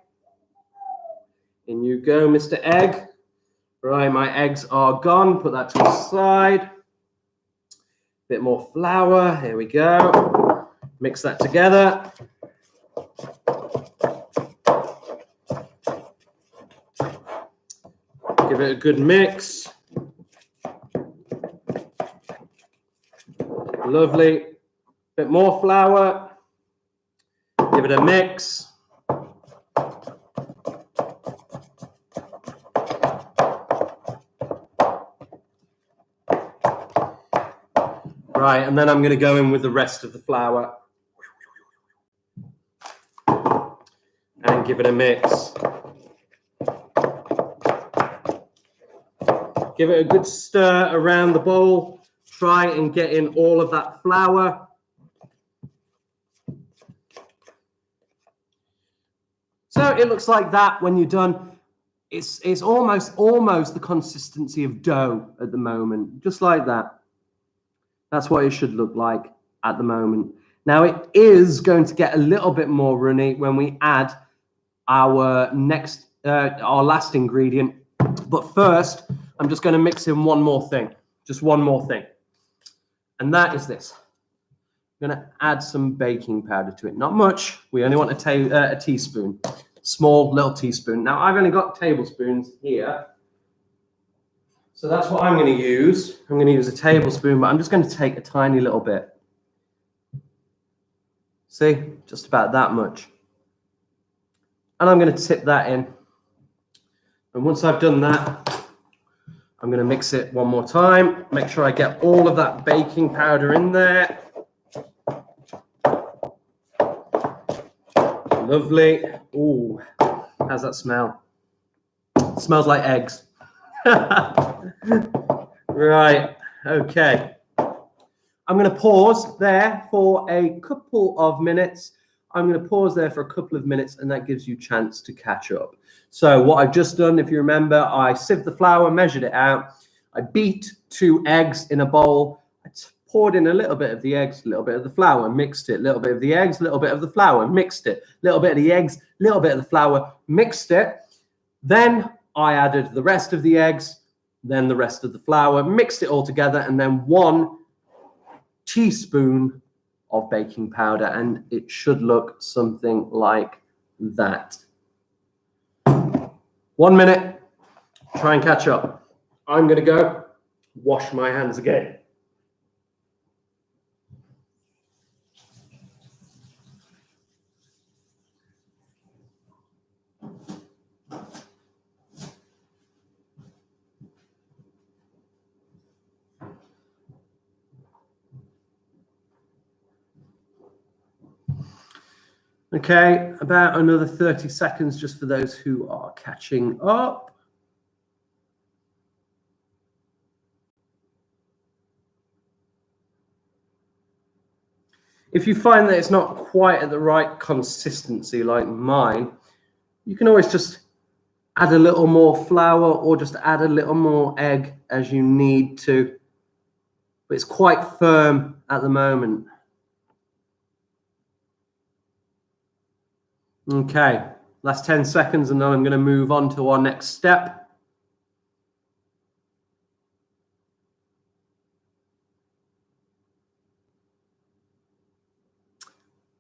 In you go, Mr. Egg. Right, my eggs are gone. Put that to the side. Bit more flour. Here we go. Mix that together. Give it a good mix. Lovely. Bit more flour. Give it a mix. Right, and then I'm going to go in with the rest of the flour and give it a mix. Give it a good stir around the bowl. Try and get in all of that flour. So it looks like that when you're done. It's almost the consistency of dough at the moment, just like that. That's what it should look like at the moment. Now it is going to get a little bit more runny when we add our last ingredient. But first, I'm just going to mix in one more thing, just one more thing. And that is this. I'm going to add some baking powder to it. Not much. We only want a teaspoon, small little teaspoon. Now I've only got tablespoons here. So that's what I'm going to use. I'm going to use a tablespoon, but I'm just going to take a tiny little bit. See, just about that much. And I'm going to tip that in. And once I've done that, I'm going to mix it one more time. Make sure I get all of that baking powder in there. Lovely. Ooh, how's that smell? It smells like eggs. Right, okay. I'm going to pause there for a couple of minutes. I'm going to pause there for a couple of minutes, and that gives you a chance to catch up. So what I've just done, if you remember, I sieved the flour, measured it out. I beat 2 eggs in a bowl. I poured in a little bit of the eggs, a little bit of the flour, mixed it, a little bit of the eggs, a little bit of the flour, mixed it, a little bit of the eggs, a little bit of the flour, mixed it. Then I added the rest of the eggs, then the rest of the flour, mixed it all together, and then 1 teaspoon of baking powder, and it should look something like that. 1 minute, try and catch up. I'm going to go wash my hands again. Okay, about another 30 seconds just for those who are catching up. If you find that it's not quite at the right consistency like mine, you can always just add a little more flour or just add a little more egg as you need to. But it's quite firm at the moment. Okay, last 10 seconds and then I'm going to move on to our next step.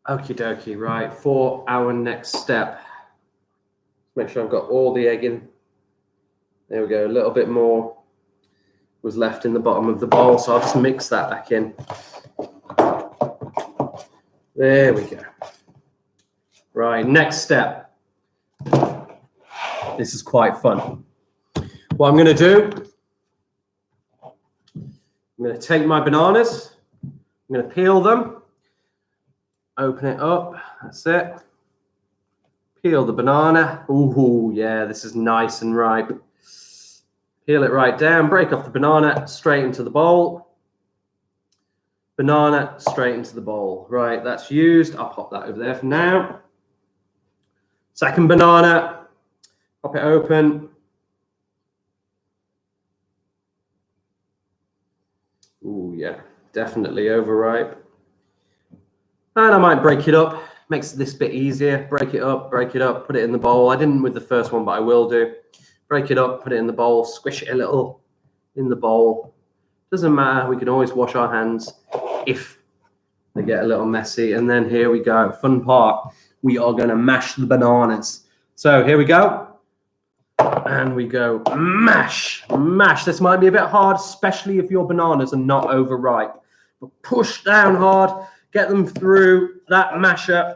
Okie dokie, right, for our next step. Make sure I've got all the egg in. There we go, a little bit more was left in the bottom of the bowl, so I'll just mix that back in. There we go. Right, next step. This is quite fun. What I'm going to do, I'm going to take my bananas, I'm going to peel them, open it up, that's it. Peel the banana. Ooh, yeah, this is nice and ripe. Peel it right down, break off the banana, straight into the bowl. Banana, straight into the bowl. Right, that's used. I'll pop that over there for now. Second banana, pop it open. Ooh, yeah, definitely overripe. And I might break it up. Makes this bit easier. Break it up, put it in the bowl. I didn't with the first one, but I will do. Break it up, put it in the bowl, squish it a little in the bowl. Doesn't matter, we can always wash our hands if they get a little messy. And then here we go, fun part. We are gonna mash the bananas. So here we go. And we go mash, mash. This might be a bit hard, especially if your bananas are not overripe. But push down hard, get them through that masher.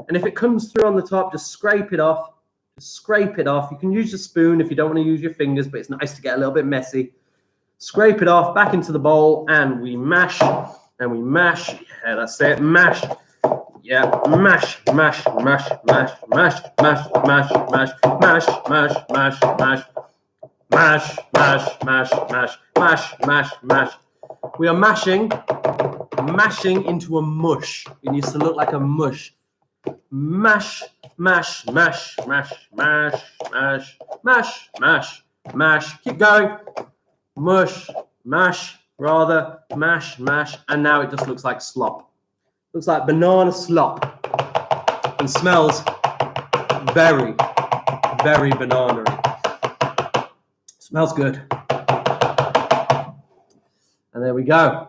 And if it comes through on the top, just scrape it off. Just scrape it off. You can use your spoon if you don't want to use your fingers, but it's nice to get a little bit messy. Scrape it off, back into the bowl, and we mash, and we mash. Yeah, that's it, mash. Yeah, mash, mash, mash, mash, mash, mash, mash, mash, mash, mash, mash, mash, mash, mash, mash, mash, mash, mash, mash. We are mashing into a mush. It needs to look like a mush. Mash, mash, mash, mash, mash, mash, mash, mash, mash. Keep going. Mush, mash, rather, mash, mash. And now it just looks like slop. Looks like banana slop. And smells very, very banana-y. Smells good. And there we go.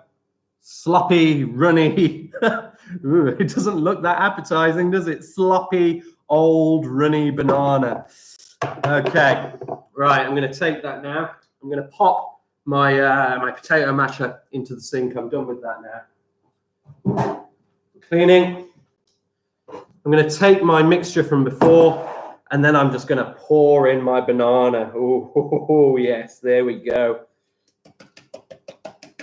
Sloppy, runny. Ooh, it doesn't look that appetizing, does it? Sloppy, old, runny banana. Okay, right, I'm going to take that now. I'm going to pop my my potato masher into the sink. I'm done with that now. Cleaning. I'm going to take my mixture from before, and then I'm just going to pour in my banana. Oh, yes, there we go.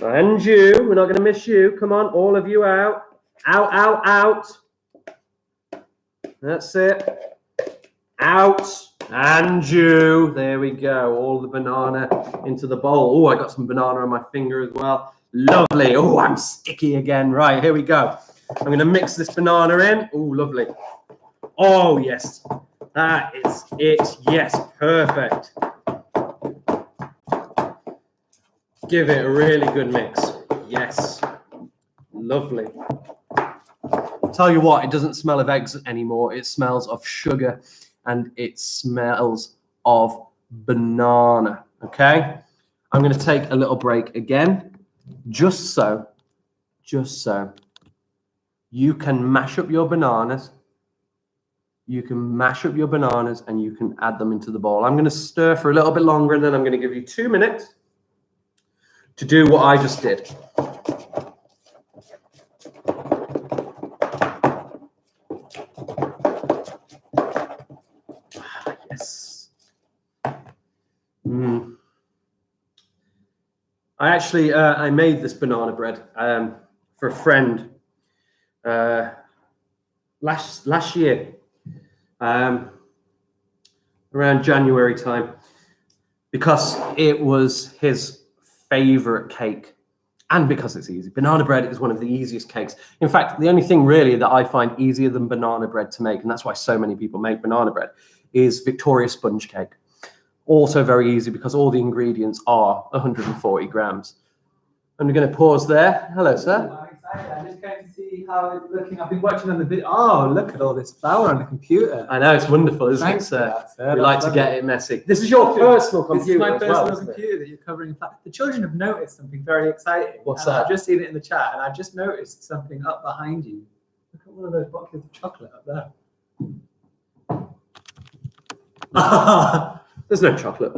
And you, we're not going to miss you. Come on, all of you out. Out, out, out. That's it. Out. And you. There we go. All the banana into the bowl. Oh, I got some banana on my finger as well. Lovely. Oh, I'm sticky again. Right, here we go. I'm going to mix this banana in. Oh, lovely. Oh, yes. That is it. Yes, perfect. Give it a really good mix. Yes. Lovely. Tell you what, it doesn't smell of eggs anymore. It smells of sugar and it smells of banana. Okay? I'm going to take a little break again, just so you can mash up your bananas. You can mash up your bananas and you can add them into the bowl. I'm going to stir for a little bit longer and then I'm going to give you 2 minutes to do what I just did. Yes. I actually I made this banana bread for a friend last year, around January time, because it was his favorite cake and because it's easy. Banana bread is one of the easiest cakes. In fact, the only thing really that I find easier than banana bread to make, and that's why so many people make banana bread, is Victoria sponge cake. Also very easy because all the ingredients are 140 grams. I'm going to pause there. Hello, sir. I'm excited. I'm just going to see how it's looking. I've been watching on the video. Oh, look at all this flour on the computer. I know, it's wonderful, isn't Thanks it, sir? for that, sir. We like to get it messy. This is your personal computer. This is my as well, personal isn't it? computer that you're covering in flour. The children have noticed something very exciting. What's And that? I've just seen it in the chat, and I've just noticed something up behind you. Look at one of those boxes of chocolate up there. There's no chocolate.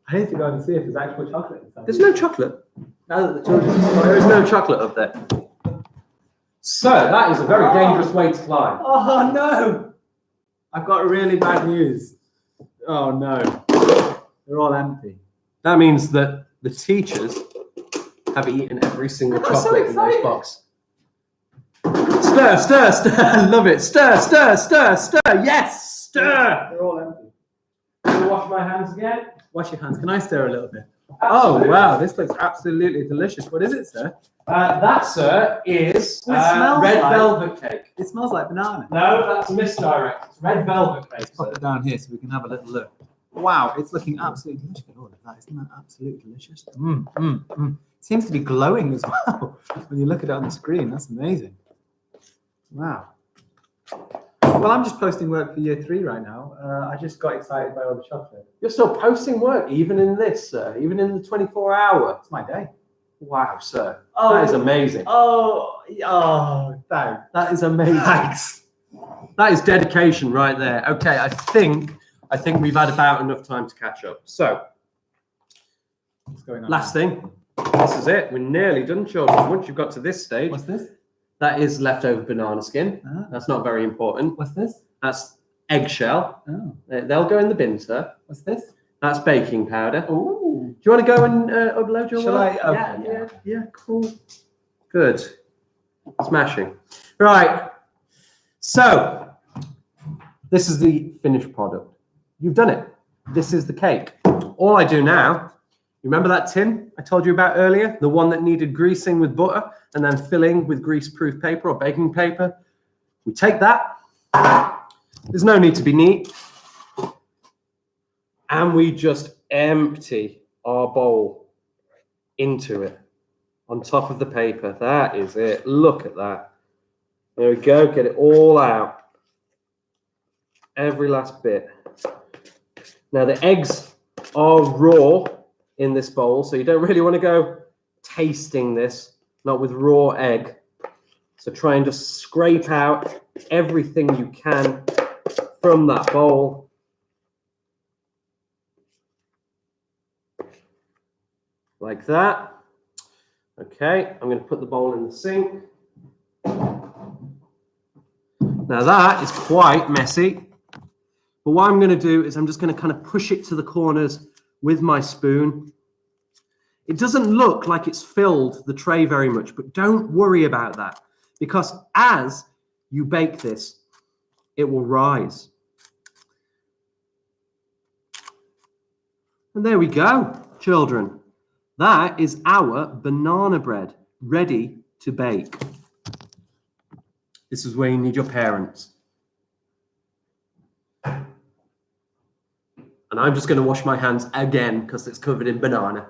I need to go and see if there's actual chocolate inside. There's no chocolate. Now that the children are There is no chocolate up there. So that is a very dangerous way to climb. Oh no! I've got really bad news. Oh no. They're all empty. That means that the teachers have eaten every single I'm so chocolate in those excited. boxes. Stir, stir, stir. Love it. Stir, stir, stir, stir. Yes, stir. They're all empty. I'm gonna wash my hands again. Wash your hands. Can I stir a little bit? Oh wow, this looks absolutely delicious. What is it, sir? That, sir, is Well, it smells red like- velvet cake. It smells like banana. No, that's a misdirect. It's red velvet cake. Let's pop Sir. it down here so we can have a little look. Wow, it's looking absolutely delicious. Look at all of that. Isn't that absolutely delicious? It seems to be glowing as well when you look at it on the screen. That's amazing. Wow. Well, I'm just posting work for year 3 right now. I just got excited by all the chocolate. You're still posting work, even in this, sir, even in the 24-hour. It's my day. Wow, sir. Oh. That is amazing. Oh, thanks. That is amazing. Thanks. That is dedication right there. Okay, I think we've had about enough time to catch up. So, What's going on? last thing. This is it. We're nearly done, children. Once you've got to this stage, What's this? that is leftover banana skin. Ah. That's not very important. What's this? That's eggshell. Oh. They'll go in the bin, sir. What's this? That's baking powder. Oh. Do you want to go and upload your Shall work? I? Okay, Yeah, cool. Good. Smashing. Right. So, this is the finished product. You've done it. This is the cake. All I do now, you remember that tin I told you about earlier? The one that needed greasing with butter and then filling with grease-proof paper or baking paper? We take that. There's no need to be neat. And we just empty our bowl into it on top of the paper. That is it. Look at that. There we go. Get it all out. Every last bit. Now the eggs are raw in this bowl, so you don't really want to go tasting this, not with raw egg. So try and just scrape out everything you can from that bowl. Like that. Okay, I'm going to put the bowl in the sink. Now that is quite messy. But what I'm going to do is I'm just going to kind of push it to the corners with my spoon. It doesn't look like it's filled the tray very much, but don't worry about that, because as you bake this, it will rise. And there we go, children. That is our banana bread ready to bake. This is where you need your parents. And I'm just going to wash my hands again because it's covered in banana.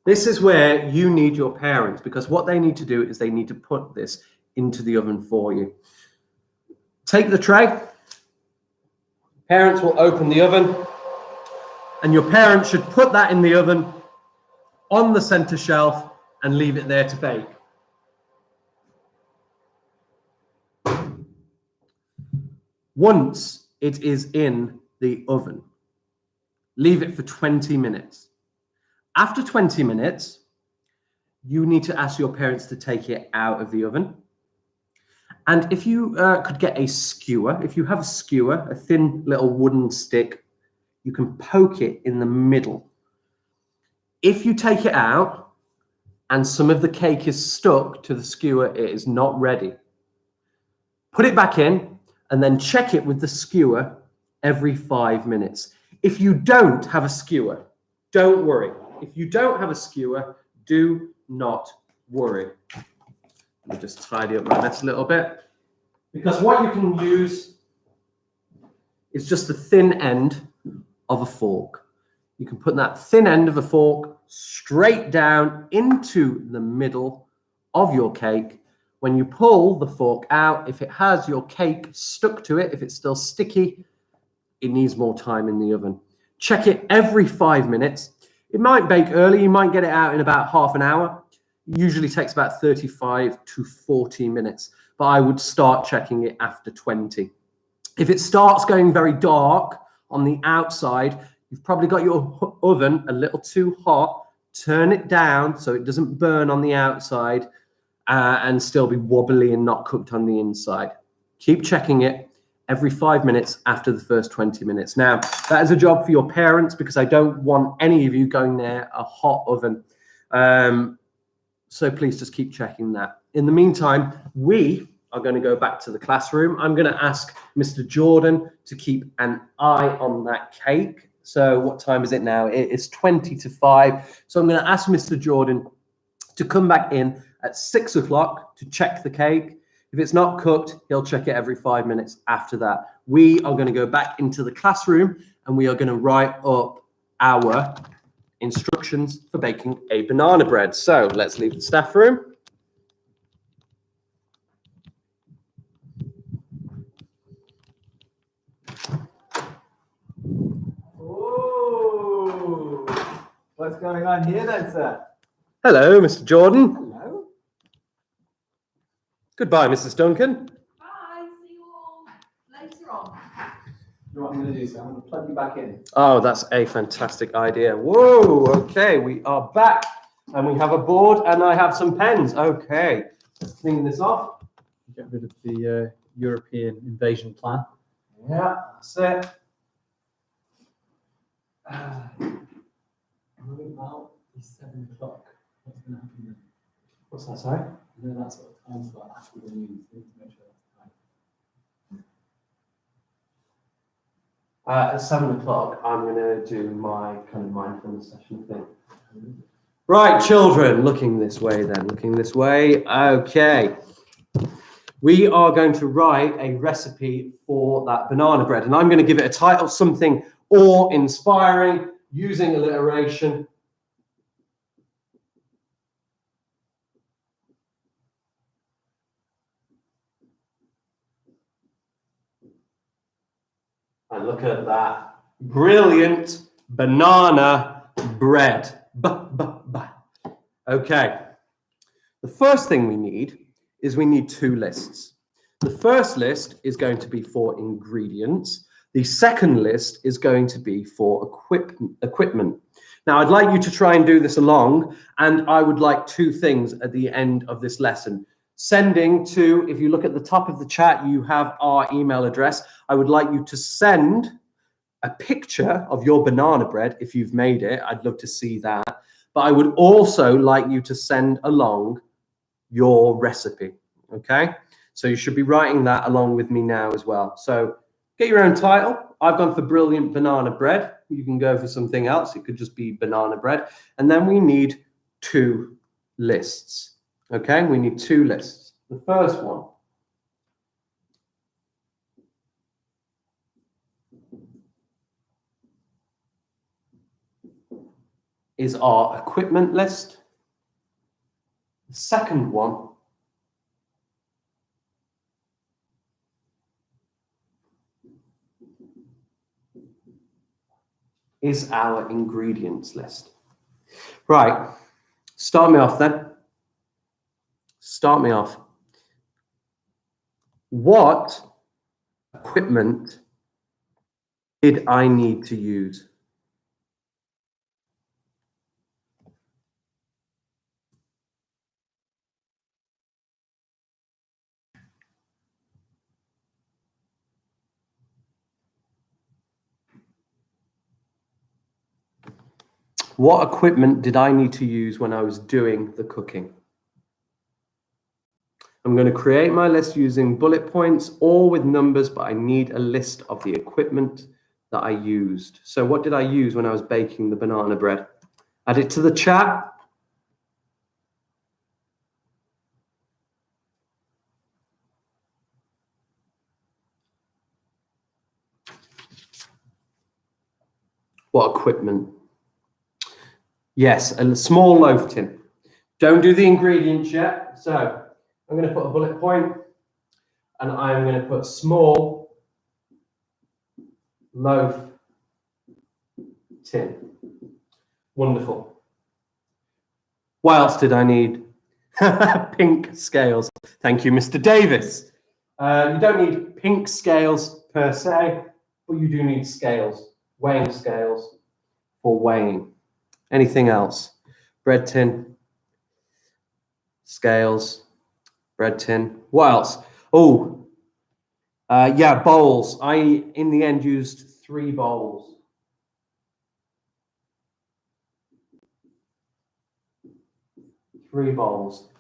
This is where you need your parents, because what they need to do is they need to put this into the oven for you. Take the tray. Parents will open the oven, and your parents should put that in the oven on the center shelf and leave it there to bake. Once it is in the oven, leave it for 20 minutes. After 20 minutes, you need to ask your parents to take it out of the oven. And if you could get a skewer, if you have a skewer, a thin little wooden stick, you can poke it in the middle. If you take it out and some of the cake is stuck to the skewer, it is not ready. Put it back in and then check it with the skewer every 5 minutes. If you don't have a skewer, don't worry. If you don't have a skewer, do not worry. Let me just tidy up my mess a little bit. Because what you can use is just the thin end of a fork. You can put that thin end of a fork straight down into the middle of your cake. When you pull the fork out, if it has your cake stuck to it, if it's still sticky, it needs more time in the oven. Check it every 5 minutes. It might bake early. You might get it out in about half an hour. It usually takes about 35 to 40 minutes, but I would start checking it after 20. If it starts going very dark on the outside, you've probably got your oven a little too hot. Turn it down so it doesn't burn on the outside and still be wobbly and not cooked on the inside. Keep checking it every 5 minutes after the first 20 minutes. Now, that is a job for your parents because I don't want any of you going near a hot oven. So please just keep checking that. In the meantime, we are going to go back to the classroom. I'm going to ask Mr. Jordan to keep an eye on that cake. So what time is it now? It is 20 to 5. So I'm going to ask Mr. Jordan to come back in at 6 o'clock to check the cake. If it's not cooked, he'll check it every 5 minutes after that. We are going to go back into the classroom and we are going to write up our instructions for baking a banana bread. So let's leave the staff room. Oh, what's going on here then, sir? Hello, Mr. Jordan. Hello. Goodbye, Mrs. Duncan. Bye. See you all later on. You know what I'm going to do, sir? I'm going to plug you back in. Oh, that's a fantastic idea. Whoa, okay, we are back. And we have a board and I have some pens. Okay, let's clean this off. Get rid of the European invasion plan. Yeah, that's it. About 7 o'clock. What's going to happen then? What's that, sorry? You know that sort of time slot after the news. We need to make sure that's right. At 7 o'clock, I'm going to do my kind of mindfulness session thing. Right, children, looking this way then, looking this way. Okay. We are going to write a recipe for that banana bread, and I'm going to give it a title, something awe-inspiring, using alliteration. And look at that. Brilliant banana bread. Okay. The first thing we need is we need 2 lists. The first list is going to be for ingredients. The second list is going to be for equipment. Now, I'd like you to try and do this along, and I would like 2 things at the end of this lesson. Sending to, if you look at the top of the chat, you have our email address. I would like you to send a picture of your banana bread if you've made it. I'd love to see that. But I would also like you to send along your recipe, okay? So you should be writing that along with me now as well. So get your own title. I've gone for brilliant banana bread. You can go for something else. It could just be banana bread. And then we need 2 lists, okay? We need 2 lists. The first one is our equipment list. The second one is our ingredients list. Right, start me off then. Start me off. What equipment did I need to use? What equipment did I need to use when I was doing the cooking? I'm going to create my list using bullet points or with numbers, but I need a list of the equipment that I used. So what did I use when I was baking the banana bread? Add it to the chat. What equipment? Yes, a small loaf tin. Don't do the ingredients yet. So I'm going to put a bullet point and I'm going to put small loaf tin. Wonderful. What else did I need? Pink scales. Thank you, Mr. Davis. You don't need pink scales per se, but you do need scales, weighing scales for weighing. Anything else? Bread tin, scales, bread tin. What else? Oh, yeah, bowls. I, in the end, used 3 bowls.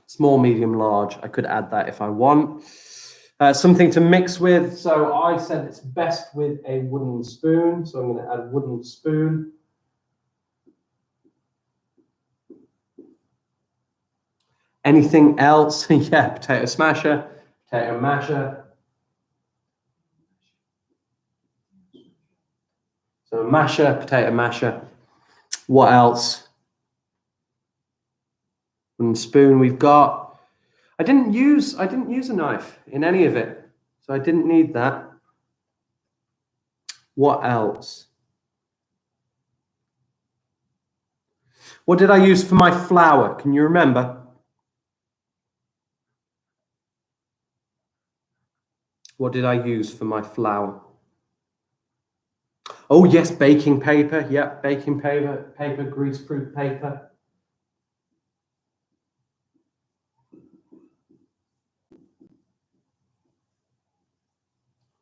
Small, medium, large. I could add that if I want. Something to mix with. So I said it's best with a wooden spoon. So I'm going to add a wooden spoon. Anything else? Yeah, potato smasher, potato masher. So masher, potato masher. What else? Wooden spoon we've got. I didn't use a knife in any of it, so I didn't need that. What else? What did I use for my flour? Can you remember? What did I use for my flour? Oh yes, baking paper. Yeah, baking paper, greaseproof paper.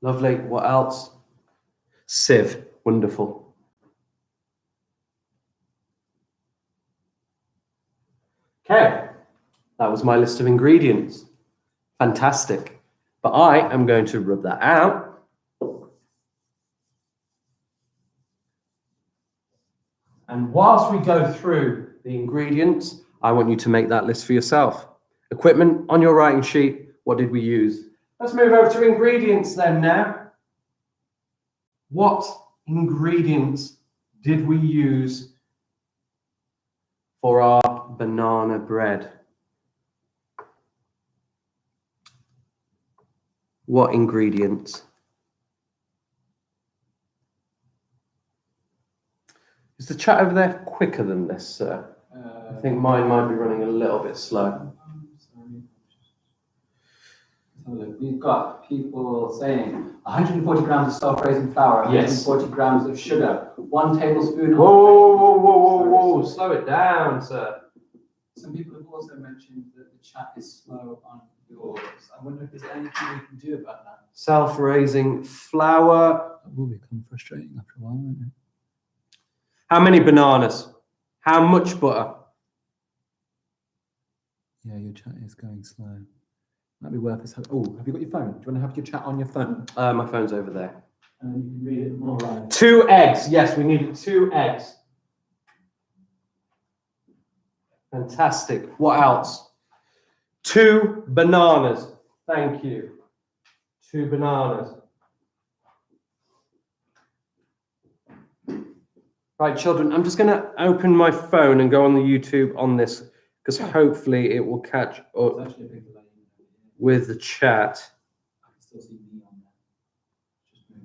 Lovely. What else? Sieve. Wonderful. Okay, that was my list of ingredients. Fantastic. But I am going to rub that out. And whilst we go through the ingredients, I want you to make that list for yourself. Equipment on your writing sheet. What did we use? Let's move over to ingredients then now. What ingredients did we use for our banana bread? What ingredients? Is the chat over there quicker than this, sir? I think mine might be running a little bit slow. We've got people saying 140 grams of self-raising flour, 140 grams of sugar, 1 tablespoon. Whoa, slow it down, sir. Some people have also mentioned that the chat is slow on yours. I wonder if there's anything we can do about that. Self-raising flour. That will become frustrating after a while, won't it? How many bananas? How much butter? Yeah, your chat is going slow. Might be worth us. Oh, have you got your phone? Do you want to have your chat on your phone? My phone's over there. And you can read it more live. 2 eggs. Yes, we need 2 eggs. Fantastic. What else? 2 bananas. Thank you. 2 bananas. Right, children, I'm just going to open my phone and go on the YouTube on this because hopefully it will catch up with the chat. I can still see me on there.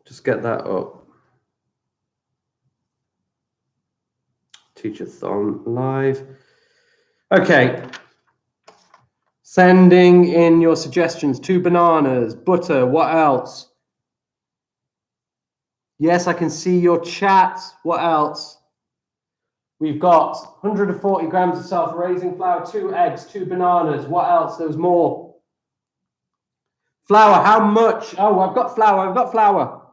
Just get that up. Teach-A-Thon live. Okay. Sending in your suggestions. 2 bananas, butter, what else? Yes, I can see your chat. What else? We've got 140 grams of self-raising flour, 2 eggs, 2 bananas. What else? There was more. Flour, how much? Oh, I've got flour.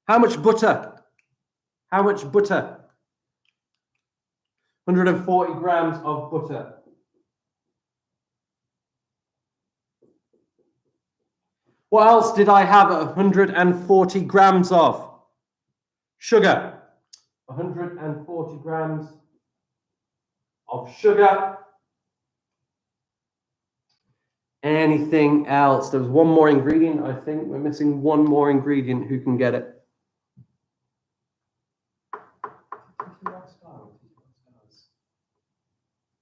How much butter? How much butter? 140 grams of butter. What else did I have at 140 grams of? Sugar. 140 grams of sugar. Anything else? There was one more ingredient, I think. We're missing one more ingredient. Who can get it?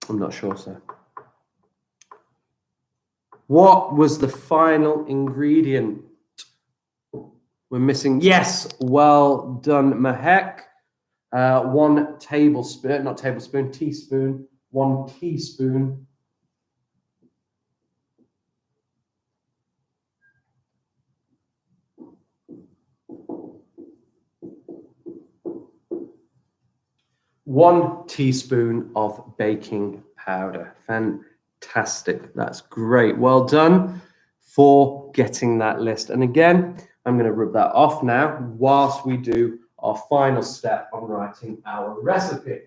I'm not sure, sir. What was the final ingredient? We're missing. Yes, well done, Mahek. 1 tablespoon, not tablespoon, teaspoon. 1 teaspoon. One teaspoon of baking powder. Fantastic. That's great. Well done for getting that list. And again, I'm going to rub that off now whilst we do our final step on writing our recipe.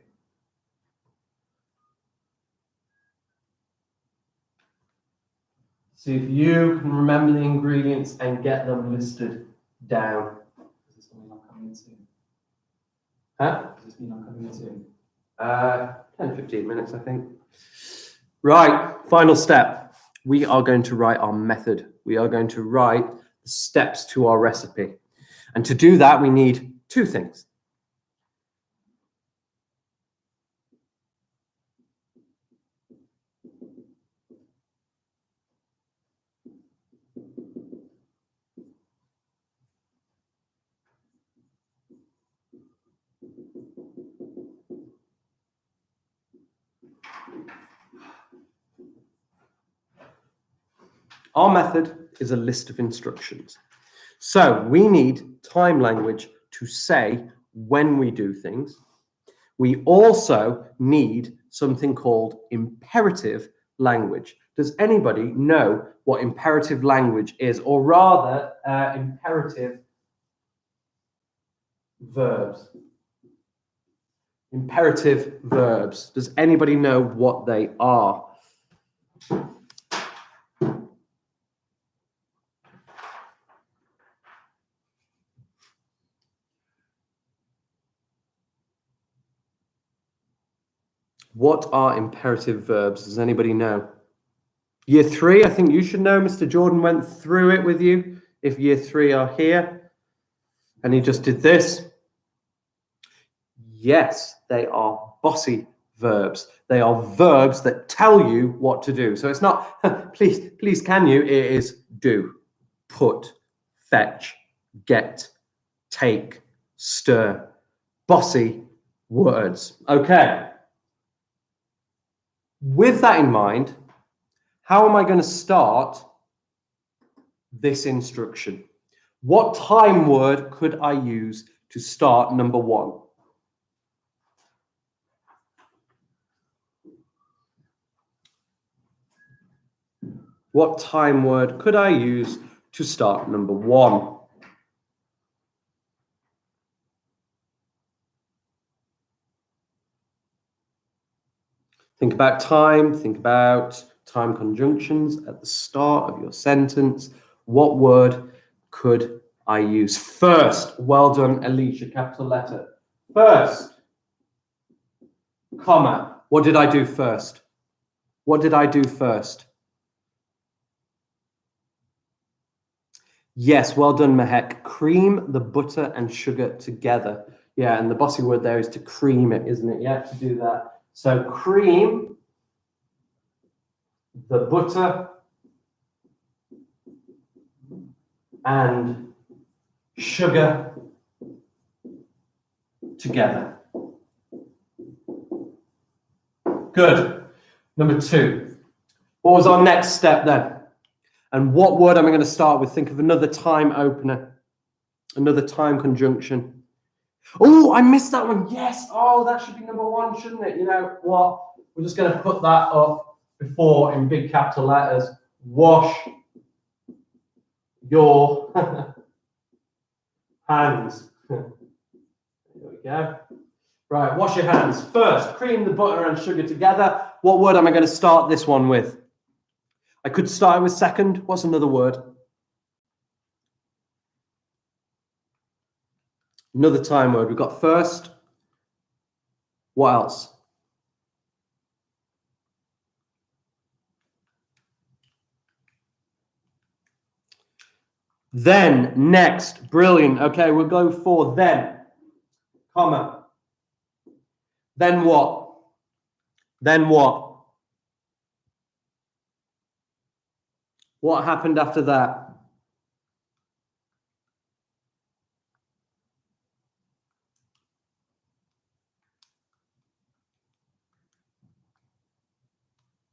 See if you can remember the ingredients and get them listed down. Is this something I'm coming in soon? Huh? Does this mean I'm coming in soon? 10, 15 minutes, I think. Right, final step. We are going to write our method. We are going to write the steps to our recipe. And to do that, we need 2 things. Our method is a list of instructions. So we need time language to say when we do things. We also need something called imperative language. Does anybody know what imperative language is, or rather imperative verbs? Imperative verbs. Does anybody know what they are? What are imperative verbs? Does anybody know? Year 3, I think you should know. Mr. Jordan went through it with you. If year 3 are here, and he just did this. Yes, they are bossy verbs. They are verbs that tell you what to do. So it's not, please can you? It is do, put, fetch, get, take, stir. Bossy words. Okay. With that in mind, how am I going to start this instruction? What time word could I use to start number 1? What time word could I use to start number 1? Think about time conjunctions at the start of your sentence. What word could I use first? Well done, Alicia, capital letter. First, comma. What did I do first? What did I do first? Yes, well done, Mahek. Cream the butter and sugar together. Yeah, and the bossy word there is to cream it, isn't it? You have to do that. So cream the butter and sugar together. Good. Number 2. What was our next step then? And what word am I going to start with? Think of another time opener, another time conjunction. Oh, I missed that one. Yes. Oh, that should be number 1, shouldn't it? You know what? We're just going to put that up before in big capital letters. Wash your hands. There we go. Right, wash your hands. First, cream the butter and sugar together. What word am I going to start this one with? I could start with second. What's another word? Another time word. We've got first. What else? Then, next. Brilliant. Okay, we'll go for then. Comma. Then what? Then what? What happened after that?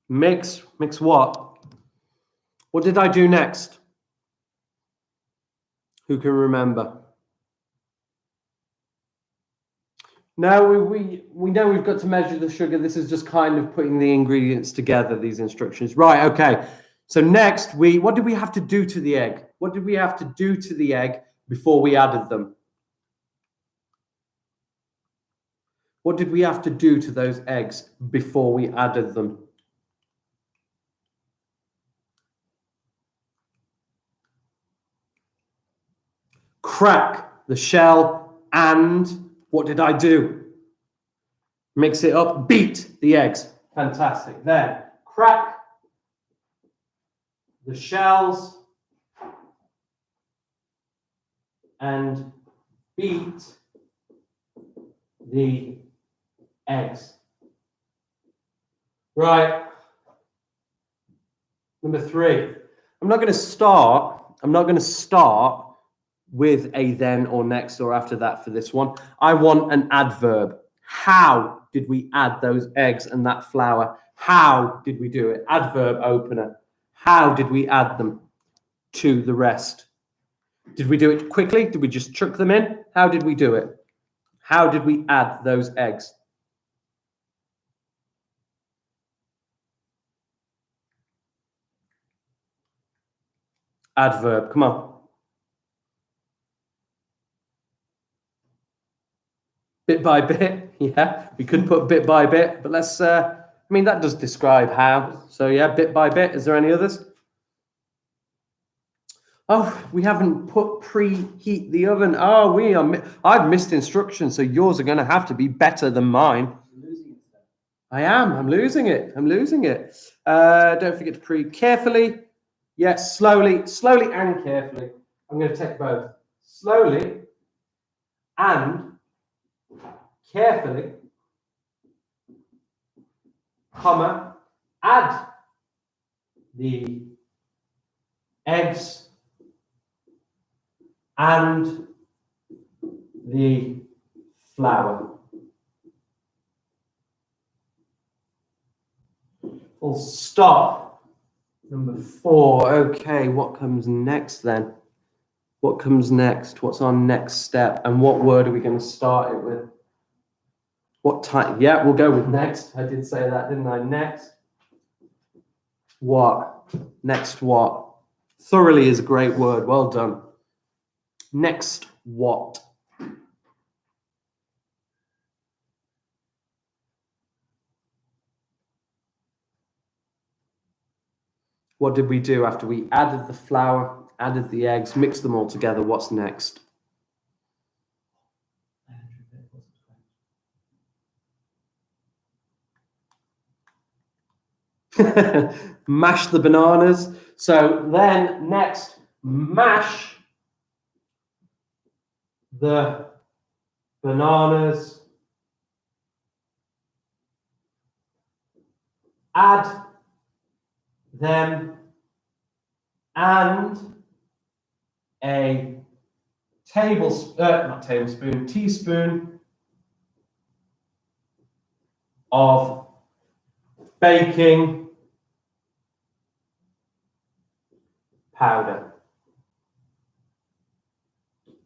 Mix what? What did I do next? Who can remember? No, we know we've got to measure the sugar. This is just kind of putting the ingredients together, these instructions. Right, okay. So next, what did we have to do to the egg? What did we have to do to the egg before we added them? What did we have to do to those eggs before we added them? Crack the shell, and what did I do? Mix it up, beat the eggs. Fantastic. Then crack the shells and beat the eggs. Right. Number 3. I'm not going to start with a then or next or after that for this one. I want an adverb. How did we add those eggs and that flour? How did we do it? Adverb opener. How did we add them to the rest? Did we do it quickly? Did we just chuck them in? How did we do it? How did we add those eggs? Adverb, come on. Bit by bit, yeah. We could put bit by bit, but let's, I mean, that does describe how. So yeah, bit by bit. Is there any others? Oh, we haven't put preheat the oven. Oh, I've missed instructions, so yours are going to have to be better than mine. I am. I'm losing it. Don't forget to carefully. Yes, slowly and carefully. I'm going to take both. Slowly and carefully, comma, add the eggs and the flour. Full stop. Number 4. Okay, what comes next then? What comes next? What's our next step? And what word are we going to start it with? What type? Yeah, we'll go with next. I did say that, didn't I? Next. What? Next what? Thoroughly is a great word. Well done. Next what? What did we do after we added the flour, added the eggs, mixed them all together? What's next? Mash the bananas. So then next, mash the bananas. Add them and a teaspoon of baking powder.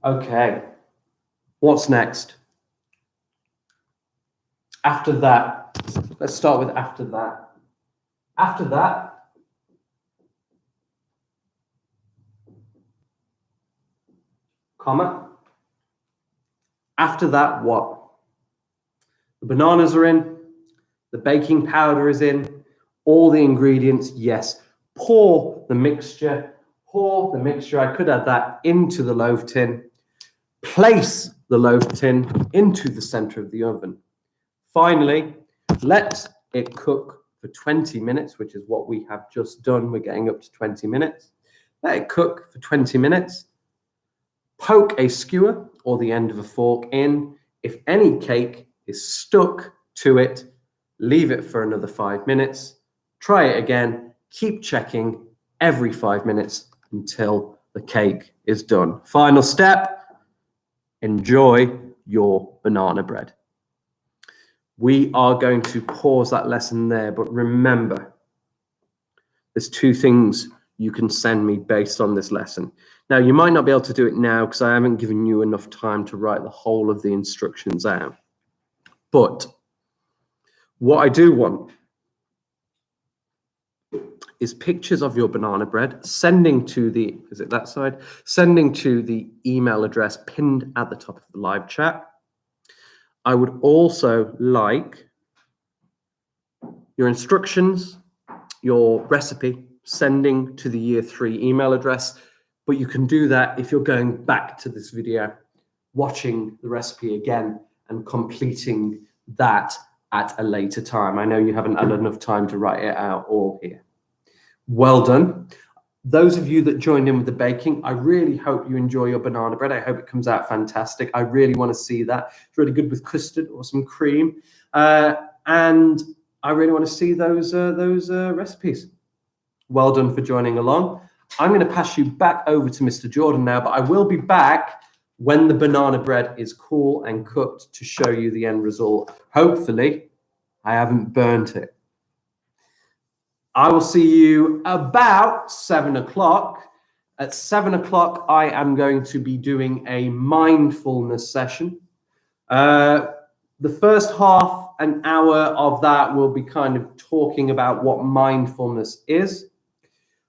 Okay, what's next? After that, let's start with after that. After that, comma, After that, what? The bananas are in, the baking powder is in, all the ingredients, yes. Pour the mixture. I could add that into the loaf tin. Place the loaf tin into the center of the oven. Finally, let it cook for 20 minutes, which is what we have just done. We're getting up to 20 minutes. Let it cook for 20 minutes. Poke a skewer or the end of a fork in. If any cake is stuck to it, leave it for another 5 minutes. Try it again. Keep checking every 5 minutes until the cake is done. Final step, enjoy your banana bread. We are going to pause that lesson there, but remember, there's 2 things you can send me based on this lesson. Now, you might not be able to do it now because I haven't given you enough time to write the whole of the instructions out. But what I do want is pictures of your banana bread, sending to the, is it that side? Sending to the email address pinned at the top of the live chat. I would also like your instructions, your recipe, sending to the year 3 email address, but you can do that if you're going back to this video, watching the recipe again and completing that at a later time. I know you haven't had enough time to write it out all here. Well done. Those of you that joined in with the baking, I really hope you enjoy your banana bread. I hope it comes out fantastic. I really want to see that. It's really good with custard or some cream. And I really want to see those recipes. Well done for joining along. I'm going to pass you back over to Mr. Jordan now, but I will be back when the banana bread is cool and cooked to show you the end result. Hopefully, I haven't burnt it. I will see you about 7 o'clock. At 7 o'clock, I am going to be doing a mindfulness session. The first half an hour of that will be kind of talking about what mindfulness is.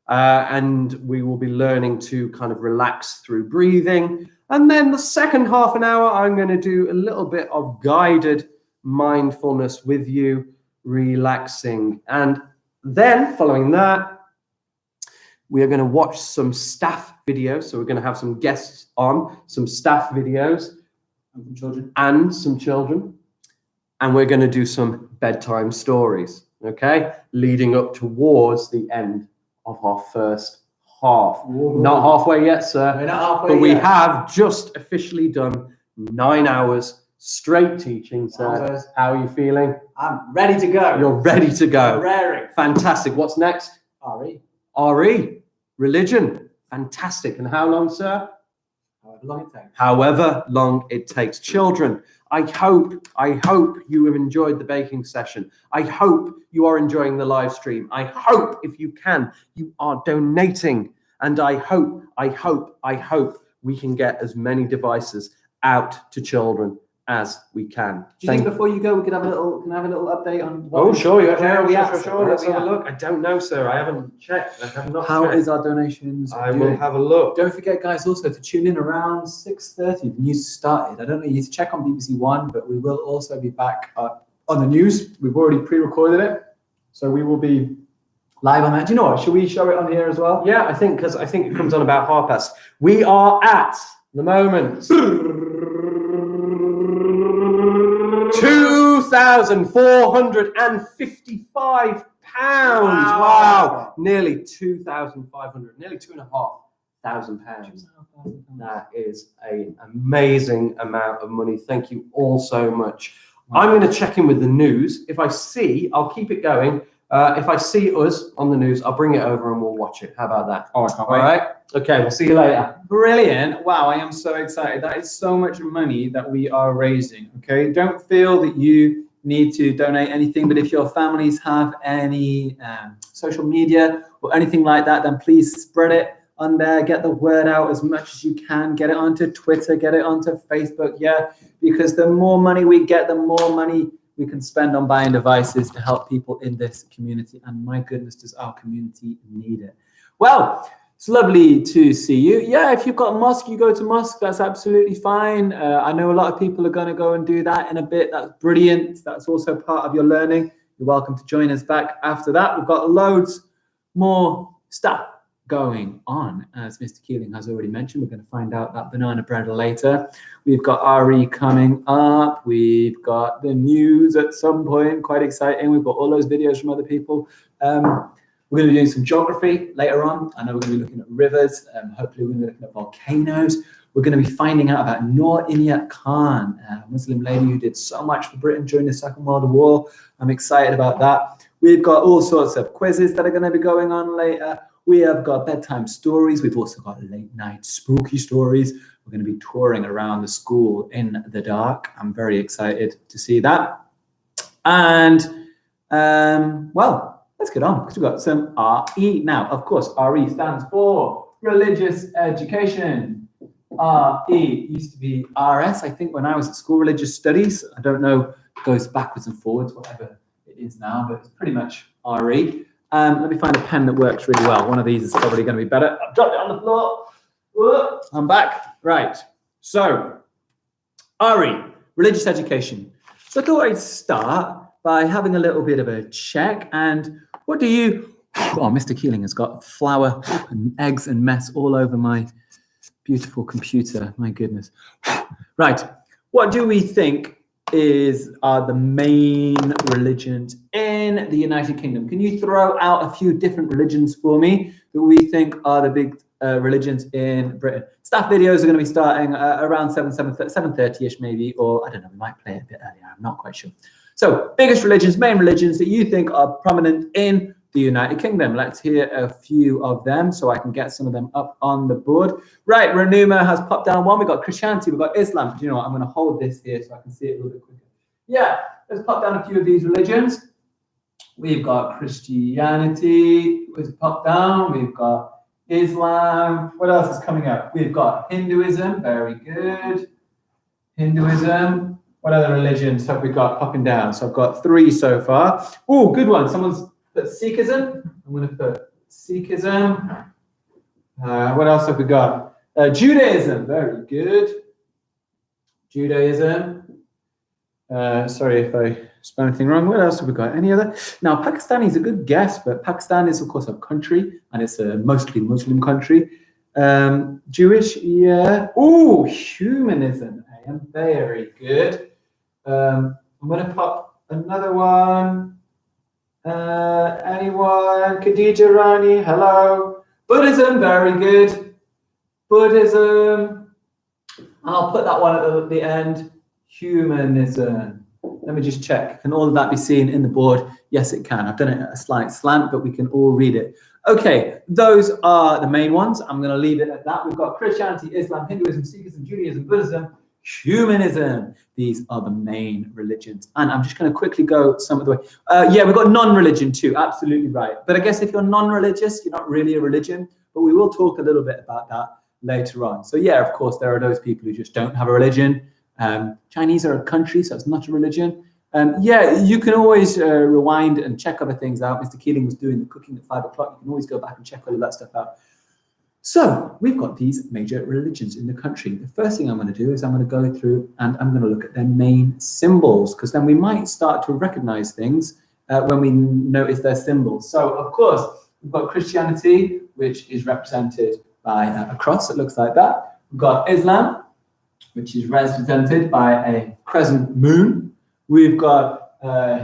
And we will be learning to kind of relax through breathing. And then the second half an hour, I'm going to do a little bit of guided mindfulness with you, relaxing. And then following that, we are going to watch some staff videos. So we're going to have some guests on, some staff videos and some children. And we're going to do some bedtime stories, okay? Leading up towards the end of our first half. Ooh. Not halfway yet, sir. We're not halfway but yet. We have just officially done 9 hours straight teaching, sir. How are you feeling? I'm ready to go. You're ready to go. Raring. Fantastic. What's next? RE. RE. Religion. Fantastic. And how long, sir? However long it takes. However long it takes. Children, I hope you have enjoyed the baking session. I hope you are enjoying the live stream. I hope, if you can, you are donating. And I hope we can get as many devices out to children as we can. Do you think before you go, we could have a little update on? Oh, sure. Sure. Let's have a look. I don't know, sir. I haven't checked. I have not. How checked. is our donations? I will have a look. Don't forget, guys, also to tune in around 6:30. The news started. I don't know. You need to check on BBC One, but we will also be back on the news. We've already pre-recorded it, so we will be live on that. Do you know what? Should we show it on here as well? Yeah, I think it comes on about 1:30. We are at the moment. £2,455. Wow. Nearly 2,500, nearly £2,500. That is an amazing amount of money. Thank you all so much. I'm going to check in with the news. If I see, I'll keep it going. If I see us on the news, I'll bring it over and we'll watch it. How about that? Oh, I can't wait. All right. Okay, we'll see you later. Brilliant. Wow, I am so excited. That is so much money that we are raising. Okay, don't feel that you need to donate anything, but if your families have any social media or anything like that, then please spread it on there. Get the word out as much as you can. Get it onto Twitter, get it onto Facebook. Yeah, because the more money we get, the more money we can spend on buying devices to help people in this community. And my goodness, does our community need it. Well, It's lovely to see you. Yeah, if you've got mosque, you go to mosque. That's absolutely fine. I know a lot of people are going to go and do that in a bit. That's brilliant. That's also part of your learning. You're welcome to join us back after that. We've got loads more stuff going on, as Mr. Keeling has already mentioned. We're going to find out that banana bread later. We've got RE coming up. We've got the news at some point, quite exciting. We've got all those videos from other people. We're going to be doing some geography later on. I know we're going to be looking at rivers. Hopefully we're going to be looking at volcanoes. We're going to be finding out about Noor Inayat Khan, a Muslim lady who did so much for Britain during the Second World War. I'm excited about that. We've got all sorts of quizzes that are going to be going on later. We have got bedtime stories. We've also got late night spooky stories. We're going to be touring around the school in the dark. I'm very excited to see that. And, well, let's get on because we've got some RE now. Of course, RE stands for religious education. RE used to be RS, I think, when I was at school, religious studies. I don't know, it goes backwards and forwards, whatever it is now, but it's pretty much RE. Let me find a pen that works really well. One of these is probably going to be better. I've dropped it on the floor. Whoa, I'm back. Right. So, RE, religious education. So I thought I'd start by having a little bit of a check. And what do you... Oh, Mr. Keeling has got flour and eggs and mess all over my beautiful computer. My goodness. Right. What do we think are the main religions in the United Kingdom? Can you throw out a few different religions for me that we think are the big religions in Britain? Staff videos are going to be starting around 7:30ish maybe, or I don't know, we might play it a bit earlier. I'm not quite sure. So, biggest religions, main religions that you think are prominent in the United Kingdom. Let's hear a few of them so I can get some of them up on the board. Right, Renuma has popped down one. We've got Christianity, we've got Islam. Do you know what? I'm going to hold this here so I can see it a little bit quicker. Yeah, let's pop down a few of these religions. We've got Christianity, we've popped down. We've got Islam. What else is coming up? We've got Hinduism, very good. Hinduism. What other religions have we got popping down? So I've got 3 so far. Oh, good one. Someone's put Sikhism. I'm going to put Sikhism. What else have we got? Judaism. Very good. Judaism. Sorry if I spelled anything wrong. What else have we got? Any other? Now, Pakistani is a good guess, but Pakistan is, of course, a country, and it's a mostly Muslim country. Jewish, yeah. Oh, humanism. I am very good. I'm going to pop another one. Anyone? Khadija Rani, hello. Buddhism, very good. Buddhism. I'll put that one at the end. Humanism. Let me just check. Can all of that be seen in the board? Yes, it can. I've done it at a slight slant, but we can all read it. Okay, those are the main ones. I'm going to leave it at that. We've got Christianity, Islam, Hinduism, Sikhism, Judaism, Buddhism, humanism. These are the main religions. And I'm just going to quickly go some of the way. Yeah, we've got non-religion too. Absolutely right. But I guess if you're non-religious, you're not really a religion. But we will talk a little bit about that later on. So yeah, of course, there are those people who just don't have a religion. Chinese are a country, so it's not a religion. Yeah, you can always rewind and check other things out. Mr. Keeling was doing the cooking at 5 o'clock. You can always go back and check all of that stuff out. So we've got these major religions in the country. The first thing I'm going to do is I'm going to go through and I'm going to look at their main symbols, because then we might start to recognize things when we notice their symbols. So, of course, we've got Christianity, which is represented by a cross that looks like that. We've got Islam, which is represented by a crescent moon. We've got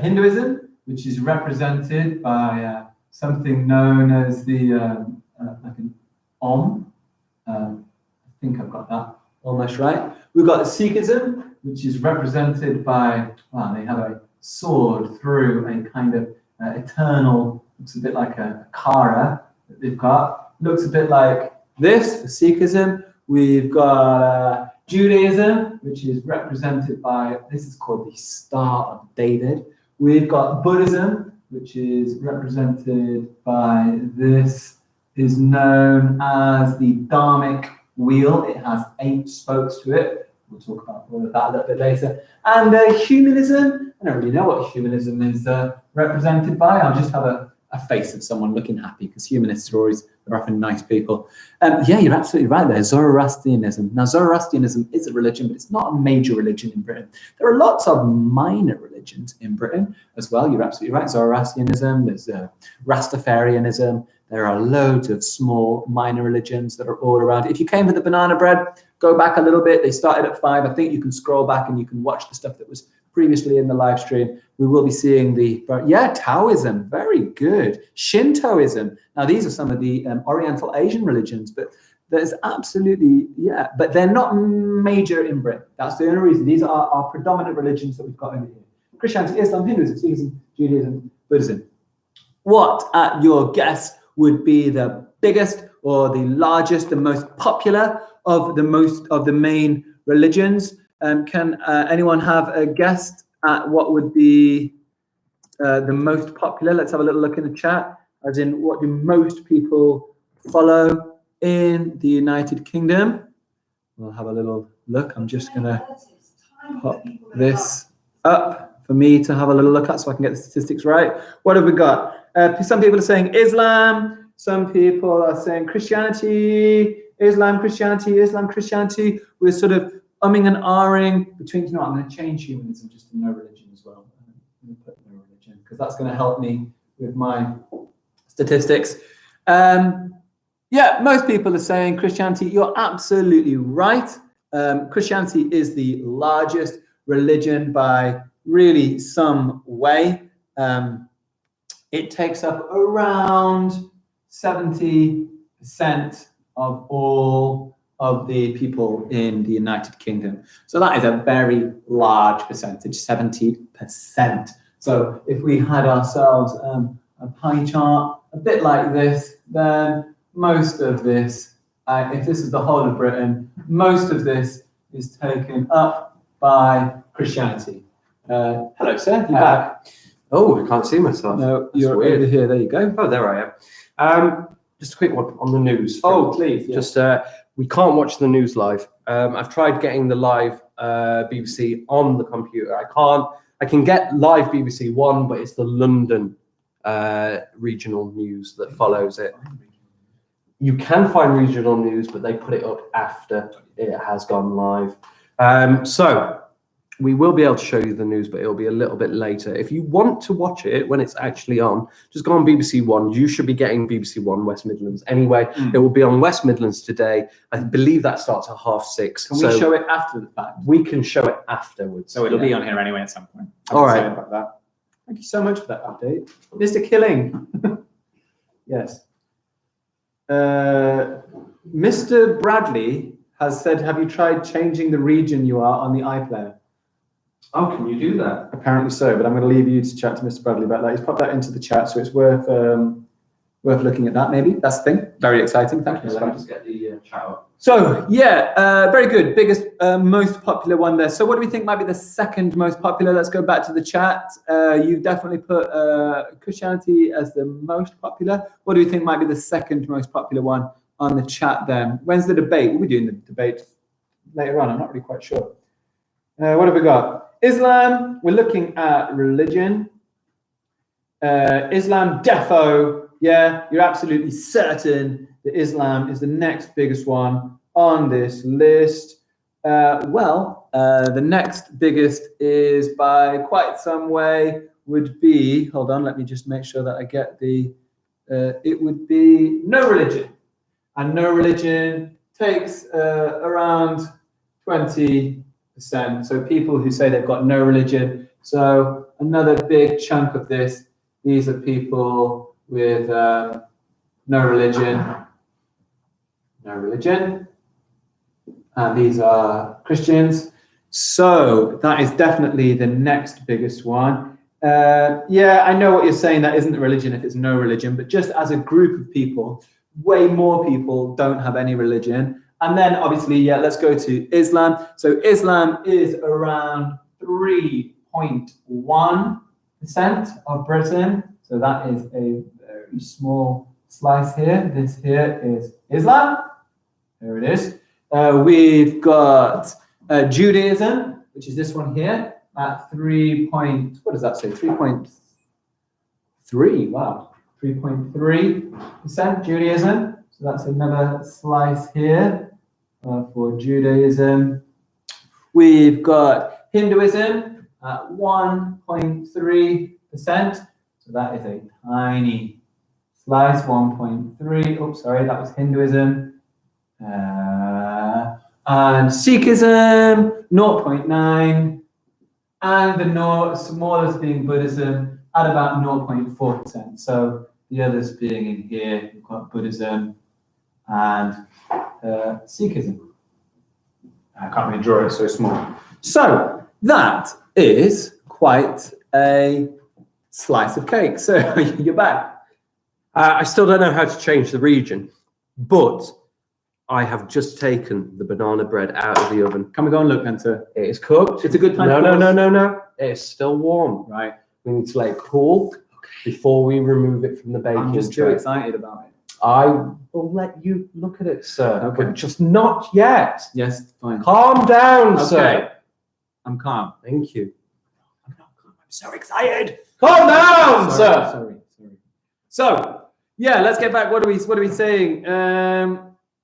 Hinduism, which is represented by something known as the like an Om. I think I've got that almost right. We've got Sikhism, which is represented by, well, they have a sword through a kind of eternal, looks a bit like a kara that they've got. Looks a bit like this for Sikhism. We've got Judaism, which is represented by, this is called the Star of David. We've got Buddhism, which is represented by this, is known as the Dharmic wheel. It has 8 spokes to it. We'll talk about all of that a little bit later. And humanism, I don't really know what humanism is represented by. I'll just have a a face of someone looking happy, because humanists are often nice people. Yeah, you're absolutely right there. Zoroastrianism. Now, Zoroastrianism is a religion, but it's not a major religion in Britain. There are lots of minor religions in Britain as well. You're absolutely right. Zoroastrianism, there's Rastafarianism. There are loads of small minor religions that are all around. If you came for the banana bread, go back a little bit. They started at 5. I think you can scroll back and you can watch the stuff that was previously in the live stream. We will be seeing Taoism, very good. Shintoism. Now, these are some of the Oriental Asian religions, but there's absolutely, but they're not major in Britain. That's the only reason. These are our predominant religions that we've got over here. Christianity, Islam, Hinduism, Sikhism, Judaism, Buddhism. What, at your guess, would be the biggest or the largest, the most popular of the main religions? Can anyone have a guess at what would be the most popular? Let's have a little look in the chat, as in what do most people follow in the United Kingdom? We'll have a little look. I'm just going to pop this up for me to have a little look at so I can get the statistics right. What have we got? Some people are saying Islam. Some people are saying Christianity, Islam, Christianity, Islam, Christianity. We're sort of umming and ahhing between, you know what, I'm going to change humanism just to no religion as well. I'm going to put no religion because that's going to help me with my statistics. Most people are saying Christianity. You're absolutely right. Christianity is the largest religion by really some way. It takes up around 70% of all of the people in the United Kingdom. So that is a very large percentage, 70%. So if we had ourselves a pie chart a bit like this, then most of this, if this is the whole of Britain, most of this is taken up by Christianity. Hello, sir. You're back. Oh, I can't see myself. No, That's you're weird. over here. There you go. Oh, there I am. Just a quick one on the news. Oh, please. Yeah. Just we can't watch the news live. I've tried getting the live BBC on the computer. I can't. I can get live BBC One, but it's the London regional news that follows it. You can find regional news, but they put it up after it has gone live. So we will be able to show you the news, but it'll be a little bit later. If you want to watch it when it's actually on, just go on BBC One. You should be getting BBC One West Midlands anyway. It will be on West Midlands today. I believe that starts at 6:30. Can we show it after the fact? We can show it afterwards. So it'll be on here anyway at some point. All right. Sorry about that. Thank you so much for that update. Mr. Killing. Yes. Mr. Bradley has said, have you tried changing the region you are on the iPlayer? Oh, can you do that? Apparently so, but I'm going to leave you to chat to Mr. Bradley about that. He's popped that into the chat, so it's worth looking at that maybe. That's the thing. Very exciting. Thank you. Let me just get the chat up. So, very good. Biggest, most popular one there. So what do we think might be the second most popular? Let's go back to the chat. You've definitely put Christianity as the most popular. What do you think might be the second most popular one on the chat then? When's the debate? We'll be doing the debate later on. I'm not really quite sure. What have we got? Islam, we're looking at religion. Islam defo. Yeah, you're absolutely certain that Islam is the next biggest one on this list. The next biggest is by quite some way would be, hold on, let me just make sure that I get the, it would be no religion. And no religion takes around 20%. So people who say they've got no religion. So another big chunk of this, these are people with no religion. And these are Christians. So that is definitely the next biggest one. I know what you're saying. That isn't a religion if it's no religion, but just as a group of people, way more people don't have any religion. And then obviously, let's go to Islam. So Islam is around 3.1% of Britain. So that is a very small slice here. This here is Islam. There it is. We've got Judaism, which is this one here, at 3. What does that say? 3.3. Wow. 3.3%. Judaism, so that's another slice here for Judaism. We've got Hinduism at 1.3%. So that is a tiny slice, 1.3. Oops, sorry, that was Hinduism. And Sikhism, 0.9. And the smallest being Buddhism at about 0.4%. So the others being in here, we've got Buddhism and Sikhism. I can't really draw it, so small. So that is quite a slice of cake. So you're back. I still don't know how to change the region, but I have just taken the banana bread out of the oven. Can we go and look then, sir? It is cooked. It's a good time. No. It's still warm. Right. We need to let it cool before we remove it from the baking I'm just too tray. excited about it. I will let you look at it, sir. Okay. But just not yet. Yes, fine. Calm down, Okay. sir. I'm calm. Thank you. I'm not calm. I'm so excited. Calm down, sir. Sorry. So, yeah, let's get back. What are we saying?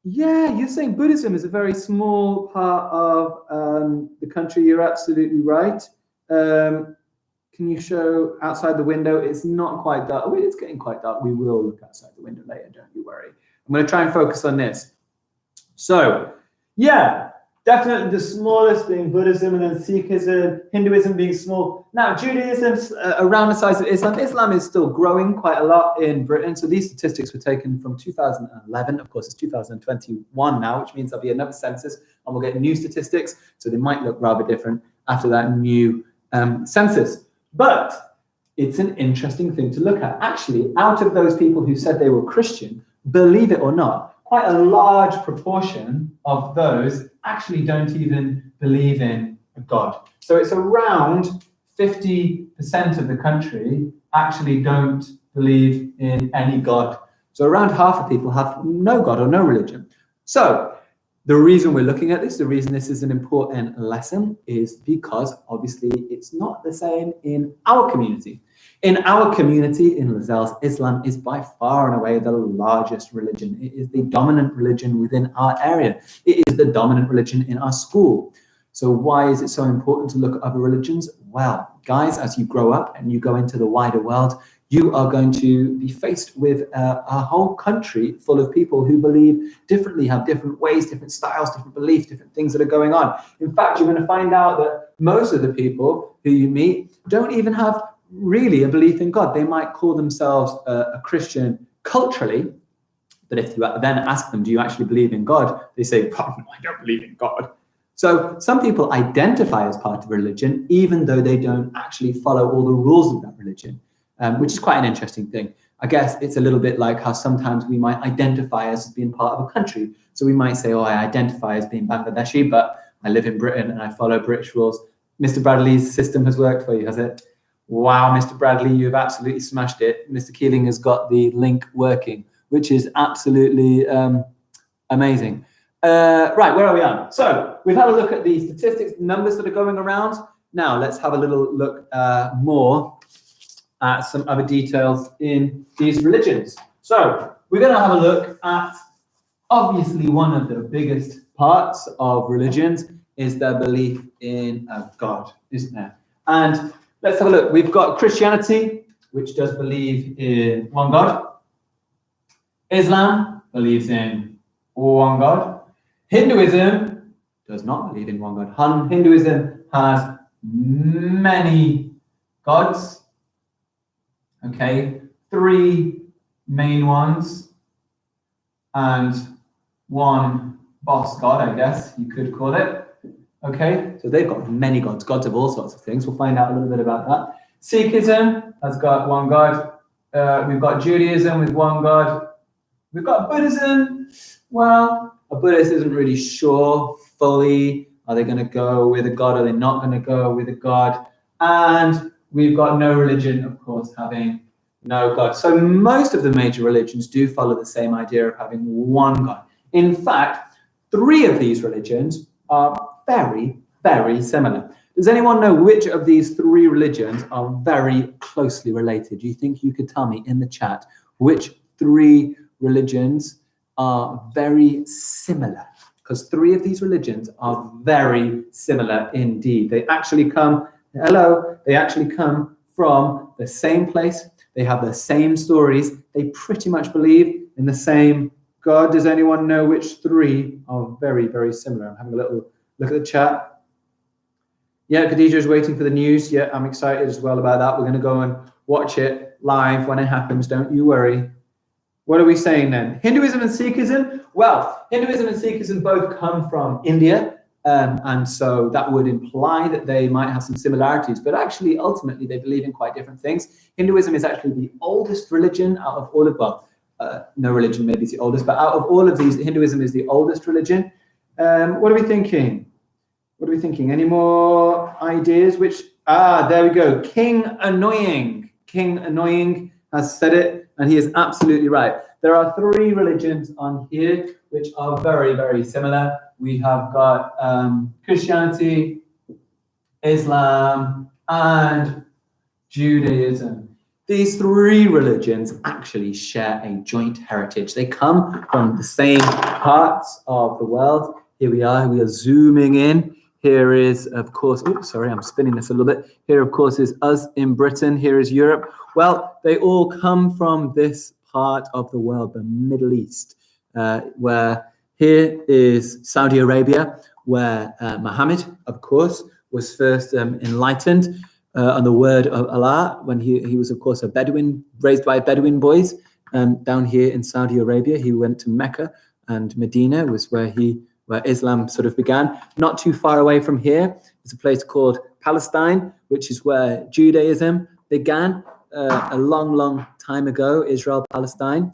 Yeah, you're saying Buddhism is a very small part of the country. You're absolutely right. Can you show outside the window? It's not quite dark. Oh, it's getting quite dark. We will look outside the window later, don't you worry. I'm going to try and focus on this. So, yeah, definitely the smallest being Buddhism, and then Sikhism, Hinduism being small. Now, Judaism's around the size of Islam. Islam is still growing quite a lot in Britain. So these statistics were taken from 2011. Of course, it's 2021 now, which means there'll be another census, and we'll get new statistics. So they might look rather different after that new census. But it's an interesting thing to look at. Actually, out of those people who said they were Christian, believe it or not, quite a large proportion of those actually don't even believe in a God. So it's around 50% of the country actually don't believe in any God. So around half of people have no God or no religion. So the reason we're looking at this, the reason this is an important lesson is because obviously it's not the same in our community. In our community, in Lazelle's, Islam is by far and away the largest religion. It is the dominant religion within our area. It is the dominant religion in our school. So why is it so important to look at other religions? Well, guys, as you grow up and you go into the wider world, you are going to be faced with a whole country full of people who believe differently, have different ways, different styles, different beliefs, different things that are going on. In fact, you're going to find out that most of the people who you meet don't even have really a belief in God. They might call themselves a Christian culturally, but if you then ask them, do you actually believe in God? They say, oh, no, I don't believe in God. So some people identify as part of a religion, even though they don't actually follow all the rules of that religion. Which is quite an interesting thing. I guess it's a little bit like how sometimes we might identify as being part of a country. So we might say, oh, I identify as being Bangladeshi, but I live in Britain and I follow British rules. Mr. Bradley's system has worked for you, has it? Wow, Mr. Bradley, you've absolutely smashed it. Mr. Keeling has got the link working, which is absolutely amazing. Right, where are we on? So we've had a look at the statistics, numbers that are going around. Now let's have a little look more at some other details in these religions. So we're going to have a look at, obviously, one of the biggest parts of religions is their belief in a God, isn't there? And let's have a look. We've got Christianity, which does believe in one God. Islam believes in one God. Hinduism does not believe in one God. Hinduism has many gods. Okay, 3 main ones and one boss god, I guess you could call it. Okay, so they've got many gods, gods of all sorts of things. We'll find out a little bit about that. Sikhism has got one god. We've got Judaism with one god. We've got Buddhism. Well, a Buddhist isn't really sure fully. Are they going to go with a god? Are they not going to go with a god? And we've got no religion, of course, having no God. So most of the major religions do follow the same idea of having one God. In fact, 3 of these religions are very, very similar. Does anyone know which of these 3 religions are very closely related? Do you think you could tell me in the chat which 3 religions are very similar, because 3 of these religions are very similar indeed. They actually come from the same place. They have the same stories. They pretty much believe in the same God. Does anyone know which 3 are very, very similar? I'm having a little look at the chat. Yeah, Khadija is waiting for the news. Yeah, I'm excited as well about that. We're going to go and watch it live when it happens. Don't you worry. What are we saying then? Hinduism and Sikhism? Well, Hinduism and Sikhism both come from India. And so that would imply that they might have some similarities, but actually, ultimately, they believe in quite different things. Hinduism is actually the oldest religion out of all of, well, no religion maybe is the oldest, but out of all of these, Hinduism is the oldest religion. What are we thinking? What are we thinking? Any more ideas? There we go. King Annoying. King Annoying has said it, and he is absolutely right. There are 3 religions on here which are very, very similar. We have got Christianity, Islam, and Judaism. These 3 religions actually share a joint heritage. They come from the same parts of the world. Here we are zooming in. Here is, of course, oops, sorry, I'm spinning this a little bit. Here, of course, is us in Britain. Here is Europe. Well, they all come from this part of the world, the Middle East, where here is Saudi Arabia, where Muhammad, of course, was first enlightened on the word of Allah when he was, of course, a Bedouin, raised by Bedouin boys down here in Saudi Arabia. He went to Mecca, and Medina was where Islam sort of began. Not too far away from here is a place called Palestine, which is where Judaism began a long, long time ago, Israel, Palestine.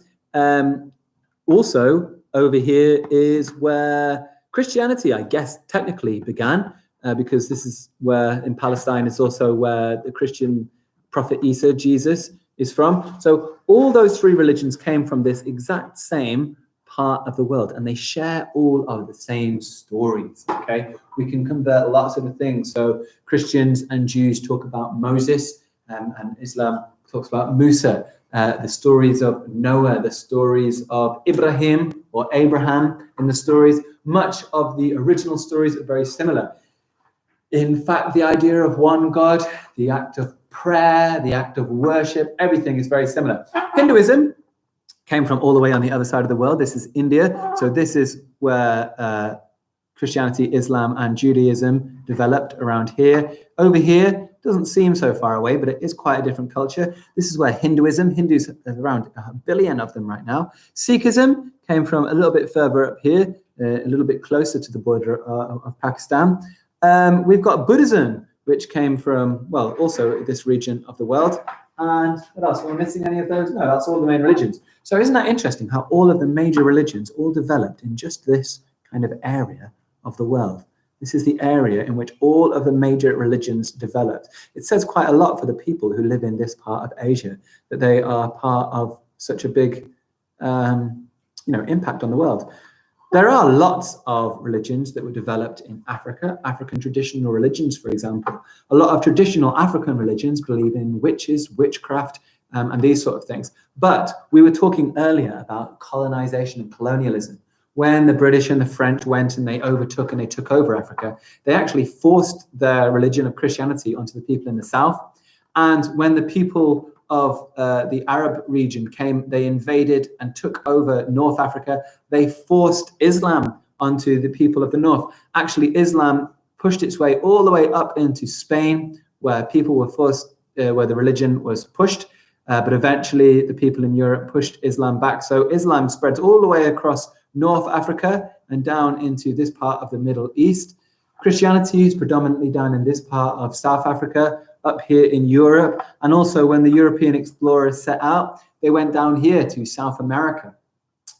Also, over here is where Christianity, I guess, technically began, because this is where, in Palestine, is also where the Christian prophet Isa, Jesus, is from. So all those 3 religions came from this exact same part of the world, and they share all of the same stories, okay? We can convert lots of the things. So Christians and Jews talk about Moses, and Islam talks about Musa, the stories of Noah, the stories of Ibrahim or Abraham in the stories. Much of the original stories are very similar. In fact, the idea of one God, the act of prayer, the act of worship, everything is very similar. Hinduism came from all the way on the other side of the world. This is India. So this is where Christianity, Islam, and Judaism developed around here. Over here, doesn't seem so far away, but it is quite a different culture. This is where Hinduism, Hindus, around 1 billion of them right now. Sikhism came from a little bit further up here, a little bit closer to the border of Pakistan. We've got Buddhism, which came from, well, also this region of the world. And what else? Am I missing any of those? No, that's all the main religions. So isn't that interesting how all of the major religions all developed in just this kind of area of the world? This is the area in which all of the major religions developed. It says quite a lot for the people who live in this part of Asia, that they are part of such a big, impact on the world. There are lots of religions that were developed in Africa, African traditional religions, for example. A lot of traditional African religions believe in witches, witchcraft, and these sort of things. But we were talking earlier about colonization and colonialism. When the British and the French went and they overtook and they took over Africa, they actually forced their religion of Christianity onto the people in the south. And when the people of the Arab region came, they invaded and took over North Africa. They forced Islam onto the people of the north. Actually, Islam pushed its way all the way up into Spain, where people were forced, where the religion was pushed. But eventually, the people in Europe pushed Islam back. So Islam spreads all the way across North Africa and down into this part of the Middle East. Christianity is predominantly down in this part of South Africa, up here in Europe. And also when the European explorers set out, they went down here to South America.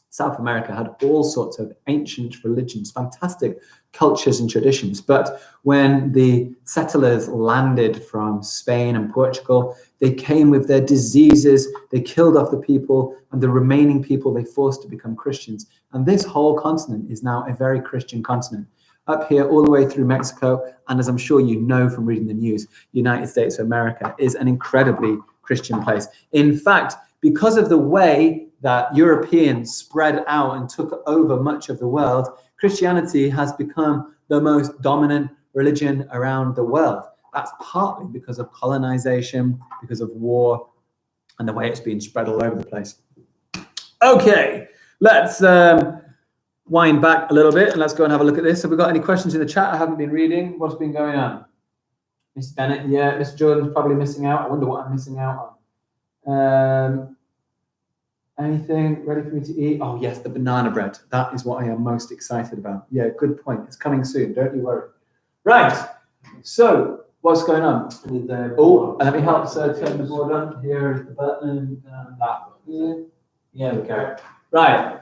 South America had all sorts of ancient religions, fantastic cultures and traditions. But when the settlers landed from Spain and Portugal, they came with their diseases, they killed off the people, and the remaining people they forced to become Christians. And this whole continent is now a very Christian continent. Up here, all the way through Mexico, and as I'm sure you know from reading the news, United States of America is an incredibly Christian place. In fact, because of the way that Europeans spread out and took over much of the world, Christianity has become the most dominant religion around the world. That's partly because of colonization, because of war, and the way it's been spread all over the place. Okay, let's wind back a little bit and let's go and have a look at this. Have we got any questions in the chat? I haven't been reading. What's been going on? Miss Bennett, yeah, Miss Jordan's probably missing out. I wonder what I'm missing out on. Anything ready for me to eat? Oh yes, the banana bread. That is what I am most excited about. Yeah, good point. It's coming soon. Don't you worry. Right. So what's going on? Oh, let me help turn the board on. Here is the button. Yeah, we go. Right.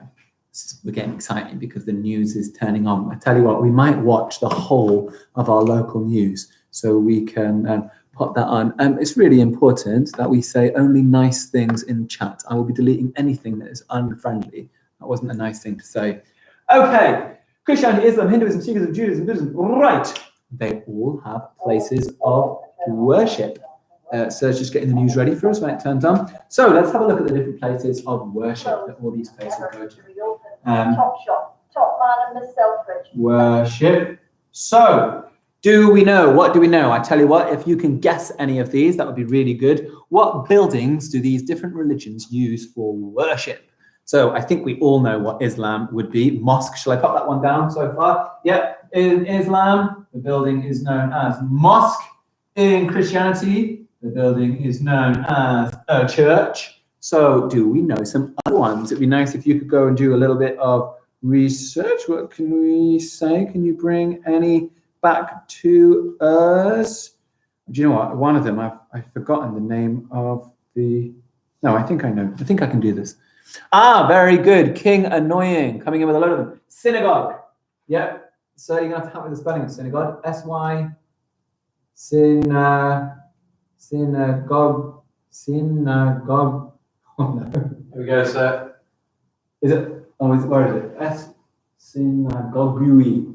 We're getting excited because the news is turning on. I tell you what, we might watch the whole of our local news so we can put that on. It's really important that we say only nice things in chat. I will be deleting anything that is unfriendly. That wasn't a nice thing to say. Okay, Christianity, Islam, Hinduism, Sikhism, Judaism, Buddhism. Right. They all have places of worship. So just getting the news ready for us when it turns on. So let's have a look at the different places of worship that all these places go to. Top shop, top man and the Selfridge. Worship. So, do we know? What do we know? I tell you what, if you can guess any of these, that would be really good. What buildings do these different religions use for worship? So I think we all know what Islam would be. Mosque. Shall I pop that one down so far? Yep. In Islam, the building is known as mosque. In Christianity, the building is known as a church. So do we know some other ones? It'd be nice if you could go and do a little bit of research. What can we say? Can you bring any back to us? Do you know what? One of them, I've forgotten the name of the... No, I think I know. I think I can do this. Ah, very good. King Annoying. Coming in with a load of them. Synagogue. Yep. So you're going to have to help me with the spelling of synagogue. S-Y... Synagogue. Synagogue. Oh no. Here we go, sir. Is it? Oh, where is it? Synagogue.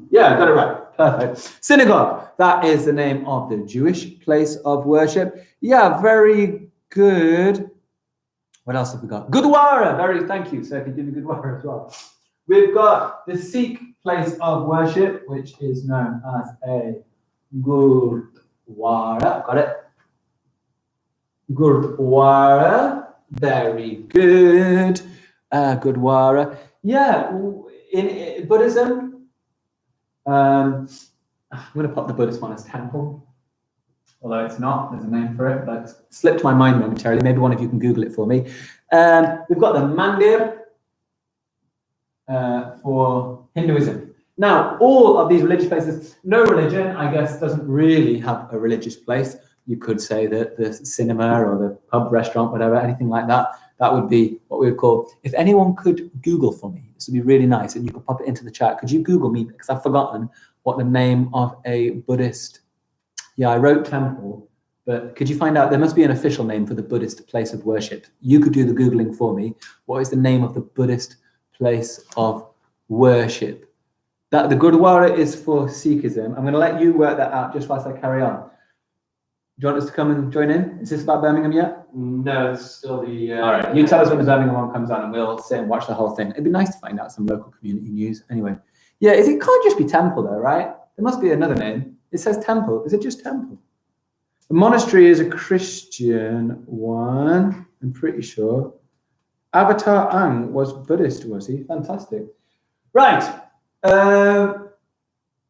Yeah, I got it right. Perfect. Synagogue. That is the name of the Jewish place of worship. Yeah, very good. What else have we got? Gurdwara. Thank you. So if you give me Gurdwara as well. We've got the Sikh place of worship, which is known as a Gurdwara. Got it? Gurdwara. Very good. Gurdwara. Yeah, in Buddhism, I'm going to put the Buddhist one as temple, although it's not. There's a name for it, but it slipped my mind momentarily. Maybe one of you can Google it for me. We've got the mandir for Hinduism. Now, all of these religious places, no religion, I guess, doesn't really have a religious place. You could say that the cinema or the pub, restaurant, whatever, anything like that, that would be what we would call, if anyone could Google for me, this would be really nice, and you could pop it into the chat. Could you Google me, because I've forgotten what the name of a Buddhist, yeah, I wrote temple, but could you find out, there must be an official name for the Buddhist place of worship. You could do the Googling for me. What is the name of the Buddhist place of worship? That the Gurdwara is for Sikhism. I'm going to let you work that out just whilst I carry on. Do you want us to come and join in? Is this about Birmingham yet? No, this is still the... All right, you tell us when the Birmingham one comes on and we'll sit and watch the whole thing. It'd be nice to find out some local community news. Anyway, yeah, it can't just be temple though, right? There must be another name. It says temple. Is it just temple? The monastery is a Christian one, I'm pretty sure. Avatar Ang was Buddhist, was he? Fantastic. Right.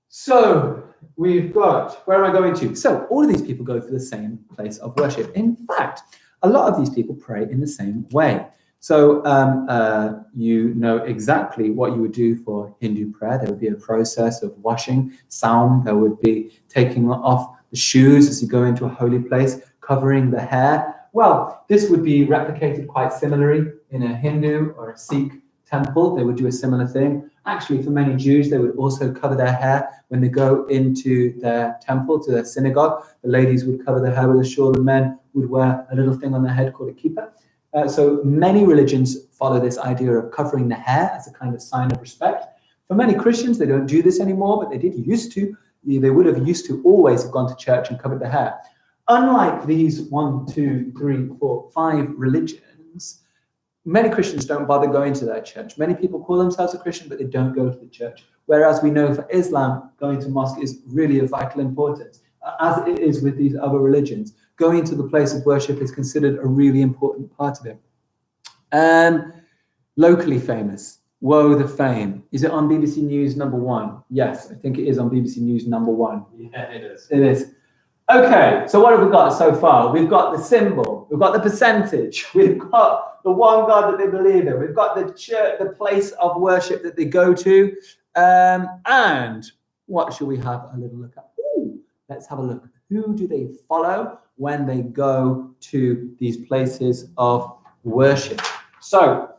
So we've got, where am I going to? So all of these people go for the same place of worship. In fact, a lot of these people pray in the same way. So you know exactly what you would do for Hindu prayer. There would be a process of washing, sound. There would be taking off the shoes as you go into a holy place, covering the hair. Well, this would be replicated quite similarly in a Hindu or a Sikh temple. They would do a similar thing. Actually, for many Jews, they would also cover their hair when they go into their temple, to their synagogue. The ladies would cover their hair with a shawl. The men would wear a little thing on their head called a kippah. So many religions follow this idea of covering the hair as a kind of sign of respect. For many Christians, they don't do this anymore, but they did used to. They would have used to always have gone to church and covered their hair. Unlike these 1, 2, 3, 4, 5 religions, many Christians don't bother going to their church. Many people call themselves a Christian, but they don't go to the church. Whereas we know for Islam, going to mosque is really of vital importance, as it is with these other religions. Going to the place of worship is considered a really important part of it. Locally famous. Woe the fame. Is it on BBC News #1? Yes, I think it is on BBC News #1. Yeah, it is. It is. Okay, so what have we got so far? We've got the symbol, we've got the percentage, we've got the one God that they believe in, we've got the church, the place of worship that they go to, and what should we have a little look at? Ooh, let's have a look. Who do they follow when they go to these places of worship? So,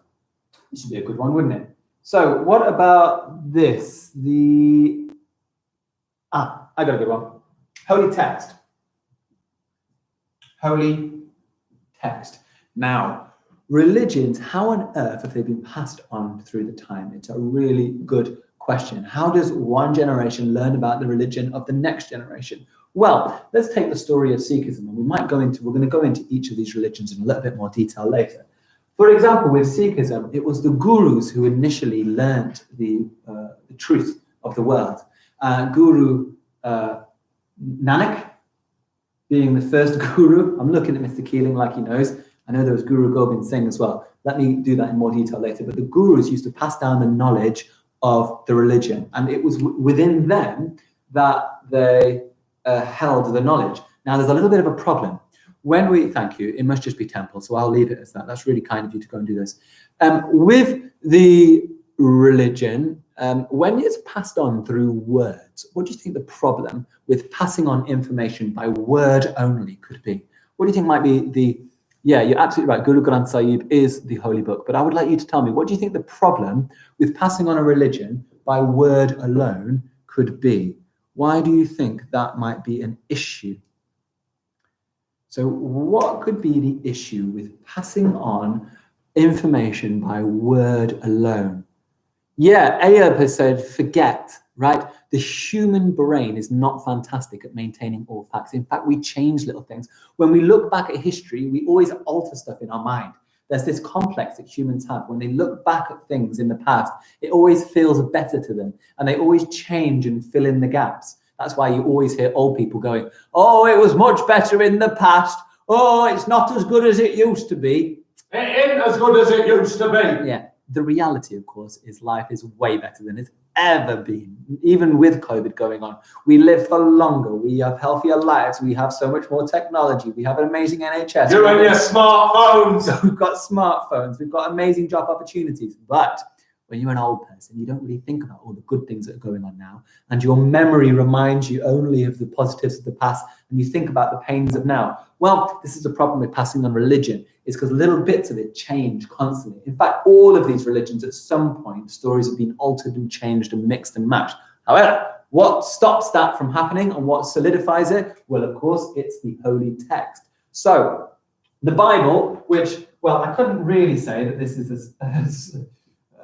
this should be a good one, wouldn't it? So, what about this? I got a good one. Holy text. Holy text. Now, religions, how on earth have they been passed on through the time? It's a really good question. How does one generation learn about the religion of the next generation? Well, let's take the story of Sikhism, and we're going to go into each of these religions in a little bit more detail later. For example, with Sikhism, it was the gurus who initially learned the truth of the world. Guru Nanak being the first guru. I'm looking at Mr. Keeling like he knows. I know there was Guru Gobind Singh as well. Let me do that in more detail later. But the gurus used to pass down the knowledge of the religion, and it was within them that they held the knowledge. Now, there's a little bit of a problem. Thank you, it must just be temple, so I'll leave it as that. That's really kind of you to go and do this. With the religion, when it's passed on through words, what do you think the problem with passing on information by word only could be? What do you think might be yeah, you're absolutely right, Guru Granth Sahib is the holy book, but I would like you to tell me, what do you think the problem with passing on a religion by word alone could be? Why do you think that might be an issue? So what could be the issue with passing on information by word alone? Yeah, Ayub has said, forget, right? The human brain is not fantastic at maintaining all facts. In fact, we change little things. When we look back at history, we always alter stuff in our mind. There's this complex that humans have. When they look back at things in the past, it always feels better to them. And they always change and fill in the gaps. That's why you always hear old people going, oh, it was much better in the past. Oh, it's not as good as it used to be. It ain't as good as it used to be. Yeah. The reality, of course, is life is way better than it's ever been. Even with COVID going on, we live for longer. We have healthier lives. We have so much more technology. We have an amazing NHS. You and your smartphones. We've got smartphones. We've got amazing job opportunities. But when you're an old person, you don't really think about all the good things that are going on now. And your memory reminds you only of the positives of the past. And you think about the pains of now. Well, this is the problem with passing on religion. It's because little bits of it change constantly. In fact, all of these religions, at some point, stories have been altered and changed and mixed and matched. However, what stops that from happening and what solidifies it? Well, of course, it's the holy text. So, the Bible, which, well, I couldn't really say that this is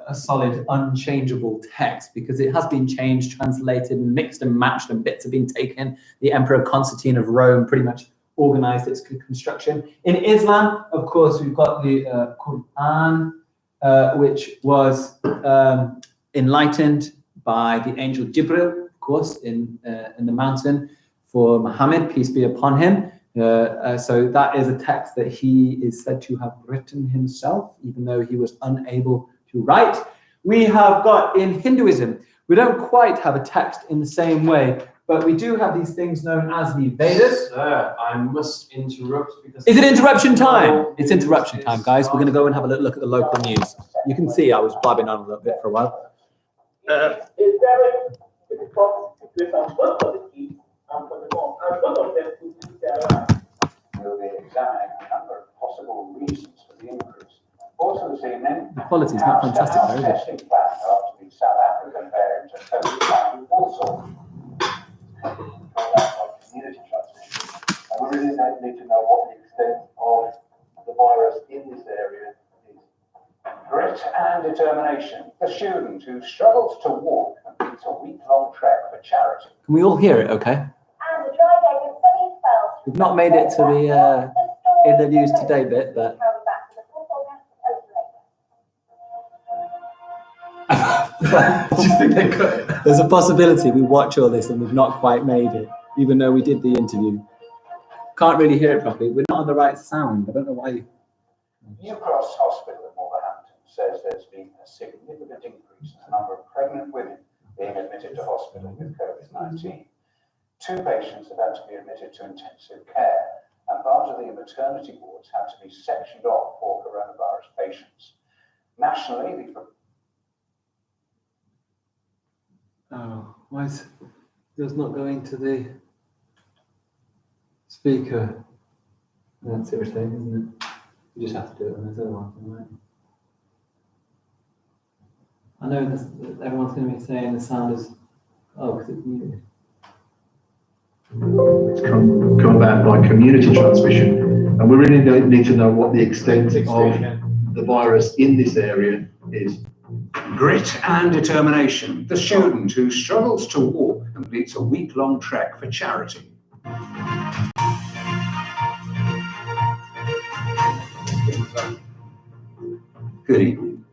a solid, unchangeable text because it has been changed, translated, mixed and matched, and bits have been taken. The Emperor Constantine of Rome pretty much organized its construction. In Islam, of course, we've got the Quran, which was enlightened by the angel Jibril, of course, in the mountain for Muhammad, peace be upon him. So that is a text that he is said to have written himself, even though he was unable to write. We have got in Hinduism, we don't quite have a text in the same way, but we do have these things known as the Vedas. Sir, I must interrupt because... Is it interruption time? It's interruption time, guys. We're going to go and have a little look at the local news. You can see I was blabbing on a little bit for a while. It's very difficult situation both for the kids and for the mom, and both of them to do their We'll be examining a number of possible reasons for the increase. Also this evening, The quality is not fantastic, though, is it? testing plan after the South African variant of COVID in Warsaw. Community transmission. And we really need to know what the extent of the virus in this area is. Grit and determination. The student who struggles to walk completes a week-long trek for charity. Can we all hear it okay? And the dry day with sunny spells. We've not made it to the in the news today bit, but Do you think they could? There's a possibility we watch all this and we've not quite made it, even though we did the interview. Can't really hear it properly. We're not on the right sound. I don't know why. New Cross Hospital in Wolverhampton says there's been a significant increase in the number of pregnant women being admitted to hospital with COVID-19. 2 patients have had to be admitted to intensive care, and part of the maternity wards had to be sectioned off for coronavirus patients. Nationally, Oh, why is it not going to the speaker? That's irritating, isn't it? You just have to do it on this other one, right? I know this, everyone's going to be saying the sound is, because it's muted. It's come about by community transmission, and we really need to know what the extent of the virus in this area is. Grit and determination. The student who struggles to walk completes a week-long trek for charity. Good evening.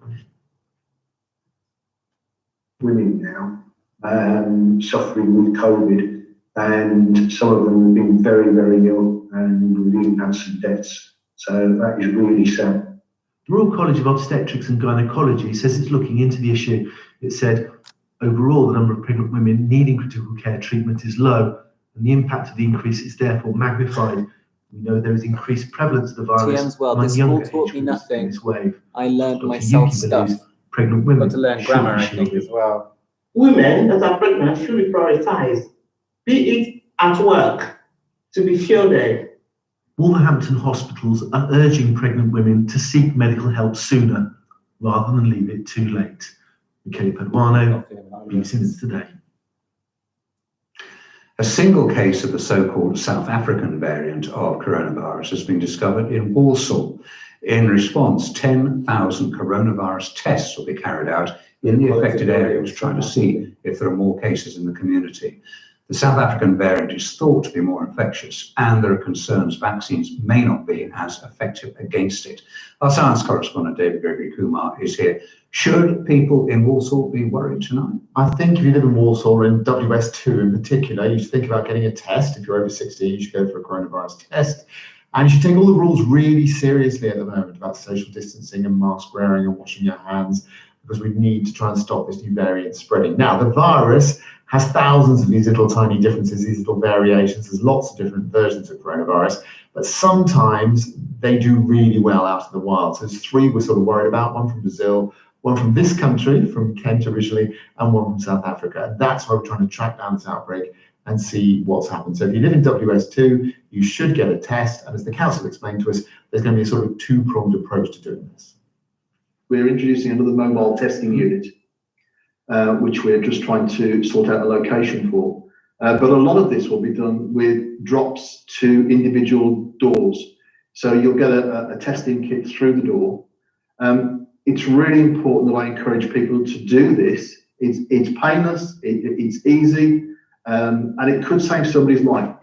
Women now suffering with COVID, and some of them have been very, very ill, and we've even had some deaths. So that is really sad. The Royal College of Obstetrics and Gynecology says it's looking into the issue. It said, overall, the number of pregnant women needing critical care treatment is low, and the impact of the increase is therefore magnified. We know there is increased prevalence of the virus TM's well, among this younger all taught age me groups in nothing. this wave. I learned Dr. myself Yuki stuff. believes pregnant women Got to learn should grammar, be I think, shielded. as well. Women that are pregnant should be prioritized, be it at work, to be shielded. Wolverhampton hospitals are urging pregnant women to seek medical help sooner rather than leave it too late. Michele Paduano, BBC News Today. A single case of the so-called South African variant of coronavirus has been discovered in Walsall. In response, 10,000 coronavirus tests will be carried out in the affected areas, trying to see if there are more cases in the community. The South African variant is thought to be more infectious, and there are concerns vaccines may not be as effective against it. Our science correspondent, David Gregory Kumar, is here. Should people in Walsall be worried tonight? I think if you live in Walsall, or in WS2 in particular, you should think about getting a test. If you're over 16, you should go for a coronavirus test. And you should take all the rules really seriously at the moment about social distancing and mask wearing and washing your hands, because we need to try and stop this new variant spreading. Now, the virus has thousands of these little tiny differences, these little variations. There's lots of different versions of coronavirus, but sometimes they do really well out in the wild. So there's 3 we're sort of worried about, one from Brazil, one from this country, from Kent originally, and one from South Africa. And that's why we're trying to track down this outbreak and see what's happened. So if you live in WS2, you should get a test. And as the council explained to us, there's going to be a sort of 2-pronged approach to doing this. We're introducing another mobile testing unit, which we're just trying to sort out a location for. But a lot of this will be done with drops to individual doors. So you'll get a testing kit through the door. It's really important that I encourage people to do this. It's painless, it's easy, and it could save somebody's life.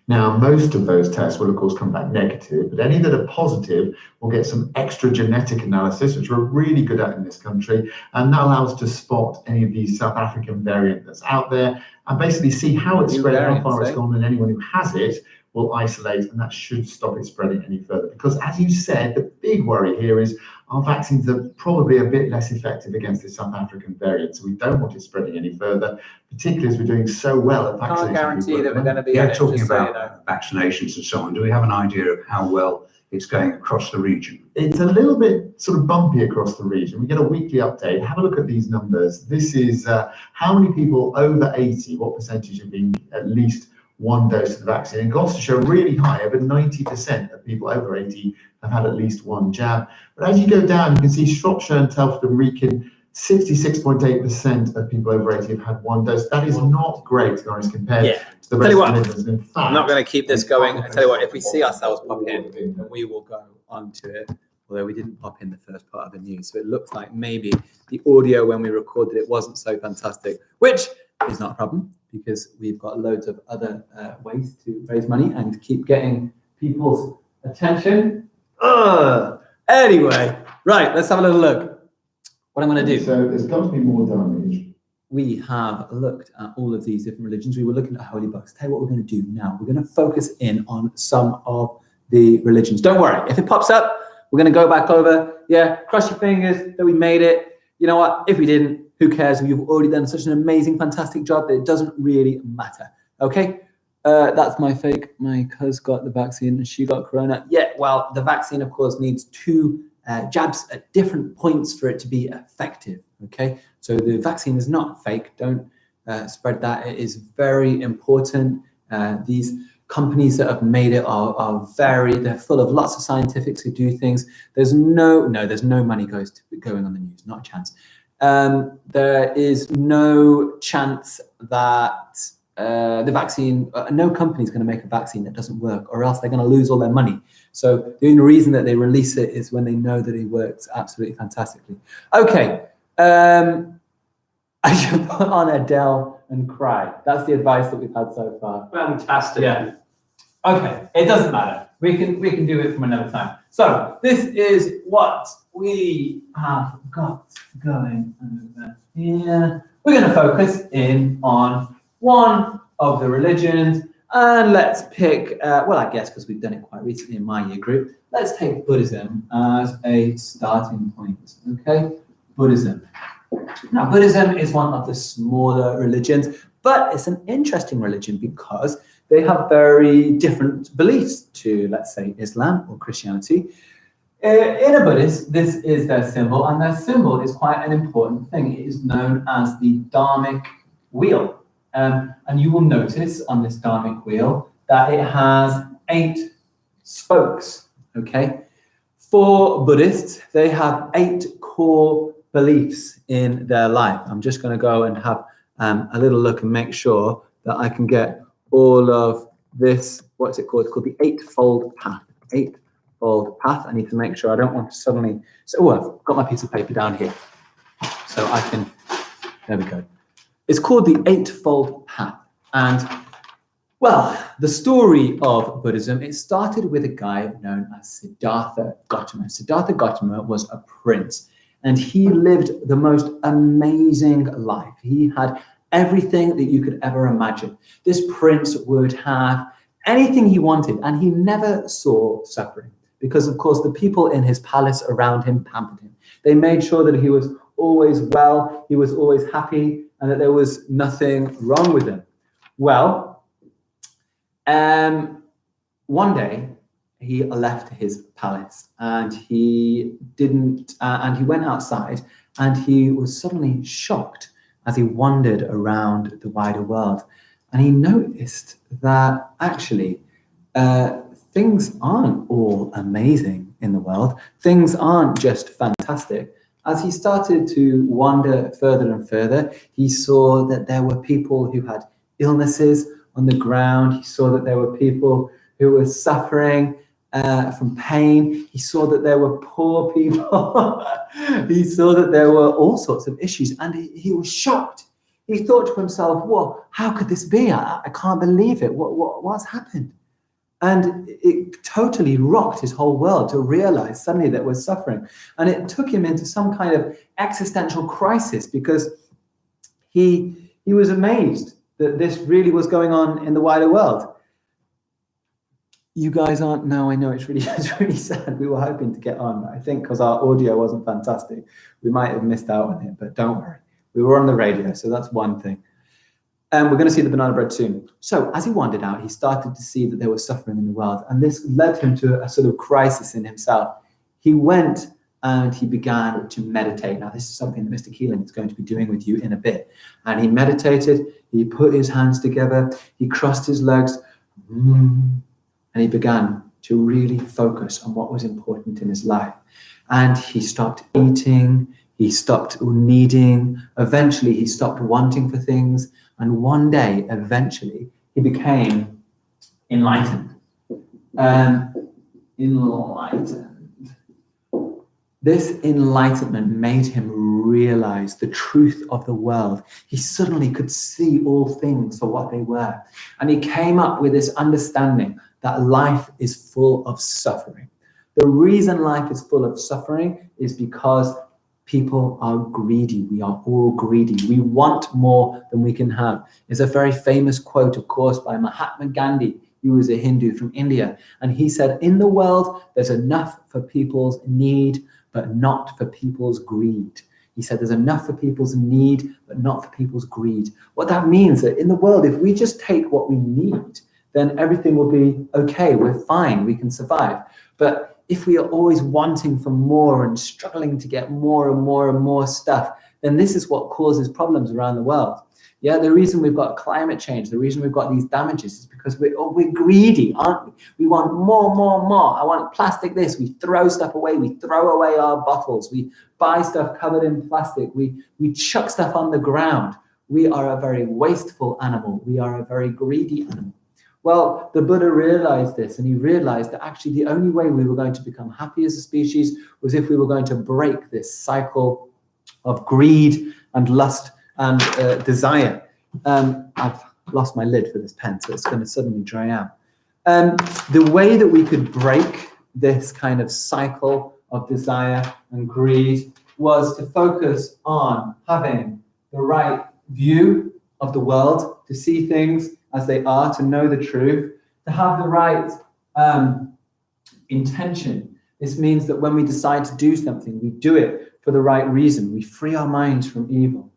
Now, most of those tests will, of course, come back negative, but any that are positive will get some extra genetic analysis, which we're really good at in this country, and that allows us to spot any of these South African variant that's out there and basically see how it's spread, how far it's gone, and anyone who has it will isolate, and that should stop it spreading any further. Because, as you said, the big worry here is our vaccines are probably a bit less effective against the South African variant, so we don't want it spreading any further, particularly as we're doing so well at vaccinating. Can't guarantee that we're going to be talking about vaccinations and so on. Do we have an idea of how well it's going across the region? It's a little bit sort of bumpy across the region. We get a weekly update. Have a look at these numbers. This is how many people over 80, what percentage have been at least 1 dose of the vaccine. In Gloucestershire, really high, over 90% of people over 80 have had at least 1 jab. But as you go down, you can see Shropshire and Telford and Wrekin, 66.8% of people over 80 have had 1 dose. That is not great, to be honest, compared to the rest of the Midlands. In fact, I'm not going to keep this going. I tell you what, if we see ourselves pop in, we will go onto it. Although we didn't pop in the first part of the news, so it looks like maybe the audio when we recorded it wasn't so fantastic, which is not a problem because we've got loads of other ways to raise money and keep getting people's attention. Anyway, right, let's have a little look. what I'm going to do. So there's got to be more damage. We have looked at all of these different religions. We were looking at holy books. Tell you what we're going to do now. We're going to focus in on some of the religions. Don't worry. If it pops up, we're going to go back over. Yeah, cross your fingers that we made it. You know what? If we didn't, who cares? You've already done such an amazing, fantastic job that it doesn't really matter. Okay? That's my fake. My cuz got the vaccine and she got corona. Yeah, well, the vaccine, of course, needs 2 jabs at different points for it to be effective. Okay? So the vaccine is not fake. Don't spread that. It is very important. These companies that have made it are they're full of lots of scientifics who do things. There's no money going on the news, not a chance. There is no chance that the vaccine, no company is going to make a vaccine that doesn't work, or else they're going to lose all their money. So the only reason that they release it is when they know that it works absolutely fantastically. Okay. I should put on Adele and cry. That's the advice that we've had so far. Fantastic. Yeah. Okay. It doesn't matter. We can do it from another time. So this is what we have got going over here. We're going to focus in on one of the religions, and let's pick. Well, I guess because we've done it quite recently in my year group, let's take Buddhism as a starting point. Okay, Buddhism. Now, Buddhism is one of the smaller religions, but it's an interesting religion because they have very different beliefs to, let's say, Islam or Christianity. In a Buddhist, this is their symbol, and their symbol is quite an important thing. It is known as the Dharmic wheel. And you will notice on this Dharmic wheel that it has 8 spokes, okay? For Buddhists, they have 8 core beliefs in their life. I'm just going to go and have a little look and make sure that I can get all of this. What's it called? It's called the Eightfold Path. Eightfold Path. I need to make sure I don't want to suddenly. So, I've got my piece of paper down here, so I can. There we go. It's called the Eightfold Path, and well, the story of Buddhism, it started with a guy known as Siddhartha Gautama. Siddhartha Gautama was a prince, and he lived the most amazing life. He had everything that you could ever imagine. This prince would have anything he wanted, and he never saw suffering because, of course, the people in his palace around him pampered him. They made sure that he was always well, he was always happy, and that there was nothing wrong with him. Well, one day he left his palace and he didn't, and he went outside, and he was suddenly shocked as he wandered around the wider world, and he noticed that actually things aren't all amazing in the world. Things aren't just fantastic. As he started to wander further and further, he saw that there were people who had illnesses on the ground. He saw that there were people who were suffering from pain. He saw that there were poor people. He saw that there were all sorts of issues, and he was shocked. He thought to himself, well, how could this be? I can't believe it. What's happened? And it totally rocked his whole world to realize suddenly that we're suffering. And it took him into some kind of existential crisis because he was amazed that this really was going on in the wider world. You guys aren't now. I know it's really sad. We were hoping to get on, but I think because our audio wasn't fantastic, we might have missed out on it, but don't worry. We were on the radio, so that's one thing. And we're going to see the banana bread soon. So as he wandered out, he started to see that there was suffering in the world, and this led him to a sort of crisis in himself. He went and he began to meditate. Now, this is something that Mr. Keelan is going to be doing with you in a bit. And he meditated, he put his hands together, he crossed his legs, and he began to really focus on what was important in his life. And he stopped eating, he stopped needing, eventually he stopped wanting for things, and one day, eventually, he became enlightened. This enlightenment made him realize the truth of the world. He suddenly could see all things for what they were. And he came up with this understanding that life is full of suffering. The reason life is full of suffering is because People are greedy. We are all greedy. We want more than we can have. It's a very famous quote, of course, by Mahatma Gandhi. He was a Hindu from India. And he said, in the world, there's enough for people's need, but not for people's greed. He said, there's enough for people's need, but not for people's greed. What that means that in the world, if we just take what we need, then everything will be okay. We're fine. We can survive. But if we are always wanting for more and struggling to get more and more and more stuff, then this is what causes problems around the world. Yeah, the reason we've got climate change, the reason we've got these damages is because we're greedy, aren't we? We want more, more, more. I want plastic this. We throw stuff away. We throw away our bottles. We buy stuff covered in plastic. We chuck stuff on the ground. We are a very wasteful animal. We are a very greedy animal. Well, the Buddha realized this, and he realized that actually the only way we were going to become happy as a species was if we were going to break this cycle of greed and lust and desire. I've lost my lid for this pen, so it's going to suddenly dry out. The way that we could break this kind of cycle of desire and greed was to focus on having the right view of the world, to see things as they are, to know the truth, to have the right intention. This means that when we decide to do something, we do it for the right reason. We free our minds from evil.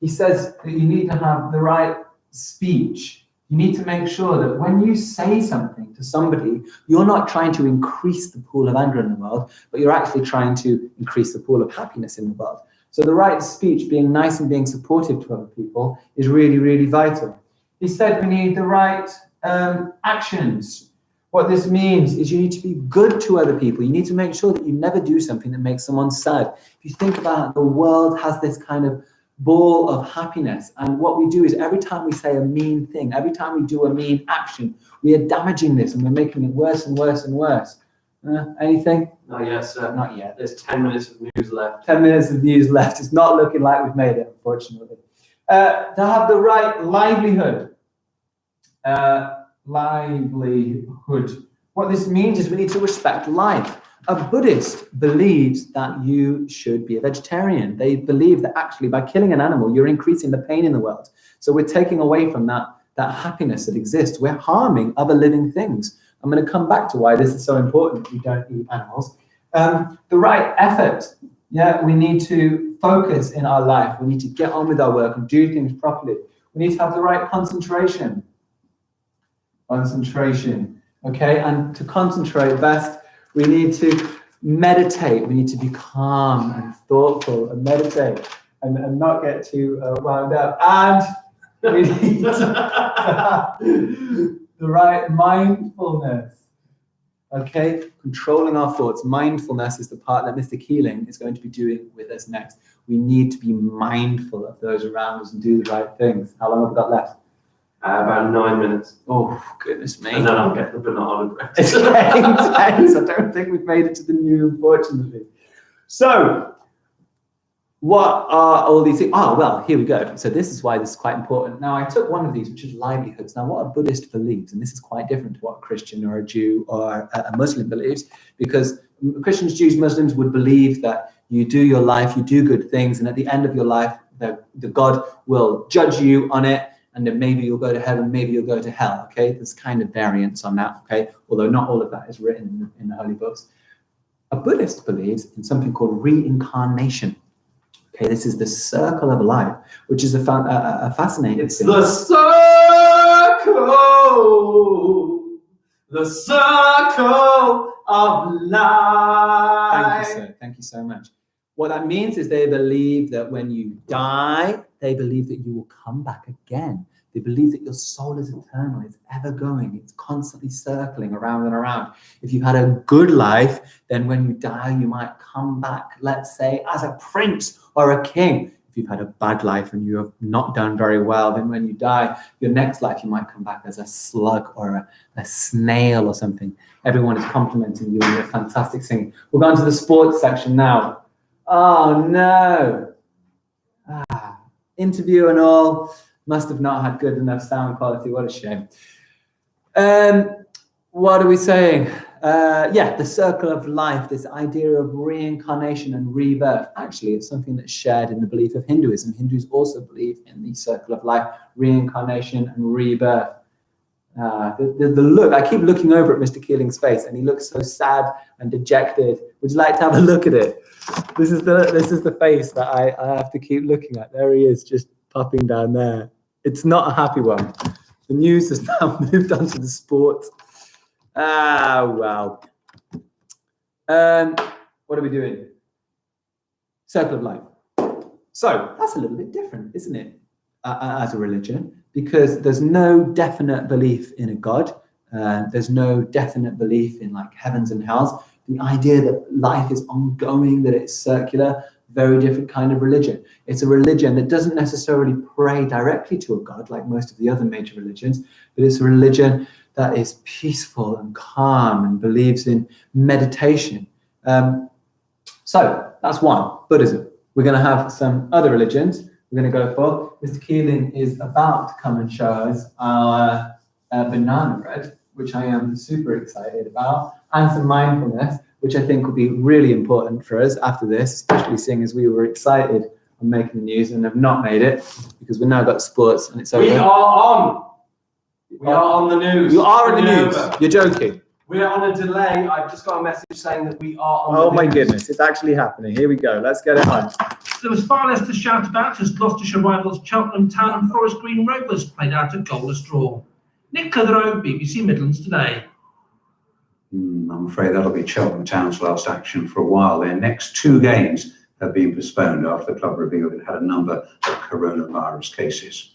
He says that you need to have the right speech. You need to make sure that when you say something to somebody, you're not trying to increase the pool of anger in the world, but you're actually trying to increase the pool of happiness in the world. So the right speech, being nice and being supportive to other people, is really, really vital. He said we need the right actions. What this means is you need to be good to other people. You need to make sure that you never do something that makes someone sad. If you think about it, the world has this kind of ball of happiness. And what we do is every time we say a mean thing, every time we do a mean action, we are damaging this and we're making it worse and worse and worse. Anything? Not yet, sir. Not yet. There's 10 minutes of news left. 10 minutes of news left. It's not looking like we've made it, unfortunately. To have the right livelihood. Livelihood. What this means is we need to respect life. A Buddhist believes that you should be a vegetarian. They believe that actually by killing an animal, you're increasing the pain in the world. So we're taking away from that happiness that exists. We're harming other living things. I'm going to come back to why this is so important. We don't eat animals. The right effort. Yeah, we need to focus in our life. We need to get on with our work and do things properly. We need to have the right concentration. Concentration. Okay, and to concentrate best, we need to meditate. We need to be calm and thoughtful and meditate and not get too wound up. And we need to have the right mindfulness. Okay, controlling our thoughts. Mindfulness is the part that Mr. Keeling is going to be doing with us next. We need to be mindful of those around us and do the right things. How long have we got left? About 9 minutes. Oh, goodness me. And then I'll get the banana bread. It's getting intense. I don't think we've made it to the new, unfortunately. So, what are all these things? Oh, well, here we go. So this is why this is quite important. Now, I took one of these, which is livelihoods. Now, what a Buddhist believes, and this is quite different to what a Christian or a Jew or a Muslim believes, because Christians, Jews, Muslims would believe that you do your life, you do good things, and at the end of your life, the God will judge you on it, and then maybe you'll go to heaven, maybe you'll go to hell, okay? There's kind of variance on that, okay? Although not all of that is written in the holy books. A Buddhist believes in something called reincarnation. Okay, this is the circle of life, which is a fascinating thing. The circle of life. Thank you, sir. Thank you so much. What that means is they believe that when you die, they believe that you will come back again. They believe that your soul is eternal, it's ever going, it's constantly circling around and around. If you've had a good life, then when you die, you might come back, let's say, as a prince or a king. If you've had a bad life and you have not done very well, then when you die, your next life, you might come back as a slug or a snail or something. Everyone is complimenting you on your fantastic singing. We'll go on to the sports section now. Oh, no. Interview and all. Must have not had good enough sound quality. What a shame. What are we saying? yeah, the circle of life, this idea of reincarnation and rebirth. Actually, it's something that's shared in the belief of Hinduism. Hindus also believe in the circle of life, reincarnation and rebirth. The look, I keep looking over at Mr. Keeling's face, and he looks so sad and dejected. Would you like to have a look at it? This is the face that I have to keep looking at. There he is, just popping down there. It's not a happy one. The news has now moved on to the sport. Ah, well. What are we doing? Circle of life. So that's a little bit different, isn't it, as a religion? Because there's no definite belief in a God. There's no definite belief in like heavens and hells. The idea that life is ongoing, that it's circular, very different kind of religion. It's a religion that doesn't necessarily pray directly to a God like most of the other major religions, but it's a religion that is peaceful and calm and believes in meditation. So that's one, Buddhism. We're going to have some other religions we're going to go for. Mr. Keeling is about to come and show us our banana bread, which I am super excited about, and some mindfulness, which I think will be really important for us after this, especially seeing as we were excited on making the news and have not made it because we've now got sports and it's over. We are on the news. You are in the news. You're joking. We are on a delay. I've just got a message saying that we are on the Oh news. my goodness, it's actually happening. Here we go. Let's get it on. There was far less to shout about as Gloucestershire rivals Cheltenham Town and Forest Green Rovers played out a goalless draw. Nick Clitheroe, BBC Midlands Today. I'm afraid that'll be Cheltenham Town's last action for a while. Their next two games have been postponed after the club revealed it had a number of coronavirus cases.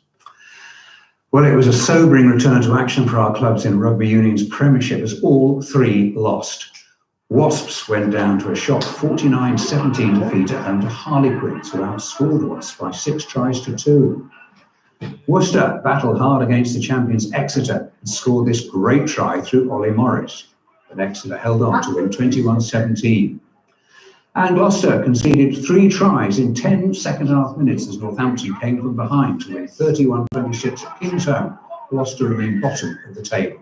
Well, it was a sobering return to action for our clubs in Rugby Union's Premiership as all three lost. Wasps went down to a shock 49-17 defeat at home to Harlequins, who outscored Wasps by 6 tries to 2. Worcester battled hard against the champions Exeter and scored this great try through Ollie Morris. But Exeter held on to win 21-17. And Gloucester conceded 3 tries in 10 second-half minutes as Northampton came from behind to win 31-26 at Kingsholm. Gloucester remained bottom of the table.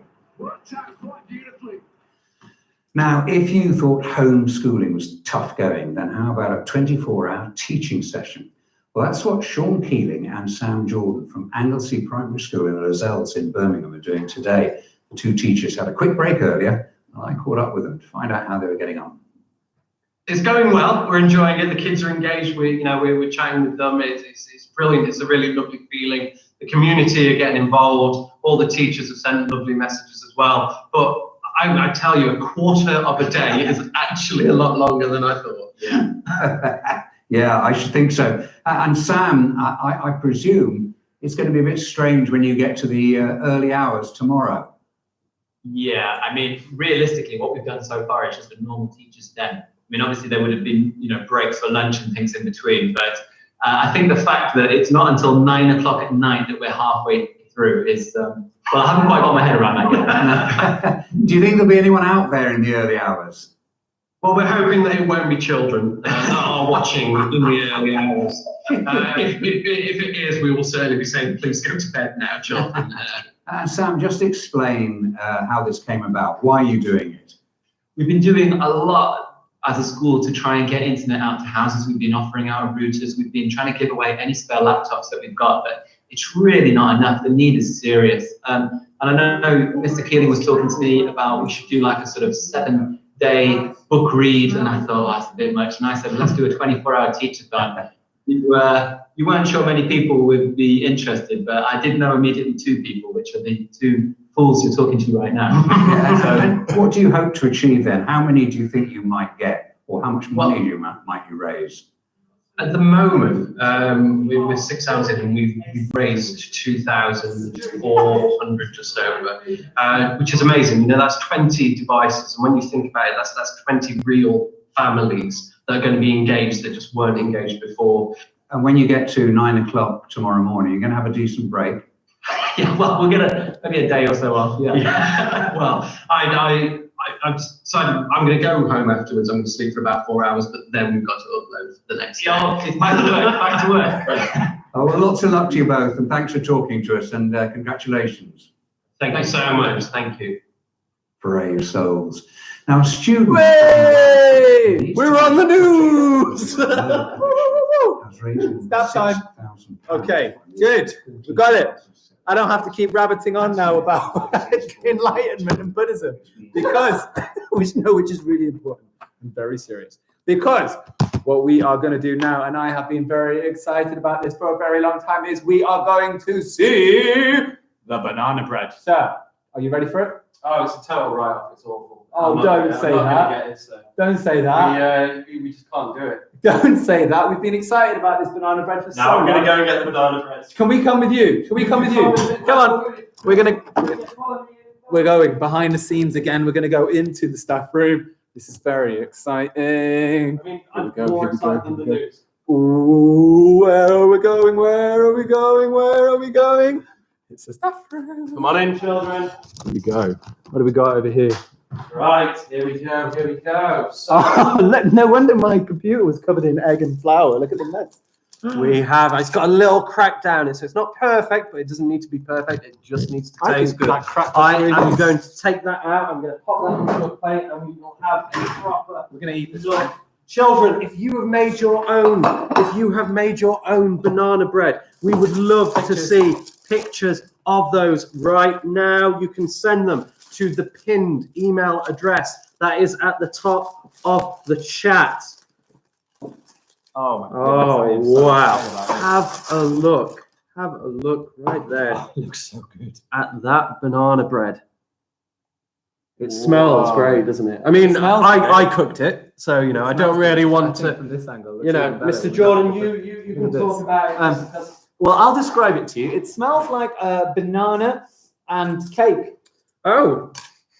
Now, if you thought homeschooling was tough going, then how about a 24-hour teaching session? Well, that's what Sean Keeling and Sam Jordan from Anglesey Primary School in Lozells in Birmingham are doing today. The two teachers had a quick break earlier, and I caught up with them to find out how they were getting on. It's going well. We're enjoying it. The kids are engaged. We're chatting with them. It's brilliant. It's a really lovely feeling. The community are getting involved. All the teachers have sent lovely messages as well. But I tell you, a quarter of a day is actually a lot longer than I thought. Yeah. Yeah, I should think so. And Sam, I presume it's going to be a bit strange when you get to the early hours tomorrow. Yeah, I mean, realistically, what we've done so far is just a normal teacher's day. I mean, obviously there would have been, breaks for lunch and things in between, but I think the fact that it's not until 9 o'clock at night that we're halfway through is, well, I haven't quite got my head around that yet. Do you think there'll be anyone out there in the early hours? Well, we're hoping that it won't be children that are watching in the early hours. If it is, we will certainly be saying, please go to bed now, children. Sam, just explain how this came about. Why are you doing it? We've been doing a lot as a school to try and get internet out to houses. We've been offering our routers. We've been trying to give away any spare laptops that we've got, but it's really not enough. The need is serious. And I know Mr. Keeling was talking to me about we should do like a sort of 7-day book read, and I thought, well, that's a bit much. And I said, let's do a 24-hour Teach-A-Thon. You weren't sure many people would be interested, but I did know immediately 2 people, which are the 2 fools you're talking to right now. So what do you hope to achieve then? How many do you think you might get, or how much money might you raise? At the moment, we're 6 hours in and we've raised 2,400 just over, which is amazing. That's 20 devices, and when you think about it, that's 20 real families that are going to be engaged that just weren't engaged before. And when you get to 9 o'clock tomorrow morning, you're going to have a decent break. Yeah, well, we're gonna maybe a day or so off. Yeah. Well, I've decided I'm going to go home afterwards. I'm going to sleep for about 4 hours, but then we've got to upload the next day. Back to work. Oh, well, lots of luck to you both, and thanks for talking to us, and congratulations. Thank you so much. Thank you. Brave souls. Now, students. Way! We're on the news! Stop time. Okay, good. We got it. I don't have to keep rabbiting on now about enlightenment and Buddhism because which is really important and very serious. Because what we are going to do now, and I have been very excited about this for a very long time, is we are going to see the banana bread. Sir, are you ready for it? Oh, it's a total write-off. It's awful. Oh, don't say that. Don't say that. We just can't do it. Don't say that. We've been excited about this banana bread for so long. Now I'm going to go and get the banana bread. Can we come with you? Can we come with you? Come on. We're going behind the scenes again. We're going to go into the staff room. This is very exciting. I mean, I'm more excited than the news. Ooh, where are we going? Where are we going? Where are we going? It's the staff room. Come on in, children. Here we go. What do we got over here? Right, here we go, here we go. So, no wonder my computer was covered in egg and flour. Look at the mess. we have, it's got a little crack down it, so it's not perfect, but it doesn't need to be perfect. It just needs to taste good. I am going to take that out. I'm going to pop that onto a plate, and we will have a proper. We're going to eat this. Look, children, if you have made your own, banana bread, we would love to see pictures of those right now. You can send them to the pinned email address that is at the top of the chat. Oh my goodness. Oh wow. Have a look right there. Oh, it looks so good. At that banana bread. It smells great, doesn't it? I mean, I cooked it, so you know, I don't really want to. From this angle, you know, Mr. Jordan, you can talk about it. Well, I'll describe it to you. It smells like a banana and cake. Oh,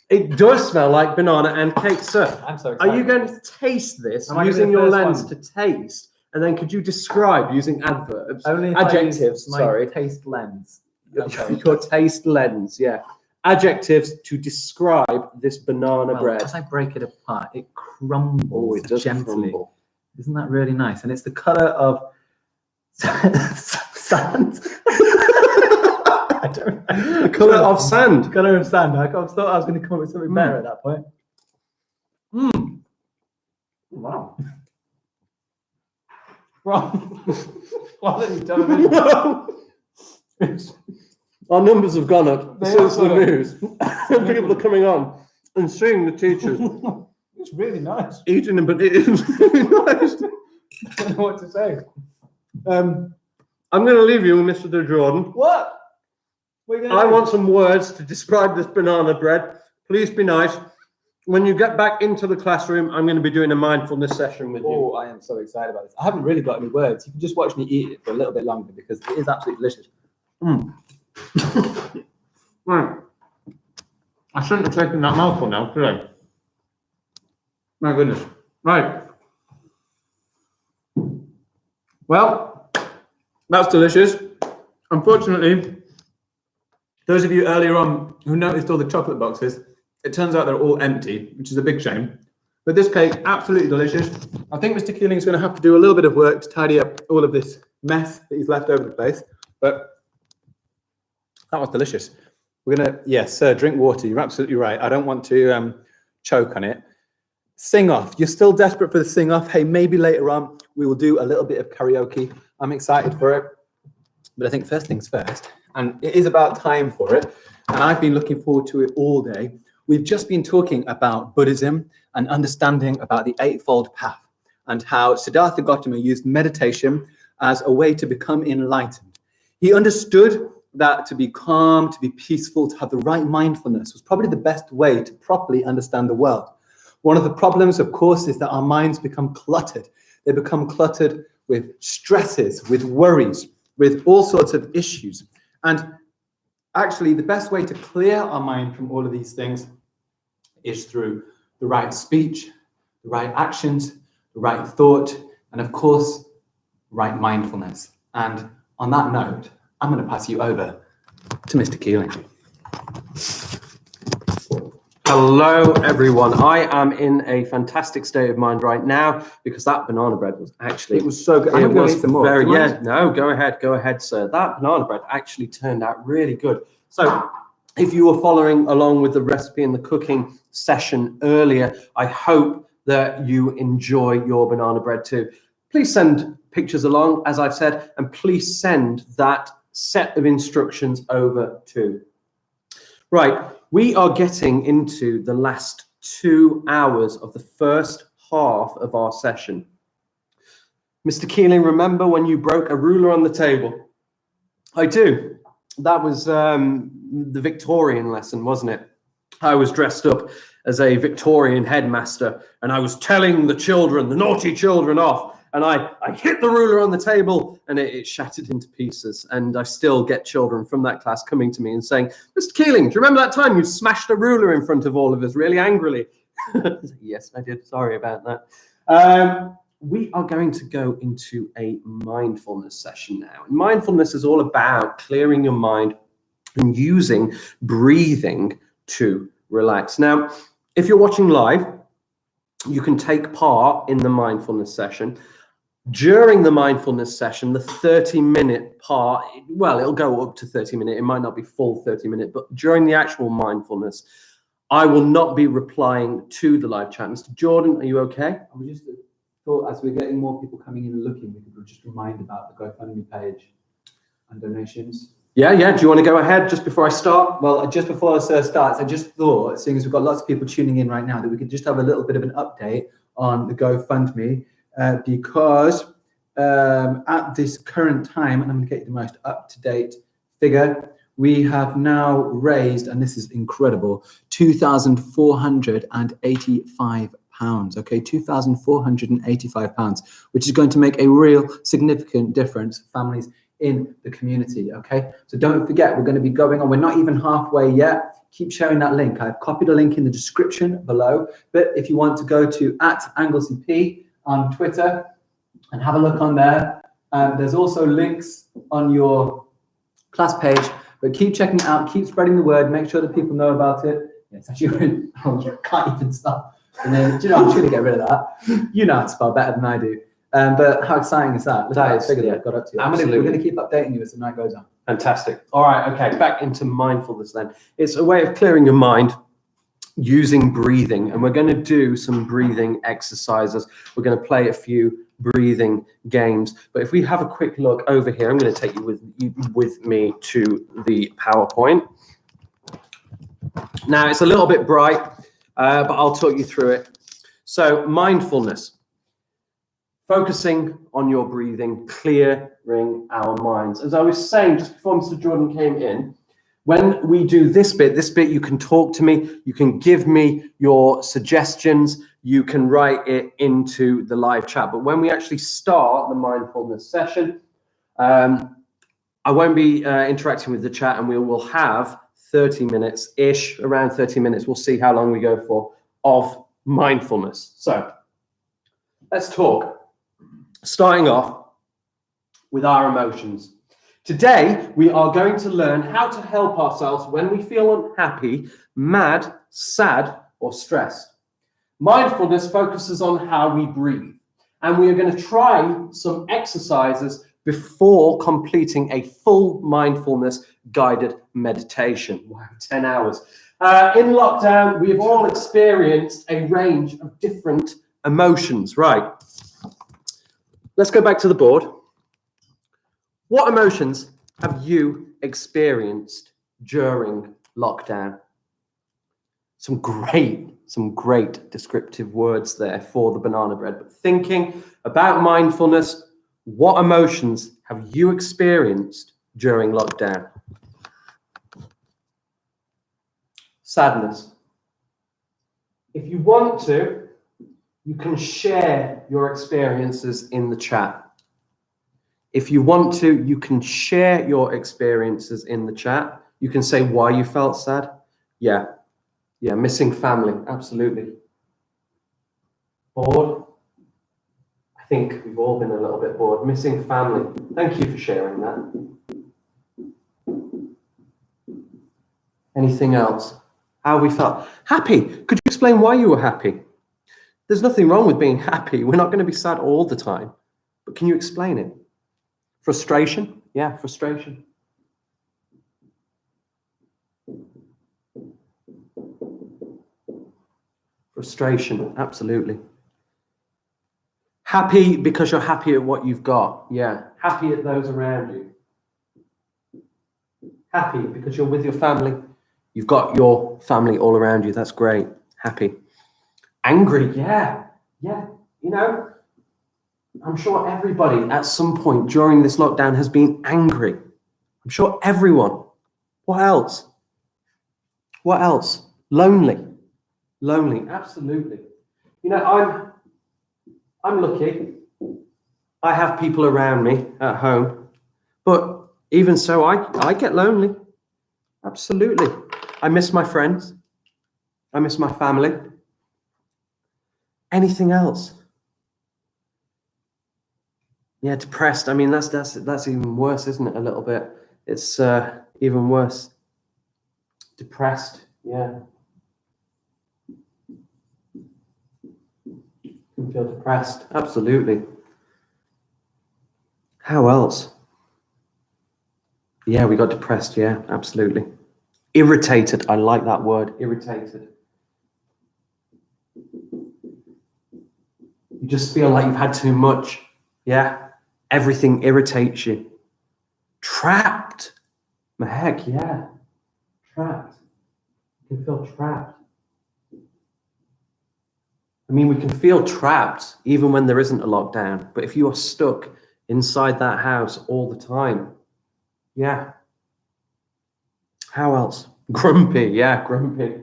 it does smell like banana and cake, sir. I'm so excited. Are you going to taste this using your lens to taste? And then could you describe using adverbs? Only if adjectives, my taste lens. Okay. Your taste lens, yeah. Adjectives to describe this banana bread. As I break it apart, it crumbles. Oh, it does gently. crumble. Isn't that really nice? And it's the color of sand. The color of sand. Color of sand. I thought I was going to come up with something better at that point. Wow. Quality television. Our numbers have gone up since the news. People are coming on and seeing the teachers. It's really nice. Eating them, but it is really nice. I don't know what to say. I'm going to leave you, Mr. Jordan. What? I want some words to describe this banana bread. Please be nice. When you get back into the classroom, I'm going to be doing a mindfulness session with you. Oh, I am so excited about this. I haven't really got any words. You can just watch me eat it for a little bit longer because it is absolutely delicious. Right. I shouldn't have taken that mouthful now, should I? My goodness. Right. Well, that's delicious. Unfortunately, those of you earlier on who noticed all the chocolate boxes, it turns out they're all empty, which is a big shame. But this cake, absolutely delicious. I think Mr. Keeling's going to have to do a little bit of work to tidy up all of this mess that he's left over the place. But that was delicious. We're going to, yes, sir, drink water. You're absolutely right. I don't want to choke on it. Sing off. You're still desperate for the sing off. Hey, maybe later on we will do a little bit of karaoke. I'm excited for it. But I think first things first, and it is about time for it. And I've been looking forward to it all day. We've just been talking about Buddhism and understanding about the Eightfold Path and how Siddhartha Gautama used meditation as a way to become enlightened. He understood that to be calm, to be peaceful, to have the right mindfulness was probably the best way to properly understand the world. One of the problems, of course, is that our minds become cluttered. They become cluttered with stresses, with worries, with all sorts of issues. And actually, the best way to clear our mind from all of these things is through the right speech, the right actions, the right thought, and of course, right mindfulness. And on that note, I'm going to pass you over to Mr. Keeling. Hello, everyone. I am in a fantastic state of mind right now because that banana bread was actually... It was so good. It was very... Yeah, no, go ahead, sir. That banana bread actually turned out really good. So If you were following along with the recipe and the cooking session earlier, I hope that you enjoy your banana bread too. Please send pictures along, as I've said, and please send that set of instructions over too. Right, we are getting into the last 2 hours of the first half of our session. Mr. Keeling, remember when you broke a ruler on the table? I do. That was the Victorian lesson, wasn't it? I was dressed up as a Victorian headmaster, and I was telling the children, the naughty children, off. And I hit the ruler on the table, and it shattered into pieces. And I still get children from that class coming to me and saying, Mr. Keeling, do you remember that time you smashed a ruler in front of all of us really angrily? Yes, I did. Sorry about that. We are going to go into a mindfulness session now. And mindfulness is all about clearing your mind and using breathing to relax. Now, if you're watching live, you can take part in the mindfulness session. During the mindfulness session, the 30-minute part, well, it'll go up to 30 minutes. It might not be full 30 minutes, but during the actual mindfulness, I will not be replying to the live chat. Mr. Jordan, are you okay? I just thought as we're getting more people coming in and looking, we could just remind about the GoFundMe page and donations. Yeah. Do you want to go ahead just before I start? Well, just before Sir starts, I just thought, seeing as we've got lots of people tuning in right now, that we could just have a little bit of an update on the GoFundMe because at this current time, and I'm going to get you the most up-to-date figure, we have now raised, and this is incredible, £2,485. Okay, £2,485, which is going to make a real significant difference for families in the community. Okay, so don't forget, we're going to be going on. We're not even halfway yet. Keep sharing that link. I've copied a link in the description below. But if you want to go to @AngleseyP on Twitter and have a look on there, there's also links on your class page. But keep checking it out. Keep spreading the word. Make sure that people know about it. Yes, actually, I can't even stop. And then, do you know, I'm just going to get rid of that. You know how to spell better than I do. But how exciting is that? Look at that figure that I've got up to. We're going to keep updating you as the night goes on. Fantastic. All right, okay, back into mindfulness then. It's a way of clearing your mind using breathing, and we're going to do some breathing exercises. We're going to play a few breathing games. But if we have a quick look over here, I'm going to take you with me to the PowerPoint. Now, it's a little bit bright, but I'll talk you through it. So, mindfulness. Focusing on your breathing, clearing our minds. As I was saying just before Mr. Jordan came in, when we do this bit, you can talk to me, you can give me your suggestions, you can write it into the live chat. But when we actually start the mindfulness session, I won't be interacting with the chat, and we will have 30 minutes-ish, around 30 minutes. We'll see how long we go for of mindfulness. So let's talk. Starting off with our emotions. Today, we are going to learn how to help ourselves when we feel unhappy, mad, sad, or stressed. Mindfulness focuses on how we breathe, and we are going to try some exercises before completing a full mindfulness guided meditation. Wow, 10 hours. In lockdown, we have all experienced a range of different emotions, right? Let's go back to the board. What emotions have you experienced during lockdown? Some great descriptive words there for the banana bread. But thinking about mindfulness, what emotions have you experienced during lockdown? Sadness. If you want to, you can share your experiences in the chat. If you want to, you can share your experiences in the chat. You can say why you felt sad. Yeah, missing family, absolutely. Bored. I think we've all been a little bit bored. Missing family. Thank you for sharing that. Anything else? How we felt? Happy. Could you explain why you were happy? There's nothing wrong with being happy. We're not going to be sad all the time. But can you explain it? Frustration? Yeah, frustration. Frustration, absolutely. Happy because you're happy at what you've got. Yeah. Happy at those around you. Happy because you're with your family. You've got your family all around you. That's great. Happy. Angry. Yeah. Yeah. You know, I'm sure everybody at some point during this lockdown has been angry. I'm sure everyone. What else? What else? Lonely. Lonely. Absolutely. You know, I'm lucky. I have people around me at home, but even so, I get lonely. Absolutely. I miss my friends. I miss my family. Anything else? Yeah, depressed. I mean, that's even worse, isn't it? A little bit. It's even worse. Depressed. Yeah. You can feel depressed. Absolutely. How else? Yeah, we got depressed. Yeah, absolutely. Irritated. I like that word. Irritated. You just feel like you've had too much. Yeah. Everything irritates you. Trapped. My heck, yeah. Trapped. You can feel trapped. I mean, we can feel trapped even when there isn't a lockdown. But if you are stuck inside that house all the time, yeah. How else? Grumpy. Yeah, grumpy.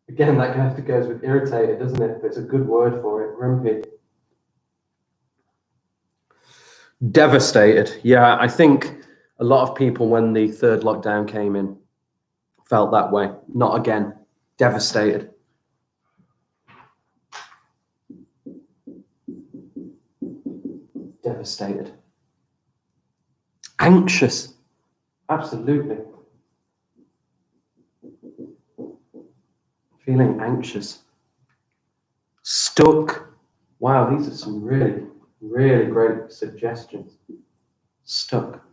Again, that kind of goes with irritated, doesn't it? But it's a good word for it. Grumpy. Devastated. Yeah, I think a lot of people, when the third lockdown came in, felt that way. Not again. Devastated. Devastated. Anxious. Absolutely. Feeling anxious. Stuck. Wow, these are some really, really great suggestions. Stuck.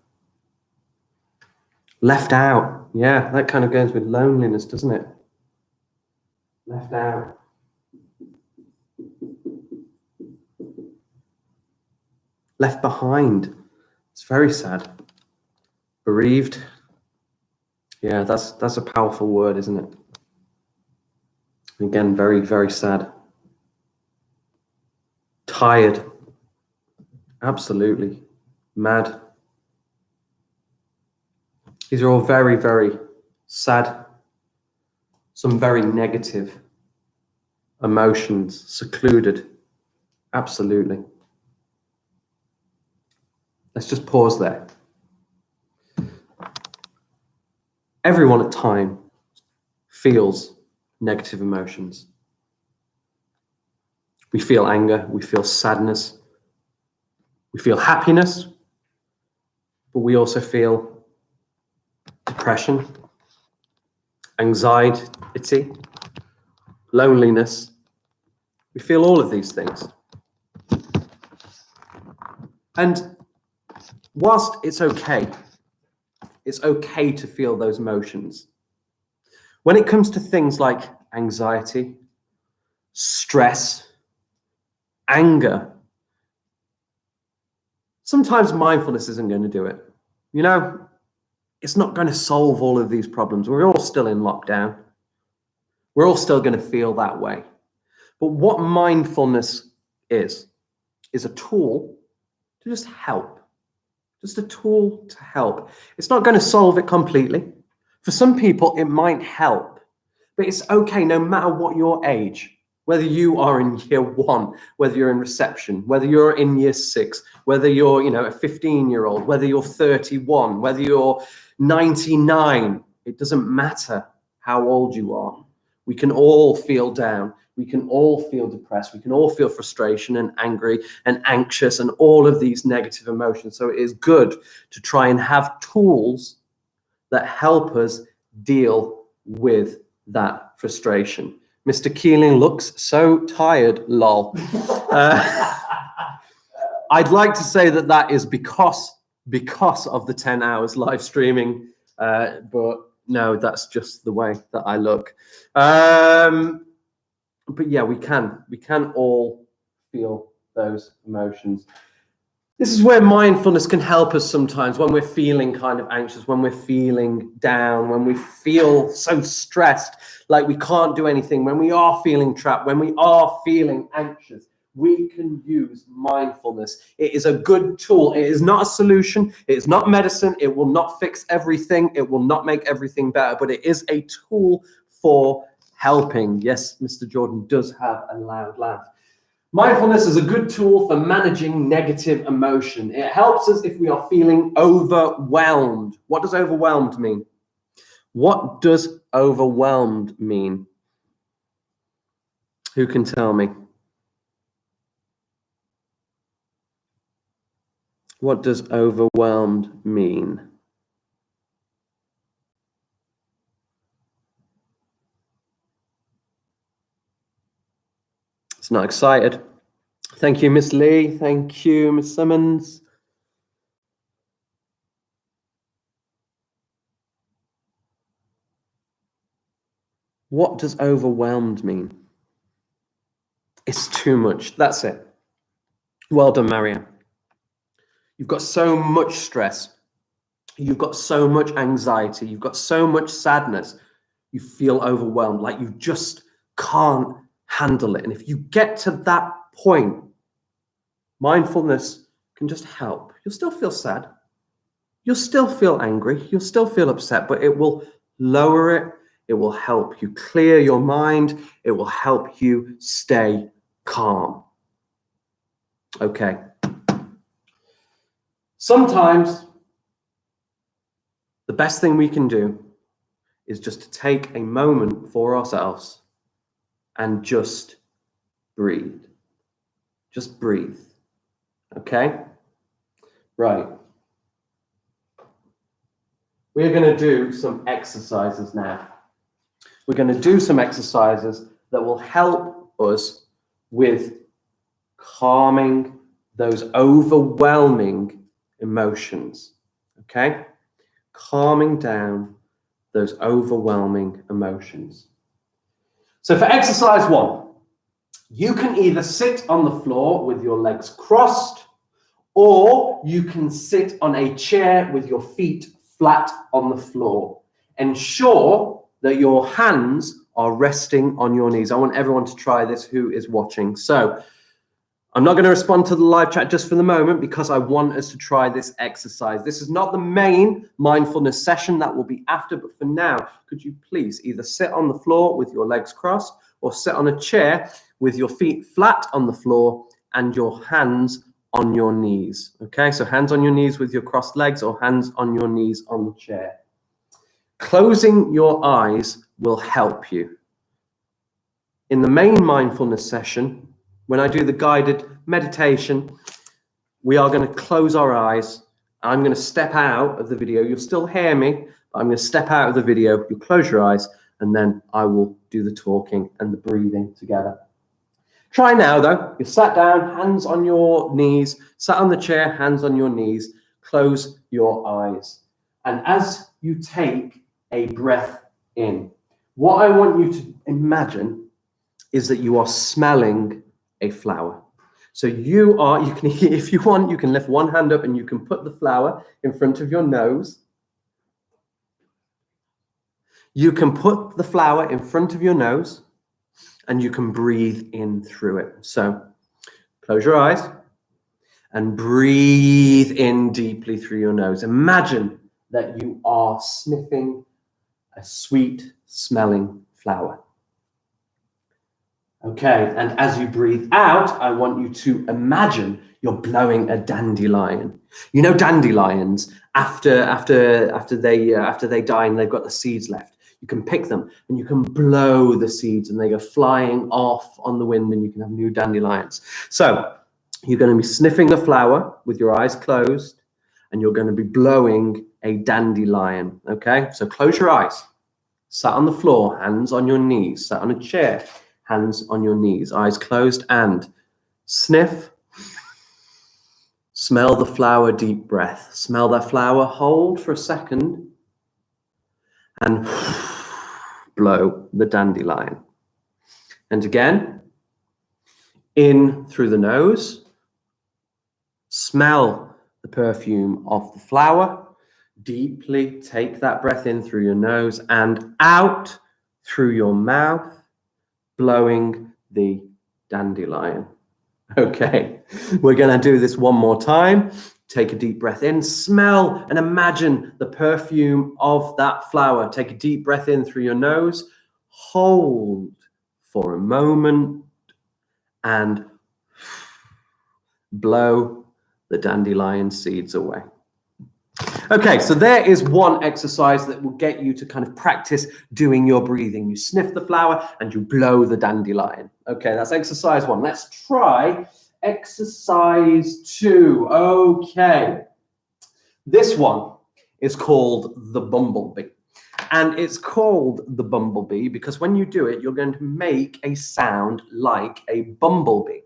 Left out. Yeah, that kind of goes with loneliness, doesn't it? Left out. Left behind. It's very sad. Bereaved. Yeah, that's a powerful word, isn't it? Again, very, very sad. Tired. Absolutely. Mad. These are all very, very sad. Some very negative emotions. Secluded. Absolutely. Let's just pause there. Everyone at times feels negative emotions. We feel anger, we feel sadness, we feel happiness, but we also feel depression, anxiety, loneliness. We feel all of these things. And whilst it's okay to feel those emotions, when it comes to things like anxiety, stress, anger, sometimes mindfulness isn't going to do it. You know, it's not going to solve all of these problems. We're all still in lockdown. We're all still going to feel that way. But what mindfulness is a tool to just help. Just a tool to help. It's not going to solve it completely. For some people, it might help. But it's okay no matter what your age. Whether you are in year 1, whether you're in reception, whether you're in year 6, whether you're, a 15-year-old, whether you're 31, whether you're 99, it doesn't matter how old you are. We can all feel down. We can all feel depressed. We can all feel frustration and angry and anxious and all of these negative emotions. So it is good to try and have tools that help us deal with that frustration. Mr. Keeling looks so tired, lol. I'd like to say that is because of the 10 hours live streaming, but no, that's just the way that I look. But yeah, we can all feel those emotions. This is where mindfulness can help us sometimes when we're feeling kind of anxious, when we're feeling down, when we feel so stressed, like we can't do anything, when we are feeling trapped, when we are feeling anxious. We can use mindfulness. It is a good tool. It is not a solution. It is not medicine. It will not fix everything. It will not make everything better, but it is a tool for helping. Yes, Mr. Jordan does have a loud laugh. Mindfulness is a good tool for managing negative emotion. It helps us if we are feeling overwhelmed. What does overwhelmed mean? What does overwhelmed mean? Who can tell me? What does overwhelmed mean? It's not excited. Thank you, Miss Lee. Thank you, Miss Simmons. What does overwhelmed mean? It's too much. That's it. Well done, Maria. You've got so much stress. You've got so much anxiety. You've got so much sadness. You feel overwhelmed, like you just can't handle it. And if you get to that point, mindfulness can just help. You'll still feel sad. You'll still feel angry. You'll still feel upset, but it will lower it. It will help you clear your mind. It will help you stay calm. Okay. Sometimes the best thing we can do is just to take a moment for ourselves and just breathe. Just breathe. Okay? Right. We're going to do some exercises now. We're going to do some exercises that will help us with calming those overwhelming emotions. Okay? Calming down those overwhelming emotions. So for exercise 1, you can either sit on the floor with your legs crossed, or you can sit on a chair with your feet flat on the floor. Ensure that your hands are resting on your knees. I want everyone to try this who is watching. So I'm not going to respond to the live chat just for the moment because I want us to try this exercise. This is not the main mindfulness session, that will be after, but for now, could you please either sit on the floor with your legs crossed or sit on a chair with your feet flat on the floor and your hands on your knees. Okay, so hands on your knees with your crossed legs or hands on your knees on the chair. Closing your eyes will help you. In the main mindfulness session, when I do the guided meditation, we are going to close our eyes. I'm going to step out of the video. You'll still hear me, but I'm going to step out of the video. You'll close your eyes, and then I will do the talking and the breathing together. Try now, though. You're sat down, hands on your knees, sat on the chair, hands on your knees. Close your eyes. And as you take a breath in, what I want you to imagine is that you are smelling a flower. So you can, if you want, you can lift one hand up and you can put the flower in front of your nose. You can put the flower in front of your nose and you can breathe in through it. So close your eyes and breathe in deeply through your nose. Imagine that you are sniffing a sweet smelling flower. Okay, and as you breathe out, I want you to imagine you're blowing a dandelion. You know dandelions, after they die and they've got the seeds left, you can pick them and you can blow the seeds and they go flying off on the wind and you can have new dandelions. So you're going to be sniffing the flower with your eyes closed and you're going to be blowing a dandelion. Okay, so close your eyes. Sat on the floor, hands on your knees. Sat on a chair, hands on your knees, eyes closed, and sniff. Smell the flower, deep breath. Smell that flower, hold for a second, and blow the dandelion. And again, in through the nose. Smell the perfume of the flower. Deeply take that breath in through your nose and out through your mouth, blowing the dandelion. Okay, we're going to do this one more time. Take a deep breath in, smell and imagine the perfume of that flower. Take a deep breath in through your nose, hold for a moment, and blow the dandelion seeds away. Okay, so there is one exercise that will get you to kind of practice doing your breathing. You sniff the flower and you blow the dandelion. Okay, that's exercise 1. Let's try exercise 2. Okay, this one is called the bumblebee. And it's called the bumblebee because when you do it, you're going to make a sound like a bumblebee.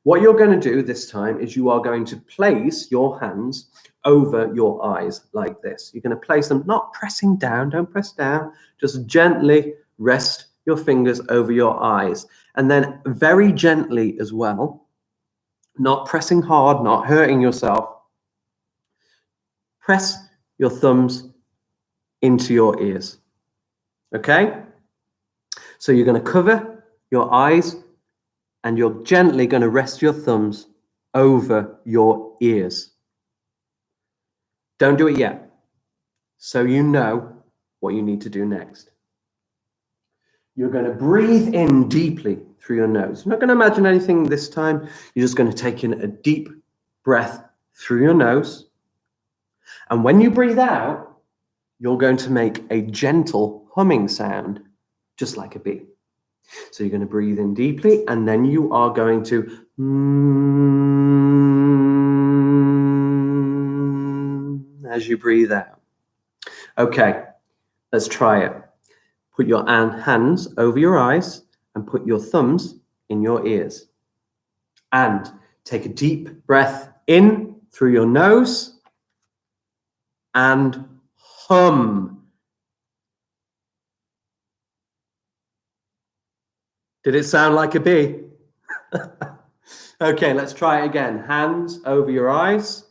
What you're going to do this time is you are going to place your hands over your eyes like this. You're going to place them, not pressing down, don't press down, just gently rest your fingers over your eyes. And then very gently as well, not pressing hard, not hurting yourself, press your thumbs into your ears. Okay? So you're going to cover your eyes and you're gently going to rest your thumbs over your ears. Don't do it yet, so you know what you need to do next. You're going to breathe in deeply through your nose. You're not going to imagine anything this time. You're just going to take in a deep breath through your nose. And when you breathe out, you're going to make a gentle humming sound, just like a bee. So you're going to breathe in deeply, and then you are going to as you breathe out. Okay, let's try it. Put your hands over your eyes and put your thumbs in your ears. And take a deep breath in through your nose and hum. Did it sound like a bee? Okay, let's try it again. Hands over your eyes,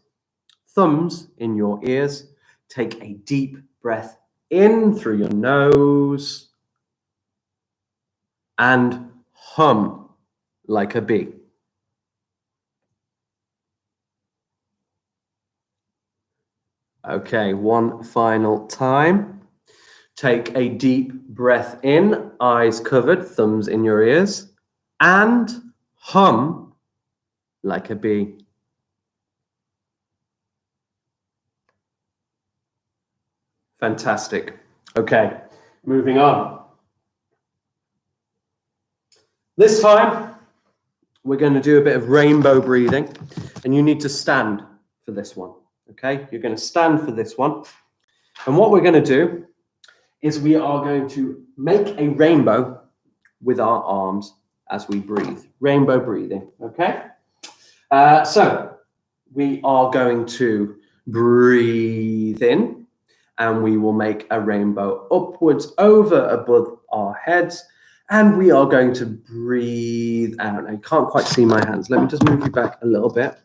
thumbs in your ears. Take a deep breath in through your nose and hum like a bee. Okay, one final time. Take a deep breath in, eyes covered, thumbs in your ears, and hum like a bee. Fantastic. Okay, moving on. This time, we're going to do a bit of rainbow breathing, and you need to stand for this one. Okay, you're going to stand for this one. And what we're going to do is we are going to make a rainbow with our arms as we breathe. Rainbow breathing, okay? So we are going to breathe in, and we will make a rainbow upwards over above our heads, and we are going to breathe out. I can't quite see my hands. Let me just move you back a little bit.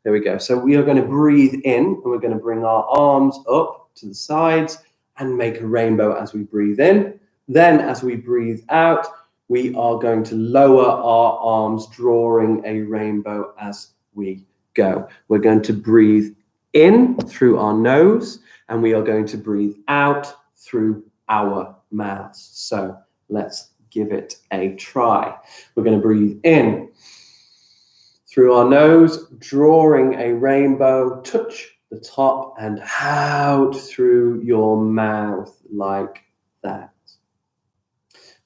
There we go. So we are going to breathe in, and we're going to bring our arms up to the sides and make a rainbow as we breathe in. Then as we breathe out, we are going to lower our arms, drawing a rainbow as we go. We're going to breathe in through our nose, and we are going to breathe out through our mouths. So let's give it a try. We're going to breathe in through our nose, drawing a rainbow, touch the top, and out through your mouth like that.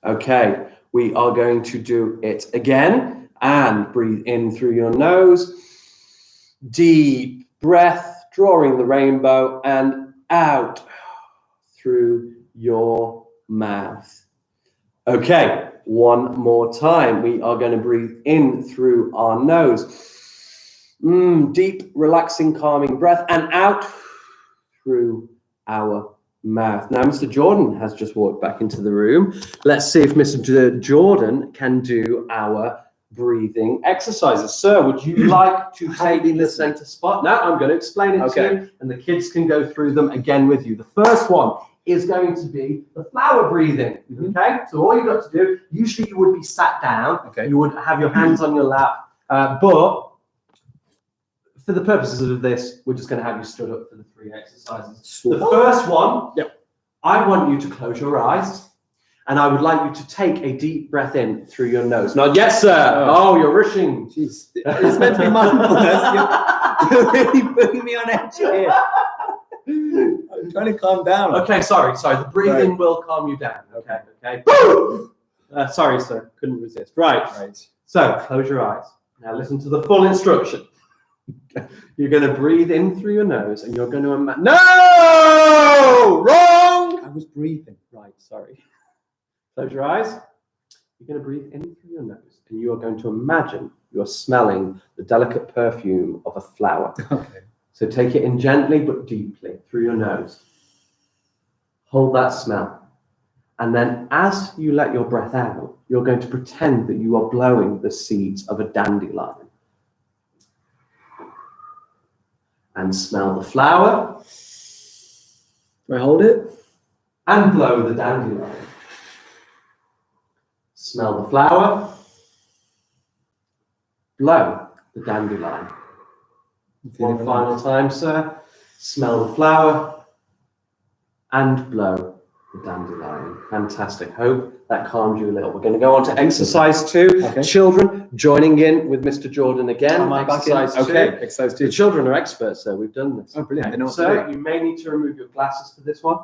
Okay, we are going to do it again, and breathe in through your nose, deep breath, drawing the rainbow, and out through your mouth. Okay, one more time. We are going to breathe in through our nose. Deep, relaxing, calming breath, and out through our mouth. Now, Mr. Jordan has just walked back into the room. Let's see if Mr. Jordan can do our breathing exercises. Sir, would you like to take the center spot? Now, I'm going to explain it to you, and the kids can go through them again with you. The first one is going to be the flower breathing. Okay, so all you've got to do, usually you would be sat down, you would have your hands on your lap, but for the purposes of this, we're just going to have you stood up for the 3 exercises. The first one, I want you to close your eyes, and I would like you to take a deep breath in through your nose. Not yes, sir. Oh, you're rushing. Jeez, it's meant to be mindfulness. You're really putting me on edge here. I'm trying to calm down. Okay, sorry. The breathing will calm you down. Okay. Sorry, sir. Couldn't resist. Right. So close your eyes. Now listen to the full instruction. You're going to breathe in through your nose, and you're going to imagine. No! Wrong! I was breathing. Right, sorry. Close your eyes. You're going to breathe in through your nose, and you are going to imagine you're smelling the delicate perfume of a flower. Okay. So take it in gently but deeply through your nose. Hold that smell. And then as you let your breath out, you're going to pretend that you are blowing the seeds of a dandelion. And smell the flower. Do I hold it? And blow the dandelion. Smell the flower. Blow the dandelion. One final time, sir. Smell the flower. And blow the dandelion. Fantastic. Hope that calmed you a little. We're going to go on to exercise 2. Okay. Children joining in with Mr. Jordan again. Am I back in? Exercise 2. Okay, exercise 2. The children are experts, sir. We've done this. Oh, brilliant. They know what to So do. you may need to remove your glasses for this one.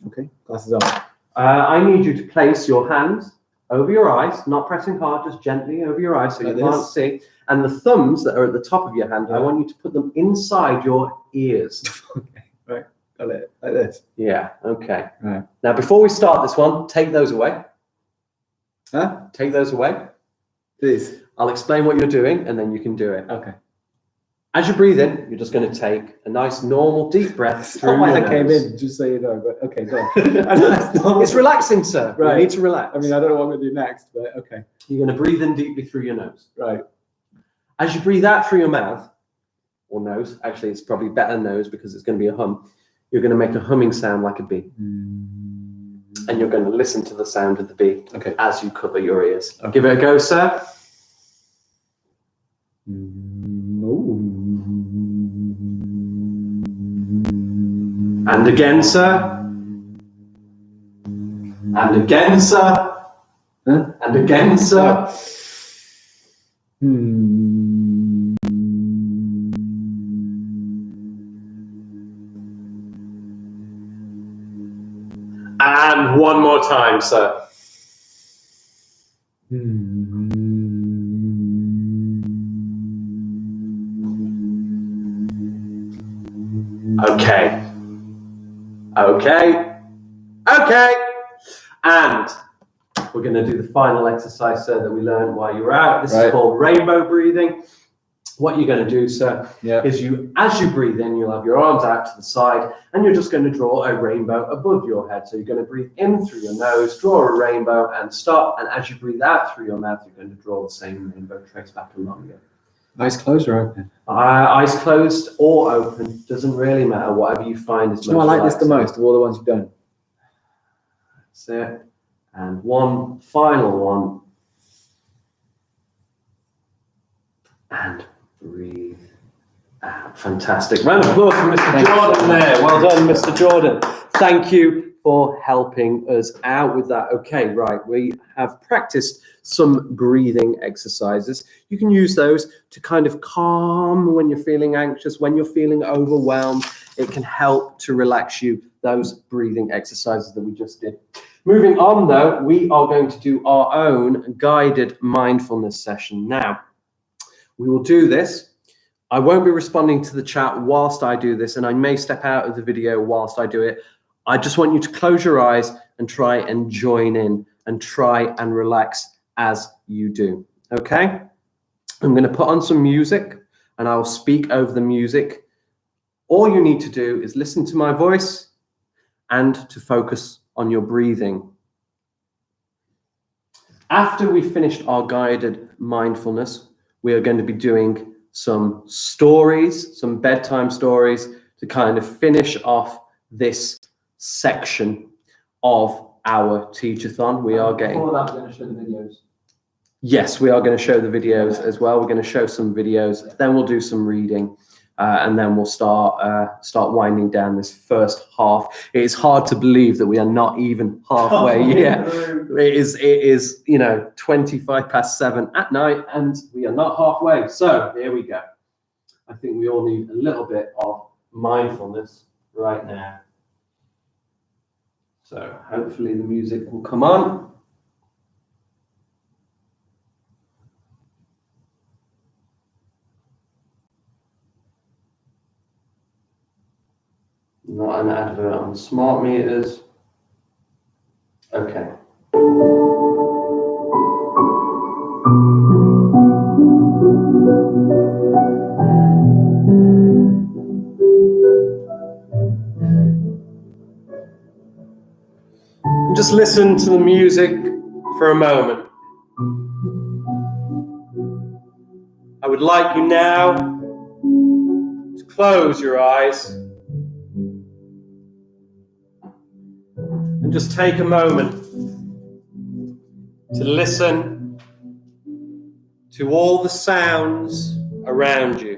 Okay, glasses on. I need you to place your hands over your eyes, not pressing hard, just gently over your eyes so Like you can't this? see. And the thumbs that are at the top of your hand, I want you to put them inside your ears. Okay, right. Got it. Like this. Yeah, okay. Right. Now, before we start this one, take those away. Huh? Take those away. Please. I'll explain what you're doing, and then you can do it. Okay. As you breathe in, you're just going to take a nice, normal, deep breath through Not why your I came nose. in, just so you know, but okay, go on. It's relaxing, sir. Right. You need to relax. I mean, I don't know what I'm going to do next, but okay. You're going to breathe in deeply through your nose. Right. As you breathe out through your mouth, or nose, actually it's probably better nose because it's going to be a hum, you're going to make a humming sound like a bee. And you're going to listen to the sound of the bee as you cover your ears. Okay. Give it a go, sir. And again, sir. And again, sir. Huh? And again, sir. And one more time, sir. Okay. Okay. Okay. And we're going to do the final exercise, sir, that we learned while you were out. This is called rainbow breathing. What you're going to do, sir, is as you breathe in, you'll have your arms out to the side, and you're just going to draw a rainbow above your head. So you're going to breathe in through your nose, draw a rainbow, and stop. And as you breathe out through your mouth, you're going to draw the same rainbow, trace back along it. Eyes closed or open? Eyes closed or open, doesn't really matter. Whatever you find is most I like this the relaxing. most of all the ones you've done. That's it. And one final one. And breathe out. Fantastic. Round of applause for Mr. Jordan there. Well done, Mr. Jordan. Thank you for helping us out with that. Okay, right. We have practiced some breathing exercises. You can use those to kind of calm when you're feeling anxious, when you're feeling overwhelmed. It can help to relax you, those breathing exercises that we just did. Moving on, though, we are going to do our own guided mindfulness session. Now, we will do this. I won't be responding to the chat whilst I do this, and I may step out of the video whilst I do it. I just want you to close your eyes and try and join in and try and relax as you do. Okay? I'm going to put on some music and I'll speak over the music. All you need to do is listen to my voice and to focus on your breathing. After we've finished our guided mindfulness, we are going to be doing some stories, some bedtime stories, to kind of finish off this section of our Teach-A-Thon. We are getting... Before that, we're going to show the videos. Yes, we are going to show the videos as well. We're going to show some videos, then we'll do some reading, and then we'll start winding down this first half. It is hard to believe that we are not even halfway yet. It is 7:25 at night, and we are not halfway. So here we go. I think we all need a little bit of mindfulness right now. So hopefully the music will come on. Not an advert on smart meters. Okay. Just listen to the music for a moment. I would like you now to close your eyes and just take a moment to listen to all the sounds around you.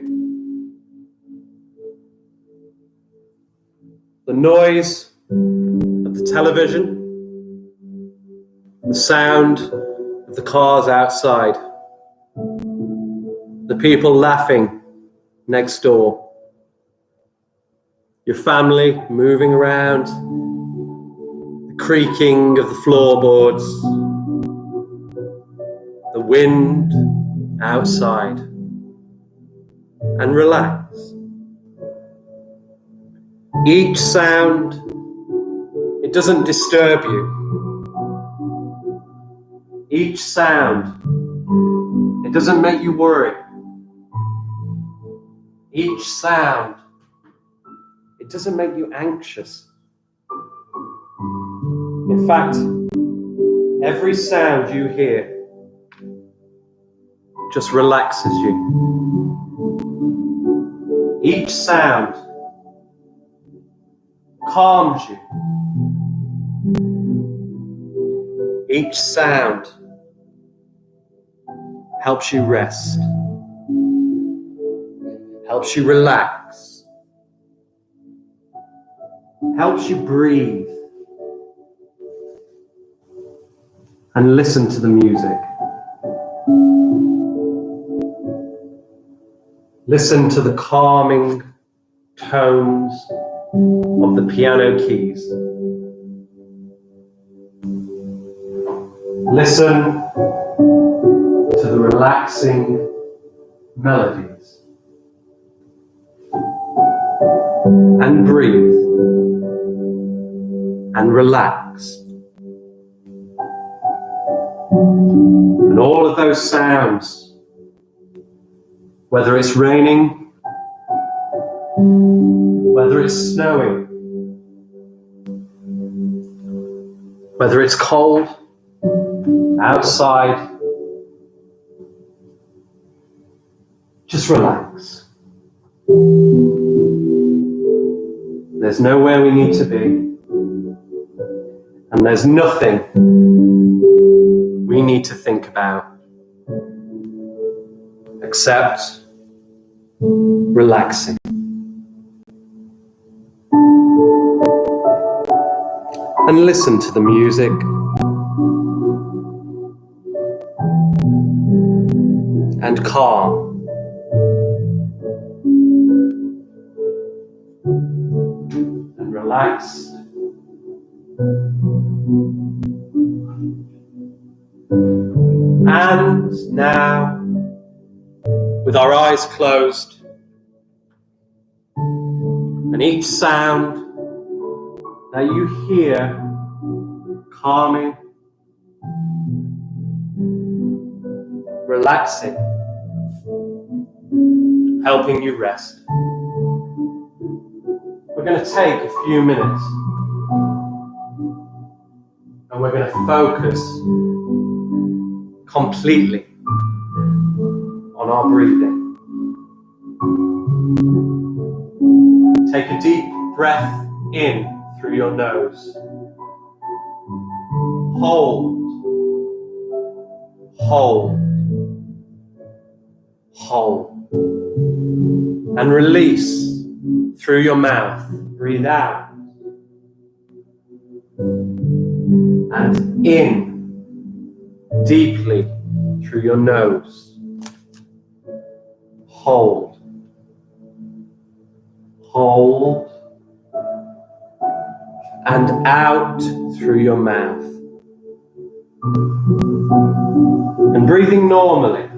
The noise of the television, the sound of the cars outside, the people laughing next door, your family moving around, the creaking of the floorboards, the wind outside, and relax. Each sound, it doesn't disturb you. Each sound, it doesn't make you worry. Each sound, it doesn't make you anxious. In fact, every sound you hear just relaxes you. Each sound calms you. Each sound helps you rest, helps you relax, helps you breathe, and listen to the music. Listen to the calming tones of the piano keys. Listen to the relaxing melodies. And breathe. And relax. And all of those sounds, whether it's raining, whether it's snowing, whether it's cold outside, just relax. There's nowhere we need to be, and there's nothing we need to think about except relaxing. And listen to the music. And calm. And relaxed. And now, with our eyes closed, and each sound that you hear calming, relaxing, helping you rest. We're going to take a few minutes going to focus completely on our breathing. Take a deep breath in through your nose. Hold. Hold. Hold. And release through your mouth. Breathe out. And in deeply through your nose. Hold. Hold. And out through your mouth. And breathing normally.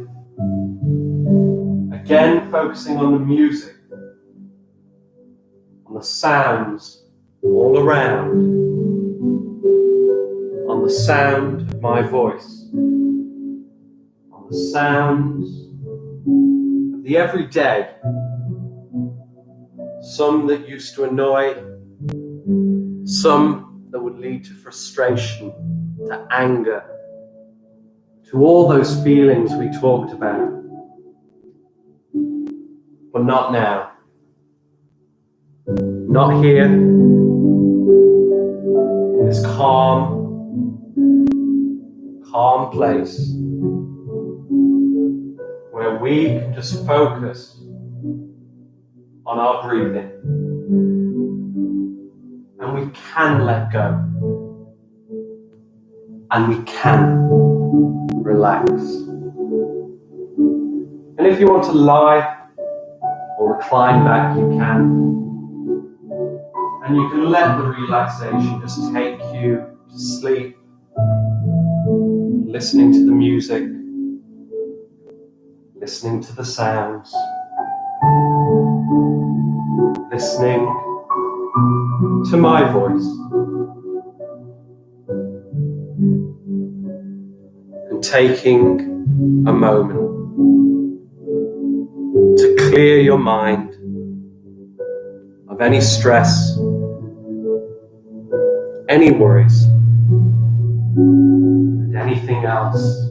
Again, focusing on the music, on the sounds all around, on the sound of my voice, on the sounds of the everyday, some that used to annoy, some that would lead to frustration, to anger, to all those feelings we talked about. But not now. Not here, in this calm place, where we can just focus on our breathing. And we can let go. And we can relax. And if you want to lie or recline back, you can. And you can let the relaxation just take you to sleep, listening to the music, listening to the sounds, listening to my voice, and taking a moment to clear your mind of any stress, any worries, and anything else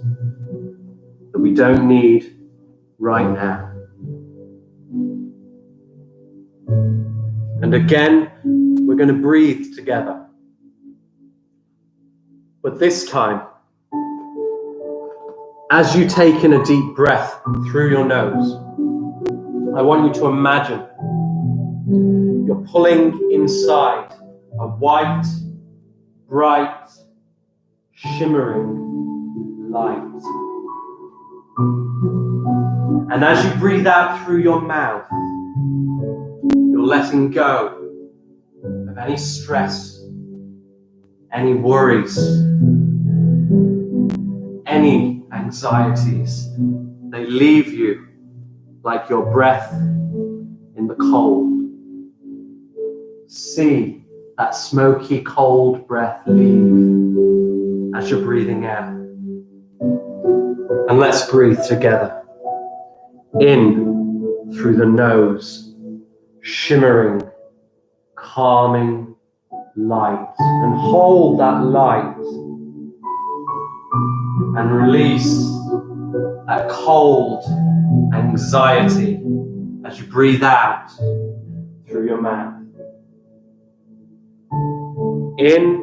that we don't need right now. And again, we're going to breathe together. But this time, as you take in a deep breath through your nose, I want you to imagine you're pulling inside a white, bright, shimmering light. And as you breathe out through your mouth, you're letting go of any stress, any worries, any anxieties. They leave you like your breath in the cold. See that smoky, cold breath leave as you're breathing out. And let's breathe together. In through the nose, shimmering, calming light. And hold that light. And release that cold anxiety as you breathe out through your mouth. In,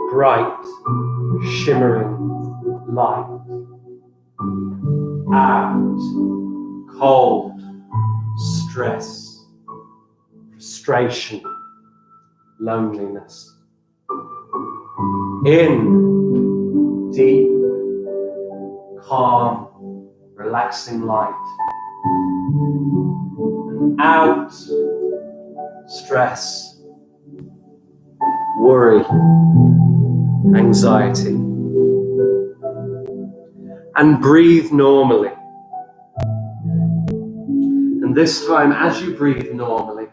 bright, shimmering light. Out, cold, stress, frustration, loneliness. In, deep, calm, relaxing light. And out, stress, worry, anxiety. And breathe normally. And this time, as you breathe normally,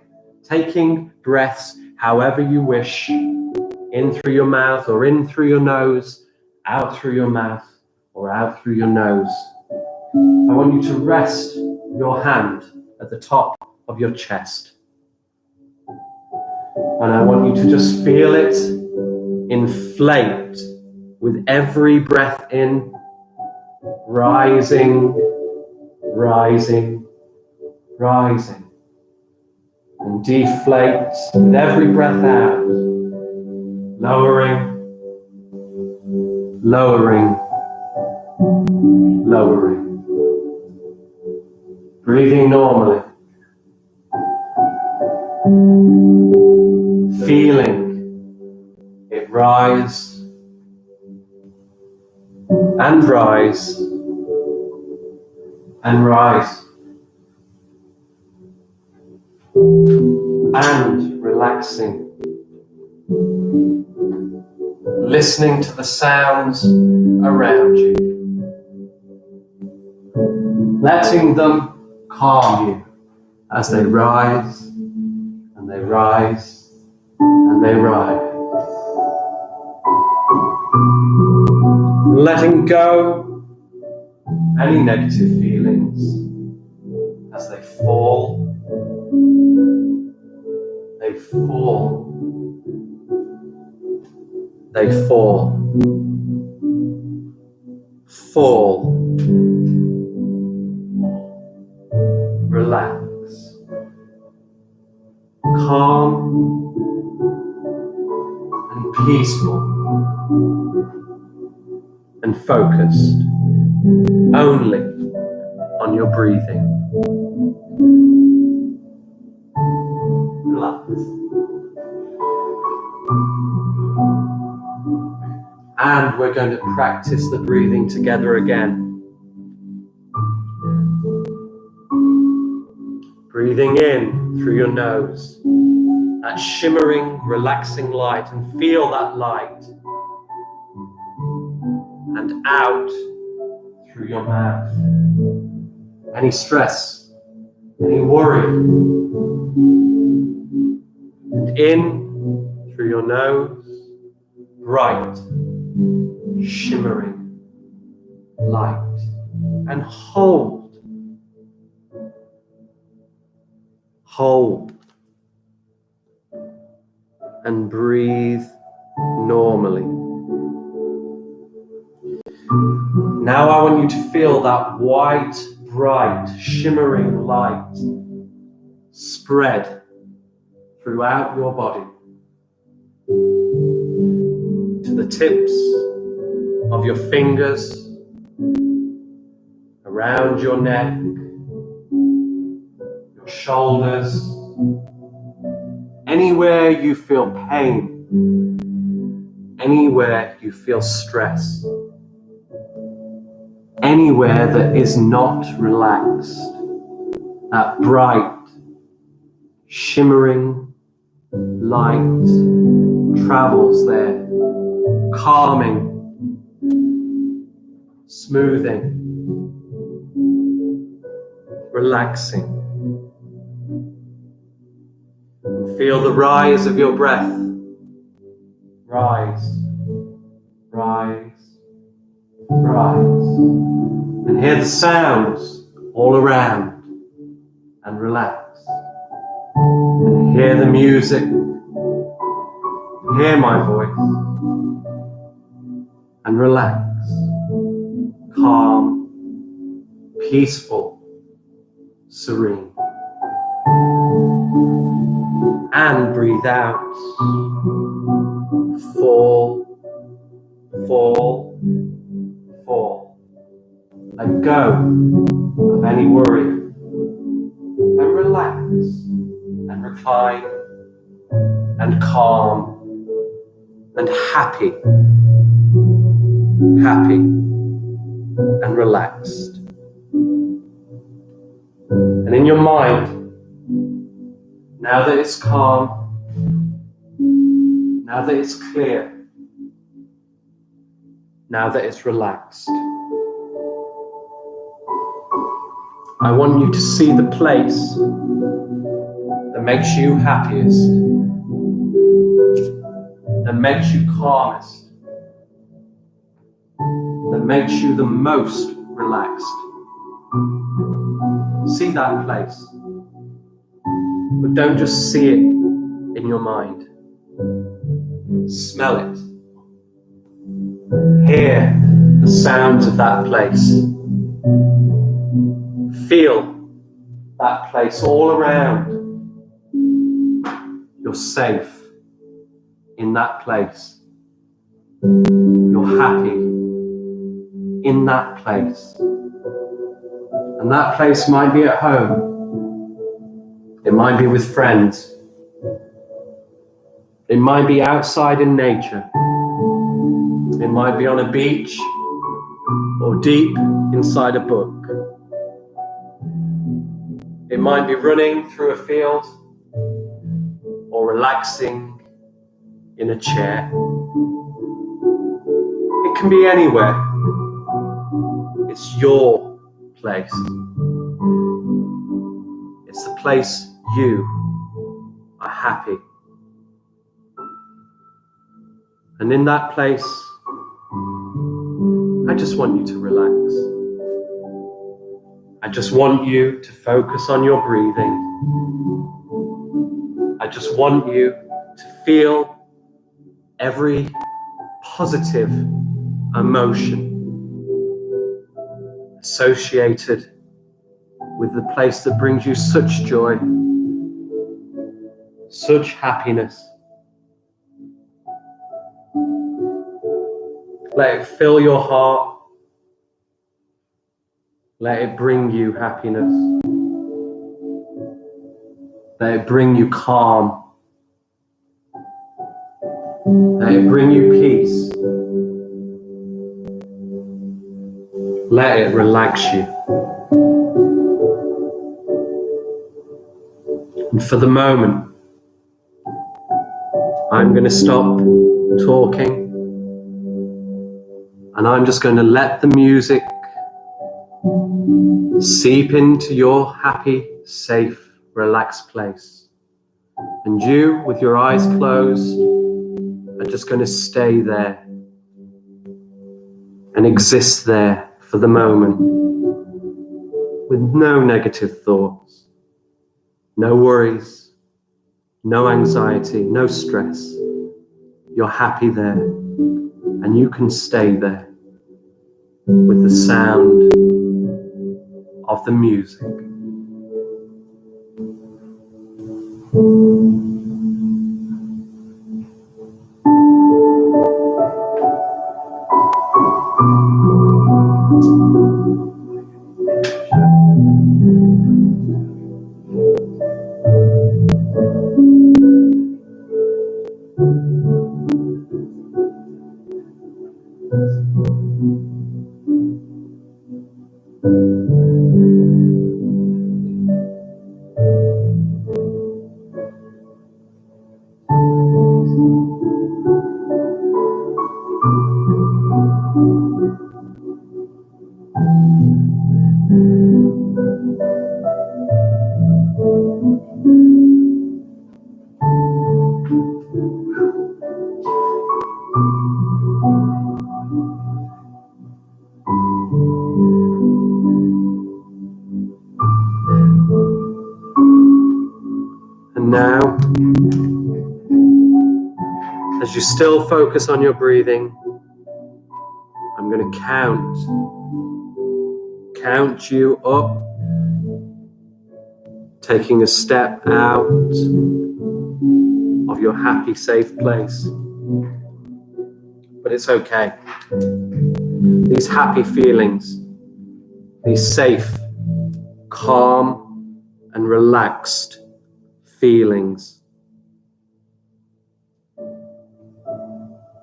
taking breaths however you wish, in through your mouth or in through your nose, out through your mouth or out through your nose. I want you to rest your hand at the top of your chest. And I want you to just feel it inflate with every breath in, rising, rising, rising, and deflate with every breath out, lowering, lowering, lowering. Breathing normally. Feeling it rise and rise and rise. And relaxing. Listening to the sounds around you. Letting them calm you as they rise and they rise and they rise. Letting go any negative feelings as they fall, they fall, they fall, fall. Relax, calm and peaceful and focused only on your breathing. Relax. And we're going to practice the breathing together again. Breathing in through your nose, that shimmering, relaxing light, and feel that light. And out through your mouth. Any stress, any worry. And in through your nose, bright, shimmering light. And hold. Hold and breathe normally. Now I want you to feel that white, bright, shimmering light spread throughout your body to the tips of your fingers, around your neck, shoulders, anywhere you feel pain, anywhere you feel stress, anywhere that is not relaxed, that bright, shimmering light travels there, calming, smoothing, relaxing. Feel the rise of your breath. Rise, rise, rise. And hear the sounds all around and relax. And hear the music. Hear my voice. And relax. Calm, peaceful, serene. And breathe out. Fall, fall, fall. Let go of any worry. And relax. And recline. And calm. And happy. Happy. And relaxed. And in your mind, now that it's calm, now that it's clear, now that it's relaxed, I want you to see the place that makes you happiest, that makes you calmest, that makes you the most relaxed. See that place. But don't just see it in your mind. Smell it. Hear the sounds of that place. Feel that place all around. You're safe in that place. You're happy in that place. And that place might be at home. It might be with friends. It might be outside in nature. It might be on a beach or deep inside a book. It might be running through a field or relaxing in a chair. It can be anywhere. It's your place. It's the place you are happy. And in that place, I just want you to relax. I just want you to focus on your breathing. I just want you to feel every positive emotion associated with the place that brings you such joy, such happiness. Let it fill your heart. Let it bring you happiness. Let it bring you calm. Let it bring you peace. Let it relax you. And for the moment, I'm going to stop talking. And I'm just going to let the music seep into your happy, safe, relaxed place. And you, with your eyes closed, are just going to stay there and exist there for the moment with no negative thoughts, no worries, no anxiety, no stress. You're happy there, and you can stay there with the sound of the music. And now, as you still focus on your breathing, I'm going to count you up, taking a step out of your happy, safe place. But it's okay. These happy feelings, these safe, calm, and relaxed feelings,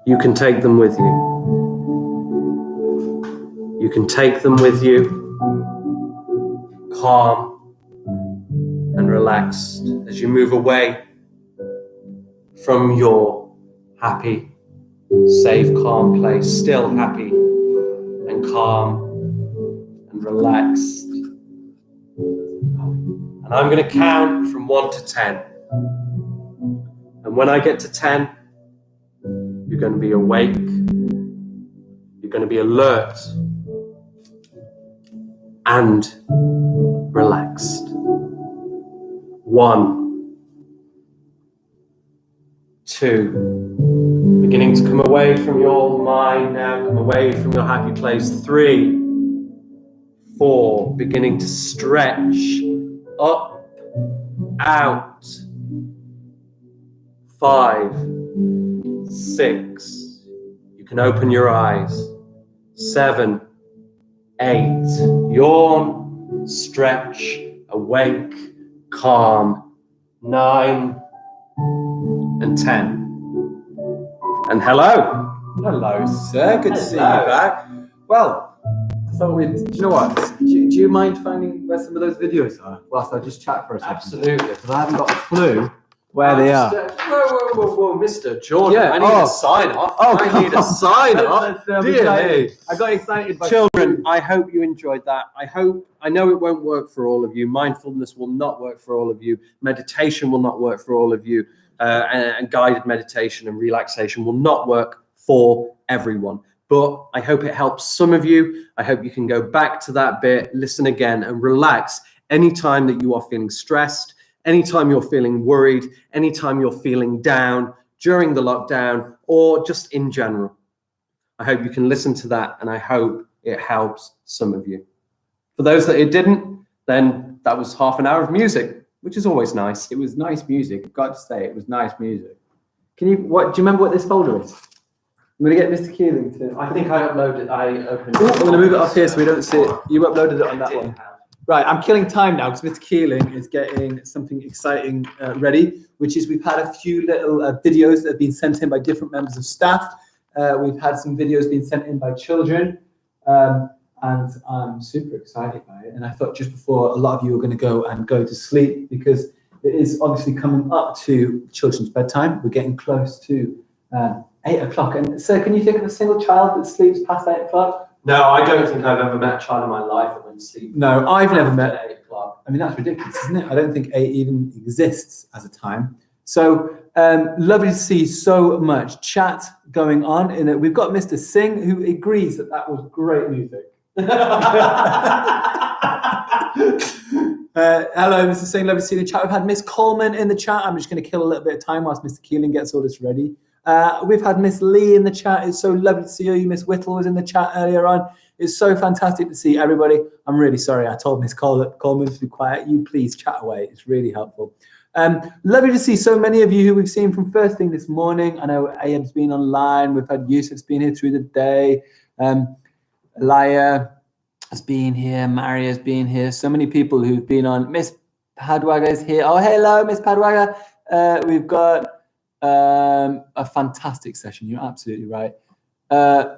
you can take them with you. You can take them with you, calm and relaxed, as you move away from your happy, safe, calm place, still happy and calm and relaxed. And I'm going to count from 1 to 10. And when I get to 10, you're going to be awake. You're going to be alert and relaxed. 1, 2. Beginning to come away from your mind now, come away from your happy place. 3, 4, beginning to stretch up, out. 5, 6, you can open your eyes. 7, 8, yawn, stretch, awake, calm. 9 and 10. And hello. Hello, sir. Good to see you back. Well, I thought we'd. Do you know what? Do you mind finding where some of those videos are? Whilst I just chat for a second. Absolutely. Because I haven't got a clue where they are. Whoa, Mr. Jordan. Yeah, I need a sign off. I need a sign off. Dear me. I got excited by Children, I hope you enjoyed that. I know it won't work for all of you. Mindfulness will not work for all of you. Meditation will not work for all of you. And guided meditation and relaxation will not work for everyone. But I hope it helps some of you. I hope you can go back to that bit, listen again, and relax anytime that you are feeling stressed, anytime you're feeling worried, anytime you're feeling down during the lockdown, or just in general. I hope you can listen to that, and I hope it helps some of you. For those that it didn't, then that was half an hour of music, which is always nice. It was nice music. I've got to say, it was nice music. Do you remember what this folder is? I'm going to get Mr. Keeling to. I think I opened it. I'm going to move it up here so we don't see it. You uploaded it on that one. Right, I'm killing time now because Mr. Keeling is getting something exciting ready, which is we've had a few little videos that have been sent in by different members of staff. We've had some videos being sent in by children, and I'm super excited by it. And I thought just before, a lot of you are going to go to sleep because it is obviously coming up to children's bedtime. We're getting close to 8 o'clock. And so can you think of a single child that sleeps past 8 o'clock? No, I don't think I've ever met a child in my life that went to sleep. No, I've never met 8 o'clock. I mean, that's ridiculous, isn't it? I don't think 8 even exists as a time. So lovely to see so much chat going on. We've got Mr. Singh, who agrees that was great music. Hello, Mr. Singh. Lovely to see you in the chat. We've had Miss Coleman in the chat. I'm just going to kill a little bit of time whilst Mr. Keeling gets all this ready. We've had Miss Lee in the chat. It's so lovely to see you. Miss Whittle was in the chat earlier on. It's so fantastic to see everybody. I'm really sorry. I told Miss Coleman to be quiet. You please chat away. It's really helpful. Lovely to see so many of you who we've seen from first thing this morning. I know Ayab's been online. We've had Yusuf's been here through the day. Elia has been here. Maria's been here. So many people who've been on. Miss Padwaga is here. Oh, hello, Miss Padwaga. We've got a fantastic session. You're absolutely right.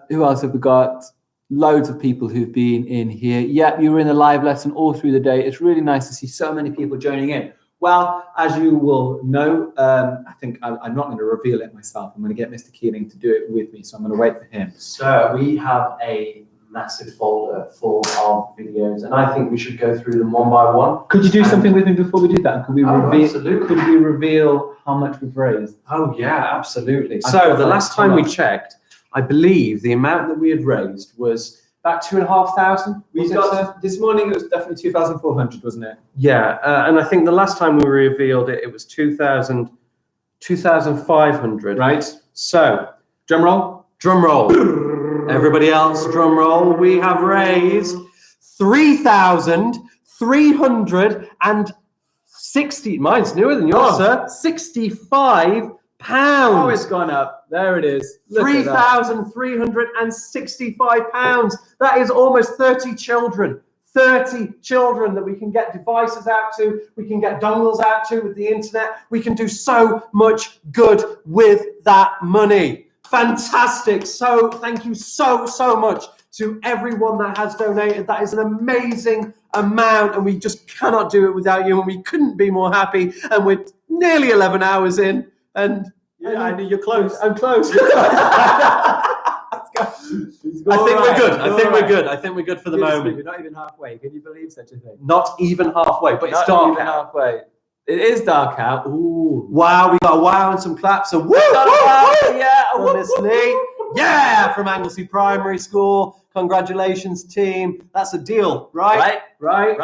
Who else have we got? Loads of people who've been in here. Yep, you were in the live lesson all through the day. It's really nice to see so many people joining in. Well, as you will know, I think I'm not going to reveal it myself. I'm going to get Mr. Keeling to do it with me, so I'm going to wait for him. So we have a massive folder full of videos, and I think we should go through them one by one. Could you do something with me before we do that? Could we reveal? Absolutely. Could we reveal how much we've raised? Oh yeah, absolutely. So the last time we checked, I believe the amount that we had raised was about 2,500. We got this morning. It was definitely 2,400, wasn't it? Yeah, and I think the last time we revealed it, it was 2,500. Right. So drum roll. Drum roll. Everybody else, drum roll. We have raised 3,360. Mine's newer than yours, sir. 65 pounds. Oh, it's gone up. There it is. £3,365. That is almost 30 children. 30 children that we can get devices out to, we can get dongles out to with the internet. We can do so much good with that money. Fantastic. So thank you so much to everyone that has donated. That is an amazing amount, and we just cannot do it without you, and we couldn't be more happy. And we're nearly 11 hours in, and yeah, I know you're close. I'm close. I think we're good. I think we're good. I think we're good for the moment. We're not even halfway. Can you believe such a thing? Not even halfway, but it's dark out. Halfway. It is dark out. Ooh. Wow, we got a wow and some claps. And woo, yeah, from Miss Lee. Yeah, from Anglesey Primary School. Congratulations, team. That's a deal, right? Right.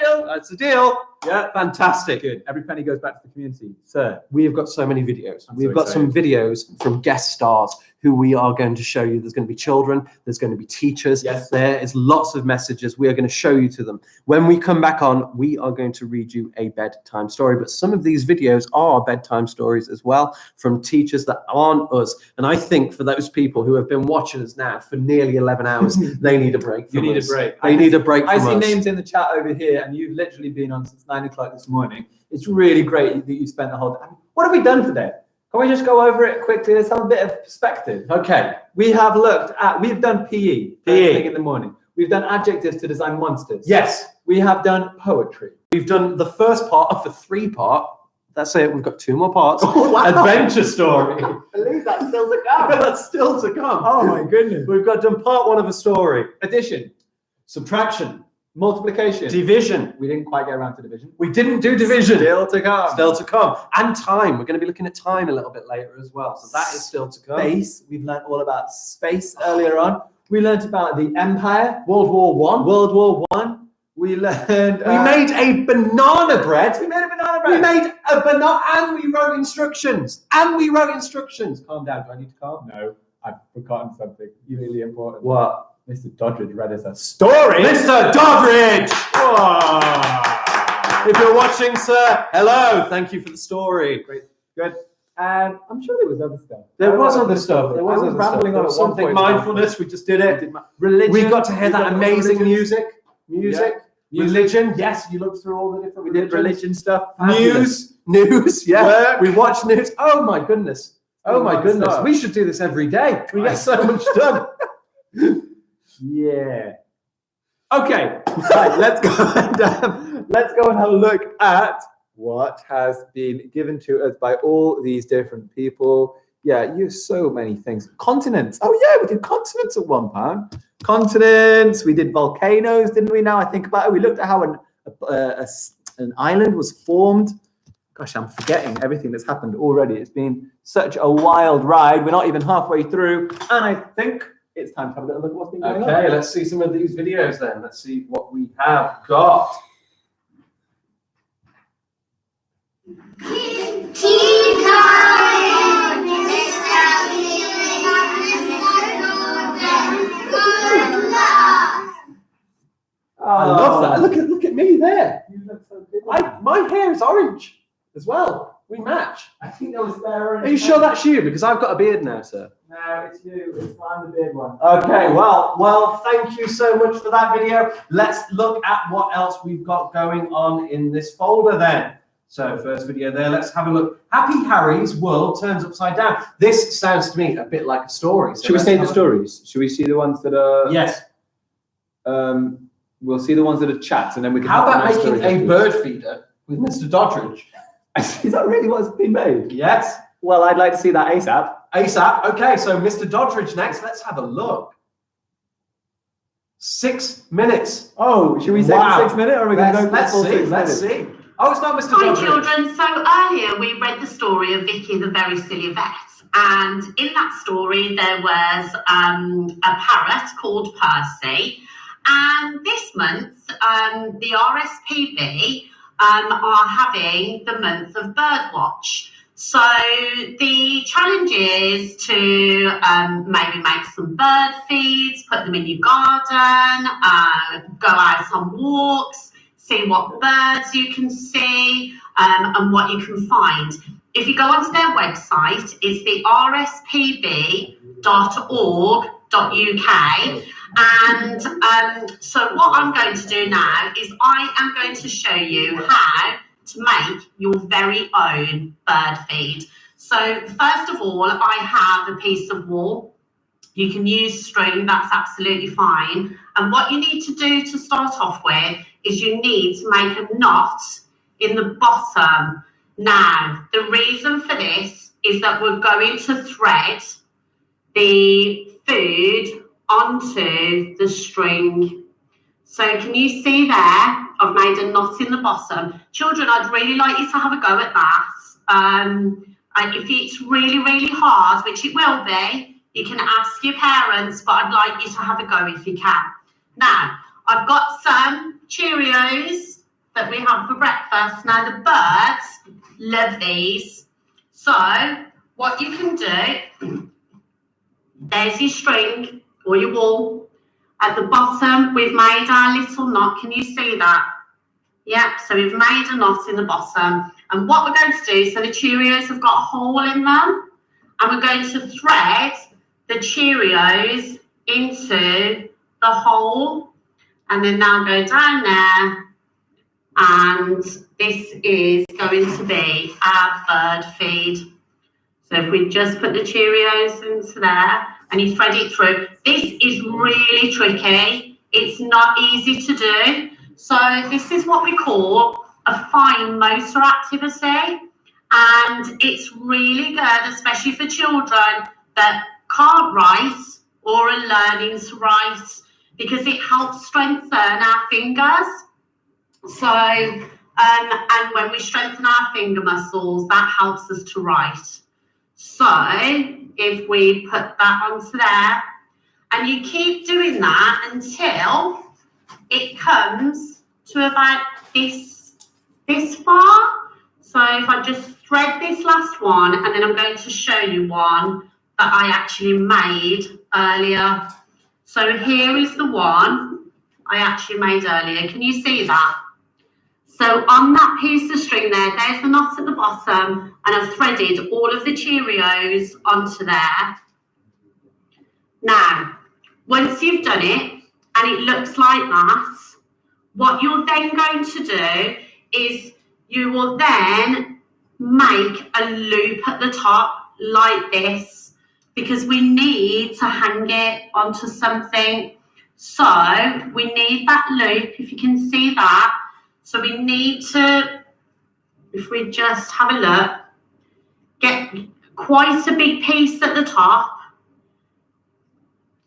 Deal. That's a deal. Yeah, fantastic. Good. Every penny goes back to the community. Sir, We have got so many videos. I'm We've so got some videos from guest stars who we are going to show you. There's going to be children, there's going to be teachers. Yes. There is lots of messages. We are going to show you to them. When we come back on, we are going to read you a bedtime story. But some of these videos are bedtime stories as well from teachers that aren't us. And I think for those people who have been watching us now for nearly 11 hours, they need a break from you need us. a break. They need a break I from see us. names in the chat over here, and you've literally been on since 9 o'clock this morning. It's really great that you spent the whole day. What have we done today? Can we just go over it quickly? Let's have a bit of perspective. Okay. We've done PE, first PE. thing in the morning. We've done adjectives to design monsters. Yes. We have done poetry. We've done the first part of a 3-part. That's it. We've got 2 more parts. Oh, wow. Adventure story. I believe that's still to come. That's still to come. Oh my goodness. We've got done part 1 of a story. Addition, Subtraction. multiplication. Division. We didn't quite get around to division. We didn't do division. Still to come. Still to come. And time. We're going to be looking at time a little bit later as well. So that is still to come. Space. We've learned all about space earlier on. We learned about the empire, World War One. World War One. We learned. We made a banana bread. We made a banana We bread. made a banana and we wrote instructions. Calm down. Do I need to calm? No, I've forgotten something really important. What? Mr. Doddridge read us a story. Mr. Doddridge! If you're watching, sir, hello. Thank you for the story. Great. Good. And I'm sure there was other stuff. There was other stuff. There was I was other rambling stuff. on There was at one something point. mindfulness. We just did it. Religion. We got to hear We that got amazing religions. music. Yeah. Religion. Yes, you looked through all the different We did religion stuff. News. Yeah. Work. We watched news. Oh my goodness. Oh my goodness. Non-stop. We should do this every day. We get so much done. Yeah. Okay. Right. Let's go and have a look at what has been given to us by all these different people. Yeah, you so many things. Continents. Oh yeah, we did continents at one point. Continents. We did volcanoes, didn't we? Now I think about it, we looked at how an island was formed. Gosh, I'm forgetting everything that's happened already. It's been such a wild ride. We're not even halfway through, and I think it's time to have a little look at what's been going on. Okay, let's see some of these videos then. Let's see what we have got. I love that. Look at me there. You look so good. My hair is orange as well. We match. I think that was there. Are you sure that's you? Because I've got a beard now, sir. No, it's you. It's I'm the big one. Okay, well, thank you so much for that video. Let's look at what else we've got going on in this folder then. So first video there, let's have a look. Happy Harry's world turns upside down. This sounds to me a bit like a story. So Should we let's say have the a- stories? Should we see the ones that are? Yes. We'll see the ones that are chats, and then we can. How have about nice making stories a afterwards. bird feeder with Mr. Doddridge? Is that really what's been made? Yes. Well, I'd like to see that ASAP. ASAP. Okay, so Mr. Doddridge next. Let's have a look. 6 minutes. Oh, should we say Wow. 6 minutes, or are we going to go for the Let's full see. 6 Let's minutes? see. Oh, it's not Mr. Hi Doddridge. children, so earlier we read the story of Vicky the Very Silly Vet, and in that story there was a parrot called Percy, and this month the RSPB are having the month of Birdwatch. So the challenge is to maybe make some bird feeds, put them in your garden, go out on walks, see what birds you can see and what you can find. If you go onto their website, it's the rspb.org.uk. And so what I'm going to do now is I am going to show you how to make your very own bird feed. So first of all, I have a piece of wool. You can use string, that's absolutely fine. And what you need to do to start off with is you need to make a knot in the bottom. Now, the reason for this is that we're going to thread the food onto the string. So can you see there? I've made a knot in the bottom. Children, I'd really like you to have a go at that. And if it's really, really hard, which it will be, You can ask your parents, but I'd like you to have a go if you can. Now, I've got some Cheerios that we have for breakfast. Now, the birds love these. So, what you can do, there's your string or your wool. At the bottom, we've made our little knot. Can you see that? Yeah, so we've made a knot in the bottom. And what we're going to do, so the Cheerios have got a hole in them, and we're going to thread the Cheerios into the hole, and then they'll go down there, and this is going to be our bird feed. So if we just put the Cheerios into there and you thread it through, this is really tricky. It's not easy to do. So this is what we call a fine motor activity, and it's really good, especially for children that can't write or are learning to write, because it helps strengthen our fingers. So, and when we strengthen our finger muscles, that helps us to write. So if we put that onto there, and you keep doing that until it comes to about this far. So if I just thread this last one, and then I'm going to show you one that I actually made earlier. So here is the one I actually made earlier. Can you see that? So on that piece of string there's the knot at the bottom, and I've threaded all of the Cheerios onto there. Now, once you've done it, and it looks like that, what you're then going to do is you will then make a loop at the top like this, because we need to hang it onto something. So we need that loop, if you can see that. So we need to, if we just have a look, get quite a big piece at the top,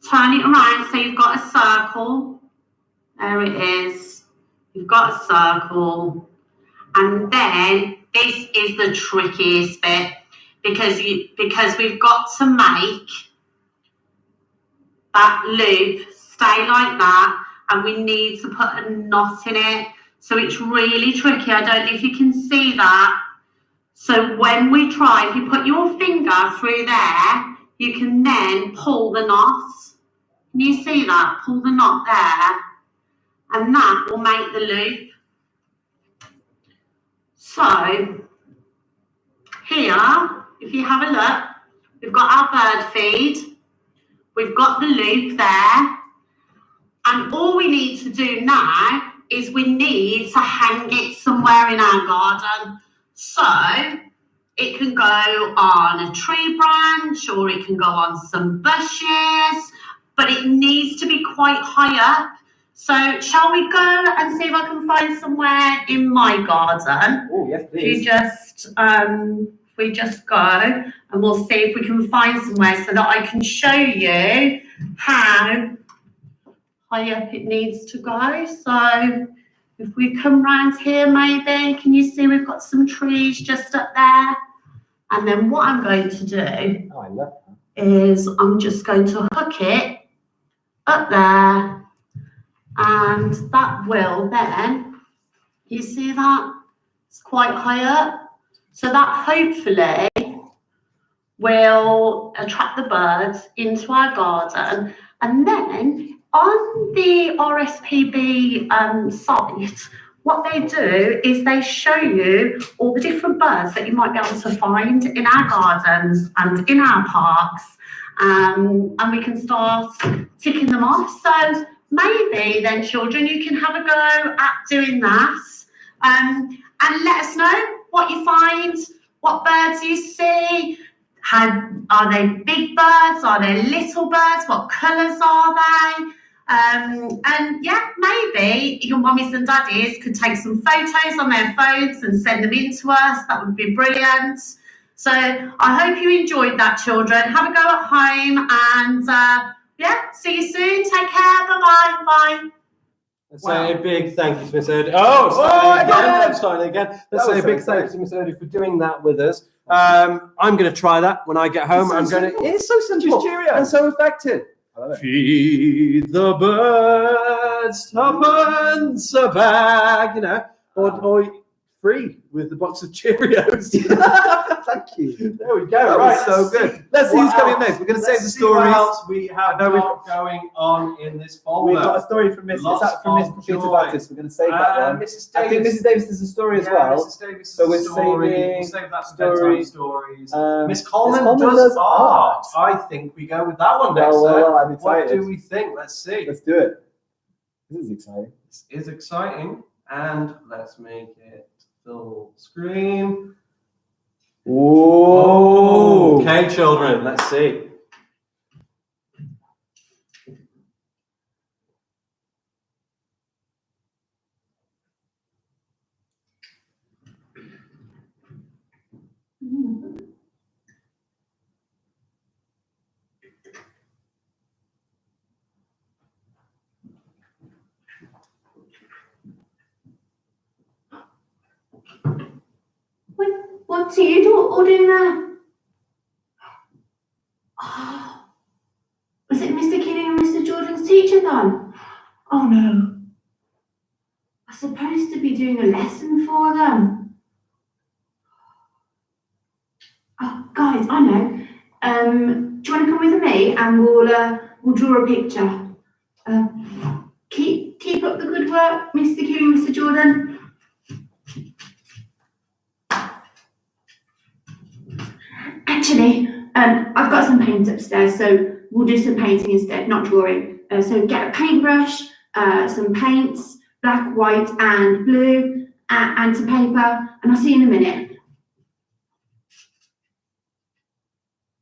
turn it around so you've got a circle. There it is. You've got a circle. And then this is the trickiest bit, because we've got to make that loop stay like that, and we need to put a knot in it. So it's really tricky. I don't know if you can see that. So when we try, if you put your finger through there, you can then pull the knot. Can you see that? Pull the knot there, and that will make the loop. So here, if you have a look, we've got our bird feed, we've got the loop there, and all we need to do now is we need to hang it somewhere in our garden. So it can go on a tree branch, or it can go on some bushes, but it needs to be quite high up. So shall we go and see if I can find somewhere in my garden? Oh, yes, please. We just go, and we'll see if we can find somewhere so that I can show you how high up it needs to go. So if we come round here, maybe, can you see we've got some trees just up there? And then what I'm going to do is I'm just going to hook it up there, and that will then, you see that? It's quite high up. So that hopefully will attract the birds into our garden. And then on the RSPB site, what they do is they show you all the different birds that you might be able to find in our gardens and in our parks. And we can start ticking them off. So maybe then, children, you can have a go at doing that. And let us know what you find, what birds you see. How are they big birds? Are they little birds? What colours are they? And yeah, maybe your mummies and daddies could take some photos on their phones and send them in to us. That would be brilliant. So I hope you enjoyed that, children. Have a go at home, and yeah, see you soon. Take care. Bye-bye. Bye. Let's Wow. say a big thank you to Miss Erdy. Let's try it again. Let's That say was a big so thank you to Miss Erdy for doing that with us. I'm going to try that when I get home. It's so simple. It's so simple Just Cheerios. and so effective. I love it. Feed the birds, tuppence a bag, you know, or free with the box of Cheerios. Thank you. There we go. That Right, was so let's good. see Let's see what who's coming else- next. We're going to let's save the see what stories. else we have I know got going on in this folder. We've got a story from Miss. Is Lots that from Miss of Peter joy. Baptist? We're going to save that one. Mrs. I think Davis. Mrs. Davis has a story as well. Mrs. Davis So has we're a story. saving We'll save that for story. bedtime stories. Miss Miss Coleman, Coleman does does art. I think we go with that one next. Well, I'm What excited. do we think? Let's see. Let's do it. This is exciting. This is exciting, and let's make it full screen. Whoa. Okay, children, let's see. What are you all doing there? Oh, was it Mr. Kidding and Mr. Jordan's Teach-A-Thon? Oh no. I'm supposed to be doing a lesson for them. Oh, guys, I know. Do you want to come with me and we'll draw a picture? Keep up the good work, Mr. Kidding, Mr. Jordan. Actually, I've got some paint upstairs, so we'll do some painting instead, not drawing. So get a paintbrush, some paints, black, white, and blue, and some paper, and I'll see you in a minute.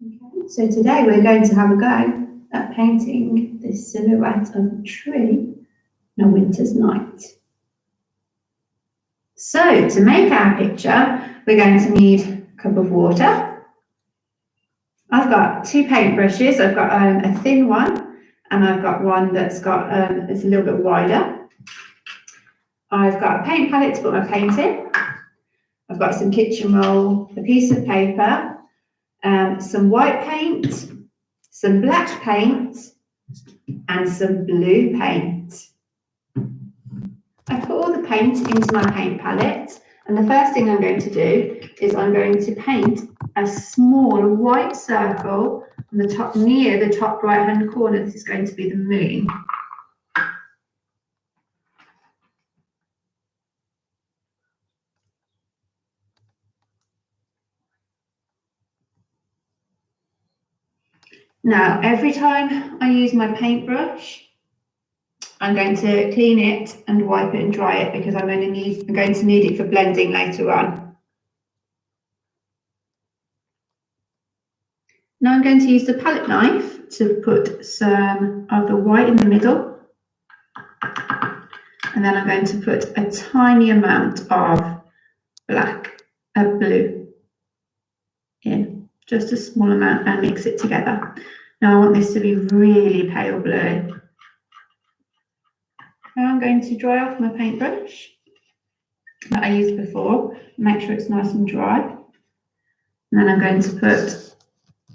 Okay, so today we're going to have a go at painting this silhouette of a tree on a winter's night. So to make our picture, we're going to need a cup of water. I've got two paintbrushes. I've got a thin one, and I've got one that's got it's a little bit wider. I've got a paint palette to put my paint in. I've got some kitchen roll, a piece of paper, some white paint, some black paint, and some blue paint. I put all the paint into my paint palette, and the first thing I'm going to do is I'm going to paint a small white circle on the top, near the top right hand corner. This is going to be the moon. Now, every time I use my paintbrush, I'm going to clean it and wipe it and dry it, because I'm going to need it for blending later on. Now I'm going to use the palette knife to put some of the white in the middle, and then I'm going to put a tiny amount of blue in, just a small amount, and mix it together. Now I want this to be really pale blue. Now I'm going to dry off my paintbrush that I used before, make sure it's nice and dry. And then I'm going to put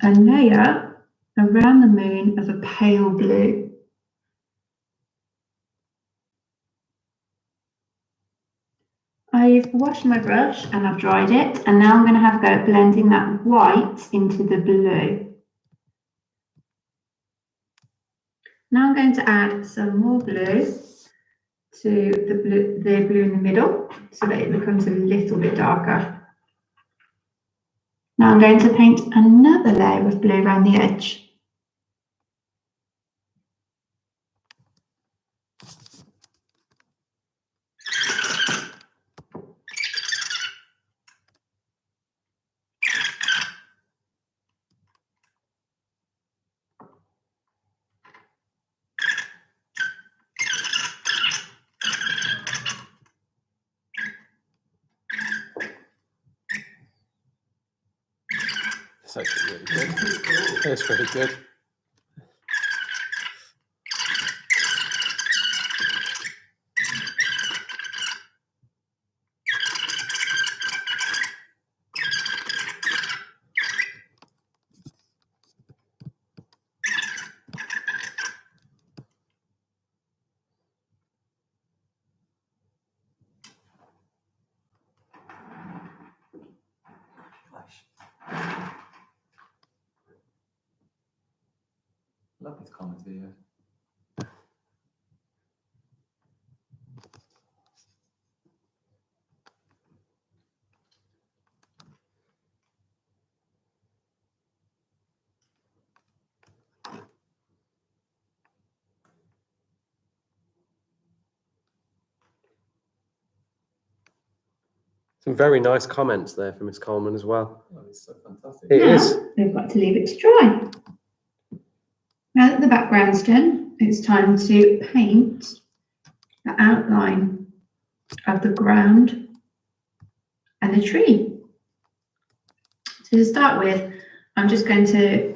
a layer around the moon of a pale blue. I've washed my brush and I've dried it, and now I'm going to have a go at blending that white into the blue. Now I'm going to add some more blue to the blue in the middle, so that it becomes a little bit darker. Now I'm going to paint another layer of blue around the edge. That's actually really good. That's really good. love these comments videos. Some very nice comments there from Miss Coleman as well. Oh, it's so fantastic. It is. We've got to leave it to dry. Now that the background's done, it's time to paint the outline of the ground and the tree. So to start with, I'm just going to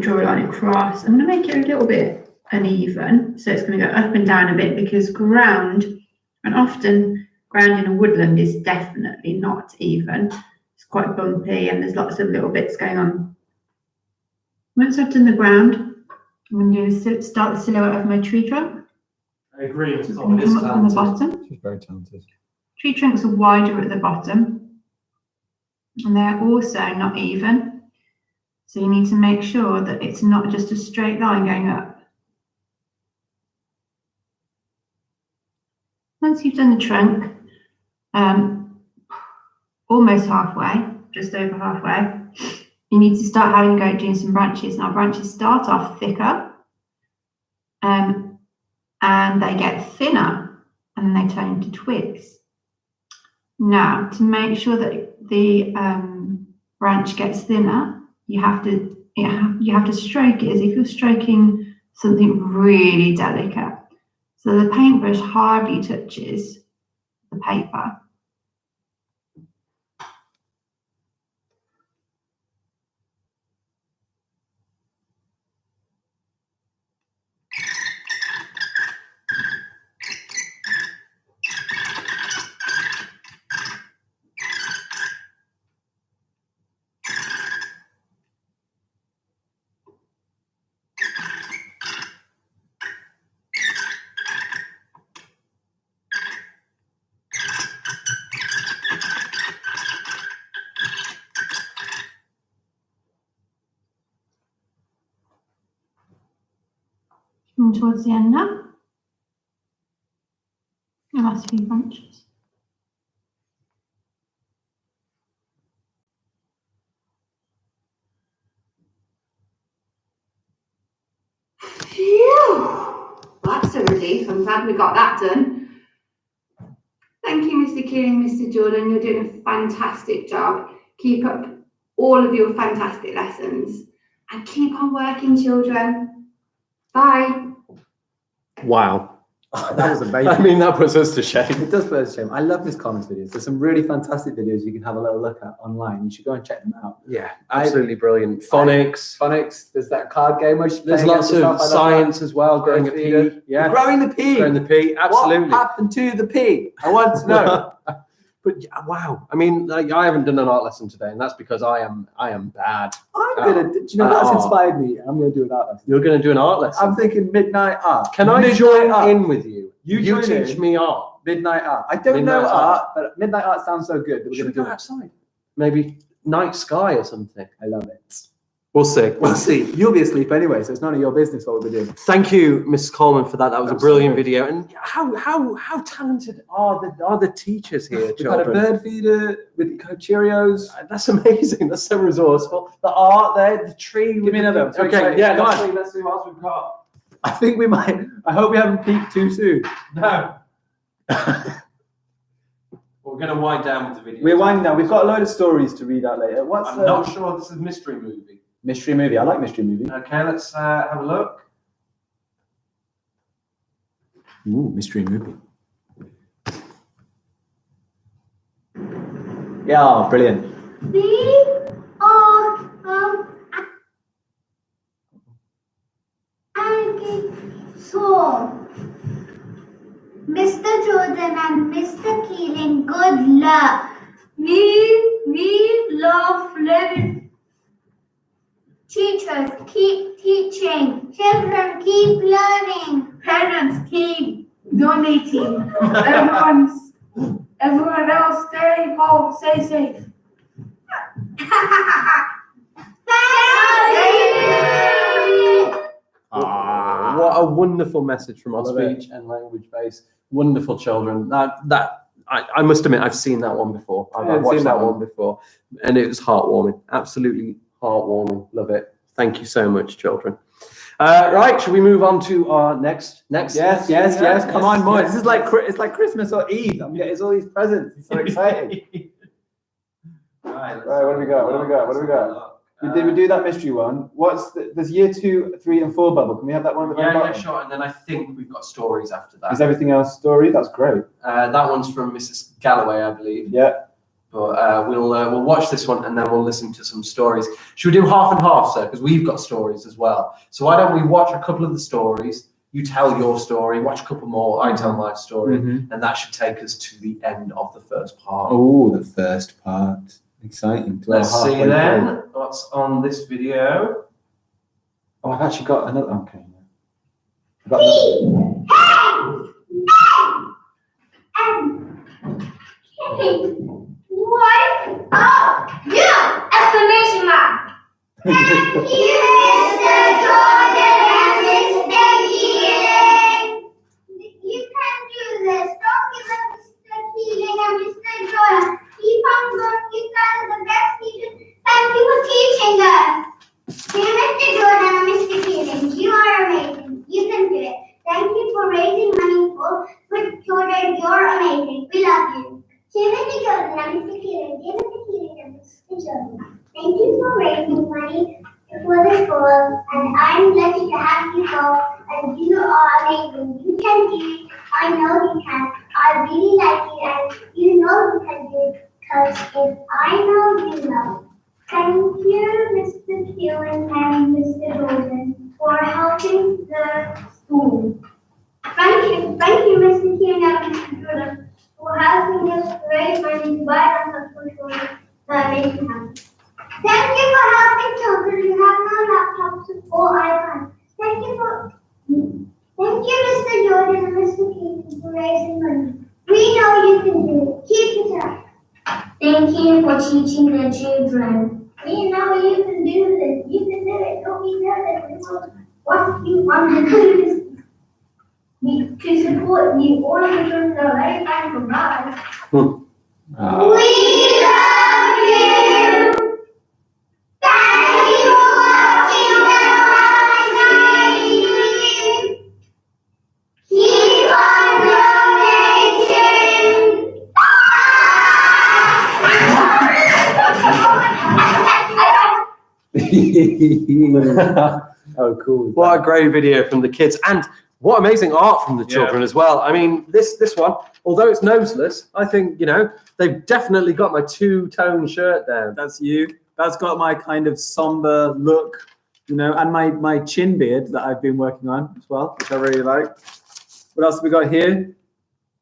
draw a line across. I'm going to make it a little bit uneven. So it's going to go up and down a bit because ground, and often ground in a woodland is definitely not even. It's quite bumpy and there's lots of little bits going on. Once I've done the ground, I'm going to start the silhouette of my tree trunk. I agree. It's going to come up from the bottom. She's very talented. Tree trunks are wider at the bottom and they're also not even. So you need to make sure that it's not just a straight line going up. Once you've done the trunk, almost halfway, just over halfway, you need to start doing some branches. Now branches start off thicker and they get thinner and then they turn into twigs. Now to make sure that the branch gets thinner, you have to stroke it as if you're stroking something really delicate. So the paintbrush hardly touches the paper. And towards the end now, the last few branches. Phew! That's a relief. I'm glad we got that done. Thank you, Mr. Keeling, Mr. Jordan. You're doing a fantastic job. Keep up all of your fantastic lessons and keep on working, children. Bye. Wow. That was amazing. I mean, that puts us to shame. It does put us to shame. I love this comments videos. There's some really fantastic videos you can have a little look at online. You should go and check them out. Yeah, absolutely brilliant. Phonics. There's that card game. There's lots of science as well. Growing a P. Yeah. Growing the P. Growing the P. Absolutely. What happened to the P? I want to know. But wow, I mean, like, I haven't done an art lesson today, and that's because I am bad. Do you know that's inspired me? I'm gonna do an art lesson. You're gonna do an art lesson. I'm thinking midnight art. Can I join in with you? You teach me art. Midnight art. I don't know art, but midnight art sounds so good that we're gonna do it outside. Maybe night sky or something. I love it. We'll see. We'll see. You'll be asleep anyway, so it's none of your business what we're doing. Thank you, Mrs. Coleman, for that. That was a brilliant video. And how talented are the teachers here, We've got a bird feeder with Cheerios. That's amazing. That's so resourceful. The art there, the tree. Give me another. Okay, yeah, let's see what else we've got. I think we might. I hope we haven't peaked too soon. No. We're going to wind down with the video. We're winding down. We've got a load of stories to read out later. I'm not sure this is a mystery movie. Mystery movie. I like mystery movie. Okay, let's have a look. Ooh, mystery movie. Yeah, brilliant. We are so Mr. Jordan and Mr. Keeling, good luck. We love living. Teachers, keep teaching. Children, keep learning. Parents, keep donating. Everyone else, stay home, stay safe. Thank you. wonderful message from our speech and language base. Wonderful children. I must admit, I've seen that one before. I've watched that one before, and it was heartwarming. Absolutely heartwarming. Love it. Thank you so much, children. Right, should we move on to our next? Yes. Come on, boys. This is like it's like Christmas or Eve. I'm getting all these presents. It's so exciting. Right, what do we got? Did we do that mystery one? There's year 2, 3, and 4 bubble. Can we have that one? Yeah, sure. And then I think we've got stories after that. Is everything else story? That's great. That one's from Mrs. Galloway, I believe. Yeah. But we'll watch this one and then we'll listen to some stories. Should we do half and half, sir? Because we've got stories as well. So why don't we watch a couple of the stories? You tell your story, watch a couple more, I tell my story, and that should take us to the end of the first part. Oh, the first part. Exciting. Let's see then what's on this video. Oh, I've actually got another. Okay. What are you? Exclamation mark. Thank you, Mr. Jordan and Mr. Keeling. You can do this. Don't give up, Mr. Keeling and Mr. Jordan. Keep on going. You guys are the best teachers. Thank you for teaching us. Dear Mr. Jordan and Mr. Keeling, you are amazing. You can do it. Thank you for raising money for children. You're amazing. We love you. Dear Mr. Jordan and Mr. Keeling, dear Mr. Keeling and Mr. Jordan, thank you for raising money for the school, and I'm blessed to have you both, and you are amazing. You can do it. I know you can. I really like you, and you know you can do it, because if I know, you know. Thank you, Mr. Keeling and Mr. Jordan, for helping the school. Thank you, Mr. Keeling and Mr. Jordan, for helping us raise money to buy us a children that make you happy. Thank you for helping children who have no laptops or iPads. Thank you, Mr. Jordan and Mr. Keeling, for raising money. We know you can do it. Keep it up. Thank you for teaching the children. We know you can do this. You can do it. Don't be nervous. What you want to do is to support you. All of the children are very thankful. God. We love you. Thank you for watching the Keep on donating. Oh, cool. What a great video from the kids, and what amazing art from the children as well. I mean, this one, although it's noseless, I think, they've definitely got my two-tone shirt there. That's you. That's got my kind of somber look, and my chin beard that I've been working on as well, which I really like. What else have we got here?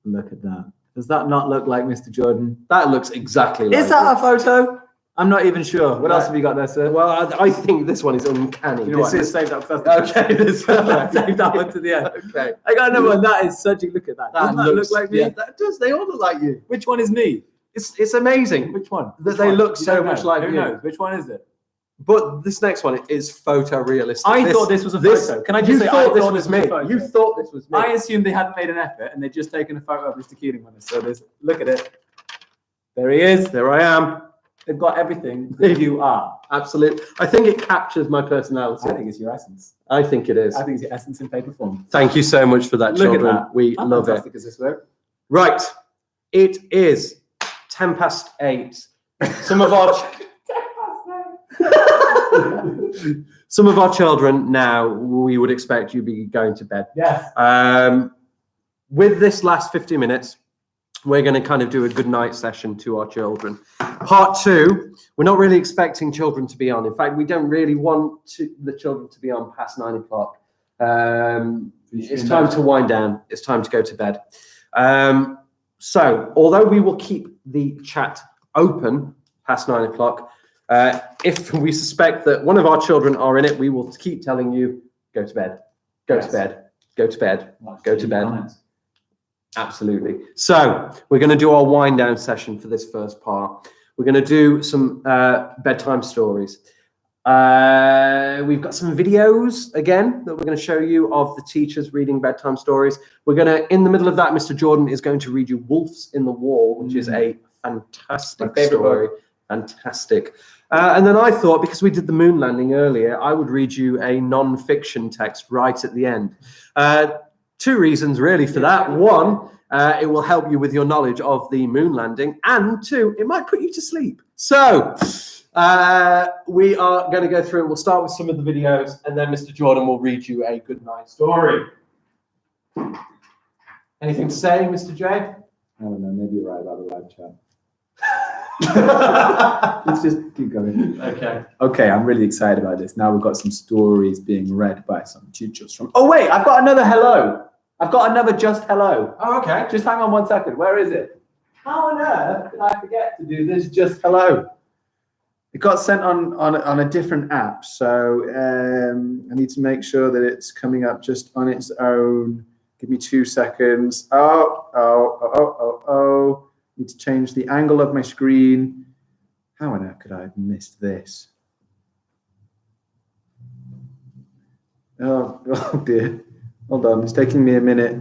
Look at that. Does that not look like Mr. Jordan? That looks exactly like Is that a photo? I'm not even sure. What else have you got there, sir? Well, I think this one is uncanny. You know what? Let's save that first. Okay, save that one to the end. Okay. I got another one. That is such a look at that. Doesn't that look like me? Yeah, that does. They all look like you. Which one is me? It's amazing. Which one? That they look so much like you. Who knows? Which one is it? But this next one is photorealistic. I thought this was a photo. Can I just say, I thought this was me. You thought this was me. I assumed they hadn't made an effort and they'd just taken a photo of Mr. Keeling on us. So look at it. There he is. There I am. They've got everything that you are. Absolutely. I think it captures my personality. I think it's your essence. I think it is. I think it's your essence in paper form. Thank you so much for that, Look children. at that. We How love fantastic it. Is this work? Right. It is 8:10. Some of our children now, we would expect you be going to bed. Yes. With this last 50 minutes, we're going to kind of do a good night session to our children. Part 2, we're not really expecting children to be on. In fact, we don't really want the children to be on past 9 o'clock. It's time to wind down. It's time to go to bed. So, although we will keep the chat open past 9 o'clock, if we suspect that one of our children are in it, we will keep telling you, go to bed, go to bed, go to bed, go to bed. Absolutely. So we're going to do our wind down session for this first part. We're going to do some bedtime stories. We've got some videos again that we're going to show you of the teachers reading bedtime stories. We're going to, in the middle of that, Mr. Jordan is going to read you Wolves in the Wall, which is a fantastic story. Fantastic. And then I thought, because we did the moon landing earlier, I would read you a non-fiction text right at the end. 2 reasons really for that. 1, it will help you with your knowledge of the moon landing, and 2, it might put you to sleep. So we are going to go through. We'll start with some of the videos, and then Mr. Jordan will read you a good night story. Anything to say, Mr. J? I don't know, maybe you're right about the live chat. Let's just keep going. Okay, I'm really excited about this. Now we've got some stories being read by some teachers from... Oh wait, I've got another hello. I've got another just hello. Oh, okay. Just hang on 1 second. Where is it? How on earth did I forget to do this just hello? It got sent on a different app, so I need to make sure that it's coming up just on its own. Give me 2 seconds. Oh. Need to change the angle of my screen. How on earth could I have missed this? Oh dear. Hold on, it's taking me a minute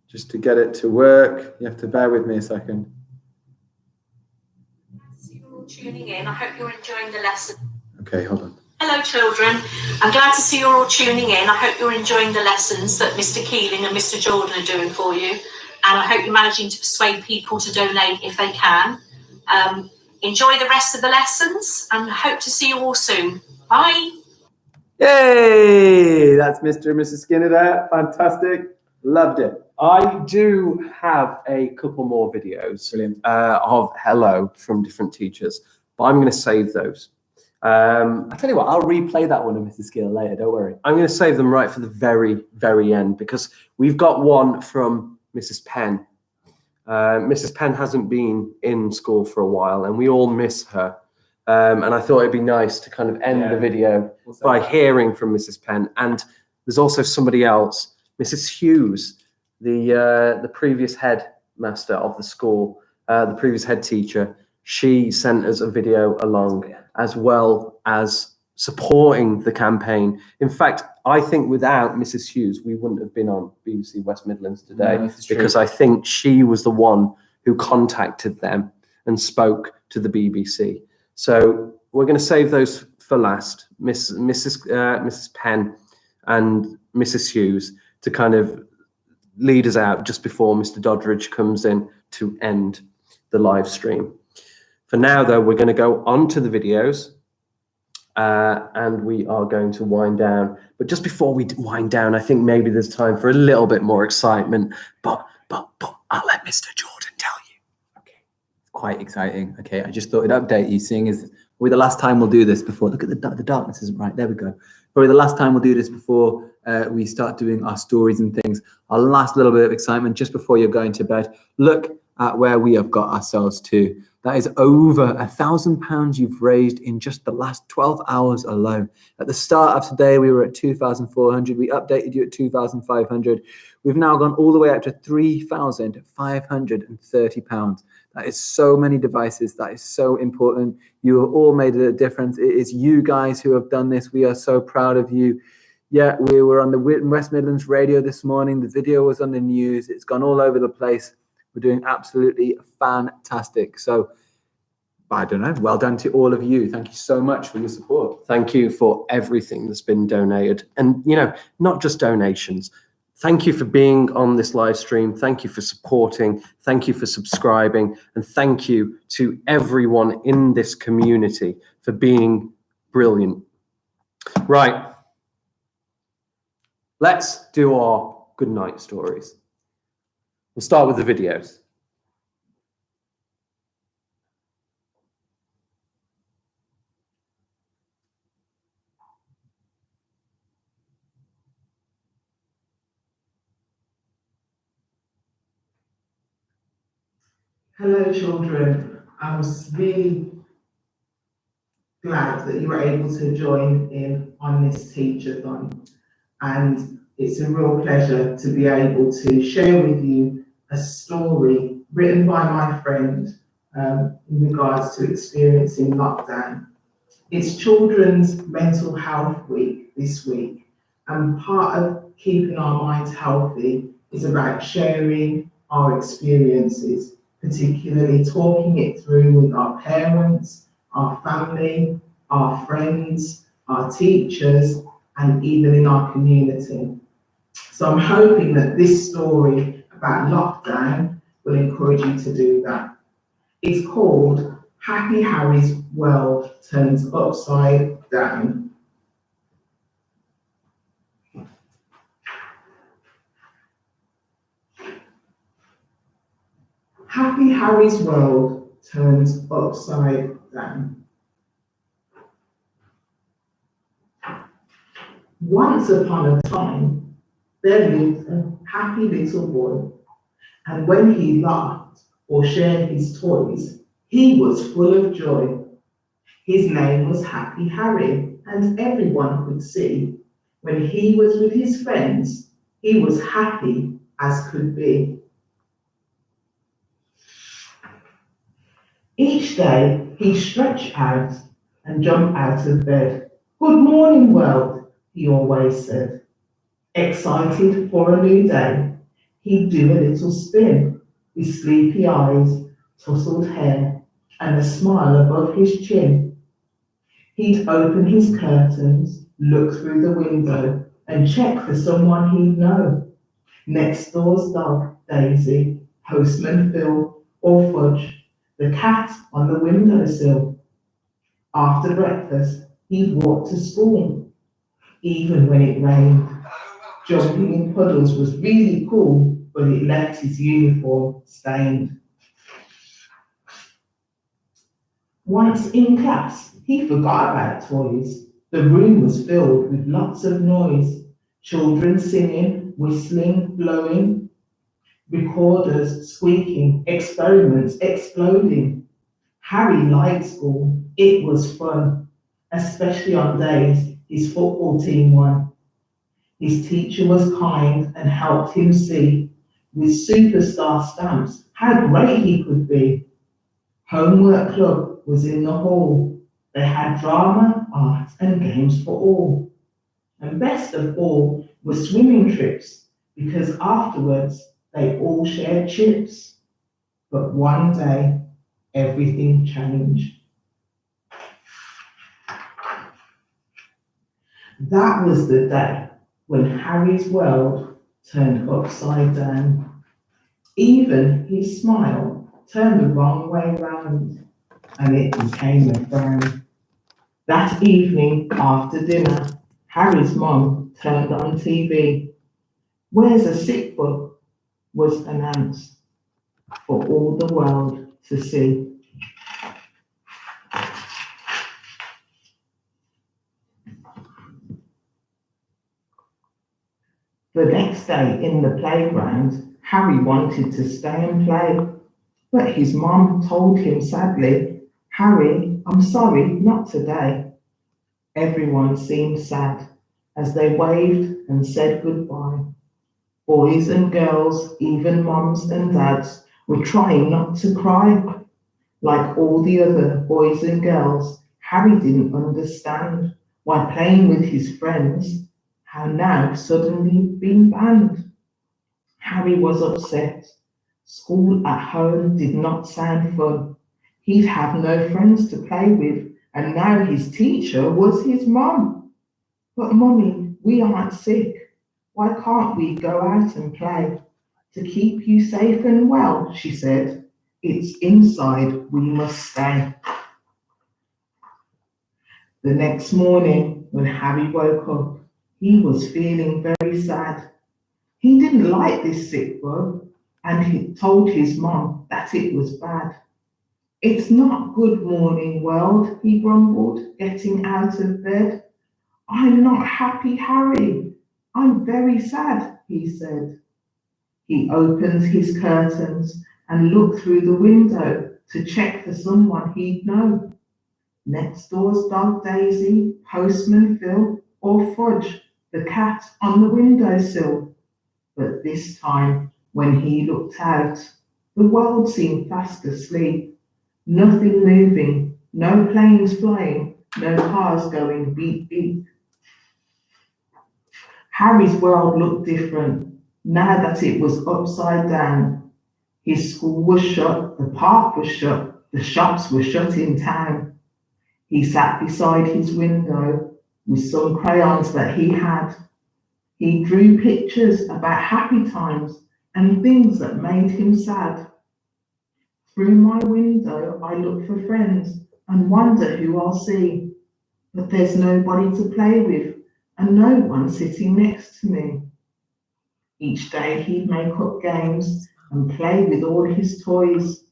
just to get it to work. You have to bear with me a second. You're all tuning in. I hope you're enjoying the lesson. Okay, hold on. Hello, children. I'm glad to see you're all tuning in. I hope you're enjoying the lessons that Mr. Keeling and Mr. Jordan are doing for you. And I hope you're managing to persuade people to donate if they can. Enjoy the rest of the lessons and hope to see you all soon. Bye. Yay! That's Mr. and Mrs. Skinner there. Fantastic. Loved it. I do have a couple more videos of hello from different teachers, but I'm going to save those. I'll tell you what, I'll replay that one of Mrs. Skinner later, don't worry. I'm going to save them right for the very, very end, because we've got one from Mrs. Penn. Mrs. Penn hasn't been in school for a while, and we all miss her. And I thought it'd be nice to kind of end the video by hearing from Mrs. Penn. And there's also somebody else, Mrs. Hughes, the previous headmaster of the school, the previous head teacher. She sent us a video along, as well as supporting the campaign. In fact, I think without Mrs. Hughes, we wouldn't have been on BBC West Midlands today, because I think she was the one who contacted them and spoke to the BBC. So we're going to save those for last, Mrs. Penn and Mrs. Hughes, to kind of lead us out just before Mr. Doddridge comes in to end the live stream. For now, though, we're going to go on to the videos. And we are going to wind down. But just before we wind down, I think maybe there's time for a little bit more excitement. But I'll let Mr. Jordan tell you. Okay, it's quite exciting. Okay, I just thought I'd update you, seeing as probably the last time we'll do this before. Look at the darkness isn't right. There we go. Probably the last time we'll do this before we start doing our stories and things. Our last little bit of excitement just before you're going to bed. Look at where we have got ourselves to. That is over £1,000 you've raised in just the last 12 hours alone. At the start of today, we were at 2,400. We updated you at 2,500. We've now gone all the way up to £3,530. That is so many devices. That is so important. You have all made a difference. It is you guys who have done this. We are so proud of you. Yeah, we were on the West Midlands radio this morning. The video was on the news. It's gone all over the place. We're doing absolutely fantastic. So, I don't know, well done to all of you. Thank you so much for your support. Thank you for everything that's been donated. And, you know, not just donations. Thank you for being on this live stream. Thank you for supporting. Thank you for subscribing. And thank you to everyone in this community for being brilliant. Right. Let's do our good night stories. We'll start with the videos. Hello, children. I'm really glad that you were able to join in on this Teach-A-Thon. And it's a real pleasure to be able to share with you a story written by my friend in regards to experiencing lockdown. It's Children's Mental Health Week this week, and part of keeping our minds healthy is about sharing our experiences, particularly talking it through with our parents, our family, our friends, our teachers, and even in our community. So I'm hoping that this story about lockdown will encourage you to do that. It's called Happy Harry's World Turns Upside Down. Happy Harry's world turns upside down. Once upon a time, there lived a happy little boy, and when he laughed or shared his toys, he was full of joy. His name was Happy Harry, and everyone could see when he was with his friends, he was happy as could be. Each day, he stretched out and jumped out of bed. "Good morning, world," he always said. Excited for a new day, he'd do a little spin with sleepy eyes, tousled hair, and a smile above his chin. He'd open his curtains, look through the window, and check for someone he'd know. Next door's dog, Daisy, postman Phil, or Fudge, the cat on the windowsill. After breakfast, he'd walk to school, even when it rained. Jumping in puddles was really cool, but it left his uniform stained. Once in class, he forgot about toys. The room was filled with lots of noise. Children singing, whistling, blowing, recorders squeaking, experiments exploding. Harry liked school. It was fun, especially on days his football team won. His teacher was kind and helped him see, with superstar stamps, how great he could be. Homework club was in the hall. They had drama, art, and games for all. And best of all were swimming trips, because afterwards they all shared chips. But one day, everything changed. That was the day when Harry's world turned upside down. Even his smile turned the wrong way round, and it became a frown. That evening after dinner, Harry's mum turned on TV. "Where's a sick book?" was announced for all the world to see. The next day in the playground, Harry wanted to stay and play, but his mum told him sadly, "Harry, I'm sorry, not today." Everyone seemed sad as they waved and said goodbye. Boys and girls, even mums and dads, were trying not to cry. Like all the other boys and girls, Harry didn't understand why playing with his friends had now suddenly been banned. Harry was upset. School at home did not sound fun. He'd have no friends to play with, and now his teacher was his mum. "But Mummy, we aren't sick. Why can't we go out and play?" "To keep you safe and well," she said. "It's inside we must stay." The next morning, when Harry woke up, he was feeling very sad. He didn't like this sick bug, and he told his mum that it was bad. "It's not good morning, world," he grumbled, getting out of bed. "I'm not happy, Harry. I'm very sad," he said. He opened his curtains and looked through the window to check for someone he'd know. Next door's dog Daisy, postman Phil, or Fudge, the cat on the windowsill. But this time, when he looked out, the world seemed fast asleep. Nothing moving, no planes flying, No cars going beep beep. Harry's world looked different now that it was upside down. His school was shut, the park was shut, the shops were shut in town. He sat beside his window with some crayons that he had. He drew pictures about happy times and things that made him sad. Through my window, I look for friends and wonder who I'll see. But there's nobody to play with and no one sitting next to me. Each day he'd make up games and play with all his toys,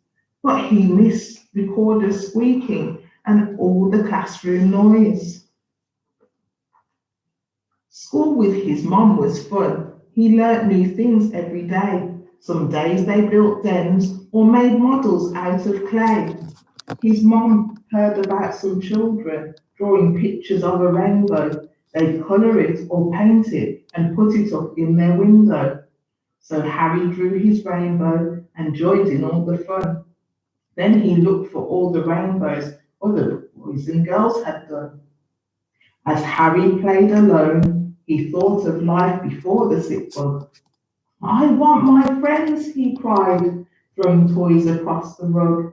but he missed recorders squeaking and all the classroom noise. School with his mum was fun. He learnt new things every day. Some days they built dens or made models out of clay. His mum heard about some children drawing pictures of a rainbow. They'd colour it or paint it and put it up in their window. So Harry drew his rainbow and joined in all the fun. Then he looked for all the rainbows other boys and girls had done. As Harry played alone, he thought of life before the sick bug. I want my friends, he cried, throwing toys across the rug.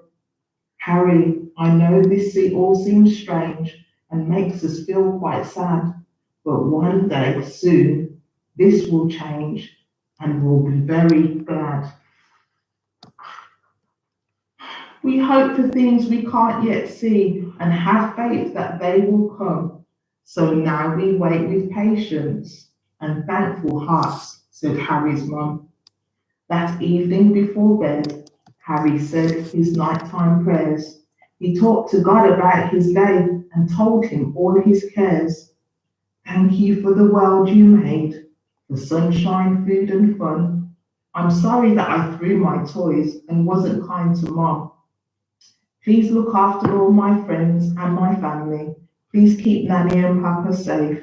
Harry, I know this all seems strange and makes us feel quite sad, but one day soon this will change and we'll be very glad. We hope for things we can't yet see and have faith that they will come. So now we wait with patience and thankful hearts, said Harry's mum. That evening before bed, Harry said his nighttime prayers. He talked to God about his day and told him all his cares. Thank you for the world you made, for sunshine, food and fun. I'm sorry that I threw my toys and wasn't kind to Mom. Please look after all my friends and my family. Please keep Nanny and Papa safe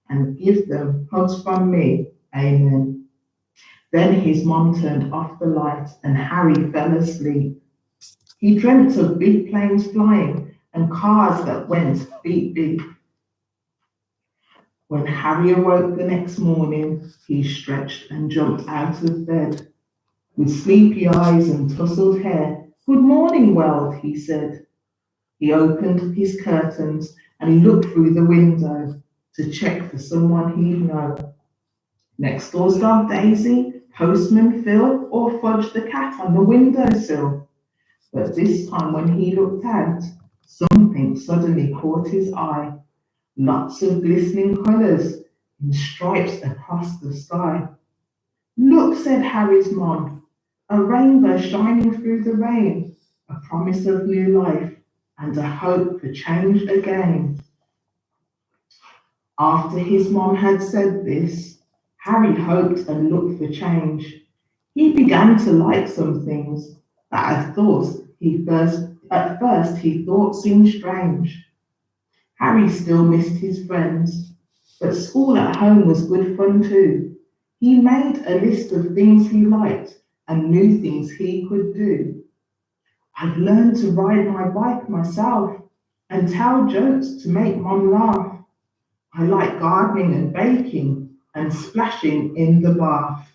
and give them hugs from me. Amen. Then his mom turned off the light and Harry fell asleep. He dreamt of big planes flying and cars that went beep beep. When Harry awoke the next morning, he stretched and jumped out of bed. With sleepy eyes and tousled hair, "Good morning, world," he said. He opened his curtains and he looked through the window to check for someone he'd know. Next door's dog Daisy, Postman Phil, or Fudge the cat on the windowsill. But this time when he looked out, something suddenly caught his eye. Lots of glistening colours in stripes across the sky. Look, said Harry's mom, a rainbow shining through the rain, a promise of new life and a hope for change again. After his mom had said this, Harry hoped and looked for change. He began to like some things that at first he thought seemed strange. Harry still missed his friends, but school at home was good fun too. He made a list of things he liked and new things he could do. I've learned to ride my bike myself and tell jokes to make Mom laugh. I like gardening and baking and splashing in the bath.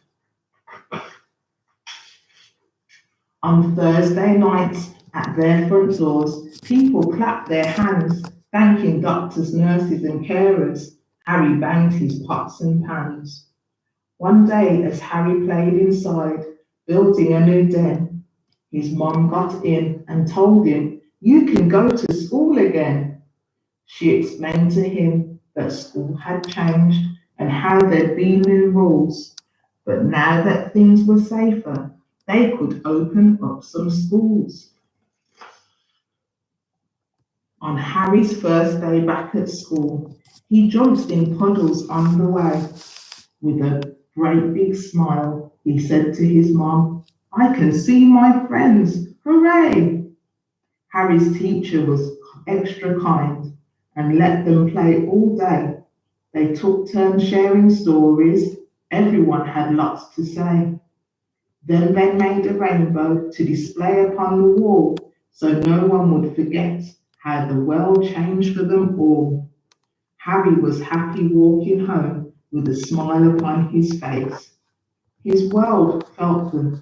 On Thursday nights at their front doors, people clapped their hands, thanking doctors, nurses and carers. Harry banged his pots and pans. One day, as Harry played inside, building a new den, his mom got in and told him, "You can go to school again." She explained to him that school had changed and how there'd be new rules. But now that things were safer, they could open up some schools. On Harry's first day back at school, he jumped in puddles on the way. With a great big smile, he said to his mom, "I can see my friends, hooray!" Harry's teacher was extra kind and let them play all day. They took turns sharing stories. Everyone had lots to say. Then they made a rainbow to display upon the wall so no one would forget how the world changed for them all. Harry was happy walking home with a smile upon his face. His world felt the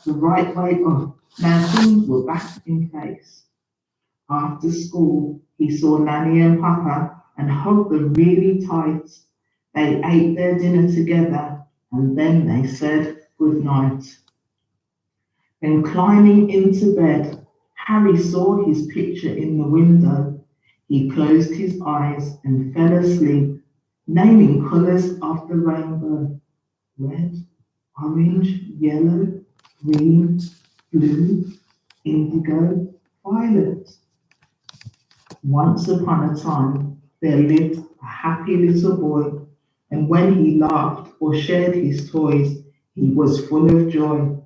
right way up. Now things were back in place. After school, he saw Nanny and Papa and hugged them really tight. They ate their dinner together and then they said good night. Then climbing into bed, Harry saw his picture in the window. He closed his eyes and fell asleep, naming colours of the rainbow: red, orange, yellow, green, blue, indigo, violet. Once upon a time, there lived a happy little boy, and when he laughed or shared his toys, he was full of joy.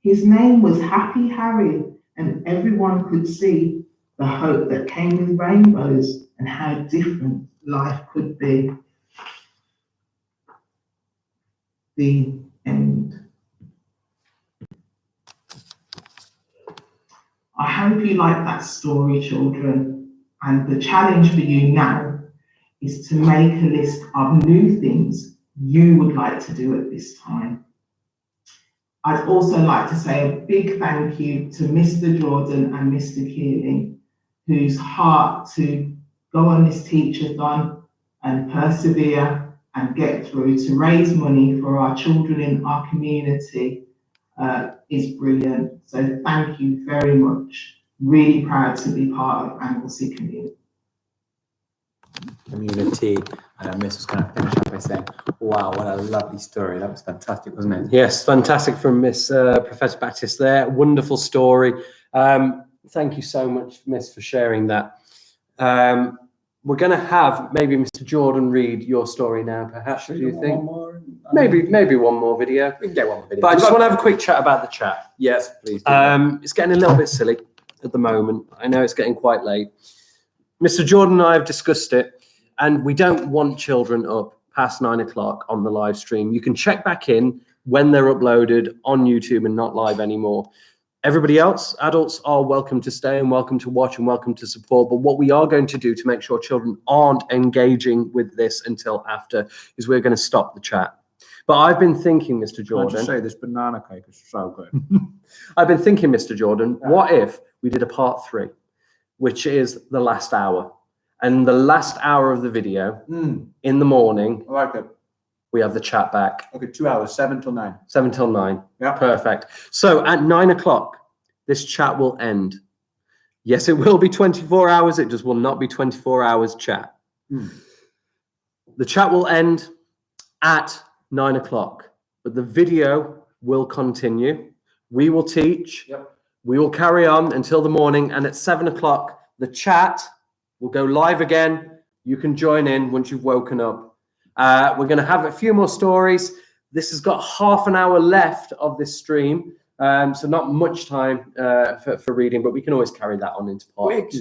His name was Happy Harry, and everyone could see the hope that came with rainbows and how different life could be. The end. I hope you like that story, children, and the challenge for you now is to make a list of new things you would like to do at this time. I'd also like to say a big thank you to Mr. Jordan and Mr. Keeling, whose heart to go on this Teach-A-Thon and persevere and get through to raise money for our children in our community is brilliant. So thank you very much. Really proud to be part of Anglesey community. Miss was kind of finished up by saying, wow, what a lovely story. That was fantastic, wasn't it? Yes, fantastic from Miss Professor Baptist there. Wonderful story. Thank you so much, Miss, for sharing that. We're going to have maybe Mr. Jordan read your story now, perhaps. Do you think? Maybe one more video. We can get one more video. But I just want to have a quick chat about the chat. Yes, please. It's getting a little bit silly at the moment. I know it's getting quite late. Mr. Jordan and I have discussed it, and we don't want children up past 9 o'clock on the live stream. You can check back in when they're uploaded on YouTube and not live anymore. Everybody else, adults, are welcome to stay and welcome to watch and welcome to support. But what we are going to do to make sure children aren't engaging with this until after is we're going to stop the chat. But I've been thinking, Mr. Jordan. Can I just say this banana cake is so good. I've been thinking, Mr. Jordan, what if we did a part 3, which is the last hour? And the last hour of the video in the morning, I like it. We have the chat back. Okay, 2 hours, 7 till 9. 7 till 9. Yeah. Perfect. So at 9 o'clock, this chat will end. Yes, it will be 24 hours. It just will not be 24 hours chat. The chat will end at 9 o'clock, but the video will continue. We will teach. Yep. We will carry on until the morning. And at 7 o'clock, the chat will go live again. You can join in once you've woken up. We're going to have a few more stories. This has got half an hour left of this stream, so not much time for reading, but we can always carry that on into part 2.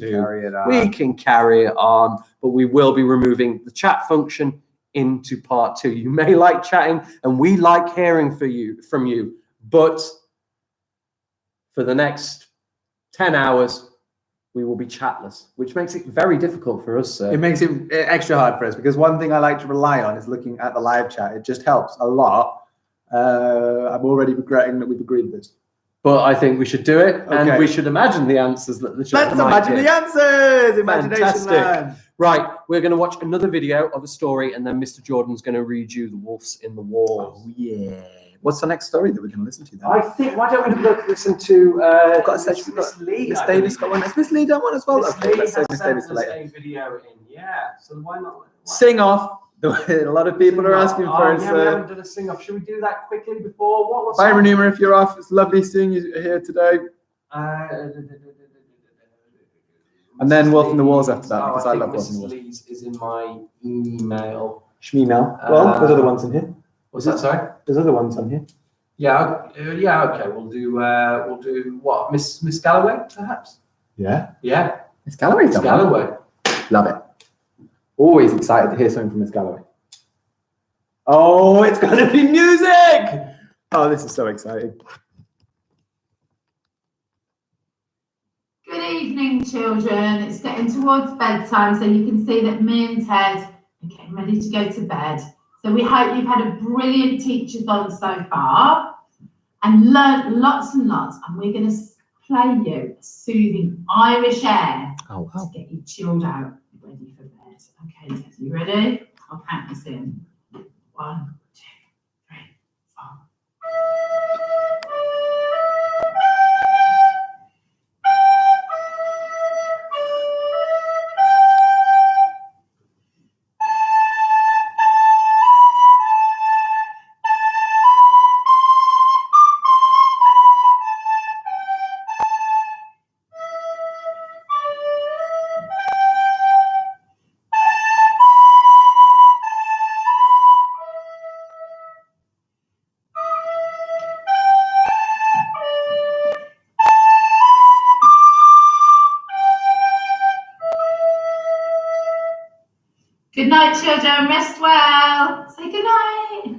We can carry it on, but we will be removing the chat function into part 2. You may like chatting, and we like hearing from you, but for the next 10 hours, we will be chatless, which makes it very difficult for us, sir. It makes it extra hard for us because one thing I like to rely on is looking at the live chat. It just helps a lot. I'm already regretting that we've agreed this. But I think we should do it, and we should imagine the answers that the chat Let's imagine the answers! Imagination Fantastic. land. Right, we're going to watch another video of a story, and then Mr. Jordan's going to read you The Wolves in the Wall. Oh, yeah. What's the next story that we're going to listen to then? I think, why don't we listen to Miss Lee? Miss Davis got one. Has Miss Lee done one as well? Okay, let's save Miss Davis for later. Video in. Yeah, so why not? Sing off. A lot of people are asking for it. Yeah, we haven't done a sing off. Should we do that quickly before? What's Bye, that? Renuma, if you're off. It's lovely seeing you here today. And then Wolf in the Walls after that, because I love Wolf in the Walls. Lee's is in my email. Shmeemail. Well, there's other ones in here. What's that, sorry? There's other ones on here. Yeah, okay. We'll do what? Miss Galloway, perhaps? Yeah. Yeah. Miss Galloway's Miss done one. Galloway. Love it. Always excited to hear something from Miss Galloway. Oh, it's going to be music! Oh, this is so exciting. Good evening, children. It's getting towards bedtime, so you can see that me and Ted are getting ready to go to bed. So we hope you've had a brilliant Teach-A-Thon so far and learnt lots and lots. And we're going to play you a soothing Irish air to get you chilled out, ready for bed. Okay, Ted, you ready? I'll count this in. 1, 2, 3, 4. Good night, children. Rest well. Say good night.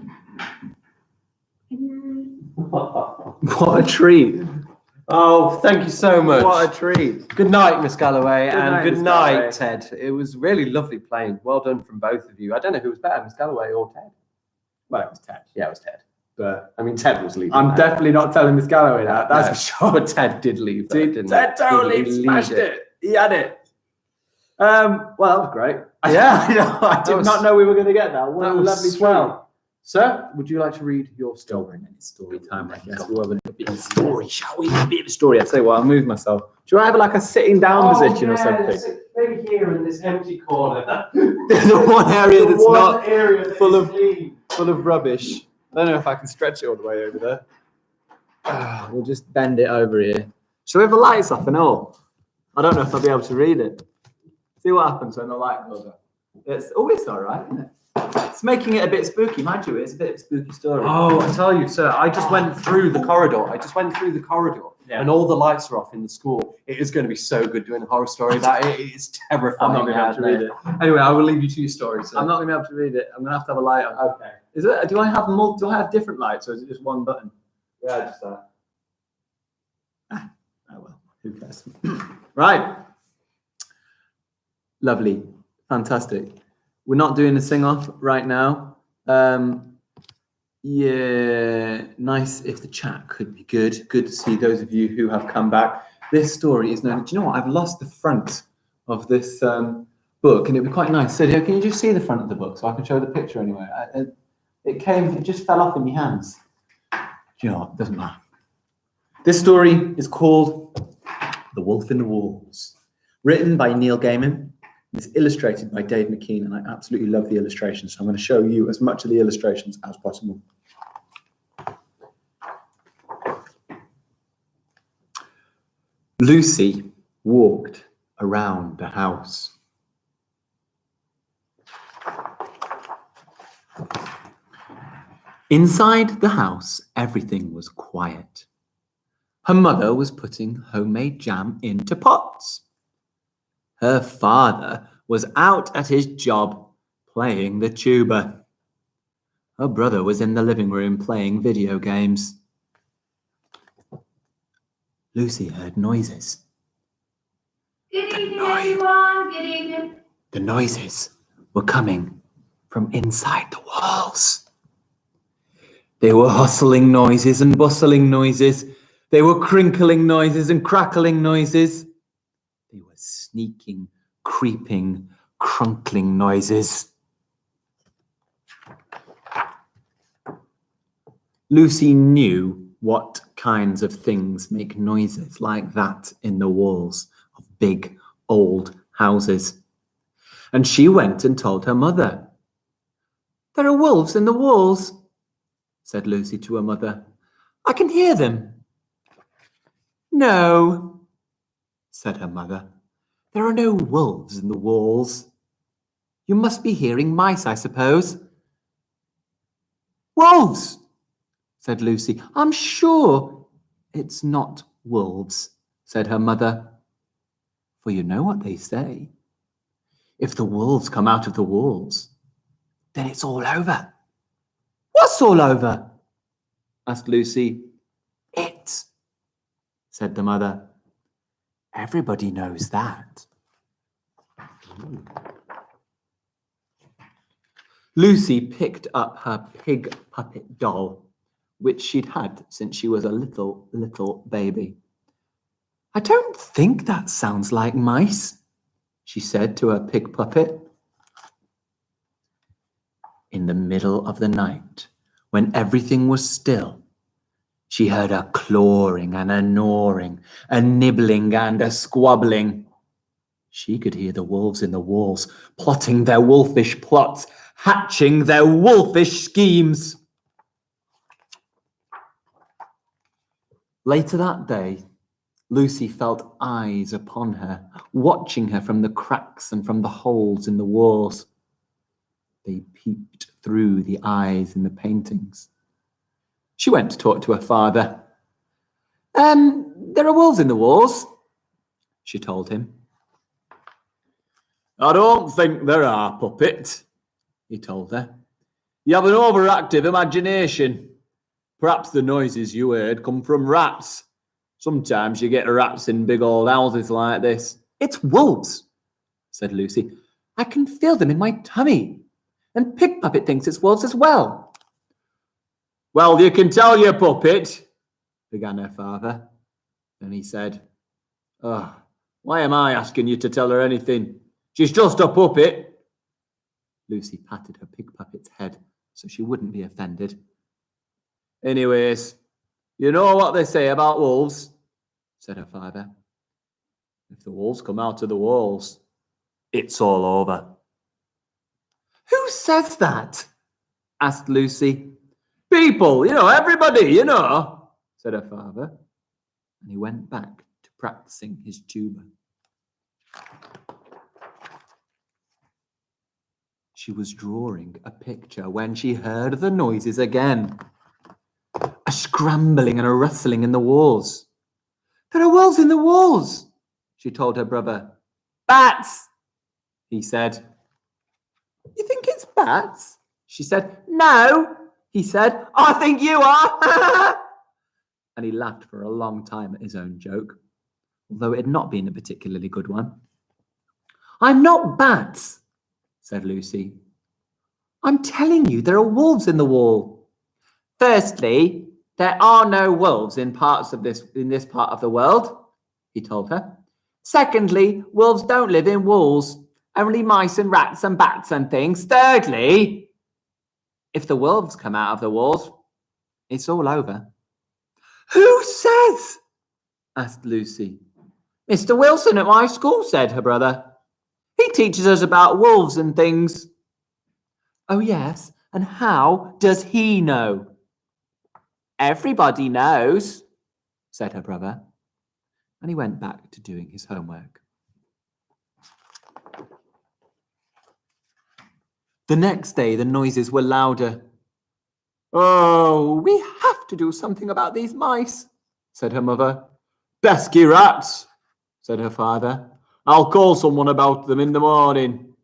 What a treat. Oh, thank you so much. What a treat. Good night, Miss Galloway, and good night, Ted. It was really lovely playing. Well done from both of you. I don't know who was better, Miss Galloway or Ted. Well, it was Ted. Yeah, it was Ted. But I mean, Ted was leading. I'm definitely not telling Miss Galloway that. That's for sure. But Ted did leave. Ted totally smashed it. He had it. Well, that was great. Yeah, I did not know we were going to get that. What a lovely swell. Sir, would you like to read your story? Story time, I guess. We'll have a bit of story, shall we? A bit of story. I tell you what, I'll move myself. Do I have like a sitting down position or something? Maybe here in this empty corner. The one area that's not full of rubbish. I don't know if I can stretch it all the way over there. We'll just bend it over here. Shall we have the lights off and all? I don't know if I'll be able to read it. See what happens when the light goes up. It's all right, isn't it? It's making it a bit spooky, mind you. It's a bit of a spooky story. Oh, I tell you, sir, I just went through the corridor. And all the lights are off in the school. It is going to be so good doing a horror story. That it is terrifying. I'm not going to be able to read it. Anyway, I will leave you to your story, sir. I'm not going to be able to read it. I'm going to have a light on. Okay. Is it? Do I have different lights, or is it just one button? Yeah, just that. Oh well, who cares? Right. Lovely, fantastic. We're not doing a sing-off right now. Yeah, nice if the chat could be good. Good to see those of you who have come back. This story is known. Do you know what? I've lost the front of this book, and it'd be quite nice. So, can you just see the front of the book so I can show the picture anyway? It just fell off in my hands. Do you know what? Doesn't matter. This story is called The Wolf in the Walls, written by Neil Gaiman. It's illustrated by Dave McKean, and I absolutely love the illustrations, so I'm going to show you as much of the illustrations as possible. Lucy walked around the house. Inside the house, everything was quiet. Her mother was putting homemade jam into pots. Her father was out at his job playing the tuba. Her brother was in the living room playing video games. Lucy heard noises. Good evening, everyone. Good evening. The noises were coming from inside the walls. They were hustling noises and bustling noises. They were crinkling noises and crackling noises. They were sneaking, creeping, crunkling noises. Lucy knew what kinds of things make noises like that in the walls of big, old houses. And she went and told her mother. "There are wolves in the walls," said Lucy to her mother. "I can hear them." "No," said her mother. "There are no wolves in the walls. You must be hearing mice, I suppose." "Wolves," said Lucy. "I'm sure it's not wolves," said her mother. "For you know what they say. If the wolves come out of the walls, then it's all over." "What's all over?" asked Lucy. "It," said the mother. Everybody knows that. Lucy picked up her pig puppet doll, which she'd had since she was a little baby. I don't think that sounds like mice, she said to her pig puppet. In the middle of the night, when everything was still, she heard a clawing and a gnawing, a nibbling and a squabbling. She could hear the wolves in the walls, plotting their wolfish plots, hatching their wolfish schemes. Later that day, Lucy felt eyes upon her, watching her from the cracks and from the holes in the walls. They peeped through the eyes in the paintings. She went to talk to her father. There are wolves in the walls, she told him. I don't think there are, puppet, he told her. You have an overactive imagination. Perhaps the noises you heard come from rats. Sometimes you get rats in big old houses like this. It's wolves, said Lucy. I can feel them in my tummy. And Pig Puppet thinks it's wolves as well. Well, you can tell your puppet, began her father. Then he said, oh, why am I asking you to tell her anything? She's just a puppet. Lucy patted her pig puppet's head so she wouldn't be offended. Anyways, you know what they say about wolves, said her father. If the wolves come out of the walls, it's all over. Who says that? Asked Lucy. People, everybody, said her father. And he went back to practicing his tuba. She was drawing a picture when she heard the noises again. A scrambling and a rustling in the walls. There are wolves in the walls, she told her brother. Bats, he said. You think it's bats? She said. No, he said. I think you are. And he laughed for a long time at his own joke, although it had not been a particularly good one. I'm not bats, said Lucy. I'm telling you, there are wolves in the wall. Firstly, there are no wolves in this part of the world, he told her. Secondly, wolves don't live in walls, only mice and rats and bats and things. Thirdly, if the wolves come out of the walls, it's all over. Who says? Asked Lucy. Mr. Wilson at my school, said her brother. He teaches us about wolves and things. Oh, yes, and how does he know? Everybody knows, said her brother, and he went back to doing his homework. The next day, the noises were louder. Oh, we have to do something about these mice, said her mother. Pesky rats, said her father. I'll call someone about them in the morning.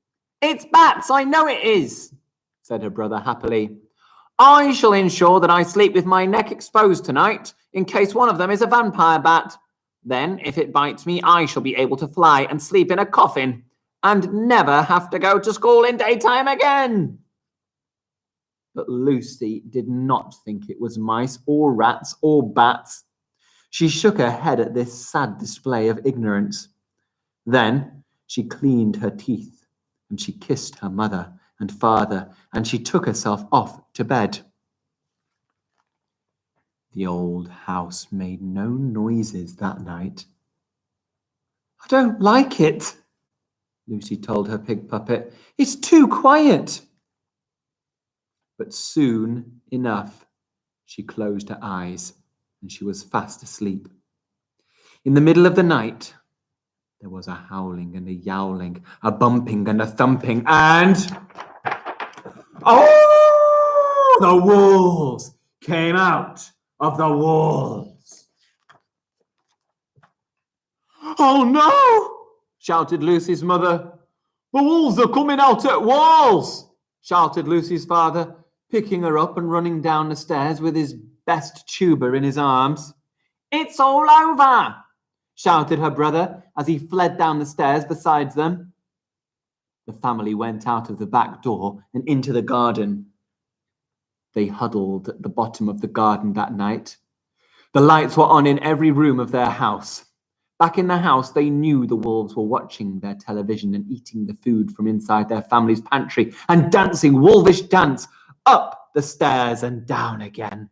It's bats, I know it is, said her brother happily. I shall ensure that I sleep with my neck exposed tonight, in case one of them is a vampire bat. Then, if it bites me, I shall be able to fly and sleep in a coffin, and never have to go to school in daytime again. But Lucy did not think it was mice or rats or bats. She shook her head at this sad display of ignorance. Then she cleaned her teeth, and she kissed her mother and father, and she took herself off to bed. The old house made no noises that night. I don't like it, Lucy told her pig puppet. It's too quiet. But soon enough, she closed her eyes and she was fast asleep. In the middle of the night, there was a howling and a yowling, a bumping and a thumping, and... Oh! The wolves came out of the walls. Oh no! Shouted Lucy's mother. The wolves are coming out at walls! Shouted Lucy's father, picking her up and running down the stairs with his best tuba in his arms. It's all over. shouted her brother as he fled down the stairs beside them. The family went out of the back door and into the garden. They huddled at the bottom of the garden that night. The lights were on in every room of their house. Back in the house, they knew the wolves were watching their television and eating the food from inside their family's pantry and dancing wolvish dance up the stairs and down again.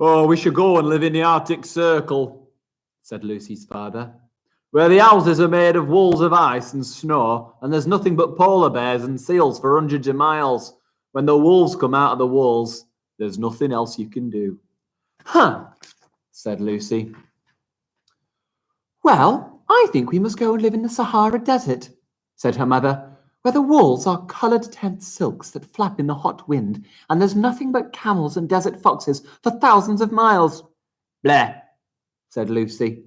Oh, we should go and live in the Arctic Circle, said Lucy's father, where the houses are made of walls of ice and snow, and there's nothing but polar bears and seals for hundreds of miles. When the wolves come out of the walls, there's nothing else you can do. Huh, said Lucy. Well, I think we must go and live in the Sahara Desert, said her mother, where the walls are coloured tense silks that flap in the hot wind, and there's nothing but camels and desert foxes for thousands of miles. Bleh, said Lucy.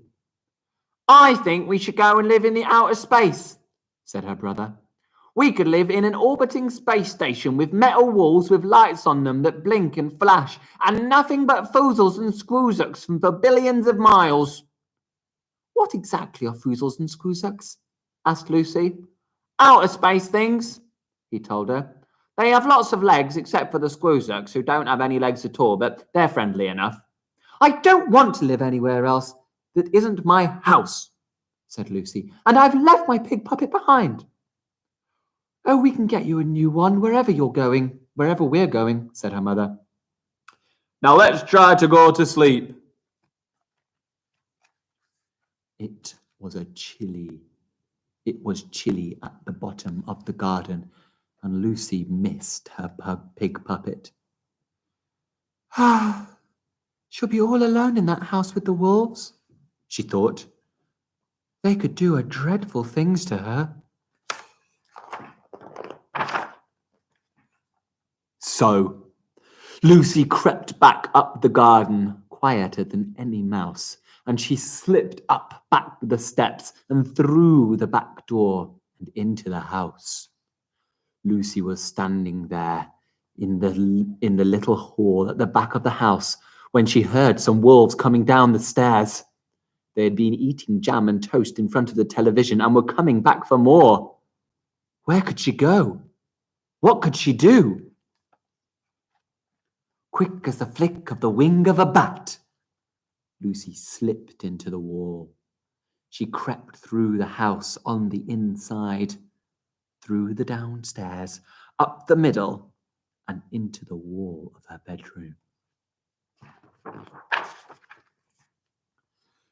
I think we should go and live in the outer space, said her brother. We could live in an orbiting space station with metal walls with lights on them that blink and flash, and nothing but foozles and screwzucks for billions of miles. What exactly are foozles and screwzucks? Asked Lucy. Outer space things, he told her. They have lots of legs except for the screwzucks, who don't have any legs at all, but they're friendly enough. I don't want to live anywhere else that isn't my house, said Lucy, and I've left my pig puppet behind. Oh, we can get you a new one wherever we're going, said her mother. Now let's try to go to sleep. It was chilly at the bottom of the garden, and Lucy missed her pig puppet. Ah, she'll be all alone in that house with the wolves, she thought. They could do dreadful things to her. So, Lucy crept back up the garden, quieter than any mouse, and she slipped back the steps and through the back door and into the house. Lucy was standing there in the little hall at the back of the house when she heard some wolves coming down the stairs. They had been eating jam and toast in front of the television and were coming back for more. Where could she go? What could she do? Quick as the flick of the wing of a bat, Lucy slipped into the wall. She crept through the house on the inside, through the downstairs, up the middle, and into the wall of her bedroom.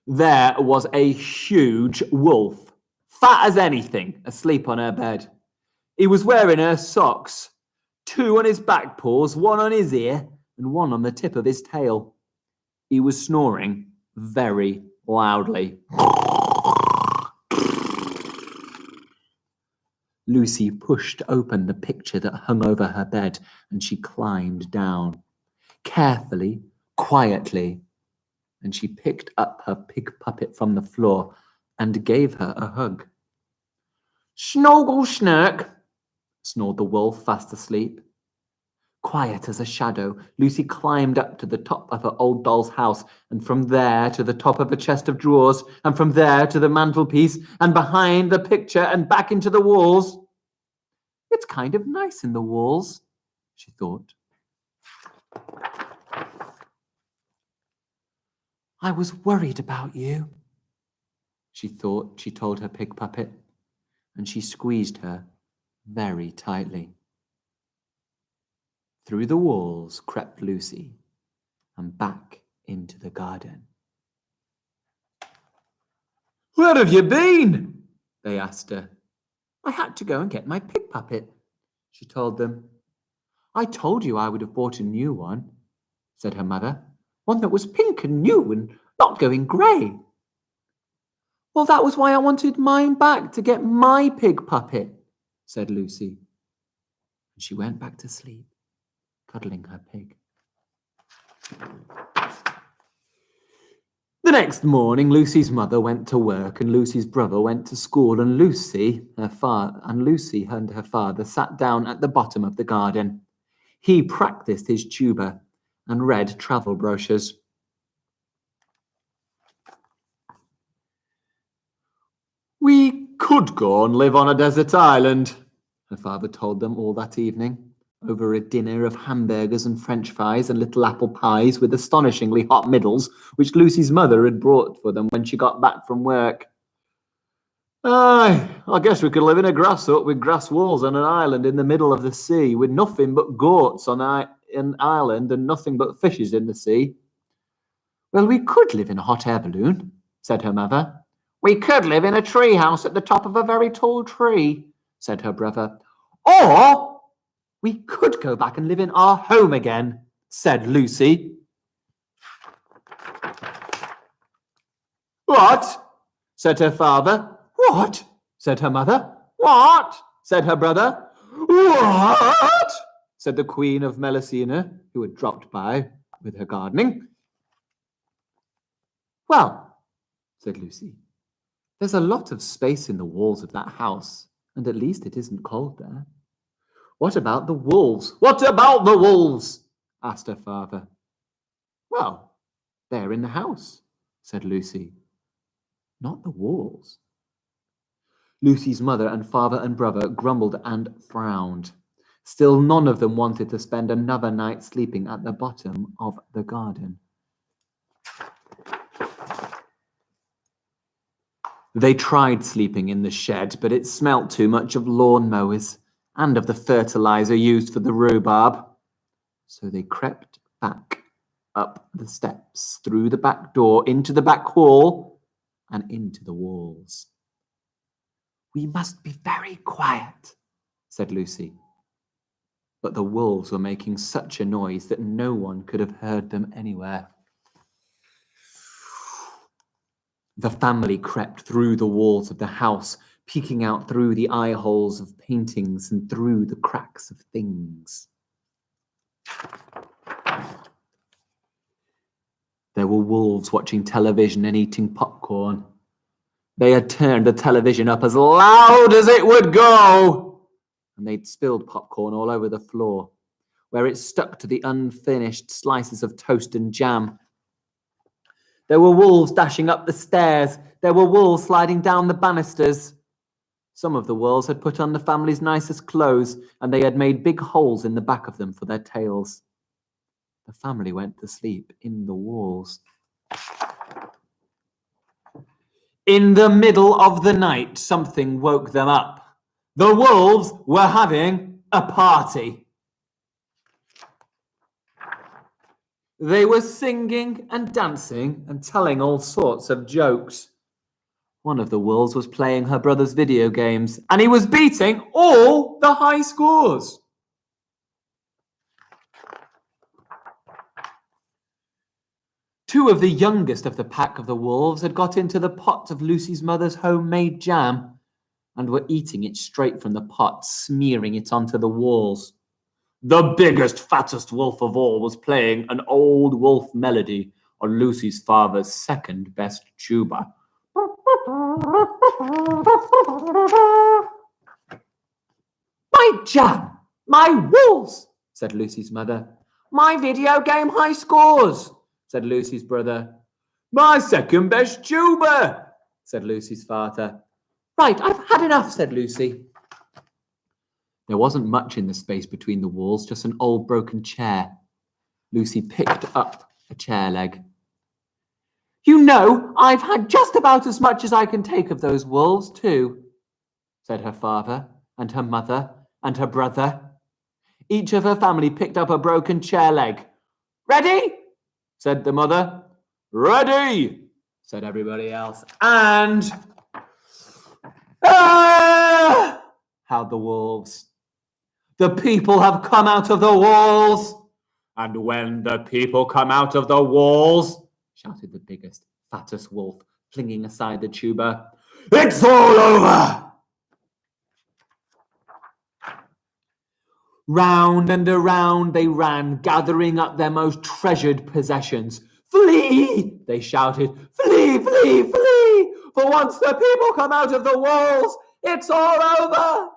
There was a huge wolf, fat as anything, asleep on her bed. He was wearing her socks, 2 on his back paws, 1 on his ear, and 1 on the tip of his tail. He was snoring very loudly. Lucy pushed open the picture that hung over her bed, and she climbed down, carefully, quietly, and she picked up her pig puppet from the floor and gave her a hug. Snoggle snurk, snored the wolf, fast asleep. Quiet as a shadow, Lucy climbed up to the top of her old doll's house, and from there to the top of a chest of drawers, and from there to the mantelpiece, and behind the picture, and back into the walls. It's kind of nice in the walls, she thought. I was worried about you, she thought. She told her pig puppet, and she squeezed her very tightly. Through the walls crept Lucy, and back into the garden. Where have you been? They asked her. I had to go and get my pig puppet, she told them. I told you I would have bought a new one, said her mother. One that was pink and new and not going grey. Well, that was why I wanted mine back, to get my pig puppet, said Lucy. And she went back to sleep, cuddling her pig. The next morning, Lucy's mother went to work and Lucy's brother went to school, and Lucy and her father sat down at the bottom of the garden. He practiced his tuba and read travel brochures. We could go and live on a desert island, her father told them all that evening, over a dinner of hamburgers and French fries and little apple pies with astonishingly hot middles, which Lucy's mother had brought for them when she got back from work. Aye, I guess we could live in a grass hut with grass walls on an island in the middle of the sea, with nothing but goats on an island and nothing but fishes in the sea. Well, we could live in a hot air balloon, said her mother. We could live in a tree house at the top of a very tall tree, said her brother. Or we could go back and live in our home again, said Lucy. What? Said her father. What? Said her mother. What? Said her brother. What? Said the Queen of Melusina, who had dropped by with her gardening. Well, said Lucy, there's a lot of space in the walls of that house, and at least it isn't cold there. What about the wolves? What about the wolves? Asked her father. Well, they're in the house, said Lucy. Not the wolves. Lucy's mother and father and brother grumbled and frowned. Still, none of them wanted to spend another night sleeping at the bottom of the garden. They tried sleeping in the shed, but it smelt too much of lawn mowers and of the fertilizer used for the rhubarb. So they crept back up the steps, through the back door, into the back hall, and into the walls. We must be very quiet, said Lucy. But the wolves were making such a noise that no one could have heard them anywhere. The family crept through the walls of the house, peeking out through the eye holes of paintings and through the cracks of things. There were wolves watching television and eating popcorn. They had turned the television up as loud as it would go, and they'd spilled popcorn all over the floor, where it stuck to the unfinished slices of toast and jam. There were wolves dashing up the stairs. There were wolves sliding down the banisters. Some of the wolves had put on the family's nicest clothes, and they had made big holes in the back of them for their tails. The family went to sleep in the walls. In the middle of the night, something woke them up. The wolves were having a party. They were singing and dancing and telling all sorts of jokes. One of the wolves was playing her brother's video games, and he was beating all the high scores. Two of the youngest of the pack of the wolves had got into the pot of Lucy's mother's homemade jam and were eating it straight from the pot, smearing it onto the walls. The biggest, fattest wolf of all was playing an old wolf melody on Lucy's father's second best tuba. My jam, my wolves, said Lucy's mother. My video game high scores, said Lucy's brother. My second best tuba, said Lucy's father. Right, I've had enough, said Lucy. There wasn't much in the space between the walls, just an old broken chair. Lucy picked up a chair leg. You know, I've had just about as much as I can take of those wolves, too, said her father and her mother and her brother. Each of her family picked up a broken chair leg. Ready? Said the mother. Ready, said everybody else. And howled the wolves. The people have come out of the walls. And when the people come out of the walls, shouted the biggest, fattest wolf, flinging aside the tuba, it's all over! Round and around they ran, gathering up their most treasured possessions. Flee, they shouted, flee, flee, flee! For once the people come out of the walls, it's all over!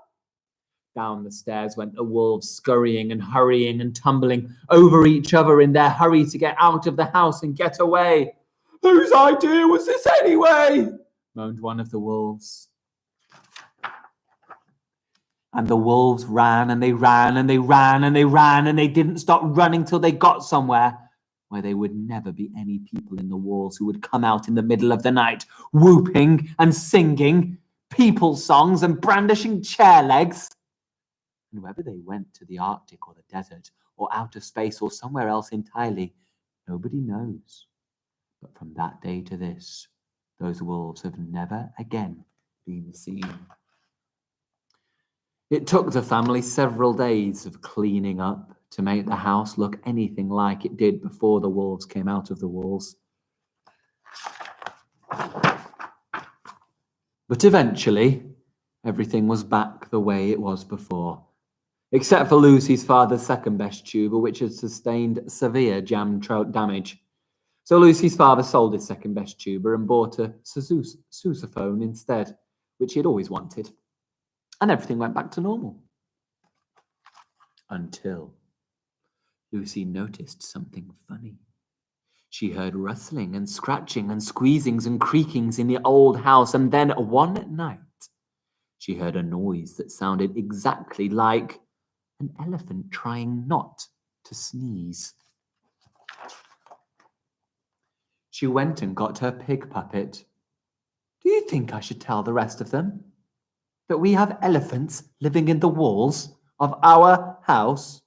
Down the stairs went the wolves, scurrying and hurrying and tumbling over each other in their hurry to get out of the house and get away. "Whose idea was this anyway?" moaned one of the wolves. And the wolves ran and they ran and they ran and they ran and they didn't stop running till they got somewhere where there would never be any people in the walls who would come out in the middle of the night, whooping and singing people songs and brandishing chair legs. And whether they went to the Arctic or the desert or outer space or somewhere else entirely, nobody knows. But from that day to this, those wolves have never again been seen. It took the family several days of cleaning up to make the house look anything like it did before the wolves came out of the walls. But eventually, everything was back the way it was before, except for Lucy's father's second best tuber, which had sustained severe jam damage. So Lucy's father sold his second best tuber and bought a sousaphone instead, which he had always wanted. And everything went back to normal. Until Lucy noticed something funny. She heard rustling and scratching and squeezings and creakings in the old house, and then one night she heard a noise that sounded exactly like an elephant trying not to sneeze. She went and got her pig puppet. "Do you think I should tell the rest of them that we have elephants living in the walls of our house?"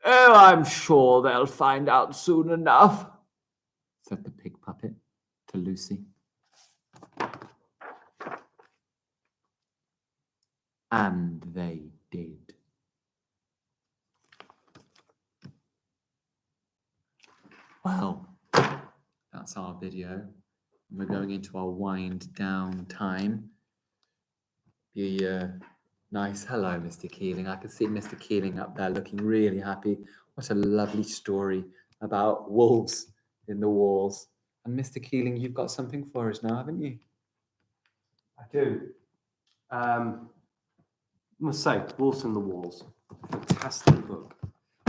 "Oh, I'm sure they'll find out soon enough," said the pig puppet to Lucy. And they did. Well, that's our video. We're going into our wind down time. Be nice. Hello, Mr. Keeling. I can see Mr. Keeling up there looking really happy. What a lovely story about wolves in the walls. And Mr. Keeling, you've got something for us now, haven't you? I do. I must say, Wolves in the Walls, fantastic book.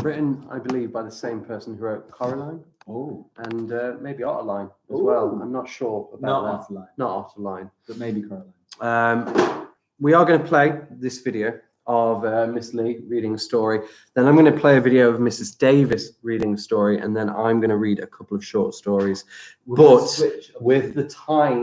Written, I believe, by the same person who wrote Coraline. Oh. And maybe Otterline as Ooh. well. I'm not sure about Not that. Otterline. Not Otterline. But maybe Coraline. We are going to play this video of Miss Lee reading a story. Then I'm going to play a video of Mrs. Davis reading a story. And then I'm going to read a couple of short stories. But with the time